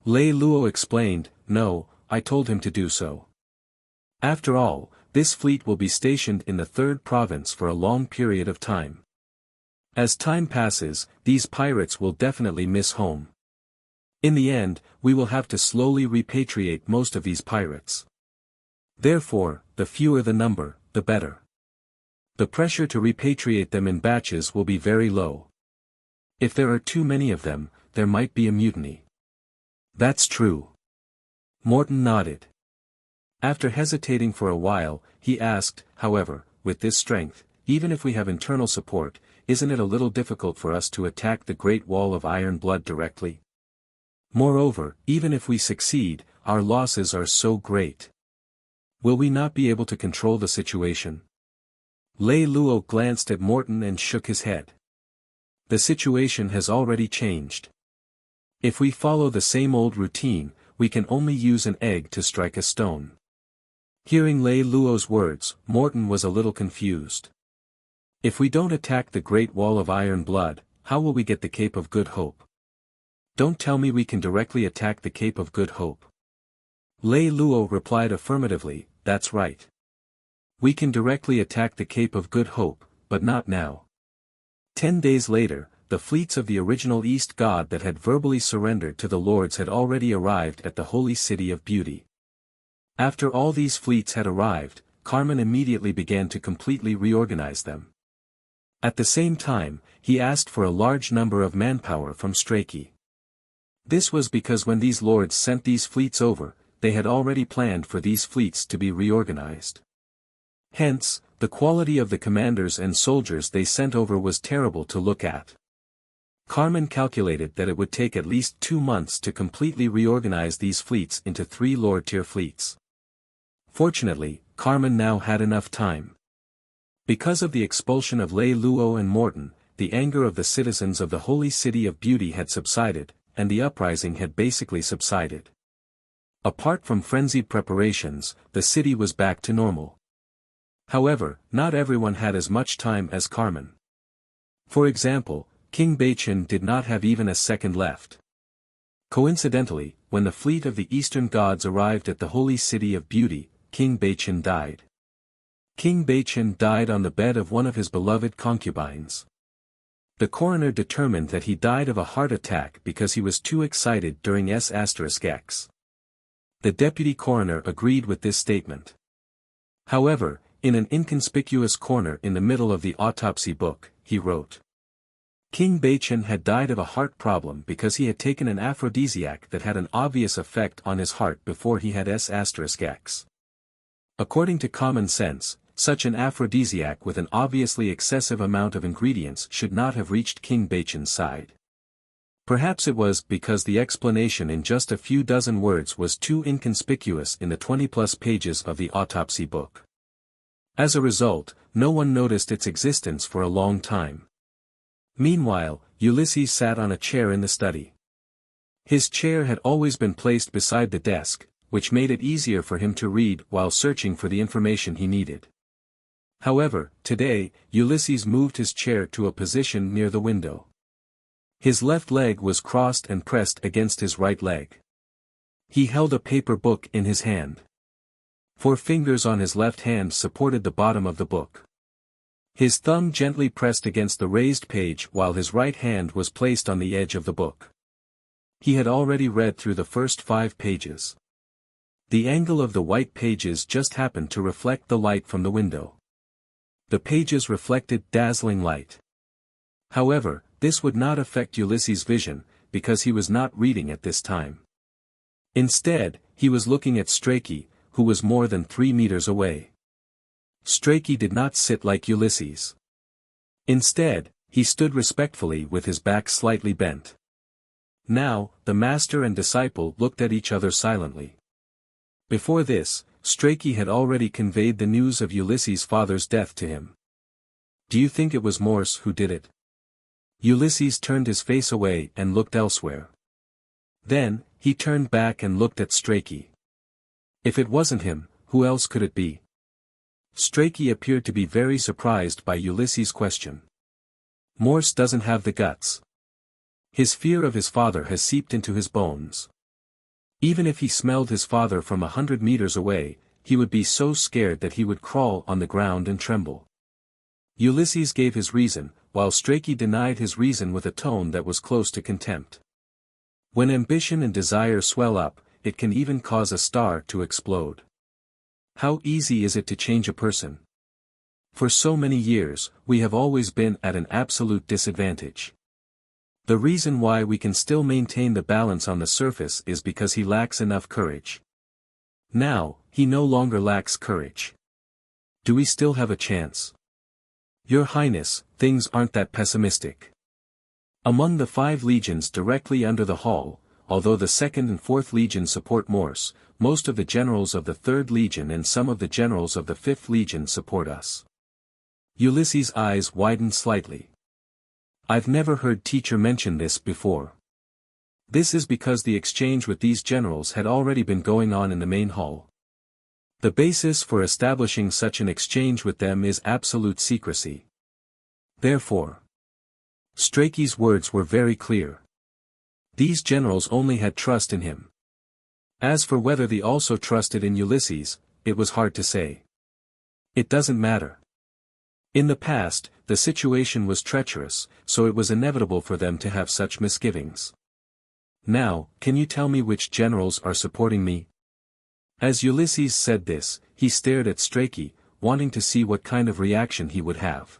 Lei Lou explained, no, I told him to do so. After all, this fleet will be stationed in the third province for a long period of time. As time passes, these pirates will definitely miss home. In the end, we will have to slowly repatriate most of these pirates. Therefore, the fewer the number, the better. The pressure to repatriate them in batches will be very low. If there are too many of them, there might be a mutiny. That's true. Morton nodded. After hesitating for a while, he asked, however, with this strength, even if we have internal support, isn't it a little difficult for us to attack the Great Wall of Iron Blood directly? Moreover, even if we succeed, our losses are so great. Will we not be able to control the situation? Lei Lou glanced at Morton and shook his head. The situation has already changed. If we follow the same old routine, we can only use an egg to strike a stone. Hearing Lei Lou's words, Morton was a little confused. If we don't attack the Great Wall of Iron Blood, how will we get the Cape of Good Hope? Don't tell me we can directly attack the Cape of Good Hope. Lei Lou replied affirmatively, that's right. We can directly attack the Cape of Good Hope, but not now. 10 days later, the fleets of the original East God that had verbally surrendered to the lords had already arrived at the Holy City of Beauty. After all these fleets had arrived, Carmen immediately began to completely reorganize them. At the same time, he asked for a large number of manpower from Strachey. This was because when these lords sent these fleets over, they had already planned for these fleets to be reorganized. Hence, the quality of the commanders and soldiers they sent over was terrible to look at. Carmen calculated that it would take at least 2 months to completely reorganize these fleets into 3 lord-tier fleets. Fortunately, Carmen now had enough time. Because of the expulsion of Lei Lou and Morton, the anger of the citizens of the Holy City of Beauty had subsided, and the uprising had basically subsided. Apart from frenzied preparations, the city was back to normal. However, not everyone had as much time as Carmen. For example, King Bachin did not have even a second left. Coincidentally, when the fleet of the Eastern gods arrived at the Holy City of Beauty, King Bachin died. King Bachin died on the bed of one of his beloved concubines. The coroner determined that he died of a heart attack because he was too excited during S**X. The deputy coroner agreed with this statement. However, in an inconspicuous corner in the middle of the autopsy book, he wrote, King Bachin had died of a heart problem because he had taken an aphrodisiac that had an obvious effect on his heart before he had S**X. According to common sense, such an aphrodisiac with an obviously excessive amount of ingredients should not have reached King Bachin's side. Perhaps it was because the explanation in just a few dozen words was too inconspicuous in the 20-plus pages of the autopsy book. As a result, no one noticed its existence for a long time. Meanwhile, Ulysses sat on a chair in the study. His chair had always been placed beside the desk, which made it easier for him to read while searching for the information he needed. However, today, Ulysses moved his chair to a position near the window. His left leg was crossed and pressed against his right leg. He held a paper book in his hand. 4 fingers on his left hand supported the bottom of the book. His thumb gently pressed against the raised page while his right hand was placed on the edge of the book. He had already read through the first 5 pages. The angle of the white pages just happened to reflect the light from the window. The pages reflected dazzling light. However, this would not affect Ulysses' vision, because he was not reading at this time. Instead, he was looking at Strachey, who was more than 3 meters away. Strachey did not sit like Ulysses. Instead, he stood respectfully with his back slightly bent. Now, the master and disciple looked at each other silently. Before this, Strachey had already conveyed the news of Ulysses' father's death to him. Do you think it was Morse who did it? Ulysses turned his face away and looked elsewhere. Then, he turned back and looked at Strachey. If it wasn't him, who else could it be? Strachey appeared to be very surprised by Ulysses' question. Morse doesn't have the guts. His fear of his father has seeped into his bones. Even if he smelled his father from 100 meters away, he would be so scared that he would crawl on the ground and tremble. Ulysses gave his reason, while Strachey denied his reason with a tone that was close to contempt. When ambition and desire swell up, it can even cause a star to explode. How easy is it to change a person? For so many years, we have always been at an absolute disadvantage. The reason why we can still maintain the balance on the surface is because he lacks enough courage. Now, he no longer lacks courage. Do we still have a chance? Your Highness, things aren't that pessimistic. Among the 5 legions directly under the hall, although the 2nd and 4th legions support Morse, most of the generals of the 3rd legion and some of the generals of the 5th legion support us. Ulysses' eyes widened slightly. I've never heard teacher mention this before. This is because the exchange with these generals had already been going on in the main hall. The basis for establishing such an exchange with them is absolute secrecy. Therefore, Strachey's words were very clear. These generals only had trust in him. As for whether they also trusted in Ulysses, it was hard to say. It doesn't matter. In the past, the situation was treacherous, so it was inevitable for them to have such misgivings. Now, can you tell me which generals are supporting me? As Ulysses said this, he stared at Strachey, wanting to see what kind of reaction he would have.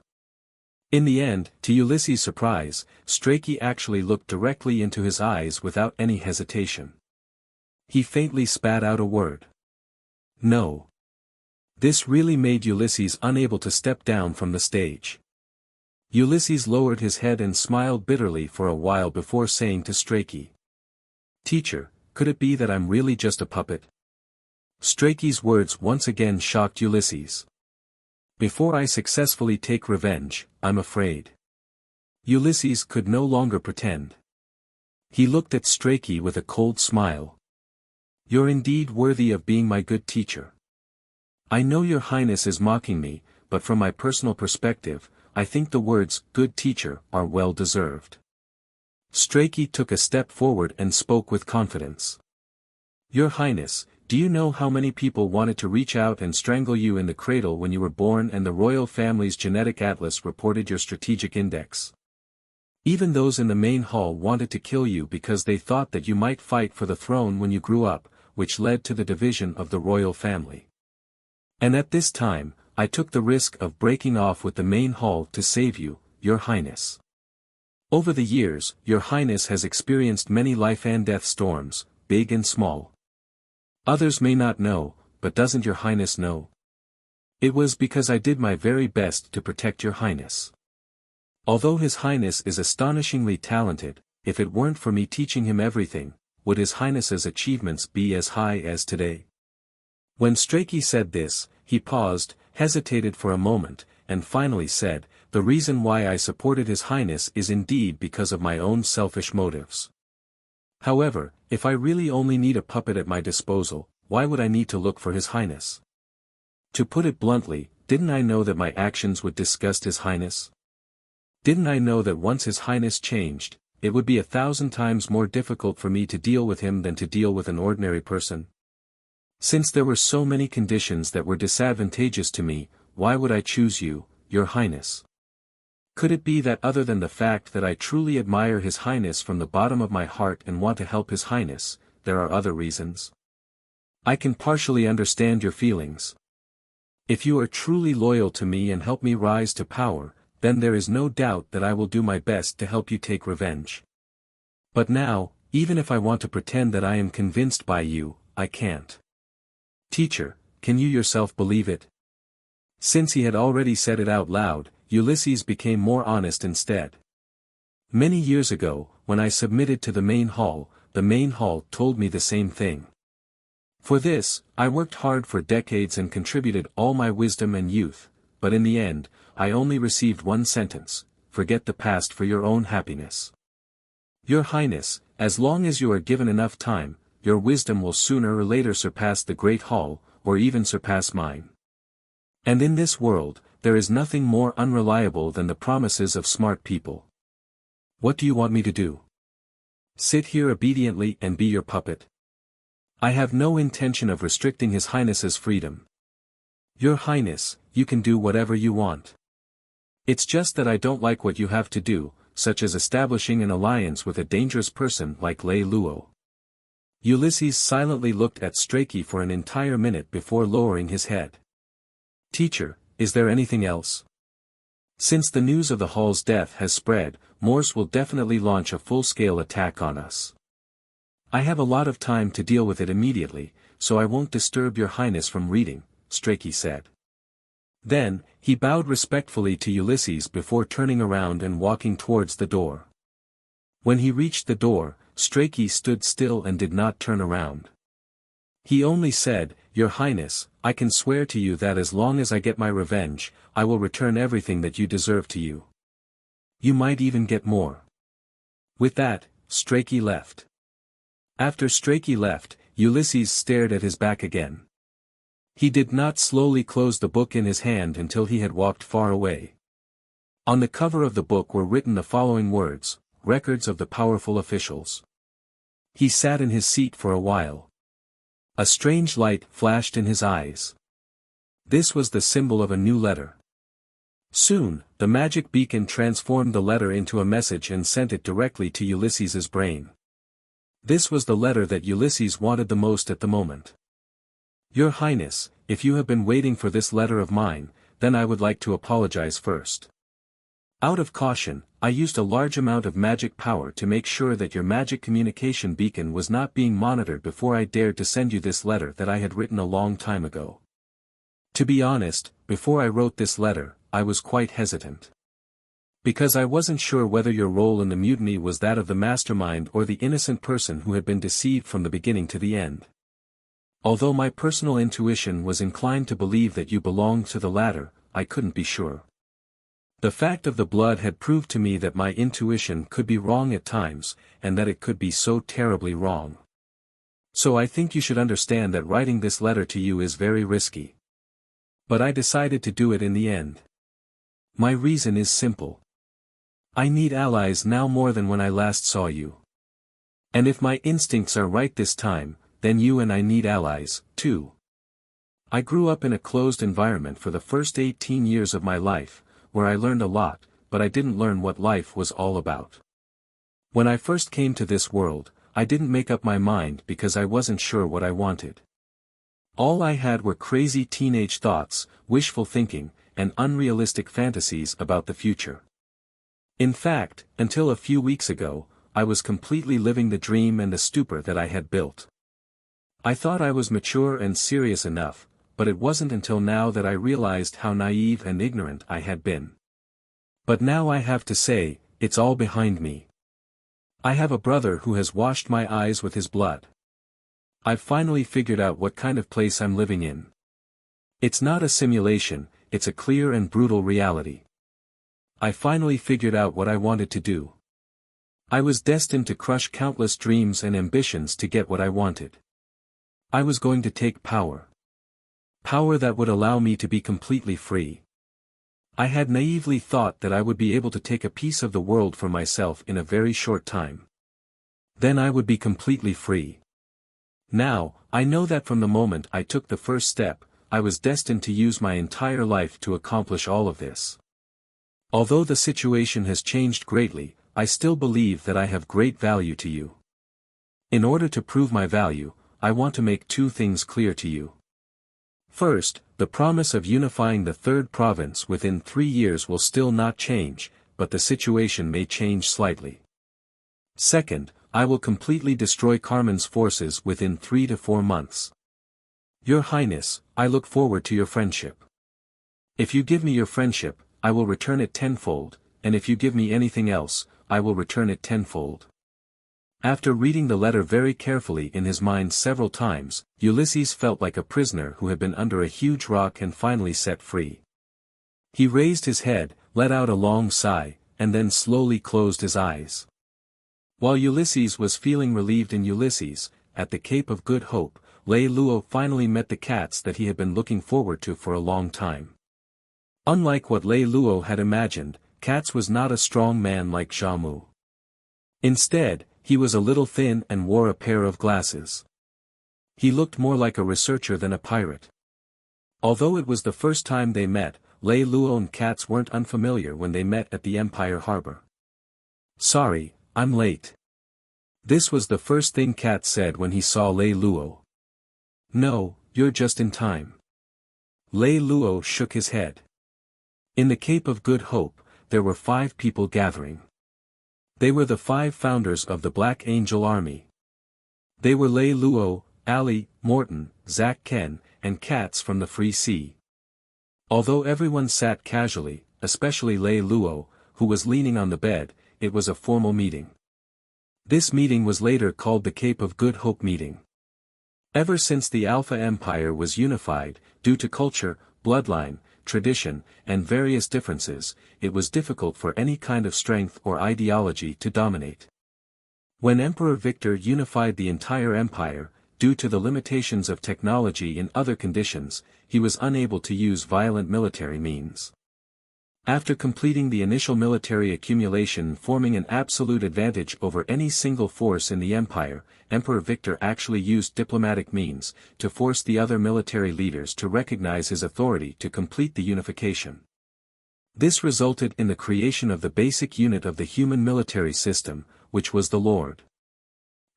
In the end, to Ulysses' surprise, Strachey actually looked directly into his eyes without any hesitation. He faintly spat out a word. No. This really made Ulysses unable to step down from the stage. Ulysses lowered his head and smiled bitterly for a while before saying to Strachey, "Teacher, could it be that I'm really just a puppet?" Strachey's words once again shocked Ulysses. "Before I successfully take revenge, I'm afraid." Ulysses could no longer pretend. He looked at Strachey with a cold smile. "You're indeed worthy of being my good teacher. I know your Highness is mocking me, but from my personal perspective, I think the words, good teacher, are well deserved." Strachey took a step forward and spoke with confidence. "Your Highness, do you know how many people wanted to reach out and strangle you in the cradle when you were born and the royal family's genetic atlas reported your strategic index? Even those in the main hall wanted to kill you because they thought that you might fight for the throne when you grew up, which led to the division of the royal family. And at this time, I took the risk of breaking off with the main hall to save you, Your Highness. Over the years, Your Highness has experienced many life and death storms, big and small. Others may not know, but doesn't Your Highness know? It was because I did my very best to protect Your Highness. Although His Highness is astonishingly talented, if it weren't for me teaching him everything, would His Highness's achievements be as high as today?" When Strachey said this, he paused, hesitated for a moment, and finally said, "The reason why I supported His Highness is indeed because of my own selfish motives. However, if I really only need a puppet at my disposal, why would I need to look for His Highness? To put it bluntly, didn't I know that my actions would disgust His Highness? Didn't I know that once His Highness changed, it would be 1,000 times more difficult for me to deal with him than to deal with an ordinary person? Since there were so many conditions that were disadvantageous to me, why would I choose you, Your Highness? Could it be that other than the fact that I truly admire His Highness from the bottom of my heart and want to help His Highness, there are other reasons? I can partially understand your feelings. If you are truly loyal to me and help me rise to power, then there is no doubt that I will do my best to help you take revenge. But now, even if I want to pretend that I am convinced by you, I can't. Teacher, can you yourself believe it?" Since he had already said it out loud, Ulysses became more honest instead. "Many years ago, when I submitted to the main hall told me the same thing. For this, I worked hard for decades and contributed all my wisdom and youth, but in the end, I only received one sentence: forget the past for your own happiness. Your Highness, as long as you are given enough time, your wisdom will sooner or later surpass the Great Hall, or even surpass mine. And in this world, there is nothing more unreliable than the promises of smart people. What do you want me to do? Sit here obediently and be your puppet? I have no intention of restricting His Highness's freedom. Your Highness, you can do whatever you want. It's just that I don't like what you have to do, such as establishing an alliance with a dangerous person like Lei Lou. Ulysses silently looked at Strachey for an entire minute before lowering his head. Teacher, is there anything else? Since the news of the Hall's death has spread, Morse will definitely launch a full-scale attack on us. I have a lot of time to deal with it immediately, so I won't disturb your Highness from reading, Strachey said. Then, he bowed respectfully to Ulysses before turning around and walking towards the door. When he reached the door, Strachey stood still and did not turn around. He only said, Your Highness, I can swear to you that as long as I get my revenge, I will return everything that you deserve to you. You might even get more. With that, Strachey left. After Strachey left, Ulysses stared at his back again. He did not slowly close the book in his hand until he had walked far away. On the cover of the book were written the following words, Records of the Powerful Officials. He sat in his seat for a while. A strange light flashed in his eyes. This was the symbol of a new letter. Soon, the magic beacon transformed the letter into a message and sent it directly to Ulysses's brain. This was the letter that Ulysses wanted the most at the moment. Your Highness, if you have been waiting for this letter of mine, then I would like to apologize first. Out of caution, I used a large amount of magic power to make sure that your magic communication beacon was not being monitored before I dared to send you this letter that I had written a long time ago. To be honest, before I wrote this letter, I was quite hesitant. Because I wasn't sure whether your role in the mutiny was that of the mastermind or the innocent person who had been deceived from the beginning to the end. Although my personal intuition was inclined to believe that you belonged to the latter, I couldn't be sure. The fact of the blood had proved to me that my intuition could be wrong at times, and that it could be so terribly wrong. So I think you should understand that writing this letter to you is very risky. But I decided to do it in the end. My reason is simple. I need allies now more than when I last saw you. And if my instincts are right this time, then you and I need allies, too. I grew up in a closed environment for the first 18 years of my life, where I learned a lot, but I didn't learn what life was all about. When I first came to this world, I didn't make up my mind because I wasn't sure what I wanted. All I had were crazy teenage thoughts, wishful thinking, and unrealistic fantasies about the future. In fact, until a few weeks ago, I was completely living the dream and the stupor that I had built. I thought I was mature and serious enough, but it wasn't until now that I realized how naive and ignorant I had been. But now I have to say, it's all behind me. I have a brother who has washed my eyes with his blood. I've finally figured out what kind of place I'm living in. It's not a simulation, it's a clear and brutal reality. I finally figured out what I wanted to do. I was destined to crush countless dreams and ambitions to get what I wanted. I was going to take power. Power that would allow me to be completely free. I had naively thought that I would be able to take a piece of the world for myself in a very short time. Then I would be completely free. Now, I know that from the moment I took the first step, I was destined to use my entire life to accomplish all of this. Although the situation has changed greatly, I still believe that I have great value to you. In order to prove my value, I want to make two things clear to you. First, the promise of unifying the third province within 3 years will still not change, but the situation may change slightly. Second, I will completely destroy Carmen's forces within 3 to 4 months. Your Highness, I look forward to your friendship. If you give me your friendship, I will return it tenfold, and if you give me anything else, I will return it tenfold. After reading the letter very carefully in his mind several times, Ulysses felt like a prisoner who had been under a huge rock and finally set free. He raised his head, let out a long sigh, and then slowly closed his eyes. While Ulysses was feeling relieved in Ulysses, at the Cape of Good Hope, Lei Lou finally met the cats that he had been looking forward to for a long time. Unlike what Lei Lou had imagined, Cats was not a strong man like Xiaomu. Instead, he was a little thin and wore a pair of glasses. He looked more like a researcher than a pirate. Although it was the first time they met, Lei Lou and Katz weren't unfamiliar when they met at the Empire Harbor. "Sorry, I'm late." This was the first thing Katz said when he saw Lei Lou. "No, you're just in time." Lei Lou shook his head. In the Cape of Good Hope, there were 5 people gathering. They were the 5 founders of the Black Angel Army. They were Lei Lou, Ali, Morton, Zach Ken, and Katz from the Free Sea. Although everyone sat casually, especially Lei Lou, who was leaning on the bed, it was a formal meeting. This meeting was later called the Cape of Good Hope meeting. Ever since the Alpha Empire was unified, due to culture, bloodline, tradition, and various differences, it was difficult for any kind of strength or ideology to dominate. When Emperor Victor unified the entire empire, due to the limitations of technology and other conditions, he was unable to use violent military means. After completing the initial military accumulation forming an absolute advantage over any single force in the empire, Emperor Victor actually used diplomatic means, to force the other military leaders to recognize his authority to complete the unification. This resulted in the creation of the basic unit of the human military system, which was the Lord.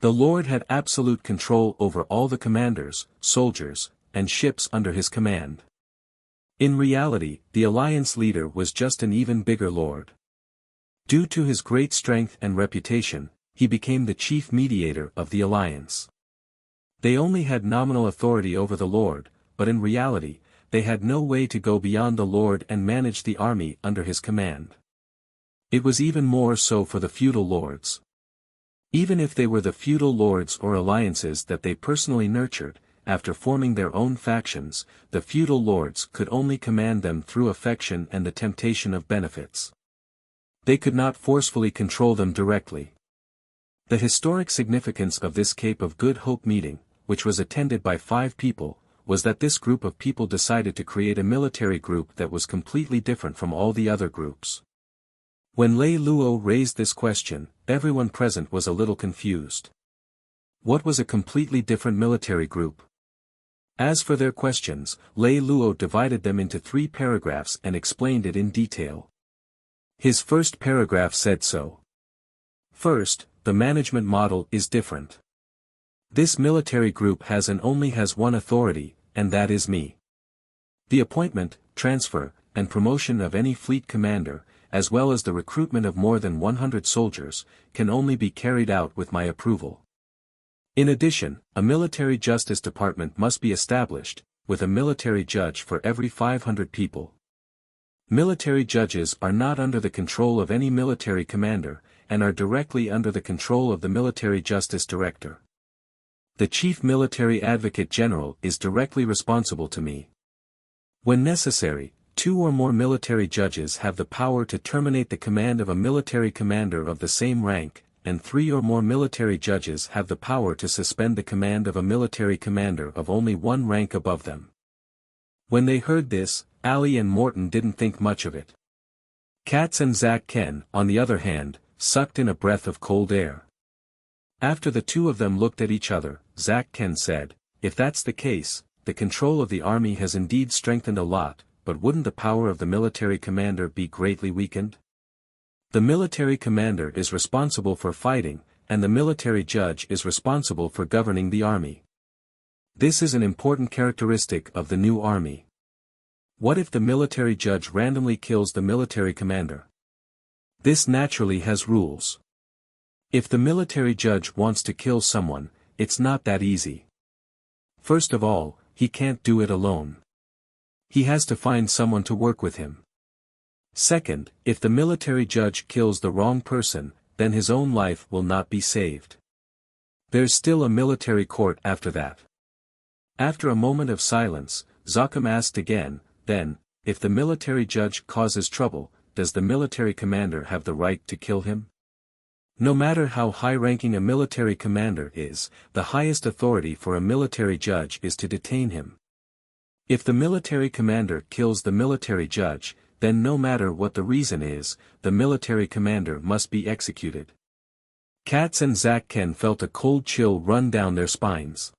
The Lord had absolute control over all the commanders, soldiers, and ships under his command. In reality, the alliance leader was just an even bigger lord. Due to his great strength and reputation, he became the chief mediator of the alliance. They only had nominal authority over the lord, but in reality, they had no way to go beyond the lord and manage the army under his command. It was even more so for the feudal lords. Even if they were the feudal lords or alliances that they personally nurtured, after forming their own factions, the feudal lords could only command them through affection and the temptation of benefits. They could not forcefully control them directly. The historic significance of this Cape of Good Hope meeting, which was attended by 5 people, was that this group of people decided to create a military group that was completely different from all the other groups. When Lei Lou raised this question, everyone present was a little confused. What was a completely different military group? As for their questions, Lei Lou divided them into 3 paragraphs and explained it in detail. His first paragraph said so. First, the management model is different. This military group has one authority, and that is me. The appointment, transfer, and promotion of any fleet commander, as well as the recruitment of more than 100 soldiers, can only be carried out with my approval. In addition, a military justice department must be established, with a military judge for every 500 people. Military judges are not under the control of any military commander, and are directly under the control of the military justice director. The chief military advocate general is directly responsible to me. When necessary, 2 or more military judges have the power to terminate the command of a military commander of the same rank, and 3 or more military judges have the power to suspend the command of a military commander of only 1 rank above them. When they heard this, Ali and Morton didn't think much of it. Katz and Zach Ken, on the other hand, sucked in a breath of cold air. After the 2 of them looked at each other, Zach Ken said, "If that's the case, the control of the army has indeed strengthened a lot, but wouldn't the power of the military commander be greatly weakened? The military commander is responsible for fighting, and the military judge is responsible for governing the army. This is an important characteristic of the new army. What if the military judge randomly kills the military commander? This naturally has rules. If the military judge wants to kill someone, it's not that easy. First of all, he can't do it alone. He has to find someone to work with him. Second, if the military judge kills the wrong person, then his own life will not be saved. There's still a military court after that." After a moment of silence, Zakam asked again, "Then, if the military judge causes trouble, does the military commander have the right to kill him?" No matter how high-ranking a military commander is, the highest authority for a military judge is to detain him. If the military commander kills the military judge, then no matter what the reason is, the military commander must be executed. Katz and Zach Ken felt a cold chill run down their spines.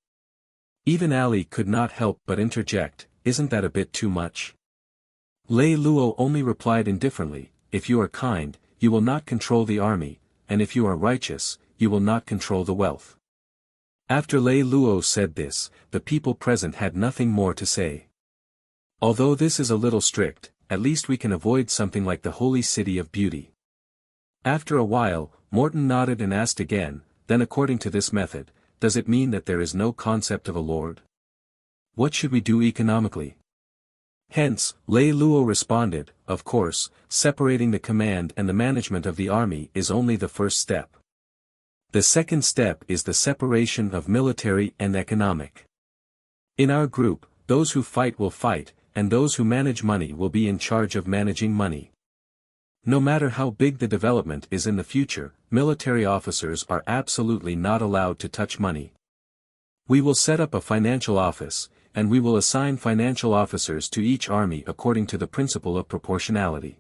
Even Ali could not help but interject, "Isn't that a bit too much?" Lei Lou only replied indifferently, "If you are kind, you will not control the army, and if you are righteous, you will not control the wealth." After Lei Lou said this, the people present had nothing more to say. Although this is a little strict, at least we can avoid something like the holy city of beauty. After a while, Morton nodded and asked again, "Then according to this method, does it mean that there is no concept of a lord? What should we do economically?" Hence, Lei Lou responded, "Of course, separating the command and the management of the army is only the first step. The second step is the separation of military and economic. In our group, those who fight will fight, and those who manage money will be in charge of managing money. No matter how big the development is in the future, military officers are absolutely not allowed to touch money. We will set up a financial office, and we will assign financial officers to each army according to the principle of proportionality.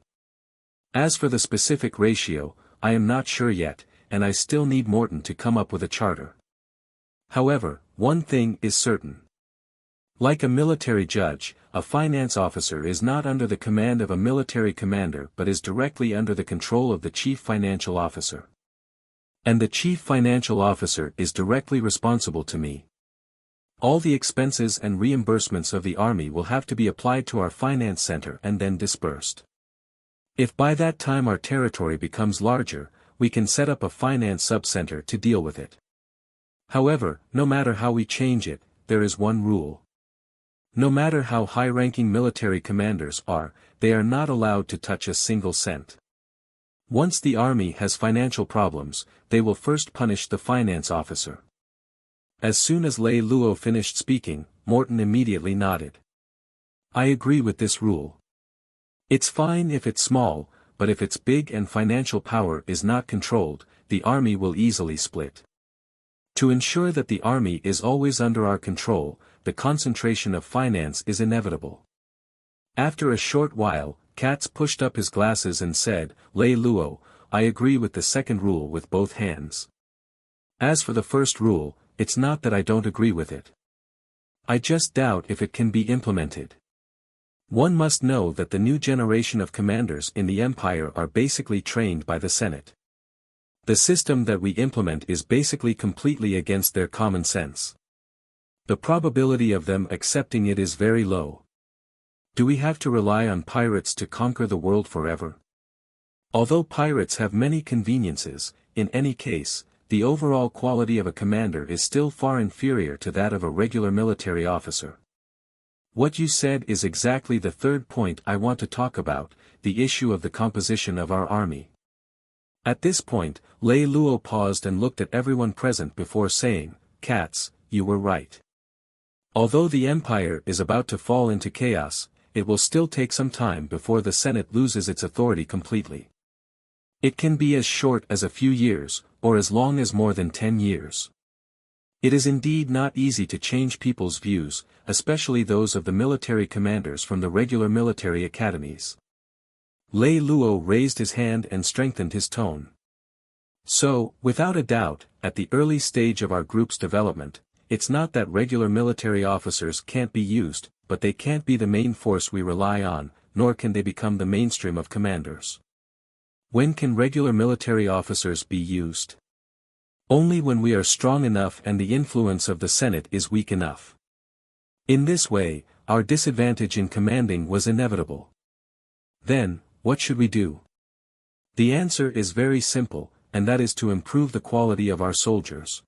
As for the specific ratio, I am not sure yet, and I still need Morton to come up with a charter. However, one thing is certain. Like a military judge, a finance officer is not under the command of a military commander but is directly under the control of the chief financial officer. And the chief financial officer is directly responsible to me. All the expenses and reimbursements of the army will have to be applied to our finance center and then dispersed. If by that time our territory becomes larger, we can set up a finance sub-center to deal with it. However, no matter how we change it, there is one rule. No matter how high-ranking military commanders are, they are not allowed to touch a single cent. Once the army has financial problems, they will first punish the finance officer." As soon as Lei Lou finished speaking, Morton immediately nodded. "I agree with this rule. It's fine if it's small, but if it's big and financial power is not controlled, the army will easily split. To ensure that the army is always under our control, the concentration of finance is inevitable." After a short while, Katz pushed up his glasses and said, "Lei Lou, I agree with the second rule with both hands. As for the first rule, it's not that I don't agree with it. I just doubt if it can be implemented. One must know that the new generation of commanders in the Empire are basically trained by the Senate. The system that we implement is basically completely against their common sense. The probability of them accepting it is very low. Do we have to rely on pirates to conquer the world forever? Although pirates have many conveniences, in any case, the overall quality of a commander is still far inferior to that of a regular military officer. What you said is exactly the third point I want to talk about, the issue of the composition of our army." At this point, Lei Lou paused and looked at everyone present before saying, "Katz, you were right. Although the Empire is about to fall into chaos, it will still take some time before the Senate loses its authority completely. It can be as short as a few years, or as long as more than 10 years. It is indeed not easy to change people's views, especially those of the military commanders from the regular military academies." Lei Lou raised his hand and strengthened his tone. "So, without a doubt, at the early stage of our group's development, it's not that regular military officers can't be used, but they can't be the main force we rely on, nor can they become the mainstream of commanders. When can regular military officers be used? Only when we are strong enough and the influence of the Senate is weak enough. In this way, our disadvantage in commanding was inevitable. Then, what should we do? The answer is very simple, and that is to improve the quality of our soldiers.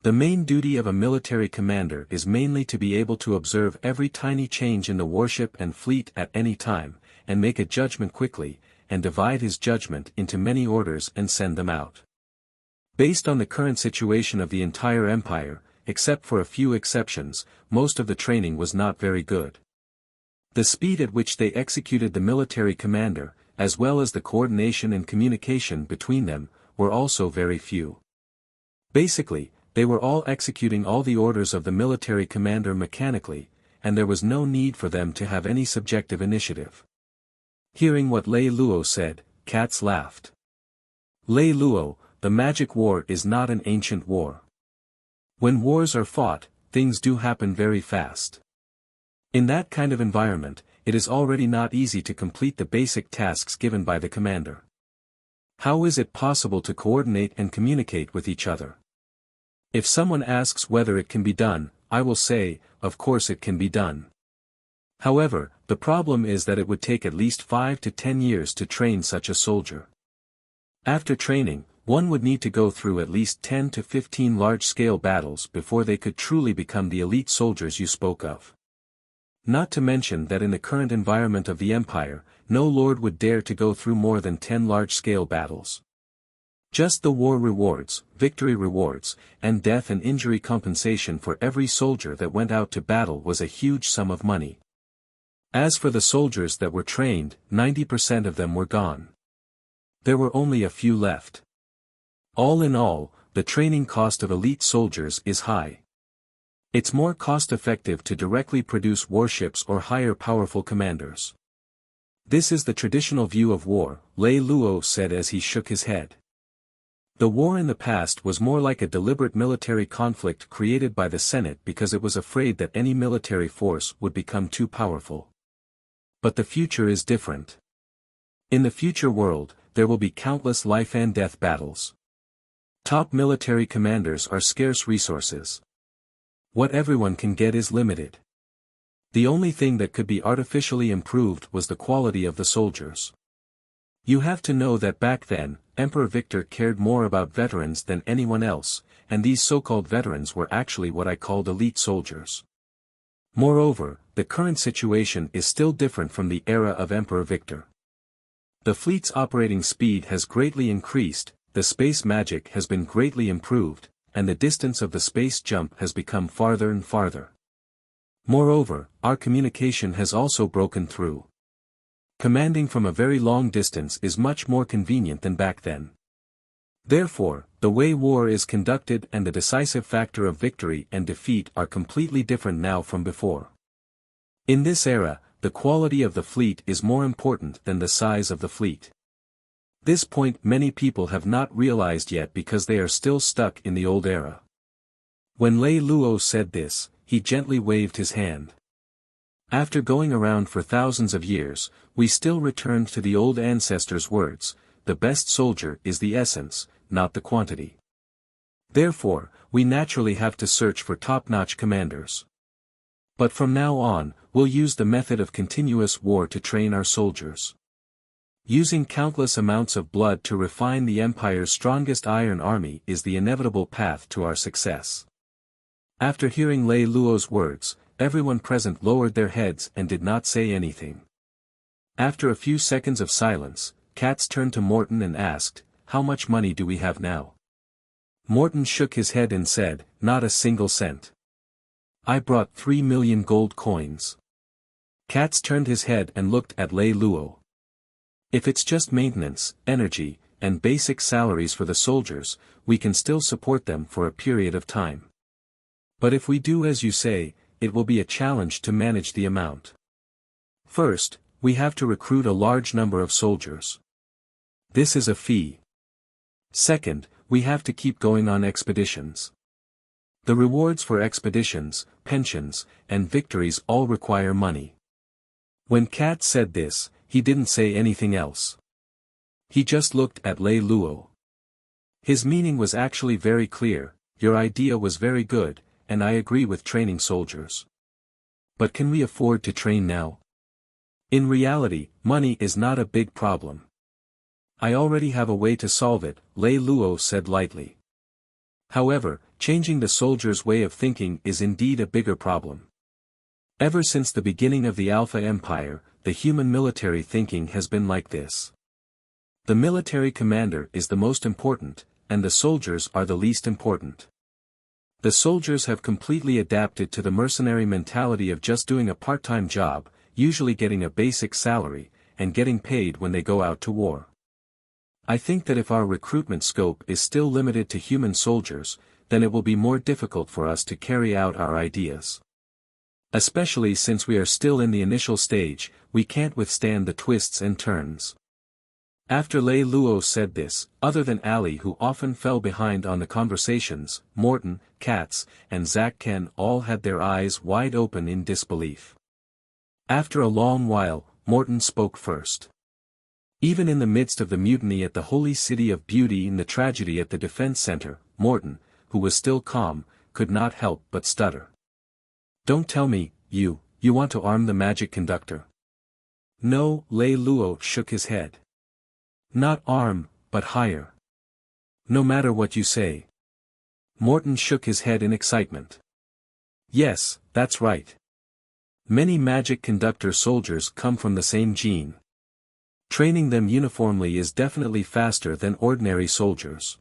The main duty of a military commander is mainly to be able to observe every tiny change in the warship and fleet at any time, and make a judgment quickly, and divide his judgment into many orders and send them out. Based on the current situation of the entire empire, except for a few exceptions, most of the training was not very good. The speed at which they executed the military commander, as well as the coordination and communication between them, were also very few. Basically, they were all executing all the orders of the military commander mechanically, and there was no need for them to have any subjective initiative. Hearing what Lei Lou said, Katz laughed. "Lei Lou, the magic war is not an ancient war. When wars are fought, things do happen very fast. In that kind of environment, it is already not easy to complete the basic tasks given by the commander. How is it possible to coordinate and communicate with each other? If someone asks whether it can be done, I will say, of course it can be done. However, the problem is that it would take at least 5 to 10 years to train such a soldier. After training, one would need to go through at least 10 to 15 large-scale battles before they could truly become the elite soldiers you spoke of. Not to mention that in the current environment of the Empire, no lord would dare to go through more than 10 large-scale battles. Just the war rewards, victory rewards, and death and injury compensation for every soldier that went out to battle was a huge sum of money. As for the soldiers that were trained, 90% of them were gone. There were only a few left. All in all, the training cost of elite soldiers is high. It's more cost-effective to directly produce warships or hire powerful commanders. This is the traditional view of war, Lei Lou said as he shook his head. The war in the past was more like a deliberate military conflict created by the Senate because it was afraid that any military force would become too powerful. But the future is different. In the future world, there will be countless life and death battles. Top military commanders are scarce resources. What everyone can get is limited. The only thing that could be artificially improved was the quality of the soldiers. You have to know that back then, Emperor Victor cared more about veterans than anyone else, and these so-called veterans were actually what I called elite soldiers. Moreover, the current situation is still different from the era of Emperor Victor. The fleet's operating speed has greatly increased, the space magic has been greatly improved, and the distance of the space jump has become farther and farther. Moreover, our communication has also broken through. Commanding from a very long distance is much more convenient than back then. Therefore, the way war is conducted and the decisive factor of victory and defeat are completely different now from before. In this era, the quality of the fleet is more important than the size of the fleet. This point many people have not realized yet because they are still stuck in the old era. When Lei Lou said this, he gently waved his hand. After going around for thousands of years, we still returned to the old ancestors' words, the best soldier is the essence, not the quantity. Therefore, we naturally have to search for top-notch commanders. But from now on, we'll use the method of continuous war to train our soldiers. Using countless amounts of blood to refine the Empire's strongest iron army is the inevitable path to our success. After hearing Lei Lou's words, everyone present lowered their heads and did not say anything. After a few seconds of silence, Katz turned to Morton and asked, "How much money do we have now?" Morton shook his head and said, "Not a single cent. I brought 3 million gold coins." Katz turned his head and looked at Lei Lou. "If it's just maintenance, energy, and basic salaries for the soldiers, we can still support them for a period of time. But if we do as you say, it will be a challenge to manage the amount. First, we have to recruit a large number of soldiers. This is a fee. Second, we have to keep going on expeditions. The rewards for expeditions, pensions, and victories all require money." When Katz said this, he didn't say anything else. He just looked at Lei Lou. His meaning was actually very clear, "Your idea was very good, and I agree with training soldiers. But can we afford to train now? In reality, money is not a big problem. I already have a way to solve it," Lei Lou said lightly. However, changing the soldiers' way of thinking is indeed a bigger problem. Ever since the beginning of the Alpha Empire, the human military thinking has been like this. The military commander is the most important, and the soldiers are the least important. The soldiers have completely adapted to the mercenary mentality of just doing a part-time job, usually getting a basic salary, and getting paid when they go out to war. I think that if our recruitment scope is still limited to human soldiers, then it will be more difficult for us to carry out our ideas. Especially since we are still in the initial stage, we can't withstand the twists and turns. After Lei Luo said this, other than Ali who often fell behind on the conversations, Morton, Katz, and Zach Ken all had their eyes wide open in disbelief. After a long while, Morton spoke first. Even in the midst of the mutiny at the Holy City of Beauty and the tragedy at the Defense Center, Morton, who was still calm, could not help but stutter. "Don't tell me, you want to arm the magic conductor?" "No," Lei Luo shook his head. "Not arm, but hire. No matter what you say." Morton shook his head in excitement. "Yes, that's right. Many magic conductor soldiers come from the same gene. Training them uniformly is definitely faster than ordinary soldiers.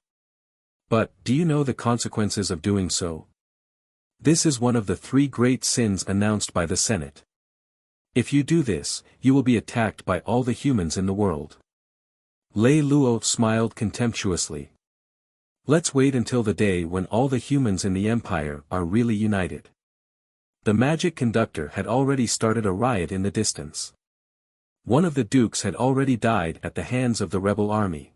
But, do you know the consequences of doing so? This is one of the 3 great sins announced by the Senate. If you do this, you will be attacked by all the humans in the world." Lei Luo smiled contemptuously. "Let's wait until the day when all the humans in the Empire are really united." The magic conductor had already started a riot in the distance. One of the dukes had already died at the hands of the rebel army.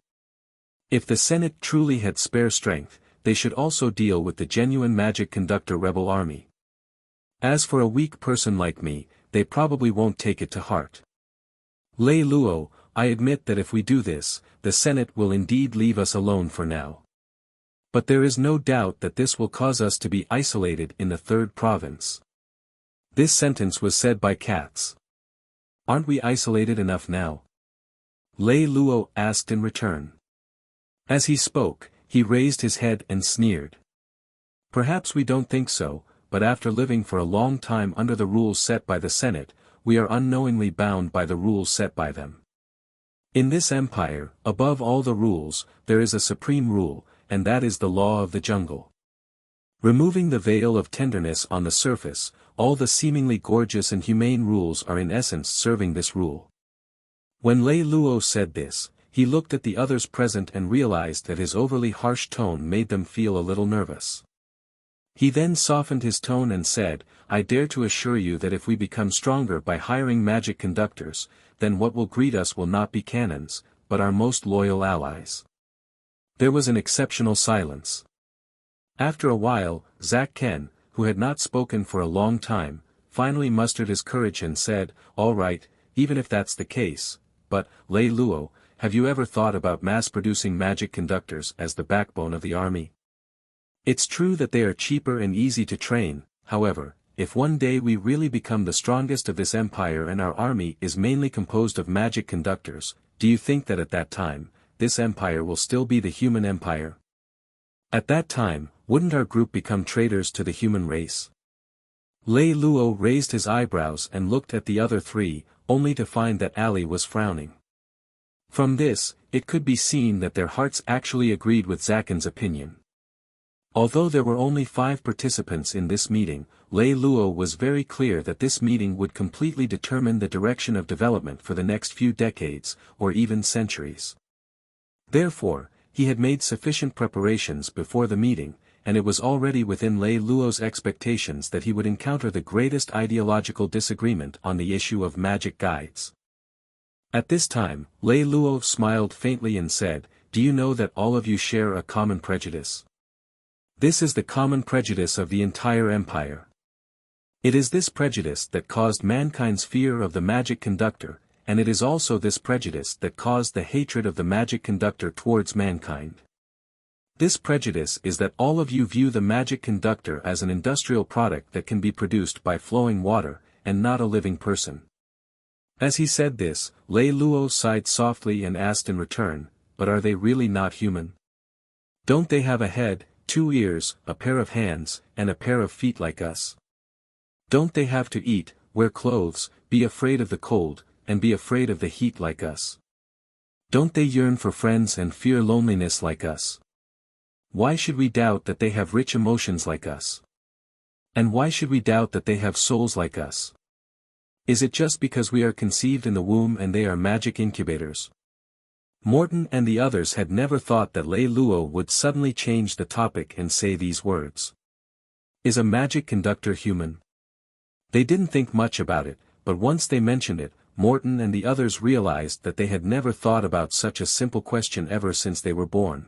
If the Senate truly had spare strength, they should also deal with the genuine magic conductor rebel army. As for a weak person like me, they probably won't take it to heart. Lei Luo, I admit that if we do this, the Senate will indeed leave us alone for now. But there is no doubt that this will cause us to be isolated in the 3rd province. This sentence was said by Katz. "Aren't we isolated enough now?" Lei Luo asked in return. As he spoke, he raised his head and sneered. "Perhaps we don't think so, but after living for a long time under the rules set by the Senate, we are unknowingly bound by the rules set by them. In this empire, above all the rules, there is a supreme rule, and that is the law of the jungle. Removing the veil of tenderness on the surface, all the seemingly gorgeous and humane rules are in essence serving this rule." When Lei Luo said this, he looked at the others present and realized that his overly harsh tone made them feel a little nervous. He then softened his tone and said, "I dare to assure you that if we become stronger by hiring magic conductors, then what will greet us will not be cannons, but our most loyal allies." There was an exceptional silence. After a while, Zach Ken, who had not spoken for a long time, finally mustered his courage and said, "All right, even if that's the case, but, Lei Luo, have you ever thought about mass-producing magic conductors as the backbone of the army? It's true that they are cheaper and easy to train, however, if one day we really become the strongest of this empire and our army is mainly composed of magic conductors, do you think that at that time, this empire will still be the human empire? At that time, wouldn't our group become traitors to the human race?" Lei Luo raised his eyebrows and looked at the other 3, only to find that Ali was frowning. From this, it could be seen that their hearts actually agreed with Zaken's opinion. Although there were only 5 participants in this meeting, Lei Luo was very clear that this meeting would completely determine the direction of development for the next few decades, or even centuries. Therefore, he had made sufficient preparations before the meeting, and it was already within Lei Luo's expectations that he would encounter the greatest ideological disagreement on the issue of magic guides. At this time, Lei Luo smiled faintly and said, "Do you know that all of you share a common prejudice? This is the common prejudice of the entire empire. It is this prejudice that caused mankind's fear of the magic conductor, and it is also this prejudice that caused the hatred of the magic conductor towards mankind. This prejudice is that all of you view the magic conductor as an industrial product that can be produced by flowing water, and not a living person." As he said this, Lei Luo sighed softly and asked in return, "But are they really not human? Don't they have a head, 2 ears, a pair of hands, and a pair of feet like us? Don't they have to eat, wear clothes, be afraid of the cold, and be afraid of the heat like us? Don't they yearn for friends and fear loneliness like us? Why should we doubt that they have rich emotions like us? And why should we doubt that they have souls like us? Is it just because we are conceived in the womb and they are magic incubators?" Morton and the others had never thought that Lei Luo would suddenly change the topic and say these words. Is a magic conductor human? They didn't think much about it, but once they mentioned it, Morton and the others realized that they had never thought about such a simple question ever since they were born.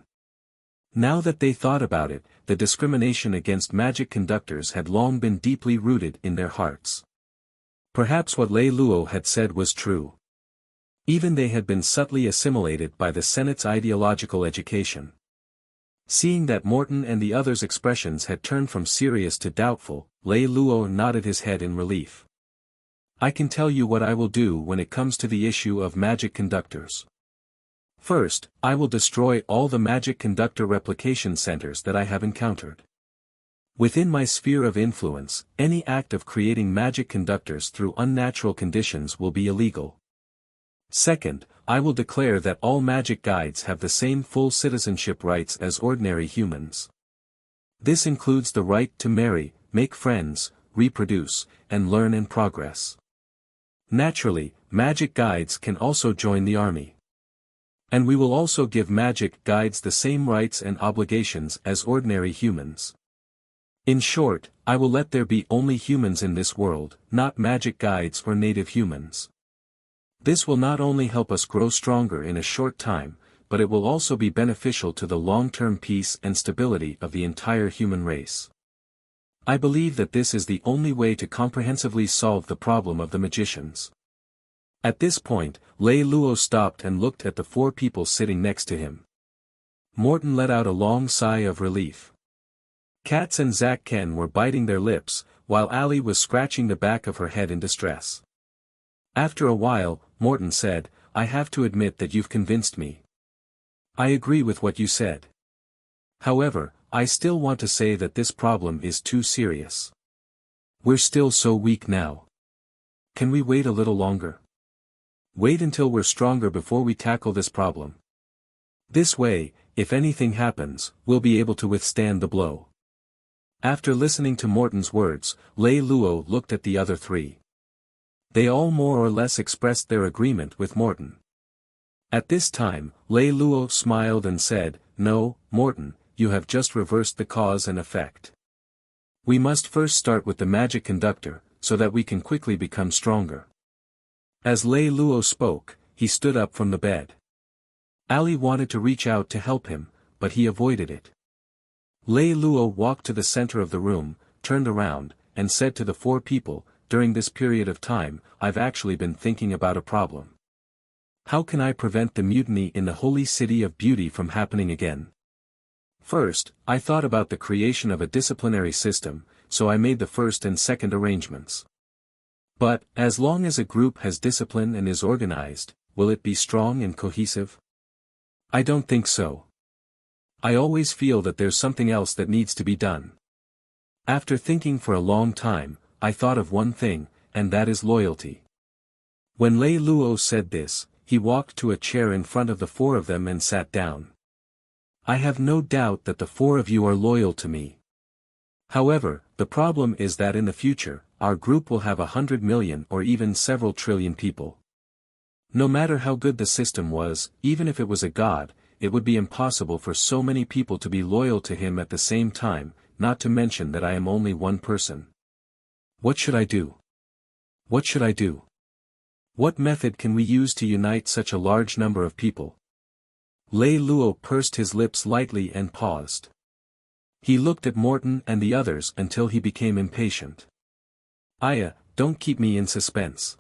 Now that they thought about it, the discrimination against magic conductors had long been deeply rooted in their hearts. Perhaps what Lei Lou had said was true. Even they had been subtly assimilated by the Senate's ideological education. Seeing that Morton and the others' expressions had turned from serious to doubtful, Lei Lou nodded his head in relief. I can tell you what I will do when it comes to the issue of magic conductors. First, I will destroy all the magic conductor replication centers that I have encountered. Within my sphere of influence, any act of creating magic conductors through unnatural conditions will be illegal. Second, I will declare that all magic guides have the same full citizenship rights as ordinary humans. This includes the right to marry, make friends, reproduce, and learn and progress. Naturally, magic guides can also join the army. And we will also give magic guides the same rights and obligations as ordinary humans. In short, I will let there be only humans in this world, not magic guides or native humans. This will not only help us grow stronger in a short time, but it will also be beneficial to the long-term peace and stability of the entire human race. I believe that this is the only way to comprehensively solve the problem of the magicians. At this point, Lei Lou stopped and looked at the four people sitting next to him. Morton let out a long sigh of relief. Katz and Zack Ken were biting their lips, while Ali was scratching the back of her head in distress. After a while, Morton said, I have to admit that you've convinced me. I agree with what you said. However, I still want to say that this problem is too serious. We're still so weak now. Can we wait a little longer? Wait until we're stronger before we tackle this problem. This way, if anything happens, we'll be able to withstand the blow. After listening to Morton's words, Lei Lou looked at the other three. They all more or less expressed their agreement with Morton. At this time, Lei Lou smiled and said, No, Morton, you have just reversed the cause and effect. We must first start with the magic conductor, so that we can quickly become stronger. As Lei Lou spoke, he stood up from the bed. Ali wanted to reach out to help him, but he avoided it. Lei Lou walked to the center of the room, turned around, and said to the four people, During this period of time, I've actually been thinking about a problem. How can I prevent the mutiny in the holy city of beauty from happening again? First, I thought about the creation of a disciplinary system, so I made the first and second arrangements. But, as long as a group has discipline and is organized, will it be strong and cohesive? I don't think so. I always feel that there's something else that needs to be done. After thinking for a long time, I thought of one thing, and that is loyalty. When Lei Lou said this, he walked to a chair in front of the four of them and sat down. I have no doubt that the four of you are loyal to me. However, the problem is that in the future, our group will have 100 million or even several trillion people. No matter how good the system was, even if it was a god, it would be impossible for so many people to be loyal to him at the same time, not to mention that I am only one person. What should I do? What should I do? What method can we use to unite such a large number of people? Lei Lou pursed his lips lightly and paused. He looked at Morton and the others until he became impatient. Aya, don't keep me in suspense.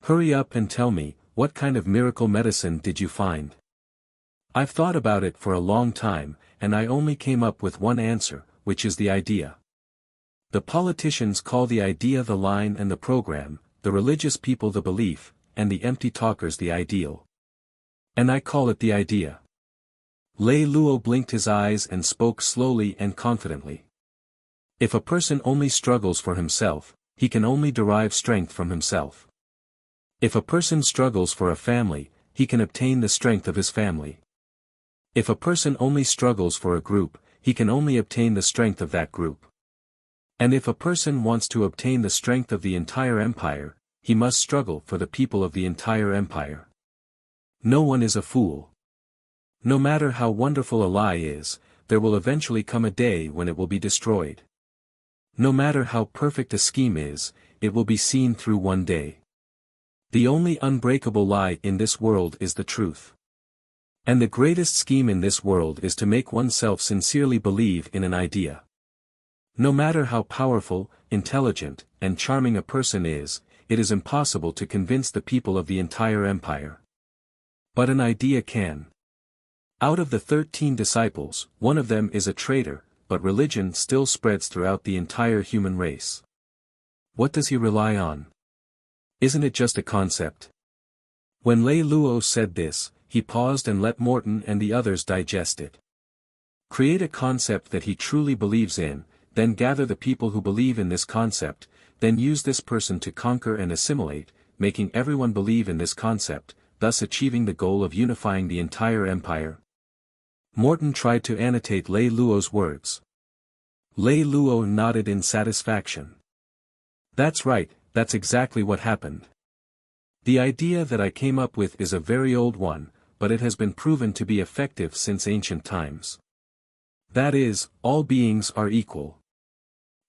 Hurry up and tell me, what kind of miracle medicine did you find? I've thought about it for a long time, and I only came up with one answer, which is the idea. The politicians call the idea the line and the program, the religious people the belief, and the empty talkers the ideal. And I call it the idea. Lei Lou blinked his eyes and spoke slowly and confidently. If a person only struggles for himself, he can only derive strength from himself. If a person struggles for a family, he can obtain the strength of his family. If a person only struggles for a group, he can only obtain the strength of that group. And if a person wants to obtain the strength of the entire empire, he must struggle for the people of the entire empire. No one is a fool. No matter how wonderful a lie is, there will eventually come a day when it will be destroyed. No matter how perfect a scheme is, it will be seen through one day. The only unbreakable lie in this world is the truth. And the greatest scheme in this world is to make oneself sincerely believe in an idea. No matter how powerful, intelligent, and charming a person is, it is impossible to convince the people of the entire empire. But an idea can. Out of the 13 disciples, one of them is a traitor, but religion still spreads throughout the entire human race. What does he rely on? Isn't it just a concept? When Lei Lou said this, he paused and let Morton and the others digest it. Create a concept that he truly believes in, then gather the people who believe in this concept, then use this person to conquer and assimilate, making everyone believe in this concept, thus achieving the goal of unifying the entire empire. Morton tried to annotate Lei Lou's words. Lei Lou nodded in satisfaction. That's right, that's exactly what happened. The idea that I came up with is a very old one, but it has been proven to be effective since ancient times. That is, all beings are equal.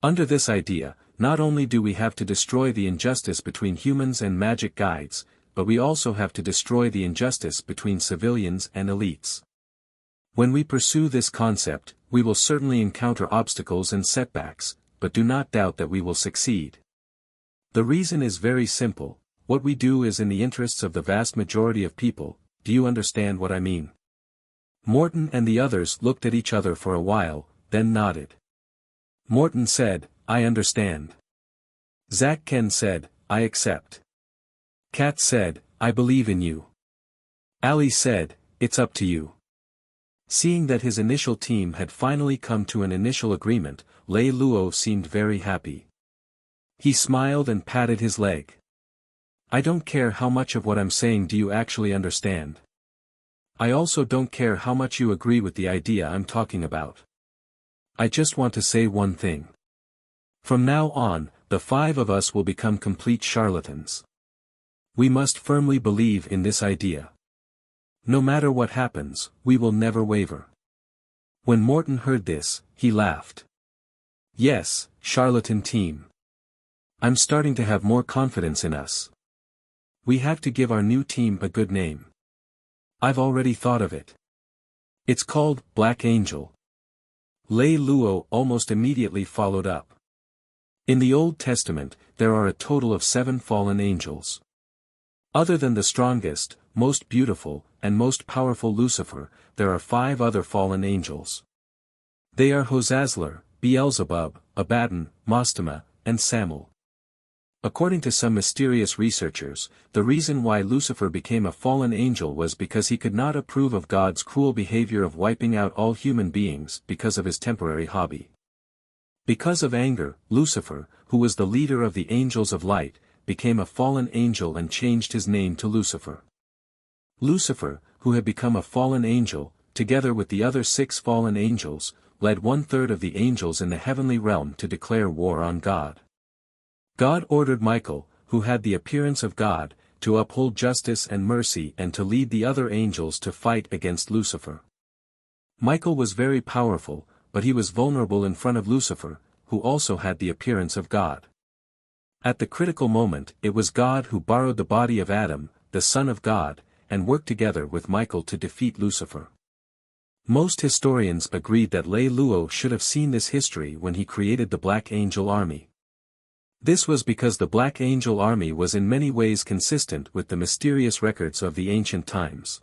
Under this idea, not only do we have to destroy the injustice between humans and magic guides, but we also have to destroy the injustice between civilians and elites. When we pursue this concept, we will certainly encounter obstacles and setbacks, but do not doubt that we will succeed. The reason is very simple, what we do is in the interests of the vast majority of people. Do you understand what I mean? Morton and the others looked at each other for a while, then nodded. Morton said, I understand. Zack Ken said, I accept. Kat said, I believe in you. Ali said, it's up to you. Seeing that his initial team had finally come to an initial agreement, Lei Lou seemed very happy. He smiled and patted his leg. I don't care how much of what I'm saying do you actually understand. I also don't care how much you agree with the idea I'm talking about. I just want to say one thing. From now on, the 5 of us will become complete charlatans. We must firmly believe in this idea. No matter what happens, we will never waver. When Morton heard this, he laughed. Yes, charlatan team. I'm starting to have more confidence in us. We have to give our new team a good name. I've already thought of it. It's called Black Angel. Lei Lou almost immediately followed up. In the Old Testament, there are a total of 7 fallen angels. Other than the strongest, most beautiful, and most powerful Lucifer, there are 5 other fallen angels. They are Hosazler, Beelzebub, Abaddon, Mostama, and Samul. According to some mysterious researchers, the reason why Lucifer became a fallen angel was because he could not approve of God's cruel behavior of wiping out all human beings because of his temporary hobby. Because of anger, Lucifer, who was the leader of the angels of light, became a fallen angel and changed his name to Lucifer. Lucifer, who had become a fallen angel, together with the other 6 fallen angels, led 1/3 of the angels in the heavenly realm to declare war on God. God ordered Michael, who had the appearance of God, to uphold justice and mercy and to lead the other angels to fight against Lucifer. Michael was very powerful, but he was vulnerable in front of Lucifer, who also had the appearance of God. At the critical moment, it was God who borrowed the body of Adam, the son of God, and worked together with Michael to defeat Lucifer. Most historians agreed that Lei Lou should have seen this history when he created the Black Angel Army. This was because the Black Angel Army was in many ways consistent with the mysterious records of the ancient times.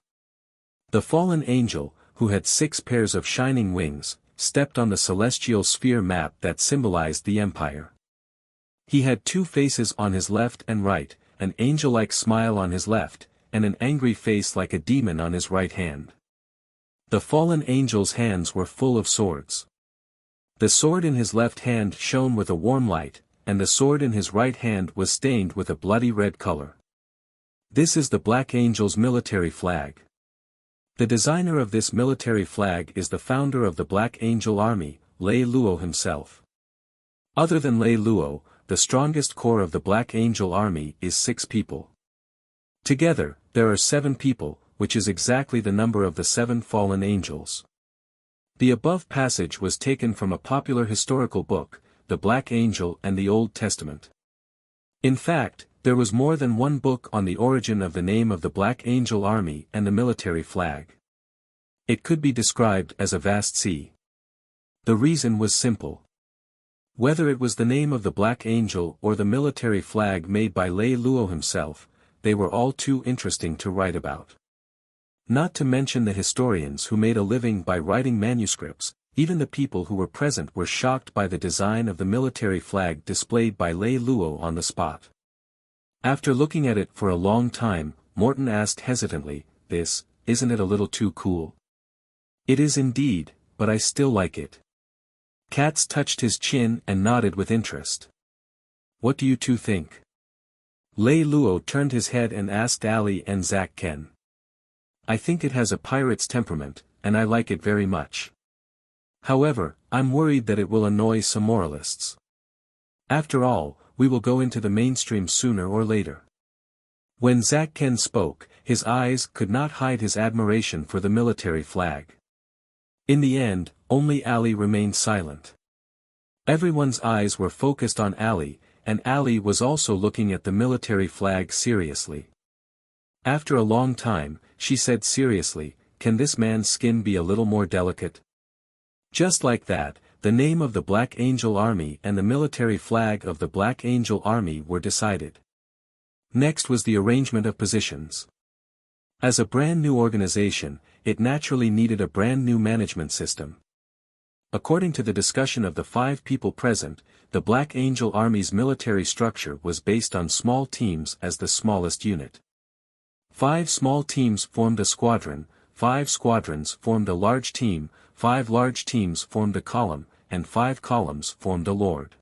The fallen angel, who had 6 pairs of shining wings, stepped on the celestial sphere map that symbolized the empire. He had 2 faces on his left and right, an angel-like smile on his left, and an angry face like a demon on his right hand. The fallen angel's hands were full of swords. The sword in his left hand shone with a warm light, and the sword in his right hand was stained with a bloody red color. This is the Black Angel's military flag. The designer of this military flag is the founder of the Black Angel Army, Lei Lou himself. Other than Lei Lou, the strongest core of the Black Angel Army is 6 people. Together, there are 7 people, which is exactly the number of the 7 fallen angels. The above passage was taken from a popular historical book, The Black Angel and the Old Testament. In fact, There was more than one book on the origin of the name of the Black Angel Army and the military flag. It could be described as a vast sea. The reason was simple. Whether it was the name of the Black Angel or the military flag made by Lei Lou himself, they were all too interesting to write about. Not to mention the historians who made a living by writing manuscripts, even the people who were present were shocked by the design of the military flag displayed by Lei Lou on the spot. After looking at it for a long time, Morton asked hesitantly, isn't it a little too cool? It is indeed, but I still like it. Katz touched his chin and nodded with interest. What do you two think? Lei Lou turned his head and asked Ali and Zack Ken. I think it has a pirate's temperament, and I like it very much. However, I'm worried that it will annoy some moralists. After all, we will go into the mainstream sooner or later. When Zack Ken spoke, his eyes could not hide his admiration for the military flag. In the end, only Ali remained silent. Everyone's eyes were focused on Ali, and Ali was also looking at the military flag seriously. After a long time, she said seriously, can this man's skin be a little more delicate? Just like that, the name of the Black Angel Army and the military flag of the Black Angel Army were decided. Next was the arrangement of positions. As a brand new organization, it naturally needed a brand new management system. According to the discussion of the 5 people present, the Black Angel Army's military structure was based on small teams as the smallest unit. 5 small teams formed a squadron, 5 squadrons formed a large team, 5 large teams formed a column, and 5 columns formed a lord.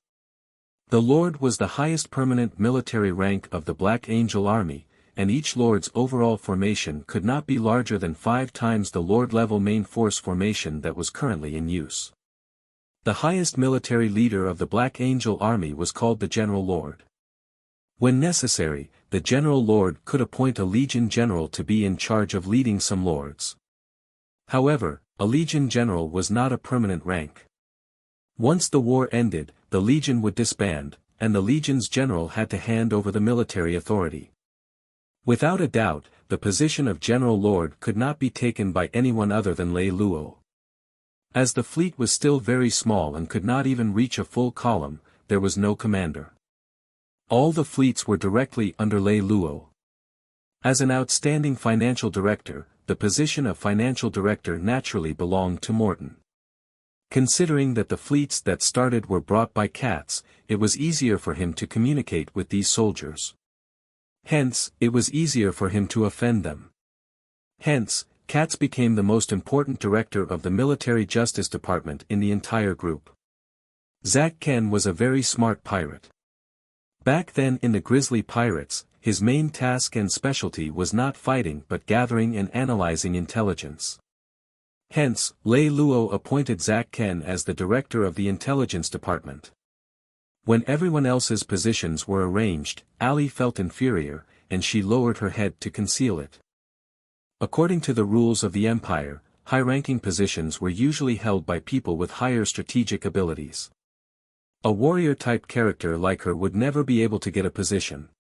The lord was the highest permanent military rank of the Black Angel Army, and each lord's overall formation could not be larger than 5 times the lord-level main force formation that was currently in use. The highest military leader of the Black Angel Army was called the General Lord. When necessary, the General Lord could appoint a Legion General to be in charge of leading some lords. However, a Legion General was not a permanent rank. Once the war ended, the Legion would disband, and the Legion's General had to hand over the military authority. Without a doubt, the position of General Lord could not be taken by anyone other than Lei Lou. As the fleet was still very small and could not even reach a full column, there was no commander. All the fleets were directly under Lei Lou. As an outstanding financial director, the position of financial director naturally belonged to Morton. Considering that the fleets that started were brought by Katz, it was easier for him to communicate with these soldiers. Hence, it was easier for him to offend them. Hence, Katz became the most important director of the military justice department in the entire group. Zack Ken was a very smart pirate. Back then in the Grizzly Pirates, his main task and specialty was not fighting but gathering and analyzing intelligence. Hence, Lei Lou appointed Zack Ken as the director of the intelligence department. When everyone else's positions were arranged, Ali felt inferior, and she lowered her head to conceal it. According to the rules of the Empire, high-ranking positions were usually held by people with higher strategic abilities. A warrior-type character like her would never be able to get a position.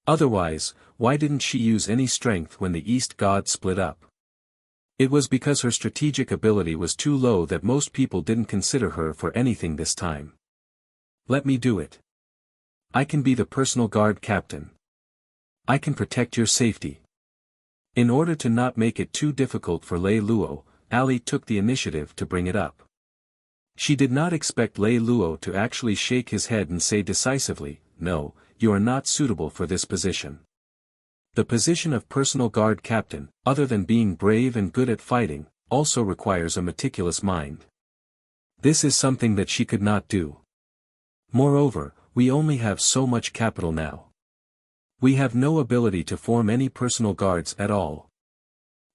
Otherwise, why didn't she use any strength when the East God split up? It was because her strategic ability was too low that most people didn't consider her for anything this time. Let me do it. I can be the personal guard captain. I can protect your safety. In order to not make it too difficult for Lei Lou, Ali took the initiative to bring it up. She did not expect Lei Lou to actually shake his head and say decisively, no, you are not suitable for this position. The position of personal guard captain, other than being brave and good at fighting, also requires a meticulous mind. This is something that she could not do. Moreover, we only have so much capital now. We have no ability to form any personal guards at all.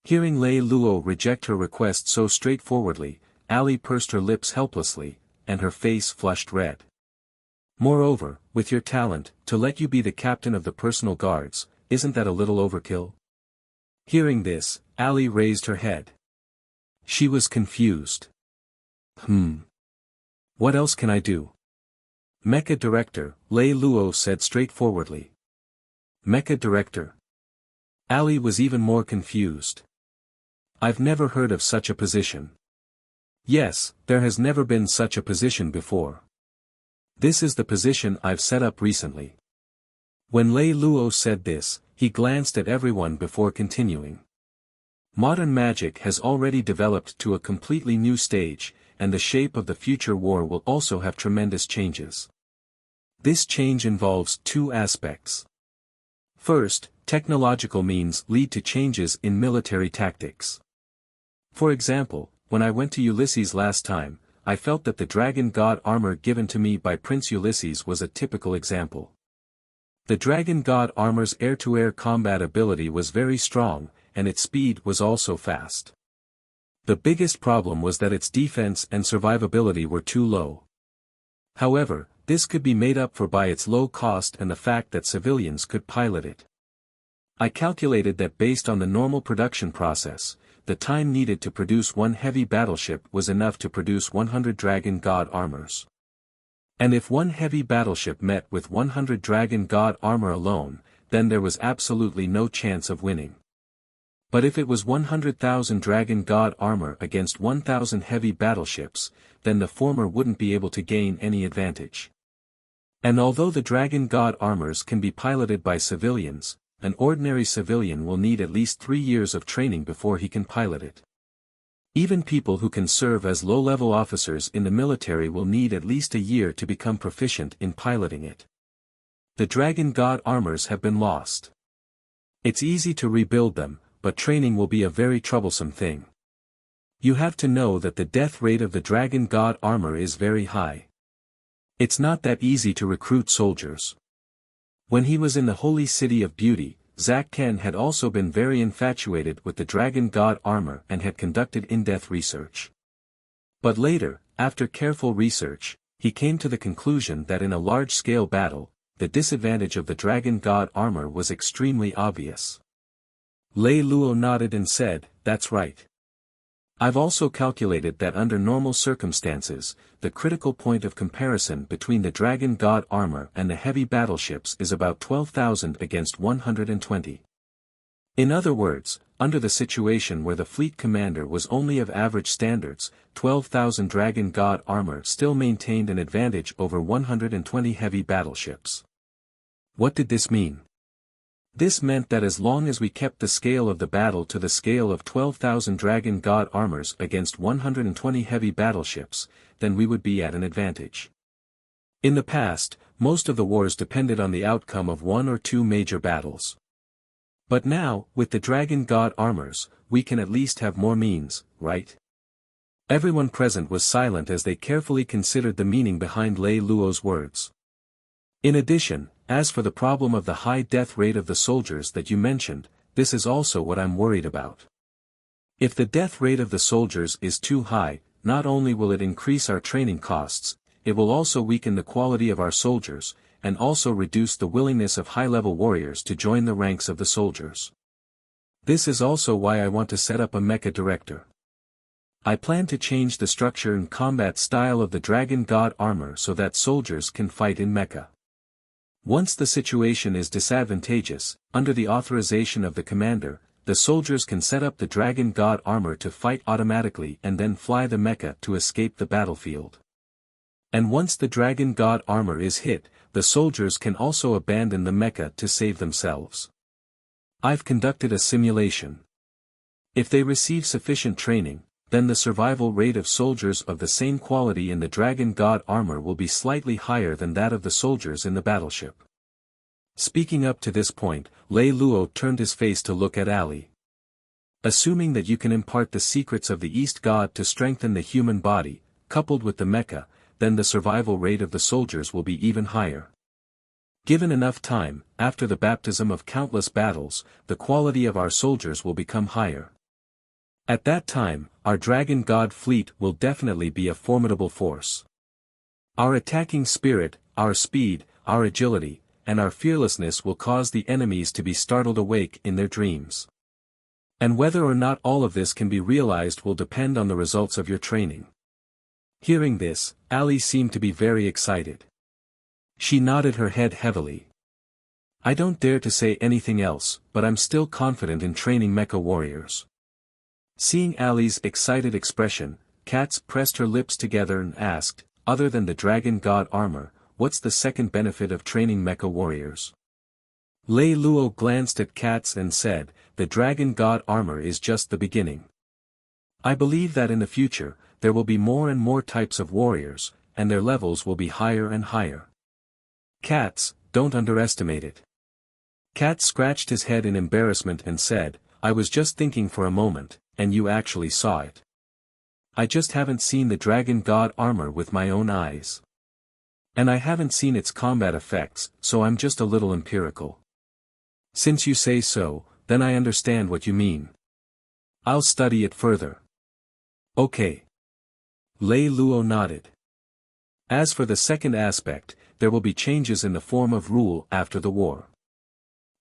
Hearing Lei Lou reject her request so straightforwardly, Ali pursed her lips helplessly, and her face flushed red. Moreover, with your talent, to let you be the captain of the personal guards, isn't that a little overkill? Hearing this, Ali raised her head. She was confused. What else can I do? Mecha Director, Lei Lou said straightforwardly. Mecha Director. Ali was even more confused. I've never heard of such a position. Yes, there has never been such a position before. This is the position I've set up recently. When Lei Lou said this, he glanced at everyone before continuing. Modern magic has already developed to a completely new stage, and the shape of the future war will also have tremendous changes. This change involves two aspects. First, technological means lead to changes in military tactics. For example, when I went to Ulysses last time, I felt that the dragon god armor given to me by Prince Ulysses was a typical example. The dragon god armor's air-to-air combat ability was very strong, and its speed was also fast. The biggest problem was that its defense and survivability were too low. However, this could be made up for by its low cost and the fact that civilians could pilot it. I calculated that based on the normal production process, the time needed to produce one heavy battleship was enough to produce 100 dragon god armors. And if one heavy battleship met with 100 dragon god armor alone, then there was absolutely no chance of winning. But if it was 100,000 dragon god armor against 1,000 heavy battleships, then the former wouldn't be able to gain any advantage. And although the dragon god armors can be piloted by civilians, an ordinary civilian will need at least 3 years of training before he can pilot it. Even people who can serve as low-level officers in the military will need at least a year to become proficient in piloting it. The dragon god armors have been lost. It's easy to rebuild them, but training will be a very troublesome thing. You have to know that the death rate of the dragon god armor is very high. It's not that easy to recruit soldiers. When he was in the holy city of beauty, Zack Ken had also been very infatuated with the dragon god armor and had conducted in-depth research. But later, after careful research, he came to the conclusion that in a large-scale battle, the disadvantage of the dragon god armor was extremely obvious. Lei Lou nodded and said, "That's right. I've also calculated that under normal circumstances, the critical point of comparison between the dragon god armor and the heavy battleships is about 12,000 against 120. In other words, under the situation where the fleet commander was only of average standards, 12,000 dragon god armor still maintained an advantage over 120 heavy battleships." What did this mean? This meant that as long as we kept the scale of the battle to the scale of 12,000 dragon god armors against 120 heavy battleships, then we would be at an advantage. In the past, most of the wars depended on the outcome of one or two major battles. But now, with the dragon god armors, we can at least have more means, right? Everyone present was silent as they carefully considered the meaning behind Lei Lou's words. In addition, as for the problem of the high death rate of the soldiers that you mentioned, this is also what I'm worried about. If the death rate of the soldiers is too high, not only will it increase our training costs, it will also weaken the quality of our soldiers, and also reduce the willingness of high-level warriors to join the ranks of the soldiers. This is also why I want to set up a mecha director. I plan to change the structure and combat style of the dragon god armor so that soldiers can fight in mecha. Once the situation is disadvantageous, under the authorization of the commander, the soldiers can set up the dragon god armor to fight automatically and then fly the mecha to escape the battlefield. And once the dragon god armor is hit, the soldiers can also abandon the mecha to save themselves. I've conducted a simulation. If they receive sufficient training, then the survival rate of soldiers of the same quality in the dragon god armor will be slightly higher than that of the soldiers in the battleship. Speaking up to this point, Lei Lou turned his face to look at Ali. Assuming that you can impart the secrets of the East God to strengthen the human body, coupled with the mecha, then the survival rate of the soldiers will be even higher. Given enough time, after the baptism of countless battles, the quality of our soldiers will become higher. At that time, our dragon god fleet will definitely be a formidable force. Our attacking spirit, our speed, our agility, and our fearlessness will cause the enemies to be startled awake in their dreams. And whether or not all of this can be realized will depend on the results of your training. Hearing this, Ali seemed to be very excited. She nodded her head heavily. I don't dare to say anything else, but I'm still confident in training mecha warriors. Seeing Ali's excited expression, Katz pressed her lips together and asked, other than the dragon god armor, what's the second benefit of training mecha warriors? Lei Lou glanced at Katz and said, the dragon god armor is just the beginning. I believe that in the future, there will be more and more types of warriors, and their levels will be higher and higher. Katz, don't underestimate it. Katz scratched his head in embarrassment and said, I was just thinking for a moment, and you actually saw it. I just haven't seen the dragon god armor with my own eyes. And I haven't seen its combat effects, so I'm just a little empirical. Since you say so, then I understand what you mean. I'll study it further. Okay. Lei Lou nodded. As for the second aspect, there will be changes in the form of rule after the war.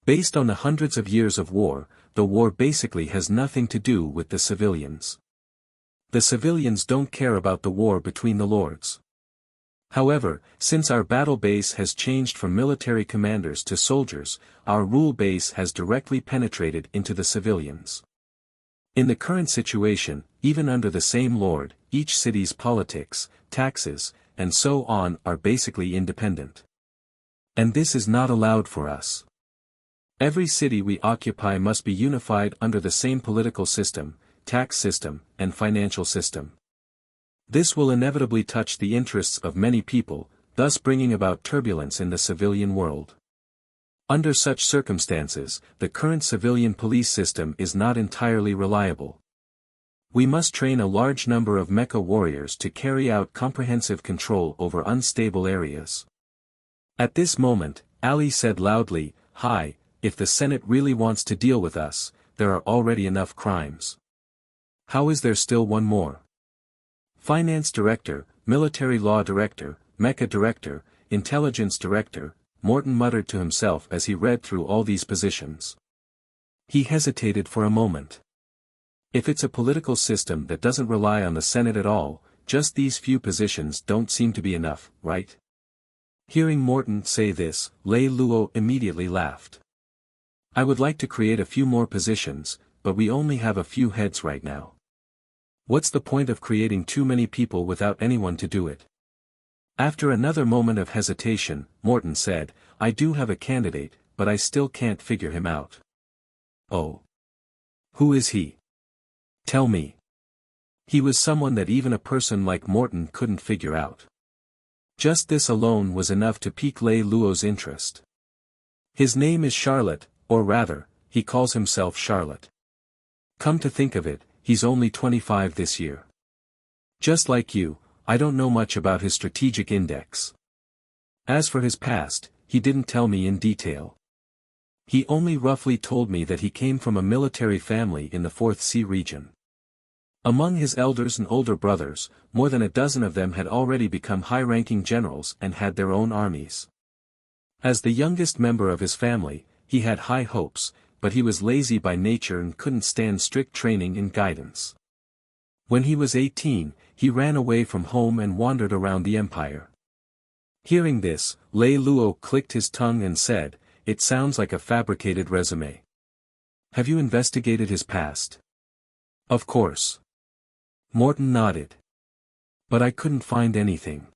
Based on the hundreds of years of war, the war basically has nothing to do with the civilians. The civilians don't care about the war between the lords. However, since our battle base has changed from military commanders to soldiers, our rule base has directly penetrated into the civilians. In the current situation, even under the same lord, each city's politics, taxes, and so on are basically independent. And this is not allowed for us. Every city we occupy must be unified under the same political system, tax system, and financial system. This will inevitably touch the interests of many people, thus bringing about turbulence in the civilian world. Under such circumstances, the current civilian police system is not entirely reliable. We must train a large number of mecha warriors to carry out comprehensive control over unstable areas. At this moment, Ali said loudly, "Hi, if the Senate really wants to deal with us, there are already enough crimes. How is there still one more? Finance Director, Military Law Director, Mecha Director, Intelligence Director," Morton muttered to himself as he read through all these positions. He hesitated for a moment. If it's a political system that doesn't rely on the Senate at all, just these few positions don't seem to be enough, right? Hearing Morton say this, Lei Lou immediately laughed. I would like to create a few more positions, but we only have a few heads right now. What's the point of creating too many people without anyone to do it? After another moment of hesitation, Morton said, I do have a candidate, but I still can't figure him out. Oh. Who is he? Tell me. He was someone that even a person like Morton couldn't figure out. Just this alone was enough to pique Lei Lou's interest. His name is Charlotte, or rather, he calls himself Charlotte. Come to think of it, he's only 25 this year. Just like you, I don't know much about his strategic index. As for his past, he didn't tell me in detail. He only roughly told me that he came from a military family in the 4th Sea region. Among his elders and older brothers, more than a dozen of them had already become high-ranking generals and had their own armies. As the youngest member of his family, he had high hopes, but he was lazy by nature and couldn't stand strict training and guidance. When he was 18, he ran away from home and wandered around the empire. Hearing this, Lei Lou clicked his tongue and said, It sounds like a fabricated resume. Have you investigated his past? Of course. Morton nodded. But I couldn't find anything.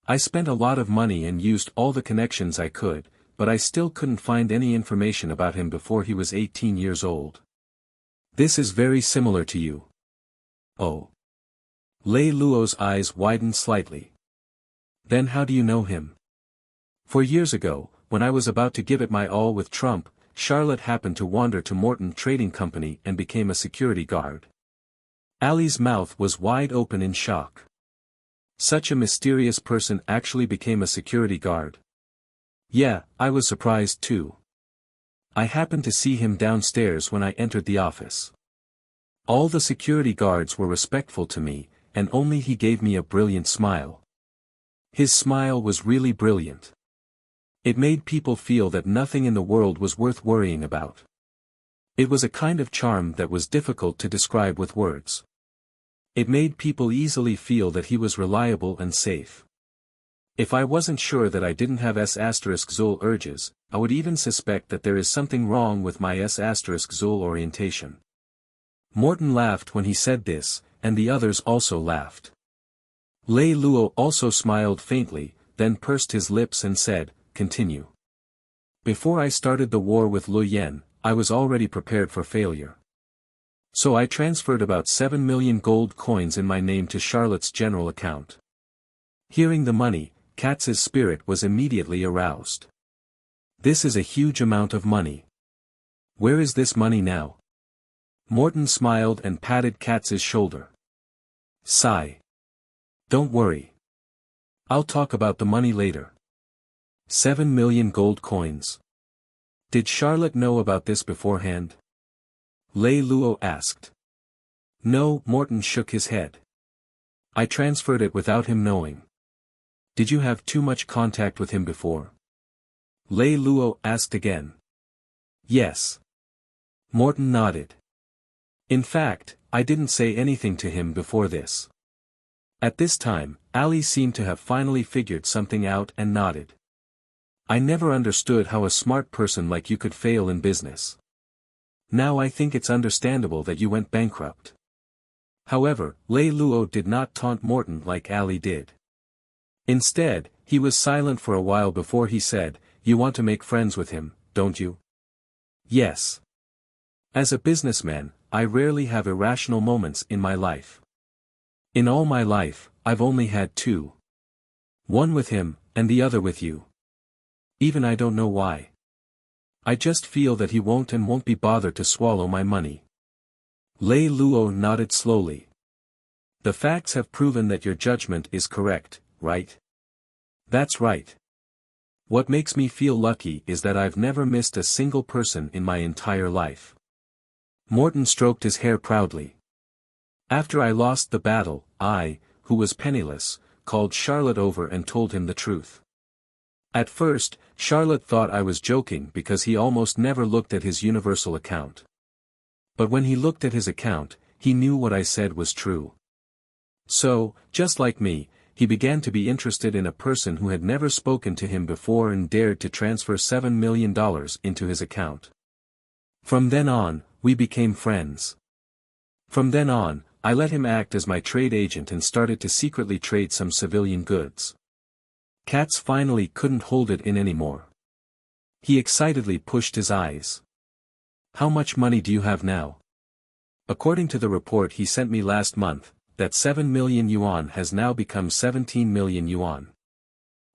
I spent a lot of money and used all the connections I could, but I still couldn't find any information about him before he was 18 years old. This is very similar to you. Oh. Lei Lou's eyes widened slightly. Then how do you know him? 4 years ago, when I was about to give it my all with Trump, Charlotte happened to wander to Morton Trading Company and became a security guard. Ali's mouth was wide open in shock. Such a mysterious person actually became a security guard. Yeah, I was surprised too. I happened to see him downstairs when I entered the office. All the security guards were respectful to me, and only he gave me a brilliant smile. His smile was really brilliant. It made people feel that nothing in the world was worth worrying about. It was a kind of charm that was difficult to describe with words. It made people easily feel that he was reliable and safe. If I wasn't sure that I didn't have S*Zul urges, I would even suspect that there is something wrong with my S*Zul orientation. Morton laughed when he said this, and the others also laughed. Lei Lou also smiled faintly, then pursed his lips and said, "Continue. Before I started the war with Lu Yen, I was already prepared for failure. So I transferred about 7 million gold coins in my name to Charlotte's general account." Hearing the money, Katz's spirit was immediately aroused. This is a huge amount of money. Where is this money now? Morton smiled and patted Katz's shoulder. Sigh. Don't worry. I'll talk about the money later. 7 million gold coins. Did Charlotte know about this beforehand? Lei Lou asked. No, Morton shook his head. I transferred it without him knowing. Did you have too much contact with him before? Lei Lou asked again. Yes. Morton nodded. In fact, I didn't say anything to him before this. At this time, Ali seemed to have finally figured something out and nodded. I never understood how a smart person like you could fail in business. Now I think it's understandable that you went bankrupt. However, Lei Lou did not taunt Morton like Ali did. Instead, he was silent for a while before he said, "You want to make friends with him, don't you?" Yes. As a businessman, I rarely have irrational moments in my life. In all my life, I've only had two. One with him, and the other with you. Even I don't know why. I just feel that he won't be bothered to swallow my money. Lei Lou nodded slowly. The facts have proven that your judgment is correct, right? That's right. What makes me feel lucky is that I've never missed a single person in my entire life. Morton stroked his hair proudly. After I lost the battle, I, who was penniless, called Charlotte over and told him the truth. At first, Charlotte thought I was joking because he almost never looked at his universal account. But when he looked at his account, he knew what I said was true. So, just like me, he began to be interested in a person who had never spoken to him before and dared to transfer $7 million into his account. From then on, we became friends. From then on, I let him act as my trade agent and started to secretly trade some civilian goods. Katz finally couldn't hold it in anymore. He excitedly pushed his eyes. How much money do you have now? According to the report he sent me last month, that 7 million yuan has now become 17 million yuan.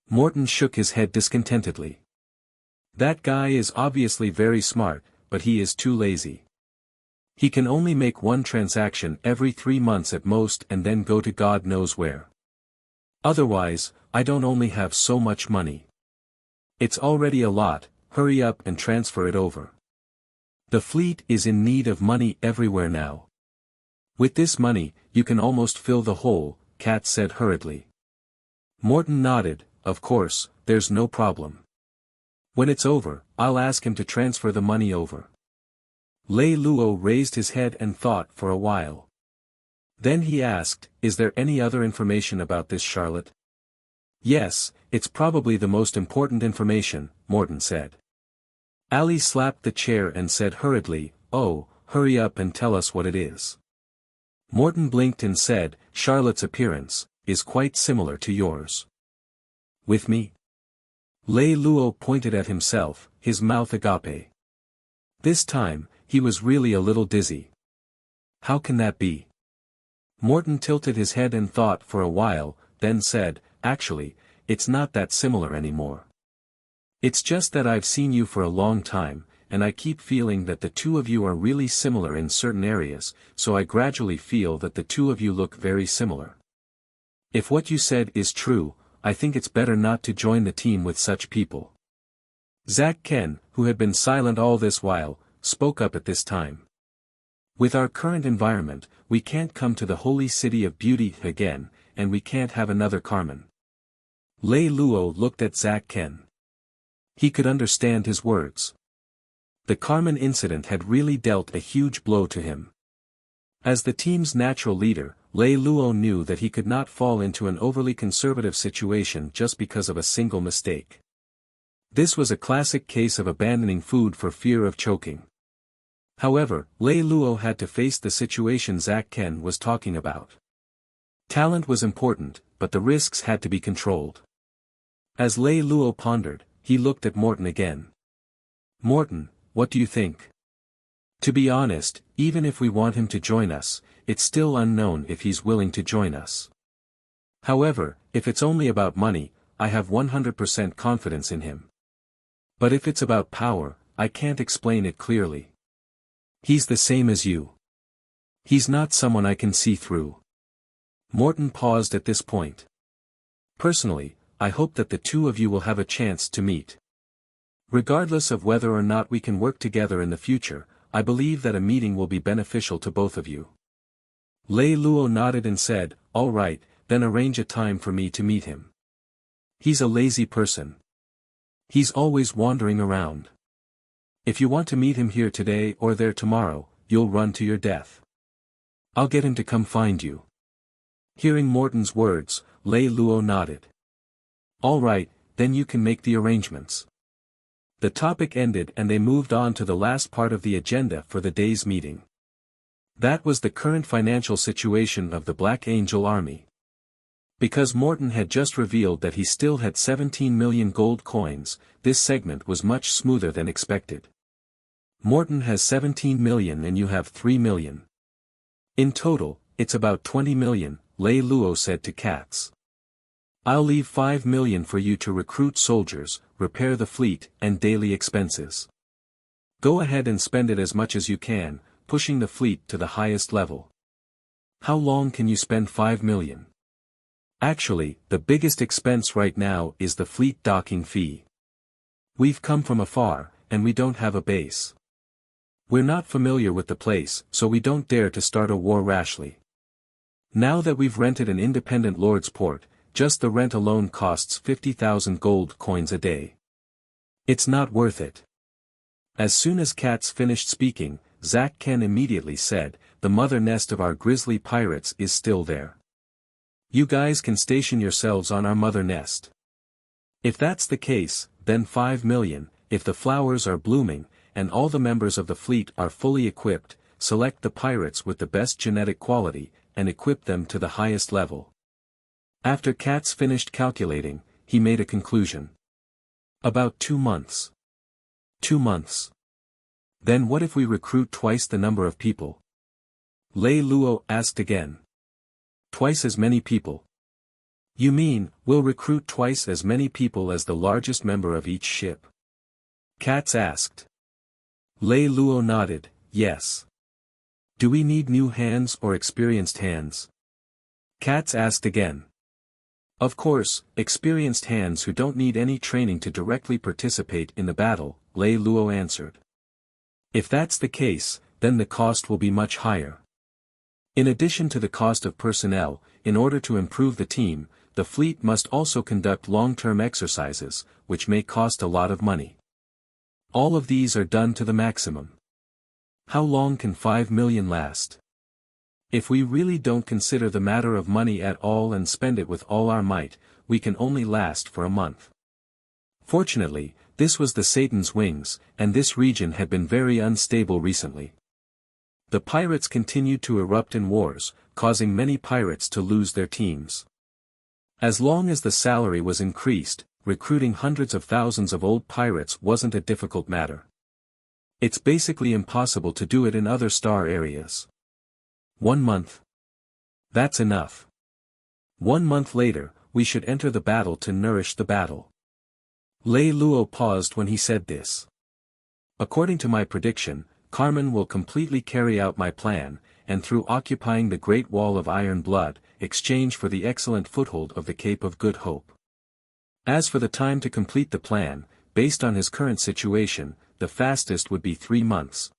Morton shook his head discontentedly. That guy is obviously very smart, but he is too lazy. He can only make one transaction every 3 months at most and then go to God knows where. Otherwise, I don't only have so much money. It's already a lot, hurry up and transfer it over. The fleet is in need of money everywhere now. With this money, you can almost fill the hole, Katz said hurriedly. Morton nodded, of course, there's no problem. When it's over, I'll ask him to transfer the money over. Lei Lou raised his head and thought for a while. Then he asked, is there any other information about this Charlotte? Yes, it's probably the most important information, Morton said. Ali slapped the chair and said hurriedly, oh, hurry up and tell us what it is. Morton blinked and said, Charlotte's appearance is quite similar to yours. With me? Lei Lou pointed at himself, his mouth agape. This time, he was really a little dizzy. How can that be? Morton tilted his head and thought for a while, then said, actually, it's not that similar anymore. It's just that I've seen you for a long time, and I keep feeling that the two of you are really similar in certain areas, so I gradually feel that the two of you look very similar. If what you said is true, I think it's better not to join the team with such people. Zach Ken, who had been silent all this while, spoke up at this time. With our current environment, we can't come to the holy city of beauty again, and we can't have another Carmen. Lei Lou looked at Zach Ken. He could understand his words. The Carmen incident had really dealt a huge blow to him. As the team's natural leader, Lei Lou knew that he could not fall into an overly conservative situation just because of a single mistake. This was a classic case of abandoning food for fear of choking. However, Lei Lou had to face the situation Zack Ken was talking about. Talent was important, but the risks had to be controlled. As Lei Lou pondered, he looked at Morton again. "Morton, what do you think?" "To be honest, even if we want him to join us, it's still unknown if he's willing to join us. However, if it's only about money, I have 100% confidence in him. But if it's about power, I can't explain it clearly. He's the same as you. He's not someone I can see through." Morton paused at this point. "Personally, I hope that the two of you will have a chance to meet. Regardless of whether or not we can work together in the future, I believe that a meeting will be beneficial to both of you." Lei Lou nodded and said, "All right, then arrange a time for me to meet him. He's a lazy person. He's always wandering around. If you want to meet him here today or there tomorrow, you'll run to your death. I'll get him to come find you." Hearing Morton's words, Lei Lou nodded. "All right, then you can make the arrangements." The topic ended and they moved on to the last part of the agenda for the day's meeting. That was the current financial situation of the Black Angel Army. Because Morton had just revealed that he still had 17 million gold coins, this segment was much smoother than expected. "Morton has 17 million and you have 3 million. In total, it's about 20 million, Lei Lou said to Katz. "I'll leave 5 million for you to recruit soldiers, repair the fleet, and daily expenses. Go ahead and spend it as much as you can, pushing the fleet to the highest level." "How long can you spend 5 million? "Actually, the biggest expense right now is the fleet docking fee. We've come from afar, and we don't have a base. We're not familiar with the place, so we don't dare to start a war rashly. Now that we've rented an independent lord's port, just the rent alone costs 50,000 gold coins a day. It's not worth it." As soon as Katz finished speaking, Zack Ken immediately said, "The mother nest of our grizzly pirates is still there. You guys can station yourselves on our mother nest. If that's the case, then 5 million, if the flowers are blooming, and all the members of the fleet are fully equipped, select the pirates with the best genetic quality, and equip them to the highest level." After Katz finished calculating, he made a conclusion. "About 2 months. 2 months. Then what if we recruit twice the number of people?" Lei Lou asked again. "Twice as many people? You mean, we'll recruit twice as many people as the largest member of each ship?" Katz asked. Lei Lou nodded, "Yes." "Do we need new hands or experienced hands?" Katz asked again. "Of course, experienced hands who don't need any training to directly participate in the battle," Lei Lou answered. "If that's the case, then the cost will be much higher. In addition to the cost of personnel, in order to improve the team, the fleet must also conduct long-term exercises, which may cost a lot of money. All of these are done to the maximum. How long can 5 million last? If we really don't consider the matter of money at all and spend it with all our might, we can only last for a month." Fortunately, this was the Satan's Wings, and this region had been very unstable recently. The pirates continued to erupt in wars, causing many pirates to lose their teams. As long as the salary was increased, recruiting hundreds of thousands of old pirates wasn't a difficult matter. It's basically impossible to do it in other star areas. 1 month. That's enough. 1 month later, we should enter the battle to nourish the battle. Lei Lou paused when he said this. "According to my prediction, Carmen will completely carry out my plan, and through occupying the Great Wall of Iron Blood, exchange for the excellent foothold of the Cape of Good Hope. As for the time to complete the plan, based on his current situation, the fastest would be 3 months.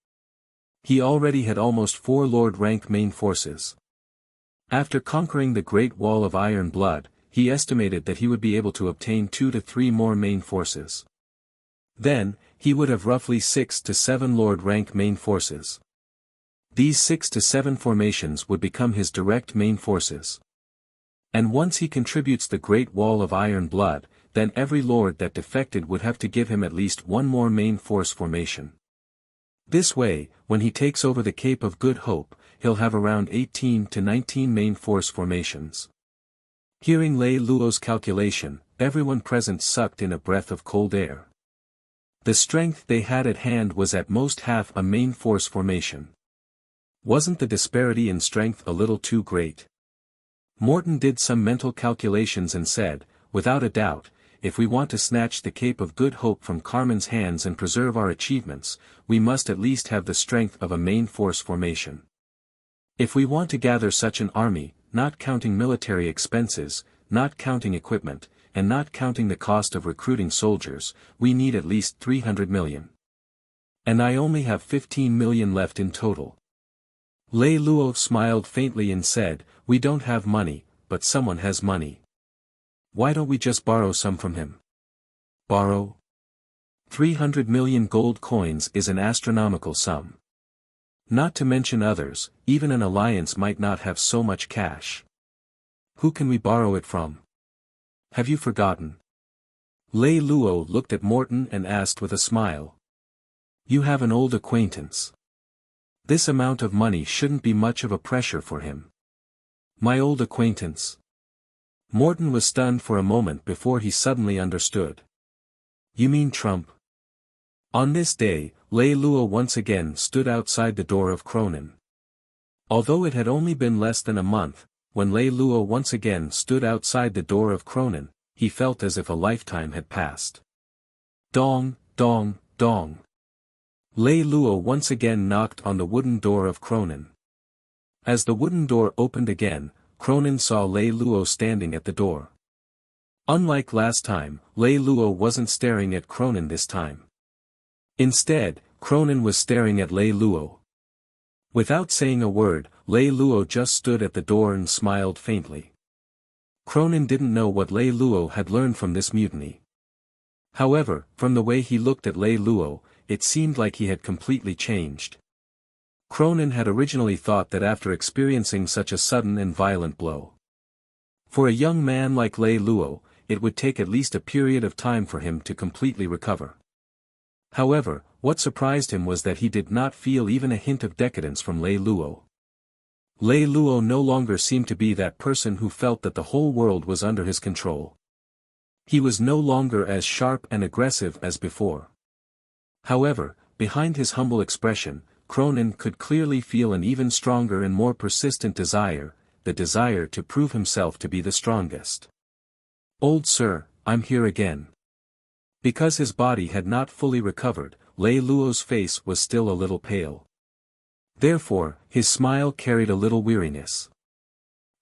He already had almost 4 Lord-rank main forces. After conquering the Great Wall of Iron Blood, he estimated that he would be able to obtain 2 to 3 more main forces. Then, he would have roughly 6 to 7 Lord-rank main forces. These 6 to 7 formations would become his direct main forces. And once he contributes the Great Wall of Iron Blood, then every lord that defected would have to give him at least one more main force formation. This way, when he takes over the Cape of Good Hope, he'll have around 18 to 19 main force formations. Hearing Lei Luo's calculation, everyone present sucked in a breath of cold air. The strength they had at hand was at most half a main force formation. Wasn't the disparity in strength a little too great? Morton did some mental calculations and said, without a doubt, if we want to snatch the Cape of Good Hope from Carmen's hands and preserve our achievements, we must at least have the strength of a main force formation. If we want to gather such an army, not counting military expenses, not counting equipment, and not counting the cost of recruiting soldiers, we need at least 300 million. And I only have 15 million left in total. Lei Luo smiled faintly and said, we don't have money, but someone has money. Why don't we just borrow some from him? Borrow? 300 million gold coins is an astronomical sum. Not to mention others, even an alliance might not have so much cash. Who can we borrow it from? Have you forgotten? Lei Luo looked at Morton and asked with a smile. You have an old acquaintance. This amount of money shouldn't be much of a pressure for him. My old acquaintance. Morton was stunned for a moment before he suddenly understood. You mean Trump? On this day, Lei Luo once again stood outside the door of Cronin. Although it had only been less than a month, when Lei Luo once again stood outside the door of Cronin, he felt as if a lifetime had passed. Dong, dong, dong. Lei Luo once again knocked on the wooden door of Cronin. As the wooden door opened again, Cronin saw Lei Luo standing at the door. Unlike last time, Lei Luo wasn't staring at Cronin this time. Instead, Cronin was staring at Lei Luo. Without saying a word, Lei Luo just stood at the door and smiled faintly. Cronin didn't know what Lei Luo had learned from this mutiny. However, from the way he looked at Lei Luo, it seemed like he had completely changed. Cronin had originally thought that after experiencing such a sudden and violent blow, for a young man like Lei Luo, it would take at least a period of time for him to completely recover. However, what surprised him was that he did not feel even a hint of decadence from Lei Luo. Lei Luo no longer seemed to be that person who felt that the whole world was under his control. He was no longer as sharp and aggressive as before. However, behind his humble expression, Cronin could clearly feel an even stronger and more persistent desire, the desire to prove himself to be the strongest. Old sir, I'm here again. Because his body had not fully recovered, Lei Luo's face was still a little pale. Therefore, his smile carried a little weariness.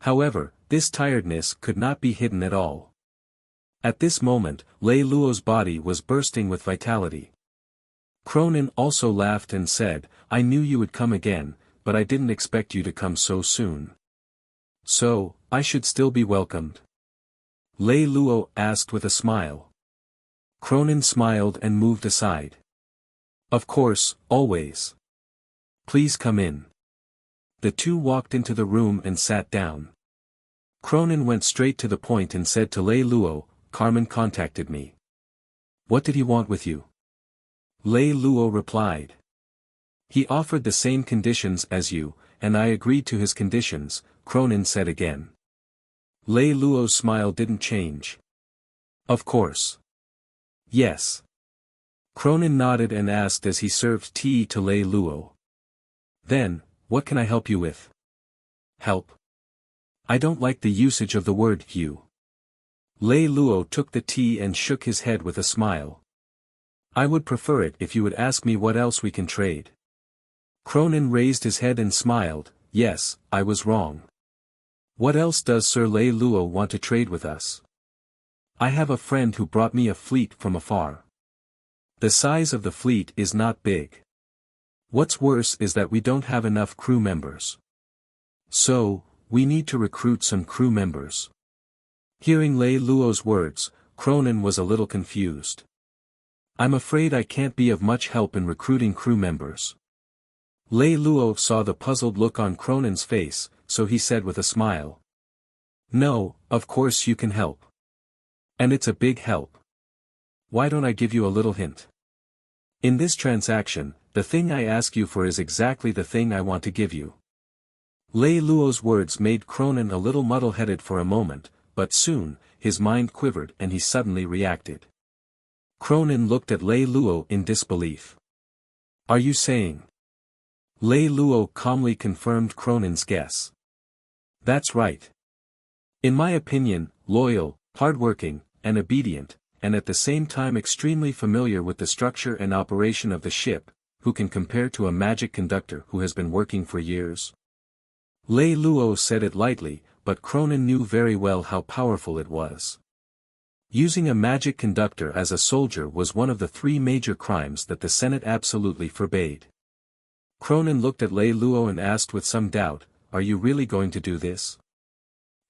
However, this tiredness could not be hidden at all. At this moment, Lei Luo's body was bursting with vitality. Cronin also laughed and said, I knew you would come again, but I didn't expect you to come so soon. So, I should still be welcomed? Lei Luo asked with a smile. Cronin smiled and moved aside. Of course, always. Please come in. The two walked into the room and sat down. Cronin went straight to the point and said to Lei Luo, Carmen contacted me. What did he want with you? Lei Luo replied. He offered the same conditions as you, and I agreed to his conditions, Cronin said again. Lei Luo's smile didn't change. Of course. Yes. Cronin nodded and asked as he served tea to Lei Luo. Then, what can I help you with? Help? I don't like the usage of the word you. Lei Luo took the tea and shook his head with a smile. I would prefer it if you would ask me what else we can trade. Cronin raised his head and smiled, yes, I was wrong. What else does Sir Lei Luo want to trade with us? I have a friend who brought me a fleet from afar. The size of the fleet is not big. What's worse is that we don't have enough crew members. So, we need to recruit some crew members. Hearing Lei Luo's words, Cronin was a little confused. I'm afraid I can't be of much help in recruiting crew members. Lei Lou saw the puzzled look on Cronin's face, so he said with a smile. No, of course you can help. And it's a big help. Why don't I give you a little hint? In this transaction, the thing I ask you for is exactly the thing I want to give you. Lei Lou's words made Cronin a little muddle-headed for a moment, but soon, his mind quivered and he suddenly reacted. Cronin looked at Lei Lou in disbelief. Are you saying? Lei Lou calmly confirmed Cronin's guess. That's right. In my opinion, loyal, hardworking, and obedient, and at the same time extremely familiar with the structure and operation of the ship, who can compare to a magic conductor who has been working for years? Lei Lou said it lightly, but Cronin knew very well how powerful it was. Using a magic conductor as a soldier was one of the 3 major crimes that the Senate absolutely forbade. Cronin looked at Lei Lou and asked with some doubt, are you really going to do this?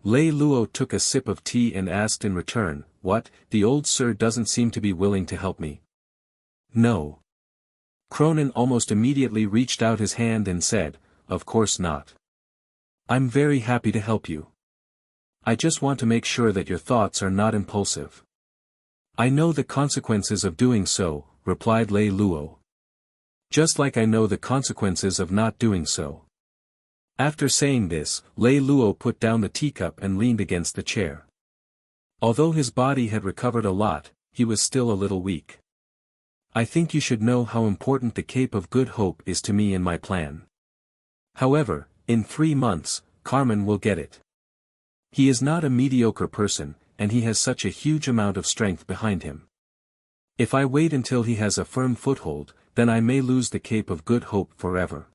Lei Lou took a sip of tea and asked in return, what, the old sir doesn't seem to be willing to help me? No. Cronin almost immediately reached out his hand and said, of course not. I'm very happy to help you. I just want to make sure that your thoughts are not impulsive. I know the consequences of doing so, replied Lei Lou. Just like I know the consequences of not doing so. After saying this, Lei Lou put down the teacup and leaned against the chair. Although his body had recovered a lot, he was still a little weak. I think you should know how important the Cape of Good Hope is to me in my plan. However, in 3 months, Carmen will get it. He is not a mediocre person, and he has such a huge amount of strength behind him. If I wait until he has a firm foothold, then I may lose the Cape of Good Hope forever.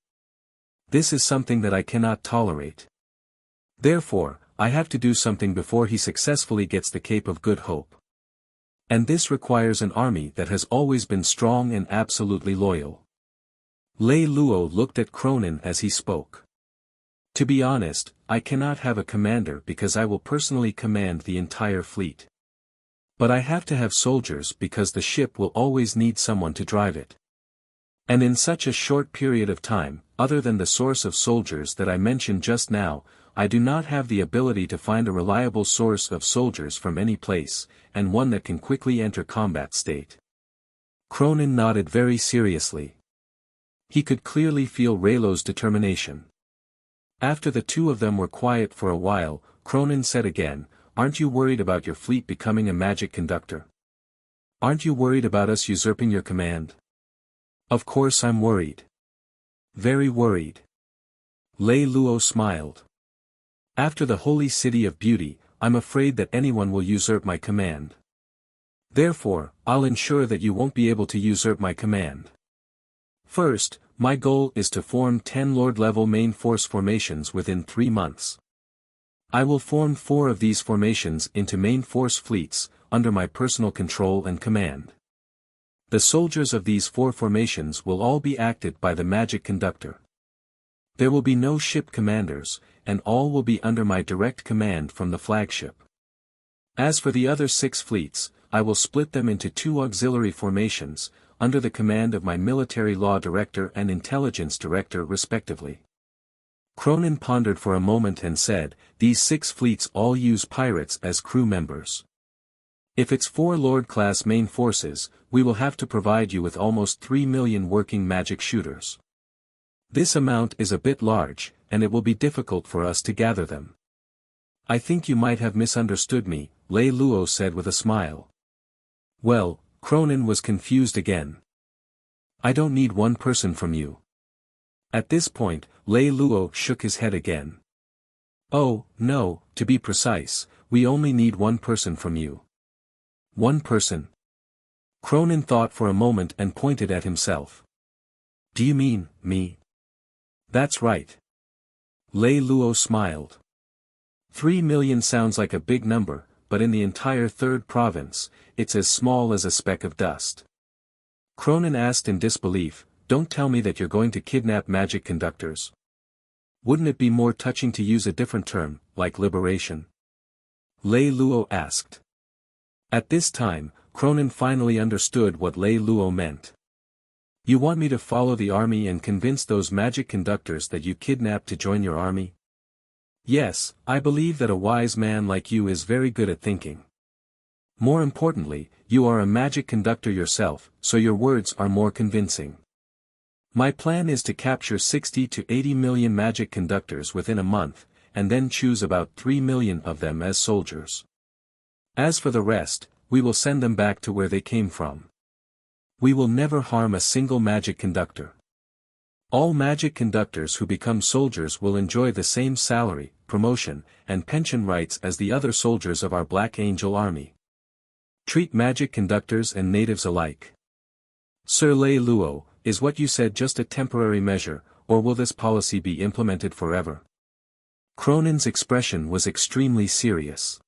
This is something that I cannot tolerate. Therefore, I have to do something before he successfully gets the Cape of Good Hope. And this requires an army that has always been strong and absolutely loyal. Lei Lou looked at Cronin as he spoke. To be honest, I cannot have a commander because I will personally command the entire fleet. But I have to have soldiers because the ship will always need someone to drive it. And in such a short period of time, other than the source of soldiers that I mentioned just now, I do not have the ability to find a reliable source of soldiers from any place, and one that can quickly enter combat state. Cronin nodded very seriously. He could clearly feel Lei Lou's determination. After the two of them were quiet for a while, Cronin said again, aren't you worried about your fleet becoming a magic conductor? Aren't you worried about us usurping your command? Of course I'm worried. Very worried. Lei Lou smiled. After the holy city of beauty, I'm afraid that anyone will usurp my command. Therefore, I'll ensure that you won't be able to usurp my command. First, my goal is to form 10 Lord-level main force formations within 3 months. I will form 4 of these formations into main force fleets, under my personal control and command. The soldiers of these 4 formations will all be acted by the magic conductor. There will be no ship commanders, and all will be under my direct command from the flagship. As for the other 6 fleets, I will split them into 2 auxiliary formations, under the command of my military law director and intelligence director respectively. Cronin pondered for a moment and said, these 6 fleets all use pirates as crew members. If it's 4 Lord-class main forces, we will have to provide you with almost 3 million working magic shooters. This amount is a bit large, and it will be difficult for us to gather them. I think you might have misunderstood me, Lei Lou said with a smile. Well, Cronin was confused again. I don't need one person from you. At this point, Lei Lou shook his head again. Oh, no, to be precise, we only need one person from you. One person? Cronin thought for a moment and pointed at himself. Do you mean, me? That's right. Lei Lou smiled. 3 million sounds like a big number, but in the entire 3rd province, it's as small as a speck of dust. Cronin asked in disbelief, don't tell me that you're going to kidnap magic conductors. Wouldn't it be more touching to use a different term, like liberation? Lei Lou asked. At this time, Cronin finally understood what Lei Lou meant. You want me to follow the army and convince those magic conductors that you kidnapped to join your army? Yes, I believe that a wise man like you is very good at thinking. More importantly, you are a magic conductor yourself, so your words are more convincing. My plan is to capture 60 to 80 million magic conductors within a month, and then choose about 3 million of them as soldiers. As for the rest, we will send them back to where they came from. We will never harm a single magic conductor. All magic conductors who become soldiers will enjoy the same salary, promotion, and pension rights as the other soldiers of our Black Angel army. Treat magic conductors and natives alike. Sir Lei Lou, is what you said just a temporary measure, or will this policy be implemented forever? Cronin's expression was extremely serious.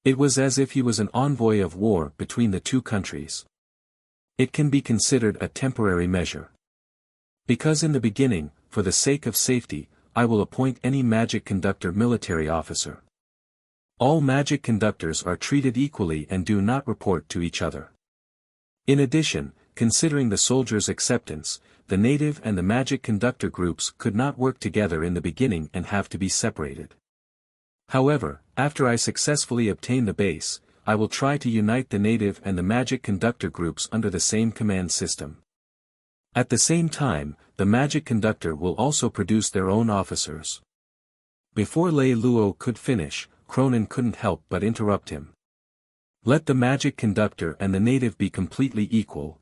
It was as if he was an envoy of war between the two countries. It can be considered a temporary measure. Because in the beginning, for the sake of safety, I will appoint any magic conductor military officer. All magic conductors are treated equally and do not report to each other. In addition, considering the soldiers' acceptance, the native and the magic conductor groups could not work together in the beginning and have to be separated. However, after I successfully obtain the base, I will try to unite the native and the magic conductor groups under the same command system. At the same time, the magic conductor will also produce their own officers. Before Lei Lou could finish, Cronin couldn't help but interrupt him. Let the magic conductor and the native be completely equal.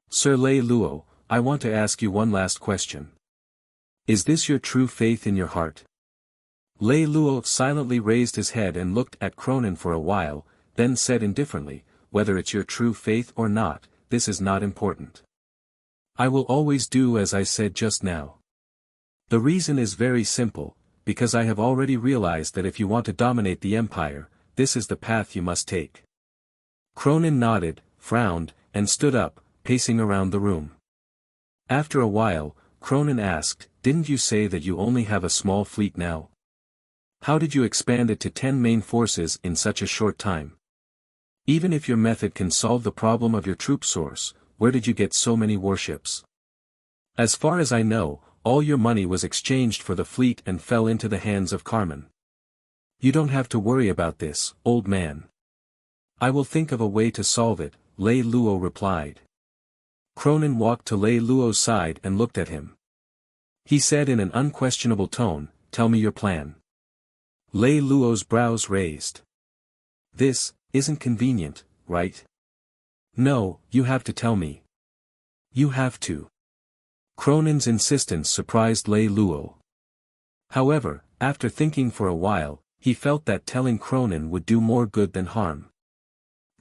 Sir Lei Lou, I want to ask you one last question. Is this your true faith in your heart? Lei Lou silently raised his head and looked at Cronin for a while, then said indifferently, whether it's your true faith or not, this is not important. I will always do as I said just now. The reason is very simple, because I have already realized that if you want to dominate the empire, this is the path you must take. Cronin nodded, frowned, and stood up, pacing around the room. After a while, Cronin asked, didn't you say that you only have a small fleet now? How did you expand it to 10 main forces in such a short time? Even if your method can solve the problem of your troop source, where did you get so many warships? As far as I know, all your money was exchanged for the fleet and fell into the hands of Carmen. You don't have to worry about this, old man. I will think of a way to solve it, Lei Lou replied. Cronin walked to Lei Lou's side and looked at him. He said in an unquestionable tone, tell me your plan. Lei Lou's brows raised. This isn't convenient, right? No, you have to tell me. You have to. Cronin's insistence surprised Lei Lou. However, after thinking for a while, he felt that telling Cronin would do more good than harm.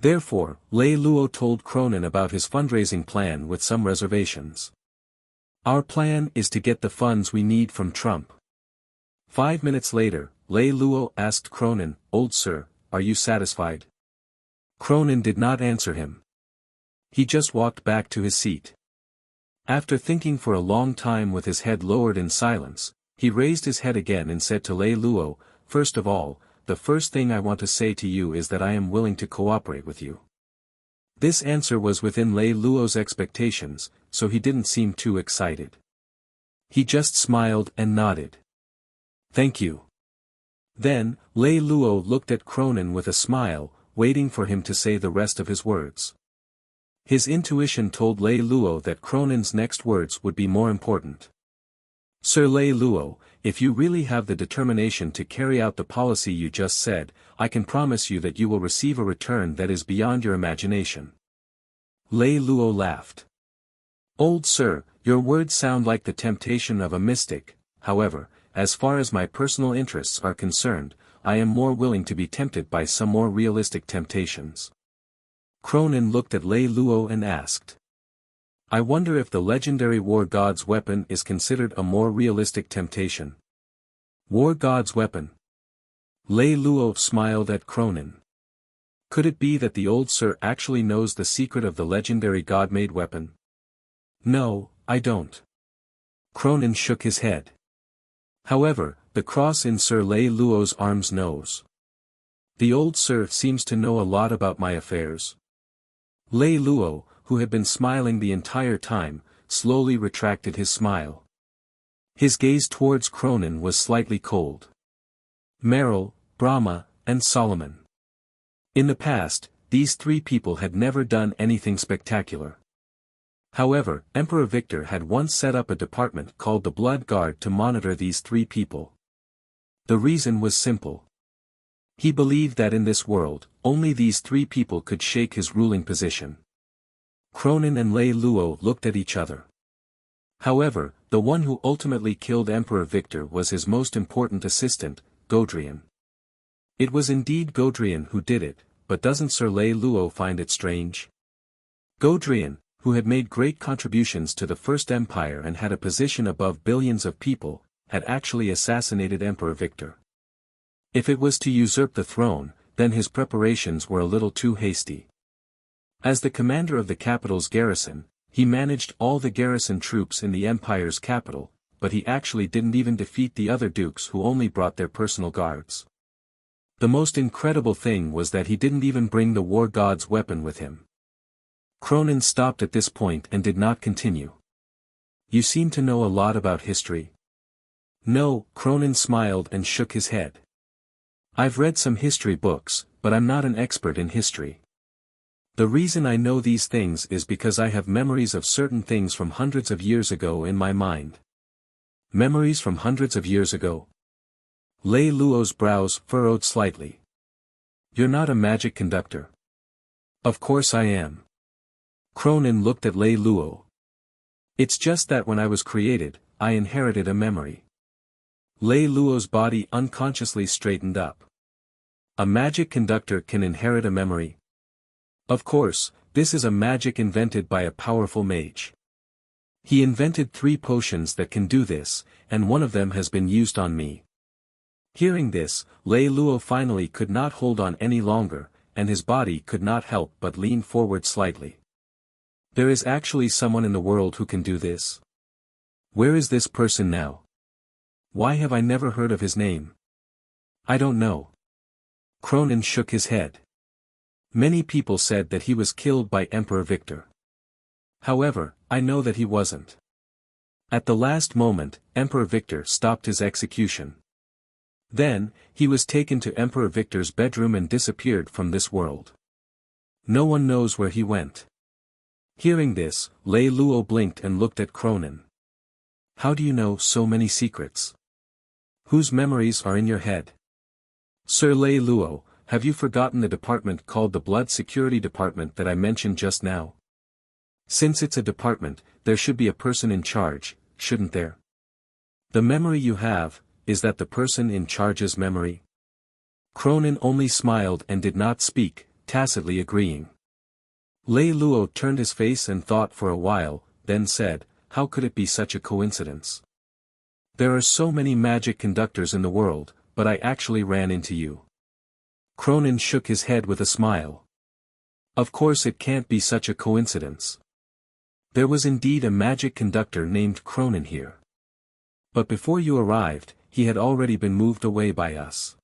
Therefore, Lei Lou told Cronin about his fundraising plan with some reservations. Our plan is to get the funds we need from Trump. 5 minutes later, Lei Lou asked Cronin, old sir, are you satisfied? Cronin did not answer him. He just walked back to his seat. After thinking for a long time with his head lowered in silence, he raised his head again and said to Lei Lou, first of all, the first thing I want to say to you is that I am willing to cooperate with you. This answer was within Lei Lou's expectations, so he didn't seem too excited. He just smiled and nodded. Thank you. Then, Lei Lou looked at Cronin with a smile, waiting for him to say the rest of his words. His intuition told Lei Lou that Cronin's next words would be more important. Sir Lei Lou, if you really have the determination to carry out the policy you just said, I can promise you that you will receive a return that is beyond your imagination. Lei Lou laughed. Old sir, your words sound like the temptation of a mystic, however, as far as my personal interests are concerned, I am more willing to be tempted by some more realistic temptations. Cronin looked at Lei Lou and asked. I wonder if the legendary war god's weapon is considered a more realistic temptation. War god's weapon? Lei Lou smiled at Cronin. Could it be that the old sir actually knows the secret of the legendary god-made weapon? No, I don't. Cronin shook his head. However, the cross in Sir Lei Lou's arms knows. The old sir seems to know a lot about my affairs. Lei Lou, who had been smiling the entire time, slowly retracted his smile. His gaze towards Cronin was slightly cold. Meryl, Brahma, and Solomon. In the past, these three people had never done anything spectacular. However, Emperor Victor had once set up a department called the Blood Guard to monitor these three people. The reason was simple. He believed that in this world, only these three people could shake his ruling position. Cronin and Lei Lou looked at each other. However, the one who ultimately killed Emperor Victor was his most important assistant, Godrian. It was indeed Godrian who did it, but doesn't Sir Lei Lou find it strange? Godrian, who had made great contributions to the First Empire and had a position above billions of people, had actually assassinated Emperor Victor. If it was to usurp the throne, then his preparations were a little too hasty. As the commander of the capital's garrison, he managed all the garrison troops in the Empire's capital, but he actually didn't even defeat the other dukes who only brought their personal guards. The most incredible thing was that he didn't even bring the war god's weapon with him. Cronin stopped at this point and did not continue. You seem to know a lot about history. No, Cronin smiled and shook his head. I've read some history books, but I'm not an expert in history. The reason I know these things is because I have memories of certain things from hundreds of years ago in my mind. Memories from hundreds of years ago? Lei Lou's brows furrowed slightly. You're not a magic conductor. Of course I am. Cronin looked at Lei Lou. It's just that when I was created, I inherited a memory. Lei Lou's body unconsciously straightened up. A magic conductor can inherit a memory. Of course, this is a magic invented by a powerful mage. He invented 3 potions that can do this, and one of them has been used on me. Hearing this, Lei Lou finally could not hold on any longer, and his body could not help but lean forward slightly. There is actually someone in the world who can do this. Where is this person now? Why have I never heard of his name? I don't know. Cronin shook his head. Many people said that he was killed by Emperor Victor. However, I know that he wasn't. At the last moment, Emperor Victor stopped his execution. Then, he was taken to Emperor Victor's bedroom and disappeared from this world. No one knows where he went. Hearing this, Lei Lou blinked and looked at Cronin. How do you know so many secrets? Whose memories are in your head? Sir Lei Lou, have you forgotten the department called the Blood Security Department that I mentioned just now? Since it's a department, there should be a person in charge, shouldn't there? The memory you have, is that the person in charge's memory? Cronin only smiled and did not speak, tacitly agreeing. Lei Lou turned his face and thought for a while, then said, how could it be such a coincidence? There are so many magic conductors in the world, but I actually ran into you. Cronin shook his head with a smile. Of course it can't be such a coincidence. There was indeed a magic conductor named Cronin here. But before you arrived, he had already been moved away by us.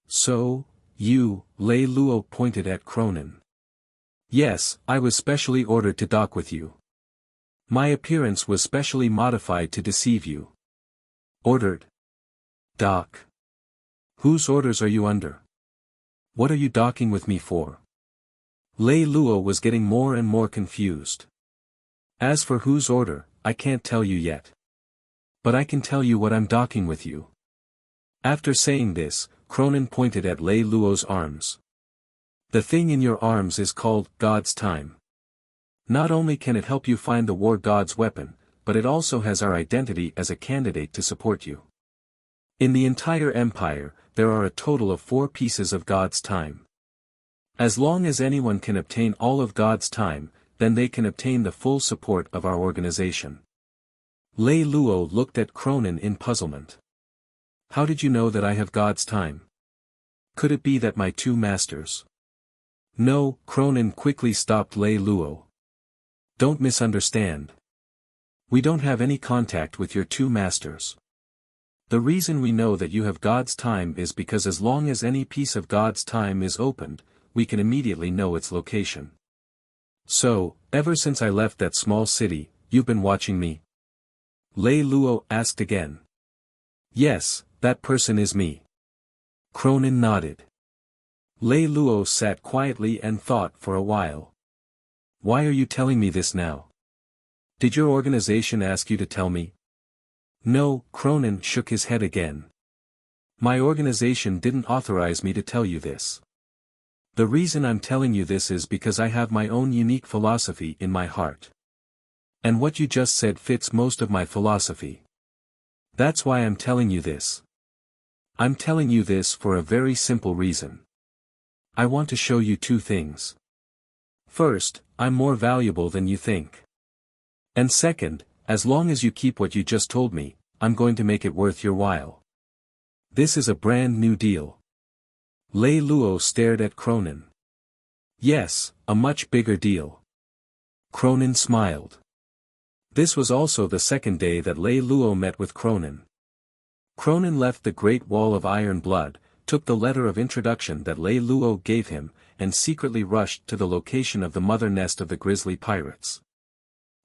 So, you, Lei Lou pointed at Cronin. Yes, I was specially ordered to dock with you. My appearance was specially modified to deceive you. Ordered? Dock. Whose orders are you under? What are you docking with me for? Lei Lou was getting more and more confused. As for whose order, I can't tell you yet. But I can tell you what I'm docking with you. After saying this, Cronin pointed at Lei Lou's arms. The thing in your arms is called God's Time. Not only can it help you find the war god's weapon, but it also has our identity as a candidate to support you. In the entire empire, there are a total of 4 pieces of God's Time. As long as anyone can obtain all of God's Time, then they can obtain the full support of our organization. Lei Lou looked at Cronin in puzzlement. How did you know that I have God's Time? Could it be that my 2 masters? No, Cronin quickly stopped Lei Lou. Don't misunderstand. We don't have any contact with your 2 masters. The reason we know that you have God's Time is because as long as any piece of God's Time is opened, we can immediately know its location. So, Ever since I left that small city, you've been watching me? Lei Lou asked again. Yes, that person is me. Cronin nodded. Lei Lou sat quietly and thought for a while. Why are you telling me this now? Did your organization ask you to tell me? No, Cronin shook his head again. My organization didn't authorize me to tell you this. The reason I'm telling you this is because I have my own unique philosophy in my heart. And what you just said fits most of my philosophy. That's why I'm telling you this. I'm telling you this for a very simple reason. I want to show you two things. First, I'm more valuable than you think. And second, as long as you keep what you just told me, I'm going to make it worth your while. This is a brand new deal. Lei Lou stared at Cronin. Yes, a much bigger deal. Cronin smiled. This was also the second day that Lei Lou met with Cronin. Cronin left the Great Wall of Iron Blood, took the letter of introduction that Lei Lou gave him, and secretly rushed to the location of the mother nest of the grizzly pirates.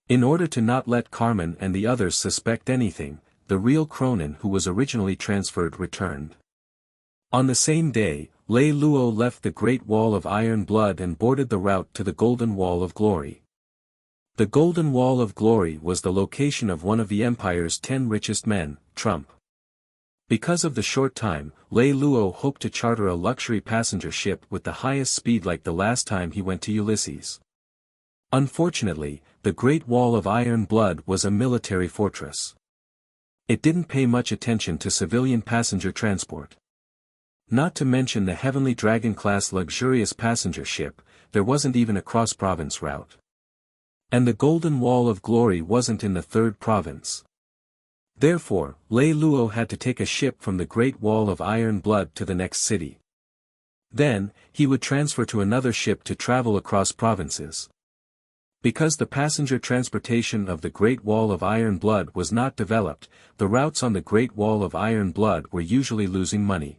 In order to not let Carmen and the others suspect anything, the real Cronin who was originally transferred returned. On the same day, Lei Lou left the Great Wall of Iron Blood and boarded the route to the Golden Wall of Glory. The Golden Wall of Glory was the location of one of the Empire's 10 richest men, Trump. Because of the short time, Lei Lou hoped to charter a luxury passenger ship with the highest speed like the last time he went to Ulysses. Unfortunately, the Great Wall of Iron Blood was a military fortress. It didn't pay much attention to civilian passenger transport. Not to mention the Heavenly Dragon-class luxurious passenger ship, there wasn't even a cross-province route. And the Golden Wall of Glory wasn't in the third province. Therefore, Lei Lou had to take a ship from the Great Wall of Iron Blood to the next city. Then, he would transfer to another ship to travel across provinces. Because the passenger transportation of the Great Wall of Iron Blood was not developed, the routes on the Great Wall of Iron Blood were usually losing money.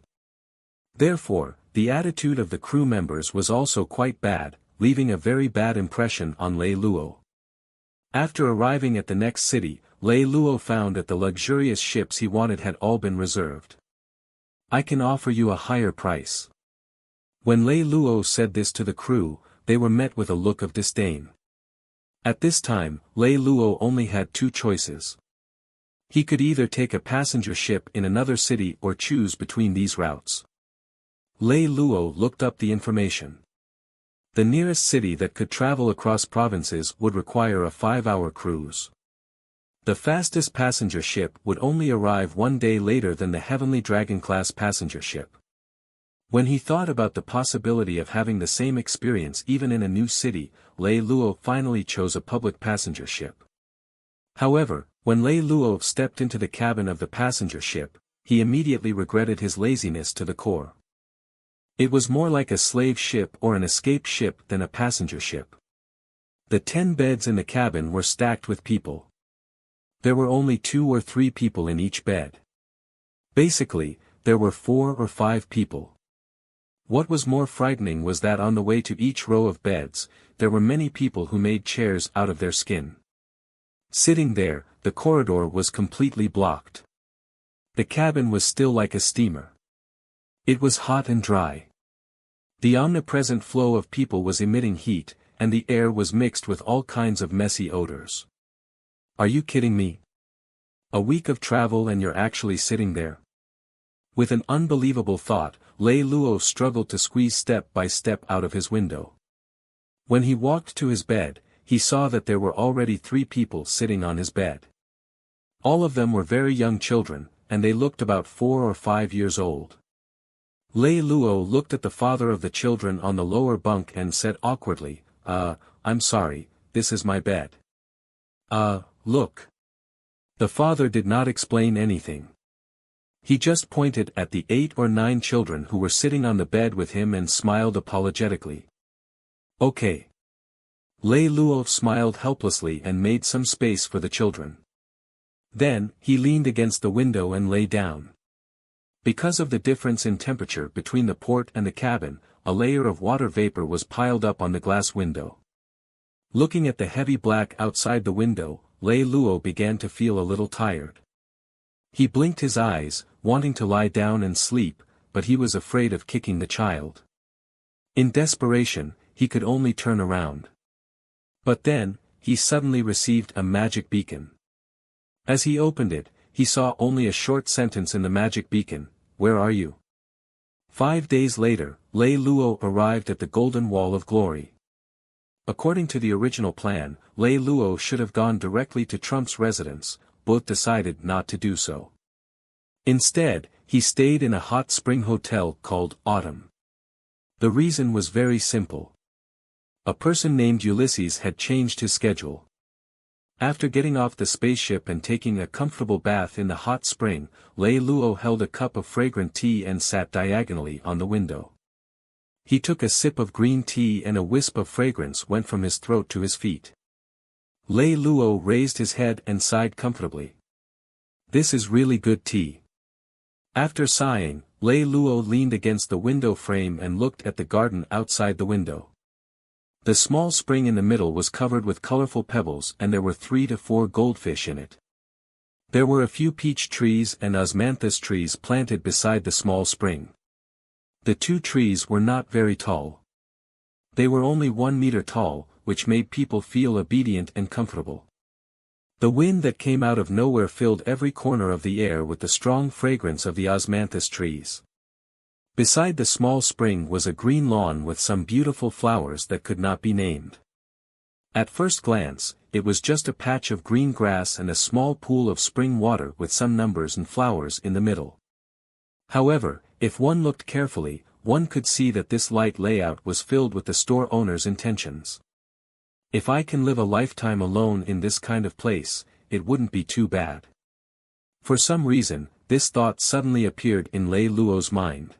Therefore, the attitude of the crew members was also quite bad, leaving a very bad impression on Lei Lou. After arriving at the next city, Lei Lou found that the luxurious ships he wanted had all been reserved. I can offer you a higher price. When Lei Lou said this to the crew, they were met with a look of disdain. At this time, Lei Lou only had two choices. He could either take a passenger ship in another city or choose between these routes. Lei Lou looked up the information. The nearest city that could travel across provinces would require a 5-hour cruise. The fastest passenger ship would only arrive 1 day later than the Heavenly Dragon-class passenger ship. When he thought about the possibility of having the same experience even in a new city, Lei Lou finally chose a public passenger ship. However, when Lei Lou stepped into the cabin of the passenger ship, he immediately regretted his laziness to the core. It was more like a slave ship or an escape ship than a passenger ship. The 10 beds in the cabin were stacked with people. There were only 2 or 3 people in each bed. Basically, there were 4 or 5 people. What was more frightening was that on the way to each row of beds, there were many people who made chairs out of their skin. Sitting there, the corridor was completely blocked. The cabin was still like a steamer. It was hot and dry. The omnipresent flow of people was emitting heat, and the air was mixed with all kinds of messy odors. Are you kidding me? A week of travel and you're actually sitting there? With an unbelievable thought, Lei Lou struggled to squeeze step by step out of his window. When he walked to his bed, he saw that there were already 3 people sitting on his bed. All of them were very young children, and they looked about 4 or 5 years old. Lei Lou looked at the father of the children on the lower bunk and said awkwardly, I'm sorry, this is my bed. Look. The father did not explain anything. He just pointed at the 8 or 9 children who were sitting on the bed with him and smiled apologetically. Okay. Lei Lou smiled helplessly and made some space for the children. Then, he leaned against the window and lay down. Because of the difference in temperature between the port and the cabin, a layer of water vapor was piled up on the glass window. Looking at the heavy black outside the window, Lei Lou began to feel a little tired. He blinked his eyes, wanting to lie down and sleep, but he was afraid of kicking the child. In desperation, he could only turn around. But then, he suddenly received a magic beacon. As he opened it, he saw only a short sentence in the magic beacon, "Where are you?" 5 days later, Lei Lou arrived at the Golden Wall of Glory. According to the original plan, Lei Lou should have gone directly to Trump's residence, both decided not to do so. Instead, he stayed in a hot spring hotel called Autumn. The reason was very simple. A person named Ulysses had changed his schedule. After getting off the spaceship and taking a comfortable bath in the hot spring, Lei Lou held a cup of fragrant tea and sat diagonally on the window. He took a sip of green tea and a wisp of fragrance went from his throat to his feet. Lei Lou raised his head and sighed comfortably. "This is really good tea." After sighing, Lei Lou leaned against the window frame and looked at the garden outside the window. The small spring in the middle was covered with colorful pebbles and there were 3 to 4 goldfish in it. There were a few peach trees and osmanthus trees planted beside the small spring. The 2 trees were not very tall. They were only 1 meter tall, which made people feel obedient and comfortable. The wind that came out of nowhere filled every corner of the air with the strong fragrance of the osmanthus trees. Beside the small spring was a green lawn with some beautiful flowers that could not be named. At first glance, it was just a patch of green grass and a small pool of spring water with some numbers and flowers in the middle. However, if one looked carefully, one could see that this light layout was filled with the store owner's intentions. If I can live a lifetime alone in this kind of place, it wouldn't be too bad. For some reason, this thought suddenly appeared in Lei Lou's mind.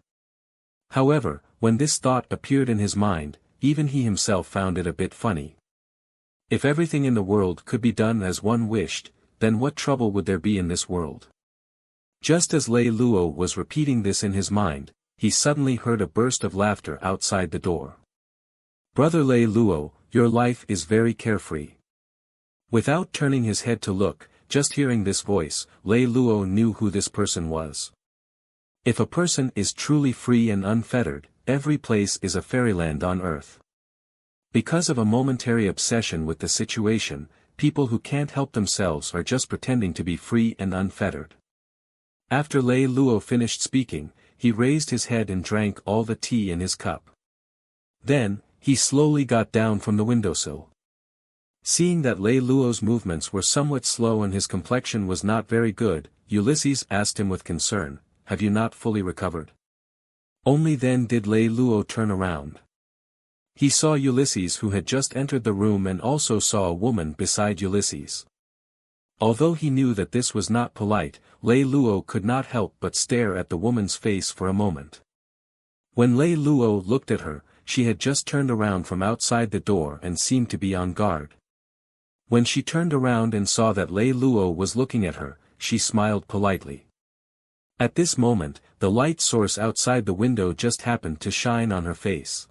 However, when this thought appeared in his mind, even he himself found it a bit funny. If everything in the world could be done as one wished, then what trouble would there be in this world? Just as Lei Lou was repeating this in his mind, he suddenly heard a burst of laughter outside the door. "Brother Lei Lou, your life is very carefree." Without turning his head to look, just hearing this voice, Lei Lou knew who this person was. If a person is truly free and unfettered, every place is a fairyland on earth. Because of a momentary obsession with the situation, people who can't help themselves are just pretending to be free and unfettered. After Lei Lou finished speaking, he raised his head and drank all the tea in his cup. Then, he slowly got down from the windowsill. Seeing that Lei Lou's movements were somewhat slow and his complexion was not very good, Ulysses asked him with concern, "Have you not fully recovered?" Only then did Lei Lou turn around. He saw Ulysses who had just entered the room and also saw a woman beside Ulysses. Although he knew that this was not polite, Lei Lou could not help but stare at the woman's face for a moment. When Lei Lou looked at her, she had just turned around from outside the door and seemed to be on guard. When she turned around and saw that Lei Lou was looking at her, she smiled politely. At this moment, the light source outside the window just happened to shine on her face.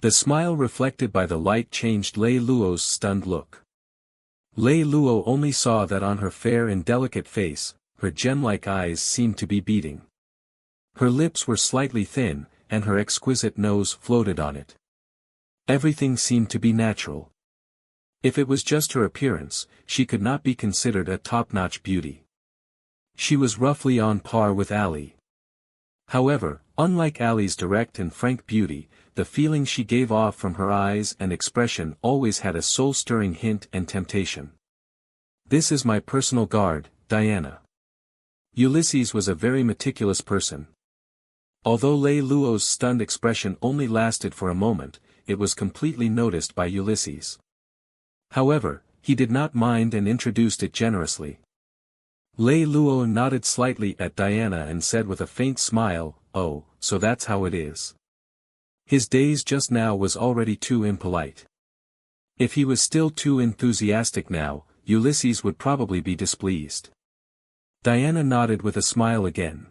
The smile reflected by the light changed Lei Lou's stunned look. Lei Lou only saw that on her fair and delicate face, her gem-like eyes seemed to be beating. Her lips were slightly thin, and her exquisite nose floated on it. Everything seemed to be natural. If it was just her appearance, she could not be considered a top-notch beauty. She was roughly on par with Ali. However, unlike Ali's direct and frank beauty, the feeling she gave off from her eyes and expression always had a soul-stirring hint and temptation. "This is my personal guard, Diana." Ulysses was a very meticulous person. Although Lei Lou's stunned expression only lasted for a moment, it was completely noticed by Ulysses. However, he did not mind and introduced it generously. Lei Lou nodded slightly at Diana and said with a faint smile, "Oh, so that's how it is." His daze just now was already too impolite. If he was still too enthusiastic now, Ulysses would probably be displeased. Diana nodded with a smile again.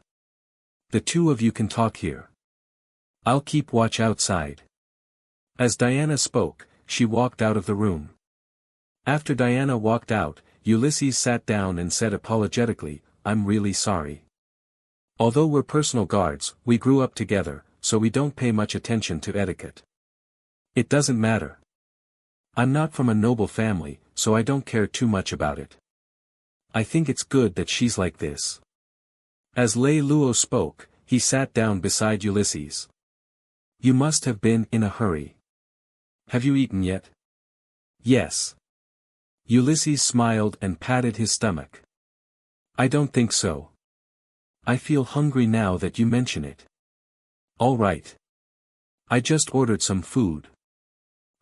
"The two of you can talk here. I'll keep watch outside." As Diana spoke, she walked out of the room. After Diana walked out, Ulysses sat down and said apologetically, "I'm really sorry. Although we're personal guards, we grew up together, so we don't pay much attention to etiquette. It doesn't matter. I'm not from a noble family, so I don't care too much about it. I think it's good that she's like this." As Lei Lou spoke, he sat down beside Ulysses. "You must have been in a hurry. Have you eaten yet?" "Yes." Ulysses smiled and patted his stomach. "I don't think so. I feel hungry now that you mention it." "All right. I just ordered some food.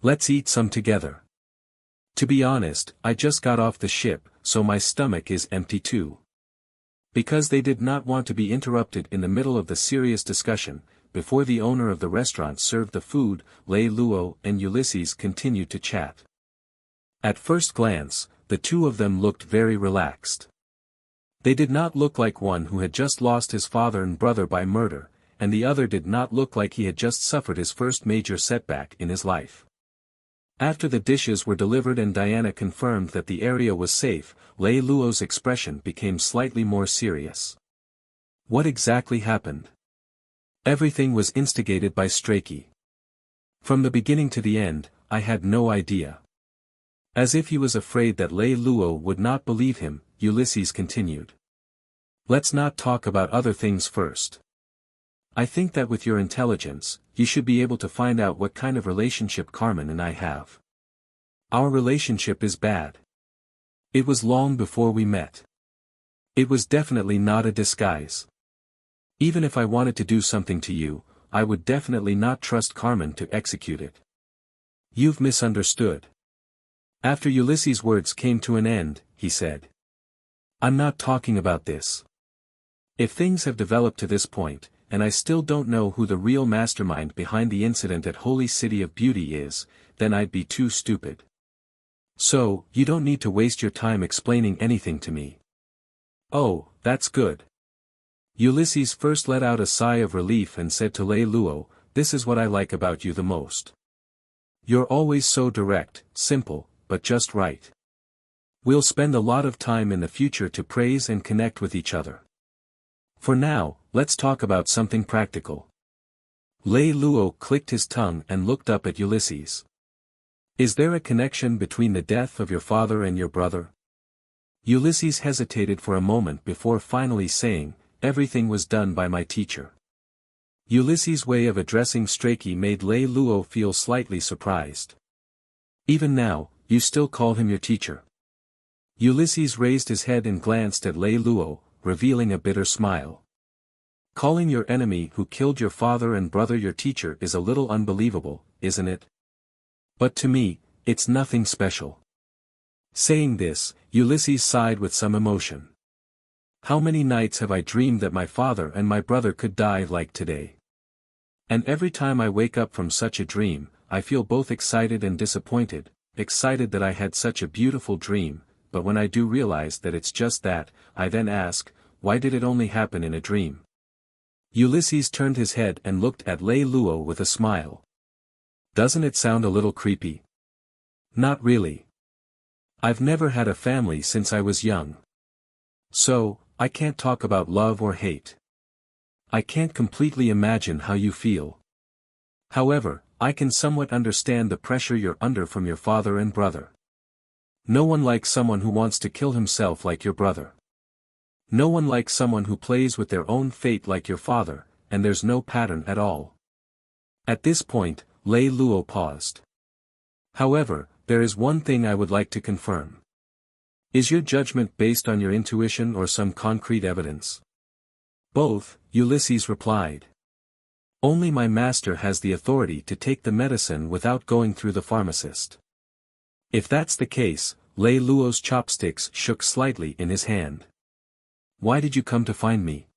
Let's eat some together. To be honest, I just got off the ship, so my stomach is empty too." Because they did not want to be interrupted in the middle of the serious discussion, before the owner of the restaurant served the food, Lei Lou and Ulysses continued to chat. At first glance, the two of them looked very relaxed. They did not look like one who had just lost his father and brother by murder, and the other did not look like he had just suffered his first major setback in his life. After the dishes were delivered and Diana confirmed that the area was safe, Lei Lou's expression became slightly more serious. "What exactly happened?" "Everything was instigated by Strachey. From the beginning to the end, I had no idea." As if he was afraid that Lei Lou would not believe him, Ulysses continued. "Let's not talk about other things first. I think that with your intelligence, you should be able to find out what kind of relationship Carmen and I have. Our relationship is bad. It was long before we met. It was definitely not a disguise. Even if I wanted to do something to you, I would definitely not trust Carmen to execute it. You've misunderstood." After Ulysses' words came to an end, he said, "I'm not talking about this. If things have developed to this point, and I still don't know who the real mastermind behind the incident at Holy City of Beauty is, then I'd be too stupid. So, you don't need to waste your time explaining anything to me." "Oh, that's good." Ulysses first let out a sigh of relief and said to Lei Lou, "This is what I like about you the most. You're always so direct, simple, but just right. We'll spend a lot of time in the future to praise and connect with each other. For now, let's talk about something practical." Lei Lou clicked his tongue and looked up at Ulysses. "Is there a connection between the death of your father and your brother?" Ulysses hesitated for a moment before finally saying, "Everything was done by my teacher." Ulysses' way of addressing Strachey made Lei Lou feel slightly surprised. "Even now, you still call him your teacher?" Ulysses raised his head and glanced at Lei Lou, revealing a bitter smile. "Calling your enemy who killed your father and brother your teacher is a little unbelievable, isn't it? But to me, it's nothing special." Saying this, Ulysses sighed with some emotion. "How many nights have I dreamed that my father and my brother could die like today? And every time I wake up from such a dream, I feel both excited and disappointed, excited that I had such a beautiful dream, but when I do realize that it's just that, I then ask, why did it only happen in a dream?" Ulysses turned his head and looked at Lei Lou with a smile. "Doesn't it sound a little creepy?" "Not really. I've never had a family since I was young. So, I can't talk about love or hate. I can't completely imagine how you feel. However, I can somewhat understand the pressure you're under from your father and brother. No one likes someone who wants to kill himself like your brother. No one likes someone who plays with their own fate like your father, and there's no pattern at all." At this point, Lei Lou paused. "However, there is one thing I would like to confirm. Is your judgment based on your intuition or some concrete evidence?" "Both," Ulysses replied. "Only my master has the authority to take the medicine without going through the pharmacist." "If that's the case," Lei Lou's chopsticks shook slightly in his hand. "Why did you come to find me?"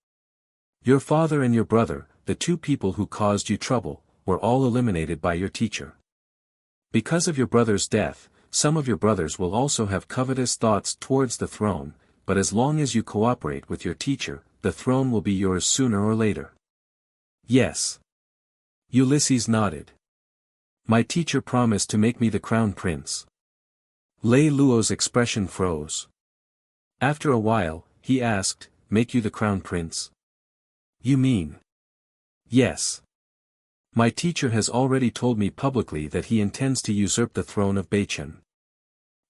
"Your father and your brother, the two people who caused you trouble, were all eliminated by your teacher. Because of your brother's death, some of your brothers will also have covetous thoughts towards the throne, but as long as you cooperate with your teacher, the throne will be yours sooner or later." "Yes." Ulysses nodded. My teacher promised to make me the crown prince. Lei Luo's expression froze. After a while, he asked, make you the crown prince? You mean? Yes. My teacher has already told me publicly that he intends to usurp the throne of Baichen.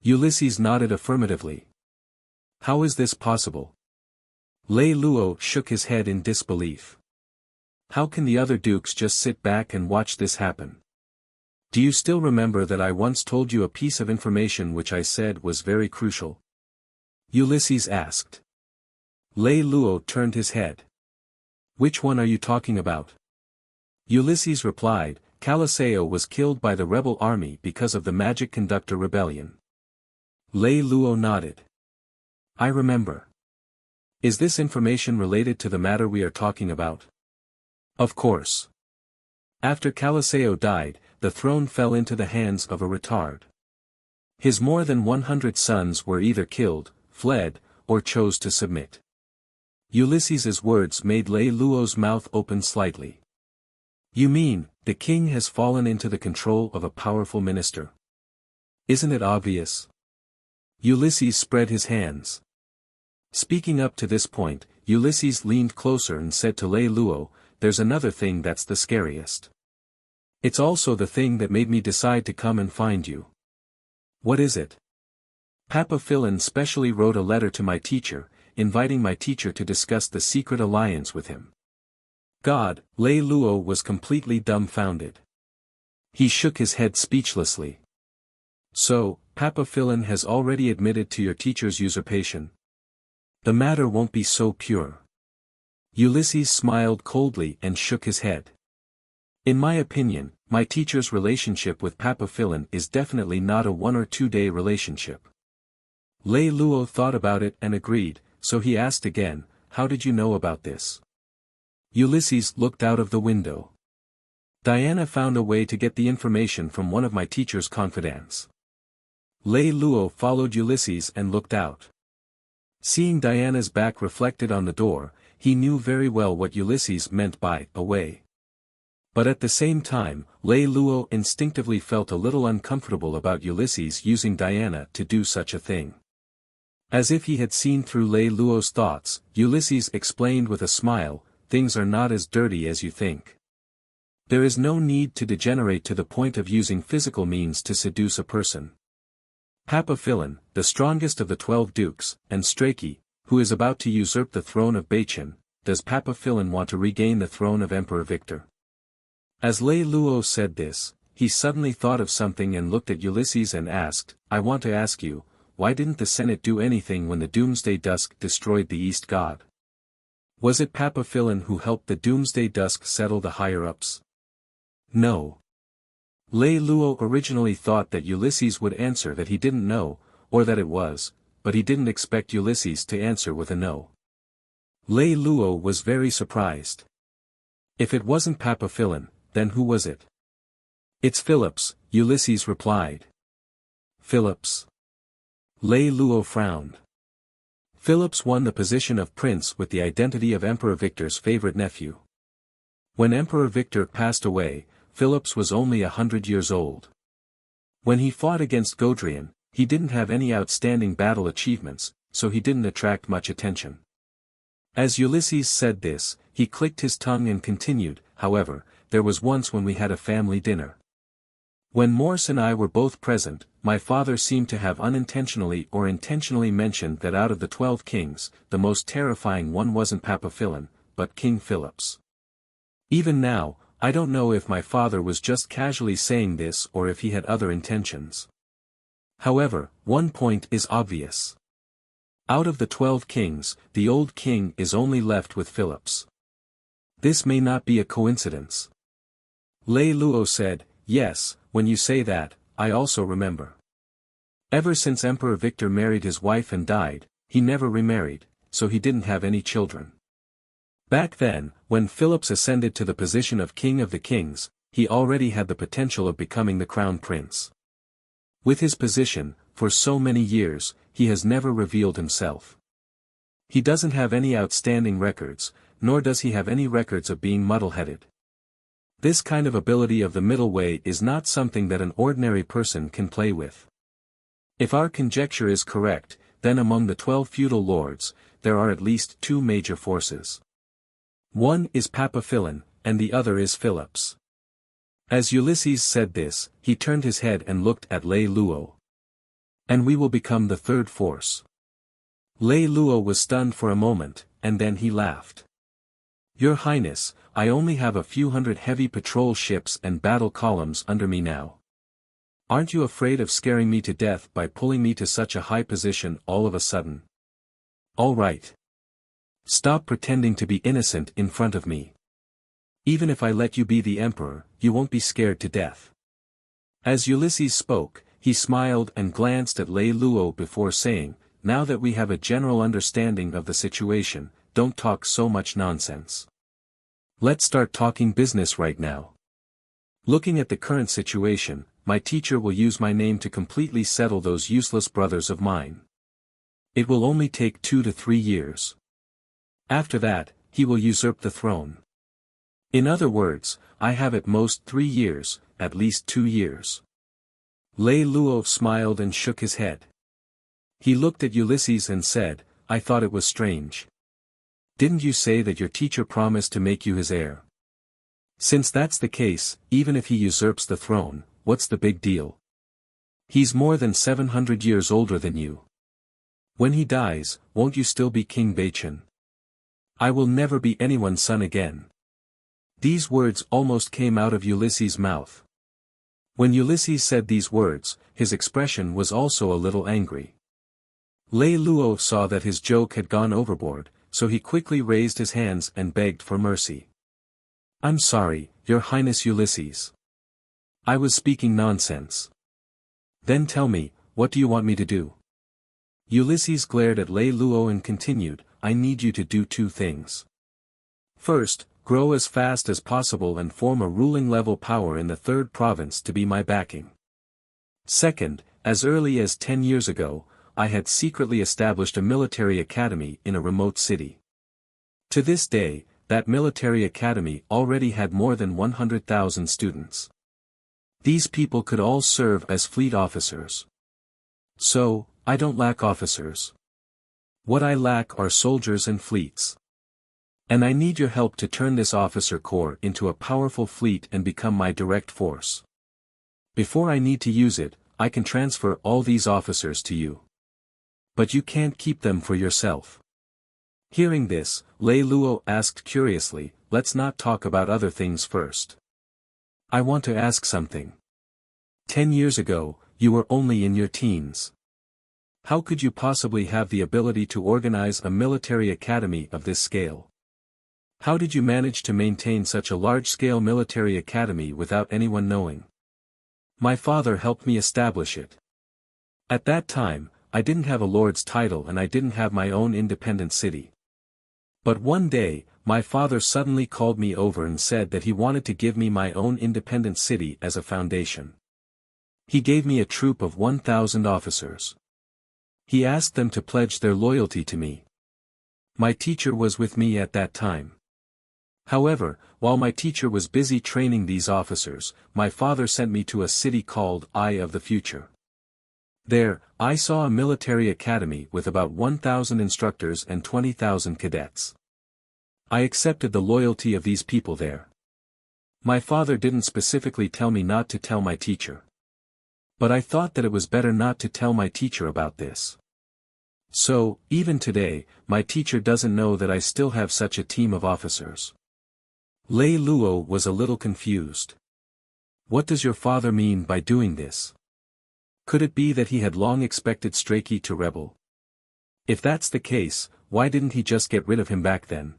Ulysses nodded affirmatively. How is this possible? Lei Luo shook his head in disbelief. How can the other dukes just sit back and watch this happen? Do you still remember that I once told you a piece of information which I said was very crucial? Ulysses asked. Lei Luo turned his head. Which one are you talking about? Ulysses replied, Caliseo was killed by the rebel army because of the magic conductor rebellion. Lei Luo nodded. I remember. Is this information related to the matter we are talking about? Of course. After Caliseo died, the throne fell into the hands of a retard. His more than 100 sons were either killed, fled, or chose to submit. Ulysses's words made Lei Luo's mouth open slightly. You mean, the king has fallen into the control of a powerful minister? Isn't it obvious? Ulysses spread his hands. Speaking up to this point, Ulysses leaned closer and said to Lei Luo, there's another thing that's the scariest. It's also the thing that made me decide to come and find you. What is it? Papa Philin specially wrote a letter to my teacher, inviting my teacher to discuss the secret alliance with him. God, Lei Luo was completely dumbfounded. He shook his head speechlessly. So, Papa Philin has already admitted to your teacher's usurpation. The matter won't be so pure. Ulysses smiled coldly and shook his head. In my opinion, my teacher's relationship with Papa Philin is definitely not a 1 or 2 day relationship. Lei Luo thought about it and agreed, so he asked again, how did you know about this? Ulysses looked out of the window. Diana found a way to get the information from one of my teacher's confidants. Lei Luo followed Ulysses and looked out. Seeing Diana's back reflected on the door, he knew very well what Ulysses meant by away. But at the same time, Lei Luo instinctively felt a little uncomfortable about Ulysses using Diana to do such a thing. As if he had seen through Lei Luo's thoughts, Ulysses explained with a smile, things are not as dirty as you think. There is no need to degenerate to the point of using physical means to seduce a person. Papa Philin, the strongest of the 12 dukes, and Strachey, who is about to usurp the throne of Baichen, does Papa Philin want to regain the throne of Emperor Victor? As Lei Luo said this, he suddenly thought of something and looked at Ulysses and asked, I want to ask you, why didn't the Senate do anything when the Doomsday Dusk destroyed the East God? Was it Papa Philin who helped the Doomsday Dusk settle the higher-ups? No. Lei Luo originally thought that Ulysses would answer that he didn't know, or that it was, but he didn't expect Ulysses to answer with a no. Lei Luo was very surprised. If it wasn't Papa Philin, then who was it? It's Phillips, Ulysses replied. Phillips? Lei Luo frowned. Phillips won the position of prince with the identity of Emperor Victor's favorite nephew. When Emperor Victor passed away, Phillips was only 100 years old. When he fought against Godrian, he didn't have any outstanding battle achievements, so he didn't attract much attention. As Ulysses said this, he clicked his tongue and continued, however, there was once when we had a family dinner. When Morse and I were both present, my father seemed to have unintentionally or intentionally mentioned that out of the 12 kings, the most terrifying one wasn't Papa Philin, but King Phillips. Even now, I don't know if my father was just casually saying this or if he had other intentions. However, one point is obvious. Out of the 12 kings, the old king is only left with Phillips. This may not be a coincidence. Lei Luo said, yes, when you say that, I also remember. Ever since Emperor Victor married his wife and died, he never remarried, so he didn't have any children. Back then, when Phillips ascended to the position of King of the Kings, he already had the potential of becoming the crown prince. With his position, for so many years, he has never revealed himself. He doesn't have any outstanding records, nor does he have any records of being muddle-headed. This kind of ability of the middle way is not something that an ordinary person can play with. If our conjecture is correct, then among the 12 feudal lords, there are at least two major forces. One is Papaphyllon, and the other is Phillips. As Ulysses said this, he turned his head and looked at Lei Lou. And we will become the third force. Lei Lou was stunned for a moment, and then he laughed. Your Highness, I only have a few hundred heavy patrol ships and battle columns under me now. Aren't you afraid of scaring me to death by pulling me to such a high position all of a sudden? All right. Stop pretending to be innocent in front of me. Even if I let you be the emperor, you won't be scared to death. As Ulysses spoke, he smiled and glanced at Lei Lou before saying, now that we have a general understanding of the situation, don't talk so much nonsense. Let's start talking business right now. Looking at the current situation, my teacher will use my name to completely settle those useless brothers of mine. It will only take 2 to 3 years. After that, he will usurp the throne. In other words, I have at most 3 years, at least 2 years. Lei Lou smiled and shook his head. He looked at Ulysses and said, I thought it was strange. Didn't you say that your teacher promised to make you his heir? Since that's the case, even if he usurps the throne, what's the big deal? He's more than 700 years older than you. When he dies, won't you still be King Bachan? I will never be anyone's son again. These words almost came out of Ulysses' mouth. When Ulysses said these words, his expression was also a little angry. Lei Lou saw that his joke had gone overboard, so he quickly raised his hands and begged for mercy. I'm sorry, Your Highness Ulysses. I was speaking nonsense. Then tell me, what do you want me to do? Ulysses glared at Lei Lou and continued, I need you to do 2 things. First, grow as fast as possible and form a ruling level power in the 3rd province to be my backing. Second, as early as 10 years ago, I had secretly established a military academy in a remote city. To this day, that military academy already had more than 100,000 students. These people could all serve as fleet officers. So, I don't lack officers. What I lack are soldiers and fleets. And I need your help to turn this officer corps into a powerful fleet and become my direct force. Before I need to use it, I can transfer all these officers to you. But you can't keep them for yourself. Hearing this, Lei Lou asked curiously, let's not talk about other things first. I want to ask something. 10 years ago, you were only in your teens. How could you possibly have the ability to organize a military academy of this scale? How did you manage to maintain such a large-scale military academy without anyone knowing? My father helped me establish it. At that time, I didn't have a lord's title and I didn't have my own independent city. But one day, my father suddenly called me over and said that he wanted to give me my own independent city as a foundation. He gave me a troop of 1,000 officers. He asked them to pledge their loyalty to me. My teacher was with me at that time. However, while my teacher was busy training these officers, my father sent me to a city called Eye of the Future. There, I saw a military academy with about 1,000 instructors and 20,000 cadets. I accepted the loyalty of these people there. My father didn't specifically tell me not to tell my teacher. But I thought that it was better not to tell my teacher about this. So, even today, my teacher doesn't know that I still have such a team of officers. Lei Lou was a little confused. What does your father mean by doing this? Could it be that he had long expected Strachey to rebel? If that's the case, why didn't he just get rid of him back then?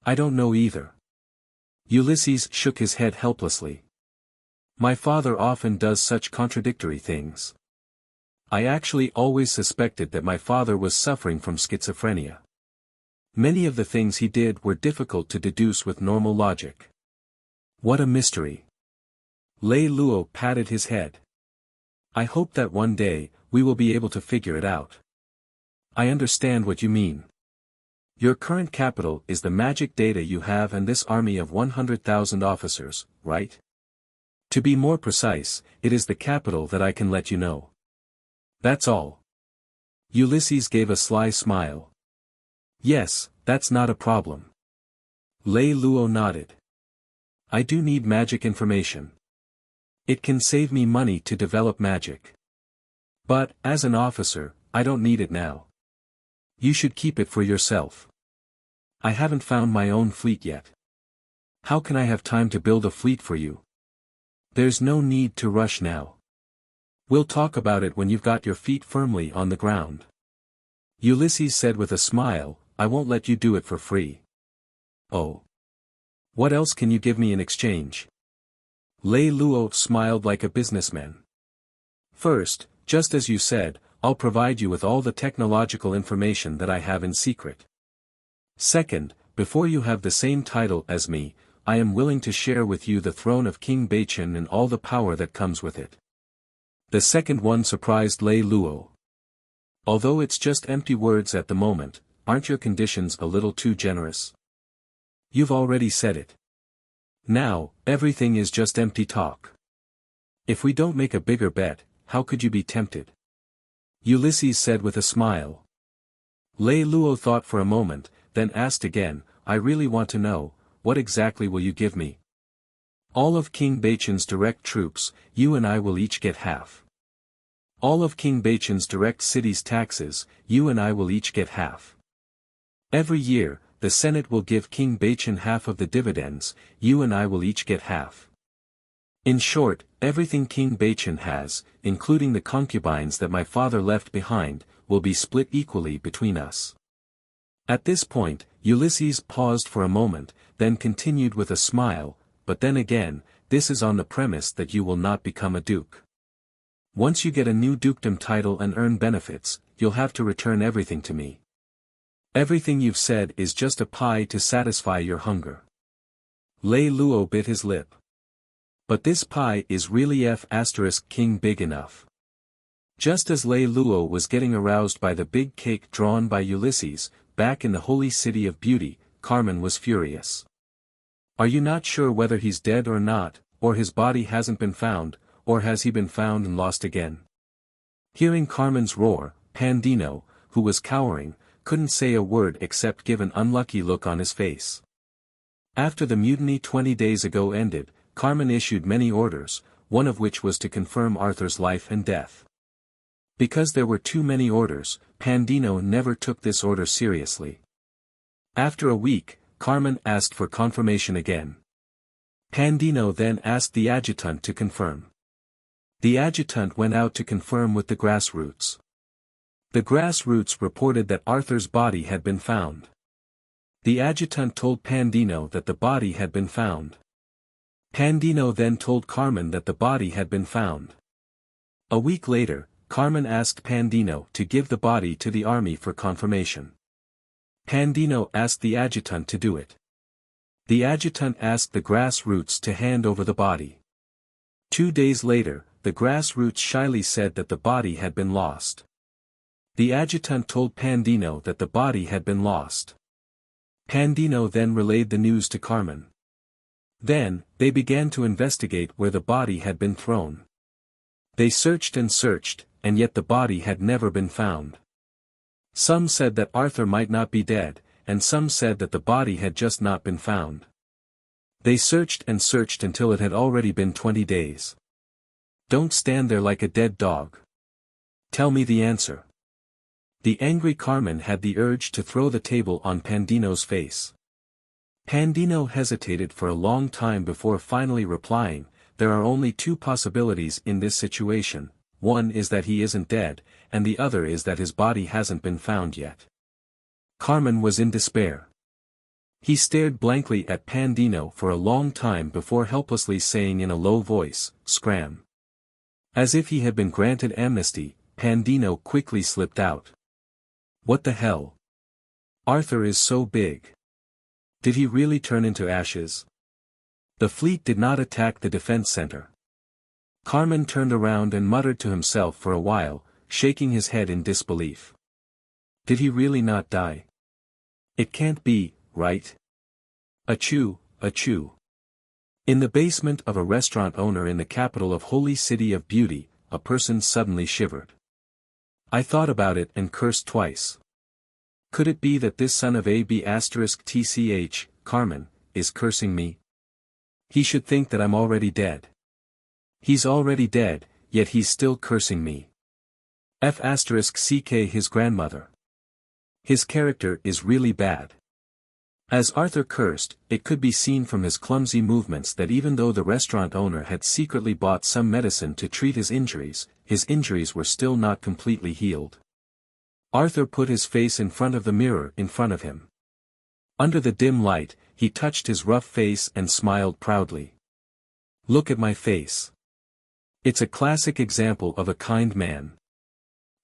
I don't know either. Ulysses shook his head helplessly. My father often does such contradictory things. I actually always suspected that my father was suffering from schizophrenia. Many of the things he did were difficult to deduce with normal logic. What a mystery. Lei Lou patted his head. I hope that one day, we will be able to figure it out. I understand what you mean. Your current capital is the magic data you have and this army of 100,000 officers, right? To be more precise, it is the capital that I can let you know. That's all. Ulysses gave a sly smile. Yes, that's not a problem. Lei Lou nodded. I do need magic information. It can save me money to develop magic. But, as an officer, I don't need it now. You should keep it for yourself. I haven't found my own fleet yet. How can I have time to build a fleet for you? There's no need to rush now. We'll talk about it when you've got your feet firmly on the ground. Ulysses said with a smile, I won't let you do it for free. Oh. What else can you give me in exchange? Lei Lou smiled like a businessman. First, just as you said, I'll provide you with all the technological information that I have in secret. Second, before you have the same title as me, I am willing to share with you the throne of King Bachin and all the power that comes with it. The second one surprised Lei Lou. Although it's just empty words at the moment, aren't your conditions a little too generous? You've already said it. Now, everything is just empty talk. If we don't make a bigger bet, how could you be tempted? Ulysses said with a smile. Lei Lou thought for a moment, then asked again, I really want to know, what exactly will you give me? All of King Bachin's direct troops, you and I will each get half. All of King Bachin's direct city's taxes, you and I will each get half. Every year, the Senate will give King Bachin half of the dividends, you and I will each get half. In short, everything King Bachin has, including the concubines that my father left behind, will be split equally between us. At this point, Ulysses paused for a moment, then continued with a smile, but then again, this is on the premise that you will not become a duke. Once you get a new dukedom title and earn benefits, you'll have to return everything to me. Everything you've said is just a pie to satisfy your hunger. Lei Lou bit his lip. But this pie is really King big enough. Just as Lei Lou was getting aroused by the big cake drawn by Ulysses, back in the holy city of beauty, Carmen was furious. Are you not sure whether he's dead or not, or his body hasn't been found, or has he been found and lost again? Hearing Carmen's roar, Pandino, who was cowering, couldn't say a word except give an unlucky look on his face. After the mutiny 20 days ago ended, Carmen issued many orders, one of which was to confirm Arthur's life and death. Because there were too many orders, Pandino never took this order seriously. After a week, Carmen asked for confirmation again. Pandino then asked the adjutant to confirm. The adjutant went out to confirm with the grassroots. The grassroots reported that Arthur's body had been found. The adjutant told Pandino that the body had been found. Pandino then told Carmen that the body had been found. A week later, Carmen asked Pandino to give the body to the army for confirmation. Pandino asked the adjutant to do it. The adjutant asked the grassroots to hand over the body. 2 days later, the grassroots shyly said that the body had been lost. The adjutant told Pandino that the body had been lost. Pandino then relayed the news to Carmen. Then, they began to investigate where the body had been thrown. They searched, and yet the body had never been found. Some said that Arthur might not be dead, and some said that the body had just not been found. They searched until it had already been 20 days. Don't stand there like a dead dog. Tell me the answer. The angry Carmen had the urge to throw the table on Pandino's face. Pandino hesitated for a long time before finally replying, there are only 2 possibilities in this situation, one is that he isn't dead, and the other is that his body hasn't been found yet. Carmen was in despair. He stared blankly at Pandino for a long time before helplessly saying in a low voice, "Scram." As if he had been granted amnesty, Pandino quickly slipped out. What the hell? Arthur is so big. Did he really turn into ashes? The fleet did not attack the defense center. Carmen turned around and muttered to himself for a while, shaking his head in disbelief. Did he really not die? It can't be, right? Achoo, achoo. In the basement of a restaurant owner in the capital of Holy City of Beauty, a person suddenly shivered. I thought about it and cursed twice. Could it be that this son of AB*TCH, Carmen, is cursing me? He should think that I'm already dead. He's already dead, yet he's still cursing me. F*CK his grandmother. His character is really bad. As Arthur cursed, it could be seen from his clumsy movements that even though the restaurant owner had secretly bought some medicine to treat his injuries were still not completely healed. Arthur put his face in front of the mirror in front of him. Under the dim light, he touched his rough face and smiled proudly. Look at my face. It's a classic example of a kind man.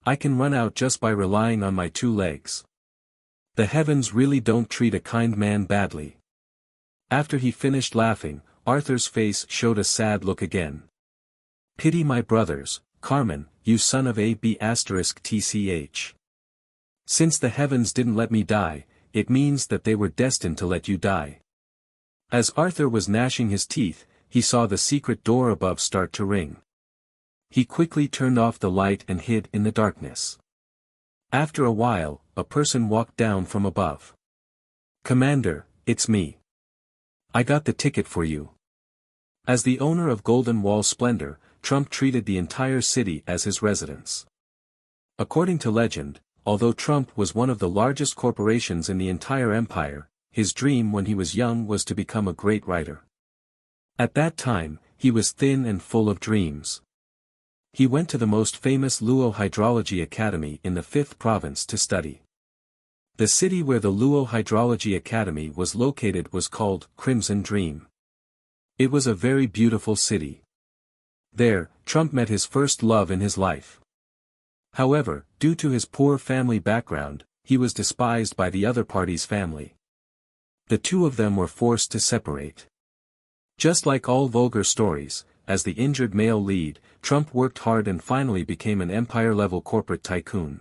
I can run out just by relying on my 2 legs. The heavens really don't treat a kind man badly. After he finished laughing, Arthur's face showed a sad look again. Pity my brothers, Carmen, you son of AB*TCH. Since the heavens didn't let me die, it means that they were destined to let you die. As Arthur was gnashing his teeth, he saw the secret door above start to ring. He quickly turned off the light and hid in the darkness. After a while, a person walked down from above. Commander, it's me. I got the ticket for you. As the owner of Golden Wall Splendor, Trump treated the entire city as his residence. According to legend, although Trump was one of the largest corporations in the entire empire, his dream when he was young was to become a great writer. At that time, he was thin and full of dreams. He went to the most famous Xiluo Hydrology Academy in the 5th province to study. The city where the Xiluo Hydrology Academy was located was called Crimson Dream. It was a very beautiful city. There, Trump met his first love in his life. However, due to his poor family background, he was despised by the other party's family. The two of them were forced to separate. Just like all vulgar stories, as the injured male lead, Trump worked hard and finally became an empire-level corporate tycoon.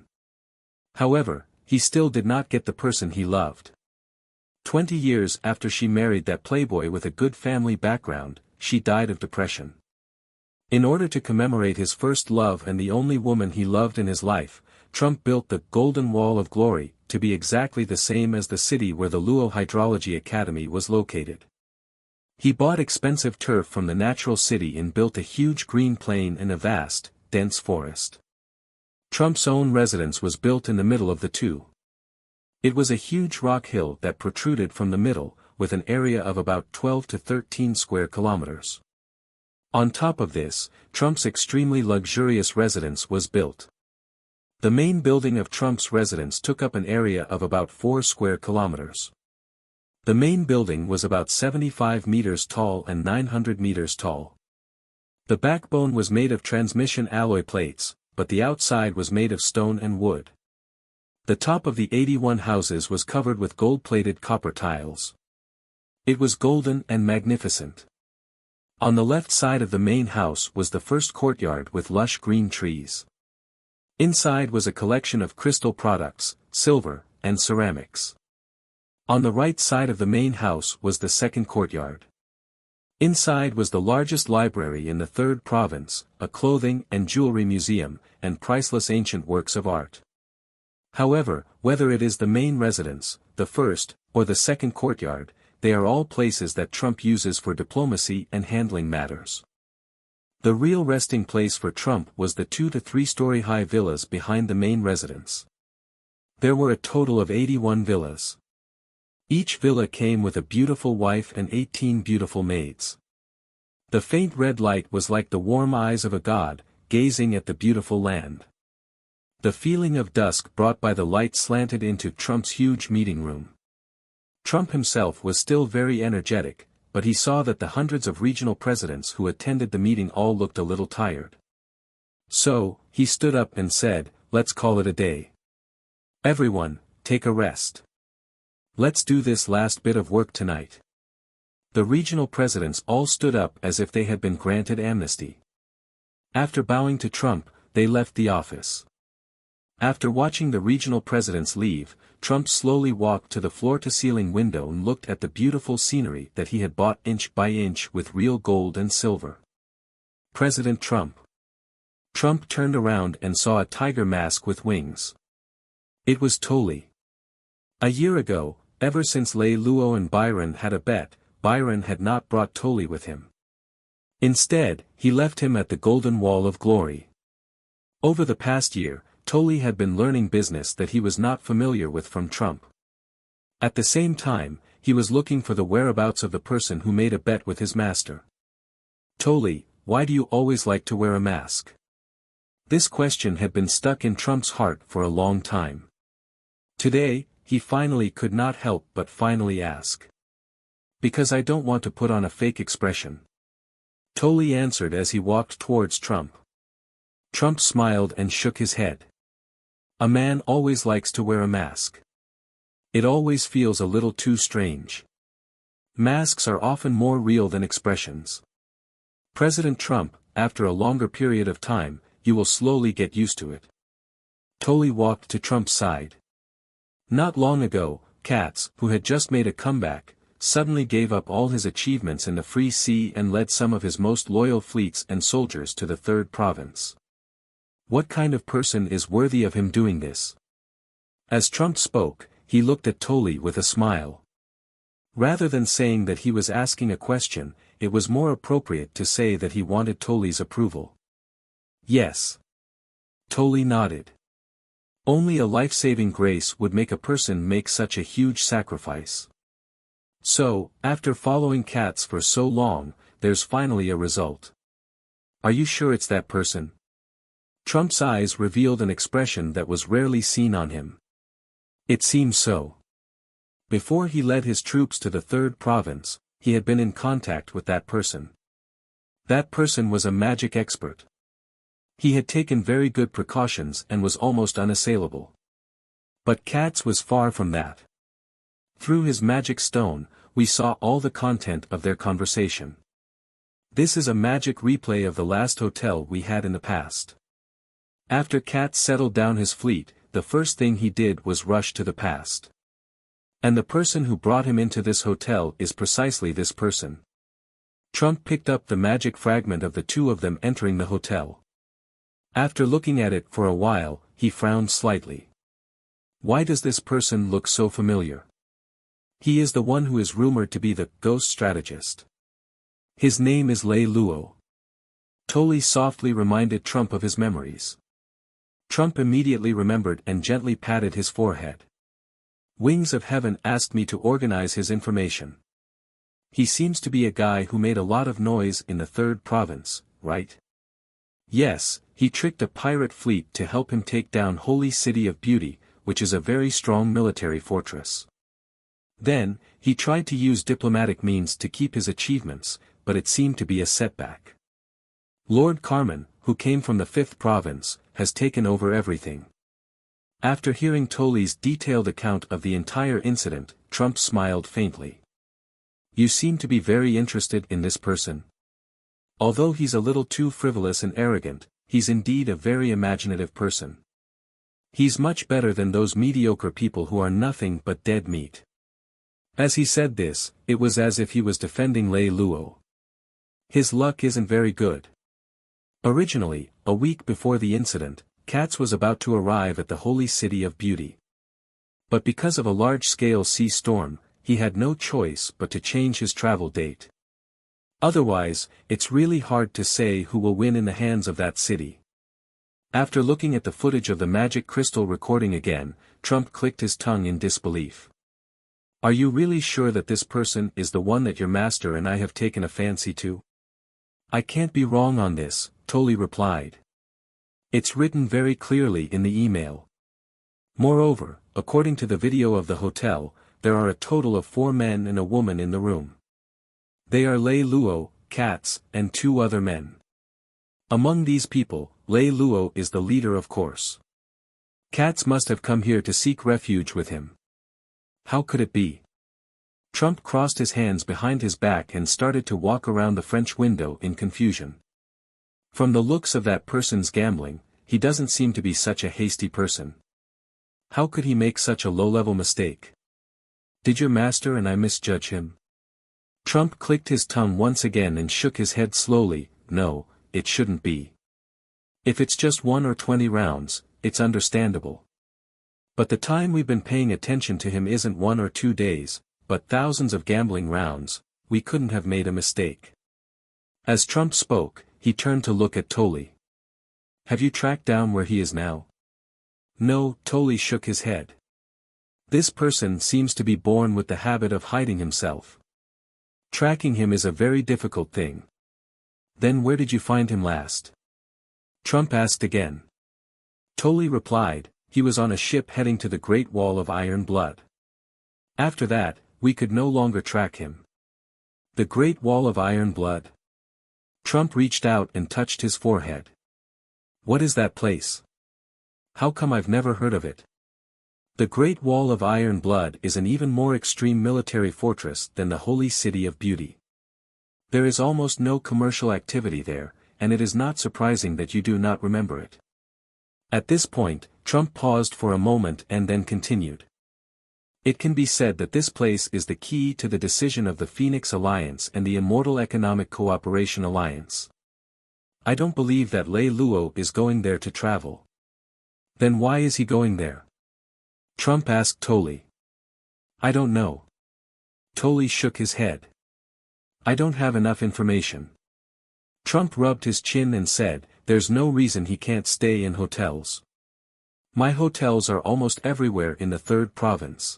However, he still did not get the person he loved. 20 years after she married that playboy with a good family background, she died of depression. In order to commemorate his first love and the only woman he loved in his life, Trump built the Golden Wall of Glory, to be exactly the same as the city where the Xiluo Hydrology Academy was located. He bought expensive turf from the natural city and built a huge green plain in a vast, dense forest. Trump's own residence was built in the middle of the two. It was a huge rock hill that protruded from the middle, with an area of about 12 to 13 square kilometers. On top of this, Trump's extremely luxurious residence was built. The main building of Trump's residence took up an area of about 4 square kilometers. The main building was about 75 meters tall and 900 meters tall. The backbone was made of transmission alloy plates, but the outside was made of stone and wood. The top of the 81 houses was covered with gold-plated copper tiles. It was golden and magnificent. On the left side of the main house was the first courtyard with lush green trees. Inside was a collection of crystal products, silver, and ceramics. On the right side of the main house was the second courtyard. Inside was the largest library in the 3rd province, a clothing and jewelry museum, and priceless ancient works of art. However, whether it is the main residence, the first, or the second courtyard, they are all places that Trump uses for diplomacy and handling matters. The real resting place for Trump was the 2 to 3 story high villas behind the main residence. There were a total of 81 villas. Each villa came with a beautiful wife and 18 beautiful maids. The faint red light was like the warm eyes of a god, gazing at the beautiful land. The feeling of dusk brought by the light slanted into Trump's huge meeting room. Trump himself was still very energetic, but he saw that the hundreds of regional presidents who attended the meeting all looked a little tired. So, he stood up and said, "Let's call it a day. Everyone, take a rest. Let's do this last bit of work tonight." The regional presidents all stood up as if they had been granted amnesty. After bowing to Trump, they left the office. After watching the regional presidents leave, Trump slowly walked to the floor-to-ceiling window and looked at the beautiful scenery that he had bought inch by inch with real gold and silver. President Trump. Trump turned around and saw a tiger mask with wings. It was Tolly. A year ago, ever since Lei Lou and Byron had a bet, Byron had not brought Tolly with him. Instead, he left him at the Golden Wall of Glory. Over the past year, Tolly had been learning business that he was not familiar with from Trump. At the same time, he was looking for the whereabouts of the person who made a bet with his master. Tolly, why do you always like to wear a mask? This question had been stuck in Trump's heart for a long time. Today, he finally could not help but finally ask. Because I don't want to put on a fake expression. Tolly answered as he walked towards Trump. Trump smiled and shook his head. A man always likes to wear a mask. It always feels a little too strange. Masks are often more real than expressions. President Trump, after a longer period of time, you will slowly get used to it. Tolly walked to Trump's side. Not long ago, Katz, who had just made a comeback, suddenly gave up all his achievements in the Free Sea and led some of his most loyal fleets and soldiers to the Third Province. What kind of person is worthy of him doing this? As Trump spoke, he looked at Tolly with a smile. Rather than saying that he was asking a question, it was more appropriate to say that he wanted Tolly's approval. Yes. Tolly nodded. Only a life-saving grace would make a person make such a huge sacrifice. So, after following Katz for so long, there's finally a result. Are you sure it's that person? Trump's eyes revealed an expression that was rarely seen on him. It seems so. Before he led his troops to the Third Province, he had been in contact with that person. That person was a magic expert. He had taken very good precautions and was almost unassailable. But Katz was far from that. Through his magic stone, we saw all the content of their conversation. This is a magic replay of the last hotel we had in the past. After Katz settled down his fleet, the first thing he did was rush to the past. And the person who brought him into this hotel is precisely this person. Trump picked up the magic fragment of the two of them entering the hotel. After looking at it for a while, he frowned slightly. Why does this person look so familiar? He is the one who is rumored to be the ghost strategist. His name is Lei Lou. Tolly softly reminded Trump of his memories. Trump immediately remembered and gently patted his forehead. Wings of Heaven asked me to organize his information. He seems to be a guy who made a lot of noise in the Third Province, right? Yes, he tricked a pirate fleet to help him take down Holy City of Beauty, which is a very strong military fortress. Then, he tried to use diplomatic means to keep his achievements, but it seemed to be a setback. Lord Carmen, who came from the Fifth Province, has taken over everything. After hearing Tolly's detailed account of the entire incident, Trump smiled faintly. You seem to be very interested in this person. Although he's a little too frivolous and arrogant, he's indeed a very imaginative person. He's much better than those mediocre people who are nothing but dead meat. As he said this, it was as if he was defending Lei Lou. His luck isn't very good. Originally, a week before the incident, Katz was about to arrive at the Holy City of Beauty. But because of a large-scale sea storm, he had no choice but to change his travel date. Otherwise, it's really hard to say who will win in the hands of that city. After looking at the footage of the magic crystal recording again, Trump clicked his tongue in disbelief. Are you really sure that this person is the one that your master and I have taken a fancy to? I can't be wrong on this, Tolly replied. It's written very clearly in the email. Moreover, according to the video of the hotel, there are a total of 4 men and a woman in the room. They are Lei Lou, Katz, and 2 other men. Among these people, Lei Lou is the leader of course. Katz must have come here to seek refuge with him. How could it be? Trump crossed his hands behind his back and started to walk around the French window in confusion. From the looks of that person's gambling, he doesn't seem to be such a hasty person. How could he make such a low-level mistake? Did your master and I misjudge him? Trump clicked his tongue once again and shook his head slowly. No, it shouldn't be. If it's just 1 or 20 rounds, it's understandable. But the time we've been paying attention to him isn't 1 or 2 days, but thousands of gambling rounds. We couldn't have made a mistake. As Trump spoke, he turned to look at Tolly. Have you tracked down where he is now? No, Tolly shook his head. This person seems to be born with the habit of hiding himself. Tracking him is a very difficult thing. Then where did you find him last? Trump asked again. Tolly replied, he was on a ship heading to the Great Wall of Iron Blood. After that, we could no longer track him. The Great Wall of Iron Blood? Trump reached out and touched his forehead. What is that place? How come I've never heard of it? The Great Wall of Iron Blood is an even more extreme military fortress than the Holy City of Beauty. There is almost no commercial activity there, and it is not surprising that you do not remember it. At this point, Trump paused for a moment and then continued. It can be said that this place is the key to the decision of the Phoenix Alliance and the Immortal Economic Cooperation Alliance. I don't believe that Lei Lou is going there to travel. Then why is he going there? Trump asked Tolly. I don't know. Tolly shook his head. I don't have enough information. Trump rubbed his chin and said, there's no reason he can't stay in hotels. My hotels are almost everywhere in the 3rd province.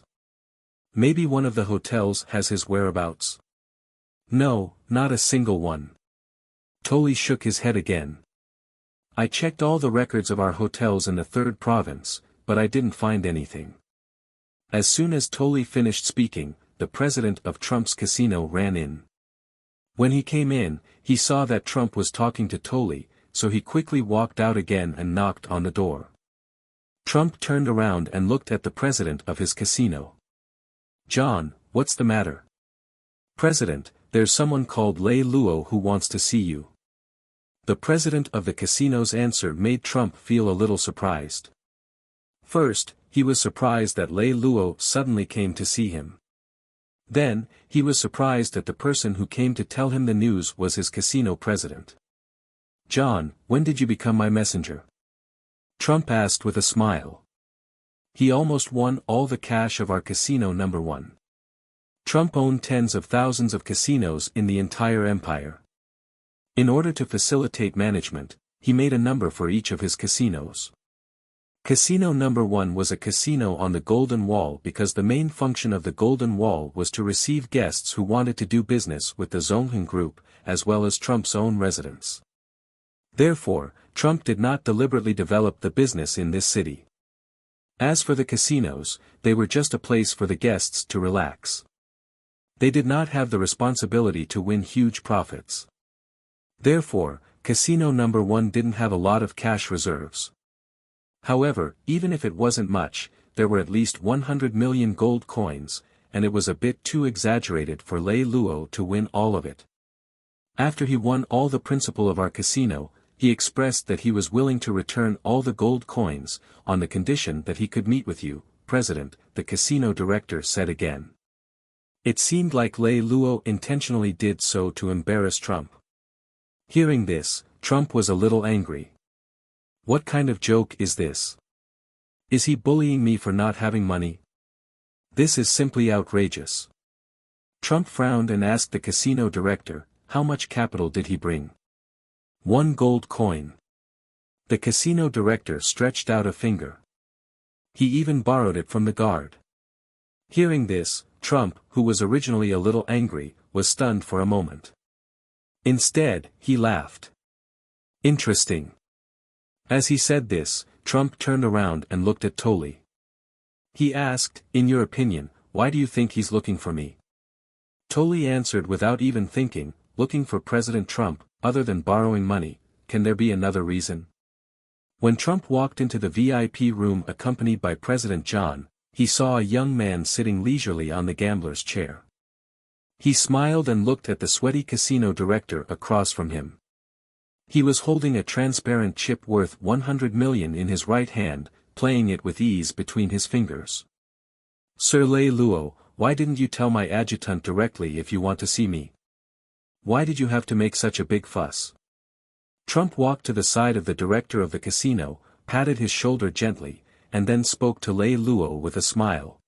Maybe one of the hotels has his whereabouts. No, not a single one. Tolly shook his head again. I checked all the records of our hotels in the 3rd province, but I didn't find anything. As soon as Tolly finished speaking, the president of Trump's casino ran in. When he came in, he saw that Trump was talking to Tolly, so he quickly walked out again and knocked on the door. Trump turned around and looked at the president of his casino. John, what's the matter? President, there's someone called Lei Lou who wants to see you. The president of the casino's answer made Trump feel a little surprised. First, he was surprised that Lei Lou suddenly came to see him. Then, he was surprised that the person who came to tell him the news was his casino president. John, when did you become my messenger? Trump asked with a smile. He almost won all the cash of our casino number 1. Trump owned tens of thousands of casinos in the entire empire. In order to facilitate management, he made a number for each of his casinos. Casino number 1 was a casino on the Golden Wall because the main function of the Golden Wall was to receive guests who wanted to do business with the Zhonghen Group, as well as Trump's own residents. Therefore, Trump did not deliberately develop the business in this city. As for the casinos, they were just a place for the guests to relax. They did not have the responsibility to win huge profits. Therefore, casino number 1 didn't have a lot of cash reserves. However, even if it wasn't much, there were at least 100 million gold coins, and it was a bit too exaggerated for Lei Lou to win all of it. After he won all the principal of our casino, he expressed that he was willing to return all the gold coins, on the condition that he could meet with you, President, the casino director said again. It seemed like Lei Lou intentionally did so to embarrass Trump. Hearing this, Trump was a little angry. What kind of joke is this? Is he bullying me for not having money? This is simply outrageous. Trump frowned and asked the casino director, how much capital did he bring? 1 gold coin. The casino director stretched out a finger. He even borrowed it from the guard. Hearing this, Trump, who was originally a little angry, was stunned for a moment. Instead, he laughed. Interesting. As he said this, Trump turned around and looked at Tolly. He asked, in your opinion, why do you think he's looking for me? Tolly answered without even thinking, looking for President Trump, other than borrowing money, can there be another reason? When Trump walked into the VIP room accompanied by President John, he saw a young man sitting leisurely on the gambler's chair. He smiled and looked at the sweaty casino director across from him. He was holding a transparent chip worth 100 million in his right hand, playing it with ease between his fingers. Sir Lei Lou, why didn't you tell my adjutant directly if you want to see me? Why did you have to make such a big fuss? Trump walked to the side of the director of the casino, patted his shoulder gently, and then spoke to Lei Lou with a smile.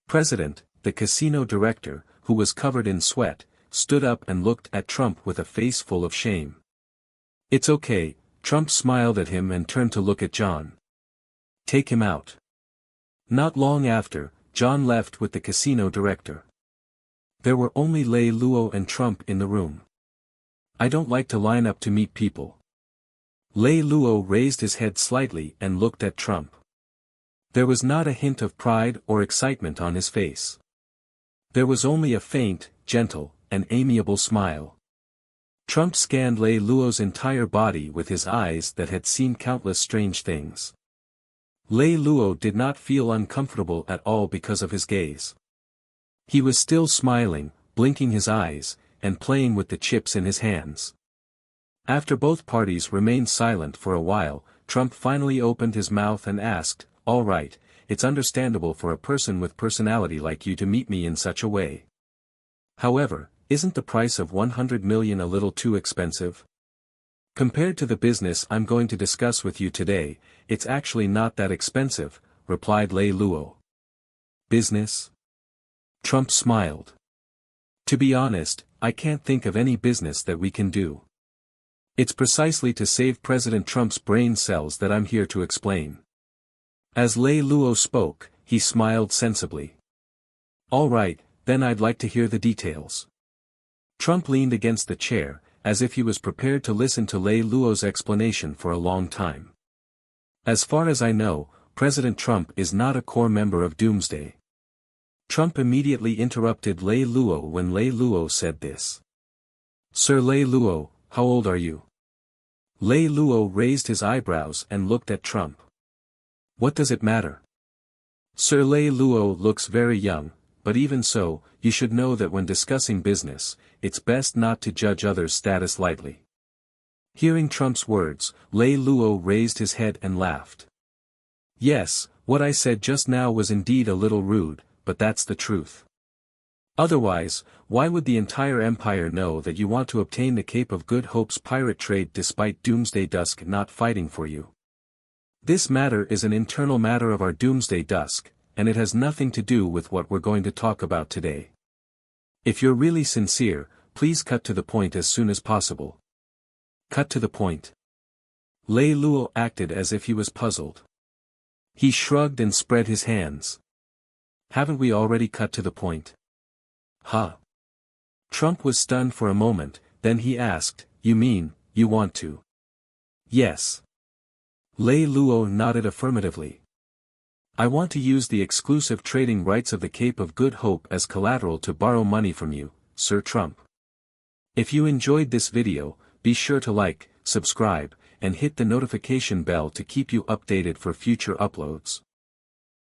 President, the casino director, who was covered in sweat, stood up and looked at Trump with a face full of shame. It's okay, Trump smiled at him and turned to look at John. Take him out. Not long after, John left with the casino director. There were only Lei Lou and Trump in the room. I don't like to line up to meet people. Lei Lou raised his head slightly and looked at Trump. There was not a hint of pride or excitement on his face. There was only a faint, gentle, and amiable smile. Trump scanned Lei Lou's entire body with his eyes that had seen countless strange things. Lei Lou did not feel uncomfortable at all because of his gaze. He was still smiling, blinking his eyes, and playing with the chips in his hands. After both parties remained silent for a while, Trump finally opened his mouth and asked, "All right, it's understandable for a person with personality like you to meet me in such a way. However, isn't the price of 100 million a little too expensive? Compared to the business I'm going to discuss with you today, it's actually not that expensive," replied Lei Lou. Business? Trump smiled. To be honest, I can't think of any business that we can do. It's precisely to save President Trump's brain cells that I'm here to explain. As Lei Lou spoke, he smiled sensibly. All right, then I'd like to hear the details. Trump leaned against the chair, as if he was prepared to listen to Lei Lou's explanation for a long time. As far as I know, President Trump is not a core member of Doomsday. Trump immediately interrupted Lei Lou when Lei Lou said this. Sir Lei Lou, how old are you? Lei Lou raised his eyebrows and looked at Trump. What does it matter? Sir Lei Lou looks very young, but even so, you should know that when discussing business, it's best not to judge others' status lightly. Hearing Trump's words, Lei Lou raised his head and laughed. Yes, what I said just now was indeed a little rude, but that's the truth. Otherwise, why would the entire empire know that you want to obtain the Cape of Good Hope's pirate trade despite Doomsday Dusk not fighting for you? This matter is an internal matter of our Doomsday Dusk, and it has nothing to do with what we're going to talk about today. If you're really sincere, please cut to the point as soon as possible. Cut to the point. Lei Lou acted as if he was puzzled. He shrugged and spread his hands. Haven't we already cut to the point? Huh? Trump was stunned for a moment, then he asked, You mean, you want to? Yes. Lei Lou nodded affirmatively. I want to use the exclusive trading rights of the Cape of Good Hope as collateral to borrow money from you, Sir Trump. If you enjoyed this video, be sure to like, subscribe, and hit the notification bell to keep you updated for future uploads.